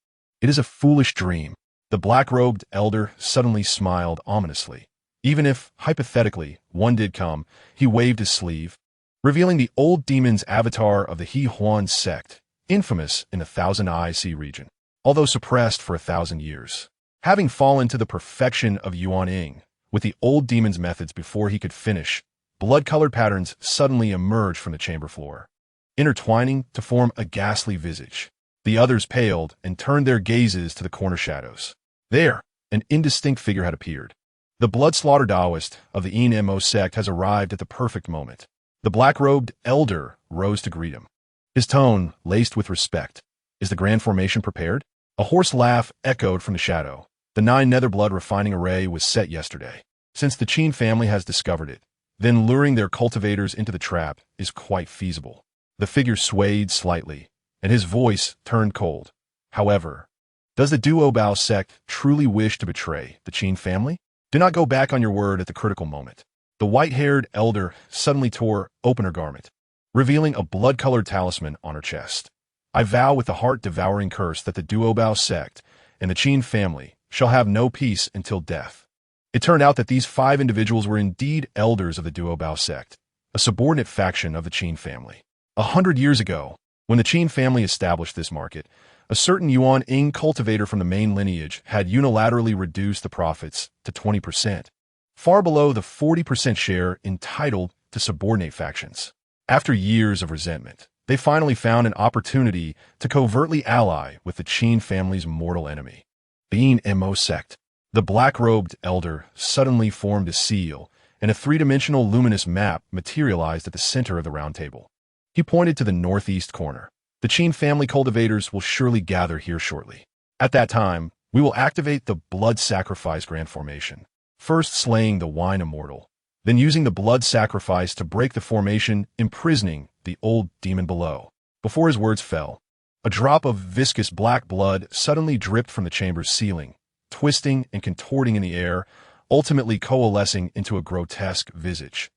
It is a foolish dream. The black-robed elder suddenly smiled ominously. Even if, hypothetically, one did come, he waved his sleeve, revealing the old demon's avatar of the He Huan sect, infamous in the Thousand Eye Sea region, although suppressed for 1,000 years. Having fallen to the perfection of Yuaning, with the old demon's methods before he could finish, blood-colored patterns suddenly emerged from the chamber floor, intertwining to form a ghastly visage. The others paled and turned their gazes to the corner shadows. There, an indistinct figure had appeared. The blood-slaughtered Taoist of the Mo sect has arrived at the perfect moment. The black-robed elder rose to greet him, his tone laced with respect. Is the grand formation prepared? A hoarse laugh echoed from the shadow. The 9 Netherblood refining array was set yesterday. Since the Qin family has discovered it, then luring their cultivators into the trap is quite feasible. The figure swayed slightly, and his voice turned cold. However, does the Duo Bao sect truly wish to betray the Qin family? Do not go back on your word at the critical moment. The white-haired elder suddenly tore open her garment, revealing a blood-colored talisman on her chest. I vow with the heart-devouring curse that the Duo Bao sect and the Qin family shall have no peace until death. It turned out that these 5 individuals were indeed elders of the Duo Bao sect, a subordinate faction of the Qin family. 100 years ago, when the Qin family established this market, a certain Yuaning cultivator from the main lineage had unilaterally reduced the profits to 20%, far below the 40% share entitled to subordinate factions. After years of resentment, they finally found an opportunity to covertly ally with the Qin family's mortal enemy, the Mo sect. The black-robed elder suddenly formed a seal, and a 3-dimensional luminous map materialized at the center of the round table. He pointed to the northeast corner. The Qin family cultivators will surely gather here shortly. At that time, we will activate the blood sacrifice grand formation, first slaying the wine immortal, then using the blood sacrifice to break the formation, imprisoning the old demon below. Before his words fell, a drop of viscous black blood suddenly dripped from the chamber's ceiling, twisting and contorting in the air, ultimately coalescing into a grotesque visage.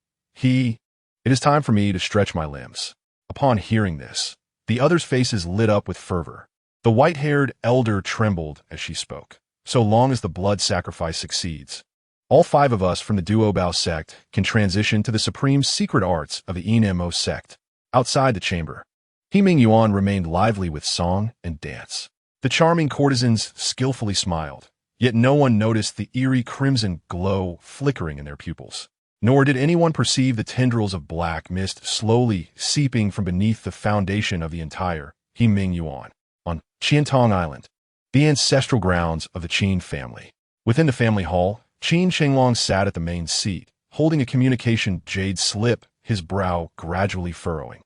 It is time for me to stretch my limbs. Upon hearing this, the others' faces lit up with fervor. The white-haired elder trembled as she spoke. So long as the blood sacrifice succeeds, all 5 of us from the Duo Bao sect can transition to the supreme secret arts of the Inmo sect. Outside the chamber, He Ming Yuan remained lively with song and dance. The charming courtesans skillfully smiled, yet no one noticed the eerie crimson glow flickering in their pupils. Nor did anyone perceive the tendrils of black mist slowly seeping from beneath the foundation of the entire He Ming Yuan. On Qiantong Island, the ancestral grounds of the Qin family. Within the family hall, Qin Shenglong sat at the main seat, holding a communication jade slip, his brow gradually furrowing.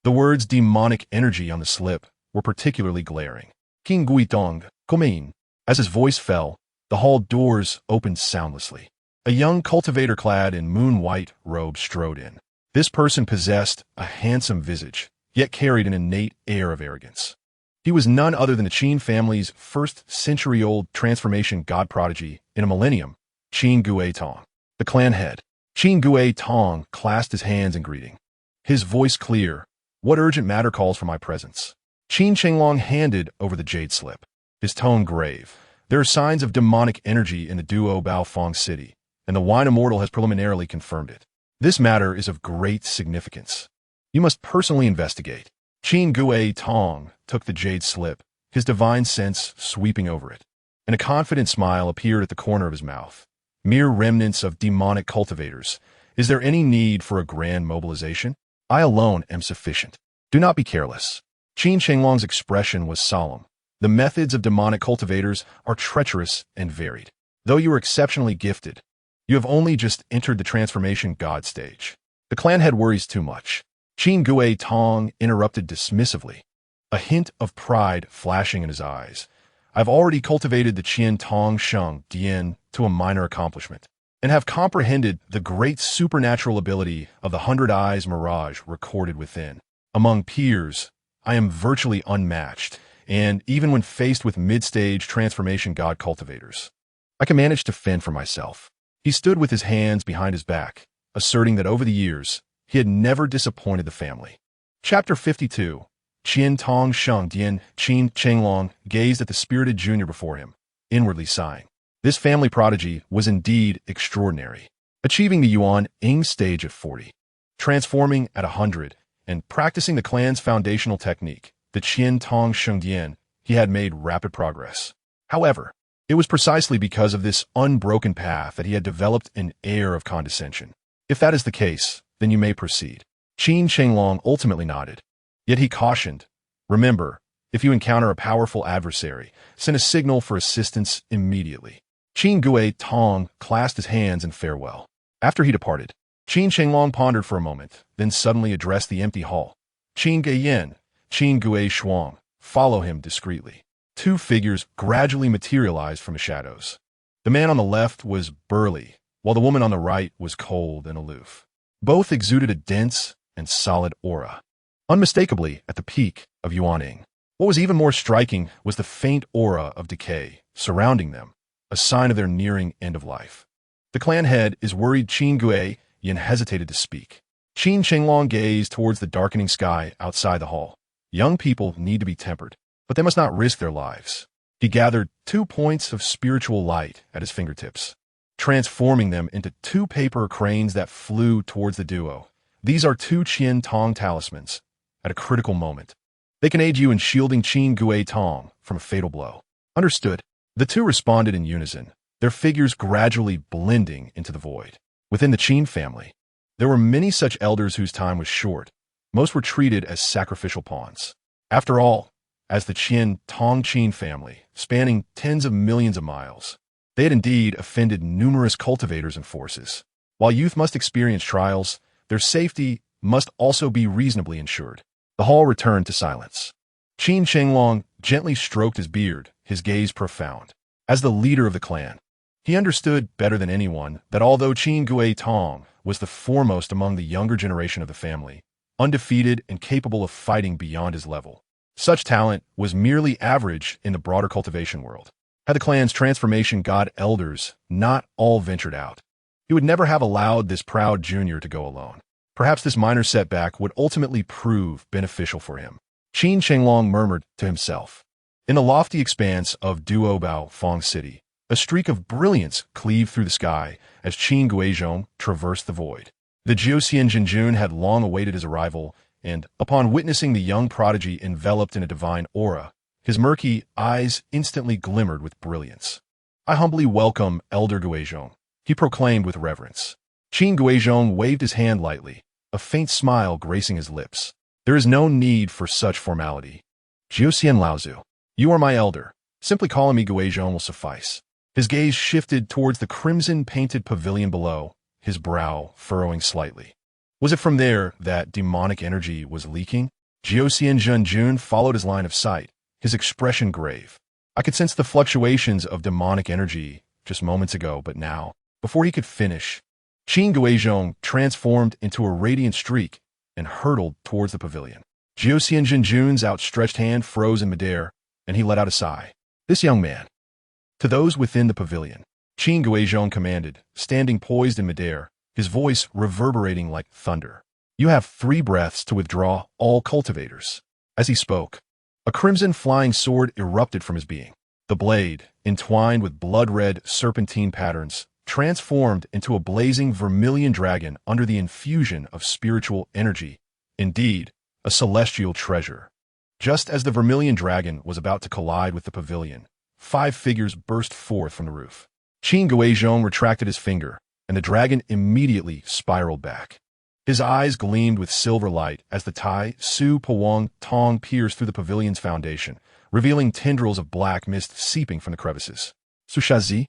The words demonic energy on the slip were particularly glaring. Qin Guiya, Komein. As his voice fell, the hall doors opened soundlessly. A young cultivator clad in moon-white robes strode in. This person possessed a handsome visage, yet carried an innate air of arrogance. He was none other than the Qin family's first-century-old transformation god prodigy in a millennium, Qin Guiya, the clan head. Qin Guiya clasped his hands in greeting. His voice clear. What urgent matter calls for my presence? Qin Shenglong handed over the jade slip. His tone grave. There are signs of demonic energy in the Duo Bao Fong city, and the Wine Immortal has preliminarily confirmed it. This matter is of great significance. You must personally investigate. Qin Guiya took the jade slip, his divine sense sweeping over it, and a confident smile appeared at the corner of his mouth. Mere remnants of demonic cultivators. Is there any need for a grand mobilization? I alone am sufficient. Do not be careless. Qin Shenglong's expression was solemn. The methods of demonic cultivators are treacherous and varied. Though you are exceptionally gifted, you have only just entered the transformation god stage. The clan head worries too much. Qin Guiya interrupted dismissively, a hint of pride flashing in his eyes. I've already cultivated the Qian Tong Sheng Dian to a minor accomplishment, and have comprehended the great supernatural ability of the 100 Eyes mirage recorded within. Among peers, I am virtually unmatched, and even when faced with mid-stage transformation god cultivators, I can manage to fend for myself. He stood with his hands behind his back, asserting that over the years, he had never disappointed the family. Chapter 52. Qian Tong Sheng Dian. Qin Shenglong gazed at the spirited junior before him, inwardly sighing. This family prodigy was indeed extraordinary, achieving the Yuan Ing stage at 40, transforming at 100, and practicing the clan's foundational technique, the Qian Tong Sheng Dian. He had made rapid progress. However, it was precisely because of this unbroken path that he had developed an air of condescension. If that is the case, then you may proceed. Qin Shenglong ultimately nodded. Yet he cautioned, remember, if you encounter a powerful adversary, send a signal for assistance immediately. Qin Guiya clasped his hands in farewell. After he departed, Qin Shenglong pondered for a moment, then suddenly addressed the empty hall. Qin Guiyan, Qin Guiya Shuang, follow him discreetly. 2 figures gradually materialized from the shadows. The man on the left was burly, while the woman on the right was cold and aloof. Both exuded a dense and solid aura, unmistakably at the peak of Yuaning. What was even more striking was the faint aura of decay surrounding them, a sign of their nearing end of life. The clan head is worried. Qin Guiya hesitated to speak. Qin Shenglong gazed towards the darkening sky outside the hall. Young people need to be tempered, but they must not risk their lives. He gathered 2 points of spiritual light at his fingertips, transforming them into 2 paper cranes that flew towards the duo. These are 2 Qian Tong talismans. At a critical moment, they can aid you in shielding Qin Guiya from a fatal blow. Understood. The 2 responded in unison, their figures gradually blending into the void. Within the Qin family, there were many such elders whose time was short. Most were treated as sacrificial pawns. After all, as the Qian Tong Qin family, spanning tens of millions of miles, they had indeed offended numerous cultivators and forces. While youth must experience trials, their safety must also be reasonably ensured. The hall returned to silence. Qin Shenglong gently stroked his beard, his gaze profound. As the leader of the clan, he understood better than anyone that although Qin Guiya was the foremost among the younger generation of the family, undefeated and capable of fighting beyond his level, such talent was merely average in the broader cultivation world. Had the clan's transformation god elders not all ventured out, he would never have allowed this proud junior to go alone. Perhaps this minor setback would ultimately prove beneficial for him. Qin Chenglong murmured to himself. In the lofty expanse of Duobao Fong City, a streak of brilliance cleaved through the sky as Qin Guiya traversed the void. The Jiuxian Jinjun had long awaited his arrival, and, upon witnessing the young prodigy enveloped in a divine aura, his murky eyes instantly glimmered with brilliance. "I humbly welcome Elder Guizhong," he proclaimed with reverence. Qin Guizhong waved his hand lightly, a faint smile gracing his lips. "There is no need for such formality. Jiuxian Laozu, you are my elder. Simply calling me Guizhong will suffice." His gaze shifted towards the crimson-painted pavilion below, his brow furrowing slightly. Was it from there that demonic energy was leaking? Jiuxian Jinjun followed his line of sight, his expression grave. "I could sense the fluctuations of demonic energy just moments ago, but now," before he could finish, Qin Guizhong transformed into a radiant streak and hurtled towards the pavilion. Jiuxian Jinjun's outstretched hand froze in midair, and he let out a sigh. "This young man." To those within the pavilion, Qin Guizhong commanded, standing poised in midair, his voice reverberating like thunder. "You have 3 breaths to withdraw all cultivators." As he spoke, a crimson flying sword erupted from his being. The blade, entwined with blood-red serpentine patterns, transformed into a blazing vermilion dragon under the infusion of spiritual energy. Indeed, a celestial treasure. Just as the vermilion dragon was about to collide with the pavilion, 5 figures burst forth from the roof. Qin Guizhong retracted his finger, and the dragon immediately spiraled back. His eyes gleamed with silver light as the Tai Su Pawang Tong pierced through the pavilion's foundation, revealing tendrils of black mist seeping from the crevices. "Sushazi?"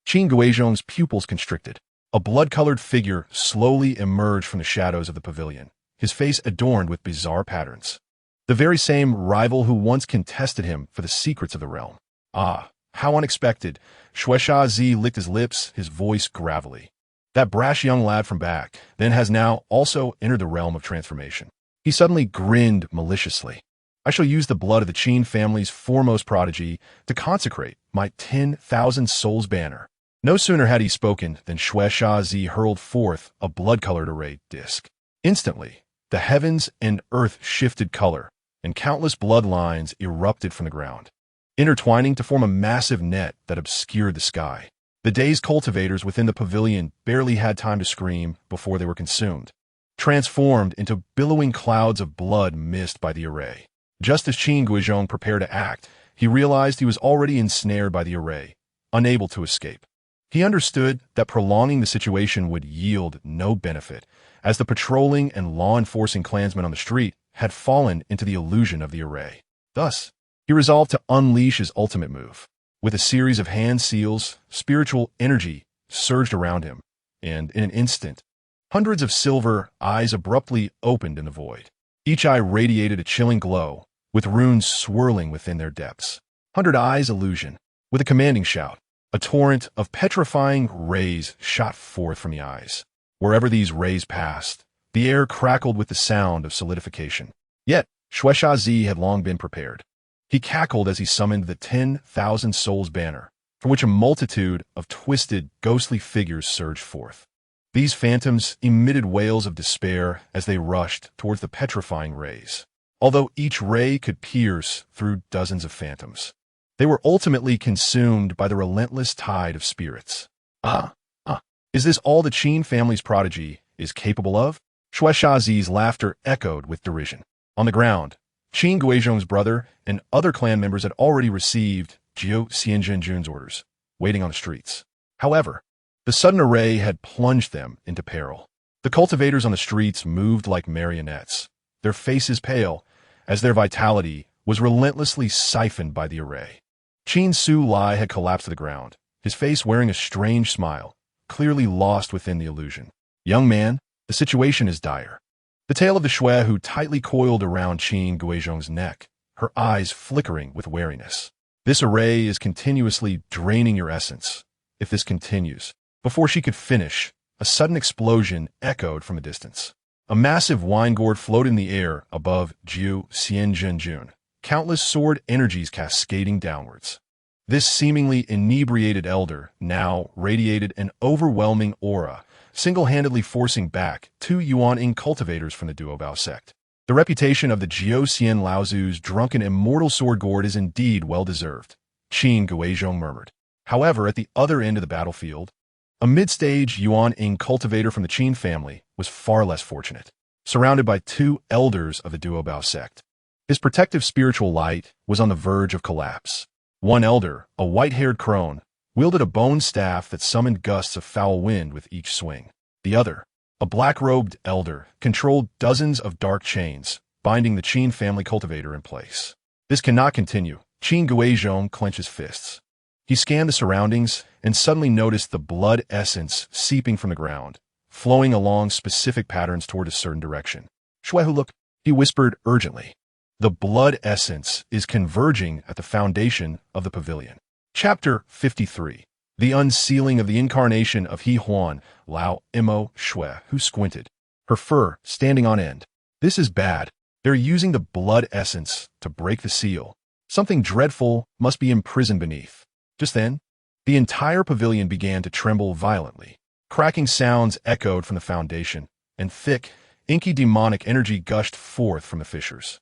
Qin Guizhong's pupils constricted. A blood-colored figure slowly emerged from the shadows of the pavilion, his face adorned with bizarre patterns. The very same rival who once contested him for the secrets of the realm. Ah, how unexpected. Shuesha licked his lips, his voice gravelly. That brash young lad from back then has now also entered the realm of transformation. He suddenly grinned maliciously. "I shall use the blood of the Qin family's foremost prodigy to consecrate my 10,000 souls banner." No sooner had he spoken than Shuesha hurled forth a blood-colored array disc. Instantly, the heavens and earth shifted color, and countless bloodlines erupted from the ground, intertwining to form a massive net that obscured the sky. The dazed cultivators within the pavilion barely had time to scream before they were consumed, transformed into billowing clouds of blood missed by the array. Just as Qin Guizhong prepared to act, he realized he was already ensnared by the array, unable to escape. He understood that prolonging the situation would yield no benefit, as the patrolling and law-enforcing clansmen on the street had fallen into the illusion of the array. Thus, he resolved to unleash his ultimate move. With a series of hand seals, spiritual energy surged around him, and in an instant, hundreds of silver eyes abruptly opened in the void. Each eye radiated a chilling glow, with runes swirling within their depths. 100 Eyes illusion. With a commanding shout, a torrent of petrifying rays shot forth from the eyes. Wherever these rays passed, the air crackled with the sound of solidification. Yet, Shuesha had long been prepared. He cackled as he summoned the 10,000 souls banner, from which a multitude of twisted, ghostly figures surged forth. These phantoms emitted wails of despair as they rushed towards the petrifying rays. Although each ray could pierce through dozens of phantoms, they were ultimately consumed by the relentless tide of spirits. Is this all the Qin family's prodigy is capable of? Shuesha's laughter echoed with derision. On the ground, Qin Guizhong's brother and other clan members had already received Jiuxian Jinjun's orders, waiting on the streets. However, the sudden array had plunged them into peril. The cultivators on the streets moved like marionettes, their faces pale, as their vitality was relentlessly siphoned by the array. Qin Su Lai had collapsed to the ground, his face wearing a strange smile, clearly lost within the illusion. "Young man, the situation is dire." The tail of the Shui who tightly coiled around Qin Guizhong's neck, her eyes flickering with wariness. "This array is continuously draining your essence. If this continues..." Before she could finish, a sudden explosion echoed from a distance. A massive wine gourd floated in the air above Jiuxian Jinjun, countless sword energies cascading downwards. This seemingly inebriated elder now radiated an overwhelming aura, single-handedly forcing back 2 Yuan-ing cultivators from the Duobao sect. The reputation of the Jiuxian Laozu's drunken immortal sword god is indeed well-deserved, Qin Guiya murmured. However, at the other end of the battlefield, a mid-stage Yuan-ing cultivator from the Qin family was far less fortunate, surrounded by 2 elders of the Duobao sect. His protective spiritual light was on the verge of collapse. One elder, a white-haired crone, wielded a bone staff that summoned gusts of foul wind with each swing. The other, a black-robed elder, controlled dozens of dark chains, binding the Qin family cultivator in place. This cannot continue. Qin Guiya clenched his fists. He scanned the surroundings and suddenly noticed the blood essence seeping from the ground, flowing along specific patterns toward a certain direction. Shuehu, look, he whispered urgently. The blood essence is converging at the foundation of the pavilion. Chapter 53. The Unsealing of the Incarnation of He Huan, Lao Imo Shui, who squinted, her fur standing on end. This is bad. They're using the blood essence to break the seal. Something dreadful must be imprisoned beneath. Just then, the entire pavilion began to tremble violently. Cracking sounds echoed from the foundation, and thick, inky demonic energy gushed forth from the fissures.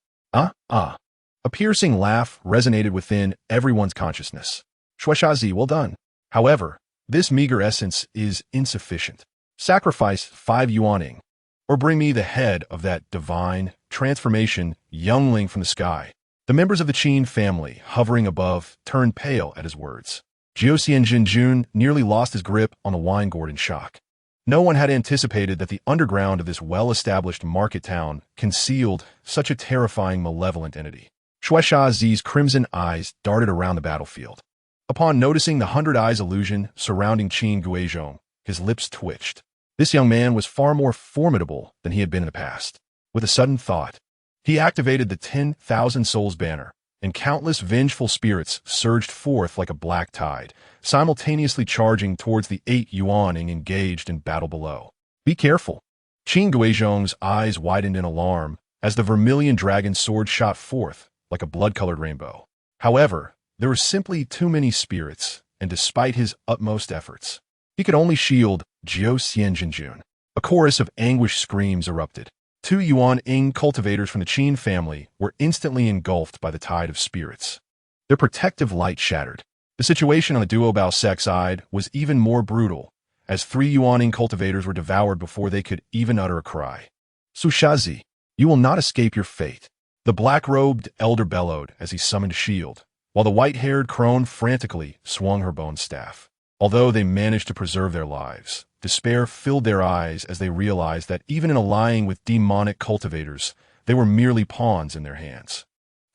A piercing laugh resonated within everyone's consciousness. Shuishazi, well done. However, this meager essence is insufficient. Sacrifice 5 Yuan-ing, or bring me the head of that divine transformation youngling from the sky. The members of the Qin family, hovering above, turned pale at his words. Jiuxian Jinjun nearly lost his grip on the wine gourd in shock. No one had anticipated that the underground of this well-established market town concealed such a terrifying malevolent entity. Shuishazi's crimson eyes darted around the battlefield. Upon noticing the 100 eyes illusion surrounding Qin Guiya, his lips twitched. This young man was far more formidable than he had been in the past. With a sudden thought, he activated the 10,000 Souls banner, and countless vengeful spirits surged forth like a black tide, simultaneously charging towards the 8 Yuan-ing engaged in battle below. Be careful. Qin Guiya's eyes widened in alarm as the vermilion dragon sword shot forth like a blood-colored rainbow. However, there were simply too many spirits, and despite his utmost efforts, he could only shield Jiuxian Jinjun. A chorus of anguished screams erupted. 2 Yuan-ing cultivators from the Qin family were instantly engulfed by the tide of spirits. Their protective light shattered. The situation on the Duobao sect side was even more brutal, as 3 Yuan-ing cultivators were devoured before they could even utter a cry. Sushazi, you will not escape your fate. The black-robed elder bellowed as he summoned a shield, while the white-haired crone frantically swung her bone staff. Although they managed to preserve their lives, despair filled their eyes as they realized that even in allying with demonic cultivators, they were merely pawns in their hands.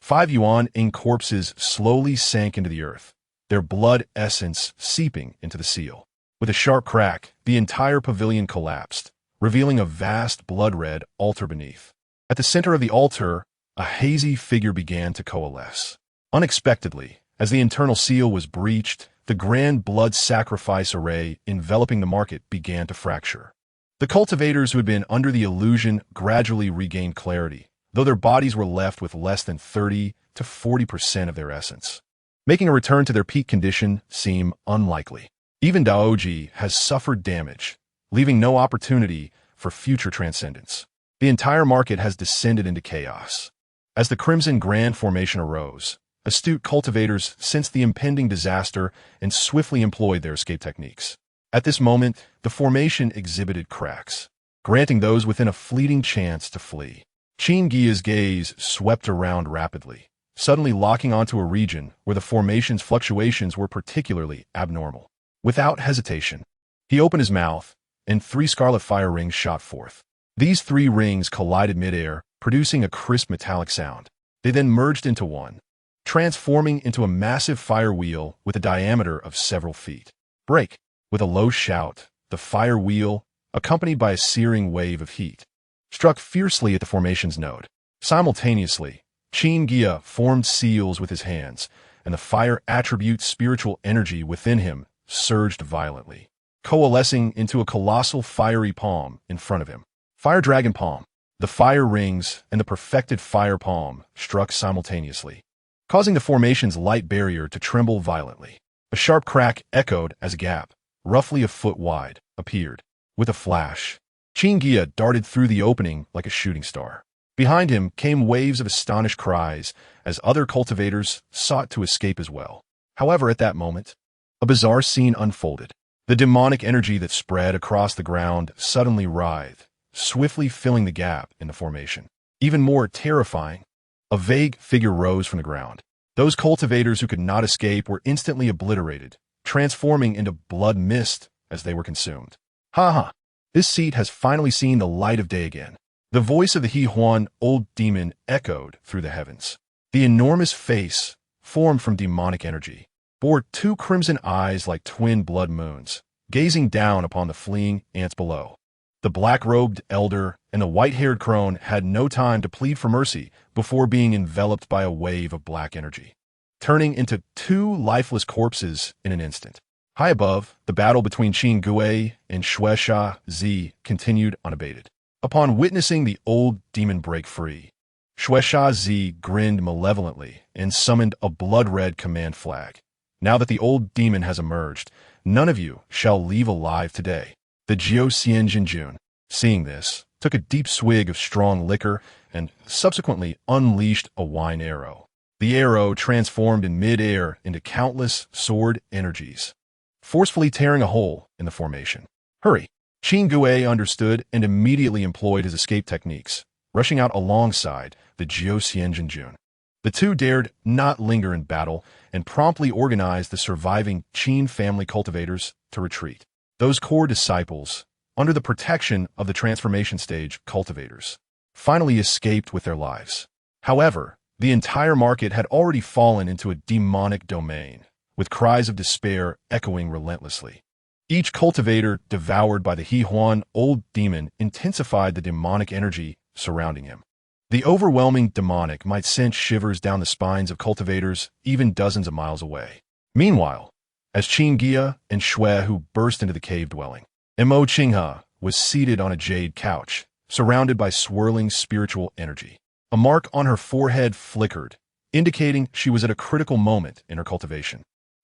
5 Yuan-ing corpses slowly sank into the earth, their blood essence seeping into the seal. With a sharp crack, the entire pavilion collapsed, revealing a vast blood-red altar beneath. At the center of the altar, a hazy figure began to coalesce. Unexpectedly, as the internal seal was breached, the grand blood sacrifice array enveloping the market began to fracture. The cultivators who had been under the illusion gradually regained clarity, though their bodies were left with less than 30 to 40% of their essence, making a return to their peak condition seem unlikely. Even Daoji has suffered damage, leaving no opportunity for future transcendence. The entire market has descended into chaos. As the Crimson Grand Formation arose, astute cultivators sensed the impending disaster and swiftly employed their escape techniques. At this moment, the formation exhibited cracks, granting those within a fleeting chance to flee. Qin Guiya's gaze swept around rapidly, suddenly locking onto a region where the formation's fluctuations were particularly abnormal. Without hesitation, he opened his mouth, and 3 scarlet fire rings shot forth. These 3 rings collided midair, producing a crisp metallic sound. They then merged into one, transforming into a massive fire wheel with a diameter of several feet. Break! With a low shout, the fire wheel, accompanied by a searing wave of heat, struck fiercely at the formation's node. Simultaneously, Qin Guiya formed seals with his hands, and the fire attribute spiritual energy within him surged violently, coalescing into a colossal fiery palm in front of him. Fire Dragon Palm. The fire rings and the perfected fire palm struck simultaneously, causing the formation's light barrier to tremble violently. A sharp crack echoed as a gap, roughly a foot wide, appeared. With a flash, Qin Guiya darted through the opening like a shooting star. Behind him came waves of astonished cries as other cultivators sought to escape as well. However, at that moment, a bizarre scene unfolded. The demonic energy that spread across the ground suddenly writhed, swiftly filling the gap in the formation. Even more terrifying, a vague figure rose from the ground. Those cultivators who could not escape were instantly obliterated, transforming into blood mist as they were consumed. Ha ha! This seat has finally seen the light of day again. The voice of the He Huan old demon echoed through the heavens. The enormous face, formed from demonic energy, bore two crimson eyes like twin blood moons, gazing down upon the fleeing ants below. The black-robed elder and the white-haired crone had no time to plead for mercy before being enveloped by a wave of black energy, turning into two lifeless corpses in an instant. High above, the battle between Qin Guiya and Shueisha Zi continued unabated. Upon witnessing the old demon break free, Shueisha Zi grinned malevolently and summoned a blood-red command flag. Now that the old demon has emerged, none of you shall leave alive today. The Jiu-Xian-Jin-Jun, seeing this, took a deep swig of strong liquor and subsequently unleashed a wine arrow. The arrow transformed in mid-air into countless sword energies, forcefully tearing a hole in the formation. Hurry! Qin Guiya understood and immediately employed his escape techniques, rushing out alongside the Jiu-Xian-Jin-Jun. The two dared not linger in battle and promptly organized the surviving Qin family cultivators to retreat. Those core disciples, under the protection of the transformation stage cultivators, finally escaped with their lives. However, the entire market had already fallen into a demonic domain, with cries of despair echoing relentlessly. Each cultivator devoured by the He Huan old demon intensified the demonic energy surrounding him. The overwhelming demonic might send shivers down the spines of cultivators even dozens of miles away. Meanwhile, as Qin Guiya and Shui Hu burst into the cave dwelling, Mo Qinghe was seated on a jade couch, surrounded by swirling spiritual energy. A mark on her forehead flickered, indicating she was at a critical moment in her cultivation.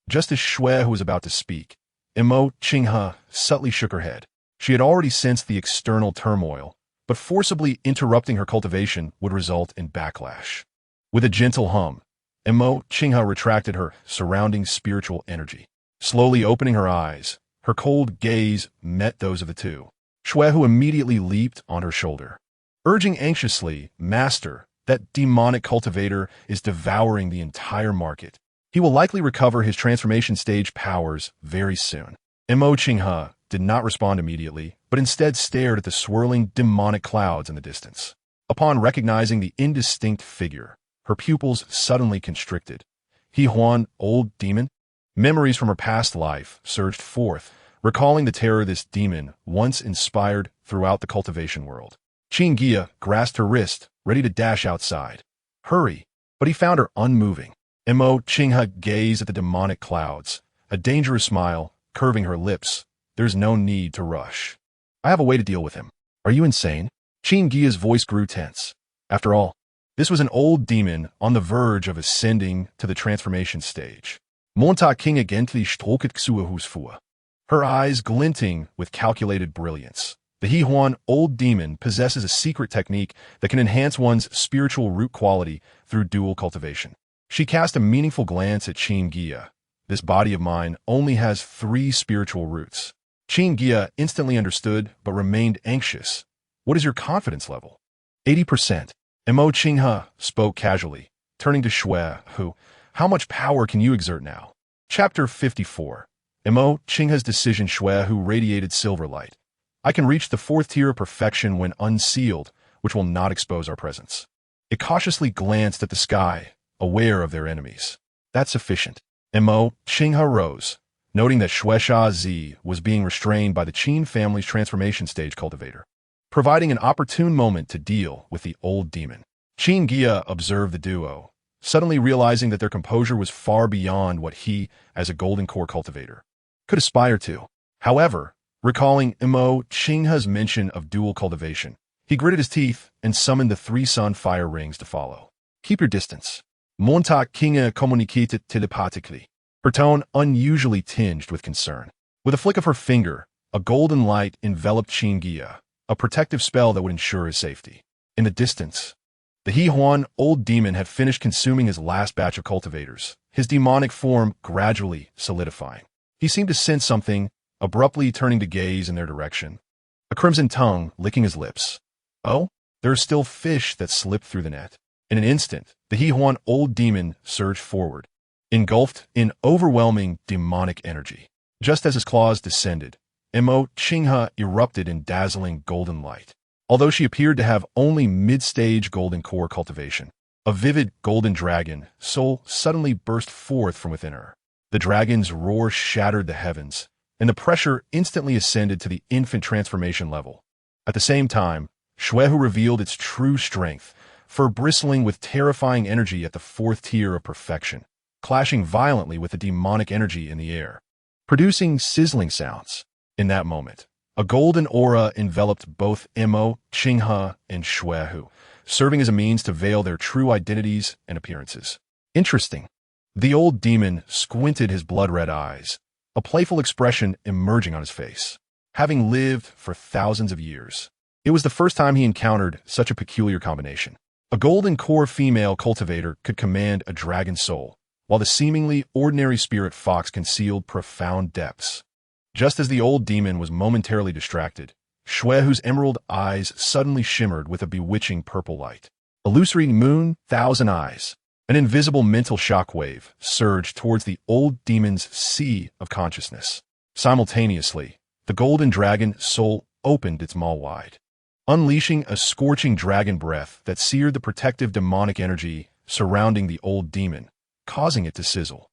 Just as Shui Hu was about to speak, Mo Qinghe subtly shook her head. She had already sensed the external turmoil, but forcibly interrupting her cultivation would result in backlash. With a gentle hum, Mo Qinghe retracted her surrounding spiritual energy. Slowly opening her eyes, her cold gaze met those of the two. Shui Hu immediately leaped on her shoulder, urging anxiously, "Master, that demonic cultivator is devouring the entire market. He will likely recover his transformation stage powers very soon." Mo Qinghe did not respond immediately, but instead stared at the swirling demonic clouds in the distance. Upon recognizing the indistinct figure, her pupils suddenly constricted. He Huan, old demon? Memories from her past life surged forth, recalling the terror this demon once inspired throughout the cultivation world. Qin Guiya grasped her wrist, ready to dash outside. Hurry! But he found her unmoving. Mo Qinghe gazed at the demonic clouds, a dangerous smile curving her lips. There's no need to rush. I have a way to deal with him. Are you insane? Qin Guiya's voice grew tense. After all, this was an old demon on the verge of ascending to the transformation stage. Monta King agently stroket Xuehusfua. Her eyes glinting with calculated brilliance. The He Huan old demon possesses a secret technique that can enhance one's spiritual root quality through dual cultivation. She cast a meaningful glance at Qin Guiya. This body of mine only has 3 spiritual roots. Qin Guiya instantly understood, but remained anxious. What is your confidence level? 80%. Mo Qinghe spoke casually, turning to Shui Hu. How much power can you exert now? Chapter 54. Mo Qinghe's decision. Shui Hu radiated silver light. I can reach the 4th tier of perfection when unsealed, which will not expose our presence. It cautiously glanced at the sky, aware of their enemies. That's sufficient. Mo Qinghe rose, noting that Shueisha Zi was being restrained by the Qin family's transformation stage cultivator, providing an opportune moment to deal with the old demon. Qin Guiya observed the duo, suddenly realizing that their composure was far beyond what he, as a golden core cultivator, could aspire to. However, recalling Mo Qinghe's mention of dual cultivation, he gritted his teeth and summoned the 3 sun fire rings to follow. Keep your distance. Monta Kinga communicated telepathically, her tone unusually tinged with concern. With a flick of her finger, a golden light enveloped Qin Guiya, a protective spell that would ensure his safety. In the distance, the He-Huan old demon had finished consuming his last batch of cultivators, his demonic form gradually solidifying. He seemed to sense something, abruptly turning to gaze in their direction, a crimson tongue licking his lips. Oh, there are still fish that slipped through the net. In an instant, the He-Huan old demon surged forward, engulfed in overwhelming demonic energy. Just as his claws descended, Mo Qinghe erupted in dazzling golden light. Although she appeared to have only mid-stage golden core cultivation, a vivid golden dragon soul suddenly burst forth from within her. The dragon's roar shattered the heavens, and the pressure instantly ascended to the infant transformation level. At the same time, Xuehu revealed its true strength, fur bristling with terrifying energy at the fourth tier of perfection, clashing violently with the demonic energy in the air, producing sizzling sounds. In that moment, a golden aura enveloped both Mo Qinghe and Xuehu, serving as a means to veil their true identities and appearances. Interesting. The old demon squinted his blood-red eyes, a playful expression emerging on his face. Having lived for thousands of years, it was the first time he encountered such a peculiar combination. A golden core female cultivator could command a dragon soul, while the seemingly ordinary spirit fox concealed profound depths. Just as the old demon was momentarily distracted, Xuehu's emerald eyes suddenly shimmered with a bewitching purple light. Illusory moon, thousand eyes. An invisible mental shockwave surged towards the old demon's sea of consciousness. Simultaneously, the golden dragon soul opened its maw wide, unleashing a scorching dragon breath that seared the protective demonic energy surrounding the old demon, causing it to sizzle.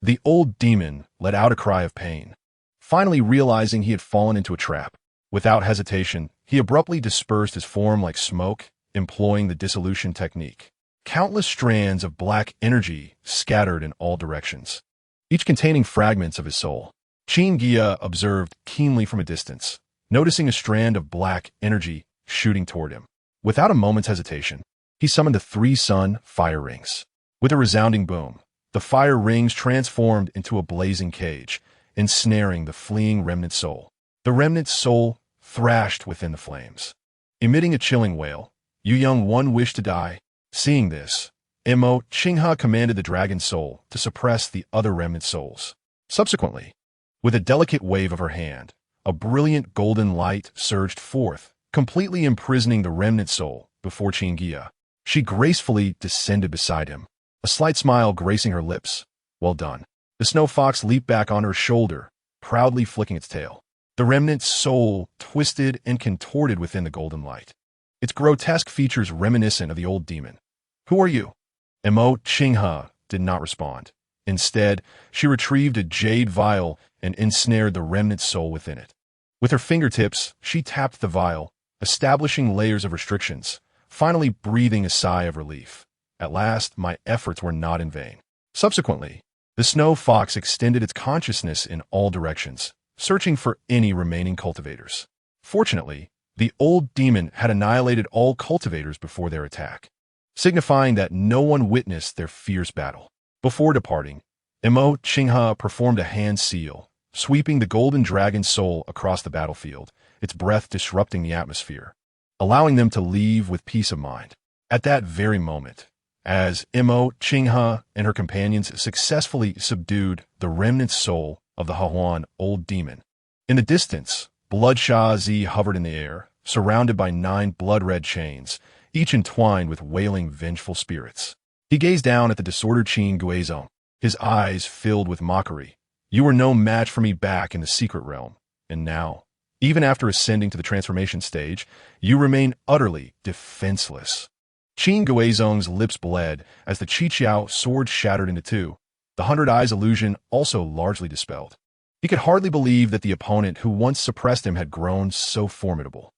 The old demon let out a cry of pain, finally realizing he had fallen into a trap. Without hesitation, he abruptly dispersed his form like smoke, employing the dissolution technique. Countless strands of black energy scattered in all directions, each containing fragments of his soul. Qin Guiya observed keenly from a distance, noticing a strand of black energy shooting toward him. Without a moment's hesitation, he summoned the 3 sun fire rings. With a resounding boom, the fire rings transformed into a blazing cage, ensnaring the fleeing remnant soul. The remnant soul thrashed within the flames, emitting a chilling wail. "You young one wish to die?" Seeing this, Mo Qinghe commanded the dragon soul to suppress the other remnant souls. Subsequently, with a delicate wave of her hand, a brilliant golden light surged forth, completely imprisoning the remnant soul before Qin Guiya. She gracefully descended beside him, a slight smile gracing her lips. "Well done." The snow fox leaped back on her shoulder, proudly flicking its tail. The remnant soul twisted and contorted within the golden light, its grotesque features reminiscent of the old demon. "Who are you?" Mo Qinghe did not respond. Instead, she retrieved a jade vial and ensnared the remnant soul within it. With her fingertips, she tapped the vial, establishing layers of restrictions, finally breathing a sigh of relief. At last, my efforts were not in vain. Subsequently, the snow fox extended its consciousness in all directions, searching for any remaining cultivators. Fortunately, the old demon had annihilated all cultivators before their attack, signifying that no one witnessed their fierce battle. Before departing, Mo Qinghe performed a hand seal, sweeping the golden dragon soul across the battlefield, its breath disrupting the atmosphere, allowing them to leave with peace of mind. At that very moment, as Mo Qinghe and her companions successfully subdued the remnant soul of the He-Huan old demon, in the distance, Bloodshah Z hovered in the air, surrounded by 9 blood-red chains, each entwined with wailing, vengeful spirits. He gazed down at the disordered Qin Guiya, his eyes filled with mockery. "You were no match for me back in the secret realm, and now, even after ascending to the transformation stage, you remain utterly defenseless." Qin Guiyang's lips bled as the Qiqiao sword shattered into 2, the 100 eyes illusion also largely dispelled. He could hardly believe that the opponent who once suppressed him had grown so formidable.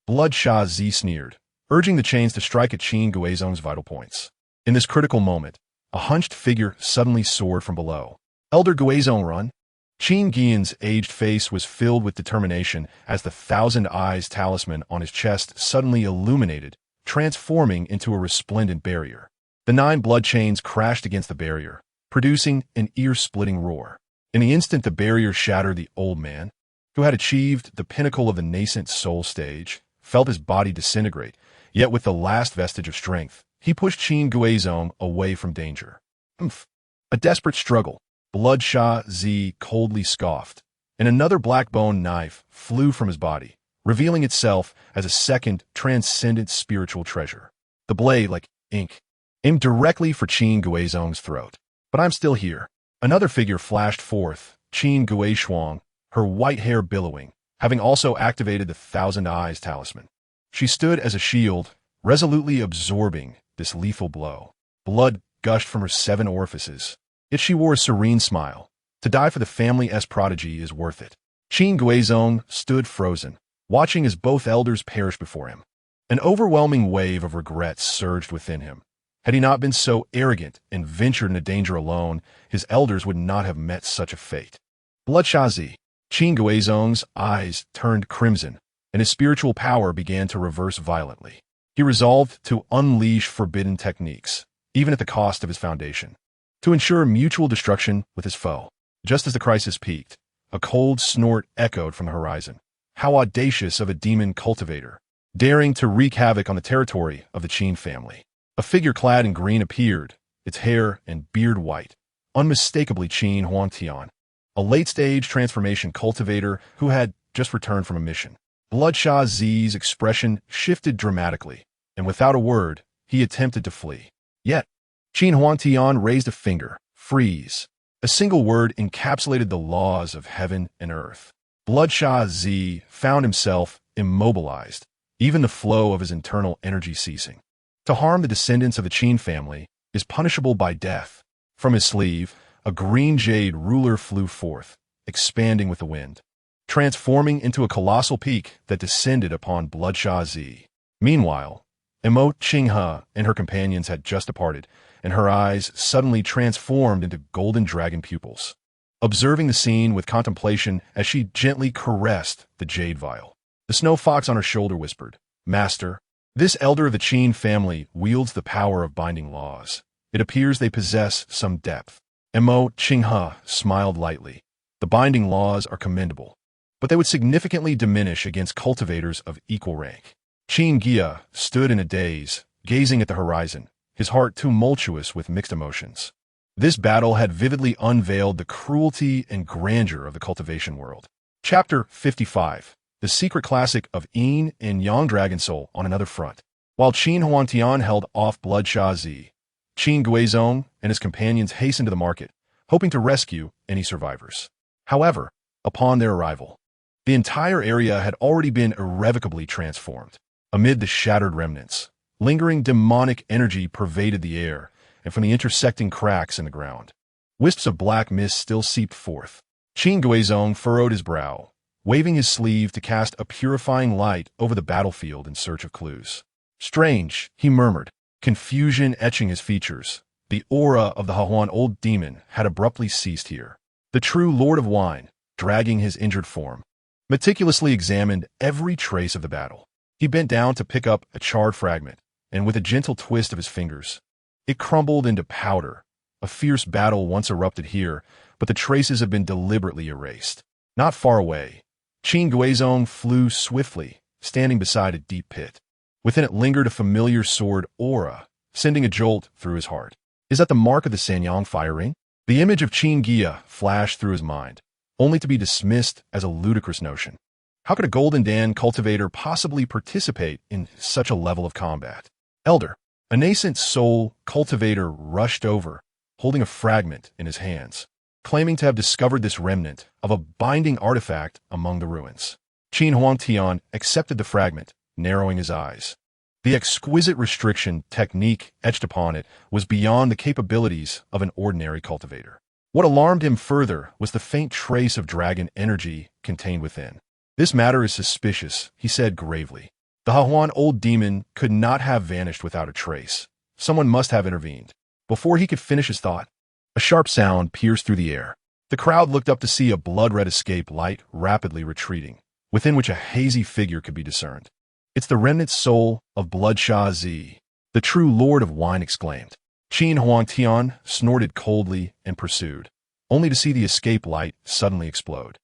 Bloodshah Z sneered, urging the chains to strike at Qin Guiyang's vital points. In this critical moment, a hunched figure suddenly soared from below. "Elder Guiyang, run!" Qin Guiyan's aged face was filled with determination as the 1,000 eyes talisman on his chest suddenly illuminated, transforming into a resplendent barrier. The 9 blood chains crashed against the barrier, producing an ear-splitting roar. In the instant the barrier shattered, the old man, who had achieved the pinnacle of the nascent soul stage, felt his body disintegrate, yet with the last vestige of strength, he pushed Qin Guiyazong away from danger. Humph! A desperate struggle. Bloodshot Z coldly scoffed, and another black-bone knife flew from his body, revealing itself as a second transcendent spiritual treasure. The blade, like ink, aimed directly for Qin Guiyazong's throat. But I'm still here. Another figure flashed forth, Qin Guiyashuang, her white hair billowing, having also activated the Thousand Eyes talisman. She stood as a shield, resolutely absorbing this lethal blow. Blood gushed from her 7 orifices, yet she wore a serene smile. To die for the family's prodigy is worth it. Qin Guiyazong stood frozen, watching as both elders perished before him. An overwhelming wave of regret surged within him. Had he not been so arrogant and ventured into danger alone, his elders would not have met such a fate. Bloodshot Z. Qin Guiyazong's eyes turned crimson, and his spiritual power began to reverse violently. He resolved to unleash forbidden techniques, even at the cost of his foundation, to ensure mutual destruction with his foe. Just as the crisis peaked, a cold snort echoed from the horizon. How audacious of a demon cultivator, daring to wreak havoc on the territory of the Qin family. A figure clad in green appeared, its hair and beard white, unmistakably Qin Huangtian, a late-stage transformation cultivator who had just returned from a mission. Bloodshot Z's expression shifted dramatically, and without a word, he attempted to flee. Yet, Qin Huangtian raised a finger. Freeze. A single word encapsulated the laws of heaven and earth. Bloodshot Z found himself immobilized, even the flow of his internal energy ceasing. To harm the descendants of the Qin family is punishable by death. From his sleeve, a green jade ruler flew forth, expanding with the wind, transforming into a colossal peak that descended upon Bloodshot Z. Meanwhile, Emo Qinghe and her companions had just departed, and her eyes suddenly transformed into golden dragon pupils, observing the scene with contemplation as she gently caressed the jade vial. The snow fox on her shoulder whispered, "Master, this elder of the Qin family wields the power of binding laws. It appears they possess some depth." Emo Qinghe smiled lightly. The binding laws are commendable, but they would significantly diminish against cultivators of equal rank. Qin Guiya stood in a daze, gazing at the horizon, his heart tumultuous with mixed emotions. This battle had vividly unveiled the cruelty and grandeur of the cultivation world. Chapter 55. The secret classic of Yin and Yang Dragon Soul on another front. While Qin Huangtian held off Bloodshot Z, Qin Guiyazong and his companions hastened to the market, hoping to rescue any survivors. However, upon their arrival, the entire area had already been irrevocably transformed. Amid the shattered remnants, lingering demonic energy pervaded the air, and from the intersecting cracks in the ground, wisps of black mist still seeped forth. Qin Guiyazong furrowed his brow, waving his sleeve to cast a purifying light over the battlefield in search of clues. "Strange," he murmured, confusion etching his features. The aura of the Hahuan old demon had abruptly ceased here. The true Lord of Wine, dragging his injured form, meticulously examined every trace of the battle. He bent down to pick up a charred fragment, and with a gentle twist of his fingers, it crumbled into powder. A fierce battle once erupted here, but the traces have been deliberately erased. Not far away, Qin Guiyazong flew swiftly, standing beside a deep pit. Within it lingered a familiar sword aura, sending a jolt through his heart. Is that the mark of the Sanyang fire ring? The image of Qin Guiya flashed through his mind, only to be dismissed as a ludicrous notion. How could a Golden Dan cultivator possibly participate in such a level of combat? Elder, a nascent soul cultivator rushed over, holding a fragment in his hands, claiming to have discovered this remnant of a binding artifact among the ruins. Qin Huangtian accepted the fragment, narrowing his eyes. The exquisite restriction technique etched upon it was beyond the capabilities of an ordinary cultivator. What alarmed him further was the faint trace of dragon energy contained within. "This matter is suspicious," he said gravely. "The Hahuan old demon could not have vanished without a trace. Someone must have intervened." Before he could finish his thought, a sharp sound pierced through the air. The crowd looked up to see a blood-red escape light rapidly retreating, within which a hazy figure could be discerned. "It's the remnant soul of Bloodshot Z," the true Lord of Wine exclaimed. Qin Huangtian snorted coldly and pursued, only to see the escape light suddenly explode,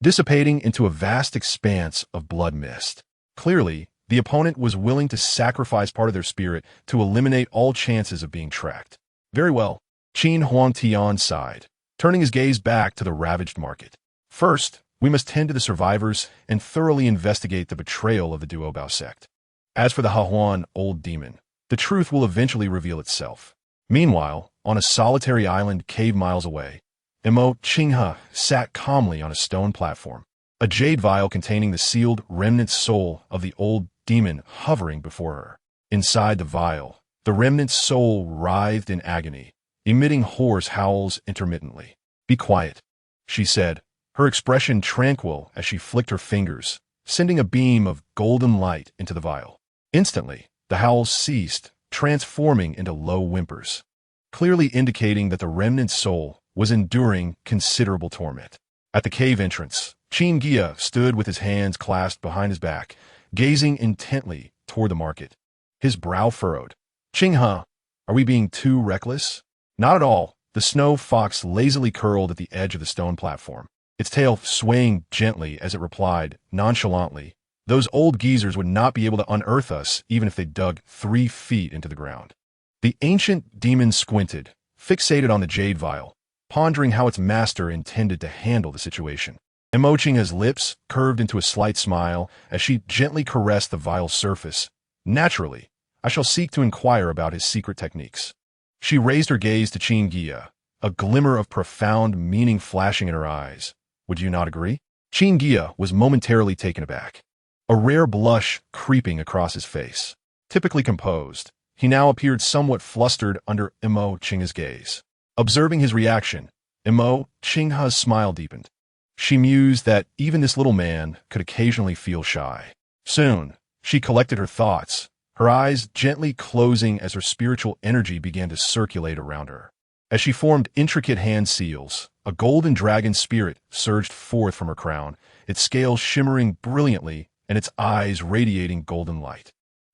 dissipating into a vast expanse of blood mist. Clearly, the opponent was willing to sacrifice part of their spirit to eliminate all chances of being tracked. Very well, Qin Huangtian sighed, turning his gaze back to the ravaged market. First, we must tend to the survivors and thoroughly investigate the betrayal of the Duobao sect. As for the Hahuan old demon, the truth will eventually reveal itself. Meanwhile, on a solitary island cave miles away, Mo Qinghe sat calmly on a stone platform, a jade vial containing the sealed remnant soul of the old demon hovering before her. Inside the vial, the remnant soul writhed in agony, emitting hoarse howls intermittently. "Be quiet," she said, her expression tranquil as she flicked her fingers, sending a beam of golden light into the vial. Instantly, the howls ceased, transforming into low whimpers, clearly indicating that the remnant soul was enduring considerable torment. At the cave entrance, Qin Guiya stood with his hands clasped behind his back, gazing intently toward the market. His brow furrowed. "Qinghe, are we being too reckless?" "Not at all." The snow fox lazily curled at the edge of the stone platform, its tail swaying gently as it replied, nonchalantly, "Those old geezers would not be able to unearth us even if they dug 3 feet into the ground." The ancient demon squinted, fixated on the jade vial, pondering how its master intended to handle the situation. Mo Qinghe's lips curved into a slight smile as she gently caressed the vial's surface. "Naturally, I shall seek to inquire about his secret techniques." She raised her gaze to Qin Guiya, a glimmer of profound meaning flashing in her eyes. "Would you not agree?" Qin Guiya was momentarily taken aback, a rare blush creeping across his face. Typically composed, he now appeared somewhat flustered under Mo Qinghe's gaze. Observing his reaction, Mo Qinghe's smile deepened. She mused that even this little man could occasionally feel shy. Soon, she collected her thoughts, her eyes gently closing as her spiritual energy began to circulate around her. As she formed intricate hand seals, a golden dragon spirit surged forth from her crown, its scales shimmering brilliantly and its eyes radiating golden light.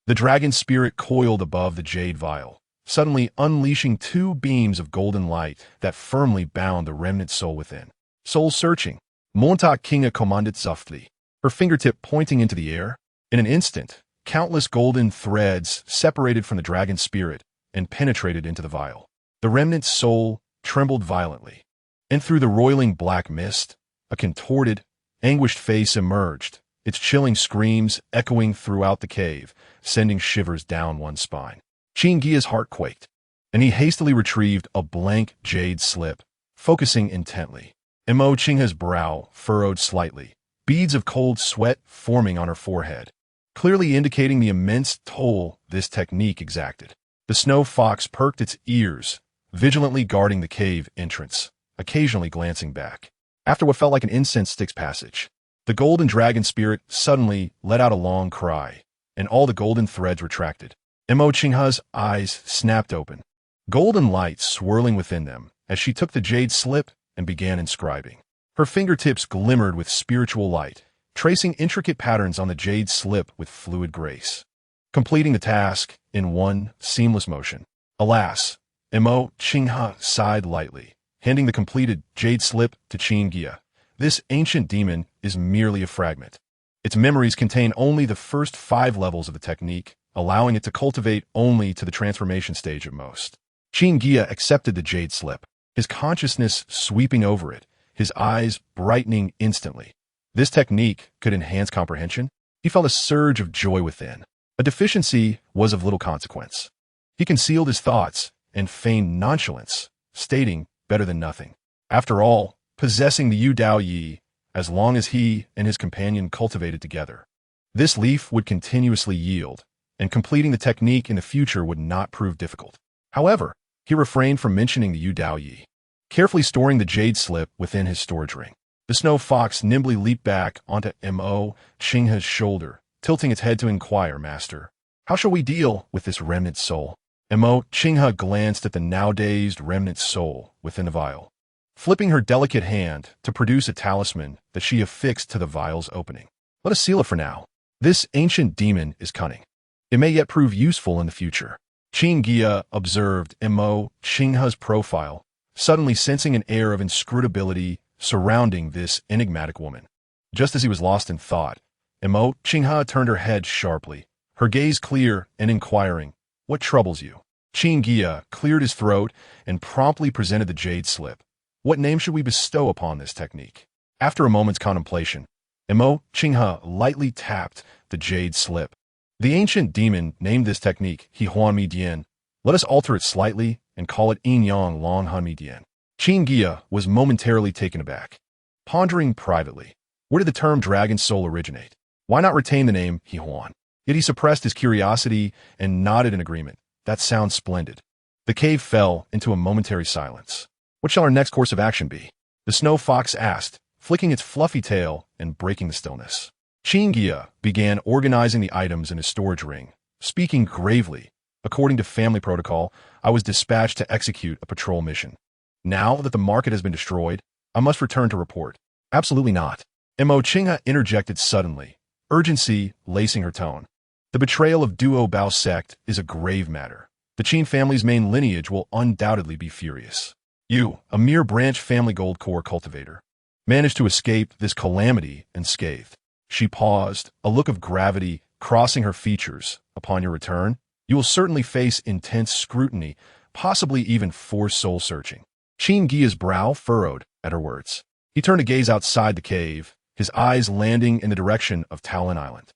The dragon spirit coiled above the jade vial, suddenly unleashing 2 beams of golden light that firmly bound the remnant soul within. Soul searching, Montag Kinga commanded softly, her fingertip pointing into the air. In an instant, countless golden threads separated from the dragon spirit and penetrated into the vial. The remnant soul trembled violently, and through the roiling black mist, a contorted, anguished face emerged, its chilling screams echoing throughout the cave, sending shivers down one's spine. Qin Guiya's heart quaked, and he hastily retrieved a blank jade slip, focusing intently. Mo Qinghe's brow furrowed slightly, beads of cold sweat forming on her forehead, clearly indicating the immense toll this technique exacted. The snow fox perked its ears, vigilantly guarding the cave entrance, occasionally glancing back. After what felt like an incense stick's passage, the golden dragon spirit suddenly let out a long cry, and all the golden threads retracted. Mo Qinghe's eyes snapped open, golden light swirling within them as she took the jade slip and began inscribing. Her fingertips glimmered with spiritual light, tracing intricate patterns on the jade slip with fluid grace, completing the task in one seamless motion. Alas, Mo Qinghe sighed lightly, handing the completed jade slip to Qin Guiya. This ancient demon is merely a fragment. Its memories contain only the first 5 levels of the technique, allowing it to cultivate only to the transformation stage at most. Qin Guiya accepted the jade slip, his consciousness sweeping over it, his eyes brightening instantly. This technique could enhance comprehension. He felt a surge of joy within. A deficiency was of little consequence. He concealed his thoughts and feigned nonchalance, stating better than nothing. After all, possessing the Yu Dao Yi, as long as he and his companion cultivated together, this leaf would continuously yield, and completing the technique in the future would not prove difficult. However, he refrained from mentioning the Yu Dao Yi, carefully storing the jade slip within his storage ring. The snow fox nimbly leaped back onto Mo Qinghe's shoulder, tilting its head to inquire, "Master, how shall we deal with this remnant soul?" Mo Qinghe glanced at the now-dazed remnant soul within the vial, flipping her delicate hand to produce a talisman that she affixed to the vial's opening. "Let us seal it for now. This ancient demon is cunning. It may yet prove useful in the future." Qin Guiya observed Mo Qinghe's profile, suddenly sensing an air of inscrutability surrounding this enigmatic woman. Just as he was lost in thought, Mo Qinghe turned her head sharply, her gaze clear and inquiring, "What troubles you?" Qin Guiya cleared his throat and promptly presented the jade slip. "What name should we bestow upon this technique?" After a moment's contemplation, Mo Qinghe lightly tapped the jade slip. "The ancient demon named this technique He Huan Mi Dian. Let us alter it slightly and call it Yin Yang Long Han Mi Dian." Qin Guiya was momentarily taken aback, pondering privately. Where did the term dragon soul originate? Why not retain the name He Huan? Yet he suppressed his curiosity and nodded in agreement. "That sounds splendid." The cave fell into a momentary silence. "What shall our next course of action be?" the snow fox asked, flicking its fluffy tail and breaking the stillness. Qin Guiya began organizing the items in his storage ring, speaking gravely. "According to family protocol, I was dispatched to execute a patrol mission. Now that the market has been destroyed, I must return to report." "Absolutely not." Mo Qinghe interjected suddenly, urgency lacing her tone. "The betrayal of Duo Bao sect is a grave matter. The Qin family's main lineage will undoubtedly be furious. You, a mere branch family gold core cultivator, managed to escape this calamity unscathed." She paused, a look of gravity crossing her features. "Upon your return, you will certainly face intense scrutiny, possibly even forced soul-searching." Qin Guiya's brow furrowed at her words. He turned to gaze outside the cave, his eyes landing in the direction of Taolin Island.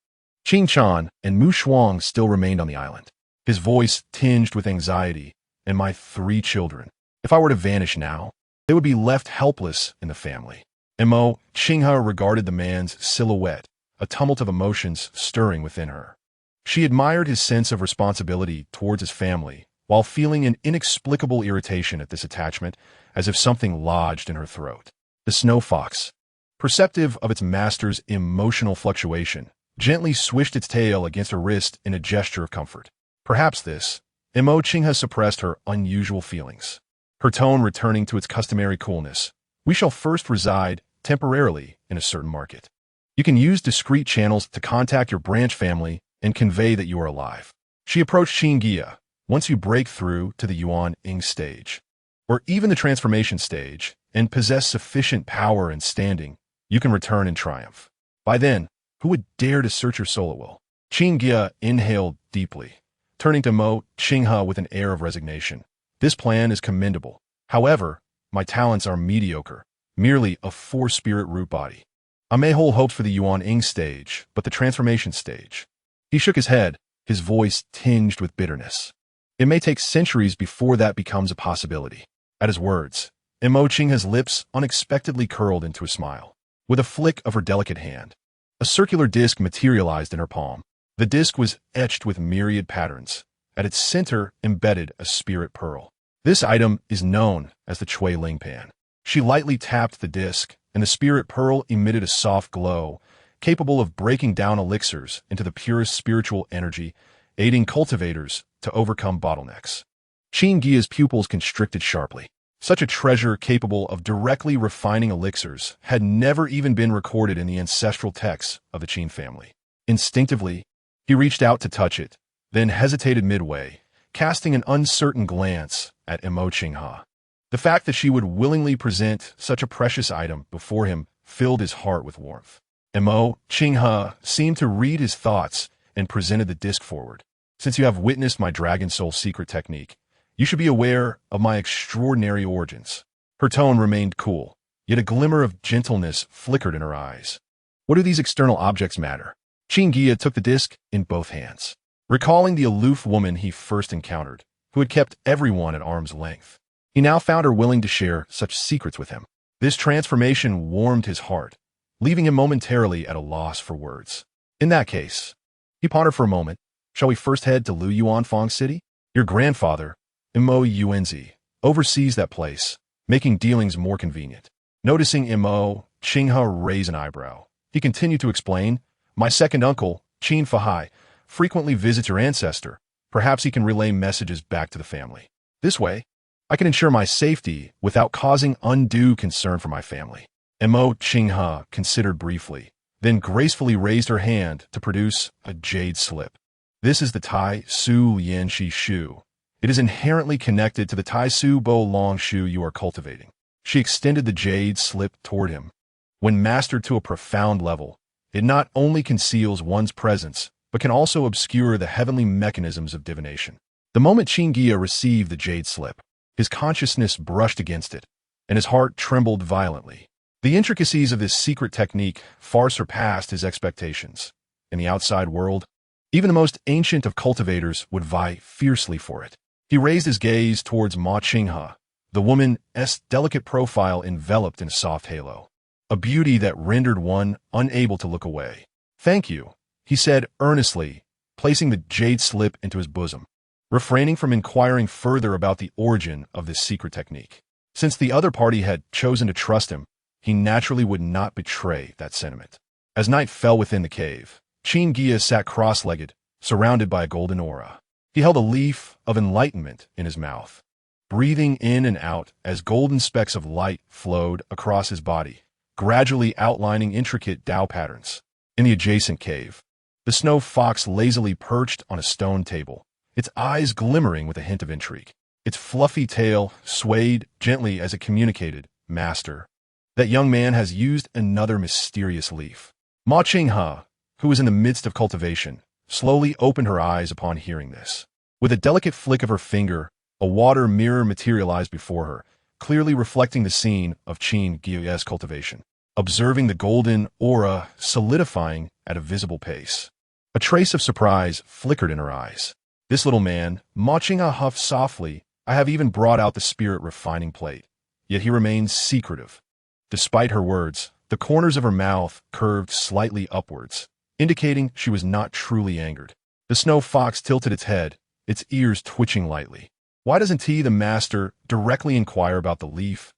Qin Chan and Mu Shuang still remained on the island, his voice tinged with anxiety. "And my 3 children. If I were to vanish now, they would be left helpless in the family." Mo Qinghe regarded the man's silhouette, a tumult of emotions stirring within her. She admired his sense of responsibility towards his family, while feeling an inexplicable irritation at this attachment, as if something lodged in her throat. The snow fox, perceptive of its master's emotional fluctuation, gently swished its tail against her wrist in a gesture of comfort. Perhaps this, Mo Qinghe suppressed her unusual feelings, her tone returning to its customary coolness. "We shall first reside temporarily in a certain market. You can use discreet channels to contact your branch family and convey that you are alive." She approached Qin Guiya. "Once you break through to the Yuan Ing stage, or even the transformation stage, and possess sufficient power and standing, you can return in triumph. By then, who would dare to search your soul at will?" Qin Guiya inhaled deeply, turning to Mo Qinghe with an air of resignation. "This plan is commendable. However, my talents are mediocre, merely a 4-spirit root body. I may hold hopes for the Yuan Ing stage, but the transformation stage." He shook his head, his voice tinged with bitterness. "It may take centuries before that becomes a possibility." At his words, Mo Qinghe's lips unexpectedly curled into a smile. With a flick of her delicate hand, a circular disc materialized in her palm. The disc was etched with myriad patterns. At its center embedded a spirit pearl. This item is known as the Chui Ling Pan. She lightly tapped the disc, and the spirit pearl emitted a soft glow, capable of breaking down elixirs into the purest spiritual energy, aiding cultivators to overcome bottlenecks. Qin Guiya's pupils constricted sharply. Such a treasure capable of directly refining elixirs had never even been recorded in the ancestral texts of the Qin family. Instinctively, he reached out to touch it, then hesitated midway, casting an uncertain glance at Mo Qinghe. The fact that she would willingly present such a precious item before him filled his heart with warmth. Mo Qinghe seemed to read his thoughts and presented the disc forward. "Since you have witnessed my Dragon Soul secret technique, you should be aware of my extraordinary origins." Her tone remained cool, yet a glimmer of gentleness flickered in her eyes. "What do these external objects matter?" Qin Guiya took the disc in both hands, recalling the aloof woman he first encountered, who had kept everyone at arm's length. He now found her willing to share such secrets with him. This transformation warmed his heart, leaving him momentarily at a loss for words. "In that case," he pondered for a moment, "shall we first head to Lu Yuanfang City? Your grandfather, Mo Yuanzi, oversees that place, making dealings more convenient." Noticing Mo Qinghe raise an eyebrow, he continued to explain, "My second uncle, Qin Fahai, frequently visits your ancestor. Perhaps he can relay messages back to the family. This way, I can ensure my safety without causing undue concern for my family." Mo Qinghe considered briefly, then gracefully raised her hand to produce a jade slip. "This is the Tai Su Yanxi Shu, It is inherently connected to the Tai Su Bo Long Shu you are cultivating. She extended the jade slip toward him. When mastered to a profound level, it not only conceals one's presence, but can also obscure the heavenly mechanisms of divination. The moment Qin Guiya received the jade slip, his consciousness brushed against it, and his heart trembled violently. The intricacies of this secret technique far surpassed his expectations. In the outside world, even the most ancient of cultivators would vie fiercely for it. He raised his gaze towards Ma Qinghe, the woman's delicate profile enveloped in a soft halo, a beauty that rendered one unable to look away. "Thank you," he said earnestly, placing the jade slip into his bosom, refraining from inquiring further about the origin of this secret technique. Since the other party had chosen to trust him, he naturally would not betray that sentiment. As night fell within the cave, Qin Guiya sat cross-legged, surrounded by a golden aura. He held a leaf of enlightenment in his mouth, breathing in and out as golden specks of light flowed across his body, gradually outlining intricate Tao patterns. In the adjacent cave, the snow fox lazily perched on a stone table, its eyes glimmering with a hint of intrigue. Its fluffy tail swayed gently as it communicated, "Master, that young man has used another mysterious leaf." Ma Qinghe, who was in the midst of cultivation, slowly opened her eyes upon hearing this. With a delicate flick of her finger, a water mirror materialized before her, clearly reflecting the scene of Qin Guiya's cultivation, observing the golden aura solidifying at a visible pace. A trace of surprise flickered in her eyes. "This little man," Ma Qinghe huffed softly, "I have even brought out the spirit refining plate, yet he remains secretive." Despite her words, the corners of her mouth curved slightly upwards, indicating she was not truly angered. The snow fox tilted its head, its ears twitching lightly. "Why doesn't he, the master, directly inquire about the leaf's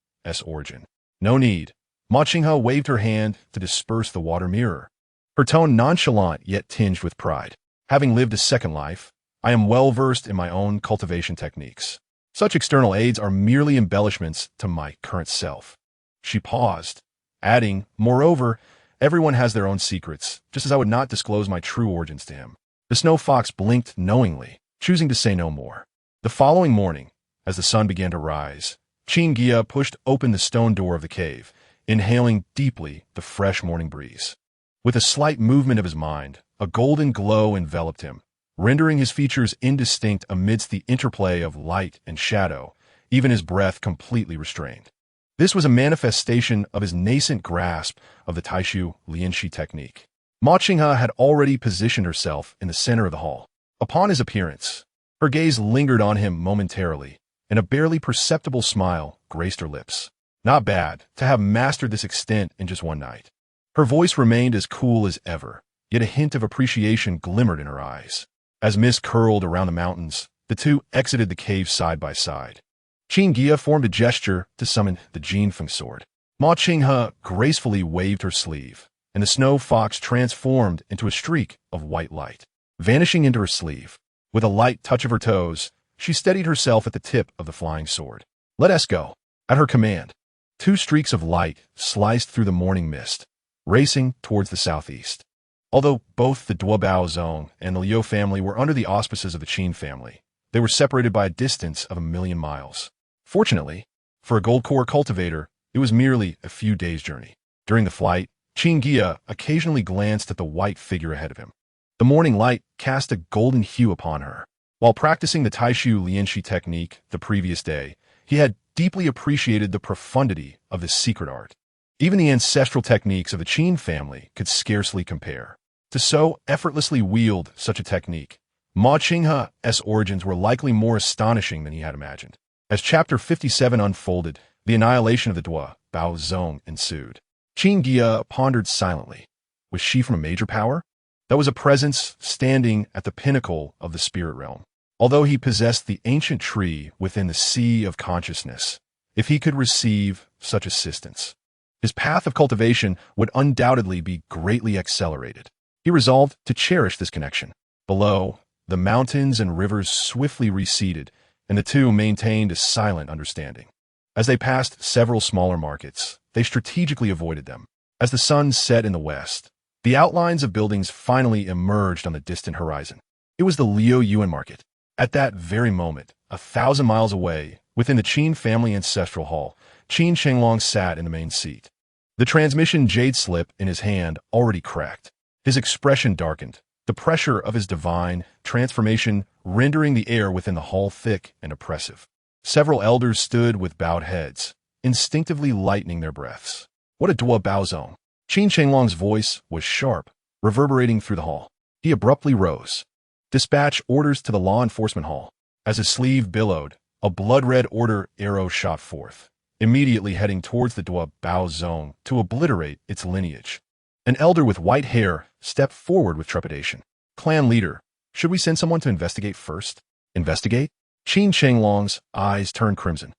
origin?" "No need." Ma Qinghe waved her hand to disperse the water mirror, her tone nonchalant yet tinged with pride. "Having lived a second life, I am well versed in my own cultivation techniques. Such external aids are merely embellishments to my current self." She paused, adding, "Moreover, everyone has their own secrets, just as I would not disclose my true origins to him." The snow fox blinked knowingly, choosing to say no more. The following morning, as the sun began to rise, Qin Guiya pushed open the stone door of the cave, inhaling deeply the fresh morning breeze. With a slight movement of his mind, a golden glow enveloped him, rendering his features indistinct amidst the interplay of light and shadow, even his breath completely restrained. This was a manifestation of his nascent grasp of the Taishu Lianxi technique. Ma Qinghe had already positioned herself in the center of the hall. Upon his appearance, her gaze lingered on him momentarily, and a barely perceptible smile graced her lips. Not bad to have mastered this extent in just one night. Her voice remained as cool as ever, yet a hint of appreciation glimmered in her eyes. As mist curled around the mountains, the two exited the cave side by side. Qin Guiya formed a gesture to summon the Jinfeng sword. Ma Qinghe gracefully waved her sleeve, and the snow fox transformed into a streak of white light, vanishing into her sleeve. With a light touch of her toes, she steadied herself at the tip of the flying sword. "Let us go." At her command, two streaks of light sliced through the morning mist, racing towards the southeast. Although both the Duobao Zong and the Liu family were under the auspices of the Qin family, they were separated by a distance of 1,000,000 miles. Fortunately, for a gold core cultivator, it was merely a few days' journey. During the flight, Qin Guiya occasionally glanced at the white figure ahead of him. The morning light cast a golden hue upon her. While practicing the Taishu Lianxi technique the previous day, he had deeply appreciated the profundity of this secret art. Even the ancestral techniques of the Qin family could scarcely compare. To so effortlessly wield such a technique, Ma Qinghe's origins were likely more astonishing than he had imagined. As Chapter 57 unfolded, the annihilation of the Duobao Zong ensued. Qin Guiya pondered silently. Was she from a major power? That was a presence standing at the pinnacle of the spirit realm. Although he possessed the ancient tree within the sea of consciousness, if he could receive such assistance, his path of cultivation would undoubtedly be greatly accelerated. He resolved to cherish this connection. Below, the mountains and rivers swiftly receded, and the two maintained a silent understanding. As they passed several smaller markets, they strategically avoided them. As the sun set in the west, the outlines of buildings finally emerged on the distant horizon. It was the Liu Yuan market. At that very moment, 1,000 miles away, within the Qin family ancestral hall, Qin Shenglong sat in the main seat. The transmission jade slip in his hand already cracked. His expression darkened, the pressure of his divine transformation rendering the air within the hall thick and oppressive. Several elders stood with bowed heads, instinctively lightening their breaths. What a Dua Baozong! Qin Shenglong's voice was sharp, reverberating through the hall. He abruptly rose. Dispatch orders to the law enforcement hall. As his sleeve billowed, a blood-red order arrow shot forth, immediately heading towards the Dua Baozong to obliterate its lineage. An elder with white hair stepped forward with trepidation. Clan leader, should we send someone to investigate first? Investigate? Qin Shenglong's eyes turned crimson,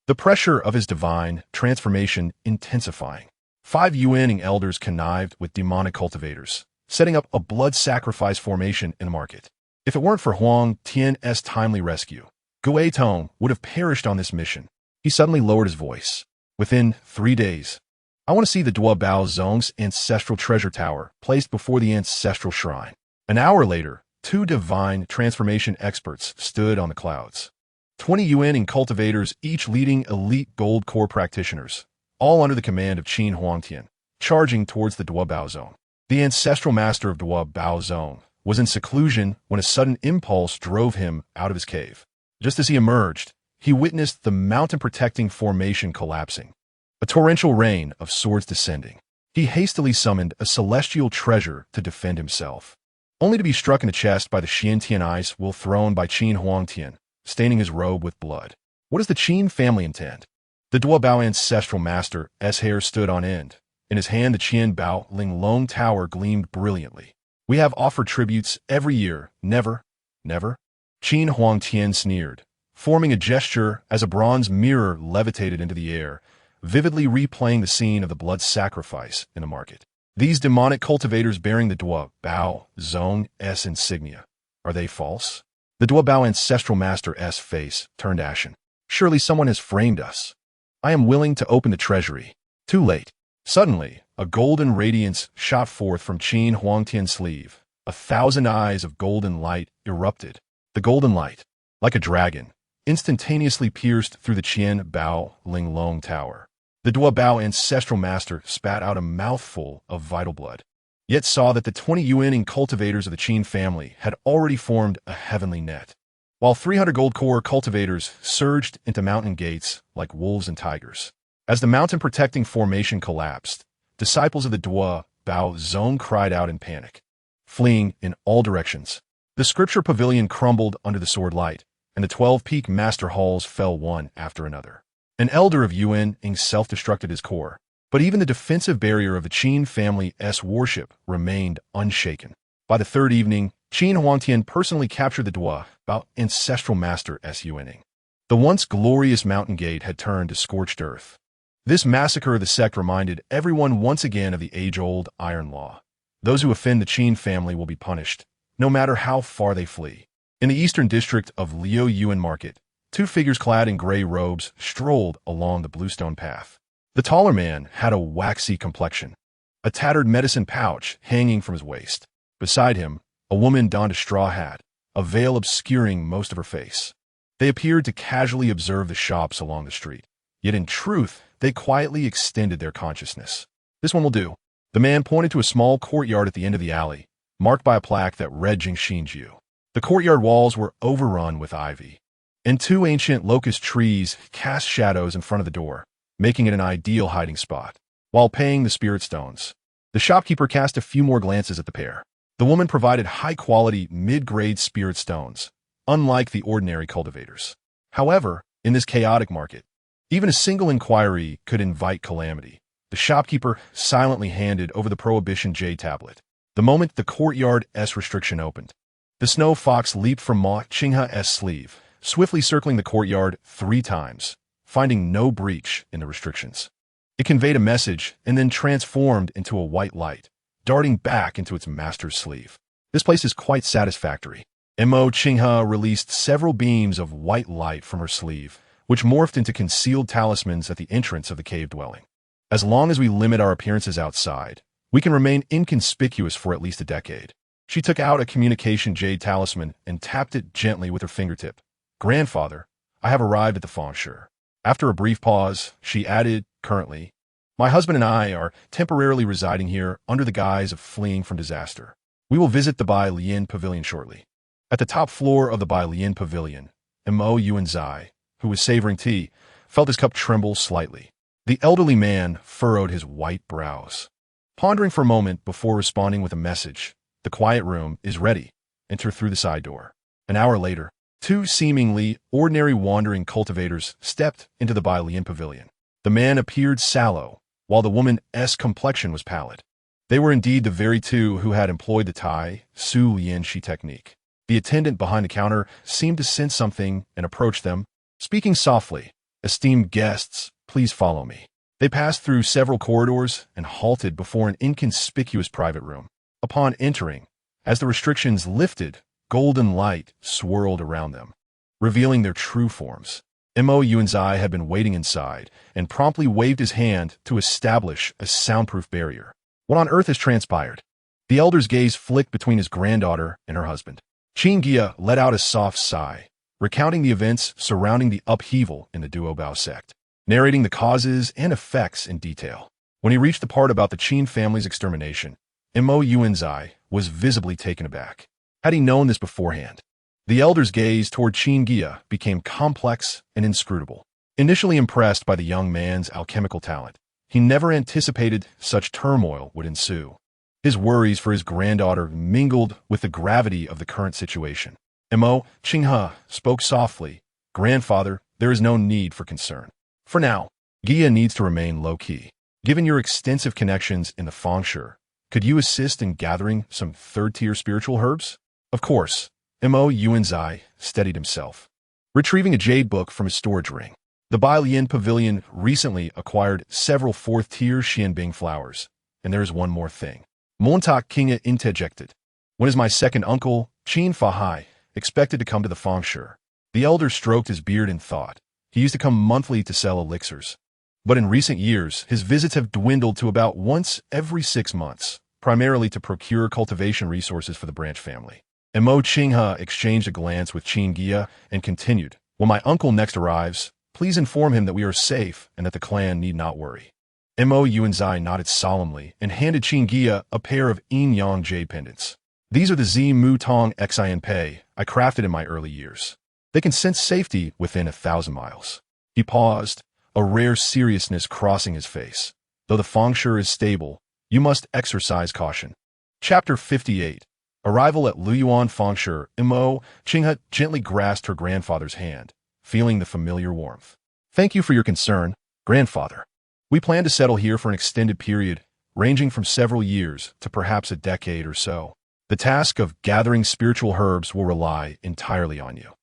the pressure of his divine transformation intensifying. 5 Yuaning elders connived with demonic cultivators, setting up a blood sacrifice formation in the market. If it weren't for Huang Tian's timely rescue, Gui Tong would have perished on this mission. He suddenly lowered his voice. Within 3 days, I want to see the Dua Baozong's ancestral treasure tower placed before the ancestral shrine. An hour later, 2 divine transformation experts stood on the clouds. 20 Yuaning cultivators, each leading elite gold core practitioners, all under the command of Qin Huangtian, charging towards the Dua Baozong. The ancestral master of Dua Baozong was in seclusion when a sudden impulse drove him out of his cave. Just as he emerged, he witnessed the mountain-protecting formation collapsing, a torrential rain of swords descending. He hastily summoned a celestial treasure to defend himself, only to be struck in the chest by the Xiantian ice will thrown by Qin Huangtian, staining his robe with blood. What does the Qin family intend? The Dua Bao ancestral master's hair stood on end. In his hand, the Qian Bao Ling Long Tower gleamed brilliantly. We have offered tributes every year. Never, never. Qin Huangtian sneered, forming a gesture as a bronze mirror levitated into the air, vividly replaying the scene of the blood sacrifice in the market. These demonic cultivators bearing the Dua Bao Zong's insignia, are they false? The Dua Bao ancestral master's face turned ashen. Surely someone has framed us. I am willing to open the treasury. Too late. Suddenly, a golden radiance shot forth from Qin Huangtian's sleeve. 1,000 eyes of golden light erupted. The golden light, like a dragon, instantaneously pierced through the Qian Bao Ling Long Tower. The Dua Bao ancestral master spat out a mouthful of vital blood, yet saw that the 20 Yuaning cultivators of the Qin family had already formed a heavenly net, while 300 gold core cultivators surged into mountain gates like wolves and tigers. As the mountain-protecting formation collapsed, disciples of the Dua Bao Zong cried out in panic, fleeing in all directions. The scripture pavilion crumbled under the sword light, and the 12-peak master halls fell one after another. An elder of Yuan self-destructed his core, but even the defensive barrier of the Qin family's worship remained unshaken. By the third evening, Qin Huangtian personally captured the Dua Bao ancestral master Yuaning. The once glorious mountain gate had turned to scorched earth. This massacre of the sect reminded everyone once again of the age-old iron law. Those who offend the Qin family will be punished, no matter how far they flee. In the eastern district of Liu Yuan Market, 2 figures clad in gray robes strolled along the bluestone path. The taller man had a waxy complexion, a tattered medicine pouch hanging from his waist. Beside him, a woman donned a straw hat, a veil obscuring most of her face. They appeared to casually observe the shops along the street, yet in truth, they quietly extended their consciousness. This one will do. The man pointed to a small courtyard at the end of the alley, marked by a plaque that read Jingxinjiu. The courtyard walls were overrun with ivy, and 2 ancient locust trees cast shadows in front of the door, making it an ideal hiding spot. While paying the spirit stones, the shopkeeper cast a few more glances at the pair. The woman provided high-quality, mid-grade spirit stones, unlike the ordinary cultivators. However, in this chaotic market, even a single inquiry could invite calamity. The shopkeeper silently handed over the prohibition J tablet. The moment the courtyard's restriction opened, the snow fox leaped from Ma Qingha's sleeve, swiftly circling the courtyard 3 times, finding no breach in the restrictions. It conveyed a message and then transformed into a white light, darting back into its master's sleeve. This place is quite satisfactory. Mo Qingha released several beams of white light from her sleeve, which morphed into concealed talismans at the entrance of the cave dwelling. As long as we limit our appearances outside, we can remain inconspicuous for at least a decade. She took out a communication jade talisman and tapped it gently with her fingertip. Grandfather, I have arrived at the feng shui. After a brief pause, she added, currently, my husband and I are temporarily residing here under the guise of fleeing from disaster. We will visit the Bai Lian Pavilion shortly. At the top floor of the Bai Lian Pavilion, Mo Yuanzai, who was savoring tea, felt his cup tremble slightly. The elderly man furrowed his white brows. Pondering for a moment before responding with a message, the quiet room is ready. Enter through the side door. An hour later, two seemingly ordinary wandering cultivators stepped into the Bai Lian Pavilion. The man appeared sallow, while the woman's complexion was pallid. They were indeed the very two who had employed the Tai Su Lian Shi technique. The attendant behind the counter seemed to sense something and approached them, speaking softly, esteemed guests, please follow me. They passed through several corridors and halted before an inconspicuous private room. Upon entering, as the restrictions lifted, golden light swirled around them, revealing their true forms. Mo Yuanzai had been waiting inside and promptly waved his hand to establish a soundproof barrier. What on earth has transpired? The elder's gaze flicked between his granddaughter and her husband. Qin Guiya let out a soft sigh, recounting the events surrounding the upheaval in the Duobao sect, narrating the causes and effects in detail. When he reached the part about the Qin family's extermination, Mo Yuanzai was visibly taken aback. Had he known this beforehand? The elder's gaze toward Qin Guiya became complex and inscrutable. Initially impressed by the young man's alchemical talent, he never anticipated such turmoil would ensue. His worries for his granddaughter mingled with the gravity of the current situation. Mo Qinghe spoke softly, Grandfather, there is no need for concern. For now, Guiya needs to remain low-key. Given your extensive connections in the feng shui, could you assist in gathering some third-tier spiritual herbs? Of course. Mo Yuanzai steadied himself, retrieving a jade book from his storage ring. The Bai Lian Pavilion recently acquired several fourth-tier Xianbing flowers, and there is one more thing. Montauk Kinga interjected. When is my second uncle, Qin Fahai, expected to come to the feng shui? The elder stroked his beard in thought. He used to come monthly to sell elixirs. But in recent years, his visits have dwindled to about once every 6 months, primarily to procure cultivation resources for the branch family. And Mo Qinghe exchanged a glance with Qin Guiya and continued, when my uncle next arrives, please inform him that we are safe and that the clan need not worry. Mo Yuanzai nodded solemnly and handed Qin Guiya a pair of yin-yang jade pendants. These are the Zi Mu Tong Xian Pei I crafted in my early years. They can sense safety within 1,000 miles. He paused, a rare seriousness crossing his face. Though the feng shui is stable, you must exercise caution. Chapter 58. Arrival at Luyuan Feng Shui. Mo Qinghe gently grasped her grandfather's hand, feeling the familiar warmth. Thank you for your concern, grandfather. We plan to settle here for an extended period, ranging from several years to perhaps a decade or so. The task of gathering spiritual herbs will rely entirely on you.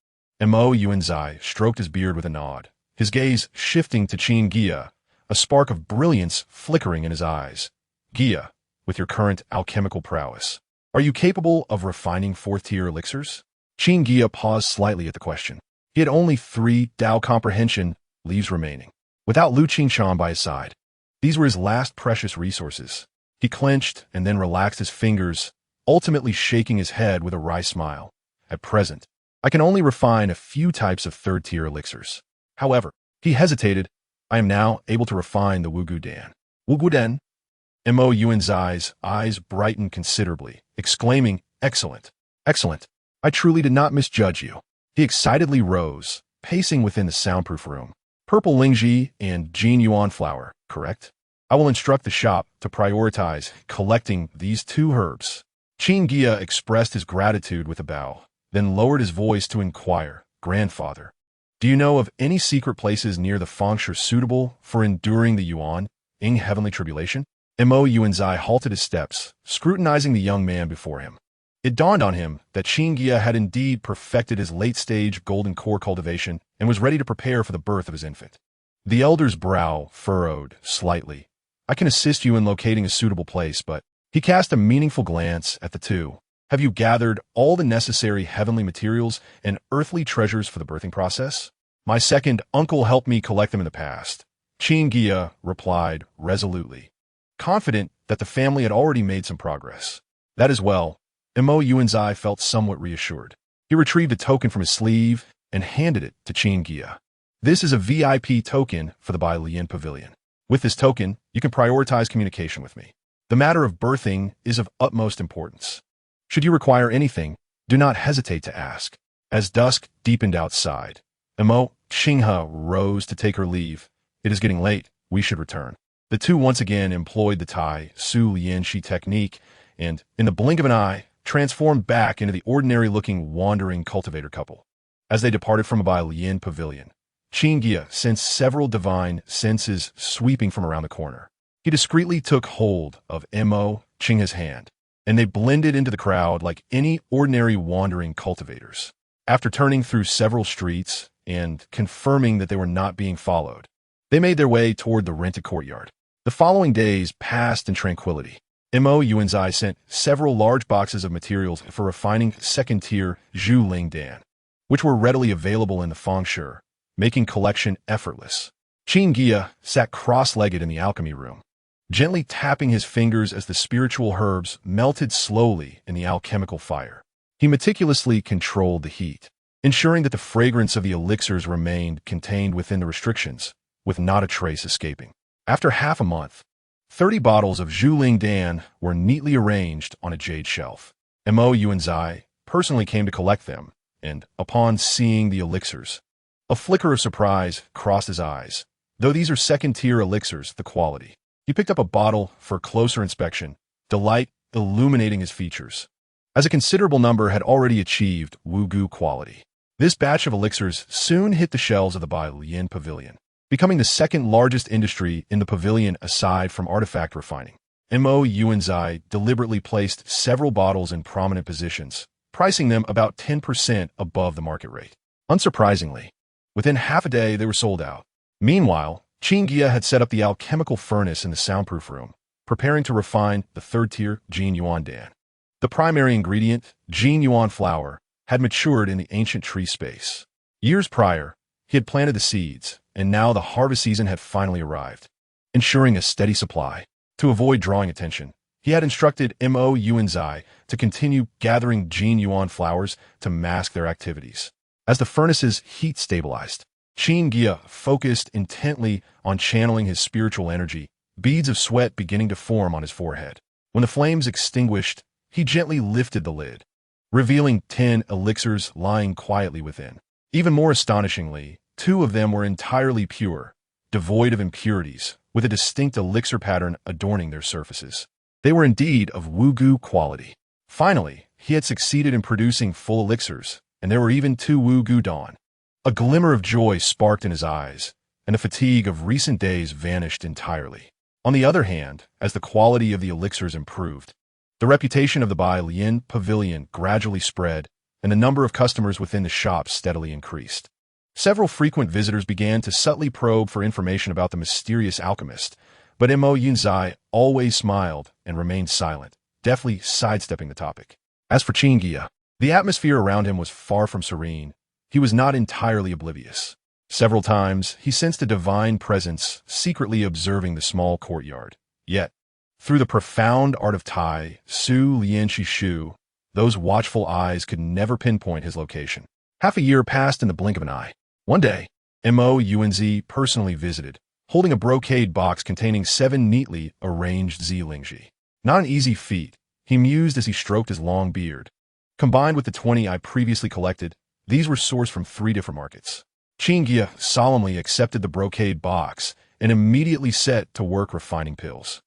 Mo Yuanzai stroked his beard with a nod, his gaze shifting to Qin Guiya, a spark of brilliance flickering in his eyes. Guiya, with your current alchemical prowess, are you capable of refining fourth-tier elixirs? Qin Guiya paused slightly at the question. He had only 3 Dao comprehension leaves remaining. Without Lu Qingshan by his side, these were his last precious resources. He clenched and then relaxed his fingers, ultimately shaking his head with a wry smile. At present, I can only refine a few types of third-tier elixirs. However, he hesitated. I am now able to refine the Wugu Dan. Wugu Den? Mo Yuanzai's eyes brightened considerably, exclaiming, Excellent, excellent. I truly did not misjudge you. He excitedly rose, pacing within the soundproof room. Purple Lingji and Jin Yuan flower, correct? I will instruct the shop to prioritize collecting these 2 herbs. Qin Guiya expressed his gratitude with a bow, then lowered his voice to inquire, Grandfather, do you know of any secret places near the feng shui suitable for enduring the Yuan, Ing heavenly tribulation? Mo Yuanzai halted his steps, scrutinizing the young man before him. It dawned on him that Qin Guiya had indeed perfected his late-stage golden core cultivation and was ready to prepare for the birth of his infant. The elder's brow furrowed slightly. I can assist you in locating a suitable place, but he cast a meaningful glance at the two. Have you gathered all the necessary heavenly materials and earthly treasures for the birthing process? My second uncle helped me collect them in the past. Qin Guiya replied resolutely, confident that the family had already made some progress. That is well. Mo Yuanzai felt somewhat reassured. He retrieved a token from his sleeve and handed it to Qin Guiya. This is a VIP token for the Bai Lian Pavilion. With this token, you can prioritize communication with me. The matter of birthing is of utmost importance. Should you require anything, do not hesitate to ask. As dusk deepened outside, Mo Qinghe rose to take her leave. It is getting late. We should return. The two once again employed the Tai Su Lianxi technique and, in the blink of an eye, transformed back into the ordinary-looking wandering cultivator couple. As they departed from a Bai Lian pavilion, Qin Guiya sensed several divine senses sweeping from around the corner. He discreetly took hold of Mo Qinghe's hand, and they blended into the crowd like any ordinary wandering cultivators. After turning through several streets and confirming that they were not being followed, they made their way toward the rented courtyard. The following days passed in tranquility. Mo Yuanzai sent several large boxes of materials for refining second-tier Zhu Ling Dan, which were readily available in the Fengshe, making collection effortless. Qin Guiya sat cross-legged in the alchemy room, gently tapping his fingers as the spiritual herbs melted slowly in the alchemical fire. He meticulously controlled the heat, ensuring that the fragrance of the elixirs remained contained within the restrictions, with not a trace escaping. After half a month, 30 bottles of Zhu Ling Dan were neatly arranged on a jade shelf. Mo Yuanzai personally came to collect them, and, upon seeing the elixirs, a flicker of surprise crossed his eyes. Though these are second-tier elixirs, the quality. He picked up a bottle for closer inspection, delight illuminating his features. As a considerable number had already achieved Wugu quality, this batch of elixirs soon hit the shelves of the Bai Lian Pavilion, becoming the second largest industry in the pavilion aside from artifact refining. Mo Yuanzai deliberately placed several bottles in prominent positions, pricing them about 10% above the market rate. Unsurprisingly, within half a day they were sold out. Meanwhile, Qin Guiya had set up the alchemical furnace in the soundproof room, preparing to refine the third-tier Jin Yuan Dan. The primary ingredient, Jin Yuan flower, had matured in the ancient tree space. Years prior, he had planted the seeds, and now the harvest season had finally arrived, ensuring a steady supply. To avoid drawing attention, he had instructed Mo Yuanzai to continue gathering Jin Yuan flowers to mask their activities. As the furnace's heat stabilized, Qin Guiya focused intently on channeling his spiritual energy, beads of sweat beginning to form on his forehead. When the flames extinguished, he gently lifted the lid, revealing 10 elixirs lying quietly within. Even more astonishingly, 2 of them were entirely pure, devoid of impurities, with a distinct elixir pattern adorning their surfaces. They were indeed of Wugu quality. Finally, he had succeeded in producing full elixirs, and there were even 2 Wugu Dawn. A glimmer of joy sparked in his eyes, and the fatigue of recent days vanished entirely. On the other hand, as the quality of the elixirs improved, the reputation of the Bai Lian Pavilion gradually spread, and the number of customers within the shop steadily increased. Several frequent visitors began to subtly probe for information about the mysterious alchemist, but Mo Yuanzai always smiled and remained silent, deftly sidestepping the topic. As for Qin Guiya, the atmosphere around him was far from serene. He was not entirely oblivious. Several times, he sensed a divine presence secretly observing the small courtyard. Yet, through the profound art of Tai Su Lianxi Shu, those watchful eyes could never pinpoint his location. Half a year passed in the blink of an eye. One day, Mo Yuanzi personally visited, holding a brocade box containing 7 neatly arranged zilingji. Not an easy feat, he mused as he stroked his long beard. Combined with the 20 I previously collected, these were sourced from 3 different markets. Qin Guiya solemnly accepted the brocade box and immediately set to work refining pills.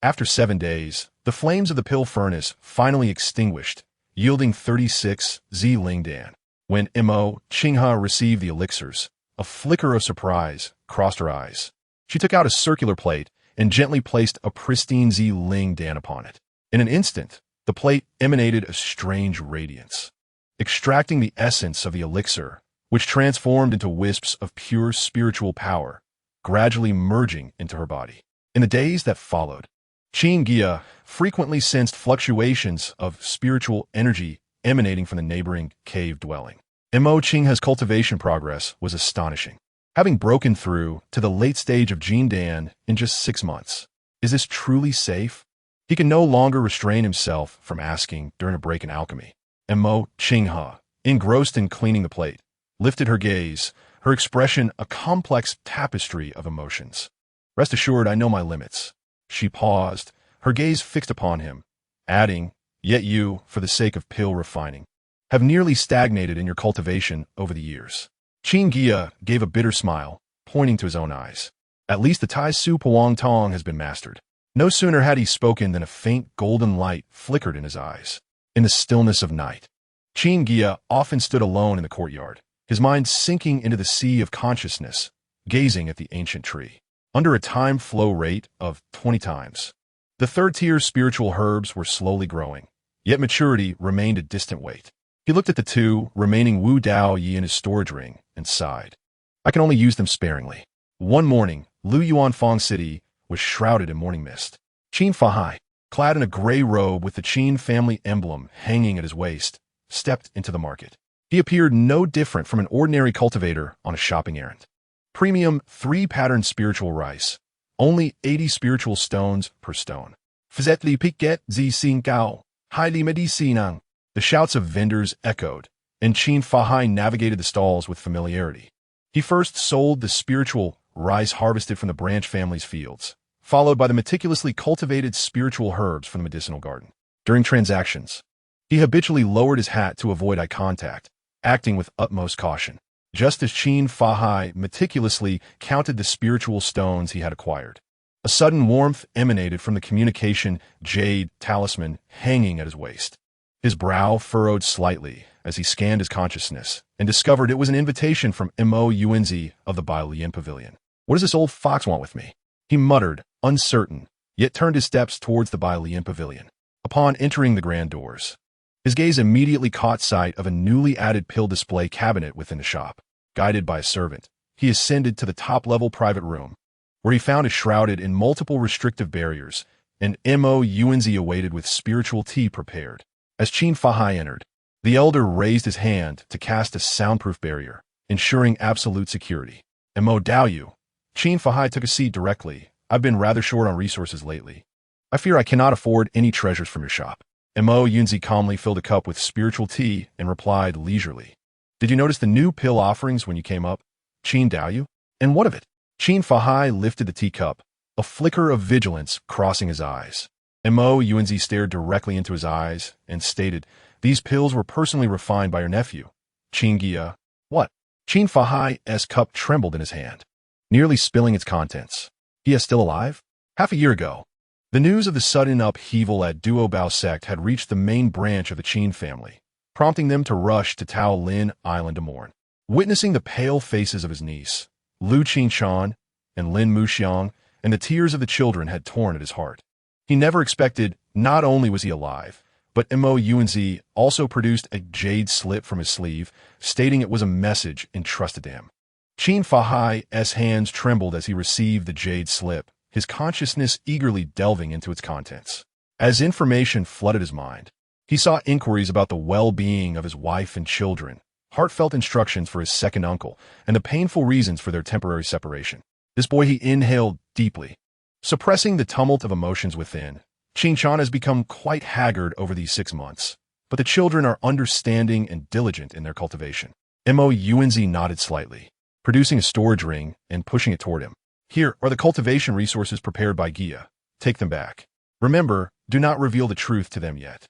After 7 days, the flames of the pill furnace finally extinguished, yielding 36 Ling Dan. When Mo Qinghe received the elixirs, a flicker of surprise crossed her eyes. She took out a circular plate and gently placed a pristine Ling Dan upon it. In an instant, the plate emanated a strange radiance, extracting the essence of the elixir, which transformed into wisps of pure spiritual power, gradually merging into her body. In the days that followed, Qin Guiya frequently sensed fluctuations of spiritual energy emanating from the neighboring cave dwelling. Mo Qinghe's cultivation progress was astonishing, having broken through to the late stage of Jin Dan in just 6 months. Is this truly safe? He could no longer restrain himself from asking during a break in alchemy. Mo Qinghe, engrossed in cleaning the plate, lifted her gaze, her expression a complex tapestry of emotions. Rest assured, I know my limits. She paused, her gaze fixed upon him, adding, yet you, for the sake of pill refining, have nearly stagnated in your cultivation over the years. Qin Guiya gave a bitter smile, pointing to his own eyes. At least the Tai Su Puang Tong has been mastered. No sooner had he spoken than a faint golden light flickered in his eyes. In the stillness of night, Qin Guiya often stood alone in the courtyard, his mind sinking into the sea of consciousness, gazing at the ancient tree. Under a time flow rate of 20 times, the third-tier spiritual herbs were slowly growing, yet maturity remained a distant wait. He looked at the two remaining Wu Dao Yi in his storage ring and sighed. I can only use them sparingly. One morning, Lu Yuanfang City was shrouded in morning mist. Qin Fahai, clad in a gray robe with the Qin family emblem hanging at his waist, stepped into the market. He appeared no different from an ordinary cultivator on a shopping errand. Premium 3-pattern spiritual rice, only 80 spiritual stones per stone. Fzetli piquet zi xin gao, highly medicinang. The shouts of vendors echoed, and Qin Fahai navigated the stalls with familiarity. He first sold the spiritual rice harvested from the branch family's fields, followed by the meticulously cultivated spiritual herbs from the medicinal garden. During transactions, he habitually lowered his hat to avoid eye contact, acting with utmost caution, just as Qin Fahai meticulously counted the spiritual stones he had acquired. A sudden warmth emanated from the communication jade talisman hanging at his waist. His brow furrowed slightly as he scanned his consciousness and discovered it was an invitation from Mo Yuanzi of the Bailian Pavilion. What does this old fox want with me? He muttered, uncertain, yet turned his steps towards the Bailian Pavilion. Upon entering the grand doors, his gaze immediately caught sight of a newly added pill display cabinet within the shop. Guided by a servant, he ascended to the top-level private room, where he found it shrouded in multiple restrictive barriers, and Mo Yuanzi awaited with spiritual tea prepared. As Qin Fahai entered, the elder raised his hand to cast a soundproof barrier, ensuring absolute security. Mo Daoyu, Qin Fahai took a seat directly. I've been rather short on resources lately. I fear I cannot afford any treasures from your shop. Mo Yunzi calmly filled a cup with spiritual tea and replied leisurely. Did you notice the new pill offerings when you came up? Qin Daoyu? And what of it? Qin Fahai lifted the teacup, a flicker of vigilance crossing his eyes. Mo Yunzi stared directly into his eyes and stated, these pills were personally refined by your nephew, Qin Guiya. What? Qin Fahai's cup trembled in his hand, nearly spilling its contents. He is still alive? Half a year ago, the news of the sudden upheaval at Duo Bao sect had reached the main branch of the Qin family, prompting them to rush to Tao Lin Island to mourn. Witnessing the pale faces of his niece, Lu Qingshan, and Lin Muxiang, and the tears of the children had torn at his heart. He never expected not only was he alive, but Mo Yuanzi also produced a jade slip from his sleeve, stating it was a message entrusted to him. Qin Fahai's hands trembled as he received the jade slip, his consciousness eagerly delving into its contents. As information flooded his mind, he saw inquiries about the well-being of his wife and children, heartfelt instructions for his second uncle, and the painful reasons for their temporary separation. This boy he inhaled deeply. Suppressing the tumult of emotions within, Qingshan has become quite haggard over these 6 months, but the children are understanding and diligent in their cultivation. Mo Yuanzi nodded slightly, producing a storage ring and pushing it toward him. Here are the cultivation resources prepared by Guiya. Take them back. Remember, do not reveal the truth to them yet.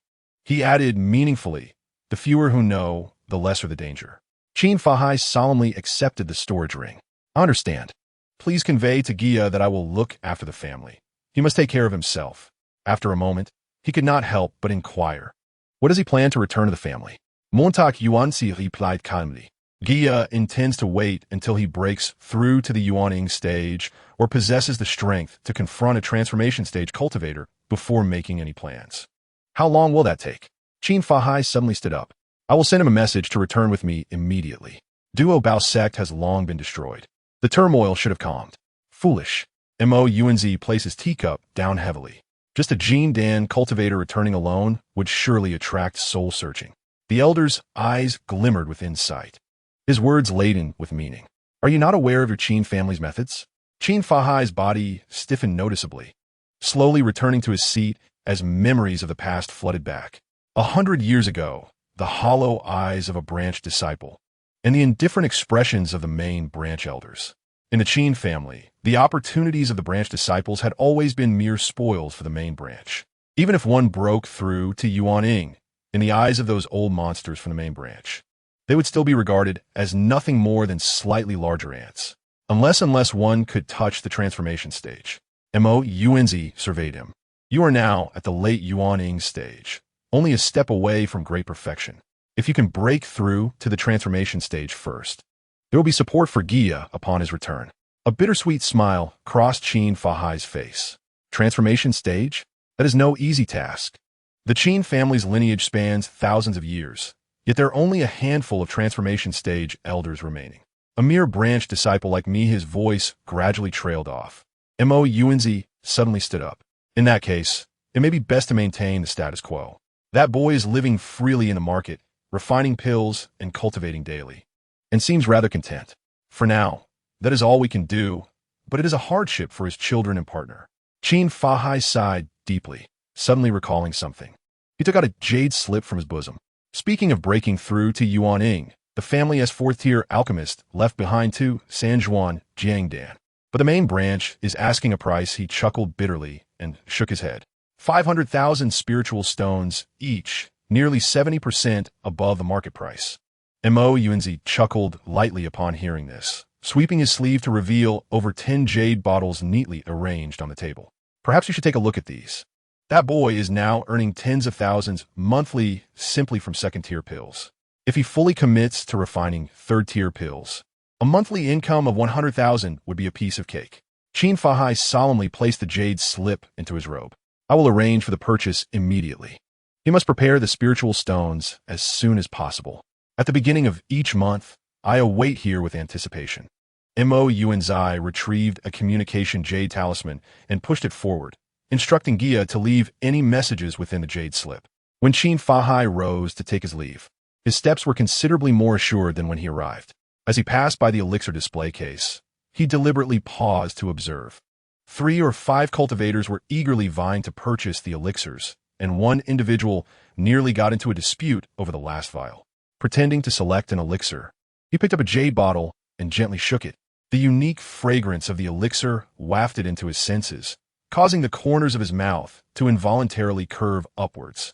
He added meaningfully, the fewer who know, the lesser the danger. Qin Fahai solemnly accepted the storage ring. I understand. Please convey to Guiya that I will look after the family. He must take care of himself. After a moment, he could not help but inquire. What does he plan to return to the family? Montauk Yuanzi replied calmly. Guiya intends to wait until he breaks through to the Yuaning stage or possesses the strength to confront a transformation stage cultivator before making any plans. How long will that take? Qin Fahai suddenly stood up. I will send him a message to return with me immediately. Duo Bao sect has long been destroyed. The turmoil should have calmed. Foolish. Mo Yuanzi placed his teacup down heavily. Just a Jin Dan cultivator returning alone would surely attract soul-searching. The elder's eyes glimmered with insight, his words laden with meaning. Are you not aware of your Qin family's methods? Qin Fahai's body stiffened noticeably. Slowly returning to his seat, as memories of the past flooded back. 100 years ago, the hollow eyes of a branch disciple, and the indifferent expressions of the main branch elders. In the Qin family, the opportunities of the branch disciples had always been mere spoils for the main branch. Even if one broke through to Yuan, in the eyes of those old monsters from the main branch, they would still be regarded as nothing more than slightly larger ants. Unless one could touch the transformation stage. Mo Yuanzi surveyed him. You are now at the late Yuan stage, only a step away from great perfection. If you can break through to the transformation stage first, there will be support for Guiya upon his return. A bittersweet smile crossed Qin Fahai's face. Transformation stage? That is no easy task. The Qin family's lineage spans thousands of years, yet there are only a handful of transformation stage elders remaining. A mere branch disciple like me, his voice gradually trailed off. Mo Yuanzi suddenly stood up. In that case, it may be best to maintain the status quo. That boy is living freely in the market, refining pills and cultivating daily, and seems rather content. For now, that is all we can do, but it is a hardship for his children and partner. Qin Fahai sighed deeply, suddenly recalling something. He took out a jade slip from his bosom. Speaking of breaking through to Yuan, the family as fourth-tier alchemist left behind two San Juan Jiangdan. But the main branch is asking a price. He chuckled bitterly and shook his head. 500,000 spiritual stones each, nearly 70% above the market price. Mo Yuanzi chuckled lightly upon hearing this, sweeping his sleeve to reveal over 10 jade bottles neatly arranged on the table. Perhaps you should take a look at these. That boy is now earning tens of thousands monthly simply from second-tier pills. If he fully commits to refining third-tier pills, a monthly income of 100,000 would be a piece of cake. Qin Fahai solemnly placed the jade slip into his robe. I will arrange for the purchase immediately. He must prepare the spiritual stones as soon as possible. At the beginning of each month, I await here with anticipation. Mo Yuanzai retrieved a communication jade talisman and pushed it forward, instructing Guiya to leave any messages within the jade slip. When Qin Fahai rose to take his leave, his steps were considerably more assured than when he arrived. As he passed by the elixir display case, he deliberately paused to observe. 3 or 5 cultivators were eagerly vying to purchase the elixirs, and one individual nearly got into a dispute over the last vial. Pretending to select an elixir, he picked up a jade bottle and gently shook it. The unique fragrance of the elixir wafted into his senses, causing the corners of his mouth to involuntarily curve upwards.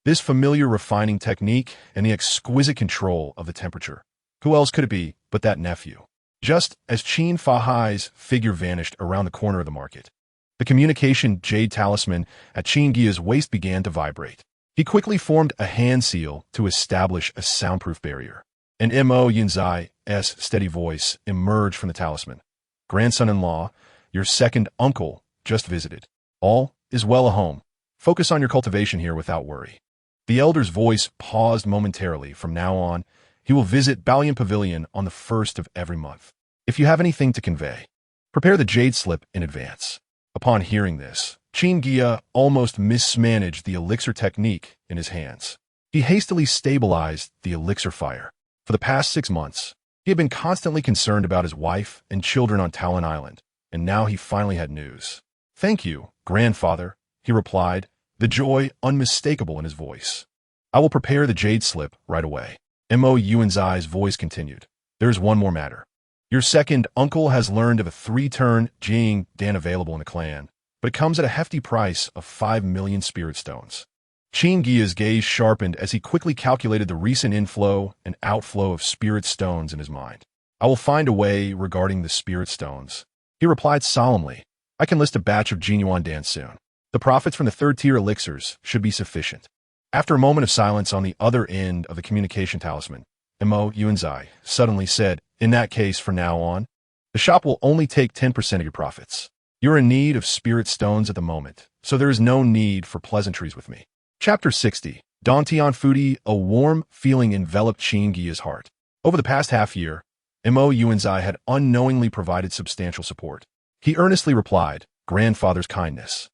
This familiar refining technique and the exquisite control of the temperature. Who else could it be but that nephew? Just as Qin Fahai's figure vanished around the corner of the market, the communication jade talisman at Qin Guiya's waist began to vibrate. He quickly formed a hand seal to establish a soundproof barrier. And Mo Yuanzai's steady voice emerged from the talisman. Grandson-in-law, your second uncle just visited. All is well at home. Focus on your cultivation here without worry. The elder's voice paused momentarily. From now on, he will visit Balian Pavilion on the 1st of every month. If you have anything to convey, prepare the jade slip in advance. Upon hearing this, Qin Guiya almost mismanaged the elixir technique in his hands. He hastily stabilized the elixir fire. For the past 6 months, he had been constantly concerned about his wife and children on Talon Island, and now he finally had news. Thank you, grandfather, he replied, the joy unmistakable in his voice. I will prepare the jade slip right away. Mo Yuanzai's voice continued. There is one more matter. Your second uncle has learned of a 3-turn Jing Dan available in the clan, but it comes at a hefty price of 5 million spirit stones. Qin Guiya's gaze sharpened as he quickly calculated the recent inflow and outflow of spirit stones in his mind. I will find a way regarding the spirit stones. He replied solemnly. I can list a batch of Jinyuan Dan soon. The profits from the third-tier elixirs should be sufficient. After a moment of silence on the other end of the communication talisman, Mo Yuanzai suddenly said, in that case, from now on, the shop will only take 10% of your profits. You're in need of spirit stones at the moment, so there is no need for pleasantries with me. Chapter 60. Dantian Fudi. A warm feeling enveloped Qin Guiya's heart. Over the past half-year, Mo Yuanzai had unknowingly provided substantial support. He earnestly replied, grandfather's kindness.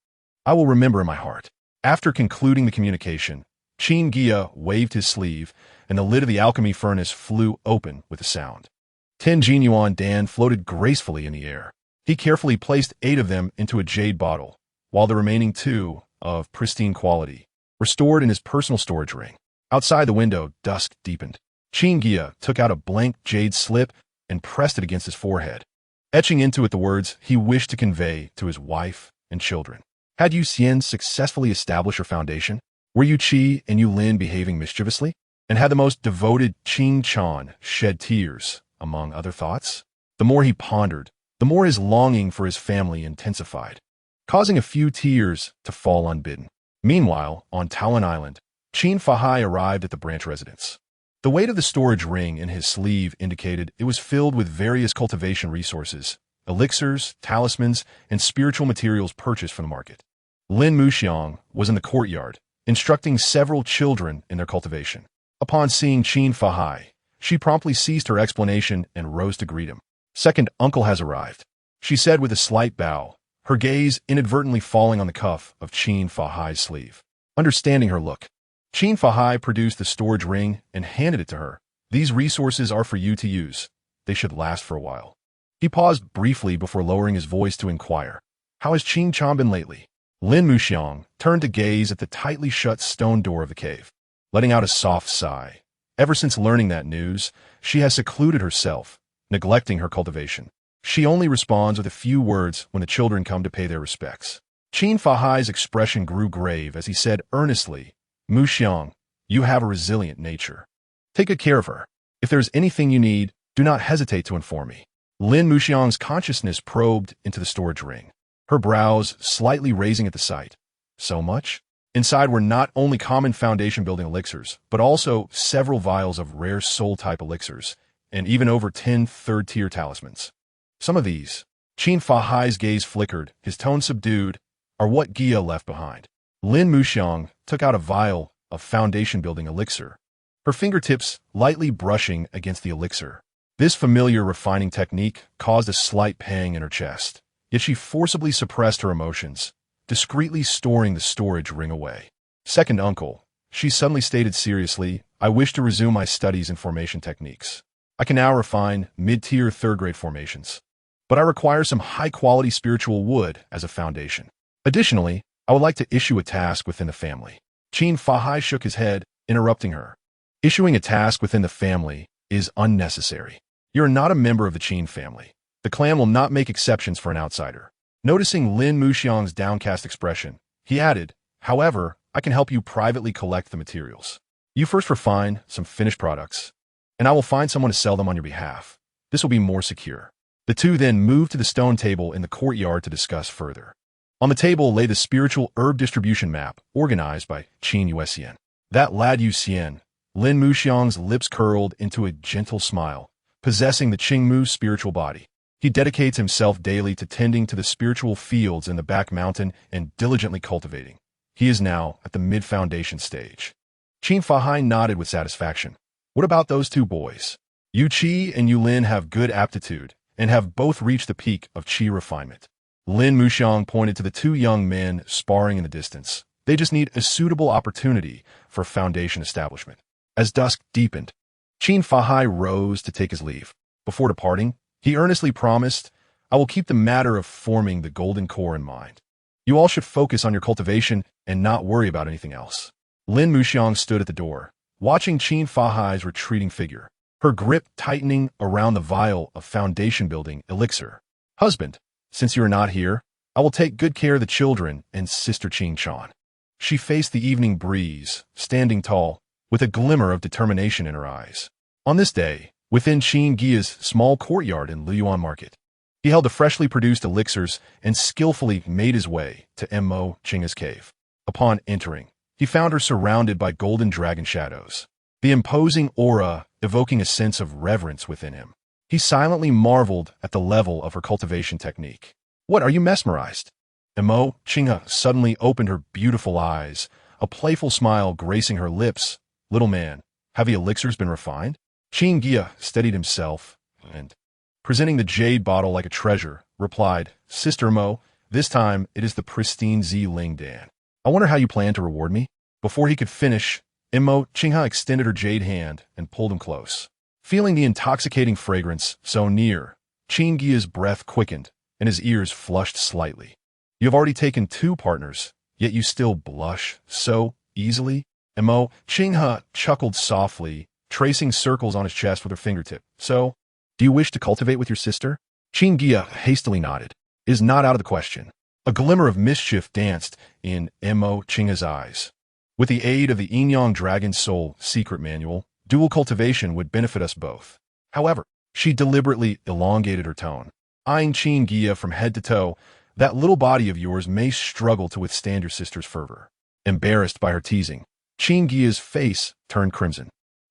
I will remember in my heart. After concluding the communication, Qin Guiya waved his sleeve, and the lid of the alchemy furnace flew open with a sound. 10 Jinyuan Dan floated gracefully in the air. He carefully placed 8 of them into a jade bottle, while the remaining 2, of pristine quality were stored in his personal storage ring. Outside the window, dusk deepened. Qin Guiya took out a blank jade slip and pressed it against his forehead, etching into it the words he wished to convey to his wife and children. Had Yu Xian successfully established her foundation? Were Yu Qi and Yu Lin behaving mischievously? And had the most devoted Qing Chan shed tears, among other thoughts? The more he pondered, the more his longing for his family intensified, causing a few tears to fall unbidden. Meanwhile, on Talon Island, Qin Fahai arrived at the branch residence. The weight of the storage ring in his sleeve indicated it was filled with various cultivation resources, elixirs, talismans, and spiritual materials purchased from the market. Lin Muxiang was in the courtyard, instructing several children in their cultivation. Upon seeing Qin Fahai, she promptly ceased her explanation and rose to greet him. "Second uncle has arrived," she said with a slight bow, her gaze inadvertently falling on the cuff of Qin Fahai's sleeve. Understanding her look, Qin Fahai produced the storage ring and handed it to her. "These resources are for you to use. They should last for a while." He paused briefly before lowering his voice to inquire, "How has Qing Chan been lately?" Lin Muxiang turned to gaze at the tightly shut stone door of the cave, letting out a soft sigh. Ever since learning that news, she has secluded herself, neglecting her cultivation. She only responds with a few words when the children come to pay their respects. Qin Fahai's expression grew grave as he said earnestly, "Muxiang, you have a resilient nature. Take good care of her. If there is anything you need, do not hesitate to inform me." Lin Muxiang's consciousness probed into the storage ring, her brows slightly raising at the sight. So much? Inside were not only common foundation-building elixirs, but also several vials of rare soul-type elixirs, and even over 10 third-tier talismans. Some of these, Qin Fahai's gaze flickered, his tone subdued, are what Guiya left behind. Lin Muxiang took out a vial of foundation-building elixir, her fingertips lightly brushing against the elixir. This familiar refining technique caused a slight pang in her chest, yet she forcibly suppressed her emotions, discreetly storing the storage ring away. "Second uncle," she suddenly stated seriously, "I wish to resume my studies in formation techniques. I can now refine mid-tier third-grade formations, but I require some high-quality spiritual wood as a foundation. Additionally, I would like to issue a task within the family." Qin Fahai shook his head, interrupting her. "Issuing a task within the family is unnecessary. You are not a member of the Qin family. The clan will not make exceptions for an outsider." Noticing Lin Muxiang's downcast expression, he added, "However, I can help you privately collect the materials. You first refine some finished products, and I will find someone to sell them on your behalf. This will be more secure." The two then moved to the stone table in the courtyard to discuss further. On the table lay the spiritual herb distribution map, organized by Qin Yuxian. "That lad Yu Xian," Lin Muxiang's lips curled into a gentle smile, possessing the Qingmu spiritual body. "He dedicates himself daily to tending to the spiritual fields in the back mountain and diligently cultivating. He is now at the mid-foundation stage." Qin Fahai nodded with satisfaction. "What about those two boys? Yu Qi and Yu Lin have good aptitude and have both reached the peak of Qi refinement." Lin Muxiang pointed to the two young men sparring in the distance. "They just need a suitable opportunity for foundation establishment." As dusk deepened, Qin Fahai rose to take his leave. Before departing, he earnestly promised, "I will keep the matter of forming the golden core in mind. You all should focus on your cultivation and not worry about anything else." Lin Muxiang stood at the door, watching Qin Fahai's retreating figure, her grip tightening around the vial of foundation-building elixir. "Husband, since you are not here, I will take good care of the children and Sister Qing Chan." She faced the evening breeze, standing tall, with a glimmer of determination in her eyes. On this day, within Qin Guiya's small courtyard in Liyuan Market, he held the freshly produced elixirs and skillfully made his way to Mo Qing's cave. Upon entering, he found her surrounded by golden dragon shadows, the imposing aura evoking a sense of reverence within him. He silently marveled at the level of her cultivation technique. "What, are you mesmerized?" Mo Qing suddenly opened her beautiful eyes, a playful smile gracing her lips. "Little man, have the elixirs been refined?" Qin Guiya steadied himself and, presenting the jade bottle like a treasure, replied, "Sister Mo, this time it is the pristine Ling Dan. I wonder how you plan to reward me?" Before he could finish, Mo Qing extended her jade hand and pulled him close. Feeling the intoxicating fragrance so near, Qin Guiya's breath quickened and his ears flushed slightly. "You have already taken 2 partners, yet you still blush so easily? Mo Qinghe chuckled softly, tracing circles on his chest with her fingertip. So, do you wish to cultivate with your sister? Qin Guiya hastily nodded. It is not out of the question. A glimmer of mischief danced in Mo Qinghe's eyes. With the aid of the Yin-Yang Dragon Soul secret manual, dual cultivation would benefit us both. However, she deliberately elongated her tone. Eyeing Qin Guiya from head to toe, that little body of yours may struggle to withstand your sister's fervor. Embarrassed by her teasing, Qin Guiya's face turned crimson.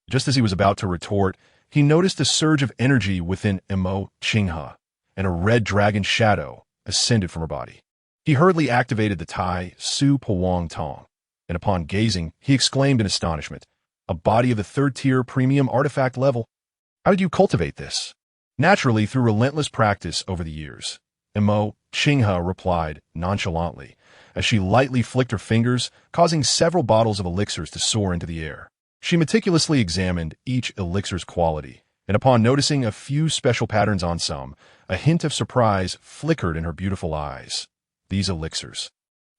Just as he was about to retort, he noticed a surge of energy within Mo Qinghe, and a red dragon shadow ascended from her body. He hurriedly activated the Tai Su Pawang Tong, and upon gazing, he exclaimed in astonishment, "A body of the third-tier premium artifact level? How did you cultivate this?" "Naturally, through relentless practice over the years," Mo Qinghe replied nonchalantly, as she lightly flicked her fingers, causing several bottles of elixirs to soar into the air. She meticulously examined each elixir's quality, and upon noticing a few special patterns on some, a hint of surprise flickered in her beautiful eyes. These elixirs.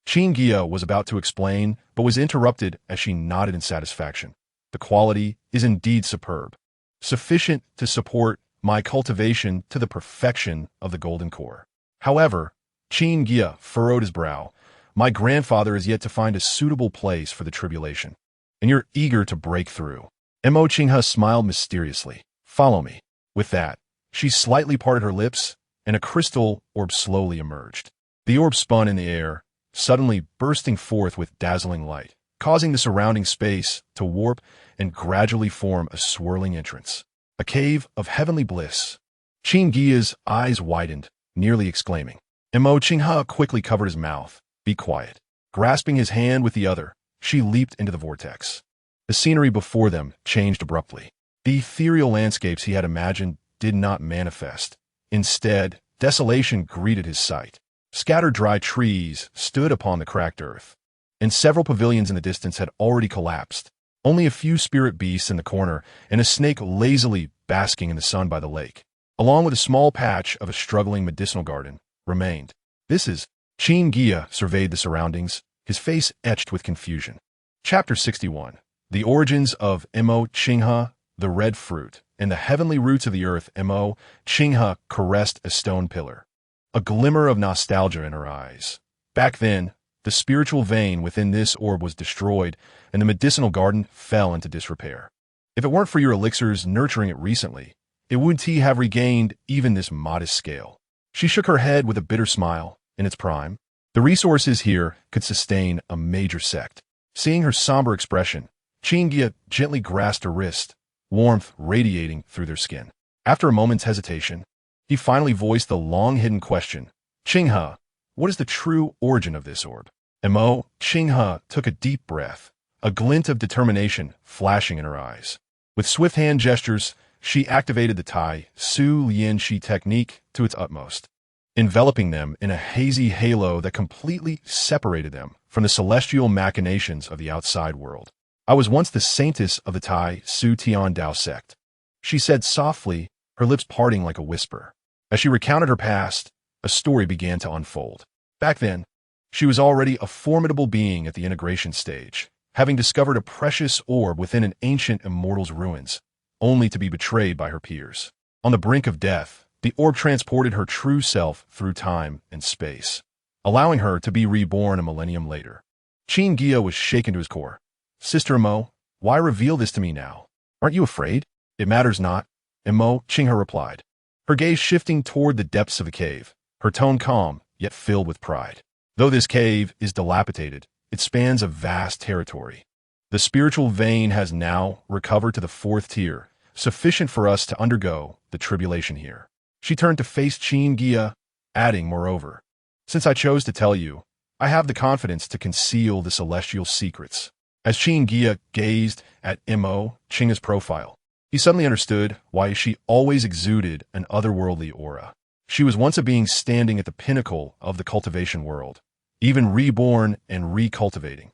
Qin Guiya was about to explain, but was interrupted as she nodded in satisfaction. The quality is indeed superb, sufficient to support my cultivation to the perfection of the golden core. However, Qin Guiya furrowed his brow. My grandfather is yet to find a suitable place for the tribulation, and you're eager to break through. Mo Qinghe smiled mysteriously. Follow me. With that, she slightly parted her lips, and a crystal orb slowly emerged. The orb spun in the air, suddenly bursting forth with dazzling light, causing the surrounding space to warp and gradually form a swirling entrance. A cave of heavenly bliss. Qin Guiya's eyes widened, nearly exclaiming. Mo Qinghe quickly covered his mouth. Be quiet. Grasping his hand with the other, she leaped into the vortex. The scenery before them changed abruptly. The ethereal landscapes he had imagined did not manifest. Instead, desolation greeted his sight. Scattered dry trees stood upon the cracked earth, and several pavilions in the distance had already collapsed. Only a few spirit beasts in the corner and a snake lazily basking in the sun by the lake, along with a small patch of a struggling medicinal garden, remained. This is... Qin Guiya surveyed the surroundings, his face etched with confusion. Chapter 61. The Origins of Mo Qinghe, the Red Fruit, and the Heavenly Roots of the Earth. Mo Qinghe caressed a stone pillar, a glimmer of nostalgia in her eyes. Back then, the spiritual vein within this orb was destroyed, and the medicinal garden fell into disrepair. If it weren't for your elixirs nurturing it recently, it wouldn't have regained even this modest scale. She shook her head with a bitter smile. In its prime, the resources here could sustain a major sect. Seeing her somber expression, Qin Guiya gently grasped her wrist, warmth radiating through their skin. After a moment's hesitation, he finally voiced the long-hidden question. Qinghe, what is the true origin of this orb? Mo Qinghe took a deep breath, a glint of determination flashing in her eyes. With swift hand gestures, she activated the Tai Su Lian Shi technique to its utmost, enveloping them in a hazy halo that completely separated them from the celestial machinations of the outside world. I was once the saintess of the Tai Su Tian Dao sect, she said softly, her lips parting like a whisper. As she recounted her past, a story began to unfold. Back then, she was already a formidable being at the integration stage, having discovered a precious orb within an ancient immortal's ruins, only to be betrayed by her peers. On the brink of death, the orb transported her true self through time and space, allowing her to be reborn a millennium later. Qin Guiya was shaken to his core. Sister Mo, why reveal this to me now? Aren't you afraid? It matters not, Mo Qinghe replied, her gaze shifting toward the depths of the cave, her tone calm, yet filled with pride. Though this cave is dilapidated, it spans a vast territory. The spiritual vein has now recovered to the 4th tier, sufficient for us to undergo the tribulation here. She turned to face Qin Guiya, adding, moreover, since I chose to tell you, I have the confidence to conceal the celestial secrets. As Qin Guiya gazed at Mo Qinghe's profile, he suddenly understood why she always exuded an otherworldly aura. She was once a being standing at the pinnacle of the cultivation world, even reborn and recultivating.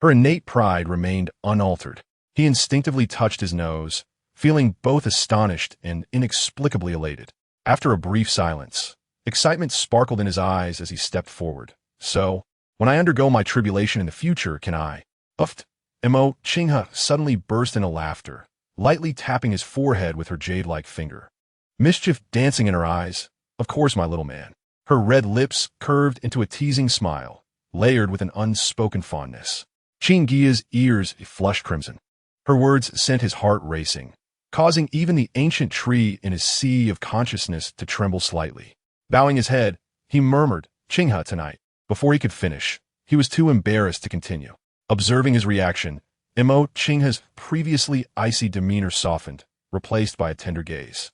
Her innate pride remained unaltered. He instinctively touched his nose, feeling both astonished and inexplicably elated. After a brief silence, excitement sparkled in his eyes as he stepped forward. So, When I undergo my tribulation in the future, can I? Uft. Mo Qinghe suddenly burst into laughter, lightly tapping his forehead with her jade-like finger. Mischief dancing in her eyes. Of course, my little man. Her red lips curved into a teasing smile, layered with an unspoken fondness. Qin Guiya's ears flushed crimson. Her words sent his heart racing, causing even the ancient tree in his sea of consciousness to tremble slightly. Bowing his head, he murmured, "Qinghe tonight." Before he could finish, he was too embarrassed to continue. Observing his reaction, Mo Qinghe's previously icy demeanor softened, replaced by a tender gaze.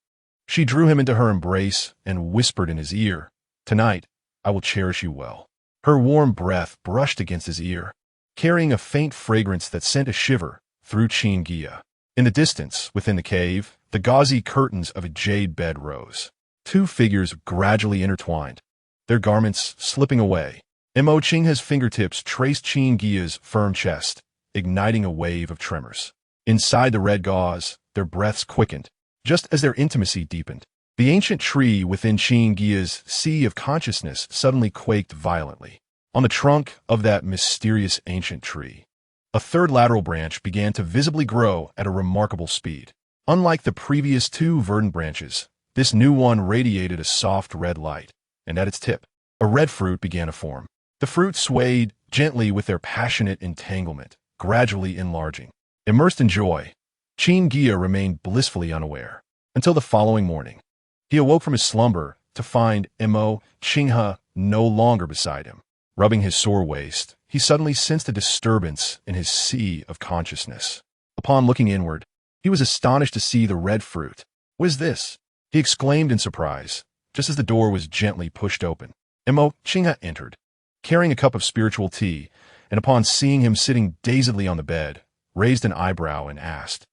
She drew him into her embrace and whispered in his ear, "Tonight, I will cherish you well." Her warm breath brushed against his ear, carrying a faint fragrance that sent a shiver through Qin Guiya. In the distance, within the cave, the gauzy curtains of a jade bed rose. Two figures gradually intertwined, their garments slipping away. Mo Qinghe's fingertips traced Qin Guiya's firm chest, igniting a wave of tremors. Inside the red gauze, their breaths quickened, just as their intimacy deepened. The ancient tree within Qin Guiya's sea of consciousness suddenly quaked violently. On the trunk of that mysterious ancient tree, a third lateral branch began to visibly grow at a remarkable speed. Unlike the previous two verdant branches, this new one radiated a soft red light, and at its tip, a red fruit began to form. The fruit swayed gently with their passionate entanglement, gradually enlarging. Immersed in joy, Qin Guiya remained blissfully unaware, until the following morning. He awoke from his slumber to find Mo Qinghe no longer beside him. Rubbing his sore waist, he suddenly sensed a disturbance in his sea of consciousness. Upon looking inward, he was astonished to see the red fruit. "What is this?" he exclaimed in surprise, just as the door was gently pushed open. Mo Qinghe entered, carrying a cup of spiritual tea, and upon seeing him sitting dazedly on the bed, raised an eyebrow and asked,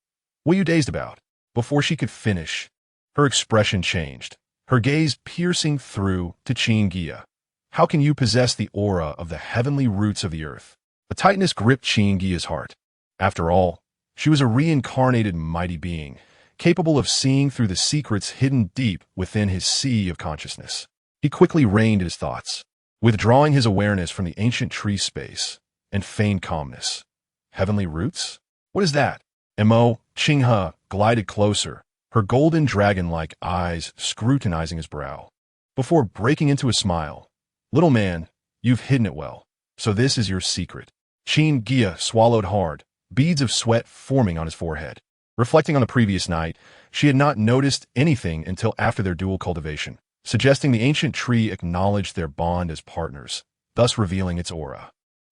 "What are you dazed about?" Before she could finish, her expression changed, her gaze piercing through to Qin Guiya. "How can you possess the aura of the heavenly roots of the earth?" A tightness gripped Qin Guiya's heart. After all, she was a reincarnated mighty being, capable of seeing through the secrets hidden deep within his sea of consciousness. He quickly reined in his thoughts, withdrawing his awareness from the ancient tree space and feigned calmness. Heavenly roots? What is that? Mo Qinghe glided closer, her golden dragon-like eyes scrutinizing his brow. Before breaking into a smile, "Little man, you've hidden it well. So this is your secret." Qin Guiya swallowed hard, beads of sweat forming on his forehead. Reflecting on the previous night, she had not noticed anything until after their dual cultivation, suggesting the ancient tree acknowledged their bond as partners, thus revealing its aura.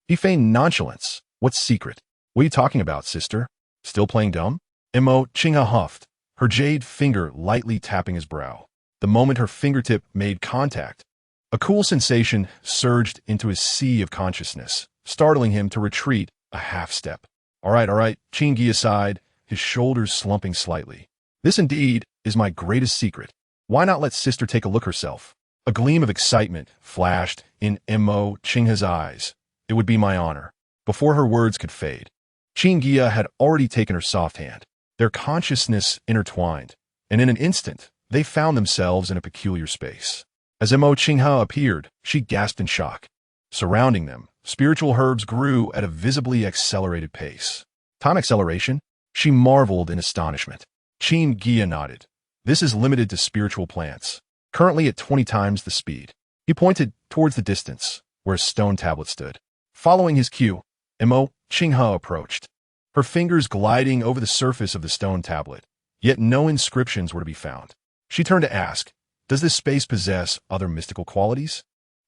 He feigned nonchalance. "What secret? What are you talking about, sister? Still playing dumb?" Mo Qinghe huffed, her jade finger lightly tapping his brow. The moment her fingertip made contact, a cool sensation surged into his sea of consciousness, startling him to retreat a half-step. All right, Qin Guiya sighed, his shoulders slumping slightly. "This indeed is my greatest secret. Why not let sister take a look herself?" A gleam of excitement flashed in Mo Qinghe's eyes. "It would be my honor." Before her words could fade, Qin Guiya had already taken her soft hand. Their consciousness intertwined, and in an instant, they found themselves in a peculiar space. As Mo Qinghe appeared, she gasped in shock. Surrounding them, spiritual herbs grew at a visibly accelerated pace. "Time acceleration?" She marveled in astonishment. Qin Guiya nodded. "This is limited to spiritual plants, currently at 20 times the speed." He pointed towards the distance, where a stone tablet stood. Following his cue, Mo Qinghe approached, her fingers gliding over the surface of the stone tablet, yet no inscriptions were to be found. She turned to ask, "Does this space possess other mystical qualities?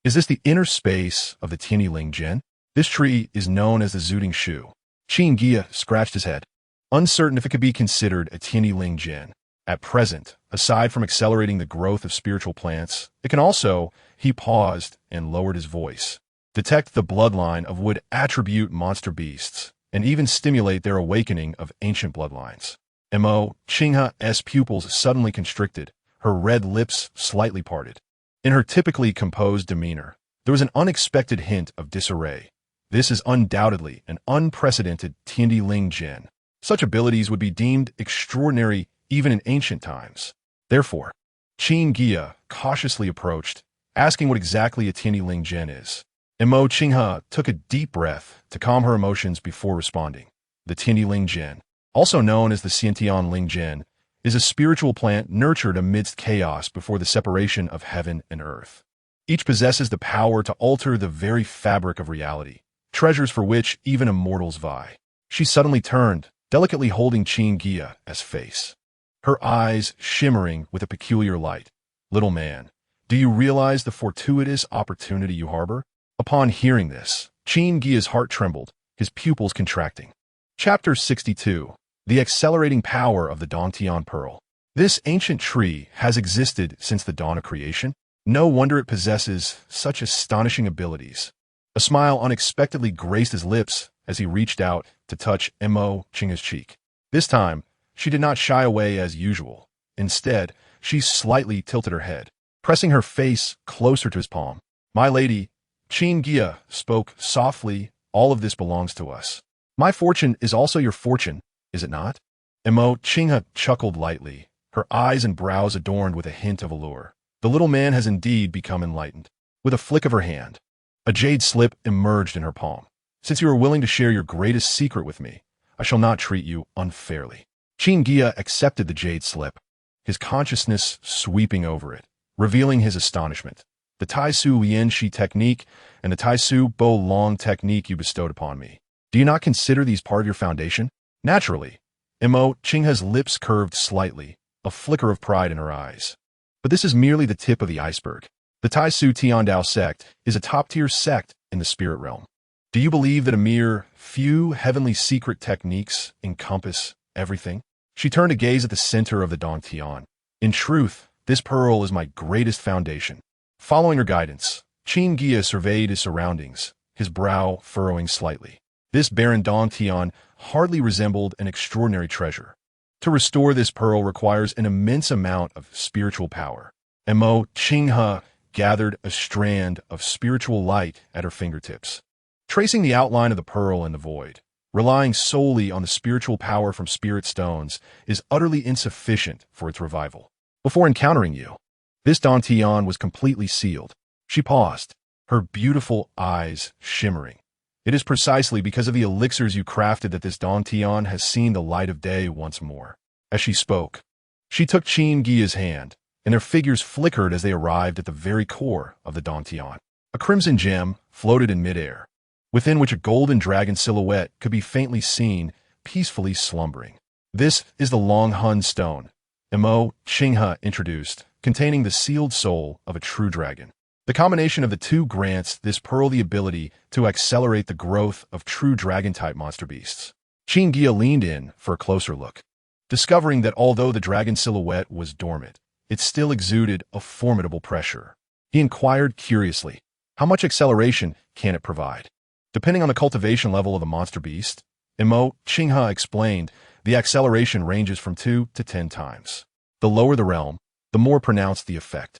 Is this the inner space of the Tianyi Jin? This tree is known as the Zooting Shu." Qin Guiya scratched his head, uncertain if it could be considered a Tianyi Jin. At present, aside from accelerating the growth of spiritual plants, it can also, he paused and lowered his voice, detect the bloodline of wood attribute monster beasts, and even stimulate their awakening of ancient bloodlines. Mo Qinghe's pupils suddenly constricted, her red lips slightly parted. In her typically composed demeanor, there was an unexpected hint of disarray. This is undoubtedly an unprecedented Tianyi Jin. Such abilities would be deemed extraordinary even in ancient times. Therefore, Qin Guiya cautiously approached, asking what exactly a Tianyi Jin is. Mo Qinghe took a deep breath to calm her emotions before responding. The Tiandi Ling Jin, also known as the Xiantian Ling Jin, is a spiritual plant nurtured amidst chaos before the separation of heaven and earth. Each possesses the power to alter the very fabric of reality, treasures for which even immortals vie. She suddenly turned, delicately holding Qin Guiya as face, her eyes shimmering with a peculiar light. Little man, do you realize the fortuitous opportunity you harbor? Upon hearing this, Qin Guiya's heart trembled, his pupils contracting. Chapter 62. The Accelerating Power of the Dantian Pearl. This ancient tree has existed since the dawn of creation. No wonder it possesses such astonishing abilities. A smile unexpectedly graced his lips as he reached out to touch Mo Qinghe's cheek. This time, she did not shy away as usual. Instead, she slightly tilted her head, pressing her face closer to his palm. My lady, Qin Guiya spoke softly, all of this belongs to us. My fortune is also your fortune, is it not? Mo Qinghe chuckled lightly, her eyes and brows adorned with a hint of allure. The little man has indeed become enlightened. With a flick of her hand, a jade slip emerged in her palm. Since you are willing to share your greatest secret with me, I shall not treat you unfairly. Qin Guiya accepted the jade slip, his consciousness sweeping over it, revealing his astonishment. The Tai Su Yin Shi technique and the Tai Su Bo Long technique you bestowed upon me. Do you not consider these part of your foundation? Naturally. Mo Qinghe's lips curved slightly, a flicker of pride in her eyes. But this is merely the tip of the iceberg. The Tai Su Tiandao sect is a top-tier sect in the spirit realm. Do you believe that a mere few heavenly secret techniques encompass everything? She turned to gaze at the center of the Dantian. In truth, this pearl is my greatest foundation. Following her guidance, Qin Guiya surveyed his surroundings, his brow furrowing slightly. This barren Dantian hardly resembled an extraordinary treasure. To restore this pearl requires an immense amount of spiritual power. Mo Qinghe gathered a strand of spiritual light at her fingertips, tracing the outline of the pearl in the void. Relying solely on the spiritual power from spirit stones is utterly insufficient for its revival. Before encountering you, this Dantian was completely sealed. She paused, her beautiful eyes shimmering. It is precisely because of the elixirs you crafted that this Dantian has seen the light of day once more. As she spoke, she took Qin Guiya's hand, and their figures flickered as they arrived at the very core of the Dantian. A crimson gem floated in midair, within which a golden dragon silhouette could be faintly seen, peacefully slumbering. This is the Long Hun stone, Mo Qinghe introduced, containing the sealed soul of a true dragon. The combination of the two grants this pearl the ability to accelerate the growth of true dragon-type monster beasts. Qin Guiya leaned in for a closer look, discovering that although the dragon silhouette was dormant, it still exuded a formidable pressure. He inquired curiously, how much acceleration can it provide? Depending on the cultivation level of the monster beast, Mo Qinghe explained, the acceleration ranges from 2 to 10 times. The lower the realm, the more pronounced the effect.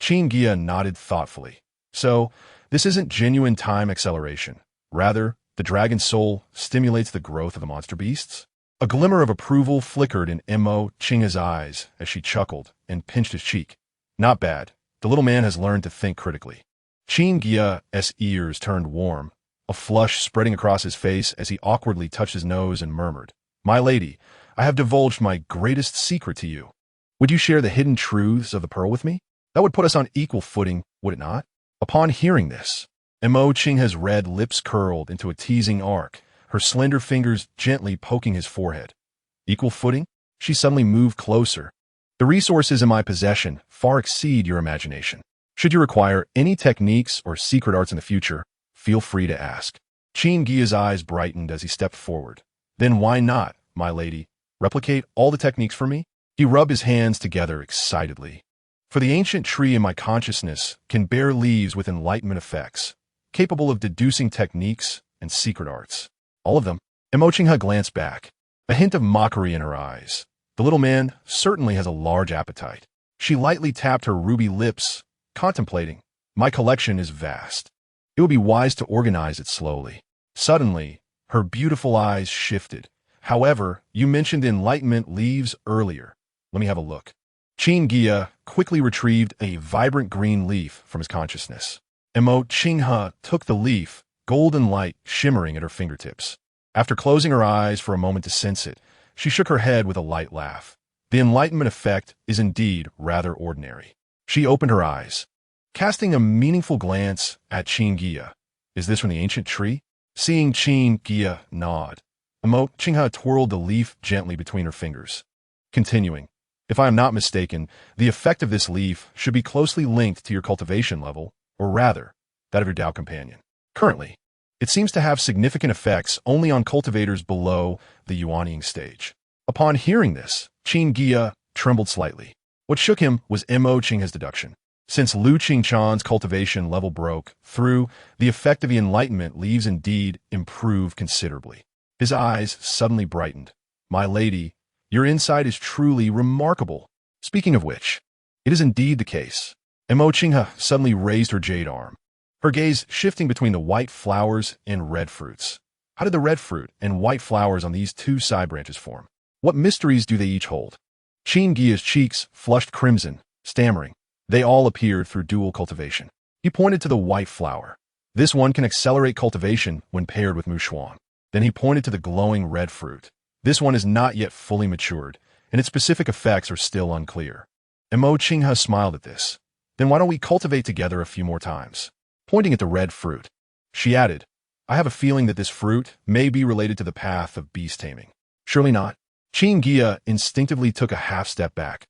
Qin Guiya nodded thoughtfully. So, this isn't genuine time acceleration. Rather, the dragon soul stimulates the growth of the monster beasts? A glimmer of approval flickered in Mo Qinghe's eyes as she chuckled and pinched his cheek. Not bad. The little man has learned to think critically. Qin Guiya's ears turned warm, a flush spreading across his face as he awkwardly touched his nose and murmured, My lady, I have divulged my greatest secret to you. Would you share the hidden truths of the pearl with me? That would put us on equal footing, would it not? Upon hearing this, Mo Qinghe's red lips curled into a teasing arc, her slender fingers gently poking his forehead. Equal footing? She suddenly moved closer. The resources in my possession far exceed your imagination. Should you require any techniques or secret arts in the future, feel free to ask. Qin Guiya's eyes brightened as he stepped forward. Then why not, my lady, replicate all the techniques for me? He rubbed his hands together excitedly. For the ancient tree in my consciousness can bear leaves with enlightenment effects, capable of deducing techniques and secret arts. All of them. Mo Qinghe glanced back, a hint of mockery in her eyes. The little man certainly has a large appetite. She lightly tapped her ruby lips, contemplating. My collection is vast. It would be wise to organize it slowly. Suddenly, her beautiful eyes shifted. However, you mentioned enlightenment leaves earlier. Let me have a look. Qin Guiya quickly retrieved a vibrant green leaf from his consciousness. Mo Qinghe took the leaf, golden light shimmering at her fingertips. After closing her eyes for a moment to sense it, she shook her head with a light laugh. The enlightenment effect is indeed rather ordinary. She opened her eyes, casting a meaningful glance at Qin Guiya. Is this from the ancient tree? Seeing Qin Guiya nod, Mo Qinghe twirled the leaf gently between her fingers, continuing, if I am not mistaken, the effect of this leaf should be closely linked to your cultivation level, or rather, that of your Tao companion. Currently, it seems to have significant effects only on cultivators below the yuanying stage. Upon hearing this, Qin Guiya trembled slightly. What shook him was Mo Qinghe's deduction. Since Lu Qingchan's cultivation level broke through, the effect of the enlightenment leaves indeed improve considerably. His eyes suddenly brightened. My lady, your insight is truly remarkable. Speaking of which, it is indeed the case. Mo Qinghe suddenly raised her jade arm, her gaze shifting between the white flowers and red fruits. How did the red fruit and white flowers on these two side branches form? What mysteries do they each hold? Qin Guiya's cheeks flushed crimson, stammering. They all appeared through dual cultivation. He pointed to the white flower. This one can accelerate cultivation when paired with Mushuan. Then he pointed to the glowing red fruit. This one is not yet fully matured, and its specific effects are still unclear. Mo Qinghe smiled at this. Then why don't we cultivate together a few more times? Pointing at the red fruit, she added, I have a feeling that this fruit may be related to the path of beast taming. Surely not. Qin Guiya instinctively took a half step back,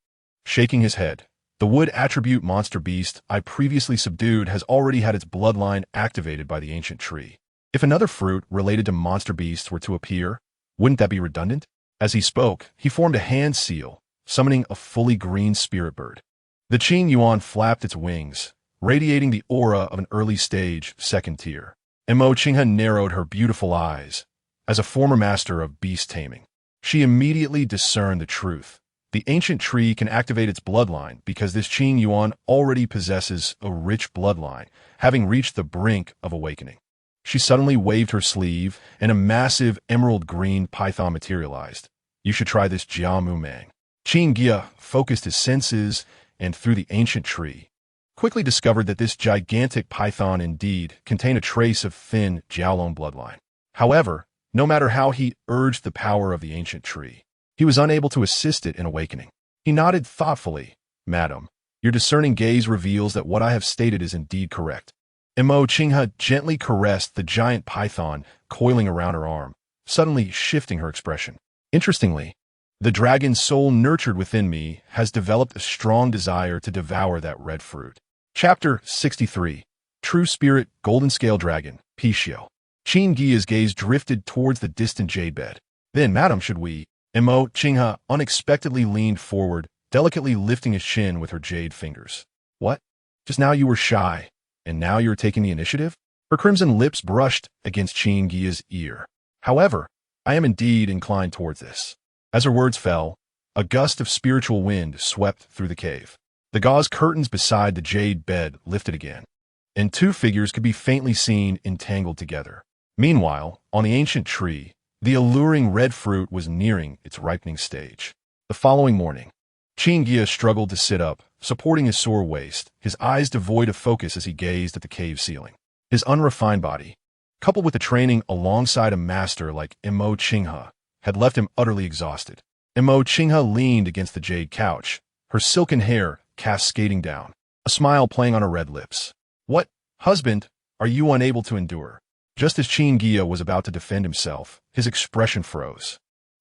shaking his head. The wood attribute monster beast I previously subdued has already had its bloodline activated by the ancient tree. If another fruit related to monster beasts were to appear, wouldn't that be redundant? As he spoke, he formed a hand seal, summoning a fully green spirit bird. The Qin Yuan flapped its wings, radiating the aura of an early stage second tier. Mo Qinghe narrowed her beautiful eyes. As a former master of beast taming, she immediately discerned the truth. The ancient tree can activate its bloodline because this Qin Yuan already possesses a rich bloodline, having reached the brink of awakening. She suddenly waved her sleeve, and a massive emerald green python materialized. You should try this Jiamu Mang. Qin Guiya focused his senses, and through the ancient tree, quickly discovered that this gigantic python indeed contained a trace of thin Jiaolong bloodline. However, no matter how he urged the power of the ancient tree, he was unable to assist it in awakening. He nodded thoughtfully. Madam, your discerning gaze reveals that what I have stated is indeed correct. Mo Qinghe gently caressed the giant python coiling around her arm, suddenly shifting her expression. Interestingly, the dragon soul nurtured within me has developed a strong desire to devour that red fruit. Chapter 63. True Spirit Golden Scale Dragon, Pixiu. Qin Guiya's gaze drifted towards the distant jade bed. Then, madam, should we? Mo Qinghe unexpectedly leaned forward, delicately lifting his chin with her jade fingers. What? Just now you were shy, and now you're taking the initiative? Her crimson lips brushed against Qin Guiya's ear. However, I am indeed inclined towards this. As her words fell, a gust of spiritual wind swept through the cave. The gauze curtains beside the jade bed lifted again, and two figures could be faintly seen entangled together. Meanwhile, on the ancient tree, the alluring red fruit was nearing its ripening stage. The following morning, Qin Guiya struggled to sit up, supporting his sore waist, his eyes devoid of focus as he gazed at the cave ceiling. His unrefined body, coupled with the training alongside a master like Mo Qinghe, had left him utterly exhausted. Mo Qinghe leaned against the jade couch, her silken hair cascading down, a smile playing on her red lips. What, husband, are you unable to endure? Just as Qin Guiya was about to defend himself, his expression froze.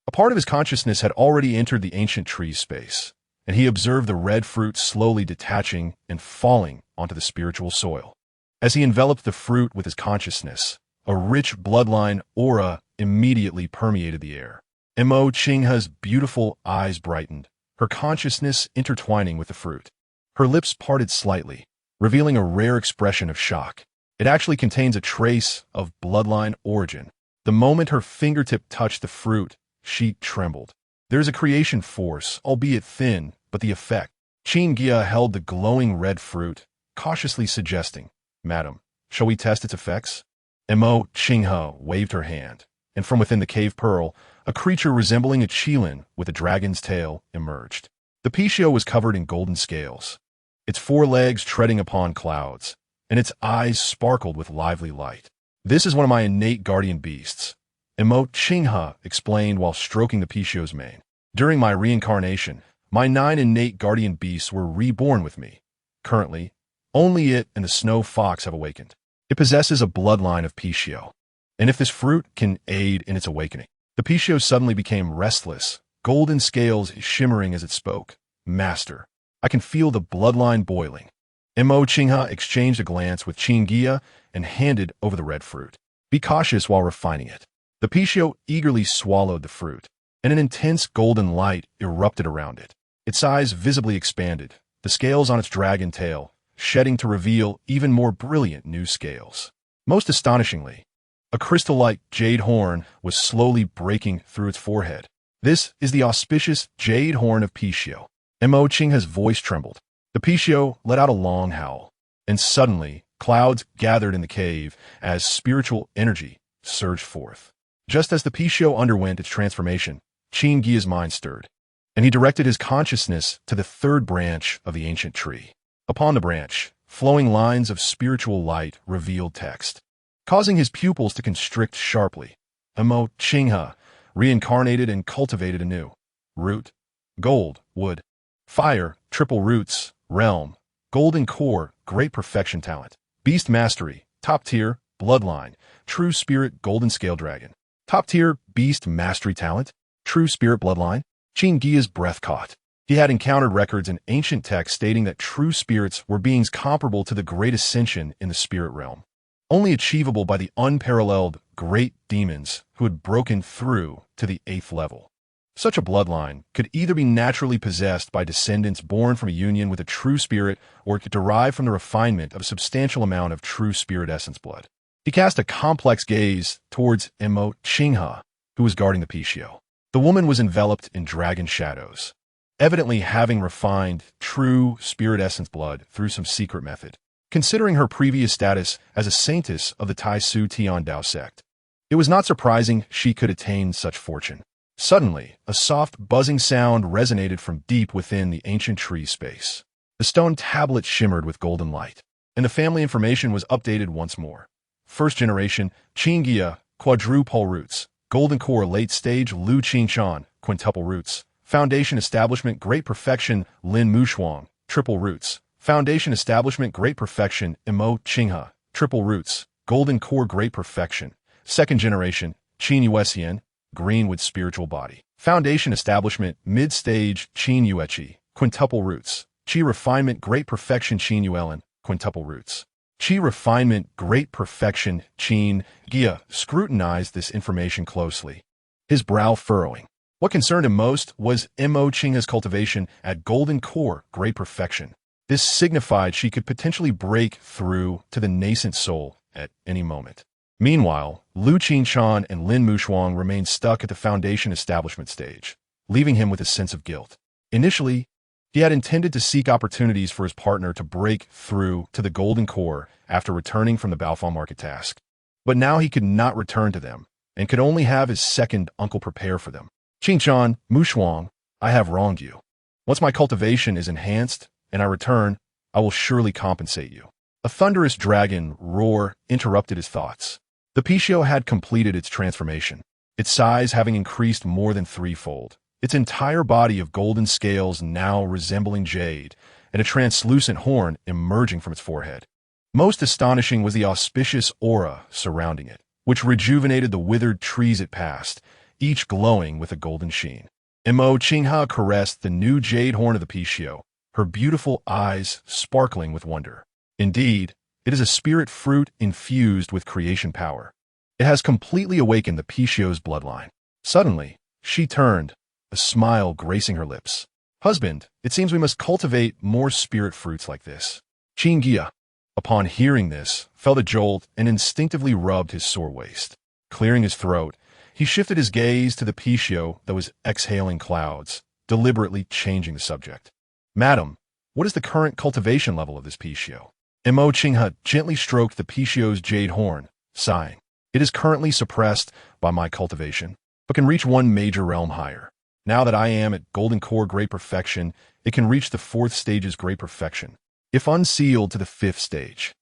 A part of his consciousness had already entered the ancient tree's space, and he observed the red fruit slowly detaching and falling onto the spiritual soil. As he enveloped the fruit with his consciousness, a rich bloodline aura immediately permeated the air. Mo Qinghe's beautiful eyes brightened, her consciousness intertwining with the fruit. Her lips parted slightly, revealing a rare expression of shock. It actually contains a trace of bloodline origin. The moment her fingertip touched the fruit, she trembled. There is a creation force, albeit thin, but the effect. Qin Guiya held the glowing red fruit, cautiously suggesting, Madam, shall we test its effects? Mo Qinghe waved her hand, and from within the cave pearl, a creature resembling a qilin with a dragon's tail emerged. The Pixiu was covered in golden scales, its 4 legs treading upon clouds. and its eyes sparkled with lively light. This is one of my innate guardian beasts, Qin explained while stroking the Pishio's mane. During my reincarnation, my 9 innate guardian beasts were reborn with me. Currently, only it and the snow fox have awakened. It possesses a bloodline of Pishio, and if this fruit can aid in its awakening. The Pishio suddenly became restless, golden scales shimmering as it spoke. Master, I can feel the bloodline boiling. Qin exchanged a glance with Qin Guiya and handed over the red fruit. Be cautious while refining it. The Pishio eagerly swallowed the fruit, and an intense golden light erupted around it. Its eyes visibly expanded, the scales on its dragon tail shedding to reveal even more brilliant new scales. Most astonishingly, a crystal-like jade horn was slowly breaking through its forehead. This is the auspicious jade horn of Pishio. Qin's voice trembled. The Pishio let out a long howl, and suddenly clouds gathered in the cave as spiritual energy surged forth. Just as the Pishio underwent its transformation, Qin Guiya's mind stirred, and he directed his consciousness to the 3rd branch of the ancient tree. Upon the branch, flowing lines of spiritual light revealed text, causing his pupils to constrict sharply. Qin reincarnated and cultivated anew. Root, gold, wood, fire, triple roots, realm, golden core, great perfection talent, beast mastery, top tier, bloodline, true spirit, golden scale dragon, top tier, beast mastery talent, true spirit bloodline. Qin Guiya's breath caught. He had encountered records in ancient texts stating that true spirits were beings comparable to the great ascension in the spirit realm, only achievable by the unparalleled great demons who had broken through to the 8th level. Such a bloodline could either be naturally possessed by descendants born from a union with a true spirit, or it could derive from the refinement of a substantial amount of true spirit essence blood. He cast a complex gaze towards Qin, who was guarding the Pishio. The woman was enveloped in dragon shadows, evidently having refined true spirit essence blood through some secret method. Considering her previous status as a saintess of the Tai Su Tian Dao sect, it was not surprising she could attain such fortune. Suddenly, a soft, buzzing sound resonated from deep within the ancient tree space. The stone tablet shimmered with golden light, and the family information was updated once more. 1st generation, Qin Guiya, quadruple roots. Golden core, late stage, Lu Qingshan, quintuple roots. Foundation establishment, great perfection, Lin Mushuang, triple roots. Foundation establishment, great perfection, Qin, triple roots. Golden core, great perfection. 2nd generation, Qin Yuexian, green with spiritual body. Foundation establishment, mid-stage, Qin Yueqi, quintuple roots. Qi refinement, great perfection, Qin Yuelin, quintuple roots. Qi refinement, great perfection, Qin Guiya scrutinized this information closely, his brow furrowing. What concerned him most was Qin's cultivation at golden core, great perfection. This signified she could potentially break through to the nascent soul at any moment. Meanwhile, Lu Qingshan and Lin Mushuang remained stuck at the foundation establishment stage, leaving him with a sense of guilt. Initially, he had intended to seek opportunities for his partner to break through to the golden core after returning from the Baofeng market task. But now he could not return to them, and could only have his second uncle prepare for them. Qingshan, Mushuang, I have wronged you. Once my cultivation is enhanced, and I return, I will surely compensate you. A thunderous dragon roar interrupted his thoughts. The Pishio had completed its transformation, its size having increased more than 3-fold. Its entire body of golden scales now resembling jade, and a translucent horn emerging from its forehead. Most astonishing was the auspicious aura surrounding it, which rejuvenated the withered trees it passed, each glowing with a golden sheen. Qin caressed the new jade horn of the Pishio, her beautiful eyes sparkling with wonder. Indeed, it is a spirit fruit infused with creation power. It has completely awakened the Pishio's bloodline. Suddenly, she turned, a smile gracing her lips. Husband, it seems we must cultivate more spirit fruits like this. Qin Guiya, upon hearing this, felt a jolt and instinctively rubbed his sore waist. Clearing his throat, he shifted his gaze to the Pishio that was exhaling clouds, deliberately changing the subject. Madam, what is the current cultivation level of this Pishio? Qin gently stroked the Pishio's jade horn, sighing. It is currently suppressed by my cultivation, but can reach one major realm higher. Now that I am at golden core great perfection, it can reach the 4th stage's great perfection, if unsealed to the 5th stage.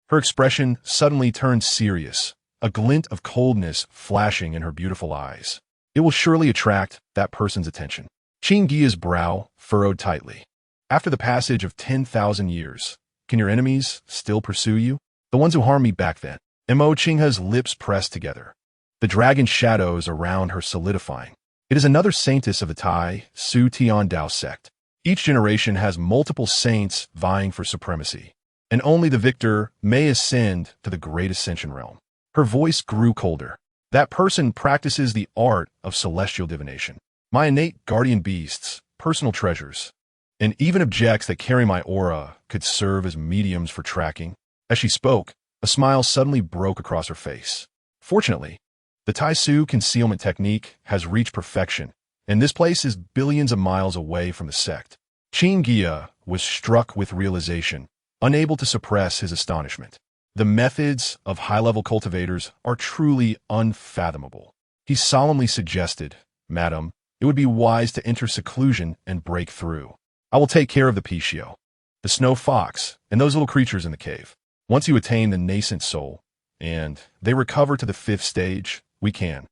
Her expression suddenly turned serious, a glint of coldness flashing in her beautiful eyes. It will surely attract that person's attention. Qin Guiya's brow furrowed tightly. After the passage of 10,000 years, can your enemies still pursue you? The ones who harmed me back then. Mo Qinghe's lips pressed together, the dragon shadows around her solidifying. It is another saintess of the Tai Su Tian Dao sect. Each generation has multiple saints vying for supremacy, and only the victor may ascend to the great ascension realm. Her voice grew colder. That person practices the art of celestial divination. My innate guardian beasts, personal treasures, and even objects that carry my aura could serve as mediums for tracking. As she spoke, a smile suddenly broke across her face. Fortunately, the Tai Su concealment technique has reached perfection, and this place is billions of miles away from the sect. Qin Guiya was struck with realization, unable to suppress his astonishment. The methods of high-level cultivators are truly unfathomable. He solemnly suggested, "Madam, it would be wise to enter seclusion and break through. I will take care of the Pishio, the snow fox, and those little creatures in the cave. Once you attain the nascent soul, and they recover to the 5th stage, we can."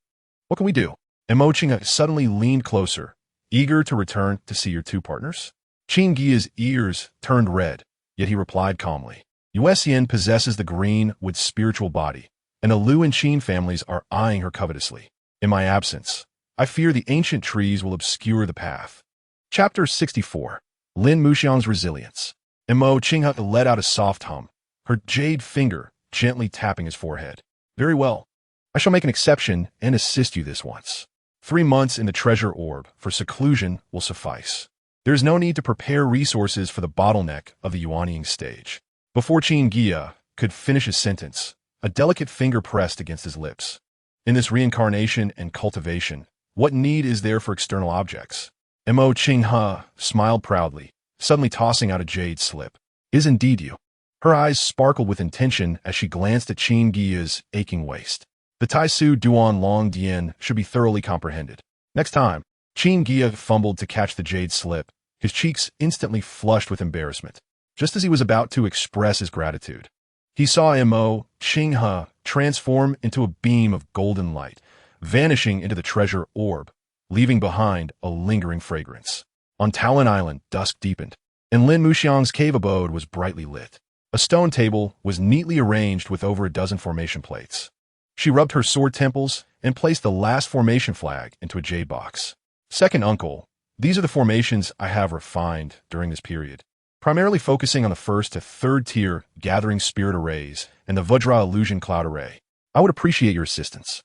"What can we do?" Mo Qinghe suddenly leaned closer, eager to return to see your two partners. Qin Guiya's ears turned red, yet he replied calmly. Yuesian possesses the green with spiritual body, and the Liu and Qin families are eyeing her covetously. In my absence, I fear the ancient trees will obscure the path. Chapter 64. Lin Muxiang's Resilience. Mo Qinghe let out a soft hum, her jade finger gently tapping his forehead. "Very well. I shall make an exception and assist you this once. 3 months in the treasure orb for seclusion will suffice. There is no need to prepare resources for the bottleneck of the Yuanying stage." Before Qin Guiya could finish his sentence, a delicate finger pressed against his lips. In this reincarnation and cultivation, what need is there for external objects? Mo Qinghe smiled proudly, suddenly tossing out a jade slip. "Is indeed you." Her eyes sparkled with intention as she glanced at Qin Guiya's aching waist. The Tai Su Duan Long Dian should be thoroughly comprehended. Next time, Qin Guiya fumbled to catch the jade slip, his cheeks instantly flushed with embarrassment. Just as he was about to express his gratitude, he saw Mo Qinghe transform into a beam of golden light, vanishing into the treasure orb, leaving behind a lingering fragrance. On Talon Island, dusk deepened, and Lin Muxiang's cave abode was brightly lit. A stone table was neatly arranged with over a dozen formation plates. She rubbed her sword temples and placed the last formation flag into a jade box. "Second uncle, these are the formations I have refined during this period, primarily focusing on the 1st to 3rd tier gathering spirit arrays and the Vajra illusion cloud array. I would appreciate your assistance."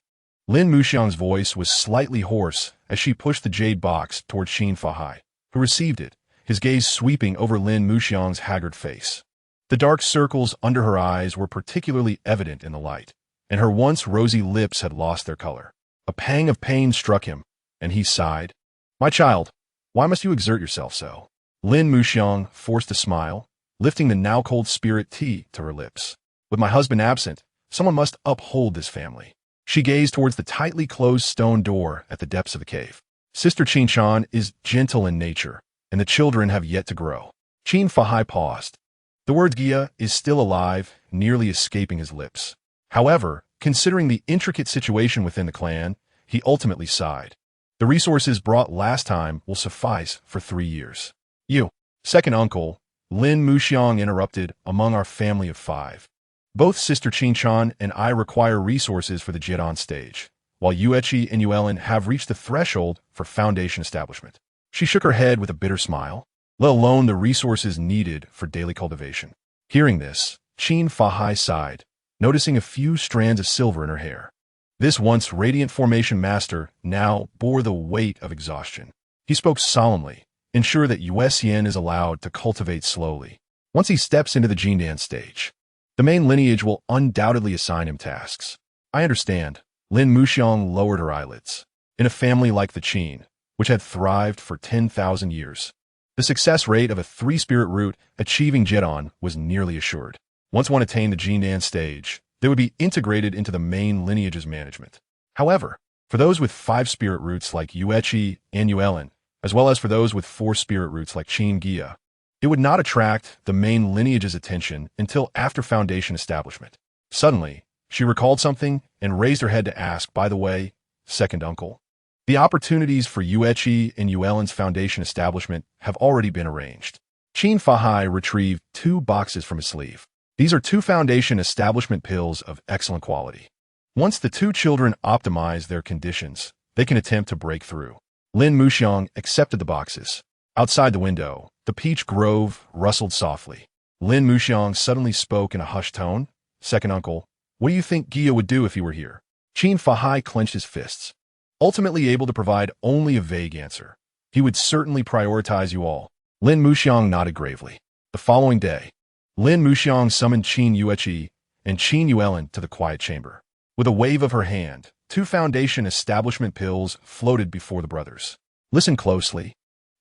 Lin Muxiang's voice was slightly hoarse as she pushed the jade box toward Qin Fahai, who received it, his gaze sweeping over Lin Muxiang's haggard face. The dark circles under her eyes were particularly evident in the light, and her once rosy lips had lost their color. A pang of pain struck him, and he sighed. "My child, why must you exert yourself so?" Lin Muxiang forced a smile, lifting the now cold spirit tea to her lips. "With my husband absent, someone must uphold this family." She gazed towards the tightly closed stone door at the depths of the cave. "Sister Qinchan is gentle in nature, and the children have yet to grow." Qin Fahai paused. The word Guiya is still alive, nearly escaping his lips. However, considering the intricate situation within the clan, he ultimately sighed. "The resources brought last time will suffice for 3 years. You, second uncle," Lin Muxiang interrupted, "among our family of 5. Both Sister Qinchan and I require resources for the Jidan stage, while Yueqi and Yuelin have reached the threshold for foundation establishment." She shook her head with a bitter smile, let alone the resources needed for daily cultivation. Hearing this, Qin Fahai sighed, noticing a few strands of silver in her hair. This once radiant formation master now bore the weight of exhaustion. He spoke solemnly, ensure that Yuesian is allowed to cultivate slowly. Once he steps into the Jindan stage, the main lineage will undoubtedly assign him tasks. "I understand." Lin Muxiang lowered her eyelids. In a family like the Qin, which had thrived for 10,000 years, the success rate of a 3-spirit root achieving Jidan was nearly assured. Once one attained the Jindan stage, they would be integrated into the main lineage's management. However, for those with 5-spirit roots like Yueqi and Yuelin, as well as for those with 4-spirit roots like Qin Guiya, It would not attract the main lineage's attention until after foundation establishment. Suddenly, she recalled something and raised her head to ask, by the way, second uncle. The opportunities for Yuechi and Yuelin's foundation establishment have already been arranged. Qin Fahai retrieved 2 boxes from his sleeve. These are 2 foundation establishment pills of excellent quality. Once the 2 children optimize their conditions, they can attempt to break through. Lin Muxiang accepted the boxes. Outside the window, the peach grove rustled softly. Lin Muxiang suddenly spoke in a hushed tone. Second uncle, what do you think Guiya would do if he were here? Qin Fahai clenched his fists. Ultimately able to provide only a vague answer. He would certainly prioritize you all. Lin Muxiang nodded gravely. The following day, Lin Muxiang summoned Qin Yuechi and Qin Yuelin to the quiet chamber. With a wave of her hand, 2 foundation establishment pills floated before the brothers. Listen closely.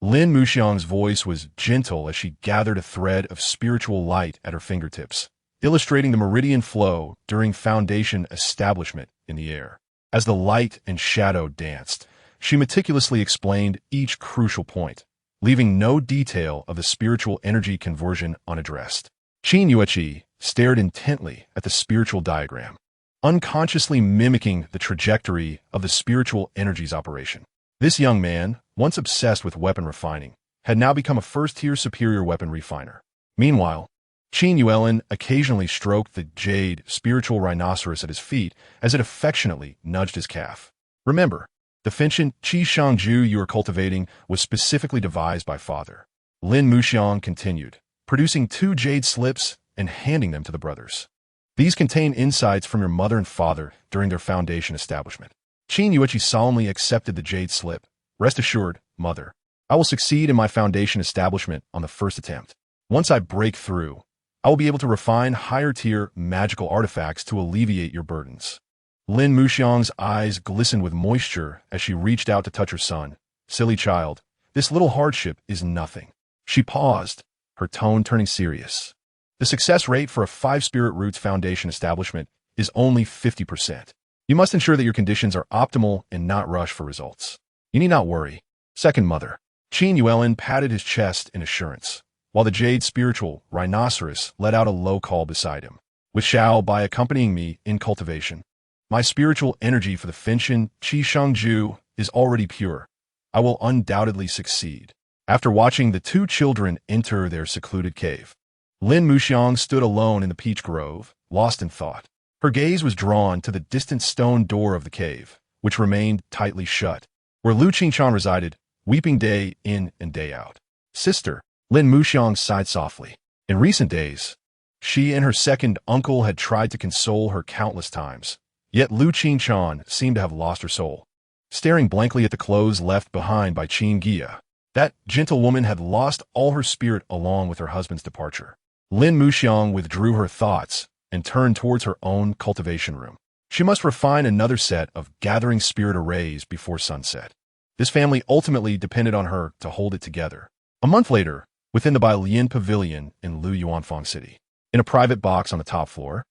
Lin Muxiang's voice was gentle as she gathered a thread of spiritual light at her fingertips, illustrating the meridian flow during foundation establishment in the air. As the light and shadow danced, she meticulously explained each crucial point, leaving no detail of the spiritual energy conversion unaddressed. Qin Yuechi stared intently at the spiritual diagram, unconsciously mimicking the trajectory of the spiritual energy's operation. This young man, once obsessed with weapon refining, had now become a first-tier superior weapon refiner. Meanwhile, Qin Yuelin occasionally stroked the jade spiritual rhinoceros at his feet as it affectionately nudged his calf. Remember, the Finchen Qi Shangju you are cultivating was specifically devised by Father. Lin Muxiang continued, producing 2 jade slips and handing them to the brothers. These contain insights from your mother and father during their foundation establishment. Qin Yuechi solemnly accepted the jade slip. Rest assured, mother, I will succeed in my foundation establishment on the first attempt. Once I break through, I will be able to refine higher-tier magical artifacts to alleviate your burdens. Lin Muxiang's eyes glistened with moisture as she reached out to touch her son. Silly child, this little hardship is nothing. She paused, her tone turning serious. The success rate for a 5 Spirit Roots Foundation establishment is only 50%. You must ensure that your conditions are optimal and not rush for results. You need not worry. Second mother. Qin Yuelin patted his chest in assurance, while the jade spiritual rhinoceros let out a low call beside him. With Shao by accompanying me in cultivation. My spiritual energy for the Finchen Qi Shangju is already pure. I will undoubtedly succeed. After watching the 2 children enter their secluded cave, Lin Muxiang stood alone in the peach grove, lost in thought. Her gaze was drawn to the distant stone door of the cave, which remained tightly shut, where Lu Qingchan resided, weeping day in and day out. Sister, Lin Muxiang sighed softly. In recent days, she and her second uncle had tried to console her countless times, yet Lu Qingchan seemed to have lost her soul. Staring blankly at the clothes left behind by Qin Guiya, that gentle woman had lost all her spirit along with her husband's departure. Lin Muxiang withdrew her thoughts and turned towards her own cultivation room. She must refine another set of gathering spirit arrays before sunset. This family ultimately depended on her to hold it together. A month later, within the Bailian Pavilion in Lu Yuanfang City, in a private box on the top floor,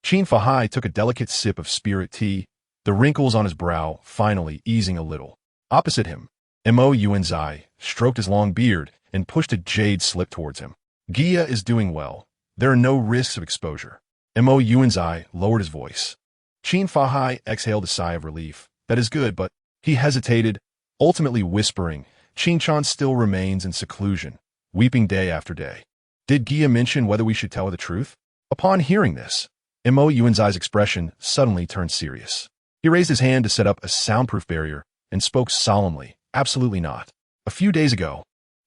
Qin Fahai took a delicate sip of spirit tea, the wrinkles on his brow finally easing a little. Opposite him, Mo Yuanzai stroked his long beard and pushed a jade slip towards him. Guiya is doing well. There are no risks of exposure. Mo Yuanzai lowered his voice. Qin Fahai exhaled a sigh of relief. That is good, but he hesitated, ultimately whispering, Qingchan still remains in seclusion, weeping day after day. Did Guiya mention whether we should tell her the truth? Upon hearing this, Mo Yuanzai's expression suddenly turned serious. He raised his hand to set up a soundproof barrier and spoke solemnly, absolutely not. A few days ago,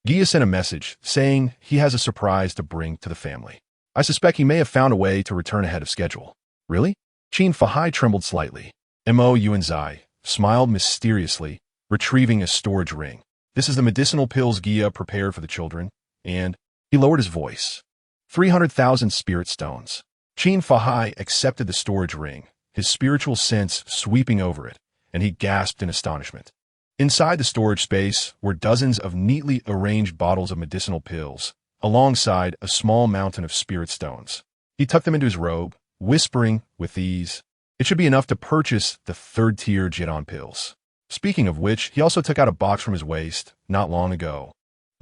Guiya sent a message saying he has a surprise to bring to the family. I suspect he may have found a way to return ahead of schedule. Really? Qin Fahai trembled slightly. Mo Yuanzai smiled mysteriously, retrieving a storage ring. This is the medicinal pills Guiya prepared for the children, and he lowered his voice. 300,000 spirit stones. Qin Fahai accepted the storage ring, his spiritual sense sweeping over it, and he gasped in astonishment. Inside the storage space were dozens of neatly arranged bottles of medicinal pills, alongside a small mountain of spirit stones. He tucked them into his robe, whispering with ease, "It should be enough to purchase the 3rd-tier Jidan pills." Speaking of which, he also took out a box from his waist, not long ago.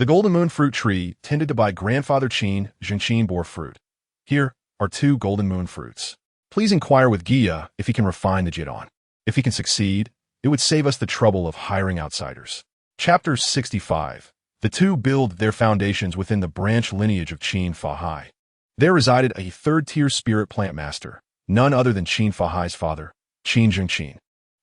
The golden moon fruit tree tended to by grandfather Qin Guiya bore fruit. Here are 2 golden moon fruits. Please inquire with Guiya if he can refine the Jidon. If he can succeed, it would save us the trouble of hiring outsiders. Chapter 65. The 2 build their foundations within the branch lineage of Qin Guiya. There resided a 3rd-tier spirit plant master, none other than Qin Guiya's father, Qin Guiya.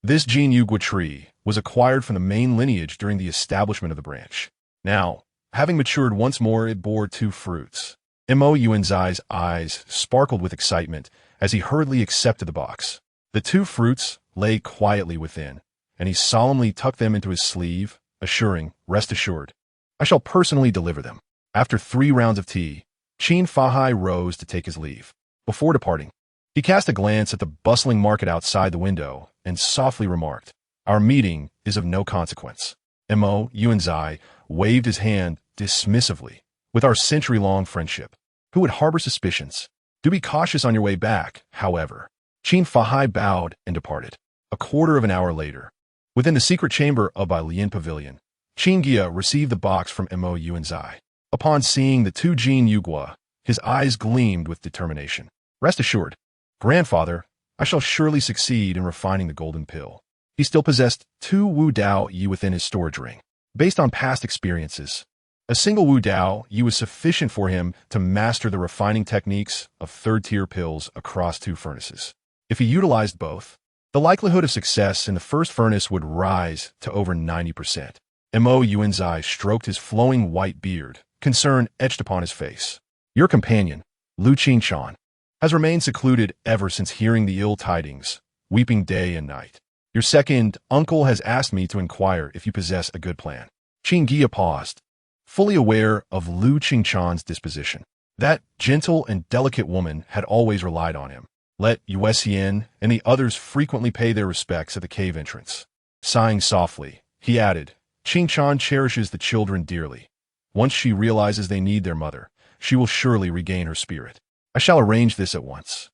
This Qin Guiya tree was acquired from the main lineage during the establishment of the branch. Now, having matured once more, it bore 2 fruits. Mo Yuanzai's eyes sparkled with excitement as he hurriedly accepted the box. The 2 fruits lay quietly within, and he solemnly tucked them into his sleeve, assuring, "Rest assured, I shall personally deliver them." After 3 rounds of tea, Qin Guiya rose to take his leave. Before departing, he cast a glance at the bustling market outside the window and softly remarked, "Our meeting is of no consequence." Mo Yuanzai waved his hand dismissively. "With our century-long friendship, who would harbor suspicions? Do be cautious on your way back, however." Qin Guiya bowed and departed. A quarter of an hour later, within the secret chamber of Lian Pavilion, Qin Guiya received the box from Mo Yuanzai. Upon seeing the 2 Qin Guiya, his eyes gleamed with determination. "Rest assured, grandfather, I shall surely succeed in refining the golden pill." He still possessed 2 Wu Dao Yi within his storage ring. Based on past experiences, a single Wu Dao Yi was sufficient for him to master the refining techniques of 3rd-tier pills across 2 furnaces. If he utilized both, the likelihood of success in the first furnace would rise to over 90%. Mo Yuanzai stroked his flowing white beard, concern etched upon his face. "Your companion, Lu Qingshan, has remained secluded ever since hearing the ill tidings, weeping day and night. Your second uncle has asked me to inquire if you possess a good plan." Qin Guiya paused, fully aware of Lu Qingshan's disposition. That gentle and delicate woman had always relied on him. Let Yuesian and the others frequently pay their respects at the cave entrance. Sighing softly, he added, "Qingshan cherishes the children dearly. Once she realizes they need their mother, she will surely regain her spirit. I shall arrange this at once."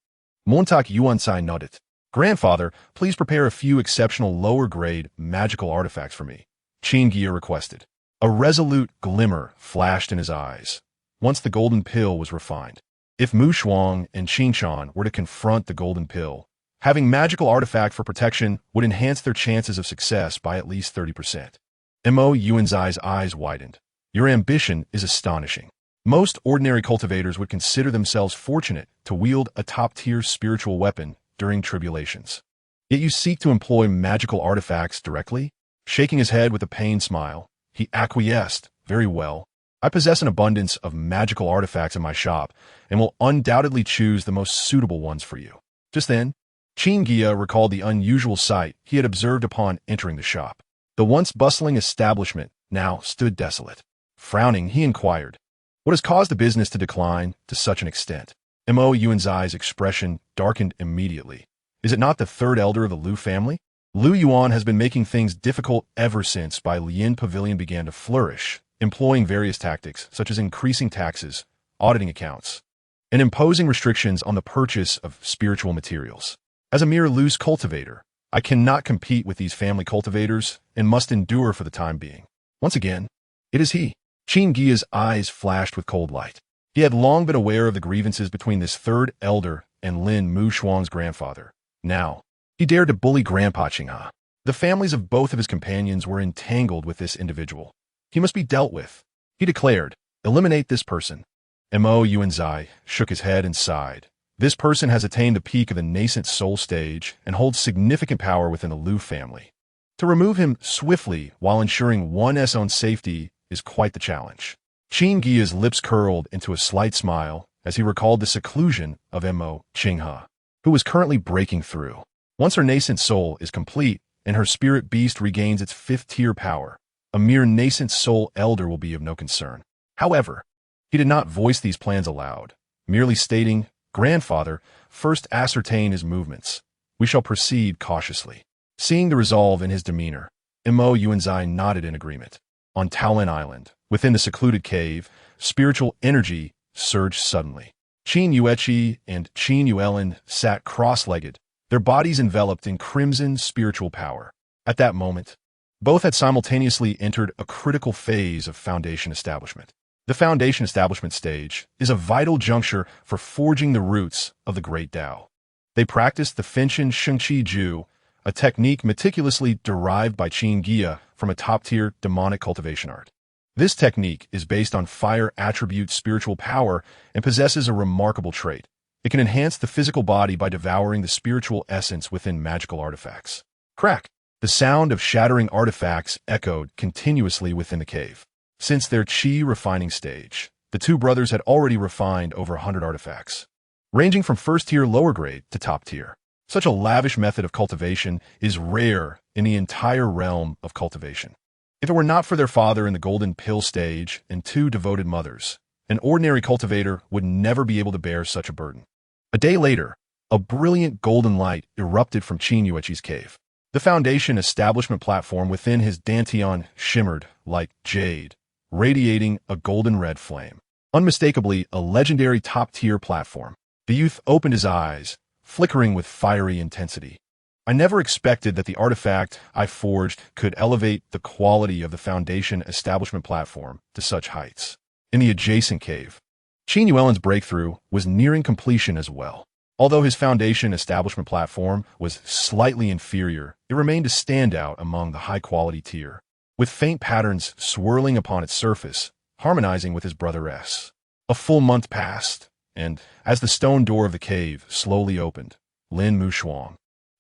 Montak Yuansai nodded. "Grandfather, please prepare a few exceptional lower-grade magical artifacts for me," Qin Guiya requested. A resolute glimmer flashed in his eyes. Once the golden pill was refined, if Mu Shuang and Qingshan were to confront the golden pill, having magical artifact for protection would enhance their chances of success by at least 30%. Mo Yuanzai's eyes widened. "Your ambition is astonishing. Most ordinary cultivators would consider themselves fortunate to wield a top-tier spiritual weapon during tribulations. Yet you seek to employ magical artifacts directly?" Shaking his head with a pained smile, he acquiesced. "Very well. I possess an abundance of magical artifacts in my shop and will undoubtedly choose the most suitable ones for you." Just then, Qin Guiya recalled the unusual sight he had observed upon entering the shop. The once bustling establishment now stood desolate. Frowning, he inquired, "What has caused the business to decline to such an extent?" Mo Yuanzai's expression darkened immediately. "Is it not the 3rd elder of the Lu family? Lu Yuan has been making things difficult ever since Lian Pavilion began to flourish, employing various tactics such as increasing taxes, auditing accounts, and imposing restrictions on the purchase of spiritual materials. As a mere loose cultivator, I cannot compete with these family cultivators and must endure for the time being." Once again, it is he. Qin Guiya's eyes flashed with cold light. He had long been aware of the grievances between this 3rd elder and Lin Mu Shuang's grandfather. Now, he dared to bully Grandpa Qingha. The families of both of his companions were entangled with this individual. He must be dealt with, he declared. "Eliminate this person." Mo Yuanzai shook his head and sighed. "This person has attained the peak of the nascent soul stage and holds significant power within the Lu family. To remove him swiftly while ensuring one's own safety is quite the challenge." Qin Guiya's lips curled into a slight smile as he recalled the seclusion of Mo Qingha, who was currently breaking through. Once her nascent soul is complete and her spirit beast regains its 5th-tier power, a mere nascent soul elder will be of no concern. However, he did not voice these plans aloud, merely stating, "Grandfather, first ascertain his movements. We shall proceed cautiously." Seeing the resolve in his demeanor, Mo Yuanzai nodded in agreement. On Taolin Island, within the secluded cave, spiritual energy surged suddenly. Qin Yueqi and Qin Yuelin sat cross-legged, their bodies enveloped in crimson spiritual power. At that moment, Both had simultaneously entered a critical phase of foundation establishment. The foundation establishment stage is a vital juncture for forging the roots of the great Tao. They practiced the Fenchin Shengqi Ju, a technique meticulously derived by Qin Guiya from a top-tier demonic cultivation art. This technique is based on fire attribute spiritual power and possesses a remarkable trait. It can enhance the physical body by devouring the spiritual essence within magical artifacts. Crack! The sound of shattering artifacts echoed continuously within the cave. Since their qi refining stage, the two brothers had already refined over 100 artifacts, ranging from first-tier lower grade to top-tier. Such a lavish method of cultivation is rare in the entire realm of cultivation. If it were not for their father in the golden pill stage and two devoted mothers, an ordinary cultivator would never be able to bear such a burden. A day later, a brilliant golden light erupted from Qin Yueqi's cave. The foundation establishment platform within his dantian shimmered like jade, radiating a golden red flame. Unmistakably a legendary top-tier platform. The youth opened his eyes, flickering with fiery intensity. I never expected that the artifact I forged could elevate the quality of the foundation establishment platform to such heights. In the adjacent cave, Qin Yuelin's breakthrough was nearing completion as well. Although his foundation establishment platform was slightly inferior, it remained a standout among the high-quality tier, with faint patterns swirling upon its surface, harmonizing with his brother's. A full month passed, and as the stone door of the cave slowly opened, Lin Mushuang,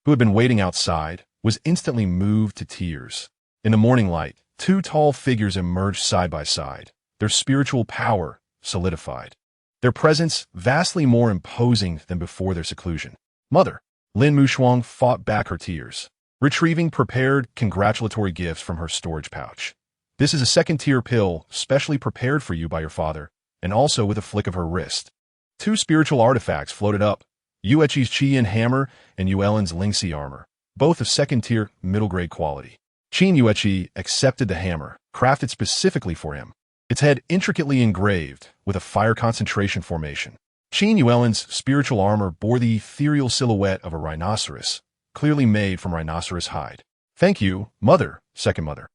who had been waiting outside, was instantly moved to tears. In the morning light, two tall figures emerged side by side, their spiritual power solidified. Their presence vastly more imposing than before their seclusion. Mother, Lin Mushuang fought back her tears, retrieving prepared congratulatory gifts from her storage pouch. This is a second-tier pill specially prepared for you by your father, and also with a flick of her wrist. Two spiritual artifacts floated up, Yueqi's Qi-Yin hammer and Yuelin's Lingxi armor, both of second-tier middle-grade quality. Qin Yueqi accepted the hammer, crafted specifically for him, its head intricately engraved with a fire concentration formation. Qin Yuelin's spiritual armor bore the ethereal silhouette of a rhinoceros, clearly made from rhinoceros hide. Thank you, mother, second mother.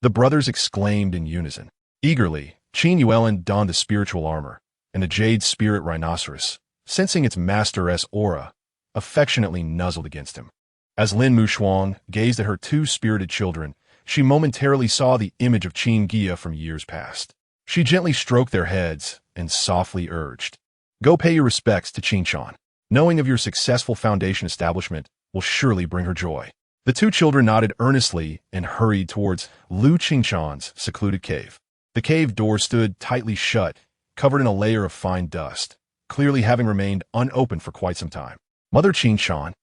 The brothers exclaimed in unison. Eagerly, Qin Yuelin donned the spiritual armor, and the jade spirit rhinoceros, sensing its master's aura, affectionately nuzzled against him. As Lin Mushuang gazed at her two spirited children, she momentarily saw the image of Qin Guiya from years past. She gently stroked their heads and softly urged, "Go pay your respects to Qinshan. Knowing of your successful foundation establishment will surely bring her joy." The two children nodded earnestly and hurried towards Lu Qinshan's secluded cave. The cave door stood tightly shut, covered in a layer of fine dust, clearly having remained unopened for quite some time. "Mother Qinshan,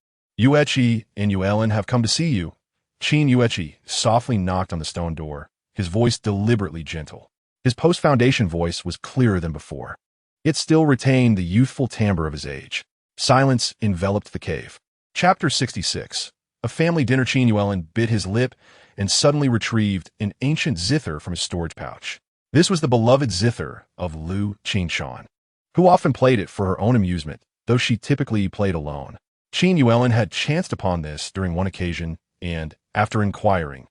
Yueqi and Yuelin have come to see you." Qin Yueqi softly knocked on the stone door, his voice deliberately gentle. His post-foundation voice was clearer than before. It still retained the youthful timbre of his age. Silence enveloped the cave. Chapter 66. A family dinner. Qin Yuelin bit his lip and suddenly retrieved an ancient zither from his storage pouch. This was the beloved zither of Lu Qinshan, who often played it for her own amusement, though she typically played alone. Qin Yuelin had chanced upon this during one occasion, and, after inquiring,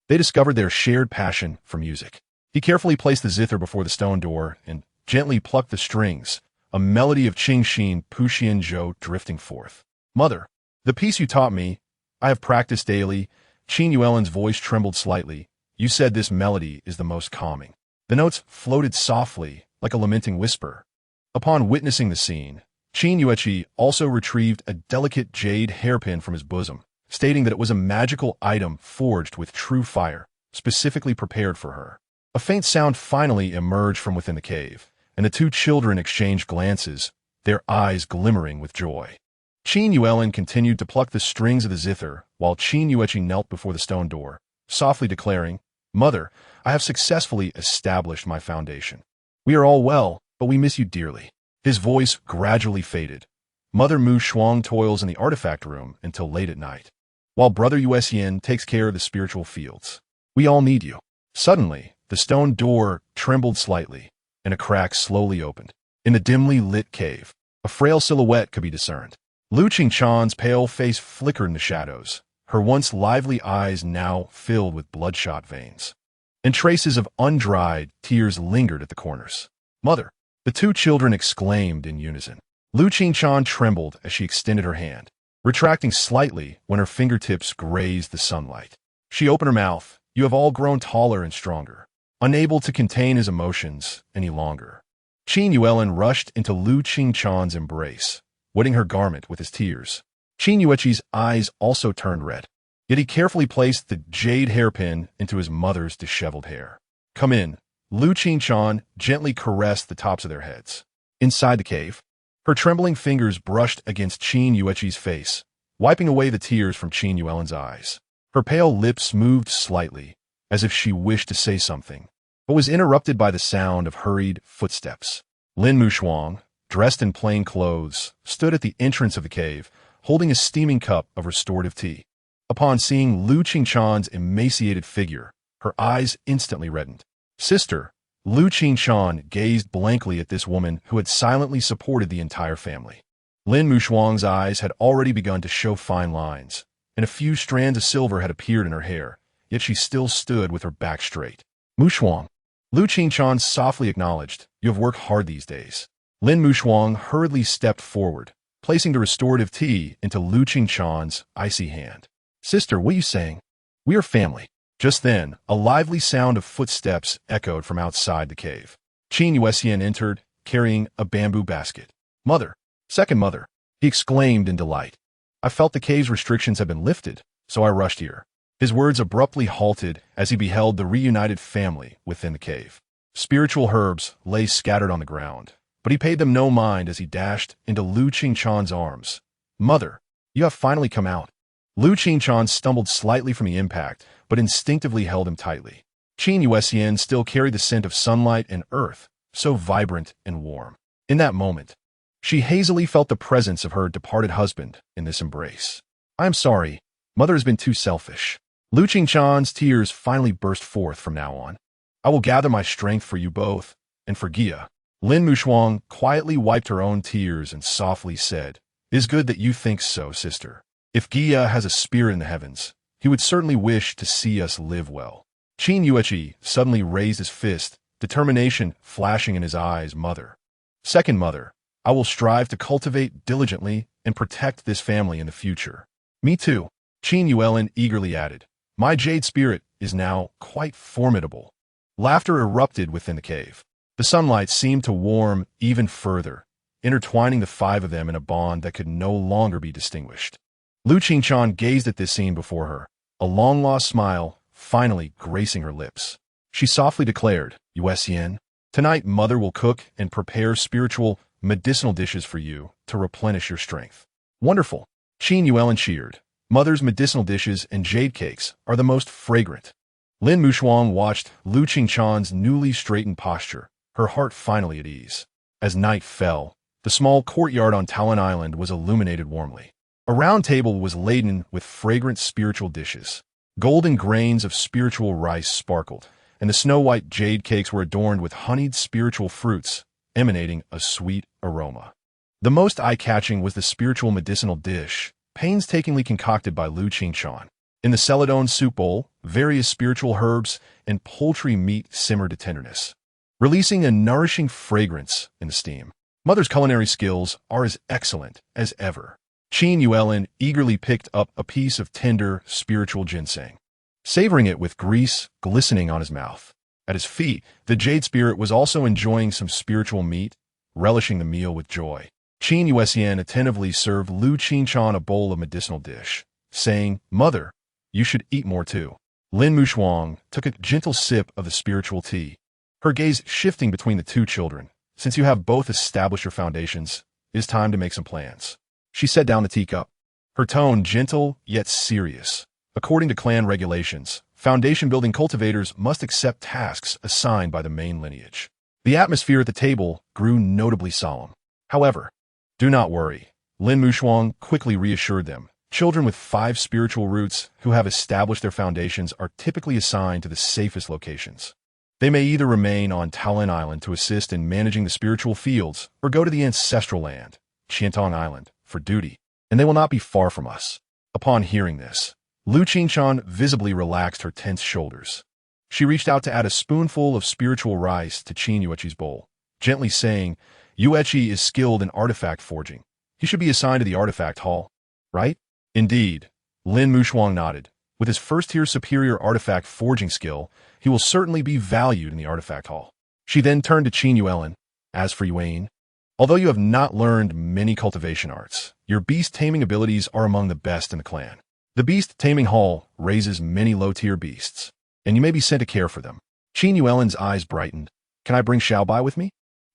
they discovered their shared passion for music. He carefully placed the zither before the stone door and gently plucked the strings, a melody of Qingxin Puxian Zhou drifting forth. "Mother, the piece you taught me, I have practiced daily." Qin Yuelin's voice trembled slightly. "You said this melody is the most calming." The notes floated softly, like a lamenting whisper. Upon witnessing the scene, Qin Yueqi also retrieved a delicate jade hairpin from his bosom, stating that it was a magical item forged with true fire, specifically prepared for her. A faint sound finally emerged from within the cave, and the two children exchanged glances, their eyes glimmering with joy. Qin Yuelin continued to pluck the strings of the zither, while Qin Yueqi knelt before the stone door, softly declaring, "Mother, I have successfully established my foundation. We are all well, but we miss you dearly." His voice gradually faded. Mother Mu Shuang toils in the artifact room until late at night, while Brother Yuesien takes care of the spiritual fields. We all need you. Suddenly, the stone door trembled slightly, and a crack slowly opened. In the dimly lit cave, a frail silhouette could be discerned. Lu Qingshan's pale face flickered in the shadows, her once lively eyes now filled with bloodshot veins. And traces of undried tears lingered at the corners. "Mother!" the two children exclaimed in unison. Lu Qingchan trembled as she extended her hand, retracting slightly when her fingertips grazed the sunlight. She opened her mouth. "You have all grown taller and stronger." Unable to contain his emotions any longer, Qin Yuelin rushed into Lu Qingchan's embrace, wetting her garment with his tears. Qin Yueqi's eyes also turned red, yet he carefully placed the jade hairpin into his mother's disheveled hair. "Come in." Lu Qingchan gently caressed the tops of their heads. Inside the cave, her trembling fingers brushed against Qin Yueqi's face, wiping away the tears from Qin Yuelin's eyes. Her pale lips moved slightly, as if she wished to say something, but was interrupted by the sound of hurried footsteps. Lin Mushuang, dressed in plain clothes, stood at the entrance of the cave, holding a steaming cup of restorative tea. Upon seeing Lu Qingchan's emaciated figure, her eyes instantly reddened. "Sister!" Lu Qingchan gazed blankly at this woman who had silently supported the entire family. Lin Mushuang's eyes had already begun to show fine lines, and a few strands of silver had appeared in her hair, yet she still stood with her back straight. "Mushuang," Lu Qingchan softly acknowledged, "you have worked hard these days." Lin Mushuang hurriedly stepped forward, placing the restorative tea into Lu Qingchan's icy hand. "Sister, what are you saying? We are family." Just then, a lively sound of footsteps echoed from outside the cave. Qin Yuexian entered, carrying a bamboo basket. "Mother! Second mother!" he exclaimed in delight. "I felt the cave's restrictions had been lifted, so I rushed here." His words abruptly halted as he beheld the reunited family within the cave. Spiritual herbs lay scattered on the ground, but he paid them no mind as he dashed into Lu Qingchan's arms. "Mother, you have finally come out." Lu Qingchan stumbled slightly from the impact, but instinctively held him tightly. Qin Yuexian still carried the scent of sunlight and earth, so vibrant and warm. In that moment, she hazily felt the presence of her departed husband in this embrace. "I am sorry. Mother has been too selfish." Lu Qingchan's tears finally burst forth from now on. "I will gather my strength for you both, and for Guiya." Lin Mushuang quietly wiped her own tears and softly said, "It is good that you think so, sister. If Guiya has a spirit in the heavens, he would certainly wish to see us live well." Qin Yueqi suddenly raised his fist, determination flashing in his eyes. "Mother, second mother, I will strive to cultivate diligently and protect this family in the future." "Me too," Qin Yuelin eagerly added. "My jade spirit is now quite formidable." Laughter erupted within the cave. The sunlight seemed to warm even further, intertwining the five of them in a bond that could no longer be distinguished. Lu Qingchan gazed at this scene before her, a long-lost smile finally gracing her lips. She softly declared, "Yuexian, tonight Mother will cook and prepare spiritual, medicinal dishes for you to replenish your strength." "Wonderful," Qin Yuelin cheered. "Mother's medicinal dishes and jade cakes are the most fragrant." Lin Mushuang watched Lu Qingchan's newly straightened posture, her heart finally at ease. As night fell, the small courtyard on Talon Island was illuminated warmly. A round table was laden with fragrant spiritual dishes. Golden grains of spiritual rice sparkled, and the snow-white jade cakes were adorned with honeyed spiritual fruits, emanating a sweet aroma. The most eye-catching was the spiritual medicinal dish, painstakingly concocted by Lu Qingchan. In the celadon soup bowl, various spiritual herbs and poultry meat simmered to tenderness, releasing a nourishing fragrance in the steam. Mother's culinary skills are as excellent as ever. Qin Yuelin eagerly picked up a piece of tender, spiritual ginseng, savoring it with grease glistening on his mouth. At his feet, the jade spirit was also enjoying some spiritual meat, relishing the meal with joy. Qin Yuexian attentively served Lu Qingchan a bowl of medicinal dish, saying, "Mother, you should eat more too." Lin Mushuang took a gentle sip of the spiritual tea, her gaze shifting between the two children. "Since you have both established your foundations, it is time to make some plans." She set down the teacup, her tone gentle yet serious. According to clan regulations, foundation-building cultivators must accept tasks assigned by the main lineage. The atmosphere at the table grew notably solemn. "However, do not worry," Lin Mushuang quickly reassured them. "Children with 5 spiritual roots who have established their foundations are typically assigned to the safest locations. They may either remain on Talon Island to assist in managing the spiritual fields or go to the ancestral land, Qiantong Island, for duty, and they will not be far from us." Upon hearing this, Lu Qingshan visibly relaxed her tense shoulders. She reached out to add a spoonful of spiritual rice to Qin Yueqi's bowl, gently saying, Yueqi is skilled in artifact forging. He should be assigned to the artifact hall, right? Indeed. Lin Mushuang nodded. With his first-tier superior artifact forging skill, he will certainly be valued in the artifact hall. She then turned to Qin Yuelin. As for Yuan, although you have not learned many cultivation arts, your beast taming abilities are among the best in the clan. The beast taming hall raises many low-tier beasts, and you may be sent to care for them. Qin Yuelin's eyes brightened. Can I bring Xiaobai with me?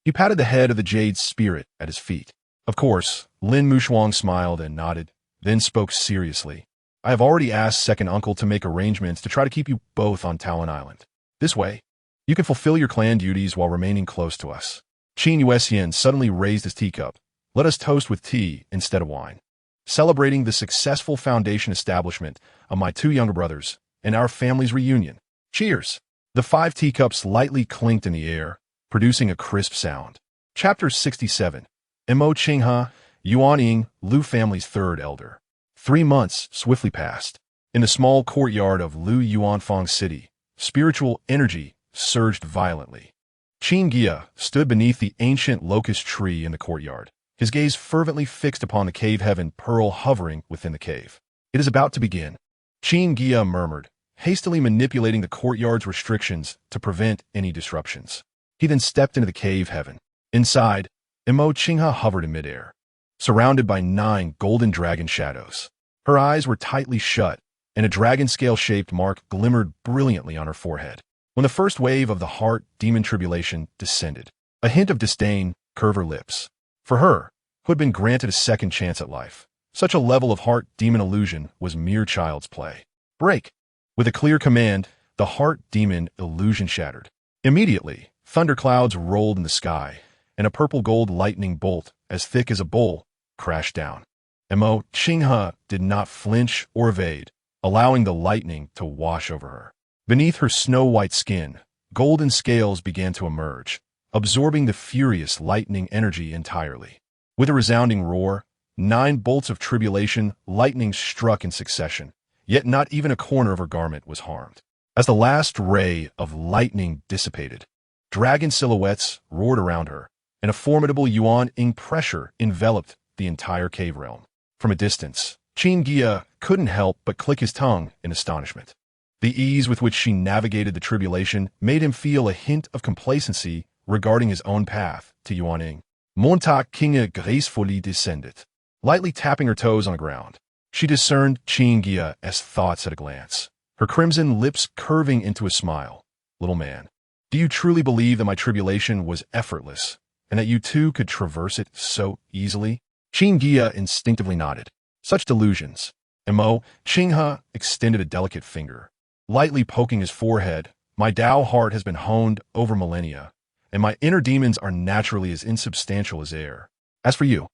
He patted the head of the jade spirit at his feet. Of course, Lin Mushuang smiled and nodded, then spoke seriously. I have already asked second uncle to make arrangements to try to keep you both on Talon Island. This way, you can fulfill your clan duties while remaining close to us. Qin Yuexian suddenly raised his teacup. Let us toast with tea instead of wine, celebrating the successful foundation establishment of my two younger brothers and our family's reunion. Cheers! The 5 teacups lightly clinked in the air, producing a crisp sound. Chapter 67. Mo Qinghe, Yuan Ying, Lu family's third elder. 3 months swiftly passed. In the small courtyard of Lu Yuanfang City, spiritual energy surged violently. Qin Guiya stood beneath the ancient locust tree in the courtyard, his gaze fervently fixed upon the cave heaven pearl hovering within the cave. It is about to begin. Qin Guiya murmured, hastily manipulating the courtyard's restrictions to prevent any disruptions. He then stepped into the cave heaven. Inside, Mo Qinghe hovered in midair, surrounded by 9 golden dragon shadows. Her eyes were tightly shut, and a dragon scale-shaped mark glimmered brilliantly on her forehead. When the first wave of the heart demon tribulation descended, a hint of disdain curved her lips. For her, who had been granted a second chance at life, such a level of heart demon illusion was mere child's play. Break! With a clear command, the heart demon illusion shattered. Immediately, thunderclouds rolled in the sky, and a purple-gold lightning bolt, as thick as a bowl, crashed down. Mo Qinghe did not flinch or evade, allowing the lightning to wash over her. Beneath her snow-white skin, golden scales began to emerge, absorbing the furious lightning energy entirely. With a resounding roar, 9 bolts of tribulation lightning struck in succession, yet not even a corner of her garment was harmed. As the last ray of lightning dissipated, dragon silhouettes roared around her, and a formidable Yuan Ying pressure enveloped the entire cave realm. From a distance, Qin Guiya couldn't help but click his tongue in astonishment. The ease with which she navigated the tribulation made him feel a hint of complacency regarding his own path to Yuan Ying. Montauk Qinghe gracefully descended. Lightly tapping her toes on the ground, she discerned Qin Guiya's thoughts at a glance, her crimson lips curving into a smile. Little man, do you truly believe that my tribulation was effortless, and that you too could traverse it so easily? Qin Guiya instinctively nodded. Such delusions. Mo Qinghe extended a delicate finger, lightly poking his forehead. My Tao heart has been honed over millennia, and my inner demons are naturally as insubstantial as air. As for you,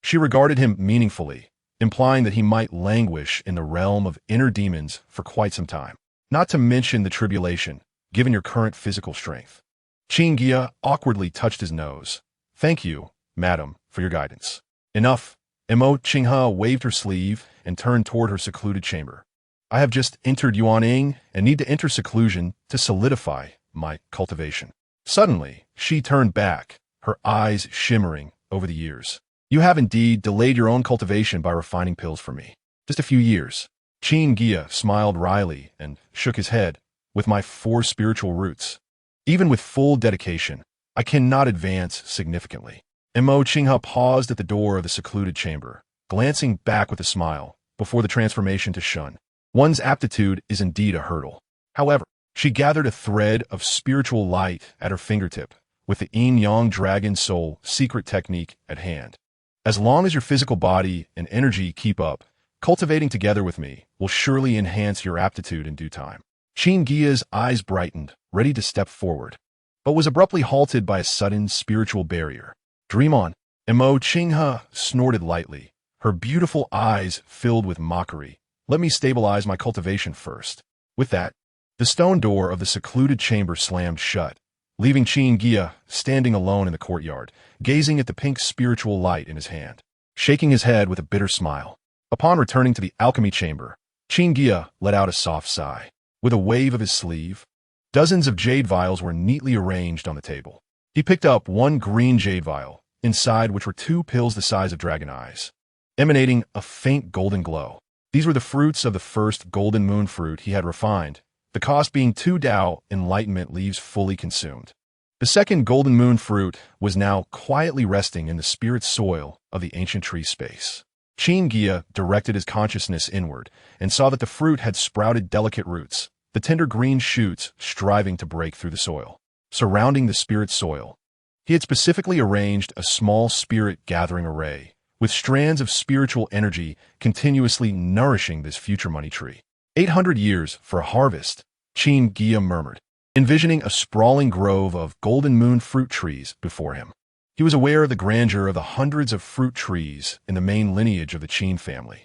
she regarded him meaningfully, implying that he might languish in the realm of inner demons for quite some time, not to mention the tribulation, given your current physical strength. Qin Guiya awkwardly touched his nose. Thank you, madam, for your guidance. Enough. Mo Qinghe waved her sleeve and turned toward her secluded chamber. I have just entered Yuan Ying and need to enter seclusion to solidify my cultivation. Suddenly, she turned back, her eyes shimmering over the years. You have indeed delayed your own cultivation by refining pills for me. Just a few years. Qin Guiya smiled wryly and shook his head. With my 4 spiritual roots, even with full dedication, I cannot advance significantly. Mo Qinghe paused at the door of the secluded chamber, glancing back with a smile before the transformation to shun. One's aptitude is indeed a hurdle. However, she gathered a thread of spiritual light at her fingertip, with the yin-yang dragon soul secret technique at hand. As long as your physical body and energy keep up, cultivating together with me will surely enhance your aptitude in due time. Qin Guiya's eyes brightened, ready to step forward, but was abruptly halted by a sudden spiritual barrier. Dream on. Mo Qinghe snorted lightly, her beautiful eyes filled with mockery. Let me stabilize my cultivation first. With that, the stone door of the secluded chamber slammed shut, leaving Qin Guiya standing alone in the courtyard, gazing at the pink spiritual light in his hand, shaking his head with a bitter smile. Upon returning to the alchemy chamber, Qin Guiya let out a soft sigh. With a wave of his sleeve, dozens of jade vials were neatly arranged on the table. He picked up one green jade vial, inside which were two pills the size of dragon eyes, emanating a faint golden glow. These were the fruits of the first golden moon fruit he had refined, the cost being 2 Dao enlightenment leaves fully consumed. The second golden moon fruit was now quietly resting in the spirit soil of the ancient tree space. Qin Guiya directed his consciousness inward and saw that the fruit had sprouted delicate roots, the tender green shoots striving to break through the soil. Surrounding the spirit soil, he had specifically arranged a small spirit gathering array, with strands of spiritual energy continuously nourishing this future money tree. 800 years for a harvest, Qin Guiya murmured, envisioning a sprawling grove of golden moon fruit trees before him. He was aware of the grandeur of the hundreds of fruit trees in the main lineage of the Qin family,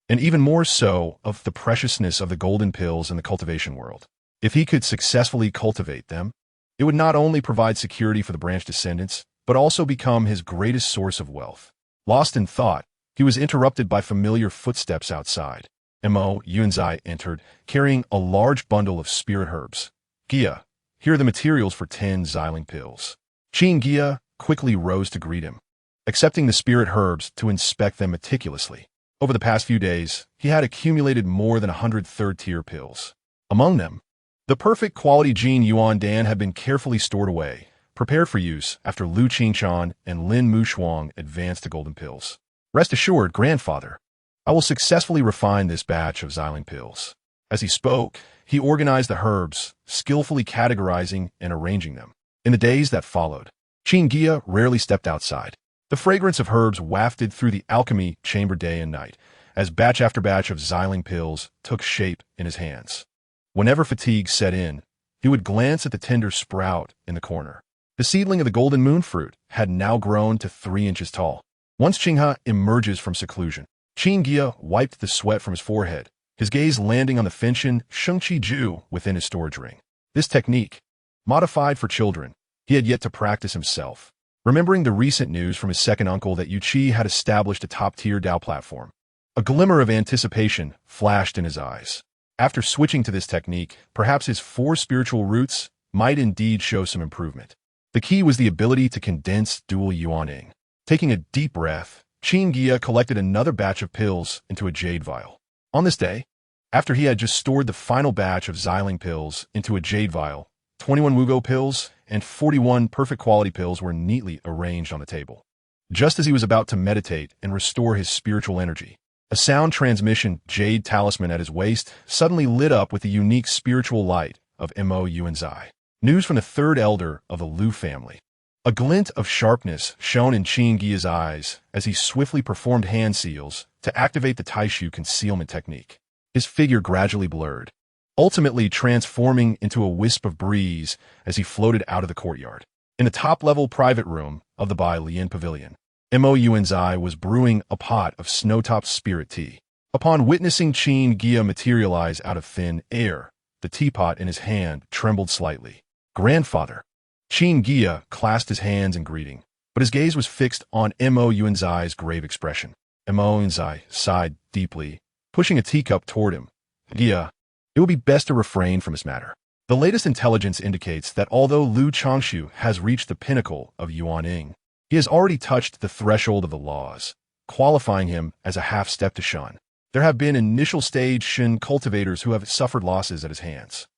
and even more so of the preciousness of the golden pills in the cultivation world. If he could successfully cultivate them, it would not only provide security for the branch descendants, but also become his greatest source of wealth. Lost in thought, he was interrupted by familiar footsteps outside. Mo Yuanzai entered, carrying a large bundle of spirit herbs. Guiya, here are the materials for 10 Xiling pills. Qin Guiya quickly rose to greet him, accepting the spirit herbs to inspect them meticulously. Over the past few days, he had accumulated more than 100 third-tier pills. Among them, the perfect quality Jin Yuan Dan had been carefully stored away, prepared for use after Lu Qingchan and Lin Mushuang advanced the golden pills. Rest assured, grandfather, I will successfully refine this batch of Xiling pills. As he spoke, he organized the herbs, skillfully categorizing and arranging them. In the days that followed, Qin Guiya rarely stepped outside. The fragrance of herbs wafted through the alchemy chamber day and night, as batch after batch of Xiling pills took shape in his hands. Whenever fatigue set in, he would glance at the tender sprout in the corner. The seedling of the golden moon fruit had now grown to 3 inches tall. Once Qinghe emerges from seclusion, Qin Guiya wiped the sweat from his forehead, his gaze landing on the Fengshen Shengqi Ju within his storage ring. This technique, modified for children, he had yet to practice himself. Remembering the recent news from his second uncle that Yu Qi had established a top-tier Dao platform, a glimmer of anticipation flashed in his eyes. After switching to this technique, perhaps his 4 spiritual roots might indeed show some improvement. The key was the ability to condense dual yuaning. Taking a deep breath, Qin Guiya collected another batch of pills into a jade vial. On this day, after he had just stored the final batch of Xiling pills into a jade vial, 21 Wugo pills and 41 perfect quality pills were neatly arranged on the table. Just as he was about to meditate and restore his spiritual energy, a sound transmission jade talisman at his waist suddenly lit up with the unique spiritual light of Mo Yuanzai. News from the third elder of the Lu family. A glint of sharpness shone in Qin Guiya's eyes as he swiftly performed hand seals to activate the Taishu concealment technique. His figure gradually blurred, ultimately transforming into a wisp of breeze as he floated out of the courtyard. In the top-level private room of the Bai Lian Pavilion, Mo Yuanzai was brewing a pot of snowtop spirit tea. Upon witnessing Qin Guiya materialize out of thin air, the teapot in his hand trembled slightly. Grandfather. Qin Guiya clasped his hands in greeting, but his gaze was fixed on Mo Yuanzai's grave expression. Mo Yuanzai sighed deeply, pushing a teacup toward him. Guiya, it will be best to refrain from this matter. The latest intelligence indicates that although Lu Changshu has reached the pinnacle of Yuaning, he has already touched the threshold of the laws, qualifying him as a half-step to shun. There have been initial-stage Shin cultivators who have suffered losses at his hands.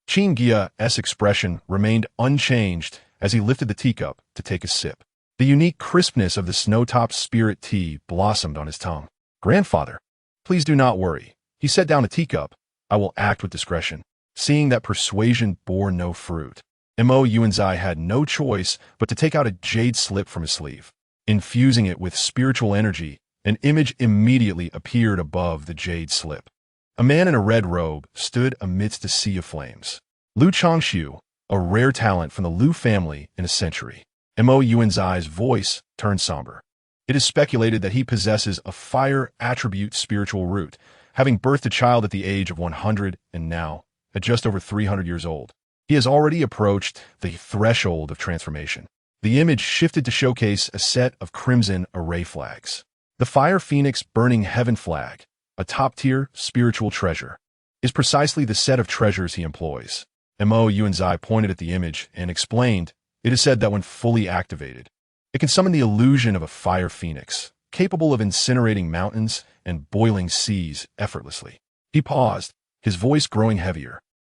Qin Guiya's expression remained unchanged as he lifted the teacup to take a sip. The unique crispness of the snowtop spirit tea blossomed on his tongue. Grandfather, please do not worry. He set down the teacup. I will act with discretion. Seeing that persuasion bore no fruit, Mo Yuanzai had no choice but to take out a jade slip from his sleeve. Infusing it with spiritual energy, an image immediately appeared above the jade slip. A man in a red robe stood amidst a sea of flames. Lu Changshu, a rare talent from the Lu family in a century. Mo Yuanzai's voice turned somber. It is speculated that he possesses a fire attribute spiritual root, having birthed a child at the age of 100 and now, at just over 300 years old, he has already approached the threshold of transformation. The image shifted to showcase a set of crimson array flags. The fire phoenix burning heaven flag, a top-tier spiritual treasure, is precisely the set of treasures he employs. Mo Yuanzai pointed at the image and explained, it is said that when fully activated, it can summon the illusion of a fire phoenix, capable of incinerating mountains and boiling seas effortlessly. He paused, his voice growing heavier.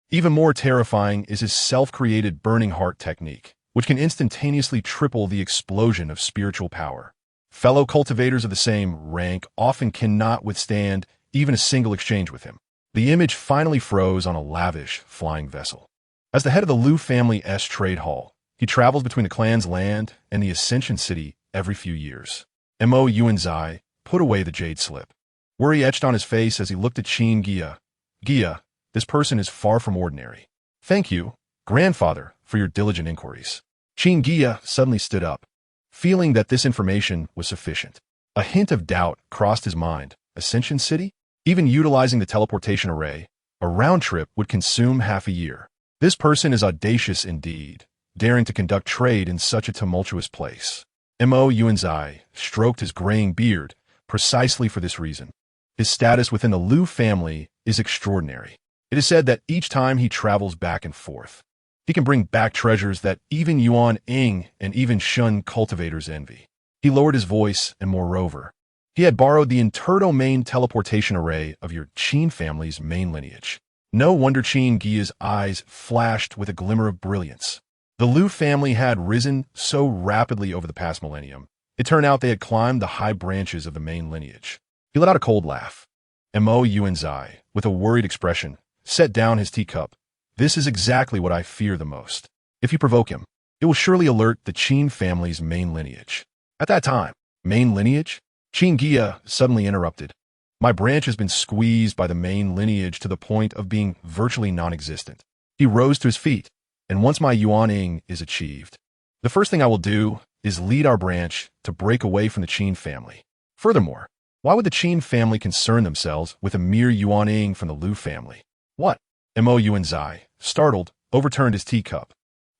Even more terrifying is his self-created burning heart technique, which can instantaneously triple the explosion of spiritual power. Fellow cultivators of the same rank often cannot withstand even a single exchange with him. The image finally froze on a lavish, flying vessel. As the head of the Liu family's trade hall, he travels between the clan's land and the Ascension City every few years. Mo Yuanzai put away the jade slip. Worry etched on his face as he looked at Qin Guiya. Guiya, this person is far from ordinary. Thank you, grandfather, for your diligent inquiries. Qin Guiya suddenly stood up, feeling that this information was sufficient. A hint of doubt crossed his mind. Ascension City? Even utilizing the teleportation array, a round trip would consume half a year. This person is audacious indeed, daring to conduct trade in such a tumultuous place. Mo Yuanzai stroked his graying beard precisely for this reason. His status within the Liu family is extraordinary. It is said that each time he travels back and forth, he can bring back treasures that even Yuan Ing and even Shun cultivators envy. He lowered his voice, and moreover, he had borrowed the interdomain teleportation array of your Qin family's main lineage. No wonder Qin Guiya's eyes flashed with a glimmer of brilliance. The Liu family had risen so rapidly over the past millennium, it turned out they had climbed the high branches of the main lineage. He let out a cold laugh. Mo Yuanzai, with a worried expression, set down his teacup. This is exactly what I fear the most. If you provoke him, it will surely alert the Qin family's main lineage. At that time, main lineage? Qin Guiya suddenly interrupted. My branch has been squeezed by the main lineage to the point of being virtually non-existent. He rose to his feet, and once my Yuaning is achieved, the first thing I will do is lead our branch to break away from the Qin family. Furthermore, why would the Qin family concern themselves with a mere Yuaning from the Liu family? What? Mo Yuanzai, startled, overturned his teacup.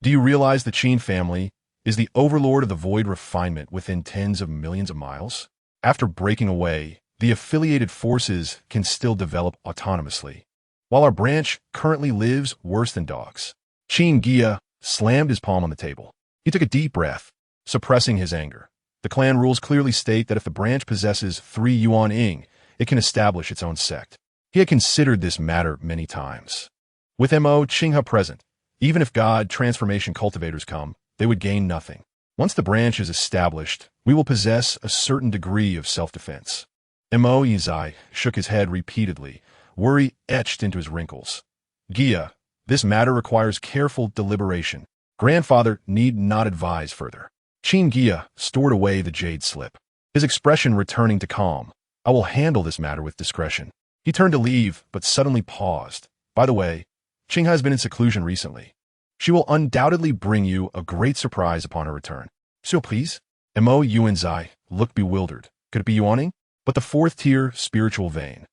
Do you realize the Qin family is the overlord of the void refinement within tens of millions of miles? After breaking away, the affiliated forces can still develop autonomously, while our branch currently lives worse than dogs. Qin Guiya slammed his palm on the table. He took a deep breath, suppressing his anger. The clan rules clearly state that if the branch possesses 3 Yuan Ing, it can establish its own sect. He had considered this matter many times. With Mo Qinghe present, even if God transformation cultivators come, they would gain nothing. Once the branch is established, we will possess a certain degree of self-defense. Mo Yuanzai shook his head repeatedly, worry etched into his wrinkles. Guiya, this matter requires careful deliberation. Grandfather need not advise further. Qin Guiya stored away the jade slip, his expression returning to calm. I will handle this matter with discretion. He turned to leave, but suddenly paused. By the way, Qinghe has been in seclusion recently. She will undoubtedly bring you a great surprise upon her return. Surprise? Mo Yuanzai looked bewildered. Could it be Yuaning? But the 4th-tier spiritual vein.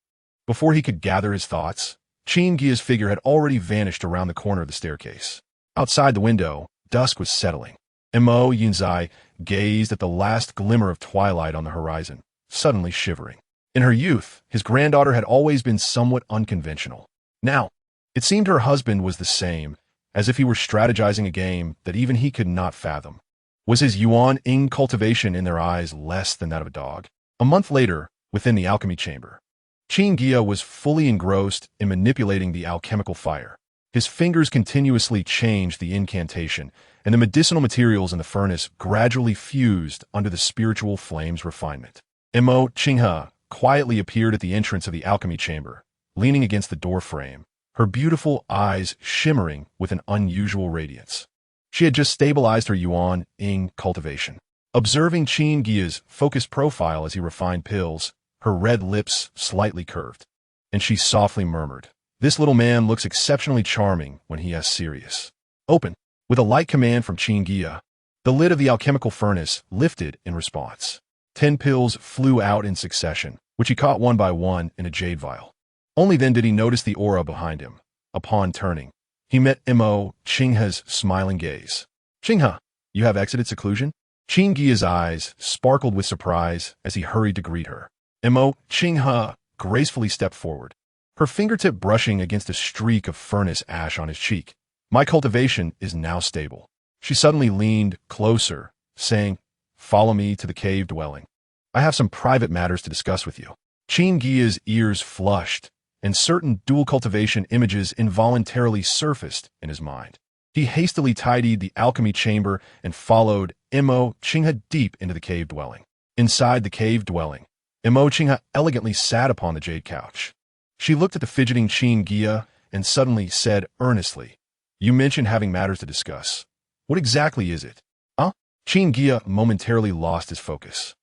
Before he could gather his thoughts, Qin Guiya's figure had already vanished around the corner of the staircase. Outside the window, dusk was settling. Mo Yuanzai gazed at the last glimmer of twilight on the horizon, suddenly shivering. In her youth, his granddaughter had always been somewhat unconventional. Now, it seemed her husband was the same, as if he were strategizing a game that even he could not fathom. Was his Yuan Ing cultivation in their eyes less than that of a dog? A month later, within the alchemy chamber, Qin Guiya was fully engrossed in manipulating the alchemical fire. His fingers continuously changed the incantation, and the medicinal materials in the furnace gradually fused under the spiritual flame's refinement. Mo Qinghe quietly appeared at the entrance of the alchemy chamber, leaning against the door frame, her beautiful eyes shimmering with an unusual radiance. She had just stabilized her Yuan Ing cultivation. Observing Qin Guiya's focused profile as he refined pills, her red lips slightly curved, and she softly murmured, "This little man looks exceptionally charming when he is serious." Open. With a light command from Qin Guiya, the lid of the alchemical furnace lifted in response. 10 pills flew out in succession, which he caught one by one in a jade vial. Only then did he notice the aura behind him. Upon turning, he met Mo Qinghe's smiling gaze. "Qinghe, you have exited seclusion?" Qin Guiya's eyes sparkled with surprise as he hurried to greet her. Mo Qinghe gracefully stepped forward, her fingertip brushing against a streak of furnace ash on his cheek. My cultivation is now stable. She suddenly leaned closer, saying, "Follow me to the cave dwelling. I have some private matters to discuss with you." Qin Guiya's ears flushed, and certain dual cultivation images involuntarily surfaced in his mind. He hastily tidied the alchemy chamber and followed Mo Qinghe deep into the cave dwelling. Inside the cave dwelling, Mo Qinghe elegantly sat upon the jade couch. She looked at the fidgeting Qin Guiya and suddenly said earnestly, "You mentioned having matters to discuss. What exactly is it?" Huh? Qin Guiya momentarily lost his focus,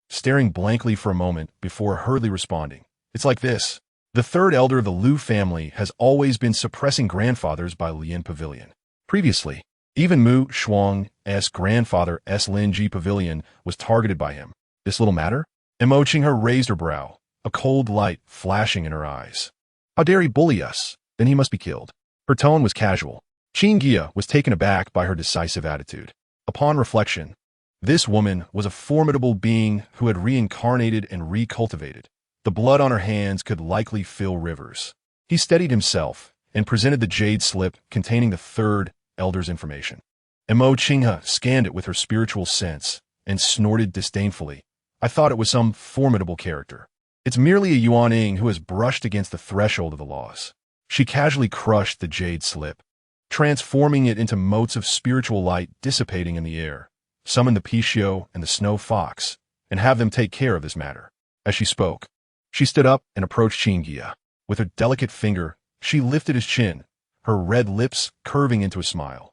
staring blankly for a moment before hurriedly responding. "It's like this. The third elder of the Liu family has always been suppressing grandfathers by Lian Pavilion. Previously, even Mu Shuang's grandfather S. Lin Ji Pavilion was targeted by him. This little matter?" Mo Qinghe raised her brow, a cold light flashing in her eyes. "How dare he bully us? Then he must be killed." Her tone was casual. Qin Guiya was taken aback by her decisive attitude. Upon reflection, this woman was a formidable being who had reincarnated and recultivated. The blood on her hands could likely fill rivers. He steadied himself and presented the jade slip containing the third elder's information. Mo Qinghe scanned it with her spiritual sense and snorted disdainfully. "I thought it was some formidable character. It's merely a Yuaning who has brushed against the threshold of the laws." She casually crushed the jade slip, transforming it into motes of spiritual light dissipating in the air. "Summon the Pishio and the Snow Fox, and have them take care of this matter." As she spoke, she stood up and approached Qin Guiya. With her delicate finger, she lifted his chin, her red lips curving into a smile.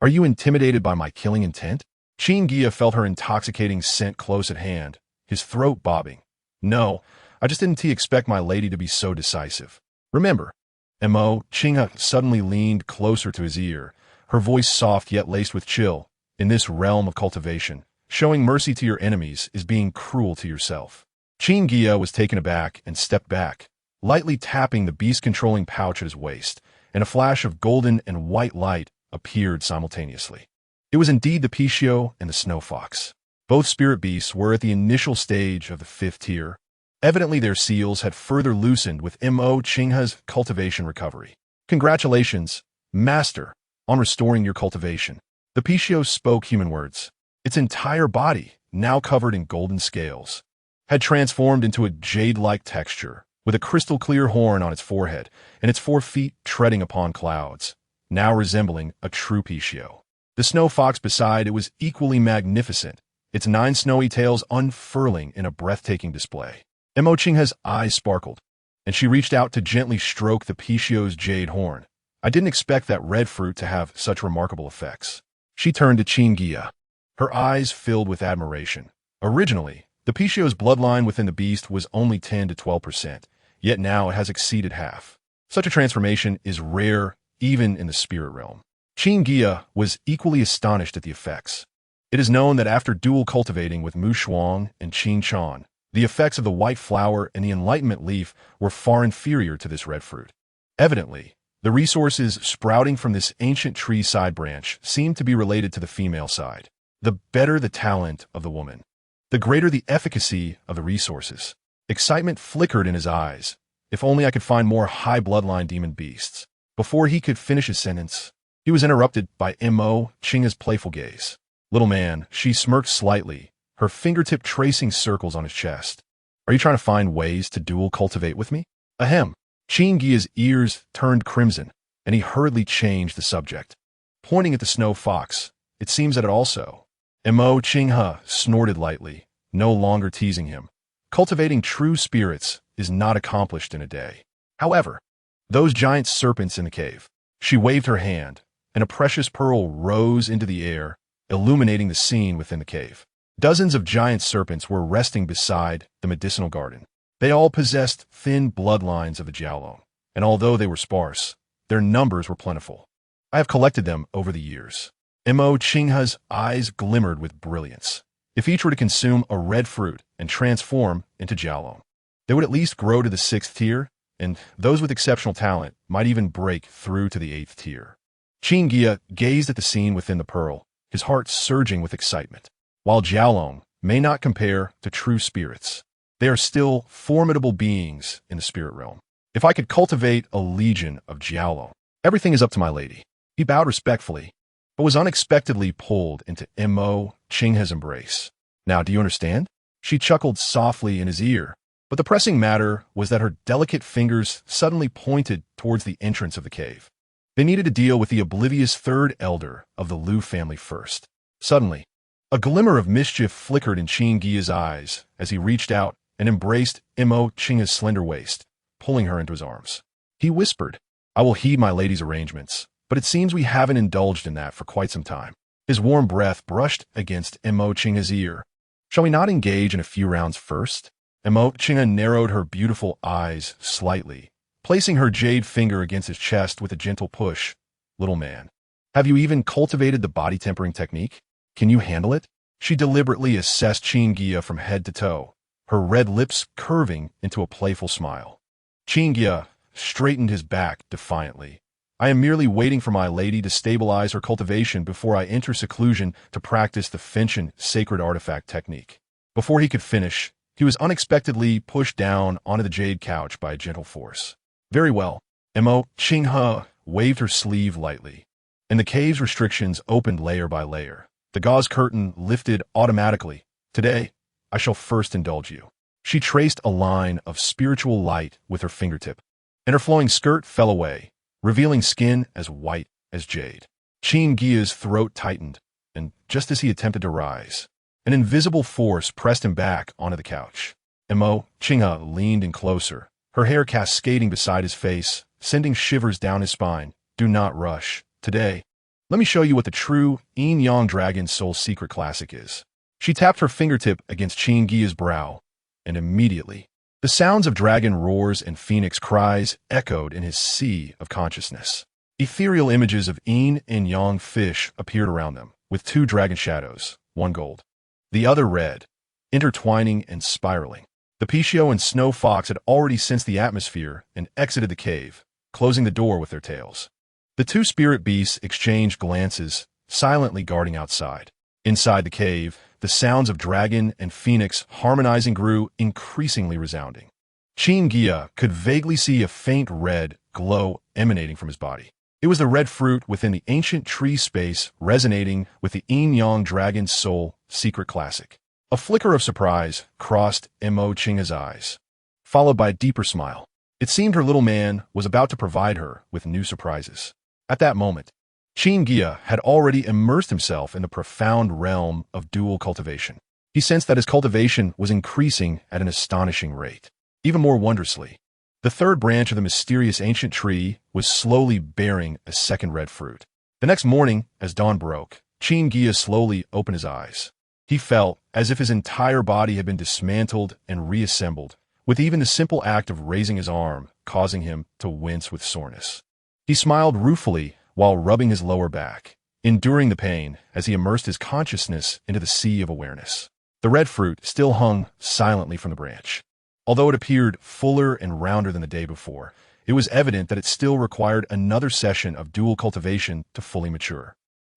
"Are you intimidated by my killing intent?" Qin Guiya felt her intoxicating scent close at hand, his throat bobbing. "No, I just didn't expect my lady to be so decisive. Remember." Mo Qinghe suddenly leaned closer to his ear, her voice soft yet laced with chill. "In this realm of cultivation, showing mercy to your enemies is being cruel to yourself." Qin Guiya was taken aback and stepped back, lightly tapping the beast-controlling pouch at his waist, and a flash of golden and white light appeared simultaneously. It was indeed the Pishio and the Snow Fox. Both spirit beasts were at the initial stage of the 5th tier. Evidently their seals had further loosened with Mo Qinghe's cultivation recovery. "Congratulations, Master, on restoring your cultivation." The Pishio spoke human words. Its entire body, now covered in golden scales, had transformed into a jade-like texture, with a crystal-clear horn on its forehead and its 4 feet treading upon clouds, now resembling a true Pishio. The Snow Fox beside it was equally magnificent, its 9 snowy tails unfurling in a breathtaking display. Mo Qinghe's eyes sparkled, and she reached out to gently stroke the Pishio's jade horn. "I didn't expect that red fruit to have such remarkable effects." She turned to Qin Guiya, her eyes filled with admiration. Originally, the Pishio's bloodline within the beast was only 10 to 12%, yet now it has exceeded half. Such a transformation is rare even in the spirit realm. Qin Guiya was equally astonished at the effects. It is known that after dual cultivating with Mu Shuang and Qin Chan, the effects of the white flower and the enlightenment leaf were far inferior to this red fruit. Evidently, the resources sprouting from this ancient tree side branch seemed to be related to the female side. The better the talent of the woman, the greater the efficacy of the resources. Excitement flickered in his eyes. If only I could find more high bloodline demon beasts. Before he could finish his sentence, he was interrupted by Mo Qinghe's playful gaze. "Little man," she smirked slightly, her fingertip tracing circles on his chest. "Are you trying to find ways to dual cultivate with me?" Ahem. Qin Guiya's ears turned crimson, and he hurriedly changed the subject. Pointing at the Snow Fox, "It seems that it also." Mo Qinghe snorted lightly, no longer teasing him. Cultivating true spirits is not accomplished in a day. However, those giant serpents in the cave. She waved her hand, and a precious pearl rose into the air, illuminating the scene within the cave. Dozens of giant serpents were resting beside the medicinal garden. They all possessed thin bloodlines of the Jiaolong, and although they were sparse, their numbers were plentiful. I have collected them over the years. Mo Qinghe's eyes glimmered with brilliance. If each were to consume a red fruit and transform into Jiaolong, they would at least grow to the 6th tier, and those with exceptional talent might even break through to the 8th tier. Qin Guiya gazed at the scene within the pearl, his heart surging with excitement. While Jiaolong may not compare to true spirits, They are still formidable beings in the spirit realm. If I could cultivate a legion of Jiaolo, everything is up to my lady. He bowed respectfully, but was unexpectedly pulled into Mo Qinghe's embrace. Now, do you understand? She chuckled softly in his ear, but the pressing matter was that her delicate fingers suddenly pointed towards the entrance of the cave. They needed to deal with the oblivious third elder of the Liu family first. Suddenly, a glimmer of mischief flickered in Qin Guiya's eyes as he reached out and embraced Mo Qinghe's slender waist, pulling her into his arms. He whispered, "I will heed my lady's arrangements, but it seems we haven't indulged in that for quite some time." His warm breath brushed against Mo Qinghe's ear. "Shall we not engage in a few rounds first?" Mo Qinghe narrowed her beautiful eyes slightly, placing her jade finger against his chest with a gentle push. "Little man, have you even cultivated the body tempering technique? Can you handle it?" She deliberately assessed Qin Guiya from head to toe, her red lips curving into a playful smile. Qin Guiya straightened his back defiantly. "I am merely waiting for my lady to stabilize her cultivation before I enter seclusion to practice the Fenchin sacred artifact technique." Before he could finish, he was unexpectedly pushed down onto the jade couch by a gentle force. "Very well." Mo Qinghe waved her sleeve lightly, and the cave's restrictions opened layer by layer. The gauze curtain lifted automatically. "Today, I shall first indulge you." She traced a line of spiritual light with her fingertip, and her flowing skirt fell away, revealing skin as white as jade. Qin Guiya's throat tightened, and just as he attempted to rise, an invisible force pressed him back onto the couch. Mo Qinghe leaned in closer, her hair cascading beside his face, sending shivers down his spine. "Do not rush. Today, let me show you what the true yin-yang dragon soul secret classic is." She tapped her fingertip against Qin Guiya's brow, and immediately, the sounds of dragon roars and phoenix cries echoed in his sea of consciousness. Ethereal images of yin and yang fish appeared around them, with two dragon shadows, one gold, the other red, intertwining and spiraling. The Pishio and Snow Fox had already sensed the atmosphere and exited the cave, closing the door with their tails. The two spirit beasts exchanged glances, silently guarding outside. Inside the cave, the sounds of dragon and phoenix harmonizing grew increasingly resounding. Qin Guiya could vaguely see a faint red glow emanating from his body. It was the red fruit within the ancient tree space resonating with the yin-yang dragon soul secret classic. A flicker of surprise crossed Mo Qinghe's eyes, followed by a deeper smile. It seemed her little man was about to provide her with new surprises. At that moment, Qin Guiya had already immersed himself in the profound realm of dual cultivation. He sensed that his cultivation was increasing at an astonishing rate. Even more wondrously, the third branch of the mysterious ancient tree was slowly bearing a second red fruit. The next morning, as dawn broke, Qin Guiya slowly opened his eyes. He felt as if his entire body had been dismantled and reassembled, with even the simple act of raising his arm causing him to wince with soreness. He smiled ruefully while rubbing his lower back, enduring the pain as he immersed his consciousness into the sea of awareness. The red fruit still hung silently from the branch. Although it appeared fuller and rounder than the day before, it was evident that it still required another session of dual cultivation to fully mature.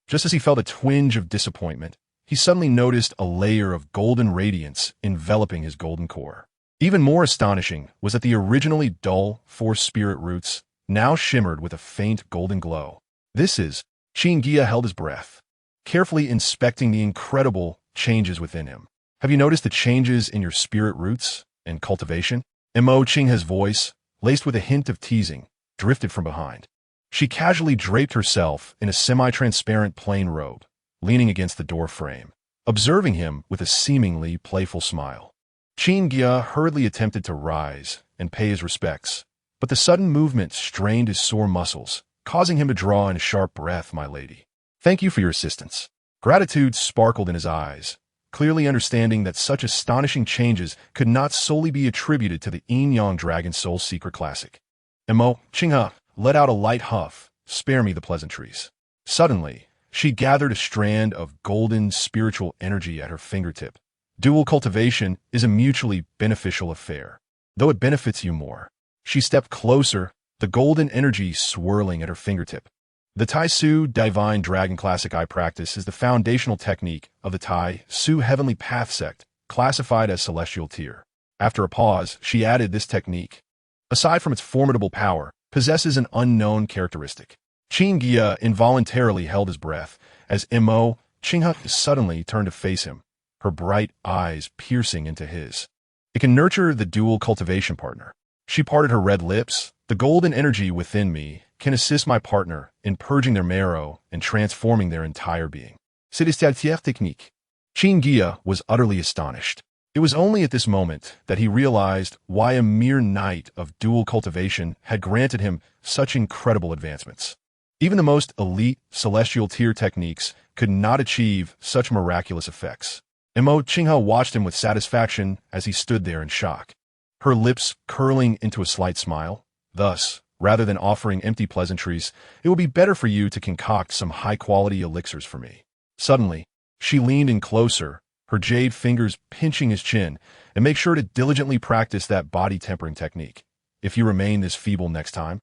Just as he felt a twinge of disappointment, he suddenly noticed a layer of golden radiance enveloping his golden core. Even more astonishing was that the originally dull force spirit roots now shimmered with a faint golden glow. Qin Guiya held his breath, carefully inspecting the incredible changes within him. "Have you noticed the changes in your spirit roots and cultivation?" Mo Qinghe's voice, laced with a hint of teasing, drifted from behind. She casually draped herself in a semi-transparent plain robe, leaning against the door frame, observing him with a seemingly playful smile. Qin Guiya hurriedly attempted to rise and pay his respects, but the sudden movement strained his sore muscles, causing him to draw in a sharp breath. "My lady, thank you for your assistance." Gratitude sparkled in his eyes, clearly understanding that such astonishing changes could not solely be attributed to the yin-yang dragon soul secret classic. Mo Qinghe let out a light huff. "Spare me the pleasantries." Suddenly, she gathered a strand of golden spiritual energy at her fingertip. Dual cultivation is a mutually beneficial affair, though it benefits you more. She stepped closer, the golden energy swirling at her fingertip. The Tai Su Divine Dragon Classic I practice is the foundational technique of the Tai Su Heavenly Path sect, classified as Celestial Tier. After a pause, she added this technique. Aside from its formidable power, possesses an unknown characteristic. Qin Guiya involuntarily held his breath as Mo Qinghe suddenly turned to face him, her bright eyes piercing into his. It can nurture the dual cultivation partner. She parted her red lips. The golden energy within me can assist my partner in purging their marrow and transforming their entire being. C'est la technique. Qin Guiya was utterly astonished. It was only at this moment that he realized why a mere night of dual cultivation had granted him such incredible advancements. Even the most elite celestial tier techniques could not achieve such miraculous effects. Mo Qinghe watched him with satisfaction as he stood there in shock, her lips curling into a slight smile. Thus, rather than offering empty pleasantries, it will be better for you to concoct some high-quality elixirs for me. Suddenly, she leaned in closer, her jade fingers pinching his chin, and make sure to diligently practice that body tempering technique. If you remain this feeble next time.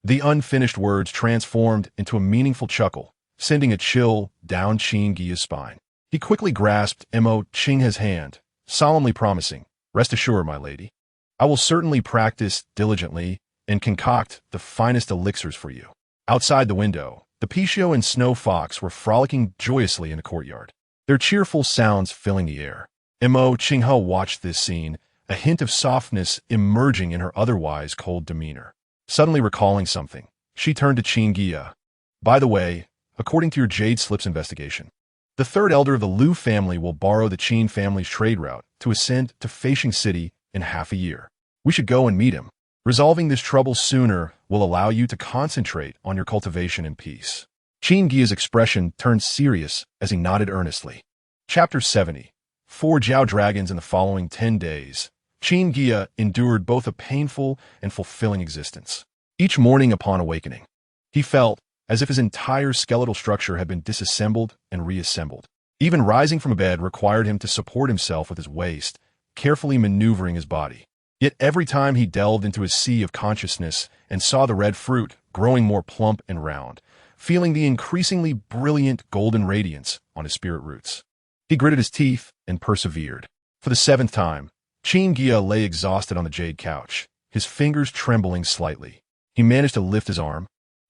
The unfinished words transformed into a meaningful chuckle, sending a chill down Qin Guiya's spine. He quickly grasped Mo Qinghe's hand, solemnly promising, "Rest assured, my lady, I will certainly practice diligently and concoct the finest elixirs for you." Outside the window, the Pichio and Snow Fox were frolicking joyously in the courtyard, their cheerful sounds filling the air. Mo Qinghe watched this scene, a hint of softness emerging in her otherwise cold demeanor. Suddenly recalling something, she turned to Qin Guiya. "By the way, according to your Jade Slips investigation, the third elder of the Liu family will borrow the Qin family's trade route to ascend to Feishing City in half a year. We should go and meet him. Resolving this trouble sooner will allow you to concentrate on your cultivation in peace." Qin Guiya's expression turned serious as he nodded earnestly. Chapter 70. 4 Jiao Dragons in the following 10 days. Qin Guiya endured both a painful and fulfilling existence. Each morning upon awakening, he felt as if his entire skeletal structure had been disassembled and reassembled. Even rising from a bed required him to support himself with his waist, carefully maneuvering his body. Yet every time he delved into his sea of consciousness and saw the red fruit growing more plump and round, feeling the increasingly brilliant golden radiance on his spirit roots, he gritted his teeth and persevered. For the 7th time, Qin Guiya lay exhausted on the jade couch, his fingers trembling slightly. He managed to lift his arm,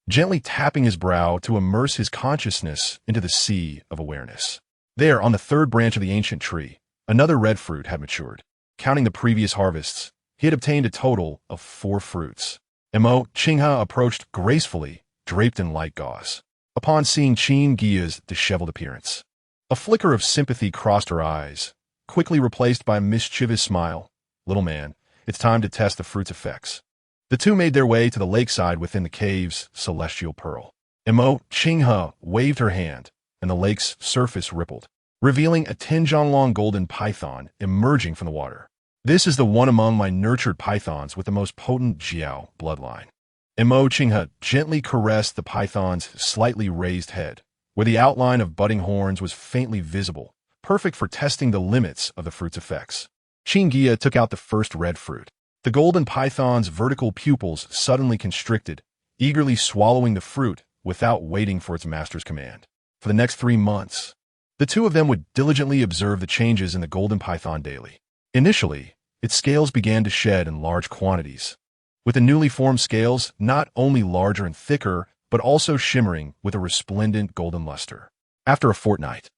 gently tapping his brow to immerse his consciousness into the sea of awareness. There, on the 3rd branch of the ancient tree, another red fruit had matured. Counting the previous harvests, he had obtained a total of 4 fruits. Mo Qinghe approached gracefully, draped in light gauze. Upon seeing Qin Guiya's disheveled appearance, a flicker of sympathy crossed her eyes, quickly replaced by a mischievous smile. "Little man, it's time to test the fruit's effects." The two made their way to the lakeside within the cave's celestial pearl. Mo Qinghe waved her hand, and the lake's surface rippled, revealing a 10-jan-long golden python emerging from the water. "This is the one among my nurtured pythons with the most potent Jiao bloodline." Mo Qinghe gently caressed the python's slightly raised head, where the outline of budding horns was faintly visible, perfect for testing the limits of the fruit's effects. Qin Guiya took out the first red fruit. The golden python's vertical pupils suddenly constricted, eagerly swallowing the fruit without waiting for its master's command. For the next 3 months, the two of them would diligently observe the changes in the golden python daily. Initially, its scales began to shed in large quantities, with the newly formed scales not only larger and thicker, but also shimmering with a resplendent golden luster. After a fortnight,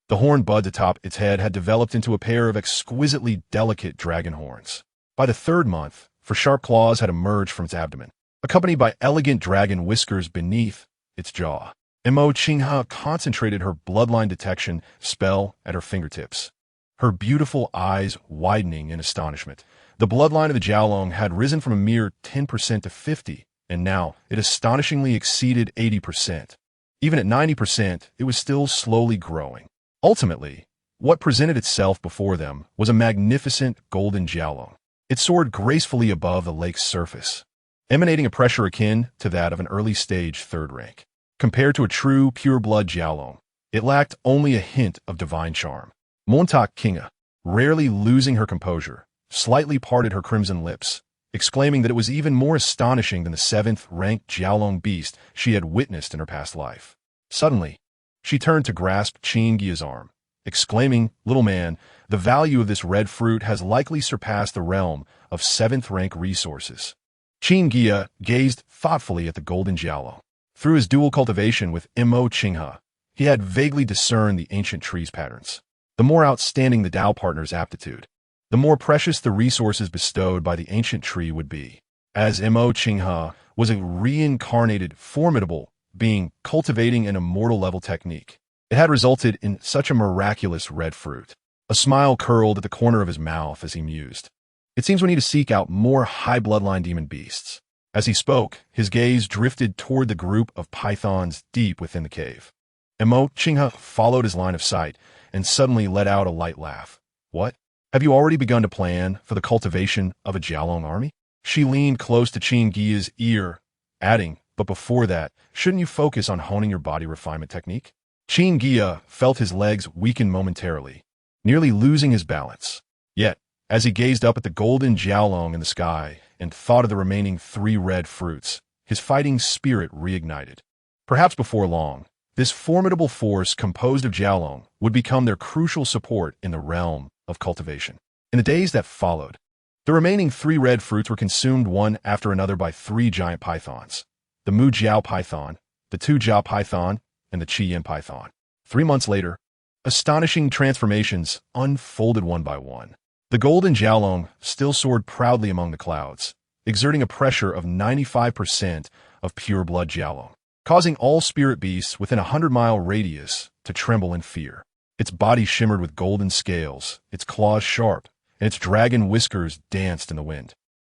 the horn buds atop its head had developed into a pair of exquisitely delicate dragon horns. By the 3rd month, sharp claws had emerged from its abdomen, accompanied by elegant dragon whiskers beneath its jaw. Mo Qinghe concentrated her bloodline detection spell at her fingertips, her beautiful eyes widening in astonishment. The bloodline of the Jiaolong had risen from a mere 10% to 50%, and now it astonishingly exceeded 80%. Even at 90%, it was still slowly growing. Ultimately, what presented itself before them was a magnificent golden Jiaolong. It soared gracefully above the lake's surface, emanating a pressure akin to that of an early-stage 3rd rank. Compared to a true, pure-blood Jiaolong, it lacked only a hint of divine charm. Montauk Qinghe, rarely losing her composure, slightly parted her crimson lips, exclaiming that it was even more astonishing than the 7th-ranked Jiaolong beast she had witnessed in her past life. Suddenly, she turned to grasp Qin Guiya's arm, exclaiming, "Little man, the value of this red fruit has likely surpassed the realm of 7th-rank resources." Qin Guiya gazed thoughtfully at the golden jiaolong. Through his dual cultivation with Mo Qinghe, he had vaguely discerned the ancient tree's patterns. The more outstanding the Tao partner's aptitude, the more precious the resources bestowed by the ancient tree would be. As Mo Qinghe was a reincarnated, formidable being cultivating an immortal-level technique, it had resulted in such a miraculous red fruit. A smile curled at the corner of his mouth as he mused. It seems we need to seek out more high-bloodline demon beasts. As he spoke, his gaze drifted toward the group of pythons deep within the cave. Mo Qinghe followed his line of sight and suddenly let out a light laugh. "What? Have you already begun to plan for the cultivation of a Jiaolong army?" She leaned close to Qin Guiya's ear, adding, "But before that, shouldn't you focus on honing your body refinement technique?" Qin Guiya felt his legs weaken momentarily, nearly losing his balance. Yet, as he gazed up at the golden Jiaolong in the sky and thought of the remaining 3 red fruits, his fighting spirit reignited. Perhaps before long, this formidable force composed of Jiaolong would become their crucial support in the realm of cultivation. In the days that followed, the remaining 3 red fruits were consumed one after another by 3 giant pythons: the Mu Jiao python, the Tu Jiao python, and the Qi Yin python. 3 months later, astonishing transformations unfolded one by one. The golden Jiaolong still soared proudly among the clouds, exerting a pressure of 95% of pure blood Jiaolong, causing all spirit beasts within a 100-mile radius to tremble in fear. Its body shimmered with golden scales, its claws sharp, and its dragon whiskers danced in the wind,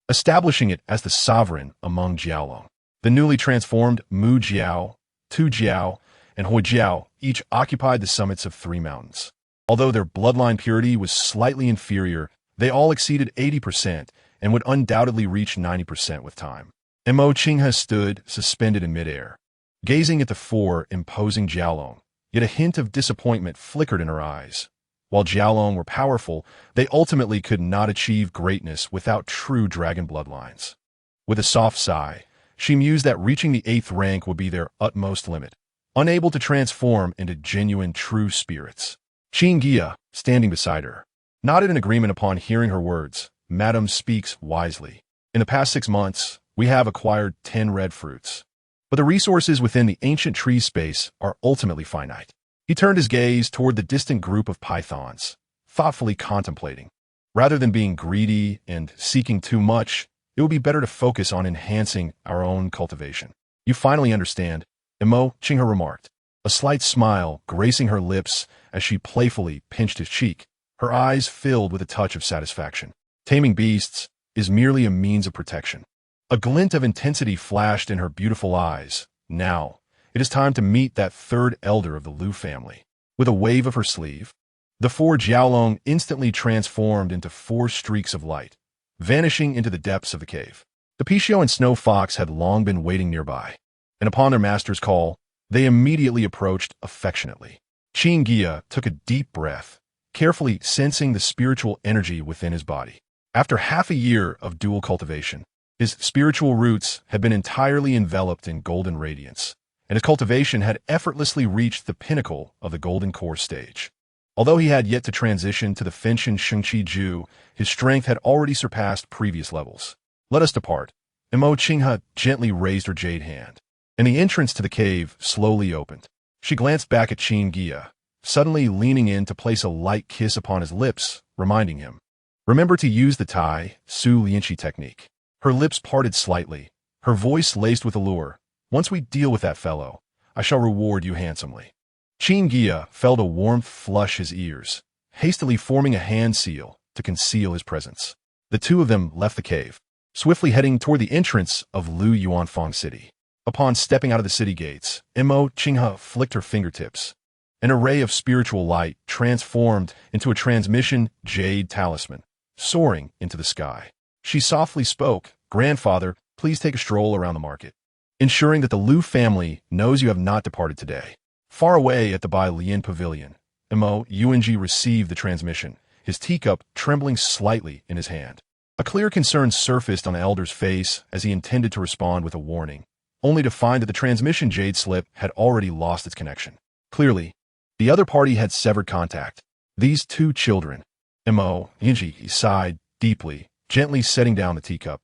establishing it as the sovereign among Jiaolong. The newly transformed Mu Jiao, Tu Jiao, and Hui Jiao each occupied the summits of 3 mountains. Although their bloodline purity was slightly inferior, they all exceeded 80% and would undoubtedly reach 90% with time. Mo Qinghe stood suspended in midair, gazing at the 4 imposing Jiaolong, yet a hint of disappointment flickered in her eyes. While Jiaolong were powerful, they ultimately could not achieve greatness without true dragon bloodlines. With a soft sigh, she mused that reaching the 8th rank would be their utmost limit, unable to transform into genuine true spirits. Qin Guiya, standing beside her, nodded in agreement upon hearing her words. "Madam speaks wisely. In the past 6 months, we have acquired 10 red fruits, but the resources within the ancient tree space are ultimately finite." He turned his gaze toward the distant group of pythons, thoughtfully contemplating. Rather than being greedy and seeking too much, it would be better to focus on enhancing our own cultivation. "You finally understand," Mo Qinghe remarked, a slight smile gracing her lips as she playfully pinched his cheek, her eyes filled with a touch of satisfaction. "Taming beasts is merely a means of protection." A glint of intensity flashed in her beautiful eyes. "Now, it is time to meet that 3rd elder of the Lu family." With a wave of her sleeve, the 4 Jiaolong instantly transformed into 4 streaks of light, vanishing into the depths of the cave. The Pixiu and Snow Fox had long been waiting nearby, and upon their master's call, they immediately approached affectionately. Qin Guiya took a deep breath, carefully sensing the spiritual energy within his body. After half a year of dual cultivation, his spiritual roots had been entirely enveloped in golden radiance, and his cultivation had effortlessly reached the pinnacle of the golden core stage. Although he had yet to transition to the Fenshin Shengqi Ju, his strength had already surpassed previous levels. "Let us depart." Mo Qinghe gently raised her jade hand, and the entrance to the cave slowly opened. She glanced back at Qin Guiya, suddenly leaning in to place a light kiss upon his lips, reminding him, "Remember to use the Tai Su Lianqi technique." Her lips parted slightly, her voice laced with allure. "Once we deal with that fellow, I shall reward you handsomely." Qin Guiya felt a warmth flush his ears, hastily forming a hand seal to conceal his presence. The 2 of them left the cave, swiftly heading toward the entrance of Lu Yuanfang City. Upon stepping out of the city gates, Mo Qinghe flicked her fingertips. An array of spiritual light transformed into a transmission jade talisman, soaring into the sky. She softly spoke, "Grandfather, please take a stroll around the market, ensuring that the Lu family knows you have not departed today." Far away at the Bai Lian Pavilion, Mo Yuanji received the transmission, his teacup trembling slightly in his hand. A clear concern surfaced on the elder's face as he intended to respond with a warning, only to find that the transmission jade slip had already lost its connection. Clearly, The other party had severed contact. These two children. Yinji sighed deeply, gently setting down the teacup.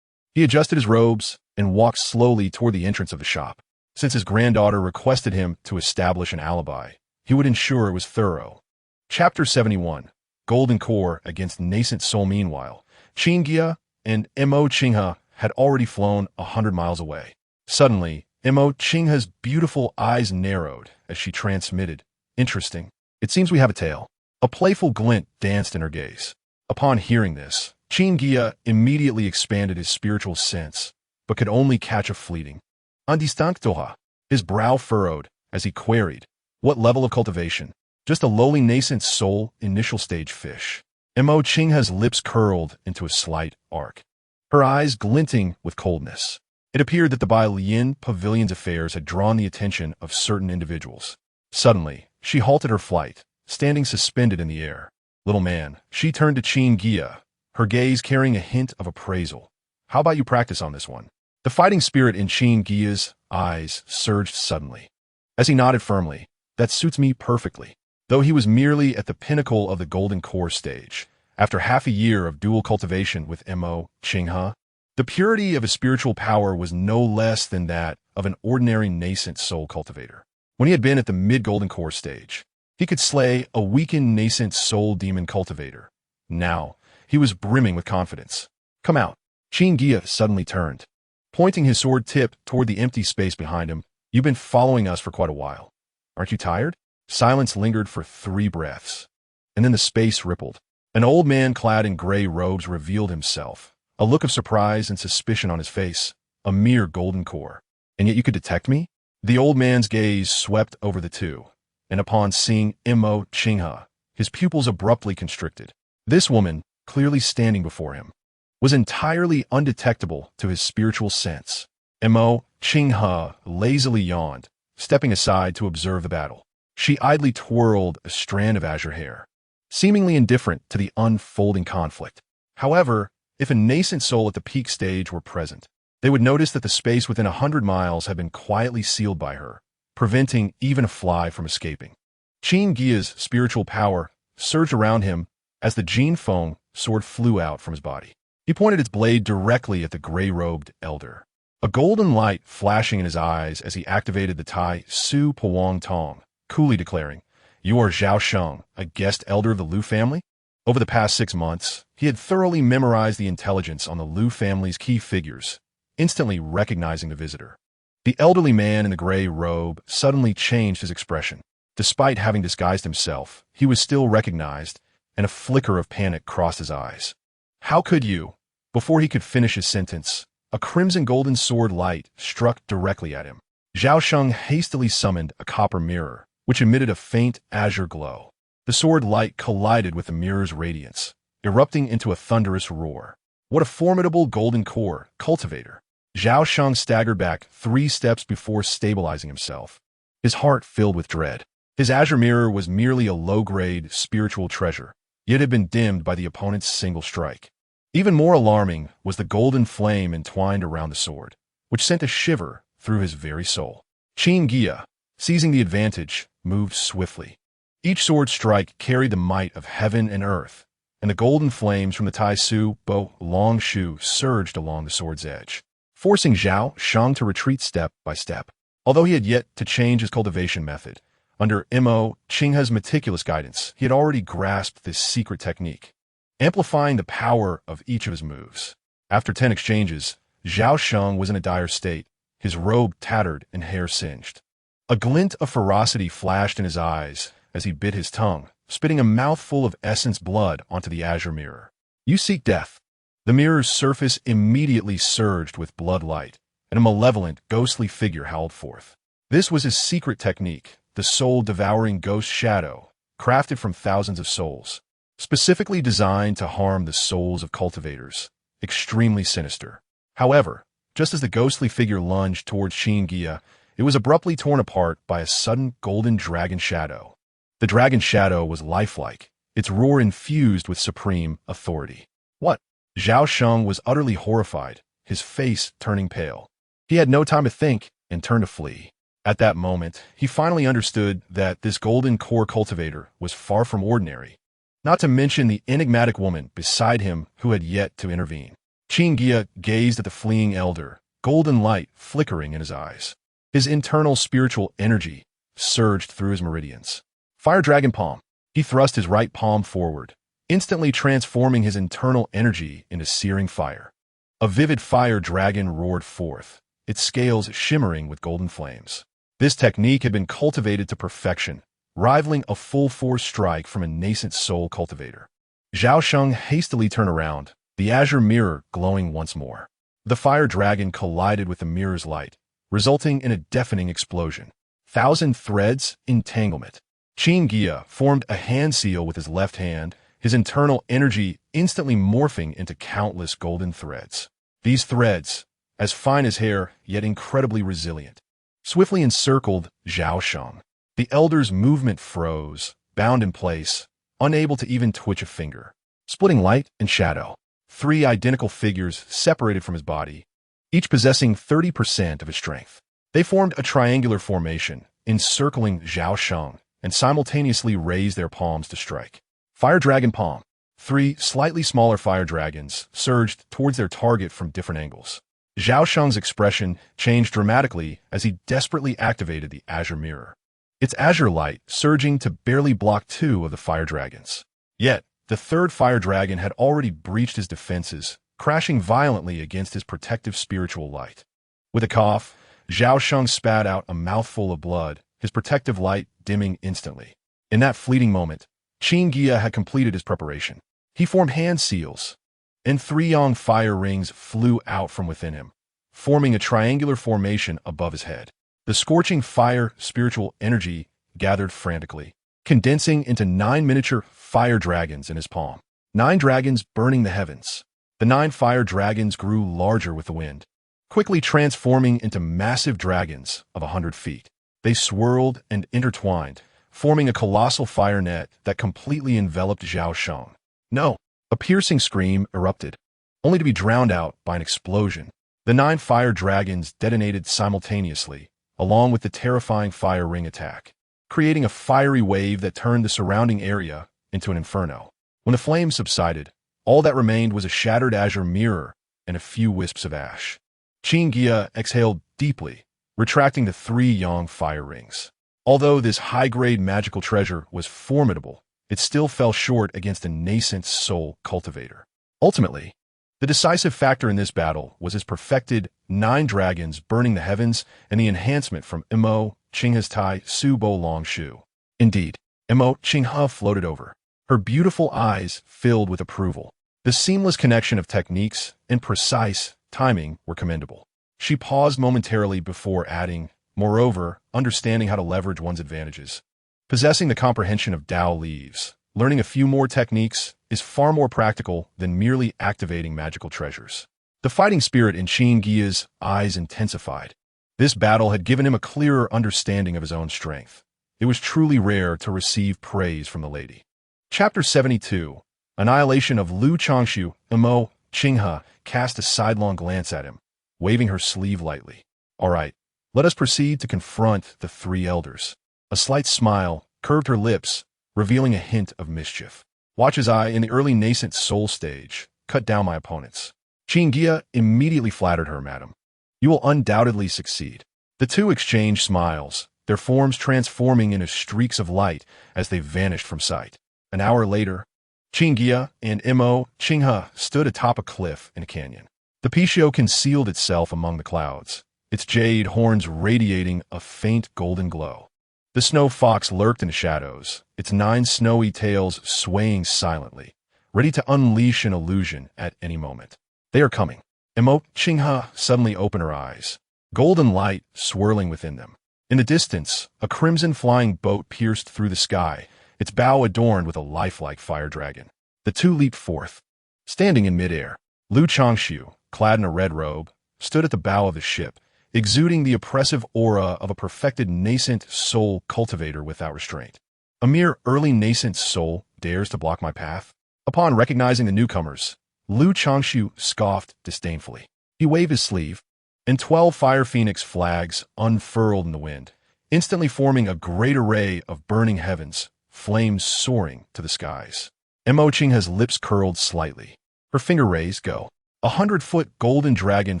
He adjusted his robes and walked slowly toward the entrance of the shop. Since his granddaughter requested him to establish an alibi, he would ensure it was thorough. Chapter 71. Golden Core against Nascent Soul. Meanwhile, Qin Guiya and Qinghe had already flown 100 miles away. Suddenly, Qinghe's beautiful eyes narrowed as she transmitted, "Interesting. It seems we have a tale." A playful glint danced in her gaze. Upon hearing this, Qin Guiya immediately expanded his spiritual sense, but could only catch a fleeting "Andistanctoha." His brow furrowed as he queried, "What level of cultivation?" "Just a lowly nascent soul, initial stage fish." Qinghe's lips curled into a slight arc, her eyes glinting with coldness. It appeared that the Bailian Pavilion's affairs had drawn the attention of certain individuals. Suddenly, she halted her flight, standing suspended in the air. "Little man," she turned to Qin Guiya, her gaze carrying a hint of appraisal. "How about you practice on this one?" The fighting spirit in Qin Guiya's eyes surged suddenly. As he nodded firmly, "That suits me perfectly." Though he was merely at the pinnacle of the Golden Core stage, after half a year of dual cultivation with Qinghe, the purity of his spiritual power was no less than that of an ordinary nascent soul cultivator. When he had been at the mid-Golden Core stage, he could slay a weakened nascent soul demon cultivator. Now, he was brimming with confidence. "Come out." Qin Guiya suddenly turned, pointing his sword tip toward the empty space behind him. "You've been following us for quite a while. Aren't you tired?" Silence lingered for 3 breaths, and then the space rippled. An old man clad in gray robes revealed himself, a look of surprise and suspicion on his face. "A mere Golden Core. And yet you could detect me?" The old man's gaze swept over the two, and upon seeing Qinghe, his pupils abruptly constricted. This woman, clearly standing before him, was entirely undetectable to his spiritual sense. Qinghe lazily yawned, stepping aside to observe the battle. She idly twirled a strand of azure hair, seemingly indifferent to the unfolding conflict. However, if a nascent soul at the peak stage were present, they would notice that the space within 100 miles had been quietly sealed by her, preventing even a fly from escaping. Qin Guiya's spiritual power surged around him as the Jin Feng sword flew out from his body. He pointed its blade directly at the gray-robed elder, a golden light flashing in his eyes as he activated the Tai Su Puang Tong, coolly declaring, "You are Zhao Sheng, a guest elder of the Liu family?" Over the past 6 months, he had thoroughly memorized the intelligence on the Liu family's key figures, instantly recognizing the visitor. The elderly man in the gray robe suddenly changed his expression. Despite having disguised himself, he was still recognized, and a flicker of panic crossed his eyes. "How could you?" Before he could finish his sentence, a crimson golden sword light struck directly at him. Zhao Sheng hastily summoned a copper mirror, which emitted a faint azure glow. The sword light collided with the mirror's radiance, erupting into a thunderous roar. What a formidable Golden Core cultivator! Zhao Sheng staggered back 3 steps before stabilizing himself, his heart filled with dread. His azure mirror was merely a low-grade spiritual treasure, yet had been dimmed by the opponent's single strike. Even more alarming was the golden flame entwined around the sword, which sent a shiver through his very soul. Qin Guiya, seizing the advantage, moved swiftly. Each sword strike carried the might of heaven and earth, and the golden flames from the Tai Su Bo long shoe surged along the sword's edge, forcing Zhao Sheng to retreat step by step. Although he had yet to change his cultivation method, under Qinghe's meticulous guidance, he had already grasped this secret technique, amplifying the power of each of his moves. After 10 exchanges, Zhao Sheng was in a dire state, his robe tattered and hair singed. A glint of ferocity flashed in his eyes as he bit his tongue, spitting a mouthful of essence blood onto the azure mirror. "You seek death." The mirror's surface immediately surged with blood light, and a malevolent, ghostly figure howled forth. This was his secret technique, the soul-devouring ghost shadow, crafted from thousands of souls, specifically designed to harm the souls of cultivators. Extremely sinister. However, just as the ghostly figure lunged towards Qin Guiya, it was abruptly torn apart by a sudden golden dragon shadow. The dragon shadow was lifelike, its roar infused with supreme authority. "What?" Zhao Sheng was utterly horrified, his face turning pale. He had no time to think and turned to flee. At that moment, he finally understood that this golden core cultivator was far from ordinary, not to mention the enigmatic woman beside him who had yet to intervene. Qin Guiya gazed at the fleeing elder, golden light flickering in his eyes. His internal spiritual energy surged through his meridians. Fire Dragon Palm. He thrust his right palm forward, instantly transforming his internal energy into searing fire. A vivid fire dragon roared forth, its scales shimmering with golden flames. This technique had been cultivated to perfection, rivaling a full-force strike from a nascent soul cultivator. Zhao Sheng hastily turned around, the azure mirror glowing once more. The fire dragon collided with the mirror's light, resulting in a deafening explosion. Thousand threads entanglement. Qin Guiya formed a hand seal with his left hand, his internal energy instantly morphing into countless golden threads. These threads, as fine as hair, yet incredibly resilient, swiftly encircled Zhao Sheng. The elder's movement froze, bound in place, unable to even twitch a finger. Splitting light and shadow. Three identical figures separated from his body, each possessing 30% of his strength. They formed a triangular formation, encircling Zhao Sheng, and simultaneously raised their palms to strike. Fire Dragon Palm. Three slightly smaller fire dragons surged towards their target from different angles. Zhao Sheng's expression changed dramatically as he desperately activated the azure mirror, its azure light surging to barely block two of the fire dragons. Yet, the third fire dragon had already breached his defenses, crashing violently against his protective spiritual light. With a cough, Zhao Sheng spat out a mouthful of blood, his protective light dimming instantly. In that fleeting moment, Qin Guiya had completed his preparation. He formed hand seals, and three young fire rings flew out from within him, forming a triangular formation above his head. The scorching fire spiritual energy gathered frantically, condensing into 9 miniature fire dragons in his palm. 9 dragons burning the heavens. The 9 fire dragons grew larger with the wind, quickly transforming into massive dragons of 100 feet. They swirled and intertwined, forming a colossal fire net that completely enveloped Zhao Sheng. No! A piercing scream erupted, only to be drowned out by an explosion. The 9 fire dragons detonated simultaneously, along with the terrifying fire ring attack, creating a fiery wave that turned the surrounding area into an inferno. When the flames subsided, all that remained was a shattered azure mirror and a few wisps of ash. Qin Guiya exhaled deeply, retracting the 3 young fire rings. Although this high-grade magical treasure was formidable, it still fell short against a nascent soul cultivator. Ultimately, the decisive factor in this battle was his perfected 9 dragons burning the heavens and the enhancement from Mo Qinghe's Tai Su Bo Long Shu. Indeed, Mo Qinghe floated over, her beautiful eyes filled with approval. The seamless connection of techniques and precise timing were commendable. She paused momentarily before adding, moreover, understanding how to leverage one's advantages. Possessing the comprehension of Tao leaves, learning a few more techniques is far more practical than merely activating magical treasures. The fighting spirit in Qin Guiya's eyes intensified. This battle had given him a clearer understanding of his own strength. It was truly rare to receive praise from the lady. Chapter 72. Annihilation of Lu Changshu. Mo Qinghe cast a sidelong glance at him, waving her sleeve lightly. All right, let us proceed to confront the 3 elders. A slight smile curved her lips, revealing a hint of mischief. Watch as I, in the early nascent soul stage, cut down my opponents. Qin Guiya immediately flattered her, madam. You will undoubtedly succeed. The two exchanged smiles, their forms transforming into streaks of light as they vanished from sight. An hour later, Qin Guiya and Mo Qinghe stood atop a cliff in a canyon. The Pishio concealed itself among the clouds, its jade horns radiating a faint golden glow. The snow fox lurked in the shadows, its 9 snowy tails swaying silently, ready to unleash an illusion at any moment. They are coming. Mo Qinghe suddenly opened her eyes, golden light swirling within them. In the distance, a crimson flying boat pierced through the sky, its bow adorned with a lifelike fire dragon. The two leaped forth. Standing in midair, Lu Changshu, clad in a red robe, stood at the bow of the ship, exuding the oppressive aura of a perfected nascent soul cultivator without restraint. A mere early nascent soul dares to block my path? Upon recognizing the newcomers, Lu Changshu scoffed disdainfully. He waved his sleeve, and 12 fire phoenix flags unfurled in the wind, instantly forming a great array of burning heavens, flames soaring to the skies. Mo Qingha's lips curled slightly. Her finger raised, go. 100-foot golden dragon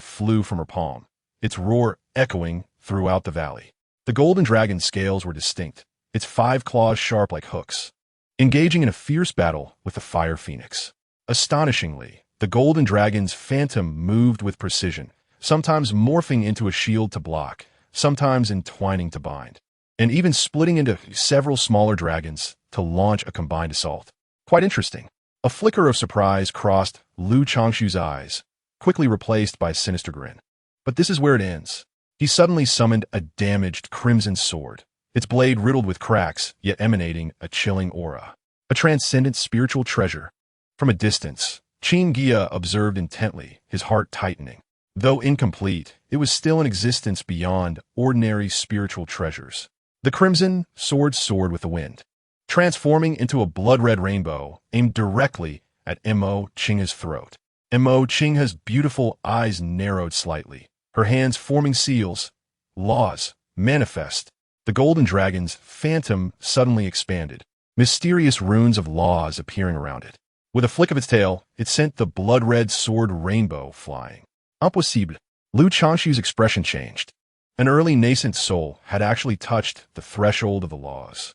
flew from her palm, its roar echoing throughout the valley. The golden dragon's scales were distinct, its 5 claws sharp like hooks, engaging in a fierce battle with the fire phoenix. Astonishingly, the golden dragon's phantom moved with precision, sometimes morphing into a shield to block, sometimes entwining to bind, and even splitting into several smaller dragons to launch a combined assault. Quite interesting. A flicker of surprise crossed Lu Changshu's eyes, quickly replaced by a sinister grin. But this is where it ends. He suddenly summoned a damaged crimson sword, its blade riddled with cracks, yet emanating a chilling aura. A transcendent spiritual treasure. From a distance, Qin Guiya observed intently, his heart tightening. Though incomplete, it was still in existence beyond ordinary spiritual treasures. The crimson sword soared with the wind, transforming into a blood-red rainbow aimed directly at Mo Qingha's throat. Mo Qingha's beautiful eyes narrowed slightly, her hands forming seals. Laws, manifest. The golden dragon's phantom suddenly expanded, mysterious runes of laws appearing around it. With a flick of its tail, it sent the blood-red sword rainbow flying. Impossible. Lu Changshu's expression changed. An early nascent soul had actually touched the threshold of the laws.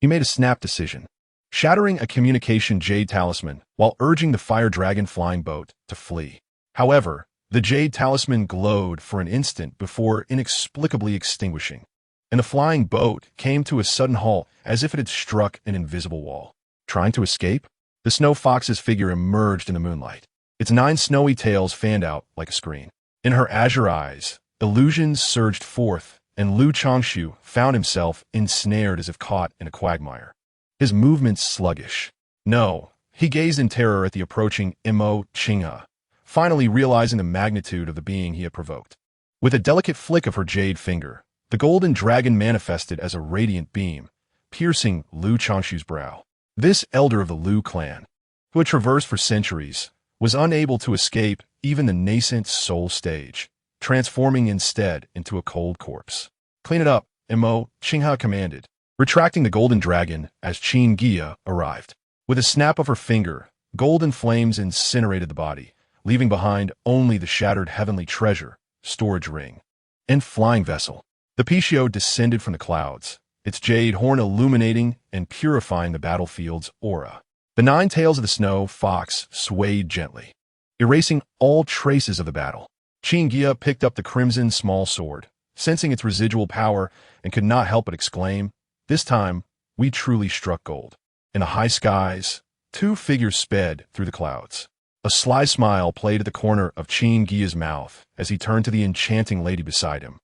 He made a snap decision, shattering a communication jade talisman while urging the fire dragon flying boat to flee. However, the jade talisman glowed for an instant before inexplicably extinguishing, and the flying boat came to a sudden halt as if it had struck an invisible wall. Trying to escape? The snow fox's figure emerged in the moonlight. Its 9 snowy tails fanned out like a screen. In her azure eyes, illusions surged forth, and Lu Changshu found himself ensnared as if caught in a quagmire. His movements sluggish. No, he gazed in terror at the approaching Mo Qingha, finally realizing the magnitude of the being he had provoked. With a delicate flick of her jade finger, the golden dragon manifested as a radiant beam, piercing Lu Changshu's brow. This elder of the Lu clan, who had traversed for centuries, was unable to escape even the nascent soul stage, transforming instead into a cold corpse. Clean it up, Mo Qingha commanded, retracting the golden dragon as Qin Guiya arrived. With a snap of her finger, golden flames incinerated the body, leaving behind only the shattered heavenly treasure, storage ring, and flying vessel. The Pishio descended from the clouds, its jade horn illuminating and purifying the battlefield's aura. The 9 tails of the snow fox swayed gently, erasing all traces of the battle. Qin Guiya picked up the crimson small sword, sensing its residual power, and could not help but exclaim, "This time, we truly struck gold." In the high skies, 2 figures sped through the clouds. A sly smile played at the corner of Qin Guiya's mouth as he turned to the enchanting lady beside him.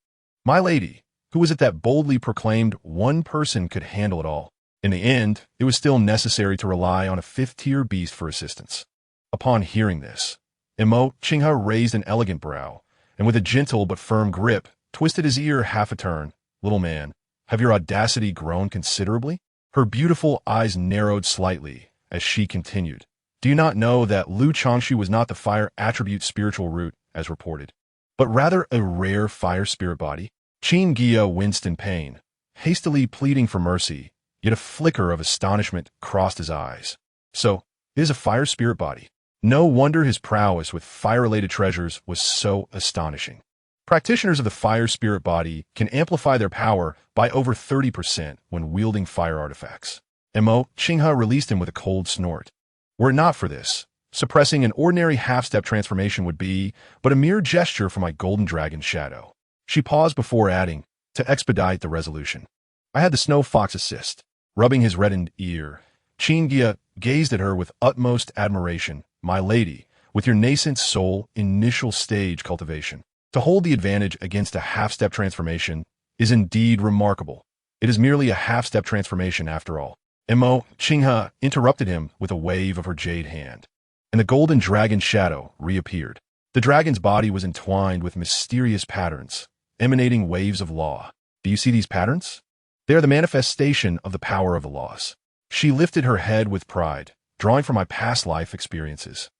My lady, who was it that boldly proclaimed one person could handle it all? In the end, it was still necessary to rely on a 5th-tier beast for assistance. Upon hearing this, Mo Qingha raised an elegant brow, and with a gentle but firm grip, twisted his ear half a turn. "Little man, have your audacity grown considerably?" Her beautiful eyes narrowed slightly as she continued. "Do you not know that Lu Changshu was not the fire attribute spiritual root, as reported, but rather a rare fire spirit body?" Qin Guiya winced in pain, hastily pleading for mercy, yet a flicker of astonishment crossed his eyes. So, it is a fire spirit body. No wonder his prowess with fire-related treasures was so astonishing. Practitioners of the fire spirit body can amplify their power by over 30% when wielding fire artifacts. Mo Qingha released him with a cold snort. Were it not for this, suppressing an ordinary half-step transformation would be but a mere gesture for my golden dragon shadow. She paused before adding, to expedite the resolution. I had the snow fox assist. Rubbing his reddened ear, Qin Guiya gazed at her with utmost admiration. My lady, with your nascent soul initial stage cultivation, to hold the advantage against a half-step transformation is indeed remarkable. It is merely a half-step transformation after all. Mo Qingha interrupted him with a wave of her jade hand, and the golden dragon shadow reappeared. The dragon's body was entwined with mysterious patterns, emanating waves of law. Do you see these patterns? They are the manifestation of the power of the laws. She lifted her head with pride, drawing from my past life experiences.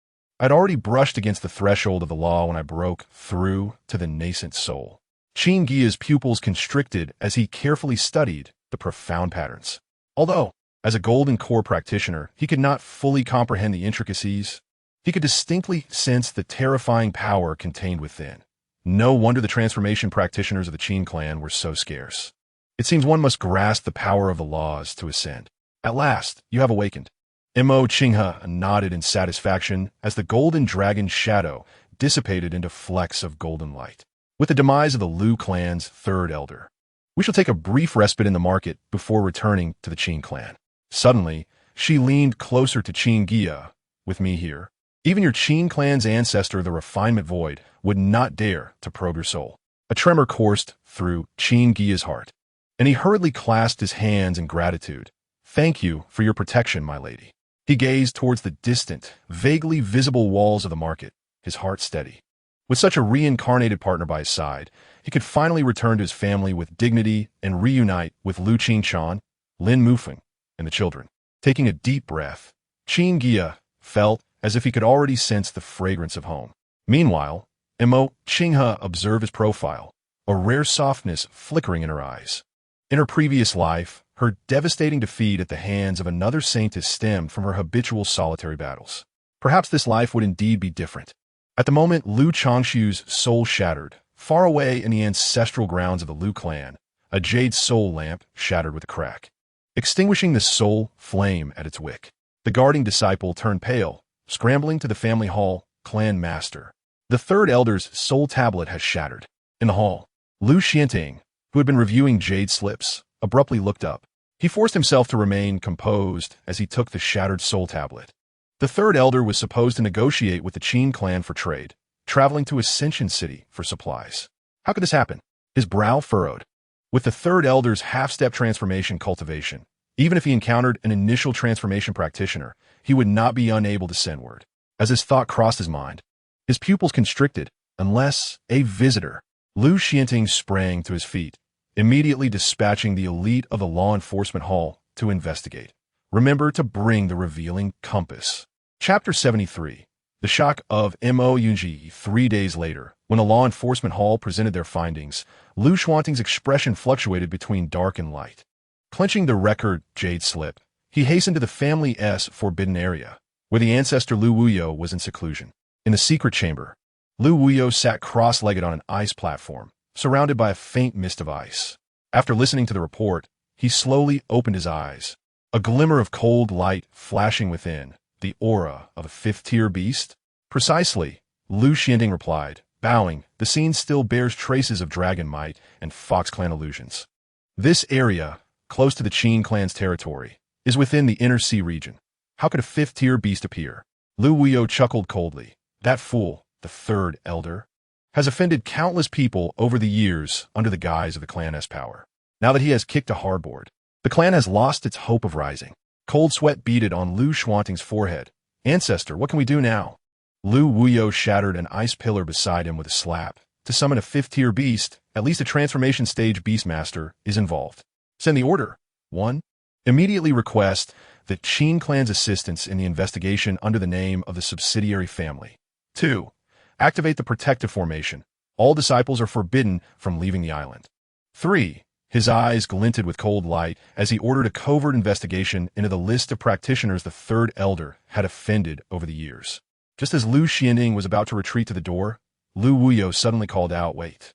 I'd already brushed against the threshold of the law when I broke through to the nascent soul. Qin Guiya's pupils constricted as he carefully studied the profound patterns. Although, as a golden core practitioner, he could not fully comprehend the intricacies, he could distinctly sense the terrifying power contained within. No wonder the transformation practitioners of the Qin clan were so scarce. It seems one must grasp the power of the laws to ascend. At last, you have awakened. Mo Qinghe nodded in satisfaction as the golden dragon's shadow dissipated into flecks of golden light. With the demise of the Lu clan's third elder, we shall take a brief respite in the market before returning to the Qin clan. Suddenly, she leaned closer to Qin Guiya. With me here, even your Qin clan's ancestor, the refinement void, would not dare to probe your soul. A tremor coursed through Qin Guiya's heart, and he hurriedly clasped his hands in gratitude. Thank you for your protection, my lady. He gazed towards the distant, vaguely visible walls of the market, his heart steady. With such a reincarnated partner by his side, he could finally return to his family with dignity and reunite with Lu Qingchan, Lin Mufeng, and the children. Taking a deep breath, Qin Guiya felt as if he could already sense the fragrance of home. Meanwhile, Mo Qinghe observed his profile, a rare softness flickering in her eyes. In her previous life, her devastating defeat at the hands of another saintess stemmed from her habitual solitary battles. Perhaps this life would indeed be different. At the moment Lu Changshu's soul shattered, far away in the ancestral grounds of the Lu clan, a jade soul lamp shattered with a crack, extinguishing the soul flame at its wick. The guarding disciple turned pale, scrambling to the family hall. Clan master, the third elder's soul tablet has shattered. In the hall, Lu Xianting, who had been reviewing jade slips, abruptly looked up. He forced himself to remain composed as he took the shattered soul tablet. The third elder was supposed to negotiate with the Qin clan for trade, traveling to Ascension City for supplies. How could this happen? His brow furrowed. With the third elder's half-step transformation cultivation, even if he encountered an initial transformation practitioner, he would not be unable to send word. As his thought crossed his mind, his pupils constricted, unless a visitor. Lu Xianting sprang to his feet, immediately dispatching the elite of the law enforcement hall to investigate. Remember to bring the revealing compass. Chapter 73. The shock of Mo Yunji 3 days later, when the law enforcement hall presented their findings, Lu Xianting's expression fluctuated between dark and light. Clenching the record jade slip, he hastened to the family's forbidden area, where the ancestor Lu Wuyo was in seclusion. In the secret chamber, Lu Wuyo sat cross-legged on an ice platform, surrounded by a faint mist of ice. After listening to the report, he slowly opened his eyes, a glimmer of cold light flashing within, the aura of a fifth-tier beast. Precisely, Lu Xianting replied, bowing. The scene still bears traces of dragon might and Fox clan illusions. This area, close to the Qin clan's territory, is within the inner sea region. How could a fifth-tier beast appear? Lu Wuyo chuckled coldly. That fool, the third elder, has offended countless people over the years under the guise of the clan's power. Now that he has kicked a hardboard, the clan has lost its hope of rising. Cold sweat beaded on Lu Xianting's forehead. Ancestor, what can we do now? Lu Wuyo shattered an ice pillar beside him with a slap. To summon a fifth-tier beast, at least a transformation stage beastmaster is involved. Send the order. 1. Immediately request the Qin clan's assistance in the investigation under the name of the subsidiary family. 2. Activate the protective formation. All disciples are forbidden from leaving the island. 3. His eyes glinted with cold light as he ordered a covert investigation into the list of practitioners the third elder had offended over the years. Just as Lu Xianting was about to retreat to the door, Lu Wuyo suddenly called out, wait.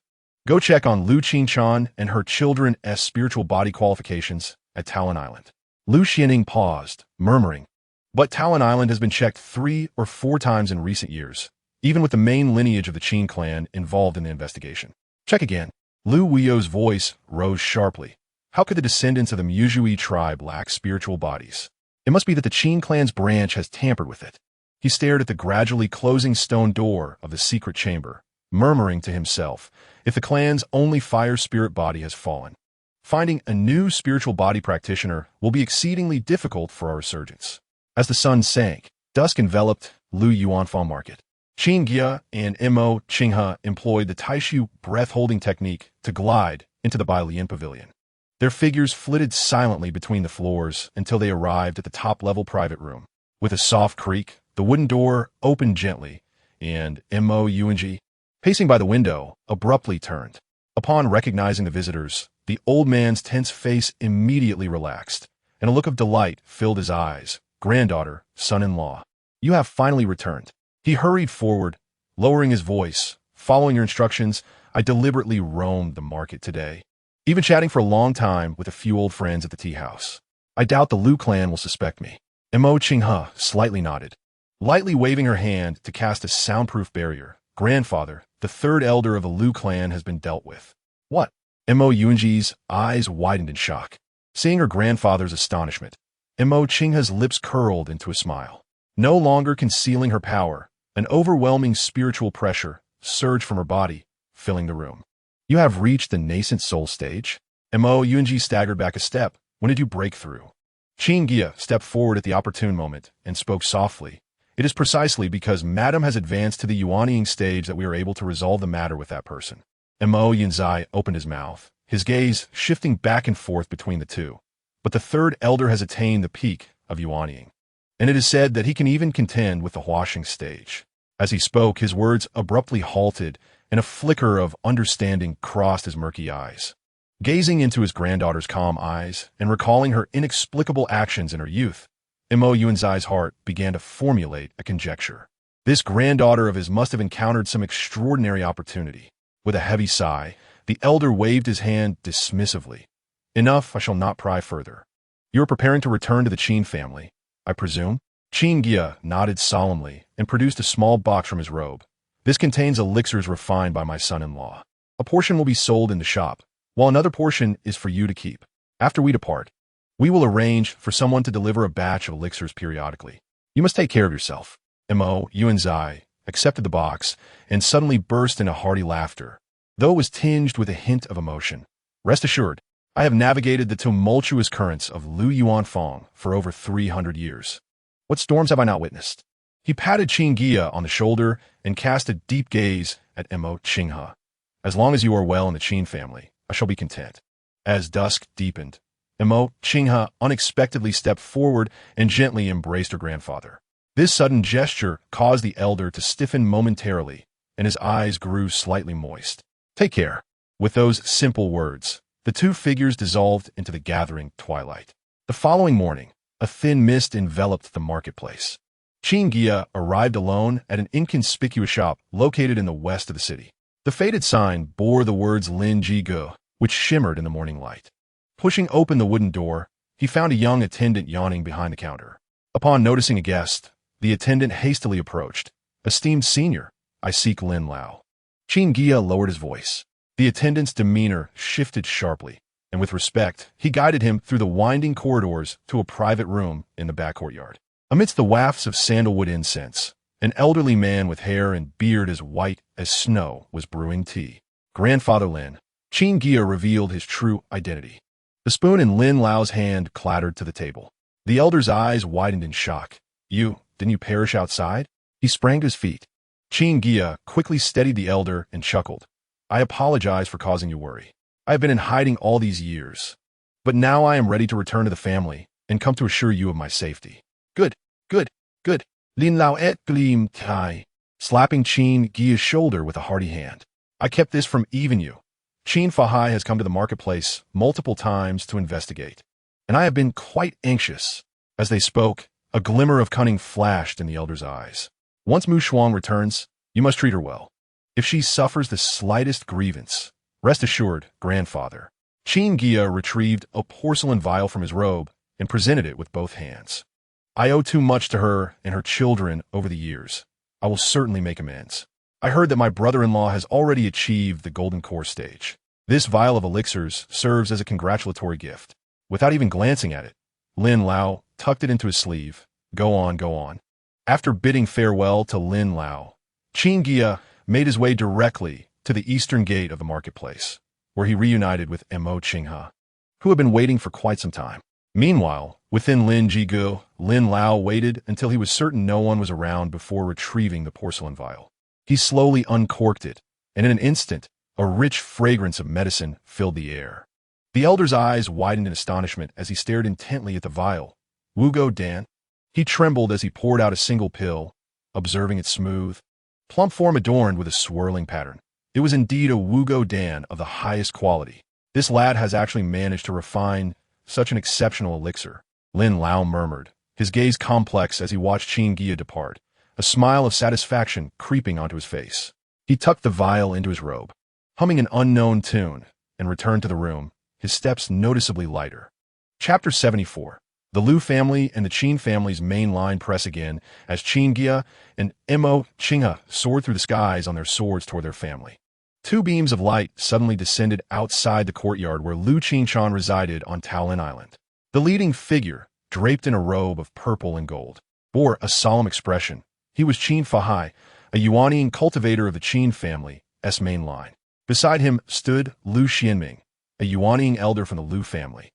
Go check on Lu Qingchan and her children's spiritual body qualifications at Talon Island. Lu Xianting paused, murmuring, but Talon Island has been checked 3 or 4 times in recent years, even with the main lineage of the Qin clan involved in the investigation. Check again. Lu Wuyo's voice rose sharply. How could the descendants of the Muzhui tribe lack spiritual bodies? It must be that the Qin clan's branch has tampered with it. He stared at the gradually closing stone door of the secret chamber, murmuring to himself, if the clan's only fire spirit body has fallen, finding a new spiritual body practitioner will be exceedingly difficult for our resurgence. As the sun sank, dusk enveloped Lu Yuanfang market. Qin Guiya and Mo Qinghe employed the Taishu breath-holding technique to glide into the Bailian pavilion. Their figures flitted silently between the floors until they arrived at the top-level private room. With a soft creak, The wooden door opened gently, and Mo Yung, pacing by the window, abruptly turned. Upon recognizing the visitors, the old man's tense face immediately relaxed, and a look of delight filled his eyes. Granddaughter, son-in-law, you have finally returned. He hurried forward, lowering his voice. Following your instructions, I deliberately roamed the market today, even chatting for a long time with a few old friends at the tea house. I doubt the Liu clan will suspect me. Mo Qinghe slightly nodded, lightly waving her hand to cast a soundproof barrier. Grandfather, the third elder of the Liu clan has been dealt with. What? Mo Yunji's eyes widened in shock. Seeing her grandfather's astonishment, Mo Qinghe's lips curled into a smile. No longer concealing her power, an overwhelming spiritual pressure surged from her body, filling the room. You have reached the nascent soul stage? Mo Yunji staggered back a step. When did you break through? Qin Guiya stepped forward at the opportune moment and spoke softly. It is precisely because Madam has advanced to the yuanying stage that we are able to resolve the matter with that person. Mo Yunzai opened his mouth, his gaze shifting back and forth between the two. But the third elder has attained the peak of yuanying, and it is said that he can even contend with the huashing stage. As he spoke, his words abruptly halted, and a flicker of understanding crossed his murky eyes. Gazing into his granddaughter's calm eyes and recalling her inexplicable actions in her youth, Mo Yunzai's heart began to formulate a conjecture. This granddaughter of his must have encountered some extraordinary opportunity. With a heavy sigh, the elder waved his hand dismissively. Enough, I shall not pry further. You are preparing to return to the Qin family, I presume? Qin Guiya nodded solemnly and produced a small box from his robe. This contains elixirs refined by my son-in-law. A portion will be sold in the shop, while another portion is for you to keep. After we depart, we will arrange for someone to deliver a batch of elixirs periodically. You must take care of yourself. Mo Yunzai accepted the box and suddenly burst into hearty laughter, though it was tinged with a hint of emotion. Rest assured, I have navigated the tumultuous currents of Lu Yuanfang for over 300 years. What storms have I not witnessed? He patted Qin Guiya on the shoulder and cast a deep gaze at Mo Qinghe. As long as you are well in the Qin family, I shall be content. As dusk deepened, Mo Qinghe unexpectedly stepped forward and gently embraced her grandfather. This sudden gesture caused the elder to stiffen momentarily, and his eyes grew slightly moist. Take care. With those simple words, the two figures dissolved into the gathering twilight. The following morning, a thin mist enveloped the marketplace. Qin Guiya arrived alone at an inconspicuous shop located in the west of the city. The faded sign bore the words Lin Ji Gu, which shimmered in the morning light. Pushing open the wooden door, he found a young attendant yawning behind the counter. Upon noticing a guest, the attendant hastily approached. Esteemed senior, I seek Lin Lao. Qin Guiya lowered his voice. The attendant's demeanor shifted sharply, and with respect, he guided him through the winding corridors to a private room in the back courtyard. Amidst the wafts of sandalwood incense, an elderly man with hair and beard as white as snow was brewing tea. Grandfather Lin. Qin Guiya revealed his true identity. The spoon in Lin Lao's hand clattered to the table. The elder's eyes widened in shock. Didn't you perish outside? He sprang to his feet. Qin Guiya quickly steadied the elder and chuckled. I apologize for causing you worry. I have been in hiding all these years. But now I am ready to return to the family and come to assure you of my safety. Good. Lin Lao et gleam tai, slapping Qin Guiya's shoulder with a hearty hand. I kept this from even you. Qin Fahai has come to the marketplace multiple times to investigate, and I have been quite anxious. As they spoke, a glimmer of cunning flashed in the elder's eyes. Once Mu Shuang returns, you must treat her well. If she suffers the slightest grievance, rest assured, grandfather. Qin Guiya retrieved a porcelain vial from his robe and presented it with both hands. I owe too much to her and her children over the years. I will certainly make amends. I heard that my brother-in-law has already achieved the golden core stage. This vial of elixirs serves as a congratulatory gift. Without even glancing at it, Lin Lao tucked it into his sleeve. Go on. After bidding farewell to Lin Lao, Qin Guiya made his way directly to the eastern gate of the marketplace, where he reunited with Mo Qinghe, who had been waiting for quite some time. Meanwhile, within Lin Jigu, Lin Lao waited until he was certain no one was around before retrieving the porcelain vial. He slowly uncorked it, and in an instant, a rich fragrance of medicine filled the air. The elder's eyes widened in astonishment as he stared intently at the vial. Wugo Dan? He trembled as he poured out a single pill, observing its smooth, plump form adorned with a swirling pattern. It was indeed a Wugo Dan of the highest quality. This lad has actually managed to refine such an exceptional elixir, Lin Lao murmured, his gaze complex as he watched Qin Guiya depart, a smile of satisfaction creeping onto his face. He tucked the vial into his robe, humming an unknown tune, and returned to the room, his steps noticeably lighter. Chapter 74. The Liu family and the Qin family's main line press again as Qin Guiya and Mo Qinghe soared through the skies on their swords toward their family. Two beams of light suddenly descended outside the courtyard where Lu Qingshan resided on Taolin Island. The leading figure, draped in a robe of purple and gold, bore a solemn expression. He was Qin Fahai, a Yuanian cultivator of the Qin family's main line. Beside him stood Lu Xianming, a Yuanian elder from the Liu family,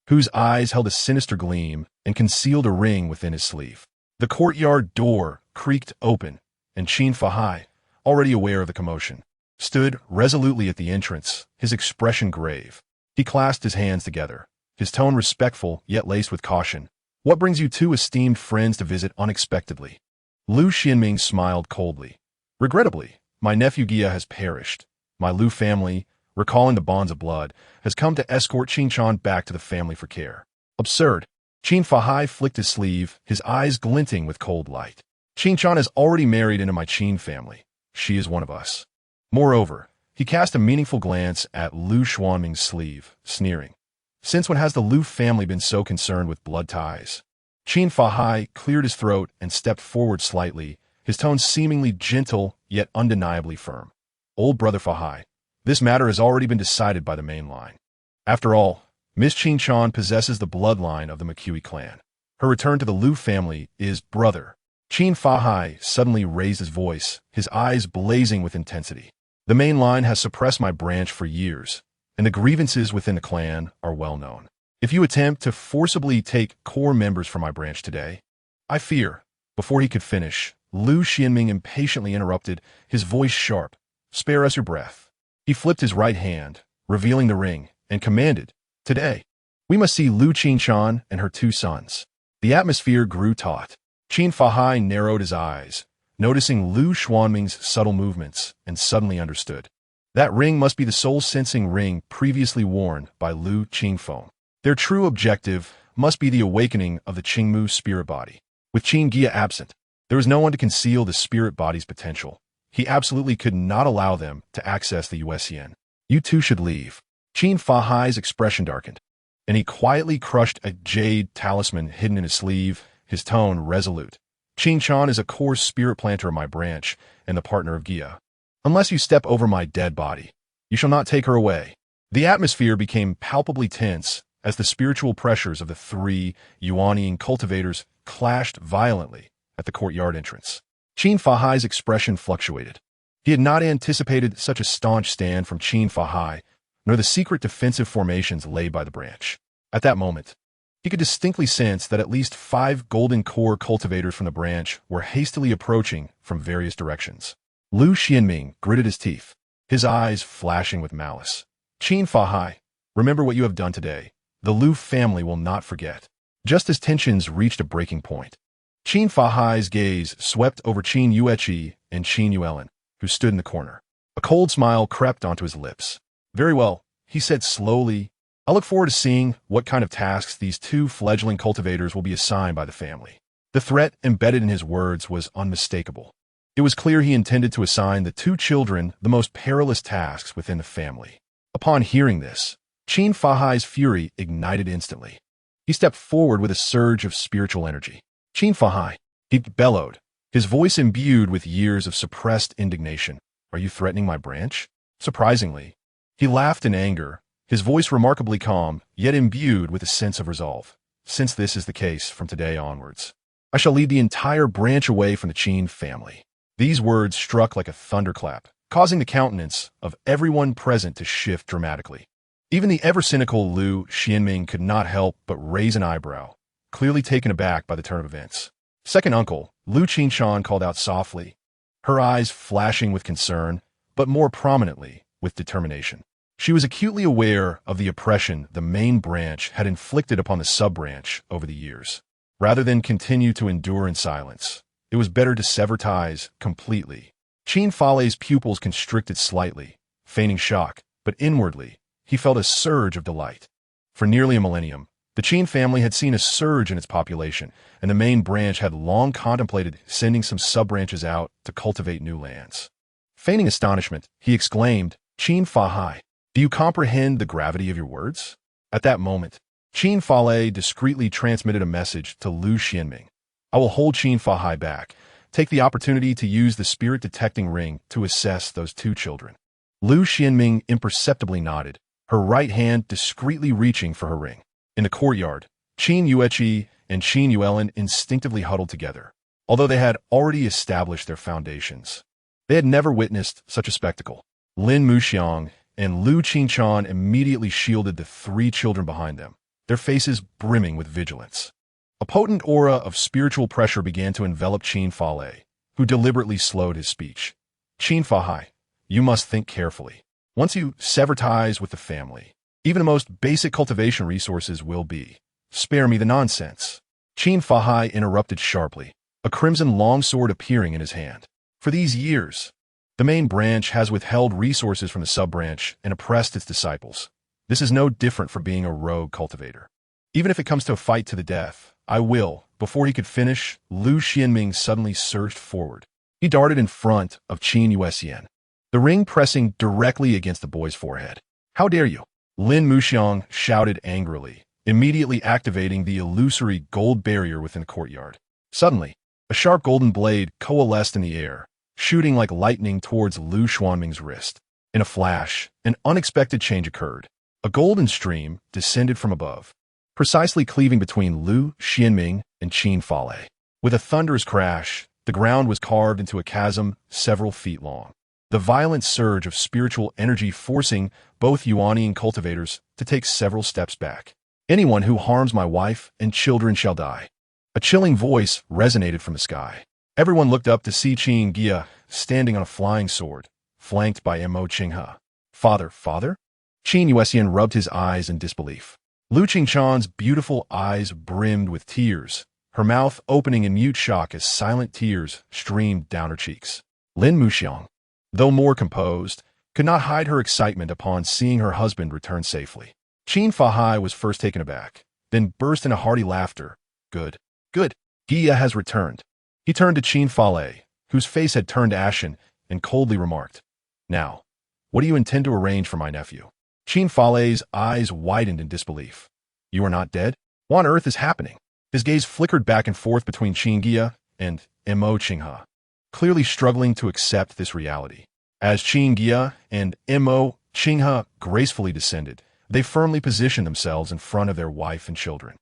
whose eyes held a sinister gleam and concealed a ring within his sleeve. The courtyard door creaked open, and Qin Fahai, already aware of the commotion, stood resolutely at the entrance, his expression grave. He clasped his hands together, his tone respectful yet laced with caution. "What brings you two esteemed friends to visit unexpectedly?" Lu Xianming smiled coldly. "Regrettably, my nephew Guiya has perished. My Liu family, recalling the bonds of blood, has come to escort Qingshan back to the family for care." "Absurd." Qin Fahai flicked his sleeve, his eyes glinting with cold light. "Qingshan is already married into my Qin family. She is one of us." Moreover, he cast a meaningful glance at Lu Xuanming's sleeve, sneering. "Since when has the Liu family been so concerned with blood ties?" Qin Fahai cleared his throat and stepped forward slightly, his tone seemingly gentle yet undeniably firm. "Old brother Fahai, this matter has already been decided by the main line. After all, Miss Qingshan possesses the bloodline of the McQi clan. Her return to the Liu family is brother." Qin Fahai suddenly raised his voice, his eyes blazing with intensity. "The main line has suppressed my branch for years, and the grievances within the clan are well known. If you attempt to forcibly take core members from my branch today, I fear—" Before he could finish, Lu Xianming impatiently interrupted, his voice sharp. "Spare us your breath." He flipped his right hand, revealing the ring, and commanded, "Today, we must see Lu Qingshan and her two sons." The atmosphere grew taut. Qin Fahai narrowed his eyes, noticing Lu Xuanming's subtle movements, and suddenly understood. That ring must be the soul-sensing ring previously worn by Lu Qingfeng. Their true objective must be the awakening of the Qingmu spirit body. With Qin Guiya absent, there was no one to conceal the spirit body's potential. He absolutely could not allow them to access the USCN. "You two should leave." Qin Fahai's expression darkened, and he quietly crushed a jade talisman hidden in his sleeve, his tone resolute. "Qingshan is a core spirit planter of my branch and the partner of Guiya. Unless you step over my dead body, you shall not take her away." The atmosphere became palpably tense as the spiritual pressures of the three Yuanian cultivators clashed violently at the courtyard entrance. Qin Fahai's expression fluctuated. He had not anticipated such a staunch stand from Qin Fahai, nor the secret defensive formations laid by the branch. At that moment, he could distinctly sense that at least 5 golden core cultivators from the branch were hastily approaching from various directions. Lu Xianming gritted his teeth, his eyes flashing with malice. "Qin Fahai, remember what you have done today. The Liu family will not forget." Just as tensions reached a breaking point, Qin Fahai's gaze swept over Qin Yueqi and Qin Yuelin, who stood in the corner. A cold smile crept onto his lips. "Very well," he said slowly. "I look forward to seeing what kind of tasks these two fledgling cultivators will be assigned by the family." The threat embedded in his words was unmistakable. It was clear he intended to assign the two children the most perilous tasks within the family. Upon hearing this, Qin Fahai's fury ignited instantly. He stepped forward with a surge of spiritual energy. "Qin Fahai," he bellowed, his voice imbued with years of suppressed indignation. "Are you threatening my branch?" Surprisingly, he laughed in anger, his voice remarkably calm, yet imbued with a sense of resolve. "Since this is the case from today onwards, I shall lead the entire branch away from the Qin family." These words struck like a thunderclap, causing the countenance of everyone present to shift dramatically. Even the ever-cynical Lu Xianming could not help but raise an eyebrow, clearly taken aback by the turn of events. "Second uncle," Lu Qingshan called out softly, her eyes flashing with concern, but more prominently with determination. She was acutely aware of the oppression the main branch had inflicted upon the sub-branch over the years. Rather than continue to endure in silence, it was better to sever ties completely. Qin Fale's pupils constricted slightly, feigning shock, but inwardly, he felt a surge of delight. For nearly a millennium, the Qin family had seen a surge in its population, and the main branch had long contemplated sending some sub-branches out to cultivate new lands. Feigning astonishment, he exclaimed, "Qin Fahai, do you comprehend the gravity of your words?" At that moment, Qin Fale discreetly transmitted a message to Lu Xianming. "I will hold Qin Fahai back. Take the opportunity to use the spirit-detecting ring to assess those two children." Lu Xianming imperceptibly nodded, her right hand discreetly reaching for her ring. In the courtyard, Qin Yueqi and Qin Yuelin instinctively huddled together, although they had already established their foundations. They had never witnessed such a spectacle. Lin Muxiang and Lu Qinchan immediately shielded the three children behind them, their faces brimming with vigilance. A potent aura of spiritual pressure began to envelop Qin Fale, who deliberately slowed his speech. "Qin Fahai, you must think carefully. Once you sever ties with the family, even the most basic cultivation resources will be. Spare me the nonsense." Qin Fahai interrupted sharply, a crimson longsword appearing in his hand. "For these years, the main branch has withheld resources from the sub-branch and oppressed its disciples. This is no different from being a rogue cultivator. Even if it comes to a fight to the death, I will." Before he could finish, Lu Xianming suddenly surged forward. He darted in front of Qin Yuexian, the ring pressing directly against the boy's forehead. "How dare you?" Lin Muxiang shouted angrily, immediately activating the illusory gold barrier within the courtyard. Suddenly, a sharp golden blade coalesced in the air, shooting like lightning towards Lu Xuanming's wrist. In a flash, an unexpected change occurred. A golden stream descended from above, precisely cleaving between Lu Xianming and Qin Fale. With a thunderous crash, the ground was carved into a chasm several feet long, the violent surge of spiritual energy forcing both Yuanian cultivators to take several steps back. "Anyone who harms my wife and children shall die." A chilling voice resonated from the sky. Everyone looked up to see Qin Guiya standing on a flying sword, flanked by Mo Qinghe. Father? Qin Yuexian rubbed his eyes in disbelief. Lu Qingchan's beautiful eyes brimmed with tears, her mouth opening in mute shock as silent tears streamed down her cheeks. Lin Muxiang, though more composed, could not hide her excitement upon seeing her husband return safely. Qin Fahai was first taken aback, then burst into hearty laughter. Good. Guiya has returned." He turned to Qin Fale, whose face had turned ashen, and coldly remarked, "Now, what do you intend to arrange for my nephew?" Qin Fale's eyes widened in disbelief. "You are not dead? What on earth is happening?" His gaze flickered back and forth between Qin Guiya and Mo Qinghe, clearly struggling to accept this reality. As Qin Guiya and Mo Qinghe gracefully descended, they firmly positioned themselves in front of their wife and children.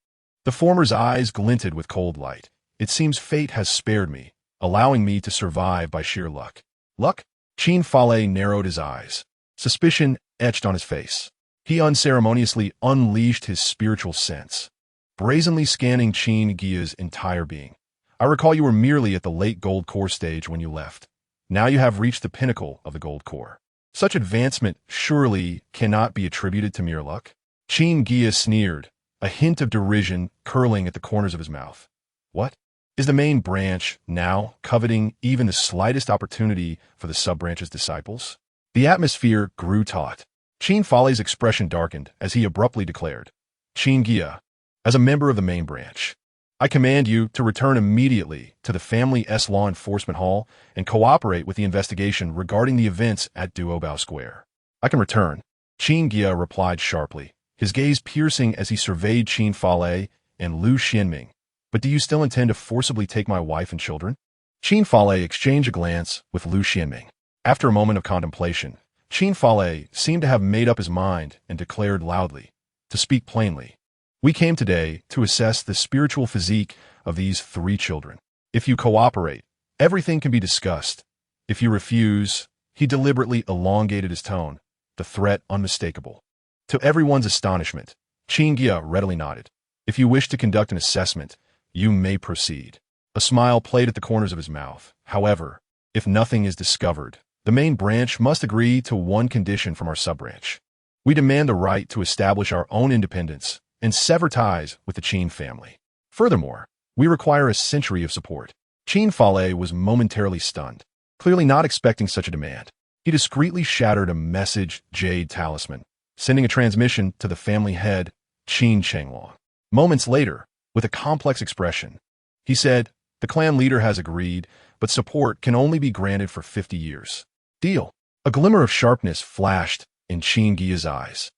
The former's eyes glinted with cold light. "It seems fate has spared me, allowing me to survive by sheer luck." "Luck?" Qin Fale narrowed his eyes. Suspicion etched on his face. He unceremoniously unleashed his spiritual sense, brazenly scanning Qin Guiya's entire being. "I recall you were merely at the late gold core stage when you left. Now you have reached the pinnacle of the gold core. Such advancement surely cannot be attributed to mere luck." Qin Guiya sneered, a hint of derision curling at the corners of his mouth. "What? Is the main branch now coveting even the slightest opportunity for the sub-branch's disciples?" The atmosphere grew taut. Qin Fale's expression darkened as he abruptly declared, "Qin Guiya, as a member of the main branch, I command you to return immediately to the Family Law Enforcement Hall and cooperate with the investigation regarding the events at Duobao Square." "I can return," Qin Guiya replied sharply, his gaze piercing as he surveyed Qin Fale and Lu Xianming. "But do you still intend to forcibly take my wife and children?" Qin Fale exchanged a glance with Lu Xianming. After a moment of contemplation, Qin Fale seemed to have made up his mind and declared loudly, "To speak plainly, we came today to assess the spiritual physique of these three children. If you cooperate, everything can be discussed. If you refuse," he deliberately elongated his tone, the threat unmistakable. To everyone's astonishment, Qin Guiya readily nodded. "If you wish to conduct an assessment, you may proceed." A smile played at the corners of his mouth. "However, if nothing is discovered, the main branch must agree to one condition from our sub-branch. We demand the right to establish our own independence and sever ties with the Qin family. Furthermore, We require a century of support. Qin Guiya was momentarily stunned, clearly not expecting such a demand. He discreetly shattered a message jade talisman, sending a transmission to the family head, Qin Chenglong. Moments later, with a complex expression, he said, "The clan leader has agreed, but support can only be granted for 50 years. Deal." A glimmer of sharpness flashed in Qin Guiya's eyes.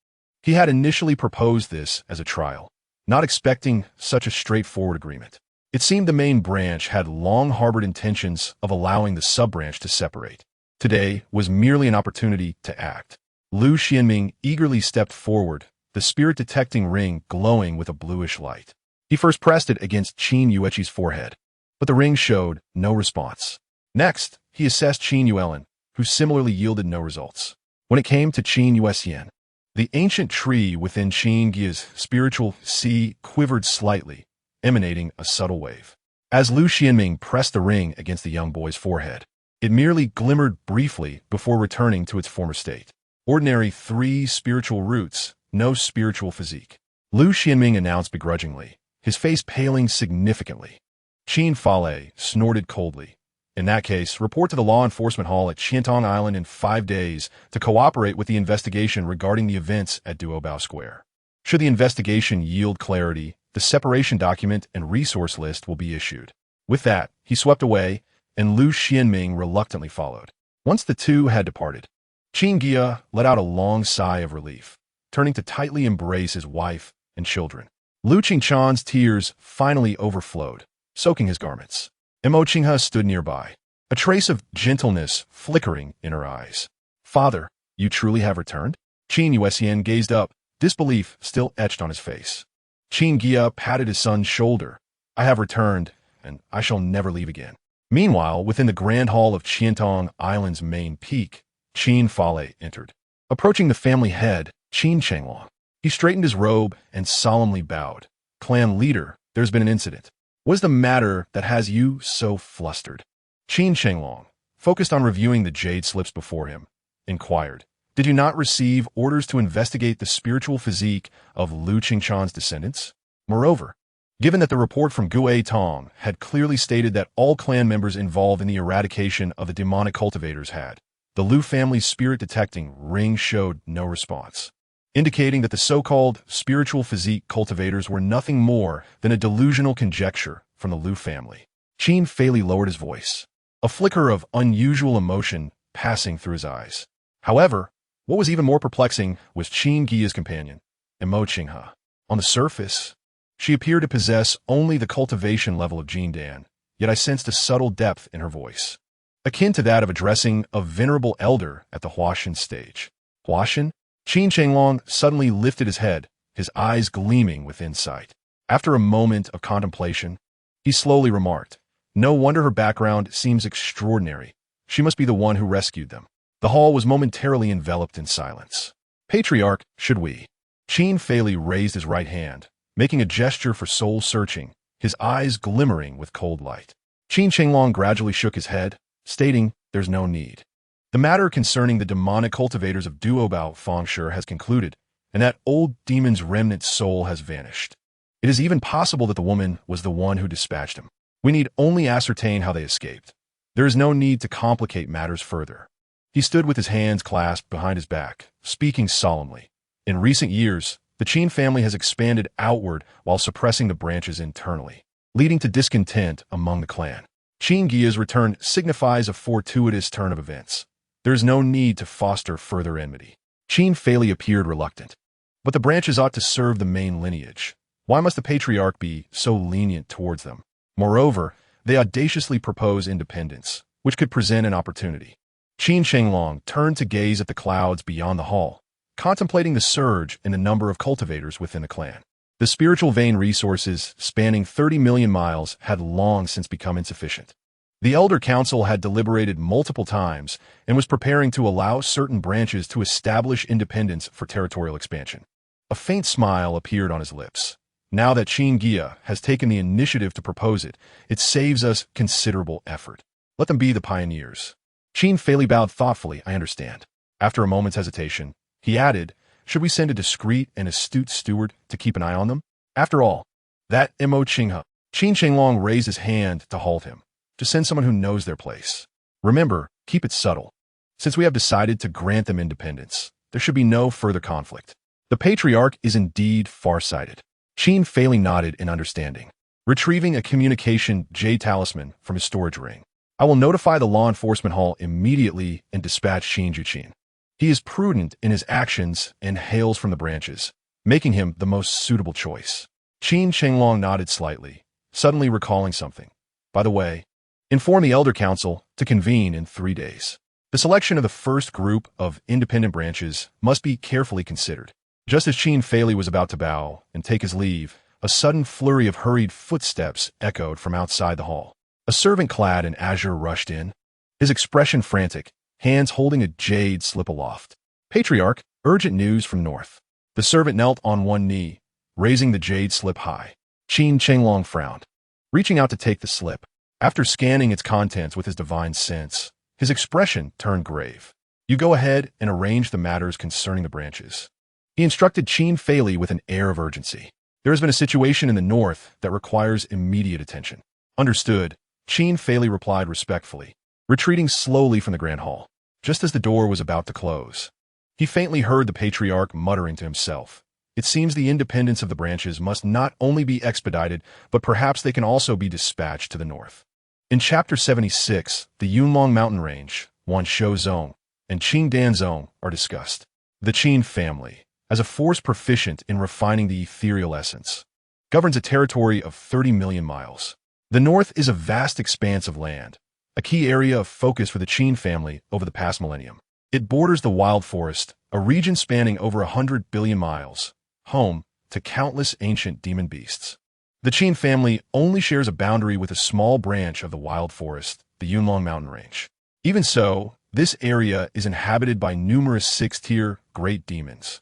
He had initially proposed this as a trial, not expecting such a straightforward agreement. It seemed the main branch had long harbored intentions of allowing the sub-branch to separate. Today was merely an opportunity to act. Lu Xianming eagerly stepped forward, the spirit-detecting ring glowing with a bluish light. He first pressed it against Qin Yueqi's forehead, but the ring showed no response. Next, he assessed Qin Yuelin, who similarly yielded no results. When it came to Qin Yuexian, the ancient tree within Qin Guiya's spiritual sea quivered slightly, emanating a subtle wave. As Lu Xianming pressed the ring against the young boy's forehead, it merely glimmered briefly before returning to its former state. Ordinary 3 spiritual roots, no spiritual physique. Lu Xianming announced begrudgingly, his face paling significantly. Qin Guiya snorted coldly. In that case, report to the law enforcement hall at Qiantong Island in 5 days to cooperate with the investigation regarding the events at Duobao Square. Should the investigation yield clarity, the separation document and resource list will be issued. With that, he swept away, and Lu Xianming reluctantly followed. Once the two had departed, Qin Guiya let out a long sigh of relief, turning to tightly embrace his wife and children. Lu Qingchan's tears finally overflowed, soaking his garments. Mo Qinghe stood nearby, a trace of gentleness flickering in her eyes. "Father, you truly have returned?" Qin Yuexian gazed up, disbelief still etched on his face. Qin Guiya patted his son's shoulder. "I have returned, and I shall never leave again." Meanwhile, within the grand hall of Qiantong Island's main peak, Qin Guiya entered. Approaching the family head, Qin Chenglong, he straightened his robe and solemnly bowed. "Clan leader, there's been an incident. What is the matter that has you so flustered?" Qin Chenglong, focused on reviewing the jade slips before him, inquired, "Did you not receive orders to investigate the spiritual physique of Lu Qingchan's descendants? Moreover, given that the report from Guo Tong had clearly stated that all clan members involved in the eradication of the demonic cultivators had, the Lu family's spirit-detecting ring showed no response, indicating that the so-called spiritual physique cultivators were nothing more than a delusional conjecture from the Lu family." Qin Guiya lowered his voice, a flicker of unusual emotion passing through his eyes. However, what was even more perplexing was Qin Guiya's companion, Mo Qinghe. On the surface, she appeared to possess only the cultivation level of Jindan, yet I sensed a subtle depth in her voice, akin to that of addressing a venerable elder at the Huashan stage. "Huashan?" Qin Chenglong suddenly lifted his head, his eyes gleaming with insight. After a moment of contemplation, he slowly remarked, "No wonder her background seems extraordinary. She must be the one who rescued them." The hall was momentarily enveloped in silence. "Patriarch, should we?" Qin Guiya raised his right hand, making a gesture for soul-searching, his eyes glimmering with cold light. Qin Chenglong gradually shook his head, stating, "There's no need. The matter concerning the demonic cultivators of Duobao Fengshe has concluded, and that old demon's remnant soul has vanished. It is even possible that the woman was the one who dispatched him. We need only ascertain how they escaped. There is no need to complicate matters further." He stood with his hands clasped behind his back, speaking solemnly. In recent years, the Qin family has expanded outward while suppressing the branches internally, leading to discontent among the clan. Qin Guiya's return signifies a fortuitous turn of events. There is no need to foster further enmity. Qin Guiya appeared reluctant. "But the branches ought to serve the main lineage. Why must the patriarch be so lenient towards them? Moreover, they audaciously propose independence, which could present an opportunity." Qin Chenglong turned to gaze at the clouds beyond the hall, contemplating the surge in the number of cultivators within the clan. The spiritual vein resources spanning 30 million miles had long since become insufficient. The Elder Council had deliberated multiple times and was preparing to allow certain branches to establish independence for territorial expansion. A faint smile appeared on his lips. Now that Qin Guiya has taken the initiative to propose it, it saves us considerable effort. Let them be the pioneers. Qin Guiya bowed thoughtfully, "I understand." After a moment's hesitation, he added, "Should we send a discreet and astute steward to keep an eye on them? After all, that Mo Qinghe Qin Shenglong raised his hand to halt him, to send someone who knows their place. Remember, keep it subtle. Since we have decided to grant them independence, there should be no further conflict. The patriarch is indeed farsighted. Qin Fei nodded in understanding, retrieving a communication jade talisman from his storage ring. I will notify the law enforcement hall immediately and dispatch Qin Juqin. He is prudent in his actions and hails from the branches, making him the most suitable choice. Qin Shenglong nodded slightly, suddenly recalling something. By the way, inform the Elder Council to convene in 3 days. The selection of the first group of independent branches must be carefully considered. Just as Qin Fei was about to bow and take his leave, a sudden flurry of hurried footsteps echoed from outside the hall. A servant clad in azure rushed in, his expression frantic, hands holding a jade slip aloft. Patriarch, urgent news from north. The servant knelt on one knee, raising the jade slip high. Qin Shenglong frowned, reaching out to take the slip. After scanning its contents with his divine sense, his expression turned grave. You go ahead and arrange the matters concerning the branches. He instructed Qin Fei with an air of urgency. There has been a situation in the north that requires immediate attention. Understood, Qin Fei replied respectfully, retreating slowly from the grand hall. Just as the door was about to close, he faintly heard the patriarch muttering to himself. It seems the independence of the branches must not only be expedited, but perhaps they can also be dispatched to the north. In Chapter 76, the Yunlong mountain range, Wanshou Zone, and Qingdan Zone are discussed. The Qin family, as a force proficient in refining the ethereal essence, governs a territory of 30 million miles. The north is a vast expanse of land, a key area of focus for the Qin family over the past millennium. It borders the wild forest, a region spanning over 100 billion miles, home to countless ancient demon beasts. The Qin family only shares a boundary with a small branch of the wild forest, the Yunlong mountain range. Even so, this area is inhabited by numerous sixth-tier great demons.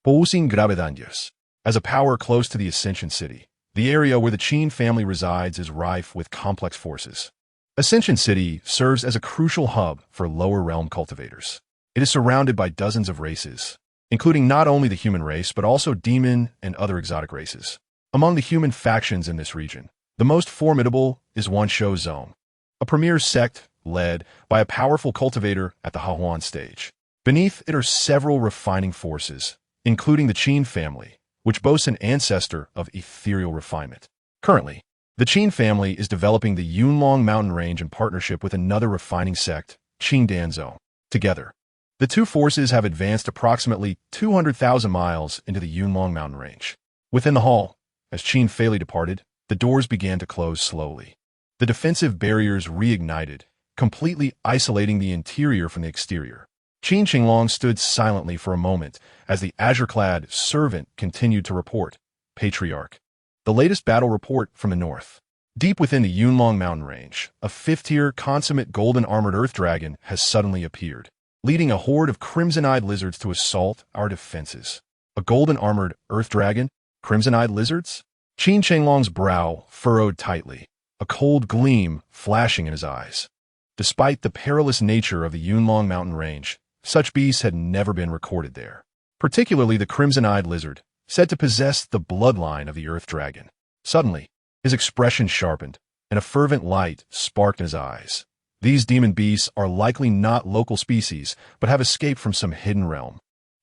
Pousin Gravedandios. As a power close to the Ascension City, the area where the Qin family resides is rife with complex forces. Ascension City serves as a crucial hub for lower realm cultivators. It is surrounded by dozens of races, including not only the human race but also demon and other exotic races. Among the human factions in this region, the most formidable is Wanshou Zone, a premier sect led by a powerful cultivator at the Hahuan stage. Beneath it are several refining forces, including the Qin family, which boasts an ancestor of ethereal refinement. Currently, the Qin family is developing the Yunlong mountain range in partnership with another refining sect, Qingdan Zone. Together, the two forces have advanced approximately 200,000 miles into the Yunlong mountain range. Within the hall, as Qin Fei departed, the doors began to close slowly. The defensive barriers reignited, completely isolating the interior from the exterior. Qin Shenglong stood silently for a moment as the azure-clad servant continued to report. Patriarch. The latest battle report from the north. Deep within the Yunlong mountain range, a fifth-tier consummate golden-armored earth dragon has suddenly appeared, leading a horde of crimson-eyed lizards to assault our defenses. A golden-armored earth dragon? Crimson-eyed lizards? Qin Shenglong's brow furrowed tightly, a cold gleam flashing in his eyes. Despite the perilous nature of the Yunlong mountain range, such beasts had never been recorded there. Particularly the crimson-eyed lizard, said to possess the bloodline of the earth dragon. Suddenly, his expression sharpened, and a fervent light sparked in his eyes. These demon beasts are likely not local species, but have escaped from some hidden realm.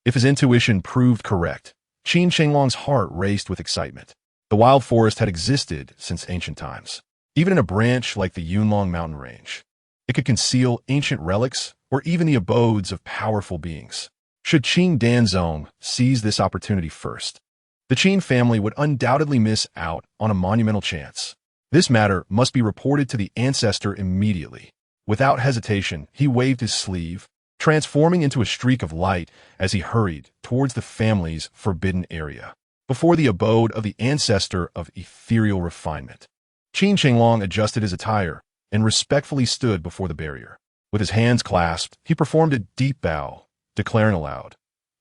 If his intuition proved correct, Qin Shenglong's heart raced with excitement. The wild forest had existed since ancient times. Even in a branch like the Yunlong mountain range, it could conceal ancient relics or even the abodes of powerful beings. Should Qingdan Zone seize this opportunity first, the Qin family would undoubtedly miss out on a monumental chance. This matter must be reported to the ancestor immediately. Without hesitation, he waved his sleeve, transforming into a streak of light as he hurried towards the family's forbidden area, before the abode of the ancestor of ethereal refinement. Qin Shenglong adjusted his attire and respectfully stood before the barrier. With his hands clasped, he performed a deep bow, declaring aloud,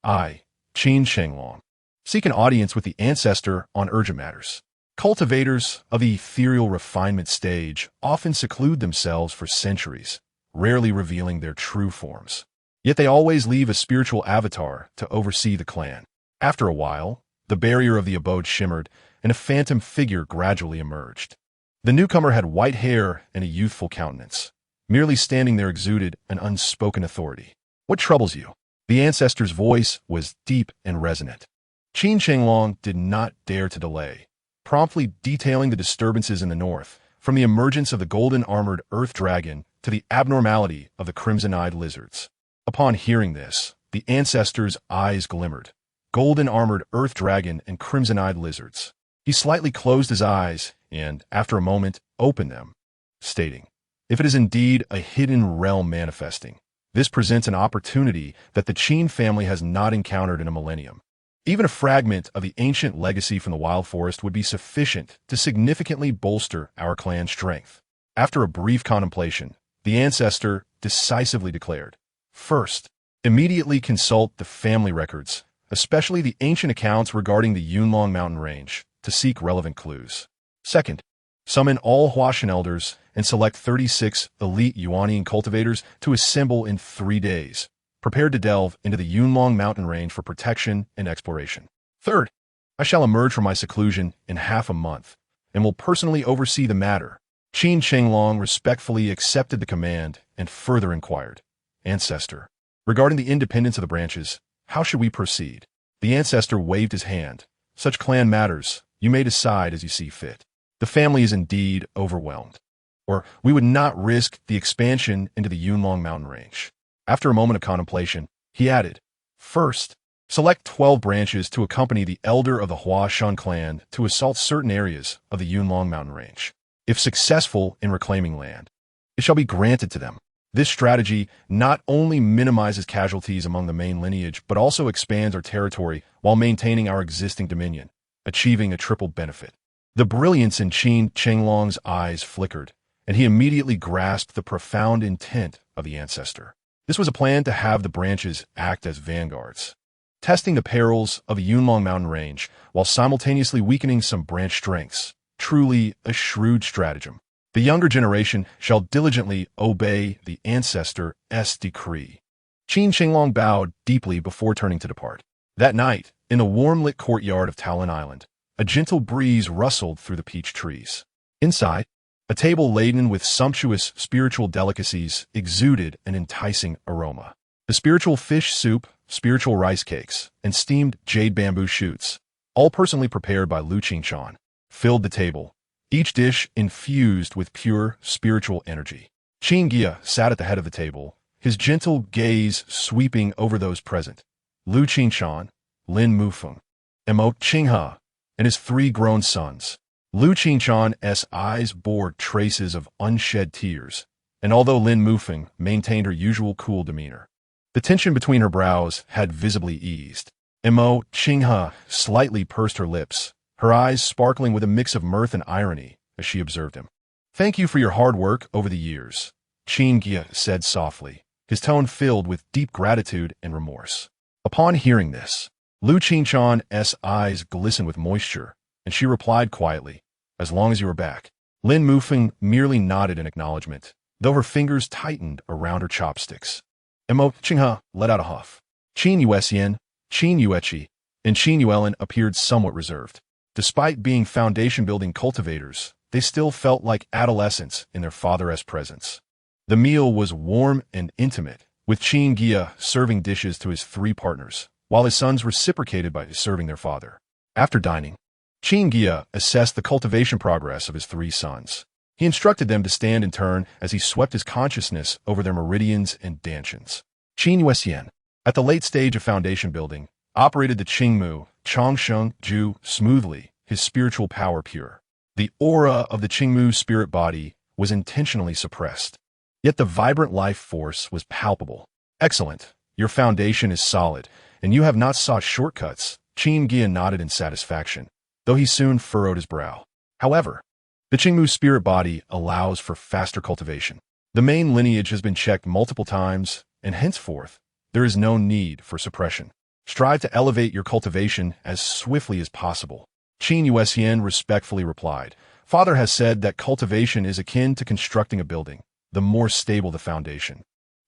I, Qin Shenglong, seek an audience with the ancestor on urgent matters. Cultivators of the ethereal refinement stage often seclude themselves for centuries, rarely revealing their true forms. Yet they always leave a spiritual avatar to oversee the clan. After a while, the barrier of the abode shimmered, and a phantom figure gradually emerged. The newcomer had white hair and a youthful countenance. Merely standing there exuded an unspoken authority. "What troubles you?" The ancestor's voice was deep and resonant. Qin Chenglong did not dare to delay, promptly detailing the disturbances in the north, from the emergence of the golden-armored earth dragon to the abnormality of the crimson-eyed lizards. Upon hearing this, the ancestor's eyes glimmered. Golden-armored earth dragon and crimson-eyed lizards. He slightly closed his eyes and, after a moment, opened them, stating, "If it is indeed a hidden realm manifesting, this presents an opportunity that the Qin family has not encountered in a millennium. Even a fragment of the ancient legacy from the wild forest would be sufficient to significantly bolster our clan's strength." After a brief contemplation, the ancestor decisively declared, "First, immediately consult the family records, especially the ancient accounts regarding the Yunlong mountain range, to seek relevant clues. Second, summon all Huashan elders and select 36 elite Yuanian cultivators to assemble in 3 days, prepared to delve into the Yunlong mountain range for protection and exploration. Third, I shall emerge from my seclusion in half a month and will personally oversee the matter." Qin Chenglong respectfully accepted the command and further inquired, "Ancestor, regarding the independence of the branches, how should we proceed?" The ancestor waved his hand. "Such clan matters, you may decide as you see fit. The family is indeed overwhelmed, or we would not risk the expansion into the Yunlong mountain range." After a moment of contemplation, he added, "First, select 12 branches to accompany the elder of the Huashan clan to assault certain areas of the Yunlong mountain range. If successful in reclaiming land, it shall be granted to them. This strategy not only minimizes casualties among the main lineage, but also expands our territory while maintaining our existing dominion, achieving a triple benefit." The brilliance in Qin Chenglong's eyes flickered, and he immediately grasped the profound intent of the ancestor. This was a plan to have the branches act as vanguards, testing the perils of the Yunlong mountain range while simultaneously weakening some branch strengths. Truly a shrewd stratagem. The younger generation shall diligently obey the ancestor's decree. Qin Chenglong bowed deeply before turning to depart. That night, in the warm-lit courtyard of Talon Island, a gentle breeze rustled through the peach trees. Inside, a table laden with sumptuous spiritual delicacies exuded an enticing aroma. The spiritual fish soup, spiritual rice cakes, and steamed jade bamboo shoots, all personally prepared by Lu Qingshan, filled the table, each dish infused with pure spiritual energy. Qin Guiya sat at the head of the table, his gentle gaze sweeping over those present. Lu Qingshan, Lin Mufeng, Mo Qinghe, and his 3 grown sons. Lu Qingshan's eyes bore traces of unshed tears, and although Lin Mufeng maintained her usual cool demeanor, the tension between her brows had visibly eased. Mo Qinghe slightly pursed her lips, her eyes sparkling with a mix of mirth and irony as she observed him. "Thank you for your hard work over the years," Qin Guiya said softly, his tone filled with deep gratitude and remorse. Upon hearing this, Lu Qingshan's eyes glistened with moisture, and she replied quietly, "As long as you are back." Lin Mufeng merely nodded in acknowledgement, though her fingers tightened around her chopsticks. Mo Qinghe let out a huff. Qin Yuesian, Qin Yueqi, and Qin Yuelin appeared somewhat reserved. Despite being foundation-building cultivators, they still felt like adolescents in their father's presence. The meal was warm and intimate, with Qin Guiya serving dishes to his 3 partners, while his sons reciprocated by serving their father. After dining, Qin Guiya assessed the cultivation progress of his 3 sons. He instructed them to stand in turn as he swept his consciousness over their meridians and dantians. Qin Yuesian, at the late stage of foundation building, operated the Qingmu Changsheng Ju smoothly, his spiritual power pure. The aura of the Qingmu spirit body was intentionally suppressed, yet the vibrant life force was palpable. "Excellent. Your foundation is solid, and you have not sought shortcuts." Qin Guiya nodded in satisfaction, though he soon furrowed his brow. However, the Qingmu spirit body allows for faster cultivation. The main lineage has been checked multiple times, and henceforth, there is no need for suppression. Strive to elevate your cultivation as swiftly as possible. Qin Yuesian respectfully replied, "Father has said that cultivation is akin to constructing a building. The more stable the foundation,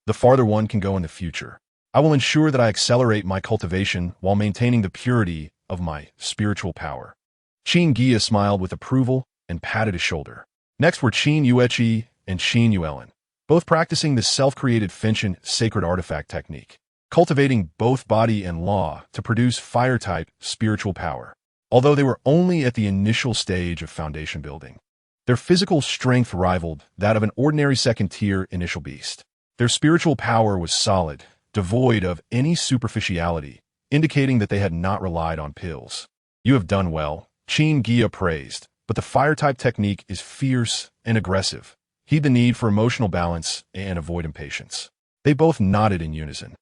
the farther one can go in the future. I will ensure that I accelerate my cultivation while maintaining the purity of my spiritual power." Qin Guiya smiled with approval and patted his shoulder. Next were Qin Guiya and Qin Yuan, both practicing the self-created Fenchin sacred artifact technique, cultivating both body and law to produce fire-type spiritual power. Although they were only at the initial stage of foundation building, their physical strength rivaled that of an ordinary second-tier initial beast. Their spiritual power was solid, devoid of any superficiality, indicating that they had not relied on pills. "You have done well," Qin Guiya praised, "but the fire-type technique is fierce and aggressive. Heed the need for emotional balance and avoid impatience." They both nodded in unison.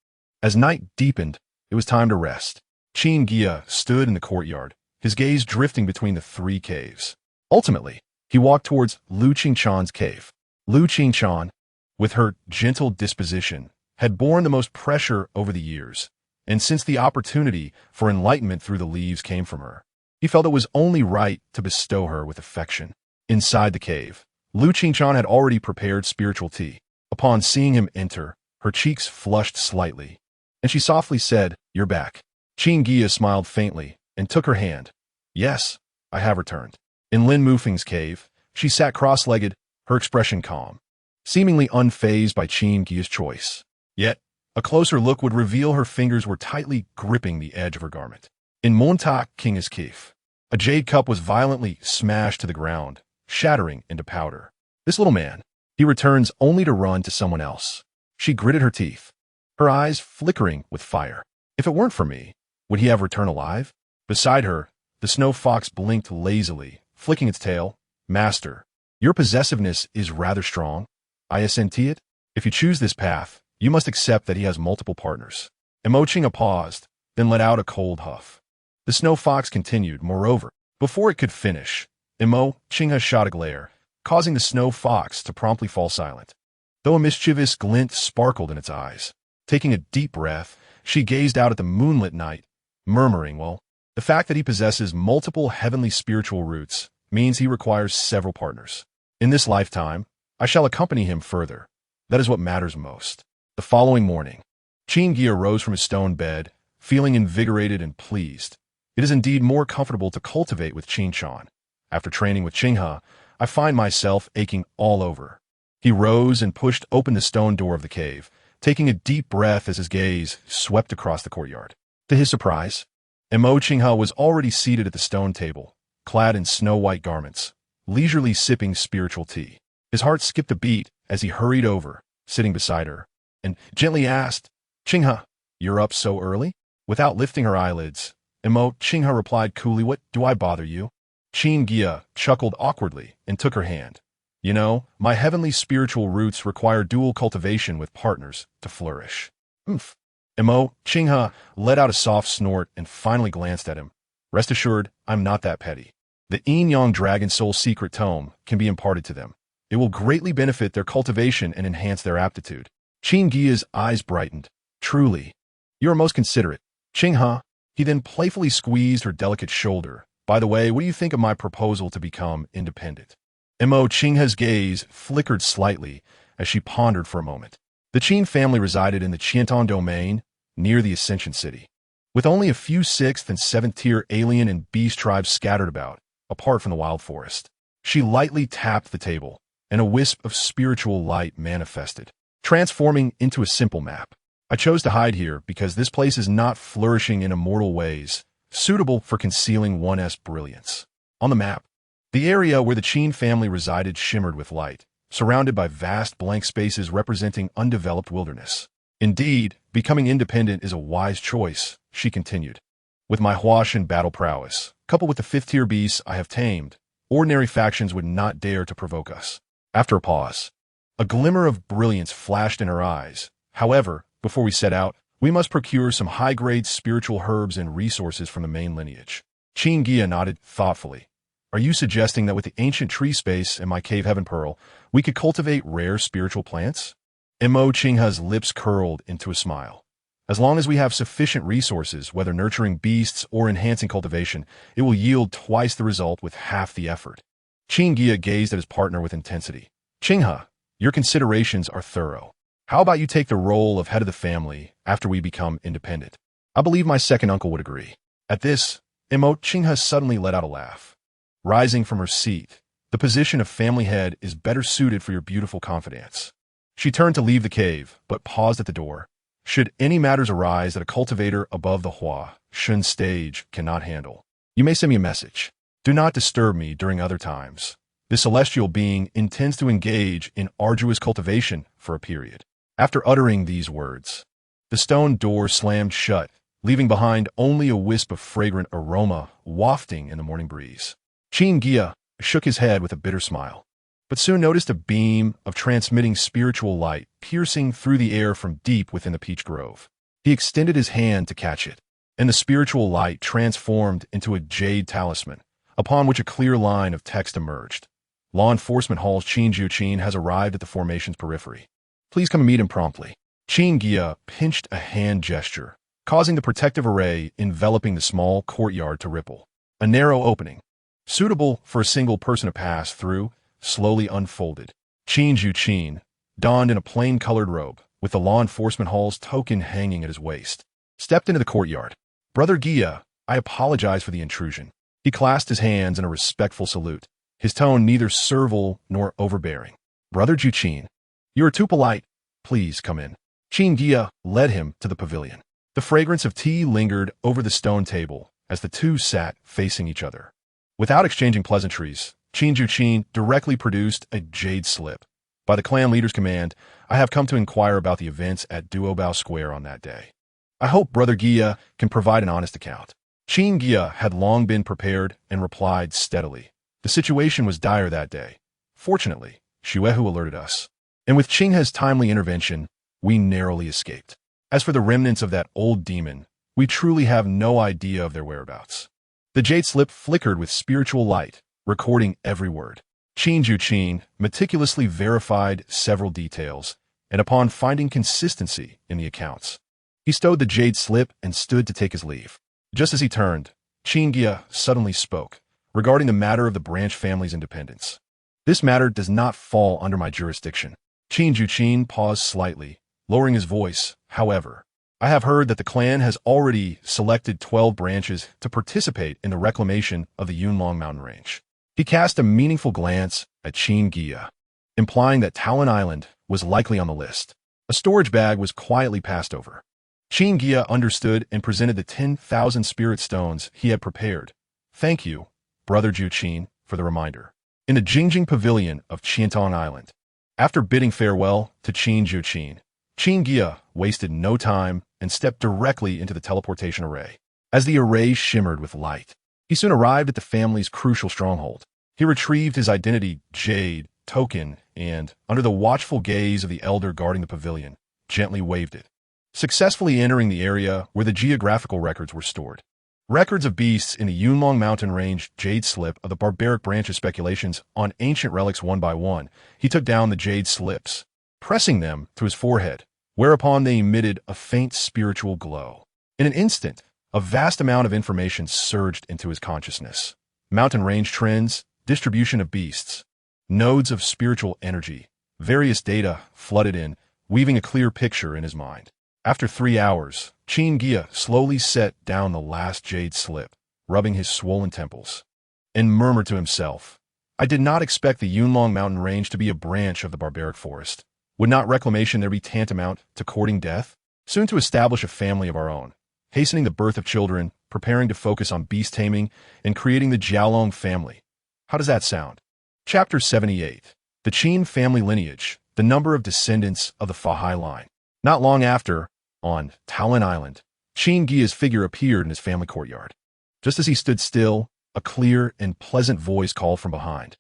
As night deepened, it was time to rest. Qin Guiya stood in the courtyard, his gaze drifting between the three caves. Ultimately, he walked towards Lu Qingchan's cave. Lu Qingchan, with her gentle disposition, had borne the most pressure over the years, and since the opportunity for enlightenment through the leaves came from her, he felt it was only right to bestow her with affection. Inside the cave, Lu Qingchan had already prepared spiritual tea. Upon seeing him enter, her cheeks flushed slightly, and she softly said, "You're back." Qin Guiya smiled faintly and took her hand. "Yes, I have returned." In Lin Mufeng's cave, she sat cross-legged, her expression calm, seemingly unfazed by Qin Guiya's choice. Yet, a closer look would reveal her fingers were tightly gripping the edge of her garment. In Montauk King's cave, a jade cup was violently smashed to the ground, shattering into powder. "This little man, he returns only to run to someone else." She gritted her teeth, her eyes flickering with fire. "If it weren't for me, would he have returned alive?" Beside her, the snow fox blinked lazily, flicking its tail. "Master, your possessiveness is rather strong. I assent to it. If you choose this path, you must accept that he has multiple partners." Emo Qingha paused, then let out a cold huff. The snow fox continued. Moreover, before it could finish, Emo Qingha shot a glare, causing the snow fox to promptly fall silent, though a mischievous glint sparkled in its eyes. Taking a deep breath, she gazed out at the moonlit night, murmuring, "Well, the fact that he possesses multiple heavenly spiritual roots means he requires several partners. In this lifetime, I shall accompany him further. That is what matters most." The following morning, Qin Guiya rose from his stone bed, feeling invigorated and pleased. It is indeed more comfortable to cultivate with Qingchan. After training with Qinghe, I find myself aching all over. He rose and pushed open the stone door of the cave, taking a deep breath as his gaze swept across the courtyard. To his surprise, Emo Qinghe was already seated at the stone table, clad in snow-white garments, leisurely sipping spiritual tea. His heart skipped a beat as he hurried over, sitting beside her, and gently asked, "Qinghe, you're up so early?" Without lifting her eyelids, Emo Qinghe replied coolly, "What, do I bother you?" Qin Guiya chuckled awkwardly and took her hand. "You know, my heavenly spiritual roots require dual cultivation with partners to flourish." "Oomph." Emo Qinghe let out a soft snort and finally glanced at him. "Rest assured, I'm not that petty. The Yin-Yang Dragon Soul secret tome can be imparted to them. It will greatly benefit their cultivation and enhance their aptitude." Qin Guiya's eyes brightened. "Truly, you are most considerate, Qinghe." He then playfully squeezed her delicate shoulder. "By the way, what do you think of my proposal to become independent?" Emo Qinghe's gaze flickered slightly as she pondered for a moment. The Qin family resided in the Qiantan domain, near the Ascension City, with only a few 6th and 7th tier alien and beast tribes scattered about, apart from the wild forest. She lightly tapped the table, and a wisp of spiritual light manifested, transforming into a simple map. "I chose to hide here because this place is not flourishing in immortal ways, suitable for concealing one's brilliance." On the map, the area where the Qin family resided shimmered with light, surrounded by vast blank spaces representing undeveloped wilderness. "Indeed, becoming independent is a wise choice," she continued. "With my hwash and battle prowess, coupled with the 5th-tier beasts I have tamed, ordinary factions would not dare to provoke us." After a pause, a glimmer of brilliance flashed in her eyes. "However, before we set out, we must procure some high-grade spiritual herbs and resources from the main lineage." Qin Guiya nodded thoughtfully. "Are you suggesting that with the ancient tree space and my cave heaven pearl, we could cultivate rare spiritual plants?" Emo Qinghe's lips curled into a smile. "As long as we have sufficient resources, whether nurturing beasts or enhancing cultivation, it will yield twice the result with half the effort." Qin Guiya gazed at his partner with intensity. "Qinghe, your considerations are thorough. How about you take the role of head of the family after we become independent? I believe my second uncle would agree." At this, Emo Qinghe suddenly let out a laugh. Rising from her seat, The position of family head is better suited for your beautiful confidence. She turned to leave the cave, but paused at the door. Should any matters arise that a cultivator above the Hua Shun stage cannot handle, you may send me a message. Do not disturb me during other times. The celestial being intends to engage in arduous cultivation for a period. After uttering these words, the stone door slammed shut, leaving behind only a wisp of fragrant aroma wafting in the morning breeze. Qin Guiya shook his head with a bitter smile, but soon noticed a beam of transmitting spiritual light piercing through the air from deep within the peach grove. He extended his hand to catch it, and the spiritual light transformed into a jade talisman, upon which a clear line of text emerged. Law Enforcement Hall's Qin Guiya has arrived at the formation's periphery. Please come and meet him promptly. Qin Guiya pinched a hand gesture, causing the protective array enveloping the small courtyard to ripple. A narrow opening, suitable for a single person to pass through, slowly unfolded. Qin Guiya, donned in a plain-colored robe, with the Law Enforcement Hall's token hanging at his waist, stepped into the courtyard. Brother Guiya, I apologize for the intrusion. He clasped his hands in a respectful salute, his tone neither servile nor overbearing. Brother Guiya, you are too polite. Please come in. Qin Guiya led him to the pavilion. The fragrance of tea lingered over the stone table as the two sat facing each other. Without exchanging pleasantries, Qin Guiya directly produced a jade slip. By the clan leader's command, I have come to inquire about the events at Duobao Square on that day. I hope Brother Guiya can provide an honest account. Qin Guiya had long been prepared and replied steadily. The situation was dire that day. Fortunately, Xuehu alerted us, and with Qinghe's timely intervention, we narrowly escaped. As for the remnants of that old demon, we truly have no idea of their whereabouts. The jade slip flickered with spiritual light, recording every word. Qin Guiya meticulously verified several details, and upon finding consistency in the accounts, he stowed the jade slip and stood to take his leave. Just as he turned, Qin Guiya suddenly spoke, regarding the matter of the branch family's independence. This matter does not fall under my jurisdiction. Qin Guiya paused slightly, lowering his voice. However, I have heard that the clan has already selected 12 branches to participate in the reclamation of the Yunlong mountain range. He cast a meaningful glance at Qin Guiya, implying that Talon Island was likely on the list. A storage bag was quietly passed over. Qin Guiya understood and presented the 10,000 spirit stones he had prepared. Thank you, Brother Guiya, for the reminder. In the Jingjing Pavilion of Qiantong Island, after bidding farewell to Qin Guiya, Qin Guiya wasted no time and stepped directly into the teleportation array. As the array shimmered with light, he soon arrived at the family's crucial stronghold. He retrieved his identity jade token and, under the watchful gaze of the elder guarding the pavilion, gently waved it, successfully entering the area where the geographical records were stored. Records of beasts in the Yunlong mountain range jade slip of the barbaric branch's speculations on ancient relics one by one. He took down the jade slips, pressing them to his forehead, whereupon they emitted a faint spiritual glow. In an instant, a vast amount of information surged into his consciousness. Mountain range trends, distribution of beasts, nodes of spiritual energy, various data flooded in, weaving a clear picture in his mind. After 3 hours, Qin Guiya slowly set down the last jade slip, rubbing his swollen temples, and murmured to himself, I did not expect the Yunlong mountain range to be a branch of the barbaric forest. Would not reclamation there be tantamount to courting death? Soon to establish a family of our own, hastening the birth of children, preparing to focus on beast taming, and creating the Jiaolong family. How does that sound? Chapter 78. The Qin family lineage, the number of descendants of the Fahai line. Not long after, on Talon Island, Qin Guiya's figure appeared in his family courtyard. Just as he stood still, a clear and pleasant voice called from behind.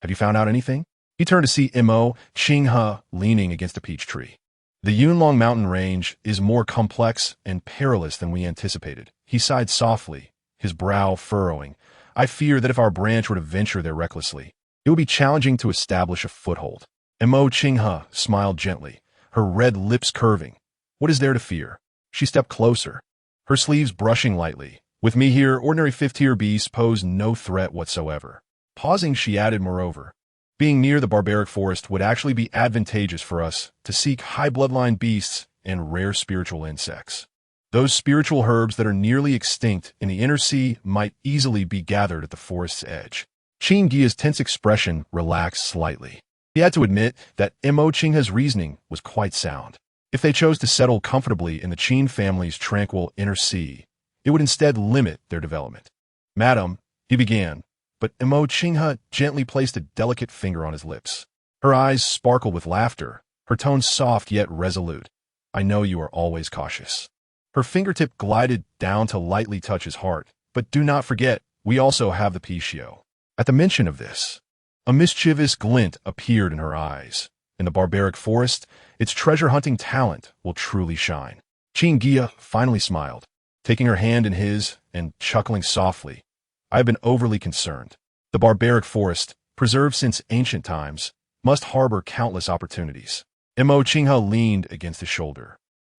Have you found out anything? He turned to see Mo Qinghe leaning against a peach tree. The Yunlong mountain range is more complex and perilous than we anticipated. He sighed softly, his brow furrowing. I fear that if our branch were to venture there recklessly, it would be challenging to establish a foothold. Mo Qinghe smiled gently, her red lips curving. What is there to fear? She stepped closer, her sleeves brushing lightly. With me here, ordinary fifth-tier beasts pose no threat whatsoever. Pausing, she added, moreover, being near the barbaric forest would actually be advantageous for us to seek high bloodline beasts and rare spiritual insects. Those spiritual herbs that are nearly extinct in the inner sea might easily be gathered at the forest's edge. Qin Guiya's tense expression relaxed slightly. He had to admit that Mo Qinghe's reasoning was quite sound. If they chose to settle comfortably in the Qin family's tranquil inner sea, it would instead limit their development. "Madam," he began, but Mo Qinghe gently placed a delicate finger on his lips. Her eyes sparkled with laughter, her tone soft yet resolute. "I know you are always cautious." Her fingertip glided down to lightly touch his heart, but do not forget, we also have the Pishio. At the mention of this, a mischievous glint appeared in her eyes. In the barbaric forest, its treasure-hunting talent will truly shine. Qin Guiya finally smiled, taking her hand in his and chuckling softly. "I have been overly concerned. The barbaric forest, preserved since ancient times, must harbor countless opportunities." Mo Qinghe leaned against his shoulder,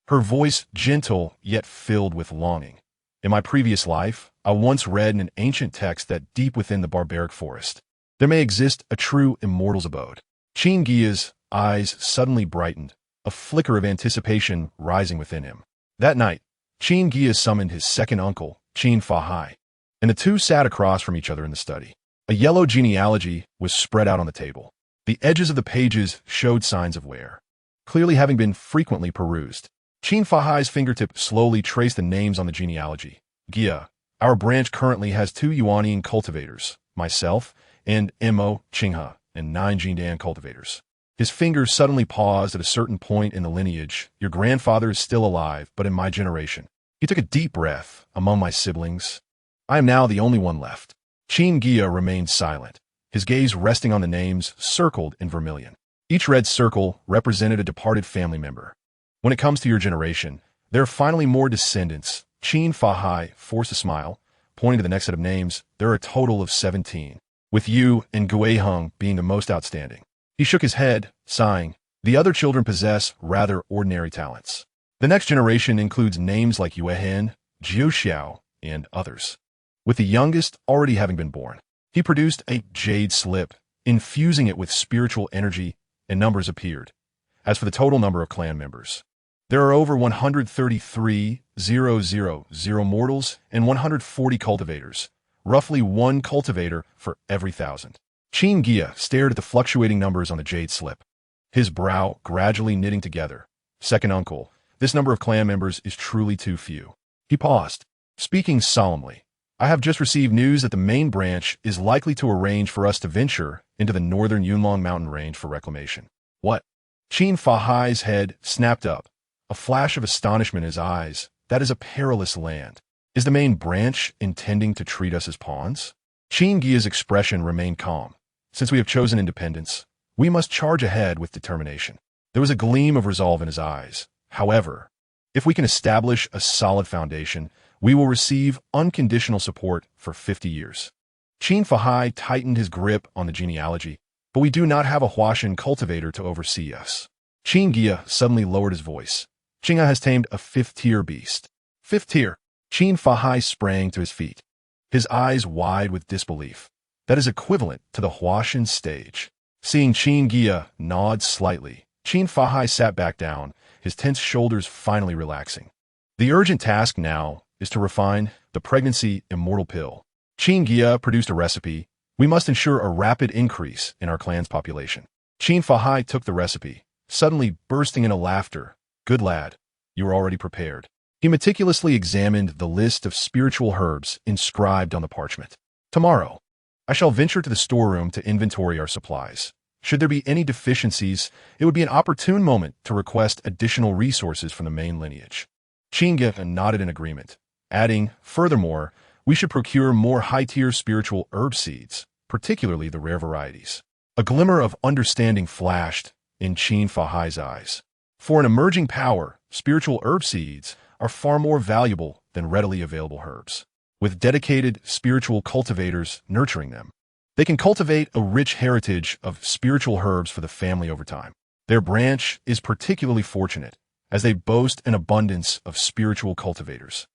her voice gentle yet filled with longing. "In my previous life, I once read in an ancient text that deep within the barbaric forest, there may exist a true immortal's abode." Qin Guiya's eyes suddenly brightened, a flicker of anticipation rising within him. That night, Qin Guiya summoned his second uncle, Qin Fahai, and the two sat across from each other in the study. A yellow genealogy was spread out on the table. The edges of the pages showed signs of wear, clearly having been frequently perused. Qin Fahai's fingertip slowly traced the names on the genealogy. "Guiya, our branch currently has 2 Yuanian cultivators, myself, and Mo Qinghe, and 9 Jindan cultivators." His fingers suddenly paused at a certain point in the lineage. "Your grandfather is still alive, but in my generation." He took a deep breath. "Among my siblings, I am now the only one left." Qin Guiya remained silent, his gaze resting on the names circled in vermilion. Each red circle represented a departed family member. "When it comes to your generation, there are finally more descendants." Qin Fahai forced a smile, pointing to the next set of names. "There are a total of 17, with you and Guiheng being the most outstanding." He shook his head, sighing. "The other children possess rather ordinary talents. The next generation includes names like Yuehen, Jiu Xiao, and others, with the youngest already having been born." He produced a jade slip, infusing it with spiritual energy, and numbers appeared. As for the total number of clan members, there are over 133,000 mortals and 140 cultivators, roughly 1 cultivator for every 1,000. Qin Guiya stared at the fluctuating numbers on the jade slip, his brow gradually knitting together. "Second uncle, this number of clan members is truly too few." He paused, speaking solemnly. "I have just received news that the main branch is likely to arrange for us to venture into the northern Yunlong mountain range for reclamation." "What?" Qin Fahai's head snapped up, a flash of astonishment in his eyes. "That is a perilous land. Is the main branch intending to treat us as pawns?" Qin Guiya's expression remained calm. "Since we have chosen independence, we must charge ahead with determination." There was a gleam of resolve in his eyes. "However, if we can establish a solid foundation, we will receive unconditional support for 50 years. Qin Fahai tightened his grip on the genealogy. "But we do not have a Huashan cultivator to oversee us." Qin Guiya suddenly lowered his voice. "Qinghe has tamed a 5th-tier beast." "5th tier?" Qin Fahai sprang to his feet, his eyes wide with disbelief. "That is equivalent to the Huashan stage." Seeing Qin Guiya nod slightly, Qin Fahai sat back down, his tense shoulders finally relaxing. "The urgent task now is to refine the pregnancy immortal pill." Qin Guiya produced a recipe. "We must ensure a rapid increase in our clan's population." Qin Fahai took the recipe, suddenly bursting into laughter. "Good lad, you are already prepared." He meticulously examined the list of spiritual herbs inscribed on the parchment. "Tomorrow, I shall venture to the storeroom to inventory our supplies. Should there be any deficiencies, it would be an opportune moment to request additional resources from the main lineage." Qin Guiya nodded in agreement, adding, "Furthermore, we should procure more high-tier spiritual herb seeds, particularly the rare varieties." A glimmer of understanding flashed in Qin Fahai's eyes. For an emerging power, spiritual herb seeds are far more valuable than readily available herbs. With dedicated spiritual cultivators nurturing them, they can cultivate a rich heritage of spiritual herbs for the family over time. Their branch is particularly fortunate, as they boast an abundance of spiritual cultivators,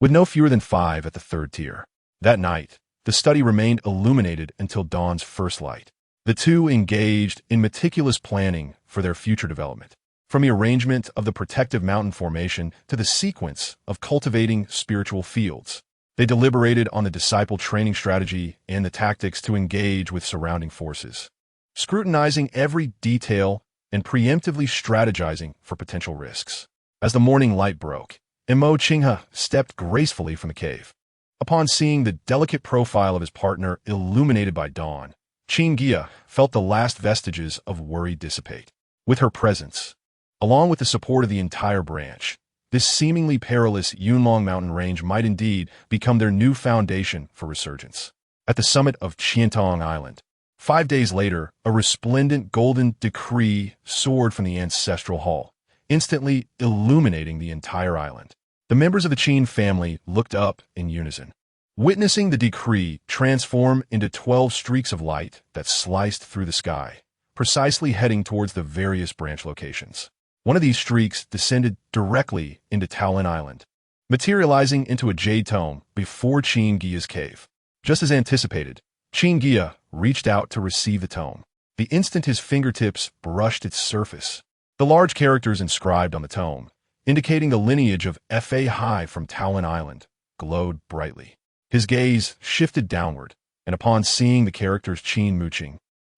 with no fewer than 5 at the 3rd tier. That night, the study remained illuminated until dawn's first light. The two engaged in meticulous planning for their future development, from the arrangement of the protective mountain formation to the sequence of cultivating spiritual fields. They deliberated on the disciple training strategy and the tactics to engage with surrounding forces, scrutinizing every detail and preemptively strategizing for potential risks. As the morning light broke, Mo Qinghe stepped gracefully from the cave. Upon seeing the delicate profile of his partner illuminated by dawn, Qin Guiya felt the last vestiges of worry dissipate. With her presence, along with the support of the entire branch, this seemingly perilous Yunlong mountain range might indeed become their new foundation for resurgence. At the summit of Qiantong Island, 5 days later, a resplendent golden decree soared from the Ancestral Hall, instantly illuminating the entire island. The members of the Qin family looked up in unison, witnessing the decree transform into 12 streaks of light that sliced through the sky, precisely heading towards the various branch locations. One of these streaks descended directly into Taolin Island, materializing into a jade tome before Qin Guiya's cave. Just as anticipated, Qin Guiya reached out to receive the tome. The instant his fingertips brushed its surface, the large characters inscribed on the tome, indicating the lineage of Fa Hai from Taolin Island, glowed brightly. His gaze shifted downward, and upon seeing the characters Qin Muqing,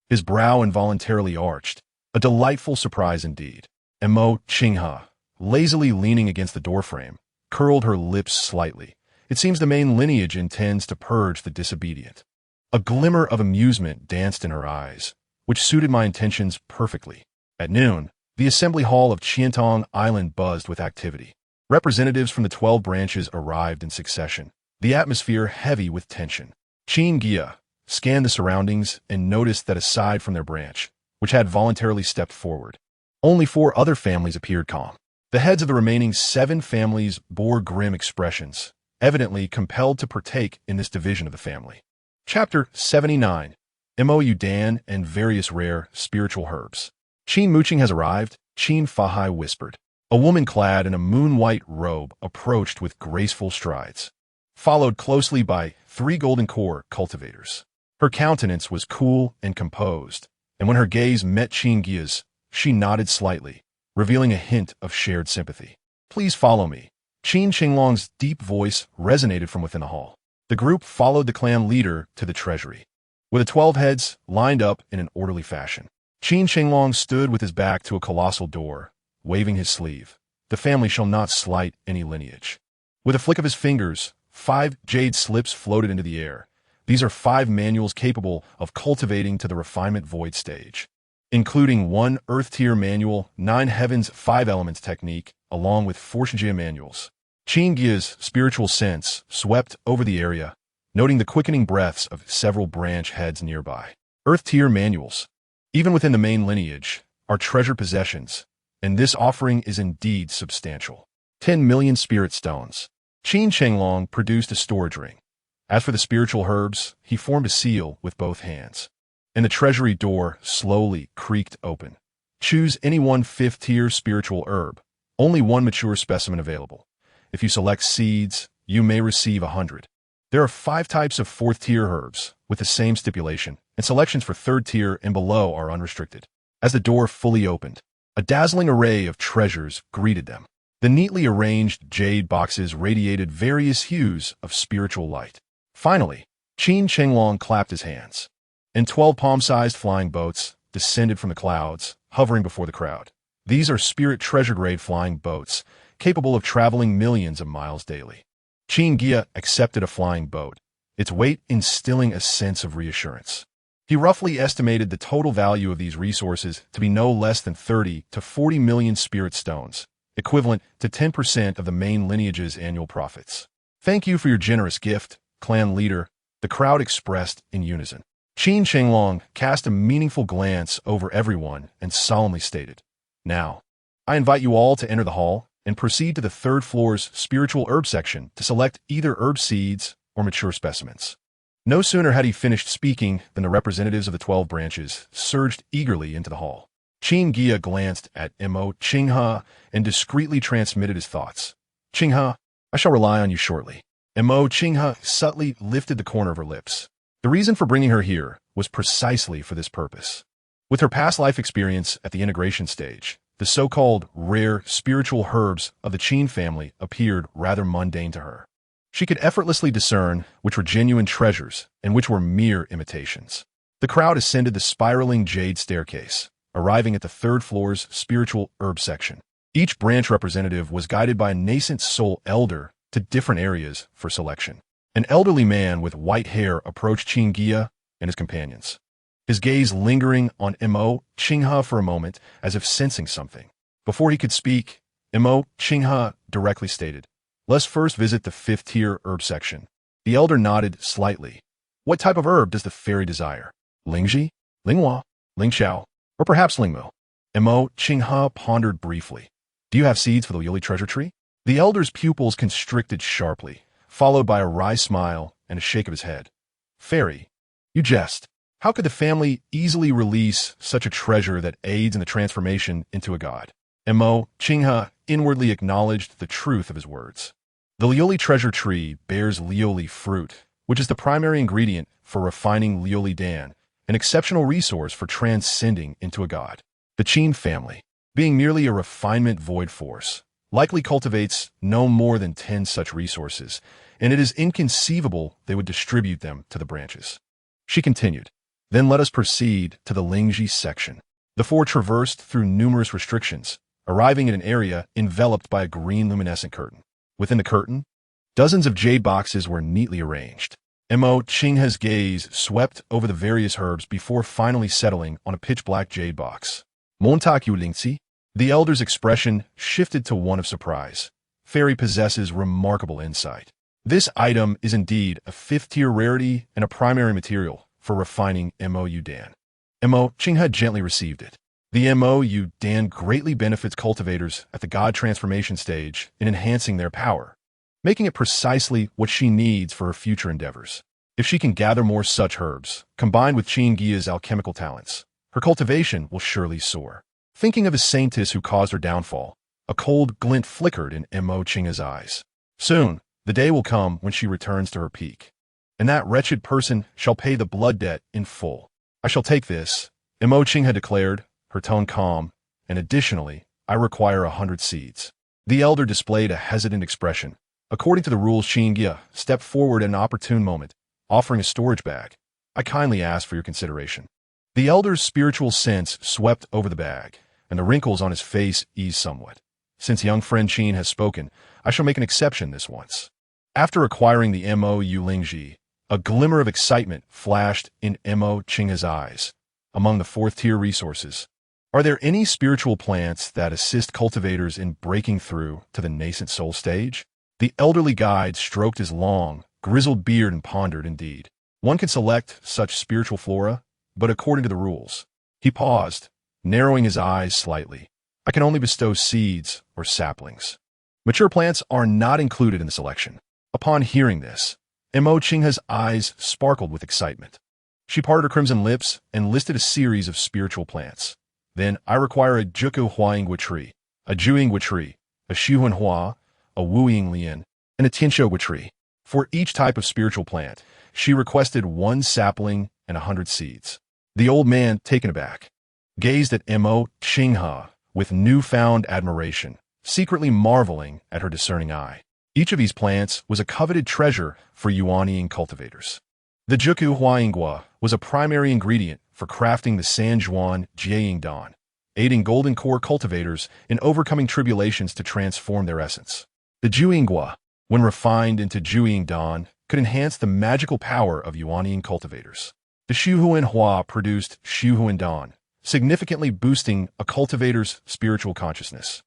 his brow involuntarily arched, a delightful surprise indeed. Mo Qinghe, lazily leaning against the doorframe, curled her lips slightly. It seems the main lineage intends to purge the disobedient. A glimmer of amusement danced in her eyes, which suited my intentions perfectly. At noon, the assembly hall of Qiantong Island buzzed with activity. Representatives from the 12 branches arrived in succession, the atmosphere heavy with tension. Qin Guiya scanned the surroundings and noticed that aside from their branch, which had voluntarily stepped forward, only 4 other families appeared calm. The heads of the remaining 7 families bore grim expressions, evidently compelled to partake in this division of the family. Chapter 79. Mou Dan and Various Rare Spiritual Herbs. Qin Muqing has arrived, Qin Fahai whispered. A woman clad in a moon-white robe approached with graceful strides, followed closely by 3 golden core cultivators. Her countenance was cool and composed, and when her gaze met Qin Guiya's, she nodded slightly, revealing a hint of shared sympathy. Please follow me. Qin Qinglong's deep voice resonated from within the hall. The group followed the clan leader to the treasury, with the 12 heads lined up in an orderly fashion. Qin Qinglong stood with his back to a colossal door, waving his sleeve. The family shall not slight any lineage. With a flick of his fingers, 5 jade slips floated into the air. These are 5 manuals capable of cultivating to the refinement void stage, including 1 Earth Tier manual, 9 Heavens 5 Elements technique, along with 4 Shijie manuals. Qin Guiya's spiritual sense swept over the area, noting the quickening breaths of several branch heads nearby. Earth Tier manuals, even within the main lineage, are treasured possessions, and this offering is indeed substantial. 10 million spirit stones. Qin Qinglong produced a storage ring. As for the spiritual herbs, he formed a seal with both hands, and the treasury door slowly creaked open. Choose any 1 5th-tier spiritual herb, only 1 mature specimen available. If you select seeds, you may receive 100. There are 5 types of 4th-tier herbs, with the same stipulation, and selections for 3rd tier and below are unrestricted. As the door fully opened, a dazzling array of treasures greeted them. The neatly arranged jade boxes radiated various hues of spiritual light. Finally, Qin Qinglong clapped his hands, and 12 palm-sized flying boats descended from the clouds, hovering before the crowd. These are spirit treasure-grade flying boats, capable of traveling millions of miles daily. Qin Guiya accepted a flying boat, its weight instilling a sense of reassurance. He roughly estimated the total value of these resources to be no less than 30 to 40 million spirit stones, equivalent to 10% of the main lineage's annual profits. Thank you for your generous gift, clan leader, the crowd expressed in unison. Qin Qinglong cast a meaningful glance over everyone and solemnly stated, Now, I invite you all to enter the hall and proceed to the 3rd floor's spiritual herb section to select either herb seeds or mature specimens. No sooner had he finished speaking than the representatives of the 12 branches surged eagerly into the hall. Qin Guiya glanced at Mo Qinghe and discreetly transmitted his thoughts. Qinghe, I shall rely on you shortly. Mo Qinghe subtly lifted the corner of her lips. The reason for bringing her here was precisely for this purpose. With her past life experience at the integration stage, the so-called rare spiritual herbs of the Qin family appeared rather mundane to her. She could effortlessly discern which were genuine treasures and which were mere imitations. The crowd ascended the spiraling jade staircase, arriving at the third floor's spiritual herb section. Each branch representative was guided by a nascent soul elder to different areas for selection. An elderly man with white hair approached Qin Guiya and his companions, his gaze lingering on Mo Qinghe for a moment as if sensing something. Before he could speak, Mo Qinghe directly stated, "Let's first visit the fifth-tier herb section." The elder nodded slightly. "What type of herb does the fairy desire? Lingji, Linghua, Lingxiao, or perhaps Lingmu?" Mo Qinghe pondered briefly. "Do you have seeds for the Yuli treasure tree?" The elder's pupils constricted sharply, followed by a wry smile and a shake of his head. "Fairy, you jest. How could the family easily release such a treasure that aids in the transformation into a god?" Mo Qinghe inwardly acknowledged the truth of his words. The Lioli treasure tree bears Lioli fruit, which is the primary ingredient for refining Lioli Dan, an exceptional resource for transcending into a god. The Qin family, being merely a refinement void force, likely cultivates no more than 10 such resources, and it is inconceivable they would distribute them to the branches. She continued, "Then let us proceed to the Lingji section." The four traversed through numerous restrictions, arriving at an area enveloped by a green luminescent curtain. Within the curtain, dozens of jade boxes were neatly arranged. Mo Qinghe's gaze swept over the various herbs before finally settling on a pitch-black jade box. "Montak yu lingzi?" The elder's expression shifted to one of surprise. Fairy possesses remarkable insight. This item is indeed a fifth-tier rarity and a primary material for refining Mo Dan. Mo Qinghe gently received it. The Mo Dan greatly benefits cultivators at the god transformation stage in enhancing their power, making it precisely what she needs for her future endeavors. If she can gather more such herbs, combined with Qin Guiya's alchemical talents, her cultivation will surely soar. Thinking of his saintess who caused her downfall, a cold glint flickered in Mo Qinghe's eyes. Soon, the day will come when she returns to her peak, and that wretched person shall pay the blood debt in full. "I shall take this," Mo Qinghe declared, her tone calm, "and additionally, I require 100 seeds." The elder displayed a hesitant expression. According to the rules, Qin Guiya stepped forward at an opportune moment, offering a storage bag. "I kindly ask for your consideration." The elder's spiritual sense swept over the bag, and the wrinkles on his face eased somewhat. "Since young friend Qin has spoken, I shall make an exception this once." After acquiring the Mo Lingji, a glimmer of excitement flashed in Mo Qinghe's eyes. Among the fourth-tier resources, are there any spiritual plants that assist cultivators in breaking through to the nascent soul stage? The elderly guide stroked his long, grizzled beard and pondered, "Indeed, one can select such spiritual flora, but according to the rules." He paused, narrowing his eyes slightly. "I can only bestow seeds or saplings. Mature plants are not included in the selection." Upon hearing this, Mo Qinghe's eyes sparkled with excitement. She parted her crimson lips and listed a series of spiritual plants. "Then I require a Juku Huaingua tree, a Juingua tree, a Xuhunhua, a Wuying Lian, and a Tianshogua tree." For each type of spiritual plant, she requested 1 sapling and 100 seeds. The old man, taken aback, gazed at Mo Qinghe with newfound admiration, secretly marveling at her discerning eye. Each of these plants was a coveted treasure for Yuaniing cultivators. The Juku Huaingua was a primary ingredient for crafting the Sanjuan Jiaying Dan, aiding golden core cultivators in overcoming tribulations to transform their essence. The Juingua, when refined into Juiying Dan, could enhance the magical power of Yuaniing cultivators. The Shuhuan Hua produced Shuhuan Dan, significantly boosting a cultivator's spiritual consciousness.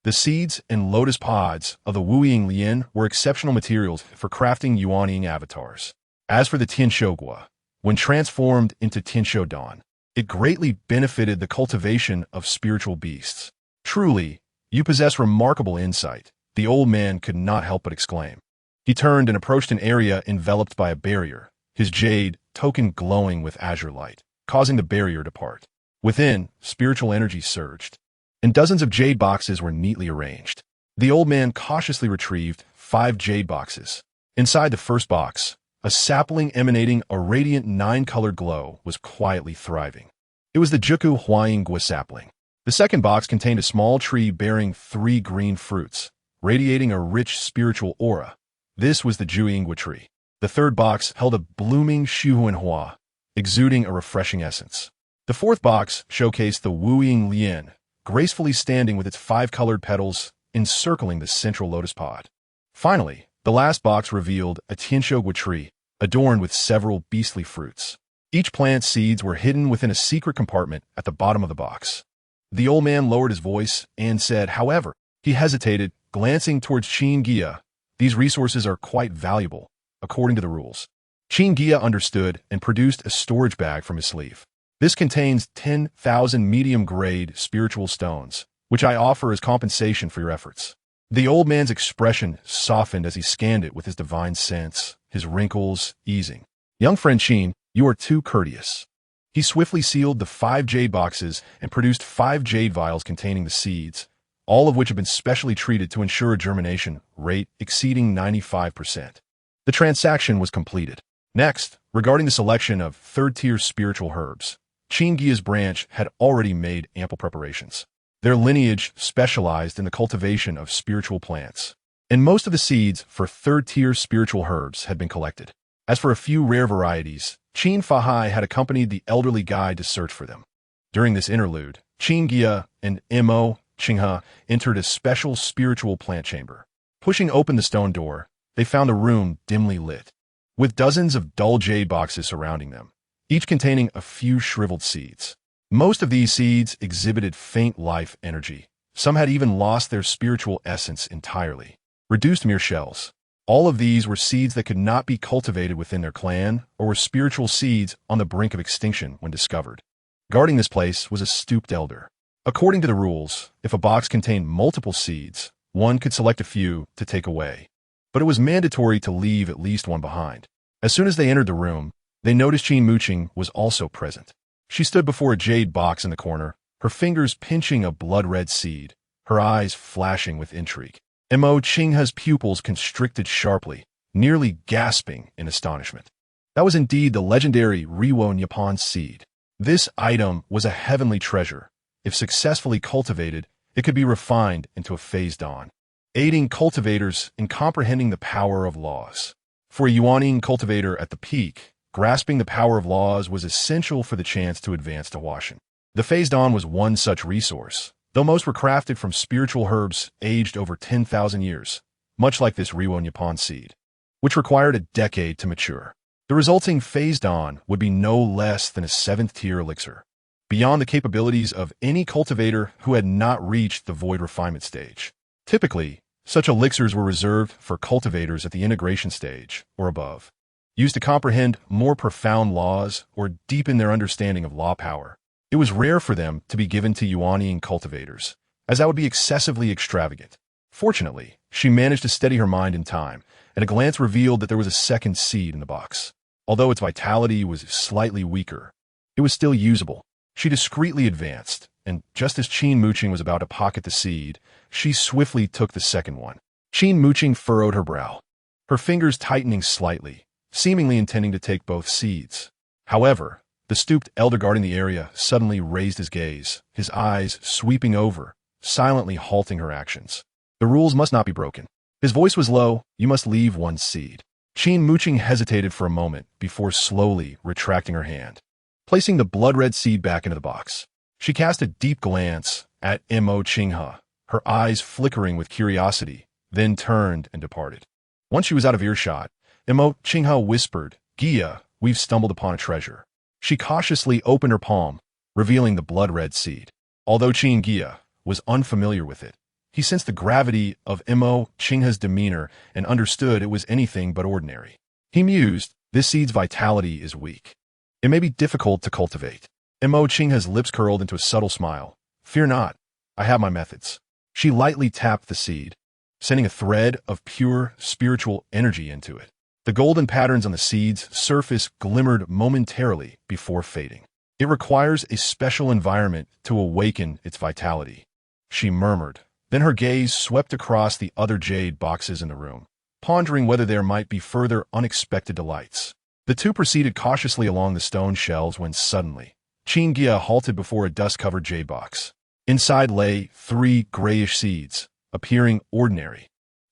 The seeds and lotus pods of the Wuying Lian were exceptional materials for crafting Yuaniing avatars. As for the Tianshogua, when transformed into Tiansho Dan, it greatly benefited the cultivation of spiritual beasts. "Truly, you possess remarkable insight," the old man could not help but exclaim. He turned and approached an area enveloped by a barrier, his jade token glowing with azure light, causing the barrier to part. Within, spiritual energy surged, and dozens of jade boxes were neatly arranged. The old man cautiously retrieved 5 jade boxes. Inside the first box, a sapling emanating a radiant 9-colored glow was quietly thriving. It was the Juku Huaingua sapling. The second box contained a small tree bearing 3 green fruits, radiating a rich spiritual aura. This was the Qin tree. The third box held a blooming Shuhuanhua, exuding a refreshing essence. The fourth box showcased the Wuying Lian, gracefully standing with its 5-colored petals encircling the central lotus pod. Finally, the last box revealed a Tianshogua tree, adorned with several beastly fruits. Each plant's seeds were hidden within a secret compartment at the bottom of the box. The old man lowered his voice and said, however, he hesitated, glancing towards Qin Guiya. These resources are quite valuable, according to the rules. Qin Guiya understood and produced a storage bag from his sleeve. This contains 10,000 medium-grade spiritual stones, which I offer as compensation for your efforts. The old man's expression softened as he scanned it with his divine sense, his wrinkles easing. Young friend Qin, you are too courteous. He swiftly sealed the 5 jade boxes and produced 5 jade vials containing the seeds, all of which have been specially treated to ensure a germination rate exceeding 95%. The transaction was completed. Next, regarding the selection of third-tier spiritual herbs, Qin Guiya's branch had already made ample preparations. Their lineage specialized in the cultivation of spiritual plants, and most of the seeds for third-tier spiritual herbs had been collected. As for a few rare varieties, Qin Fahai had accompanied the elderly guide to search for them. During this interlude, Qin Guiya and Mo Qinghe entered a special spiritual plant chamber. Pushing open the stone door, they found a room dimly lit, with dozens of dull jade boxes surrounding them, each containing a few shriveled seeds. Most of these seeds exhibited faint life energy. Some had even lost their spiritual essence entirely, reduced mere shells. All of these were seeds that could not be cultivated within their clan, or were spiritual seeds on the brink of extinction when discovered. Guarding this place was a stooped elder. According to the rules, if a box contained multiple seeds, one could select a few to take away. But it was mandatory to leave at least one behind. As soon as they entered the room, they noticed Qin Muqing was also present. She stood before a jade box in the corner, her fingers pinching a blood-red seed, her eyes flashing with intrigue. Mo Qinghe's pupils constricted sharply, nearly gasping in astonishment. That was indeed the legendary Riwo Nippon seed. This item was a heavenly treasure. If successfully cultivated, it could be refined into a phased dawn, aiding cultivators in comprehending the power of laws. For a Yuaning cultivator at the peak, grasping the power of laws was essential for the chance to advance to Huashan. The phased dawn was one such resource, though most were crafted from spiritual herbs aged over 10,000 years, much like this Riwo Nippon seed, which required a decade to mature. The resulting phased dawn would be no less than a 7th-tier elixir, beyond the capabilities of any cultivator who had not reached the void refinement stage. Typically, such elixirs were reserved for cultivators at the integration stage or above, used to comprehend more profound laws or deepen their understanding of law power. It was rare for them to be given to Yuanian cultivators, as that would be excessively extravagant. Fortunately, she managed to steady her mind in time, and a glance revealed that there was a second seed in the box. Although its vitality was slightly weaker, it was still usable. She discreetly advanced, and just as Qin Muqing was about to pocket the seed, she swiftly took the second one. Qin Muqing furrowed her brow, her fingers tightening slightly, seemingly intending to take both seeds. However, the stooped elder guarding the area suddenly raised his gaze, his eyes sweeping over, silently halting her actions. The rules must not be broken. His voice was low. You must leave one seed. Qin Muqing hesitated for a moment before slowly retracting her hand, placing the blood-red seed back into the box. She cast a deep glance at Mo Qinghe, her eyes flickering with curiosity, then turned and departed. Once she was out of earshot, Mo Qinghe whispered, Guiya, we've stumbled upon a treasure. She cautiously opened her palm, revealing the blood-red seed. Although Qin Guiya was unfamiliar with it, he sensed the gravity of Mo Qinghe's demeanor and understood it was anything but ordinary. He mused, this seed's vitality is weak. It may be difficult to cultivate. Mo Qinghe's lips curled into a subtle smile. Fear not, I have my methods. She lightly tapped the seed, sending a thread of pure spiritual energy into it. The golden patterns on the seed's surface glimmered momentarily before fading. It requires a special environment to awaken its vitality, she murmured. Then her gaze swept across the other jade boxes in the room, pondering whether there might be further unexpected delights. The two proceeded cautiously along the stone shelves when suddenly, Qin Guiya halted before a dust-covered jade box. Inside lay 3 grayish seeds, appearing ordinary.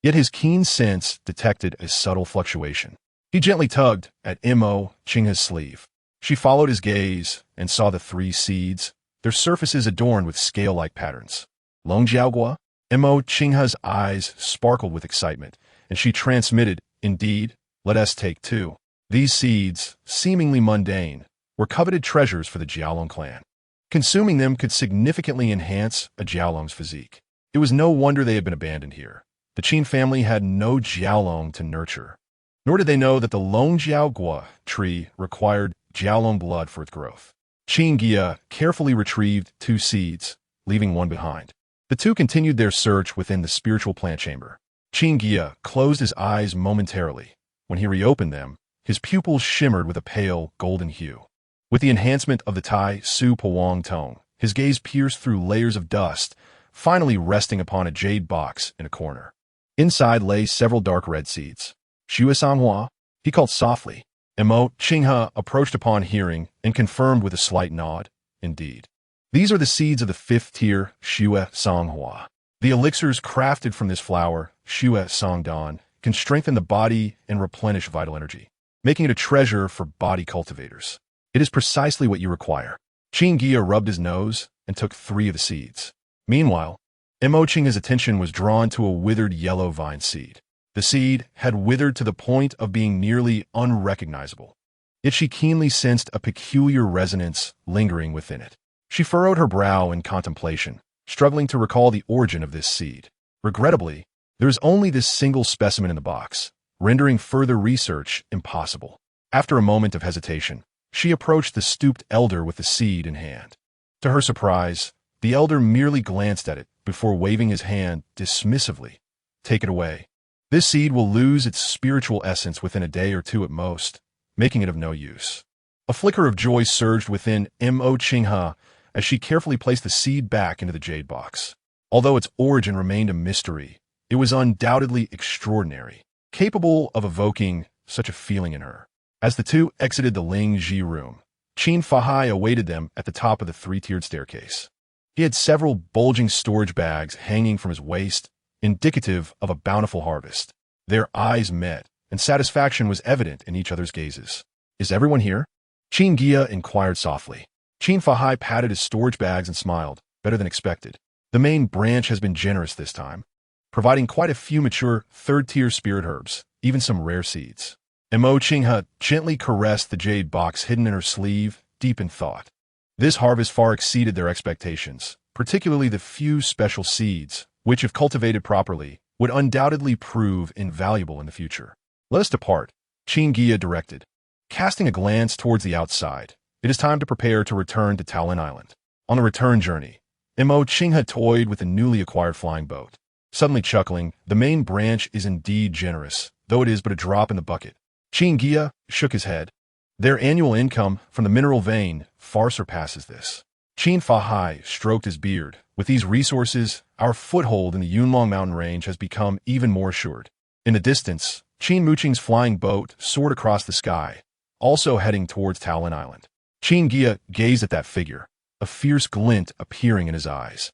Yet his keen sense detected a subtle fluctuation. He gently tugged at Mo Qingha's sleeve. She followed his gaze and saw the 3 seeds, their surfaces adorned with scale-like patterns. Longjiaogua? Mo Qingha's eyes sparkled with excitement, and she transmitted, indeed, let us take 2. These seeds, seemingly mundane, were coveted treasures for the Jiaolong clan. Consuming them could significantly enhance a Jiaolong's physique. It was no wonder they had been abandoned here. The Qin family had no Jiaolong to nurture, nor did they know that the Longjiaogua tree required Jiaolong blood for its growth. Qin Guiya carefully retrieved 2 seeds, leaving 1 behind. The 2 continued their search within the spiritual plant chamber. Qin Guiya closed his eyes momentarily. When he reopened them, his pupils shimmered with a pale, golden hue. With the enhancement of the Tai Su Powang Tong, his gaze pierced through layers of dust, finally resting upon a jade box in a corner. Inside lay several dark red seeds. Xue Sanghua, he called softly. Mo Qingha approached upon hearing and confirmed with a slight nod. Indeed. These are the seeds of the 5th tier Xue Sanghua. The elixirs crafted from this flower, Xue Sangdan, can strengthen the body and replenish vital energy, making it a treasure for body cultivators. It is precisely what you require. Qin Guiya rubbed his nose and took 3 of the seeds. Meanwhile, Mo Qingha's attention was drawn to a withered yellow vine seed. The seed had withered to the point of being nearly unrecognizable. Yet she keenly sensed a peculiar resonance lingering within it. She furrowed her brow in contemplation, struggling to recall the origin of this seed. Regrettably, there is only this single specimen in the box, rendering further research impossible. After a moment of hesitation, she approached the stooped elder with the seed in hand. To her surprise, the elder merely glanced at it before waving his hand dismissively. Take it away. This seed will lose its spiritual essence within a day or 2 at most, making it of no use. A flicker of joy surged within Mo Qingha as she carefully placed the seed back into the jade box. Although its origin remained a mystery, it was undoubtedly extraordinary, capable of evoking such a feeling in her. As the 2 exited the Ling Ji room, Qin Fahai awaited them at the top of the 3-tiered staircase. He had several bulging storage bags hanging from his waist, indicative of a bountiful harvest. Their eyes met, and satisfaction was evident in each other's gazes. Is everyone here? Qin Guiya inquired softly. Qin Fahai patted his storage bags and smiled, better than expected. The main branch has been generous this time, providing quite a few mature 3rd-tier spirit herbs, even some rare seeds. Mo Qingha gently caressed the jade box hidden in her sleeve, deep in thought. This harvest far exceeded their expectations, particularly the few special seeds, which, if cultivated properly, would undoubtedly prove invaluable in the future. Let us depart, Qin Guiya directed. Casting a glance towards the outside, it is time to prepare to return to Taolin Island. On the return journey, Mo Qingha toyed with the newly acquired flying boat. Suddenly chuckling, the main branch is indeed generous, though it is but a drop in the bucket. Qin Guiya shook his head. Their annual income from the mineral vein far surpasses this. Qin Fahai stroked his beard. With these resources, our foothold in the Yunlong mountain range has become even more assured. In the distance, Qin Muqing's flying boat soared across the sky, also heading towards Taolin Island. Qin Guiya gazed at that figure, a fierce glint appearing in his eyes.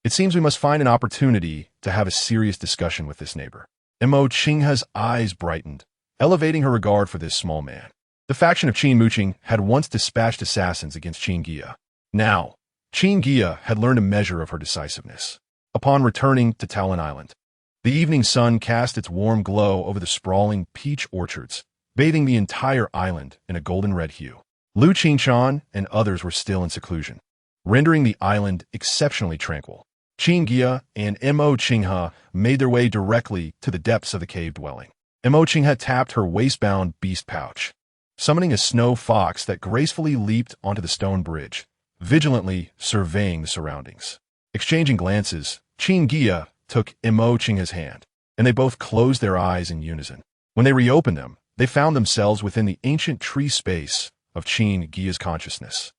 It seems we must find an opportunity to have a serious discussion with this neighbor. Mo Qingha's eyes brightened, elevating her regard for this small man. The faction of Qin Muqing had once dispatched assassins against Qin Guiya. Now, Qin Guiya had learned a measure of her decisiveness. Upon returning to Taolin Island, the evening sun cast its warm glow over the sprawling peach orchards, bathing the entire island in a golden red hue. Lu Qinchan and others were still in seclusion, rendering the island exceptionally tranquil. Qin Guiya and Mo Qingha made their way directly to the depths of the cave dwelling. Mo Qingha tapped her waistbound beast pouch, summoning a snow fox that gracefully leaped onto the stone bridge, vigilantly surveying the surroundings. Exchanging glances, Qin Guiya took Mo Qingha's hand, and they both closed their eyes in unison. When they reopened them, they found themselves within the ancient tree space of Qin Guiya's consciousness.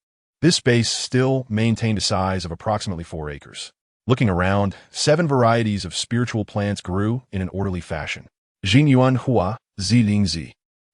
This space still maintained a size of approximately 4 acres. Looking around, 7 varieties of spiritual plants grew in an orderly fashion. Jinyuan Hua, Zilingzi,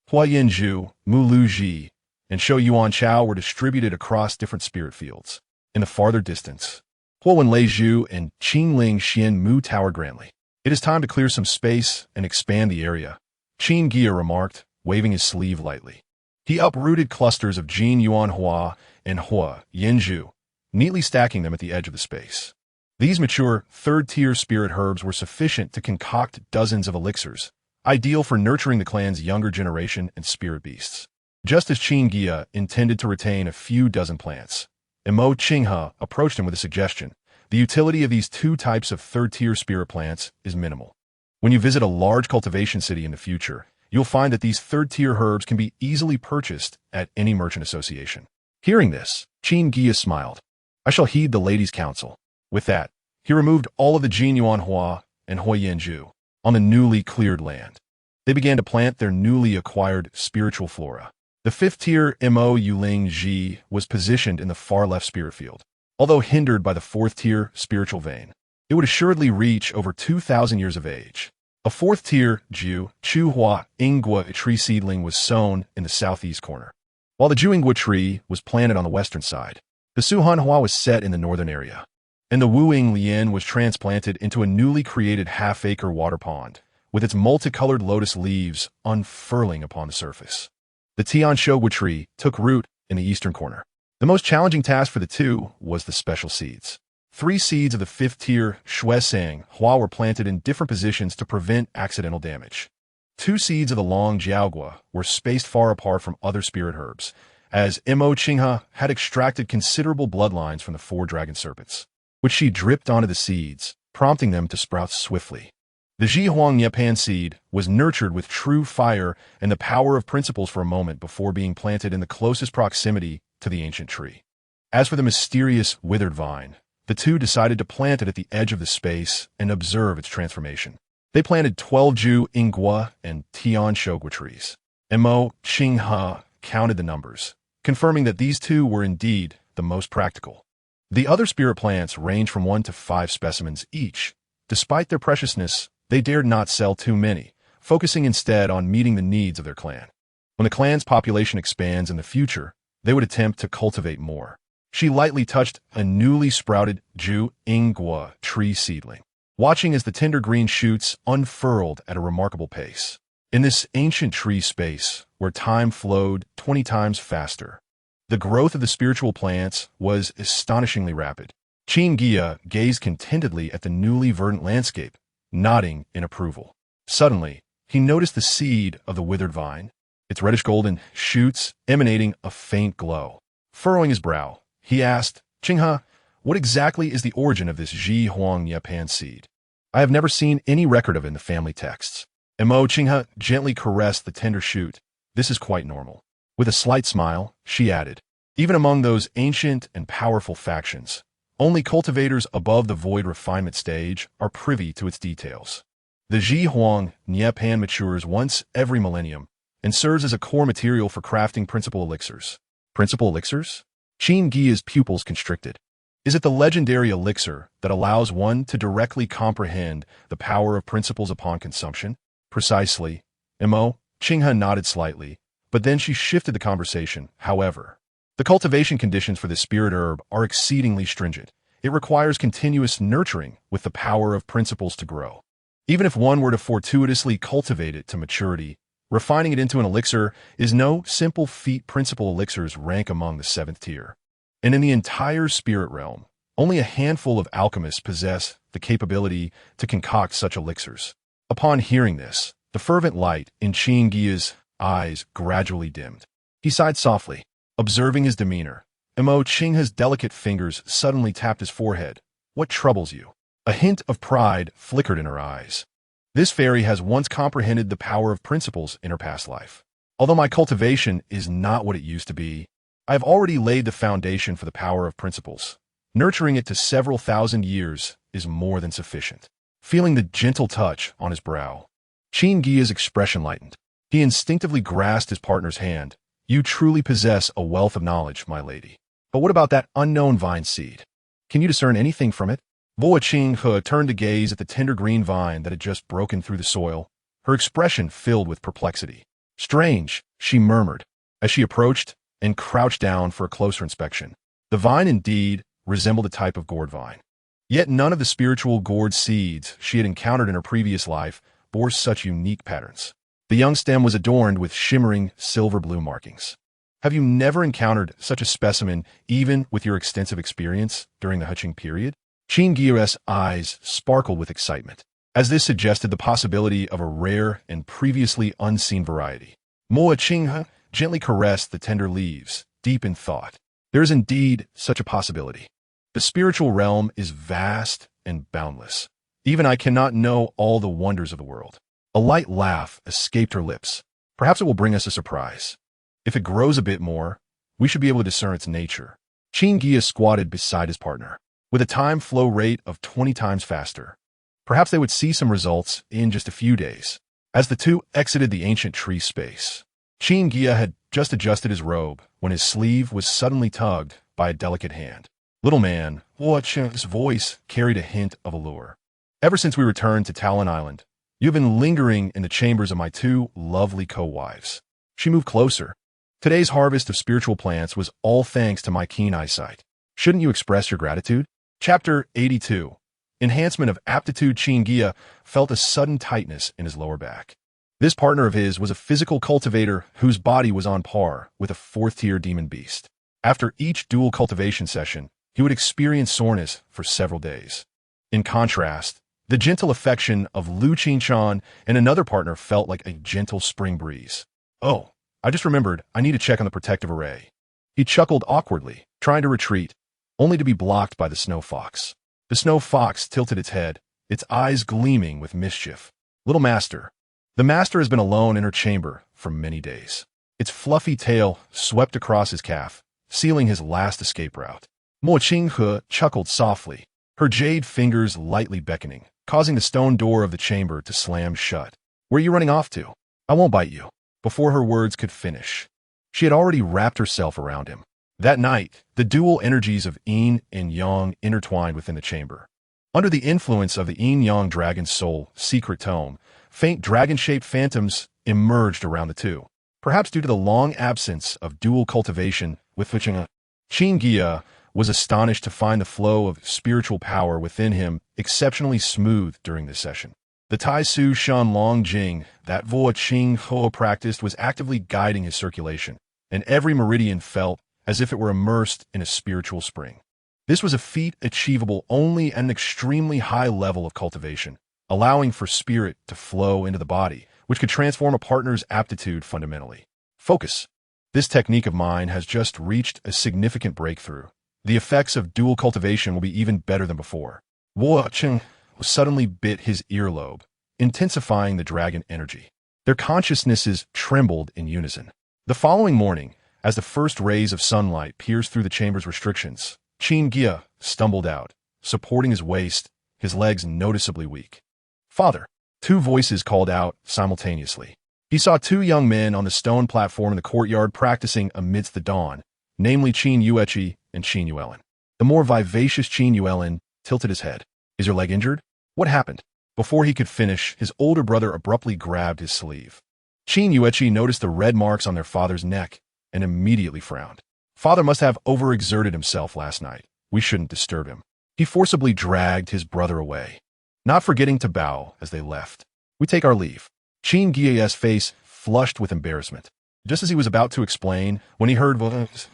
Huayan Zhu, Mulu Ji, and Shou Yuan Chao were distributed across different spirit fields. In the farther distance, Huowen Lei Zhu and Qingling Xian Mu towered grandly. It is time to clear some space and expand the area, Qin Guiya remarked, waving his sleeve lightly. He uprooted clusters of Jin Yuan Hua and Hua Yinzhu, neatly stacking them at the edge of the space. These mature, third-tier spirit herbs were sufficient to concoct dozens of elixirs, ideal for nurturing the clan's younger generation and spirit beasts. Just as Qin Guiya intended to retain a few dozen plants, Mo Qinghe approached him with a suggestion. The utility of these two types of third-tier spirit plants is minimal. When you visit a large cultivation city in the future, you'll find that these third-tier herbs can be easily purchased at any merchant association. Hearing this, Qin Guiya smiled. I shall heed the lady's counsel. With that, he removed all of the Jin Yuan Hua and Hua Yanzhu on the newly cleared land. They began to plant their newly acquired spiritual flora. The fifth-tier Mo Yuling Ji was positioned in the far-left spirit field. Although hindered by the fourth-tier spiritual vein, it would assuredly reach over 2,000 years of age. A fourth-tier Ju Chuhua Ingwa tree seedling was sown in the southeast corner, while the Juingwa tree was planted on the western side. The Suhan Hua was set in the northern area, and the Wuing Lian was transplanted into a newly created half-acre water pond, with its multicolored lotus leaves unfurling upon the surface. The Tian Shogwa tree took root in the eastern corner. The most challenging task for the two was the special seeds. 3 seeds of the fifth-tier Shuesang Hua were planted in different positions to prevent accidental damage. 2 seeds of the long Jiaogua were spaced far apart from other spirit herbs, as Mo Qinghe had extracted considerable bloodlines from the 4 dragon serpents, which she dripped onto the seeds, prompting them to sprout swiftly. The Zhihuang Yepan seed was nurtured with true fire and the power of principles for a moment before being planted in the closest proximity to the ancient tree. As for the mysterious withered vine, the two decided to plant it at the edge of the space and observe its transformation. They planted 12 Ju Ingwa and Tian Shogwa trees. Mo Qinghe counted the numbers, confirming that these two were indeed the most practical. The other spirit plants range from 1 to 5 specimens each. Despite their preciousness, they dared not sell too many, focusing instead on meeting the needs of their clan. When the clan's population expands in the future, they would attempt to cultivate more. She lightly touched a newly sprouted Ju Ingwa tree seedling, watching as the tender green shoots unfurled at a remarkable pace. In this ancient tree space, where time flowed 20 times faster, the growth of the spiritual plants was astonishingly rapid. Qin Guiya gazed contentedly at the newly verdant landscape, nodding in approval. Suddenly, he noticed the seed of the withered vine, its reddish-golden shoots emanating a faint glow. Furrowing his brow, he asked, Qinghe, what exactly is the origin of this Zhihuang Yepan seed? I have never seen any record of it in the family texts. Mo Qinghe gently caressed the tender shoot. This is quite normal. With a slight smile, she added, even among those ancient and powerful factions, only cultivators above the void refinement stage are privy to its details. The Zhihuang Yepan matures once every millennium, and serves as a core material for crafting principal elixirs. Principal elixirs? Qin Guiya's pupils constricted. Is it the legendary elixir that allows one to directly comprehend the power of principles upon consumption? Precisely. Mo Qinghe nodded slightly, but then she shifted the conversation. However, the cultivation conditions for this spirit herb are exceedingly stringent. It requires continuous nurturing with the power of principles to grow. Even if one were to fortuitously cultivate it to maturity, refining it into an elixir is no simple feat. Principal elixirs rank among the 7th tier. And in the entire spirit realm, only a handful of alchemists possess the capability to concoct such elixirs. Upon hearing this, the fervent light in Qin Guiya's eyes gradually dimmed. He sighed softly, observing his demeanor. Mo Qinghe's delicate fingers suddenly tapped his forehead. What troubles you? A hint of pride flickered in her eyes. This fairy has once comprehended the power of principles in her past life. Although my cultivation is not what it used to be, I have already laid the foundation for the power of principles. Nurturing it to several thousand years is more than sufficient. Feeling the gentle touch on his brow, Qin Guiya's expression lightened. He instinctively grasped his partner's hand. You truly possess a wealth of knowledge, my lady. But what about that unknown vine seed? Can you discern anything from it? Vo Qinghe turned to gaze at the tender green vine that had just broken through the soil, her expression filled with perplexity. Strange, she murmured, as she approached and crouched down for a closer inspection. The vine indeed resembled a type of gourd vine. Yet none of the spiritual gourd seeds she had encountered in her previous life bore such unique patterns. The young stem was adorned with shimmering silver-blue markings. Have you never encountered such a specimen even with your extensive experience during the hatching period? Qin Guiya's eyes sparkled with excitement, as this suggested the possibility of a rare and previously unseen variety. Mo Qinghe gently caressed the tender leaves, deep in thought. There is indeed such a possibility. The spiritual realm is vast and boundless. Even I cannot know all the wonders of the world. A light laugh escaped her lips. Perhaps it will bring us a surprise. If it grows a bit more, we should be able to discern its nature. Qin Guiya squatted beside his partner, with a time flow rate of 20 times faster. Perhaps they would see some results in just a few days. As the two exited the ancient tree space, Qin Guiya had just adjusted his robe when his sleeve was suddenly tugged by a delicate hand. Little man, His voice carried a hint of allure. Ever since we returned to Talon Island, you have been lingering in the chambers of my two lovely co-wives. She moved closer. Today's harvest of spiritual plants was all thanks to my keen eyesight. Shouldn't you express your gratitude? Chapter 82. Enhancement of aptitude. Qin Guiya felt a sudden tightness in his lower back. This partner of his was a physical cultivator whose body was on par with a fourth-tier demon beast. After each dual cultivation session, he would experience soreness for several days. In contrast, the gentle affection of Lu Qinchan and another partner felt like a gentle spring breeze. Oh, I just remembered I need to check on the protective array. He chuckled awkwardly, trying to retreat, only to be blocked by the snow fox. The snow fox tilted its head, its eyes gleaming with mischief. Little master. The master has been alone in her chamber for many days. Its fluffy tail swept across his calf, sealing his last escape route. Mo Qinghe chuckled softly, her jade fingers lightly beckoning, causing the stone door of the chamber to slam shut. Where are you running off to? I won't bite you. Before her words could finish, she had already wrapped herself around him. That night, the dual energies of yin and yang intertwined within the chamber. Under the influence of the yin-yang dragon's soul secret tome, faint dragon-shaped phantoms emerged around the two, perhaps due to the long absence of dual cultivation with which Qin Guiya was astonished to find the flow of spiritual power within him exceptionally smooth during this session. The Tai Su Shan Long Jing that Vo Qing Ho practiced was actively guiding his circulation, and every meridian felt as if it were immersed in a spiritual spring. This was a feat achievable only at an extremely high level of cultivation, allowing for spirit to flow into the body, which could transform a partner's aptitude fundamentally. Focus. This technique of mine has just reached a significant breakthrough. The effects of dual cultivation will be even better than before. Wu Cheng suddenly bit his earlobe, intensifying the dragon energy. Their consciousnesses trembled in unison. The following morning, as the first rays of sunlight pierced through the chamber's restrictions, Qin Guiya stumbled out, supporting his waist, his legs noticeably weak. Father! Two voices called out simultaneously. He saw two young men on the stone platform in the courtyard practicing amidst the dawn, namely Qin Yueqi and Qin Yuelin. The more vivacious Qin Yuelin tilted his head. Is your leg injured? What happened? Before he could finish, his older brother abruptly grabbed his sleeve. Qin Yueqi noticed the red marks on their father's neck and immediately frowned. Father must have overexerted himself last night. We shouldn't disturb him. He forcibly dragged his brother away, not forgetting to bow as they left. We take our leave. Qin Guiya's face flushed with embarrassment, just as he was about to explain when he heard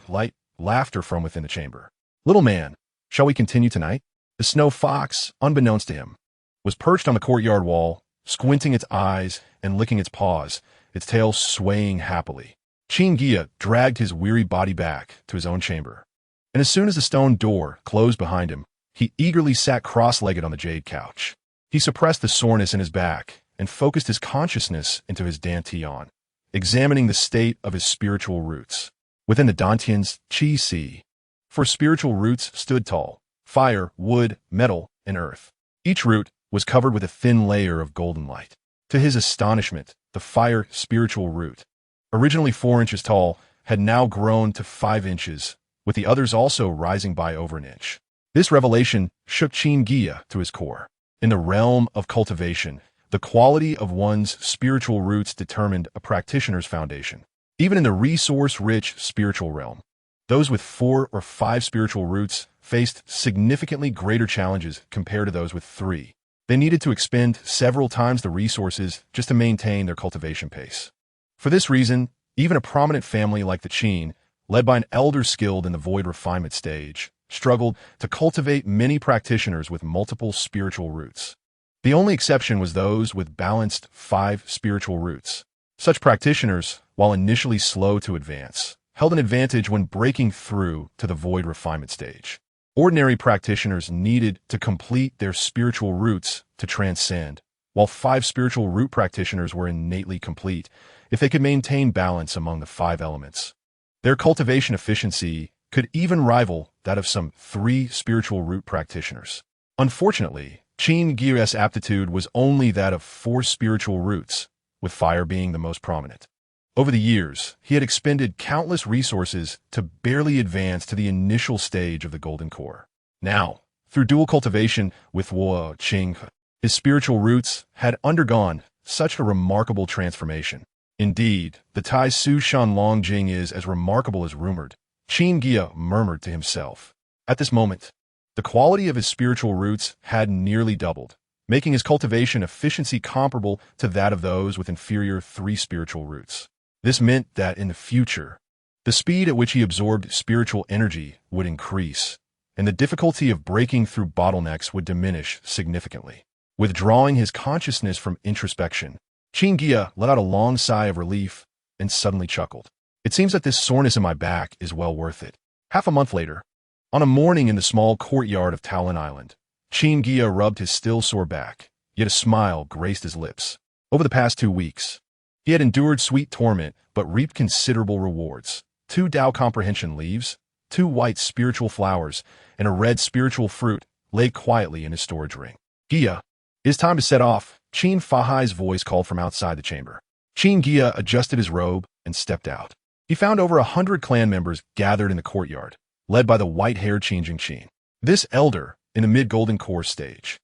light laughter from within the chamber. Little man, shall we continue tonight? The snow fox, unbeknownst to him, was perched on the courtyard wall, squinting its eyes and licking its paws, its tail swaying happily. Qin Guiya dragged his weary body back to his own chamber, and as soon as the stone door closed behind him, he eagerly sat cross-legged on the jade couch. He suppressed the soreness in his back and focused his consciousness into his dantian, examining the state of his spiritual roots. Within the dantian's qi si, for spiritual roots stood tall: fire, wood, metal, and earth. Each root was covered with a thin layer of golden light. To his astonishment, the fire spiritual root, originally 4 inches tall, had now grown to 5 inches, with the others also rising by over an inch. This revelation shook Qin Guiya to his core. In the realm of cultivation, the quality of one's spiritual roots determined a practitioner's foundation. Even in the resource-rich spiritual realm, those with 4 or 5 spiritual roots faced significantly greater challenges compared to those with 3. They needed to expend several times the resources just to maintain their cultivation pace. For this reason, even a prominent family like the Qin, led by an elder skilled in the void refinement stage, struggled to cultivate many practitioners with multiple spiritual roots. The only exception was those with balanced 5 spiritual roots. Such practitioners, while initially slow to advance, held an advantage when breaking through to the void refinement stage. Ordinary practitioners needed to complete their spiritual roots to transcend, while 5 spiritual root practitioners were innately complete if they could maintain balance among the 5 elements. Their cultivation efficiency could even rival that of some 3 spiritual root practitioners. Unfortunately, Qin Guiya's aptitude was only that of 4 spiritual roots, with fire being the most prominent. Over the years, he had expended countless resources to barely advance to the initial stage of the Golden Core. Now, through dual cultivation with Qing, his spiritual roots had undergone such a remarkable transformation. Indeed, the Tai Su Shan Long Jing is as remarkable as rumored, Qin Guiya murmured to himself. At this moment, the quality of his spiritual roots had nearly doubled, making his cultivation efficiency comparable to that of those with inferior 3 spiritual roots. This meant that in the future, the speed at which he absorbed spiritual energy would increase, and the difficulty of breaking through bottlenecks would diminish significantly. Withdrawing his consciousness from introspection, Qin Guiya let out a long sigh of relief and suddenly chuckled. It seems that this soreness in my back is well worth it. Half a month later, on a morning in the small courtyard of Talon Island, Qin Guiya rubbed his still sore back, yet a smile graced his lips. Over the past 2 weeks, he had endured sweet torment but reaped considerable rewards. 2 Tao comprehension leaves, 2 white spiritual flowers, and a red spiritual fruit lay quietly in his storage ring. Guiya, it is time to set off, Qin Fahai's voice called from outside the chamber. Qin Guiya adjusted his robe and stepped out. He found over 100 clan members gathered in the courtyard, led by the white-haired Qin Qin. This elder, in the mid-golden core stage,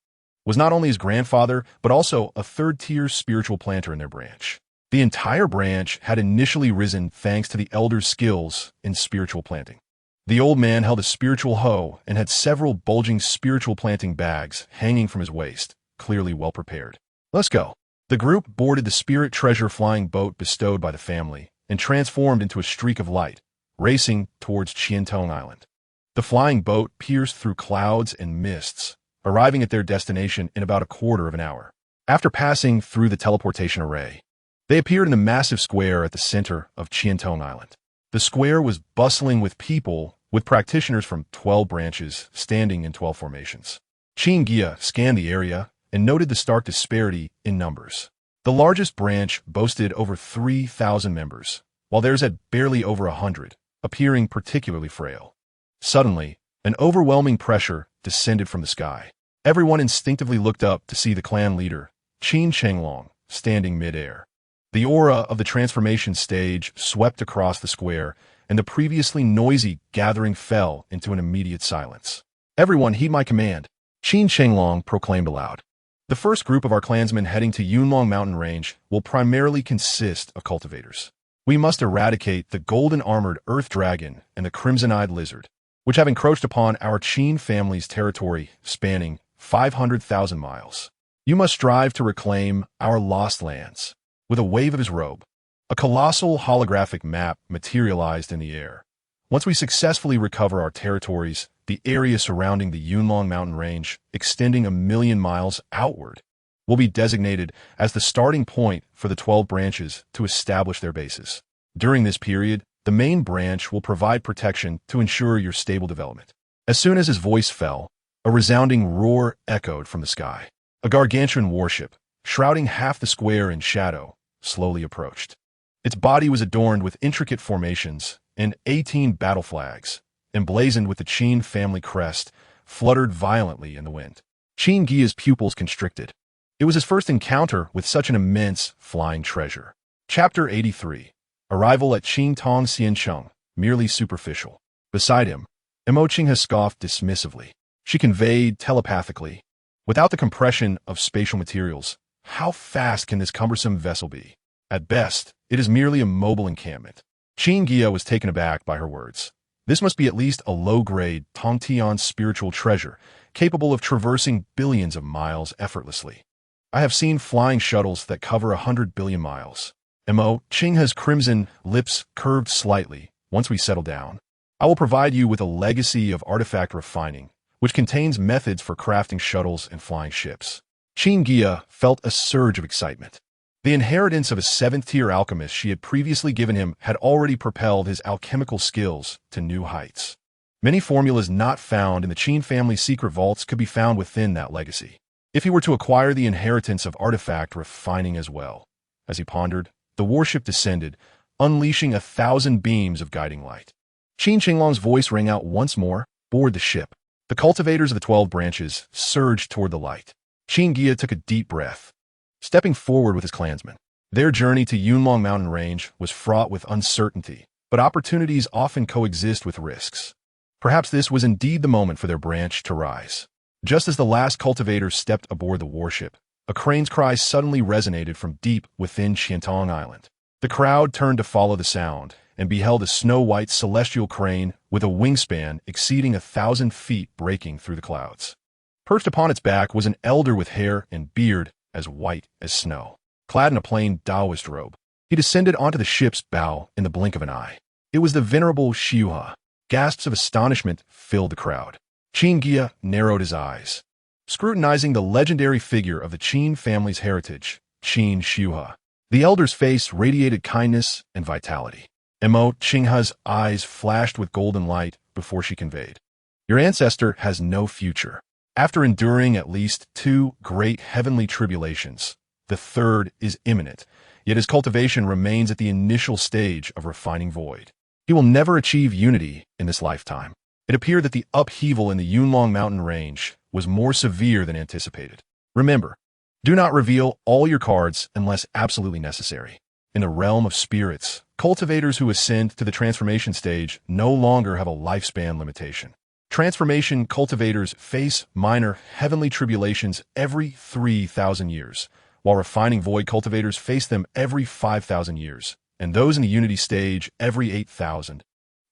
was not only his grandfather, but also a 3rd-tier spiritual planter in their branch. The entire branch had initially risen thanks to the elder's skills in spiritual planting. The old man held a spiritual hoe and had several bulging spiritual planting bags hanging from his waist, clearly well prepared. Let's go. The group boarded the spirit treasure flying boat bestowed by the family and transformed into a streak of light, racing towards Qiantong Island. The flying boat pierced through clouds and mists, arriving at their destination in about a quarter of an hour. After passing through the teleportation array, they appeared in the massive square at the center of Qiantong Island. The square was bustling with people, with practitioners from 12 branches standing in 12 formations. Qin Guiya scanned the area and noted the stark disparity in numbers. The largest branch boasted over 3,000 members, while theirs had barely over 100, appearing particularly frail. Suddenly, an overwhelming pressure descended from the sky. Everyone instinctively looked up to see the clan leader, Qin Chenglong, standing mid-air. The aura of the transformation stage swept across the square, and the previously noisy gathering fell into an immediate silence. Everyone heed my command, Qin Chenglong proclaimed aloud. The first group of our clansmen heading to Yunlong Mountain Range will primarily consist of cultivators. We must eradicate the golden-armored earth dragon and the crimson-eyed lizard, which have encroached upon our Qin family's territory spanning 500,000 miles. You must strive to reclaim our lost lands. With a wave of his robe, a colossal holographic map materialized in the air. Once we successfully recover our territories, the area surrounding the Yunlong Mountain Range, extending 1,000,000 miles outward, will be designated as the starting point for the 12 branches to establish their bases. During this period, the main branch will provide protection to ensure your stable development. As soon as his voice fell, a resounding roar echoed from the sky. A gargantuan warship, shrouding half the square in shadow, slowly approached. Its body was adorned with intricate formations, and 18 battle flags, emblazoned with the Qin family crest, fluttered violently in the wind. Qin Guiya's pupils constricted. It was his first encounter with such an immense flying treasure. Chapter 83. Arrival at Qingtong Xiancheng, merely superficial. Beside him, Emoqing scoffed dismissively. She conveyed telepathically, without the compression of spatial materials, how fast can this cumbersome vessel be? At best, it is merely a mobile encampment. Qin Guiya was taken aback by her words. This must be at least a low-grade Tongtian spiritual treasure, capable of traversing billions of miles effortlessly. I have seen flying shuttles that cover 100 billion miles. Qingha's crimson lips curved slightly. Once we settle down, I will provide you with a legacy of artifact refining, which contains methods for crafting shuttles and flying ships. Qin Guiya felt a surge of excitement. The inheritance of a seventh-tier alchemist she had previously given him had already propelled his alchemical skills to new heights. Many formulas not found in the Qin family's secret vaults could be found within that legacy, if he were to acquire the inheritance of artifact refining as well. As he pondered, the warship descended, unleashing 1,000 beams of guiding light. Qin Qinglong's voice rang out once more. Board the ship. The cultivators of the 12 branches surged toward the light. Qin Guiya took a deep breath, stepping forward with his clansmen. Their journey to Yunlong Mountain Range was fraught with uncertainty, but opportunities often coexist with risks. Perhaps this was indeed the moment for their branch to rise. Just as the last cultivators stepped aboard the warship, a crane's cry suddenly resonated from deep within Qiantong Island. The crowd turned to follow the sound and beheld a snow-white celestial crane with a wingspan exceeding 1,000 feet breaking through the clouds. Perched upon its back was an elder with hair and beard as white as snow, clad in a plain Taoist robe. He descended onto the ship's bow in the blink of an eye. It was the venerable Xiuha. Gasps of astonishment filled the crowd. Qin Guiya narrowed his eyes, scrutinizing the legendary figure of the Qin family's heritage, Qin Xiuha. The elder's face radiated kindness and vitality. Qingha's eyes flashed with golden light before she conveyed, "Your ancestor has no future. After enduring at least 2 great heavenly tribulations, the third is imminent, yet his cultivation remains at the initial stage of refining void. He will never achieve unity in this lifetime." It appeared that the upheaval in the Yunlong Mountain Range was more severe than anticipated. Remember, do not reveal all your cards unless absolutely necessary. In the realm of spirits, cultivators who ascend to the transformation stage no longer have a lifespan limitation. Transformation cultivators face minor heavenly tribulations every 3,000 years, while refining void cultivators face them every 5,000 years, and those in the unity stage every 8,000,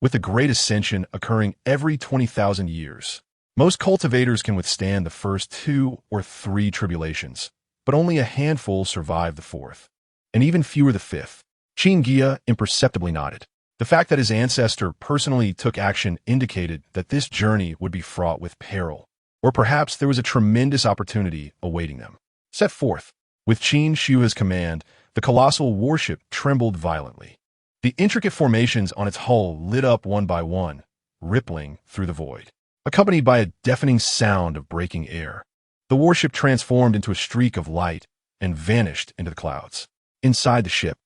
with the great ascension occurring every 20,000 years. Most cultivators can withstand the first 2 or 3 tribulations, but only a handful survive the 4th, and even fewer the 5th. Qin Guiya imperceptibly nodded. The fact that his ancestor personally took action indicated that this journey would be fraught with peril, or perhaps there was a tremendous opportunity awaiting them. Set forth. With Qin Xiuha's command, the colossal warship trembled violently. The intricate formations on its hull lit up one by one, rippling through the void, accompanied by a deafening sound of breaking air. The warship transformed into a streak of light and vanished into the clouds. Inside the ship,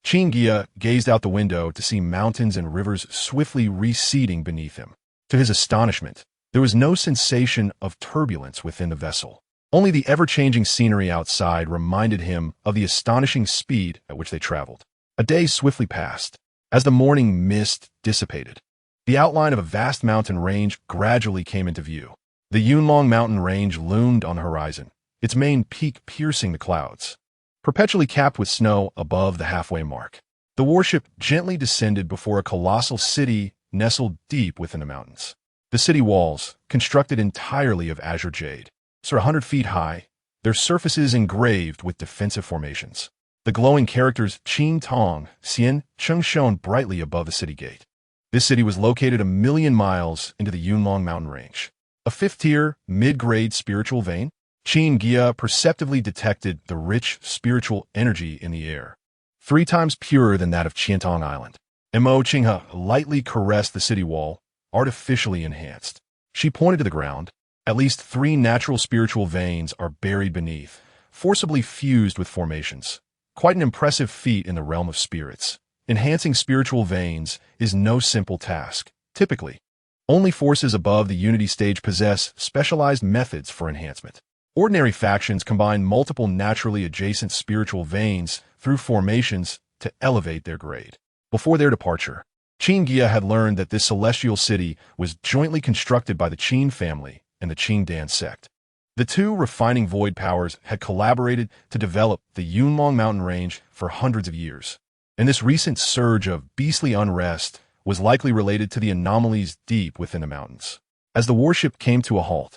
Qin Guiya gazed out the window to see mountains and rivers swiftly receding beneath him. To his astonishment, there was no sensation of turbulence within the vessel. Only the ever-changing scenery outside reminded him of the astonishing speed at which they traveled. A day swiftly passed. As the morning mist dissipated, the outline of a vast mountain range gradually came into view. The Yunlong Mountain Range loomed on the horizon, its main peak piercing the clouds, perpetually capped with snow above the halfway mark. The warship gently descended before a colossal city nestled deep within the mountains. The city walls, constructed entirely of azure jade, are 100 feet high, their surfaces engraved with defensive formations. The glowing characters Qin Tong, Xian, Cheng shone brightly above the city gate. This city was located 1,000,000 miles into the Yunlong Mountain Range. A 5th-tier, mid-grade spiritual vein, Qin Guiya perceptively detected the rich spiritual energy in the air, 3 times purer than that of Qiantong Island. Qingha lightly caressed the city wall, artificially enhanced. She pointed to the ground. At least 3 natural spiritual veins are buried beneath, forcibly fused with formations. Quite an impressive feat in the realm of spirits. Enhancing spiritual veins is no simple task. Typically, only forces above the unity stage possess specialized methods for enhancement. Ordinary factions combine multiple naturally adjacent spiritual veins through formations to elevate their grade. Before their departure, Qin Guiya had learned that this celestial city was jointly constructed by the Qin family and the Qin Dan sect. The 2 refining void powers had collaborated to develop the Yunlong Mountain Range for hundreds of years, and this recent surge of beastly unrest was likely related to the anomalies deep within the mountains. As the warship came to a halt,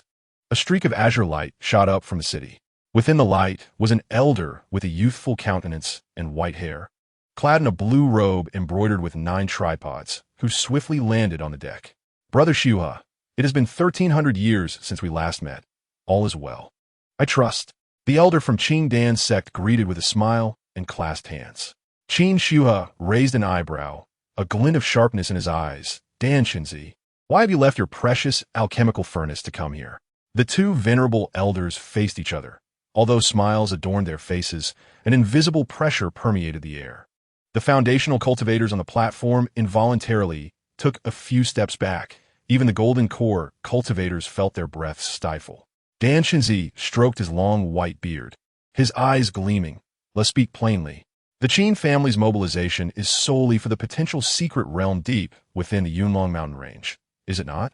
a streak of azure light shot up from the city. Within the light was an elder with a youthful countenance and white hair, clad in a blue robe embroidered with 9 tripods, who swiftly landed on the deck. "Brother Xiuhe, it has been 1,300 years since we last met. All is well, I trust." The elder from Qin Dan's sect greeted with a smile and clasped hands. Qin Xiuhe raised an eyebrow, a glint of sharpness in his eyes. "Dan Qinzi, why have you left your precious alchemical furnace to come here?" The two venerable elders faced each other. Although smiles adorned their faces, an invisible pressure permeated the air. The foundational cultivators on the platform involuntarily took a few steps back. Even the golden core cultivators felt their breaths stifle. Dan Qinzi stroked his long white beard, his eyes gleaming. "Let's speak plainly. The Qin family's mobilization is solely for the potential secret realm deep within the Yunlong mountain range, is it not?"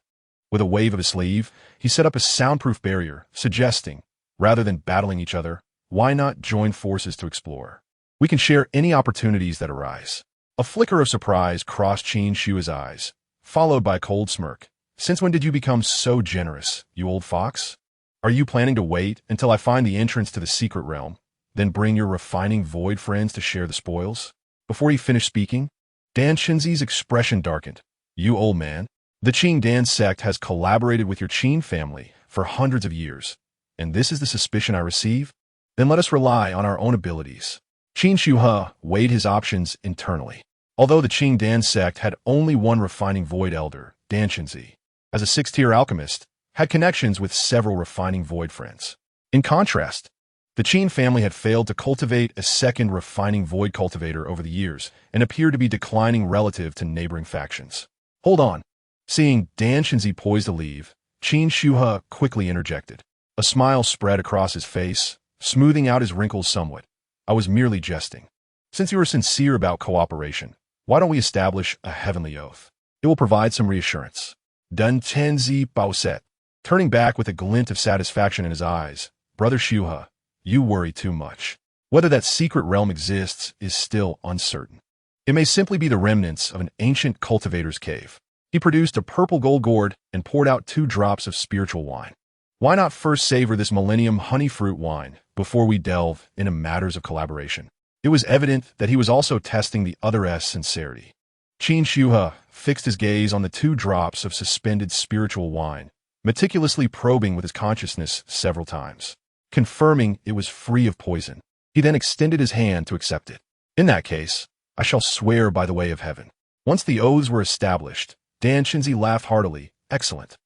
With a wave of his sleeve, he set up a soundproof barrier, suggesting, rather than battling each other, why not join forces to explore? We can share any opportunities that arise. A flicker of surprise crossed Qin Xiuhe's eyes, followed by a cold smirk. "Since when did you become so generous, you old fox? Are you planning to wait until I find the entrance to the secret realm, then bring your refining void friends to share the spoils?" Before he finished speaking, Dan Qinzi's expression darkened. "You old man, the Qin Dan sect has collaborated with your Qin family for hundreds of years, and this is the suspicion I receive? Then let us rely on our own abilities." Qin Xiuhe weighed his options internally. Although the Qin Dan sect had only one refining void elder, Dan Qinzi, as a 6th-tier alchemist, had connections with several refining void friends. In contrast, the Qin family had failed to cultivate a second refining void cultivator over the years and appeared to be declining relative to neighboring factions. "Hold on." Seeing Dan Qinzi poised to leave, Qin Xiuhe quickly interjected. A smile spread across his face, smoothing out his wrinkles somewhat. "I was merely jesting. Since you are sincere about cooperation, why don't we establish a heavenly oath? It will provide some reassurance." Dan Qinzi Baoset, turning back with a glint of satisfaction in his eyes. "Brother Xiuhe, you worry too much. Whether that secret realm exists is still uncertain. It may simply be the remnants of an ancient cultivator's cave." He produced a purple gold gourd and poured out 2 drops of spiritual wine. "Why not first savor this millennium honey fruit wine before we delve into matters of collaboration?" It was evident that he was also testing the other's sincerity. Qin Xiuhe fixed his gaze on the 2 drops of suspended spiritual wine, meticulously probing with his consciousness several times, confirming it was free of poison. He then extended his hand to accept it. "In that case, I shall swear by the way of heaven." Once the oaths were established, Dan Qinzi laughed heartily. "Excellent.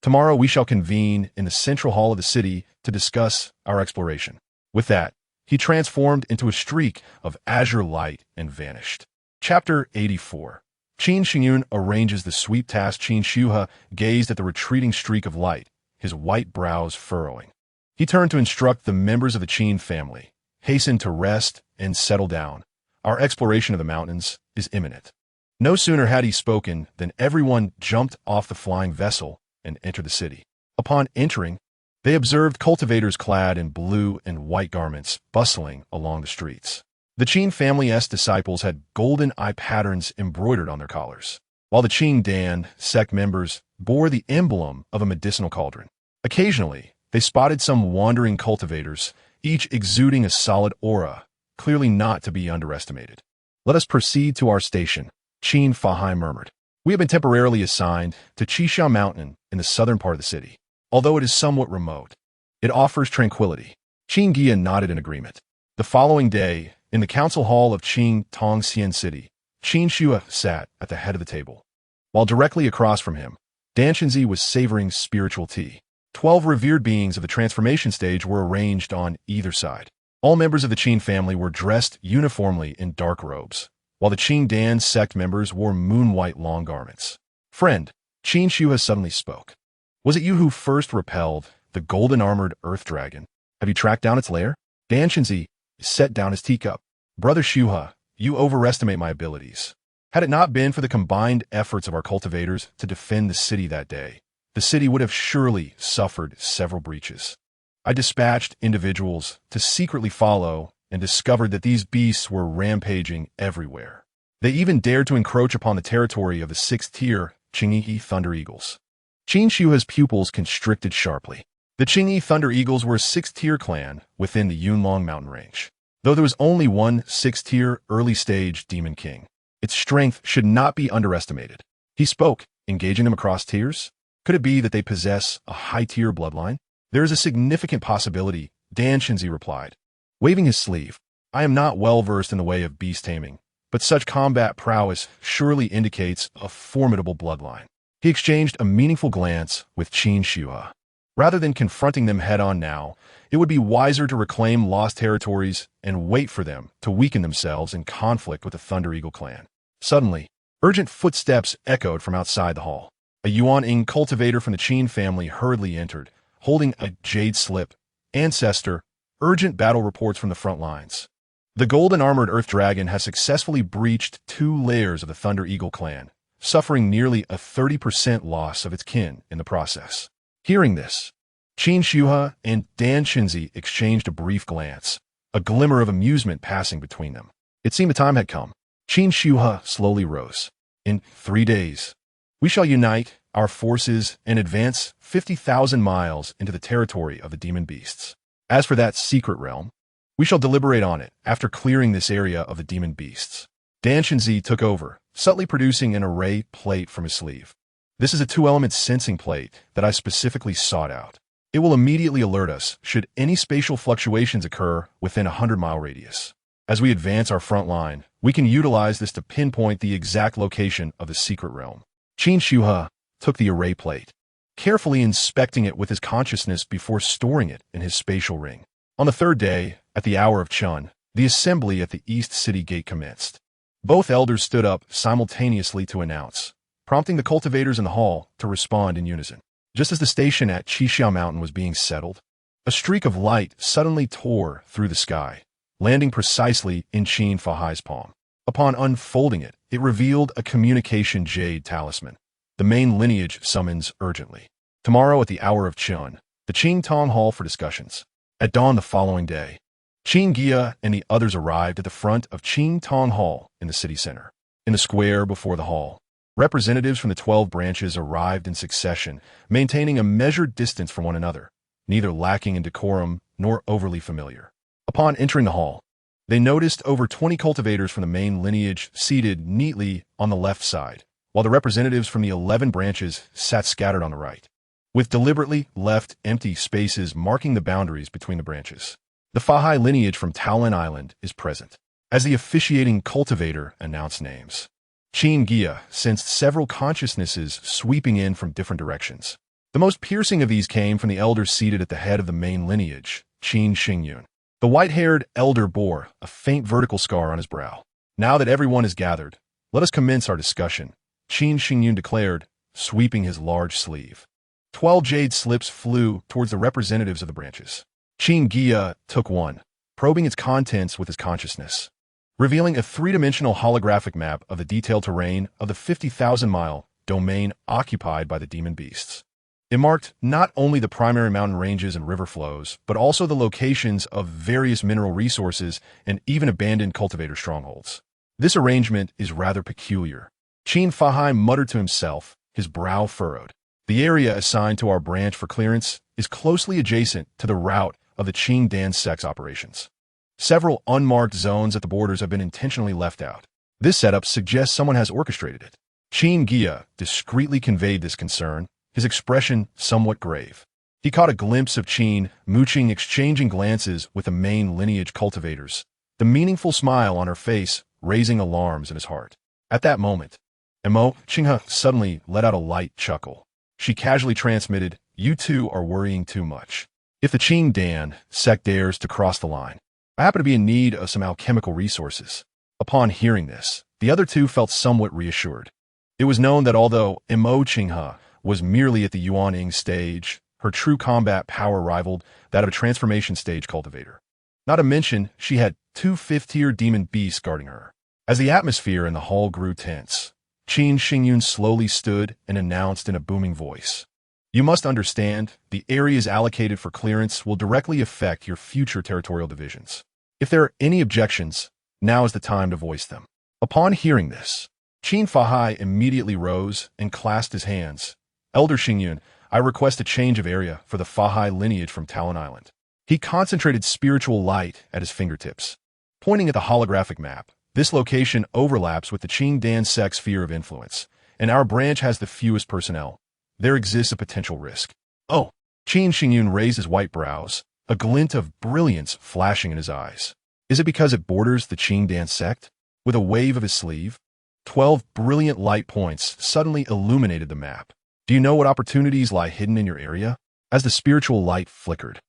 Tomorrow we shall convene in the central hall of the city to discuss our exploration." With that, he transformed into a streak of azure light and vanished. Chapter 84. Qin Xingyun arranges the sweep task. Qin Xiuhe gazed at the retreating streak of light, his white brows furrowing. He turned to instruct the members of the Qin family. "Hasten to rest and settle down. Our exploration of the mountains is imminent." No sooner had he spoken than everyone jumped off the flying vessel and entered the city. Upon entering, they observed cultivators clad in blue and white garments bustling along the streets. The Qin family's disciples had golden eye patterns embroidered on their collars, while the Qin Dan sect members bore the emblem of a medicinal cauldron. Occasionally, they spotted some wandering cultivators, each exuding a solid aura, clearly not to be underestimated. "Let us proceed to our station," Qin Fahai murmured. "We have been temporarily assigned to Qisha Mountain in the southern part of the city. Although it is somewhat remote, it offers tranquility." Qin Guiya nodded in agreement. The following day, in the council hall of Qin Tongxian City, Qin Xiuhe sat at the head of the table, while directly across from him, Dan Qinzi was savoring spiritual tea. 12 revered beings of the transformation stage were arranged on either side. All members of the Qin family were dressed uniformly in dark robes, while the Qin Dan sect members wore moon-white long garments. "Friend," Qin Xiuhe suddenly spoke. "Was it you who first repelled the golden-armored earth dragon? Have you tracked down its lair?" Dan Qinzi set down his teacup. "Brother Xiuhe, you overestimate my abilities. Had it not been for the combined efforts of our cultivators to defend the city that day, the city would have surely suffered several breaches. I dispatched individuals to secretly follow and discovered that these beasts were rampaging everywhere. They even dared to encroach upon the territory of the 6th-tier Qin Guiya Thunder Eagles. Qin Guiya's pupils constricted sharply. The Qin Guiya Thunder Eagles were a 6th-tier clan within the Yunlong mountain range. Though there was only one 6th-tier early-stage demon king, its strength should not be underestimated. He spoke, engaging them across tiers. Could it be that they possess a high-tier bloodline? There is a significant possibility, Danshinzi replied, waving his sleeve. I am not well-versed in the way of beast taming, but such combat prowess surely indicates a formidable bloodline. He exchanged a meaningful glance with Qin Guiya. Rather than confronting them head-on now, it would be wiser to reclaim lost territories and wait for them to weaken themselves in conflict with the Thunder Eagle clan. Suddenly, urgent footsteps echoed from outside the hall. A Yuan-ing cultivator from the Qin family hurriedly entered, holding a jade slip. Ancestor, urgent battle reports from the front lines. The golden-armored Earth Dragon has successfully breached 2 layers of the Thunder Eagle clan, suffering nearly a 30% loss of its kin in the process. Hearing this, Qin Guiya and Danshinzi exchanged a brief glance, a glimmer of amusement passing between them. It seemed the time had come. Qin Guiya slowly rose. In 3 days, we shall unite our forces and advance 50,000 miles into the territory of the demon beasts. As for that secret realm, we shall deliberate on it after clearing this area of the demon beasts. Danshinzi took over, subtly producing an array plate from his sleeve. This is a 2-element sensing plate that I specifically sought out. It will immediately alert us should any spatial fluctuations occur within a 100-mile radius. As we advance our front line, we can utilize this to pinpoint the exact location of the secret realm. Qin Guiya took the array plate, carefully inspecting it with his consciousness before storing it in his spatial ring. On the 3rd day, at the hour of Chun, the assembly at the East City Gate commenced. Both elders stood up simultaneously to announce, prompting the cultivators in the hall to respond in unison. Just as the station at Qixia Mountain was being settled, a streak of light suddenly tore through the sky, landing precisely in Qin Fahai's palm. Upon unfolding it, it revealed a communication jade talisman. The main lineage summons urgently. Tomorrow at the hour of Chun, the Qin Tong Hall for discussions. At dawn the following day, Qin Guiya and the others arrived at the front of Qin Tong Hall in the city center. In the square before the hall, representatives from the 12 branches arrived in succession, maintaining a measured distance from one another, neither lacking in decorum nor overly familiar. Upon entering the hall, they noticed over 20 cultivators from the main lineage seated neatly on the left side, while the representatives from the 11 branches sat scattered on the right, with deliberately left empty spaces marking the boundaries between the branches. The Fahai lineage from Taolin Island is present. As the officiating cultivator announced names, Qin Guiya sensed several consciousnesses sweeping in from different directions. The most piercing of these came from the elder seated at the head of the main lineage, Qin Xingyun. The white-haired elder bore a faint vertical scar on his brow. Now that everyone is gathered, let us commence our discussion, Qin Xingyun declared, sweeping his large sleeve. 12 jade slips flew towards the representatives of the branches. Qin Guiya took one, probing its contents with his consciousness, revealing a 3-dimensional holographic map of the detailed terrain of the 50,000-mile domain occupied by the demon beasts. It marked not only the primary mountain ranges and river flows, but also the locations of various mineral resources and even abandoned cultivator strongholds. This arrangement is rather peculiar. Qin Fahai muttered to himself, his brow furrowed. The area assigned to our branch for clearance is closely adjacent to the route of the Qing Dan Sec's operations. Several unmarked zones at the borders have been intentionally left out. This setup suggests someone has orchestrated it. Qin Guiya discreetly conveyed this concern, his expression somewhat grave. He caught a glimpse of Qin Muqing exchanging glances with the main lineage cultivators, the meaningful smile on her face raising alarms in his heart. At that moment, Mo Qinghe suddenly let out a light chuckle. She casually transmitted, "You two are worrying too much. If the Qing Dan Sec dares to cross the line, I happen to be in need of some alchemical resources." Upon hearing this, the other two felt somewhat reassured. It was known that although Mo Qinghe was merely at the Yuan-ing stage, her true combat power rivaled that of a transformation stage cultivator. Not to mention, she had 2 5th-tier demon beasts guarding her. As the atmosphere in the hall grew tense, Qin Xingyun slowly stood and announced in a booming voice, "You must understand, the areas allocated for clearance will directly affect your future territorial divisions. If there are any objections, now is the time to voice them." Upon hearing this, Qin Fahai immediately rose and clasped his hands. Elder Xingyun, I request a change of area for the Fahai lineage from Talon Island. He concentrated spiritual light at his fingertips. Pointing at the holographic map, this location overlaps with the Qing Dan sect sphere of influence, and our branch has the fewest personnel. There exists a potential risk. Oh, Qin Xingyun raised his white brows, a glint of brilliance flashing in his eyes. Is it because it borders the Qing Dan sect? With a wave of his sleeve, 12 brilliant light points suddenly illuminated the map. Do you know what opportunities lie hidden in your area? As the spiritual light flickered,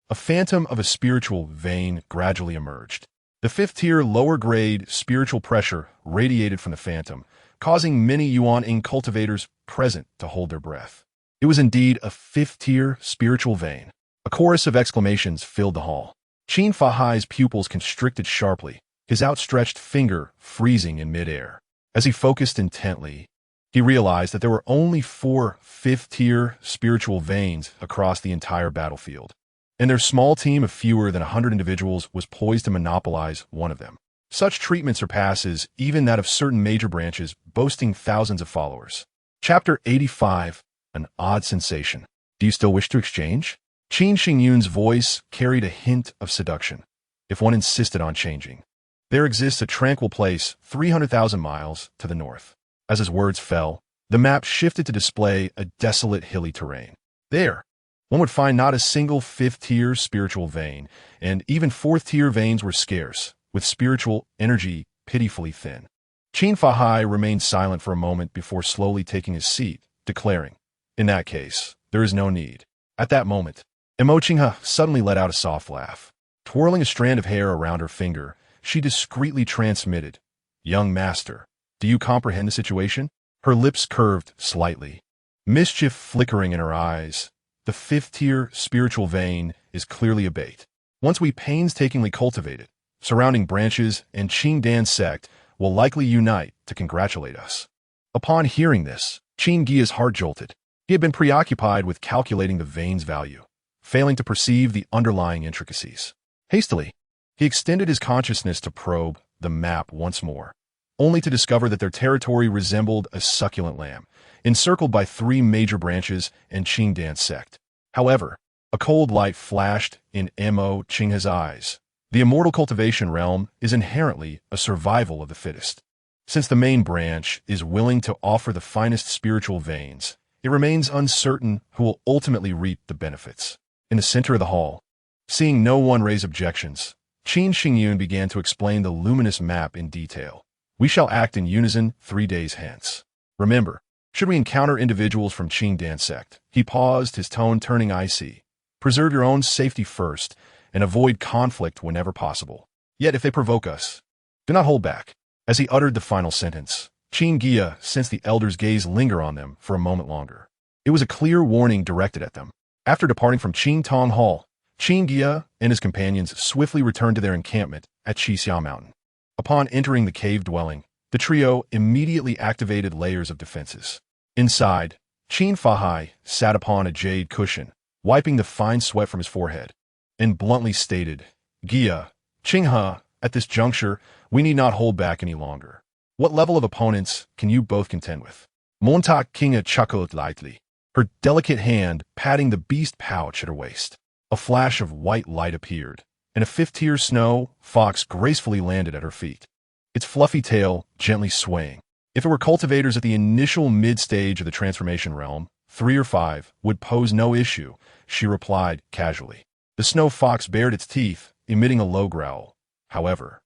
a phantom of a spiritual vein gradually emerged. The fifth-tier lower-grade spiritual pressure radiated from the phantom, causing many Yuan-ing cultivators present to hold their breath. It was indeed a fifth-tier spiritual vein. A chorus of exclamations filled the hall. Qin Fahai's pupils constricted sharply, his outstretched finger freezing in midair. As he focused intently, he realized that there were only 4 fifth-tier spiritual veins across the entire battlefield, and their small team of fewer than 100 individuals was poised to monopolize one of them. Such treatment surpasses even that of certain major branches boasting thousands of followers. Chapter 85. An odd sensation. Do you still wish to exchange? Qin Xingyun's voice carried a hint of seduction. If one insisted on changing, there exists a tranquil place 300,000 miles to the north. As his words fell, the map shifted to display a desolate hilly terrain. There, one would find not a single fifth-tier spiritual vein, and even fourth-tier veins were scarce, with spiritual energy pitifully thin. Qin Fahai remained silent for a moment before slowly taking his seat, declaring, "In that case, there is no need." At that moment, Emo Qinghe suddenly let out a soft laugh. Twirling a strand of hair around her finger, she discreetly transmitted, "Young master, do you comprehend the situation?" Her lips curved slightly, mischief flickering in her eyes. The fifth-tier spiritual vein is clearly a bait. Once we painstakingly cultivate it, surrounding branches and Qing Dan sect will likely unite to congratulate us. Upon hearing this, Qin Guiya's heart jolted. He had been preoccupied with calculating the vein's value, failing to perceive the underlying intricacies. Hastily, he extended his consciousness to probe the map once more, only to discover that their territory resembled a succulent lamb, encircled by 3 major branches and Qing Dan sect. However, a cold light flashed in Mo Qinghe's eyes. The immortal cultivation realm is inherently a survival of the fittest. Since the main branch is willing to offer the finest spiritual veins, it remains uncertain who will ultimately reap the benefits. In the center of the hall, seeing no one raise objections, Qin Xingyun began to explain the luminous map in detail. We shall act in unison 3 days hence. Remember, should we encounter individuals from Qing Dan sect, he paused, his tone turning icy. Preserve your own safety first, and avoid conflict whenever possible. Yet if they provoke us, do not hold back. As he uttered the final sentence, Qin Guiya sensed the elder's gaze linger on them for a moment longer. It was a clear warning directed at them. After departing from Qing Tong Hall, Qin Guiya and his companions swiftly returned to their encampment at Qixia Mountain. Upon entering the cave dwelling, the trio immediately activated layers of defenses. Inside, Qin Fahai sat upon a jade cushion, wiping the fine sweat from his forehead, and bluntly stated, "Guiya, Qinghe, at this juncture, we need not hold back any longer. What level of opponents can you both contend with?" Montauk Qinghe chuckled lightly, her delicate hand patting the beast pouch at her waist. A flash of white light appeared, and a fifth-tier snow fox gracefully landed at her feet, its fluffy tail gently swaying. If it were cultivators at the initial mid-stage of the transformation realm, 3 or 5 would pose no issue, she replied casually. The snow fox bared its teeth, emitting a low growl. However,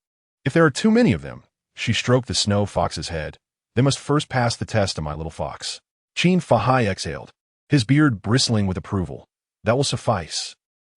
if there are too many of them, she stroked the snow fox's head. They must first pass the test of my little fox. Qin Fahai exhaled, his beard bristling with approval. That will suffice.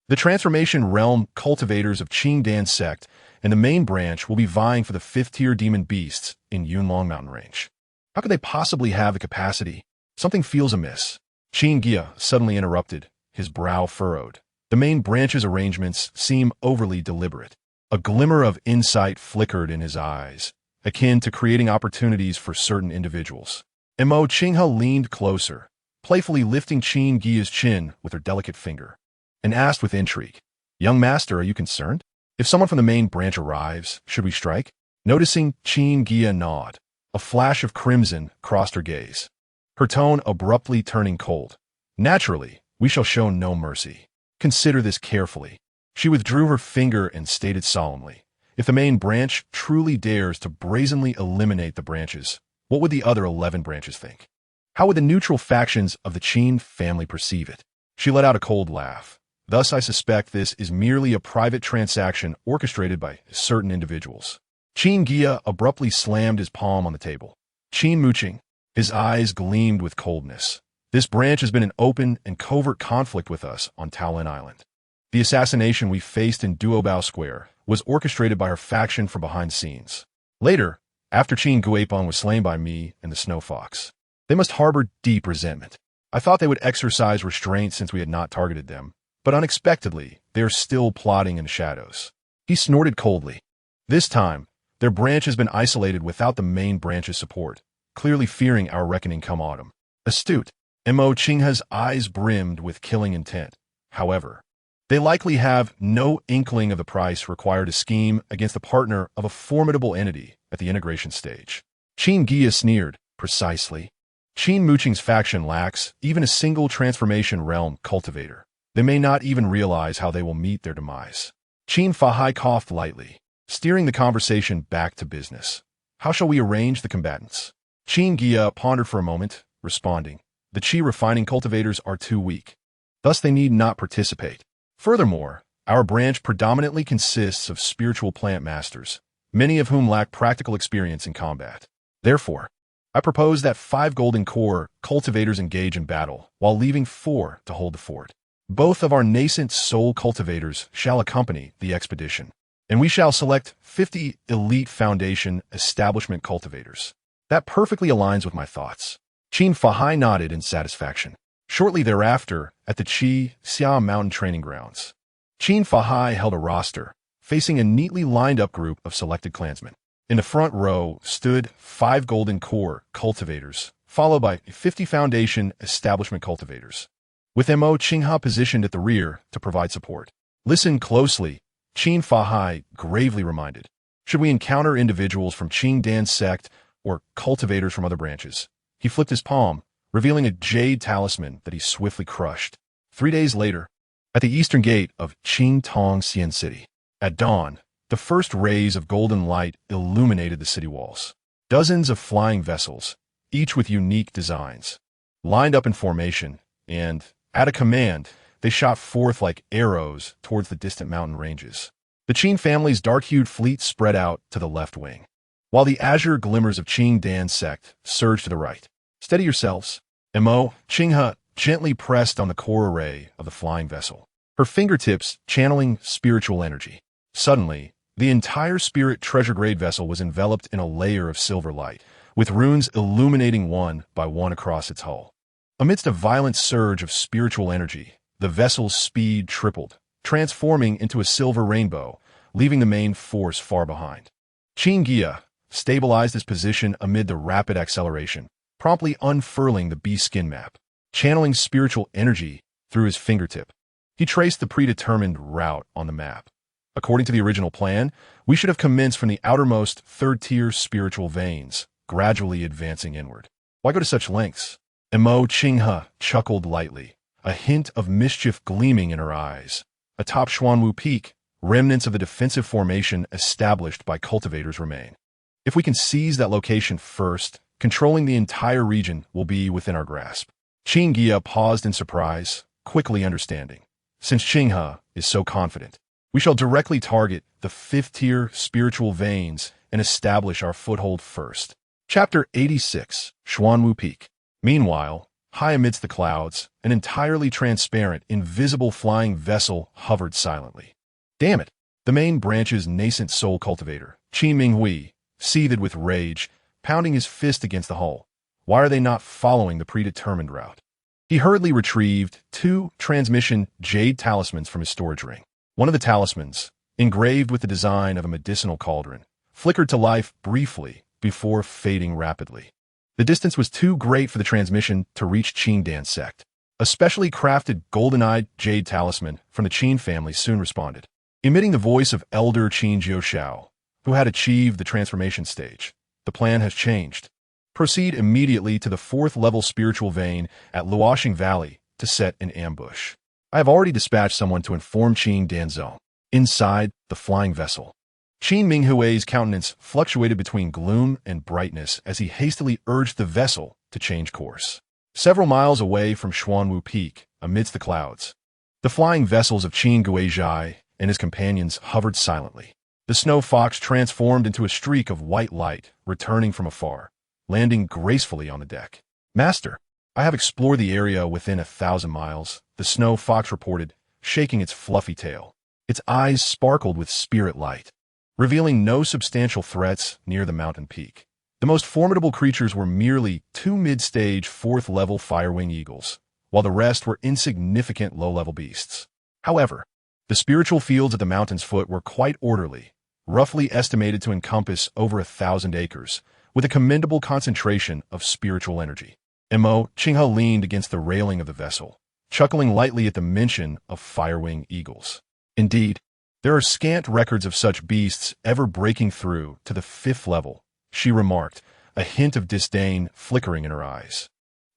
The transformation realm cultivators of Qing Dan sect and the main branch will be vying for the 5th-tier demon beasts in Yunlong Mountain Range. How could they possibly have the capacity? Something feels amiss. Qin Guiya suddenly interrupted, his brow furrowed. The main branch's arrangements seem overly deliberate. A glimmer of insight flickered in his eyes, akin to creating opportunities for certain individuals. Mo Qinghe leaned closer, playfully lifting Qin Guiya's chin with her delicate finger, and asked with intrigue, "Young master, are you concerned? If someone from the main branch arrives, should we strike?" Noticing Qin Guiya nod, a flash of crimson crossed her gaze, her tone abruptly turning cold. Naturally, we shall show no mercy. Consider this carefully. She withdrew her finger and stated solemnly, if the main branch truly dares to brazenly eliminate the branches, what would the other 11 branches think? How would the neutral factions of the Qin family perceive it? She let out a cold laugh. Thus, I suspect this is merely a private transaction orchestrated by certain individuals. Qin Guiya abruptly slammed his palm on the table. Qin Muqing. His eyes gleamed with coldness. This branch has been in open and covert conflict with us on Taolin Island. The assassination we faced in Duobao Square was orchestrated by her faction from behind the scenes. Later, after Qin Guiya was slain by me and the Snow Fox, they must harbor deep resentment. I thought they would exercise restraint since we had not targeted them, but unexpectedly, they are still plotting in the shadows. He snorted coldly. This time, their branch has been isolated without the main branch's support, clearly fearing our reckoning come autumn. Astute. Mo Qinghe's eyes brimmed with killing intent. However, they likely have no inkling of the price required to scheme against the partner of a formidable entity at the integration stage. Qin Guiya sneered. Precisely. Qin Muqing's faction lacks even a single transformation realm cultivator. They may not even realize how they will meet their demise. Qin Fahai coughed lightly, steering the conversation back to business. How shall we arrange the combatants? Qin Guiya pondered for a moment, responding, the Qi refining cultivators are too weak. Thus they need not participate. Furthermore, our branch predominantly consists of spiritual plant masters, many of whom lack practical experience in combat. Therefore, I propose that 5 golden core cultivators engage in battle, while leaving 4 to hold the fort. Both of our nascent soul cultivators shall accompany the expedition, and we shall select 50 elite foundation establishment cultivators. That perfectly aligns with my thoughts. Qin Fahai nodded in satisfaction. Shortly thereafter, at the Qi Xia Mountain Training Grounds, Qin Fahai held a roster, facing a neatly lined-up group of selected clansmen. In the front row stood 5 golden core cultivators, followed by 50 foundation establishment cultivators, with Mo Qinghe positioned at the rear to provide support. Listen closely, Qin Fahai gravely reminded. Should we encounter individuals from Qing Dan sect or cultivators from other branches? He flipped his palm, revealing a jade talisman that he swiftly crushed. 3 days later, at the eastern gate of Qingtong Xian City, at dawn, the first rays of golden light illuminated the city walls. Dozens of flying vessels, each with unique designs, lined up in formation, and, at a command, they shot forth like arrows towards the distant mountain ranges. The Qin family's dark-hued fleet spread out to the left wing, while the azure glimmers of Qing Dan sect surged to the right. Steady yourselves. Mo Qinghe gently pressed on the core array of the flying vessel, her fingertips channeling spiritual energy. Suddenly, the entire spirit treasure-grade vessel was enveloped in a layer of silver light, with runes illuminating one by one across its hull. Amidst a violent surge of spiritual energy, the vessel's speed tripled, transforming into a silver rainbow, leaving the main force far behind. Qin Guiya stabilized his position amid the rapid acceleration, promptly unfurling the beast skin map, channeling spiritual energy through his fingertip. He traced the predetermined route on the map. According to the original plan, we should have commenced from the outermost third-tier spiritual veins, gradually advancing inward. Why go to such lengths? Mo Qinghe chuckled lightly, a hint of mischief gleaming in her eyes. Atop Xuanwu Peak, remnants of the defensive formation established by cultivators remain. If we can seize that location first, controlling the entire region will be within our grasp. Qin Guiya paused in surprise, quickly understanding. Since Qinghe is so confident, we shall directly target the 5th-tier spiritual veins and establish our foothold first. Chapter 86, Xuanwu Peak. Meanwhile, high amidst the clouds, an entirely transparent, invisible flying vessel hovered silently. Damn it! The main branch's nascent soul cultivator, Qi Minghui, seethed with rage, pounding his fist against the hull. Why are they not following the predetermined route? He hurriedly retrieved 2 transmission jade talismans from his storage ring. One of the talismans, engraved with the design of a medicinal cauldron, flickered to life briefly before fading rapidly. The distance was too great for the transmission to reach Qing Dan sect. A specially crafted golden-eyed jade talisman from the Qin family soon responded. Emitting the voice of Elder Qin Jiushao, who had achieved the transformation stage. The plan has changed. Proceed immediately to the 4th level spiritual vein at Luoxing Valley to set an ambush. I have already dispatched someone to inform Qin Danzong. Inside the flying vessel, Qin Minghui's countenance fluctuated between gloom and brightness as he hastily urged the vessel to change course. Several miles away from Xuanwu Peak, amidst the clouds, the flying vessels of Qin Guiya and his companions hovered silently. The snow fox transformed into a streak of white light, returning from afar, landing gracefully on the deck. "Master, I have explored the area within 1,000 miles, the snow fox reported, shaking its fluffy tail. Its eyes sparkled with spirit light, revealing no substantial threats near the mountain peak. The most formidable creatures were merely 2 mid-stage 4th level firewing eagles, while the rest were insignificant low-level beasts. However, the spiritual fields at the mountain's foot were quite orderly, roughly estimated to encompass over 1,000 acres, with a commendable concentration of spiritual energy. Mo Qinghe leaned against the railing of the vessel, chuckling lightly at the mention of firewing eagles. Indeed, there are scant records of such beasts ever breaking through to the 5th level, she remarked, a hint of disdain flickering in her eyes.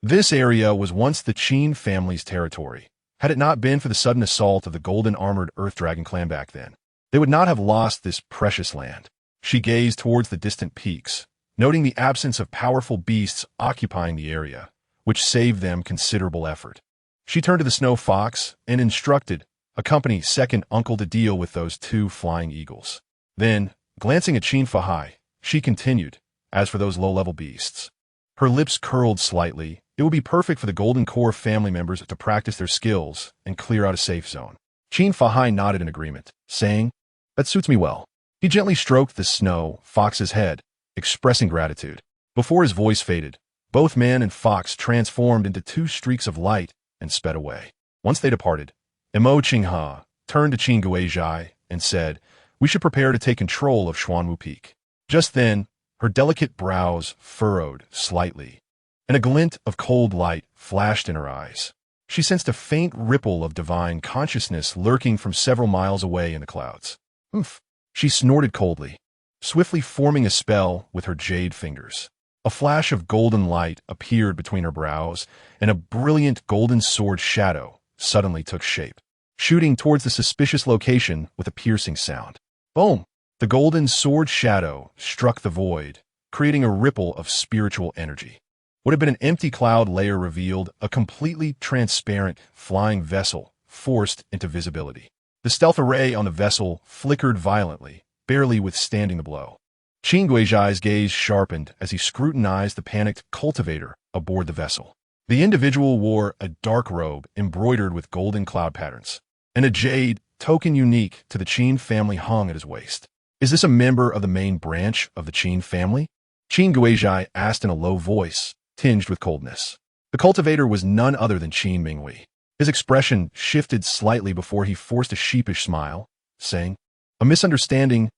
This area was once the Qin family's territory. Had it not been for the sudden assault of the golden-armored Earth Dragon clan back then, they would not have lost this precious land. She gazed towards the distant peaks, noting the absence of powerful beasts occupying the area, which saved them considerable effort. She turned to the snow fox and instructed, accompany second uncle to deal with those 2 flying eagles. Then, glancing at Qin Fahai, she continued, as for those low-level beasts. Her lips curled slightly. It would be perfect for the Golden Core family members to practice their skills and clear out a safe zone. Qin Fahai nodded in agreement, saying, "That suits me well." He gently stroked the snow fox's head, expressing gratitude. Before his voice faded, both man and fox transformed into 2 streaks of light and sped away. Once they departed, Mo Qinghe turned to Qin Guiya and said, "We should prepare to take control of Xuanwu Peak." Just then, her delicate brows furrowed slightly, and a glint of cold light flashed in her eyes. She sensed a faint ripple of divine consciousness lurking from several miles away in the clouds. "Oof," she snorted coldly, swiftly forming a spell with her jade fingers. A flash of golden light appeared between her brows, and a brilliant golden sword shadow suddenly took shape, shooting towards the suspicious location with a piercing sound. Boom! The golden sword shadow struck the void, creating a ripple of spiritual energy. What had been an empty cloud layer revealed a completely transparent flying vessel forced into visibility. The stealth array on the vessel flickered violently, barely withstanding the blow. Qin Guiya's gaze sharpened as he scrutinized the panicked cultivator aboard the vessel. The individual wore a dark robe embroidered with golden cloud patterns, and a jade token unique to the Qin family hung at his waist. "Is this a member of the main branch of the Qin family?" Qin Guiya asked in a low voice, tinged with coldness. The cultivator was none other than Qin Minghui. His expression shifted slightly before he forced a sheepish smile, saying, a misunderstanding.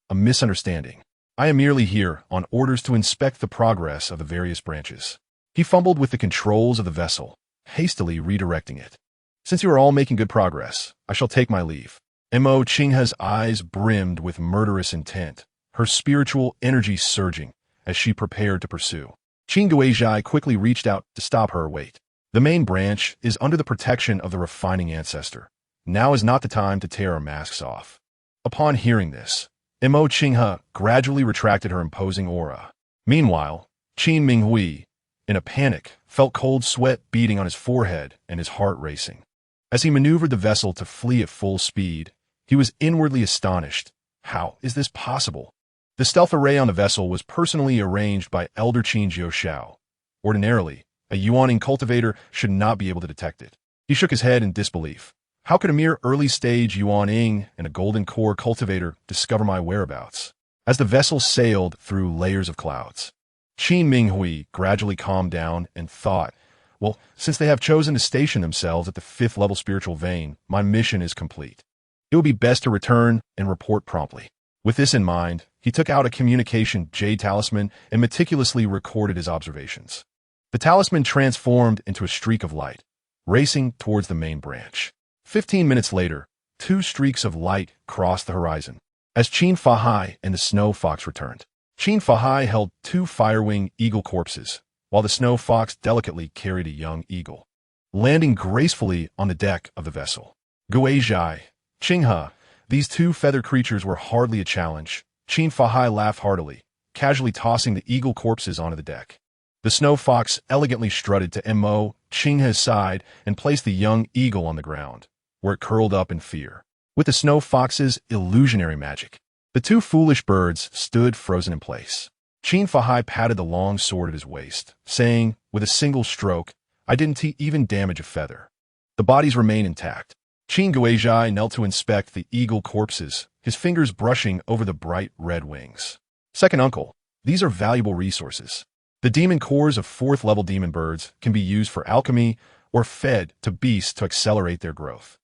I am merely here on orders to inspect the progress of the various branches." He fumbled with the controls of the vessel, hastily redirecting it. "Since you are all making good progress, I shall take my leave." Mo Qinghe's eyes brimmed with murderous intent, her spiritual energy surging as she prepared to pursue. Qin Guiya quickly reached out to stop her. "Wait. The main branch is under the protection of the refining ancestor. Now is not the time to tear our masks off." Upon hearing this, Mo Qinghe gradually retracted her imposing aura. Meanwhile, Qin Minghui, in a panic, felt cold sweat beading on his forehead and his heart racing. As he maneuvered the vessel to flee at full speed, he was inwardly astonished. How is this possible? The stealth array on the vessel was personally arranged by Elder Qin Jiuxiao. Ordinarily, a Yuaning cultivator should not be able to detect it. He shook his head in disbelief. How could a mere early-stage Yuaning and a golden core cultivator discover my whereabouts? As the vessel sailed through layers of clouds, Qin Minghui gradually calmed down and thought, well, since they have chosen to station themselves at the 5th level spiritual vein, my mission is complete. It would be best to return and report promptly. With this in mind, he took out a communication jade talisman and meticulously recorded his observations. The talisman transformed into a streak of light, racing towards the main branch. 15 minutes later, 2 streaks of light crossed the horizon, As Qin Fahai and the snow fox returned, Qin Fahai held 2 fire-winged eagle corpses, while the snow fox delicately carried a young eagle, landing gracefully on the deck of the vessel. Guizhai, Qinghe, these 2 feathered creatures were hardly a challenge. Qin Fahai laughed heartily, casually tossing the eagle corpses onto the deck. The snow fox elegantly strutted to Mo Qinghe's side and placed the young eagle on the ground, where it curled up in fear. With the snow fox's illusionary magic, the 2 foolish birds stood frozen in place. Qin Fahai patted the long sword at his waist, saying, with a single stroke, "I didn't even damage a feather." The bodies remain intact. Qin Guizhai knelt to inspect the eagle corpses, his fingers brushing over the bright red wings. "Second uncle, these are valuable resources. The demon cores of 4th-level demon birds can be used for alchemy or fed to beasts to accelerate their growth.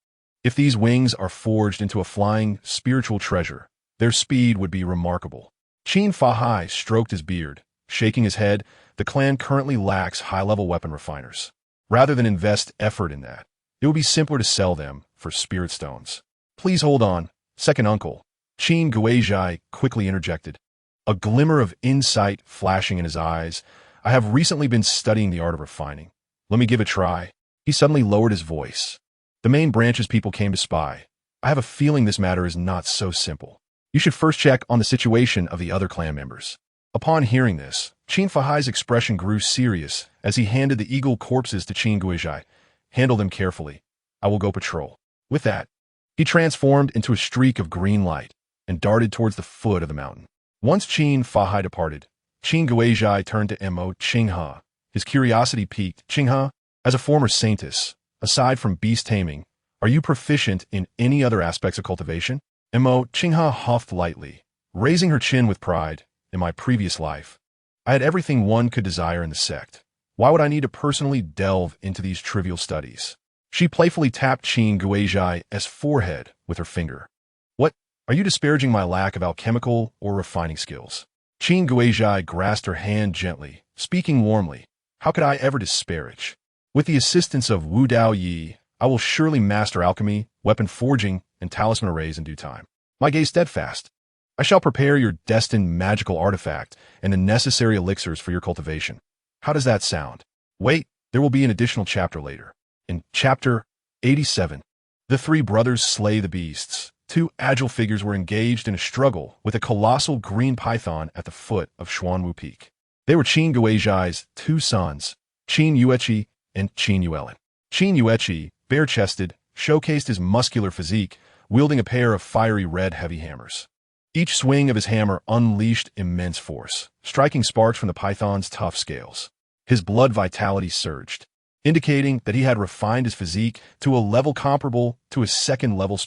If these wings are forged into a flying, spiritual treasure, their speed would be remarkable." Qin Fahai stroked his beard, shaking his head. The clan currently lacks high-level weapon refiners. Rather than invest effort in that, it would be simpler to sell them for spirit stones. "Please hold on, second uncle," Qin Guizhai quickly interjected, a glimmer of insight flashing in his eyes. "I have recently been studying the art of refining. Let me give it a try." He suddenly lowered his voice. "The main branch's people came to spy. I have a feeling this matter is not so simple. You should first check on the situation of the other clan members." Upon hearing this, Qin Fahai's expression grew serious as he handed the eagle corpses to Qin Guizhai. "Handle them carefully. I will go patrol." With that, he transformed into a streak of green light and darted towards the foot of the mountain. Once Qin Fahai departed, Qin Guizhai turned to Mo Qinghe. His curiosity piqued. "Qinghe, as a former saintess, aside from beast taming, are you proficient in any other aspects of cultivation?" Mo Qinghe huffed lightly, raising her chin with pride. "In my previous life, I had everything one could desire in the sect. Why would I need to personally delve into these trivial studies?" She playfully tapped Qin Guizhai's forehead with her finger. "What? Are you disparaging my lack of alchemical or refining skills?" Qin Guizhai grasped her hand gently, speaking warmly. "How could I ever disparage? With the assistance of Wu Dao Yi, I will surely master alchemy, weapon forging, and talisman arrays in due time. My gaze steadfast. I shall prepare your destined magical artifact and the necessary elixirs for your cultivation. How does that sound? Wait, there will be an additional chapter later." In Chapter 87, the 3 brothers slay the beasts. 2 agile figures were engaged in a struggle with a colossal green python at the foot of Xuanwu Peak. They were Qin Guizhai's 2 sons, Qin Yueqi and Qin Yuelin. Qin Yueqi, bare-chested, showcased his muscular physique, wielding a pair of fiery red heavy hammers. Each swing of his hammer unleashed immense force, striking sparks from the python's tough scales. His blood vitality surged, indicating that he had refined his physique to a level comparable to his second-level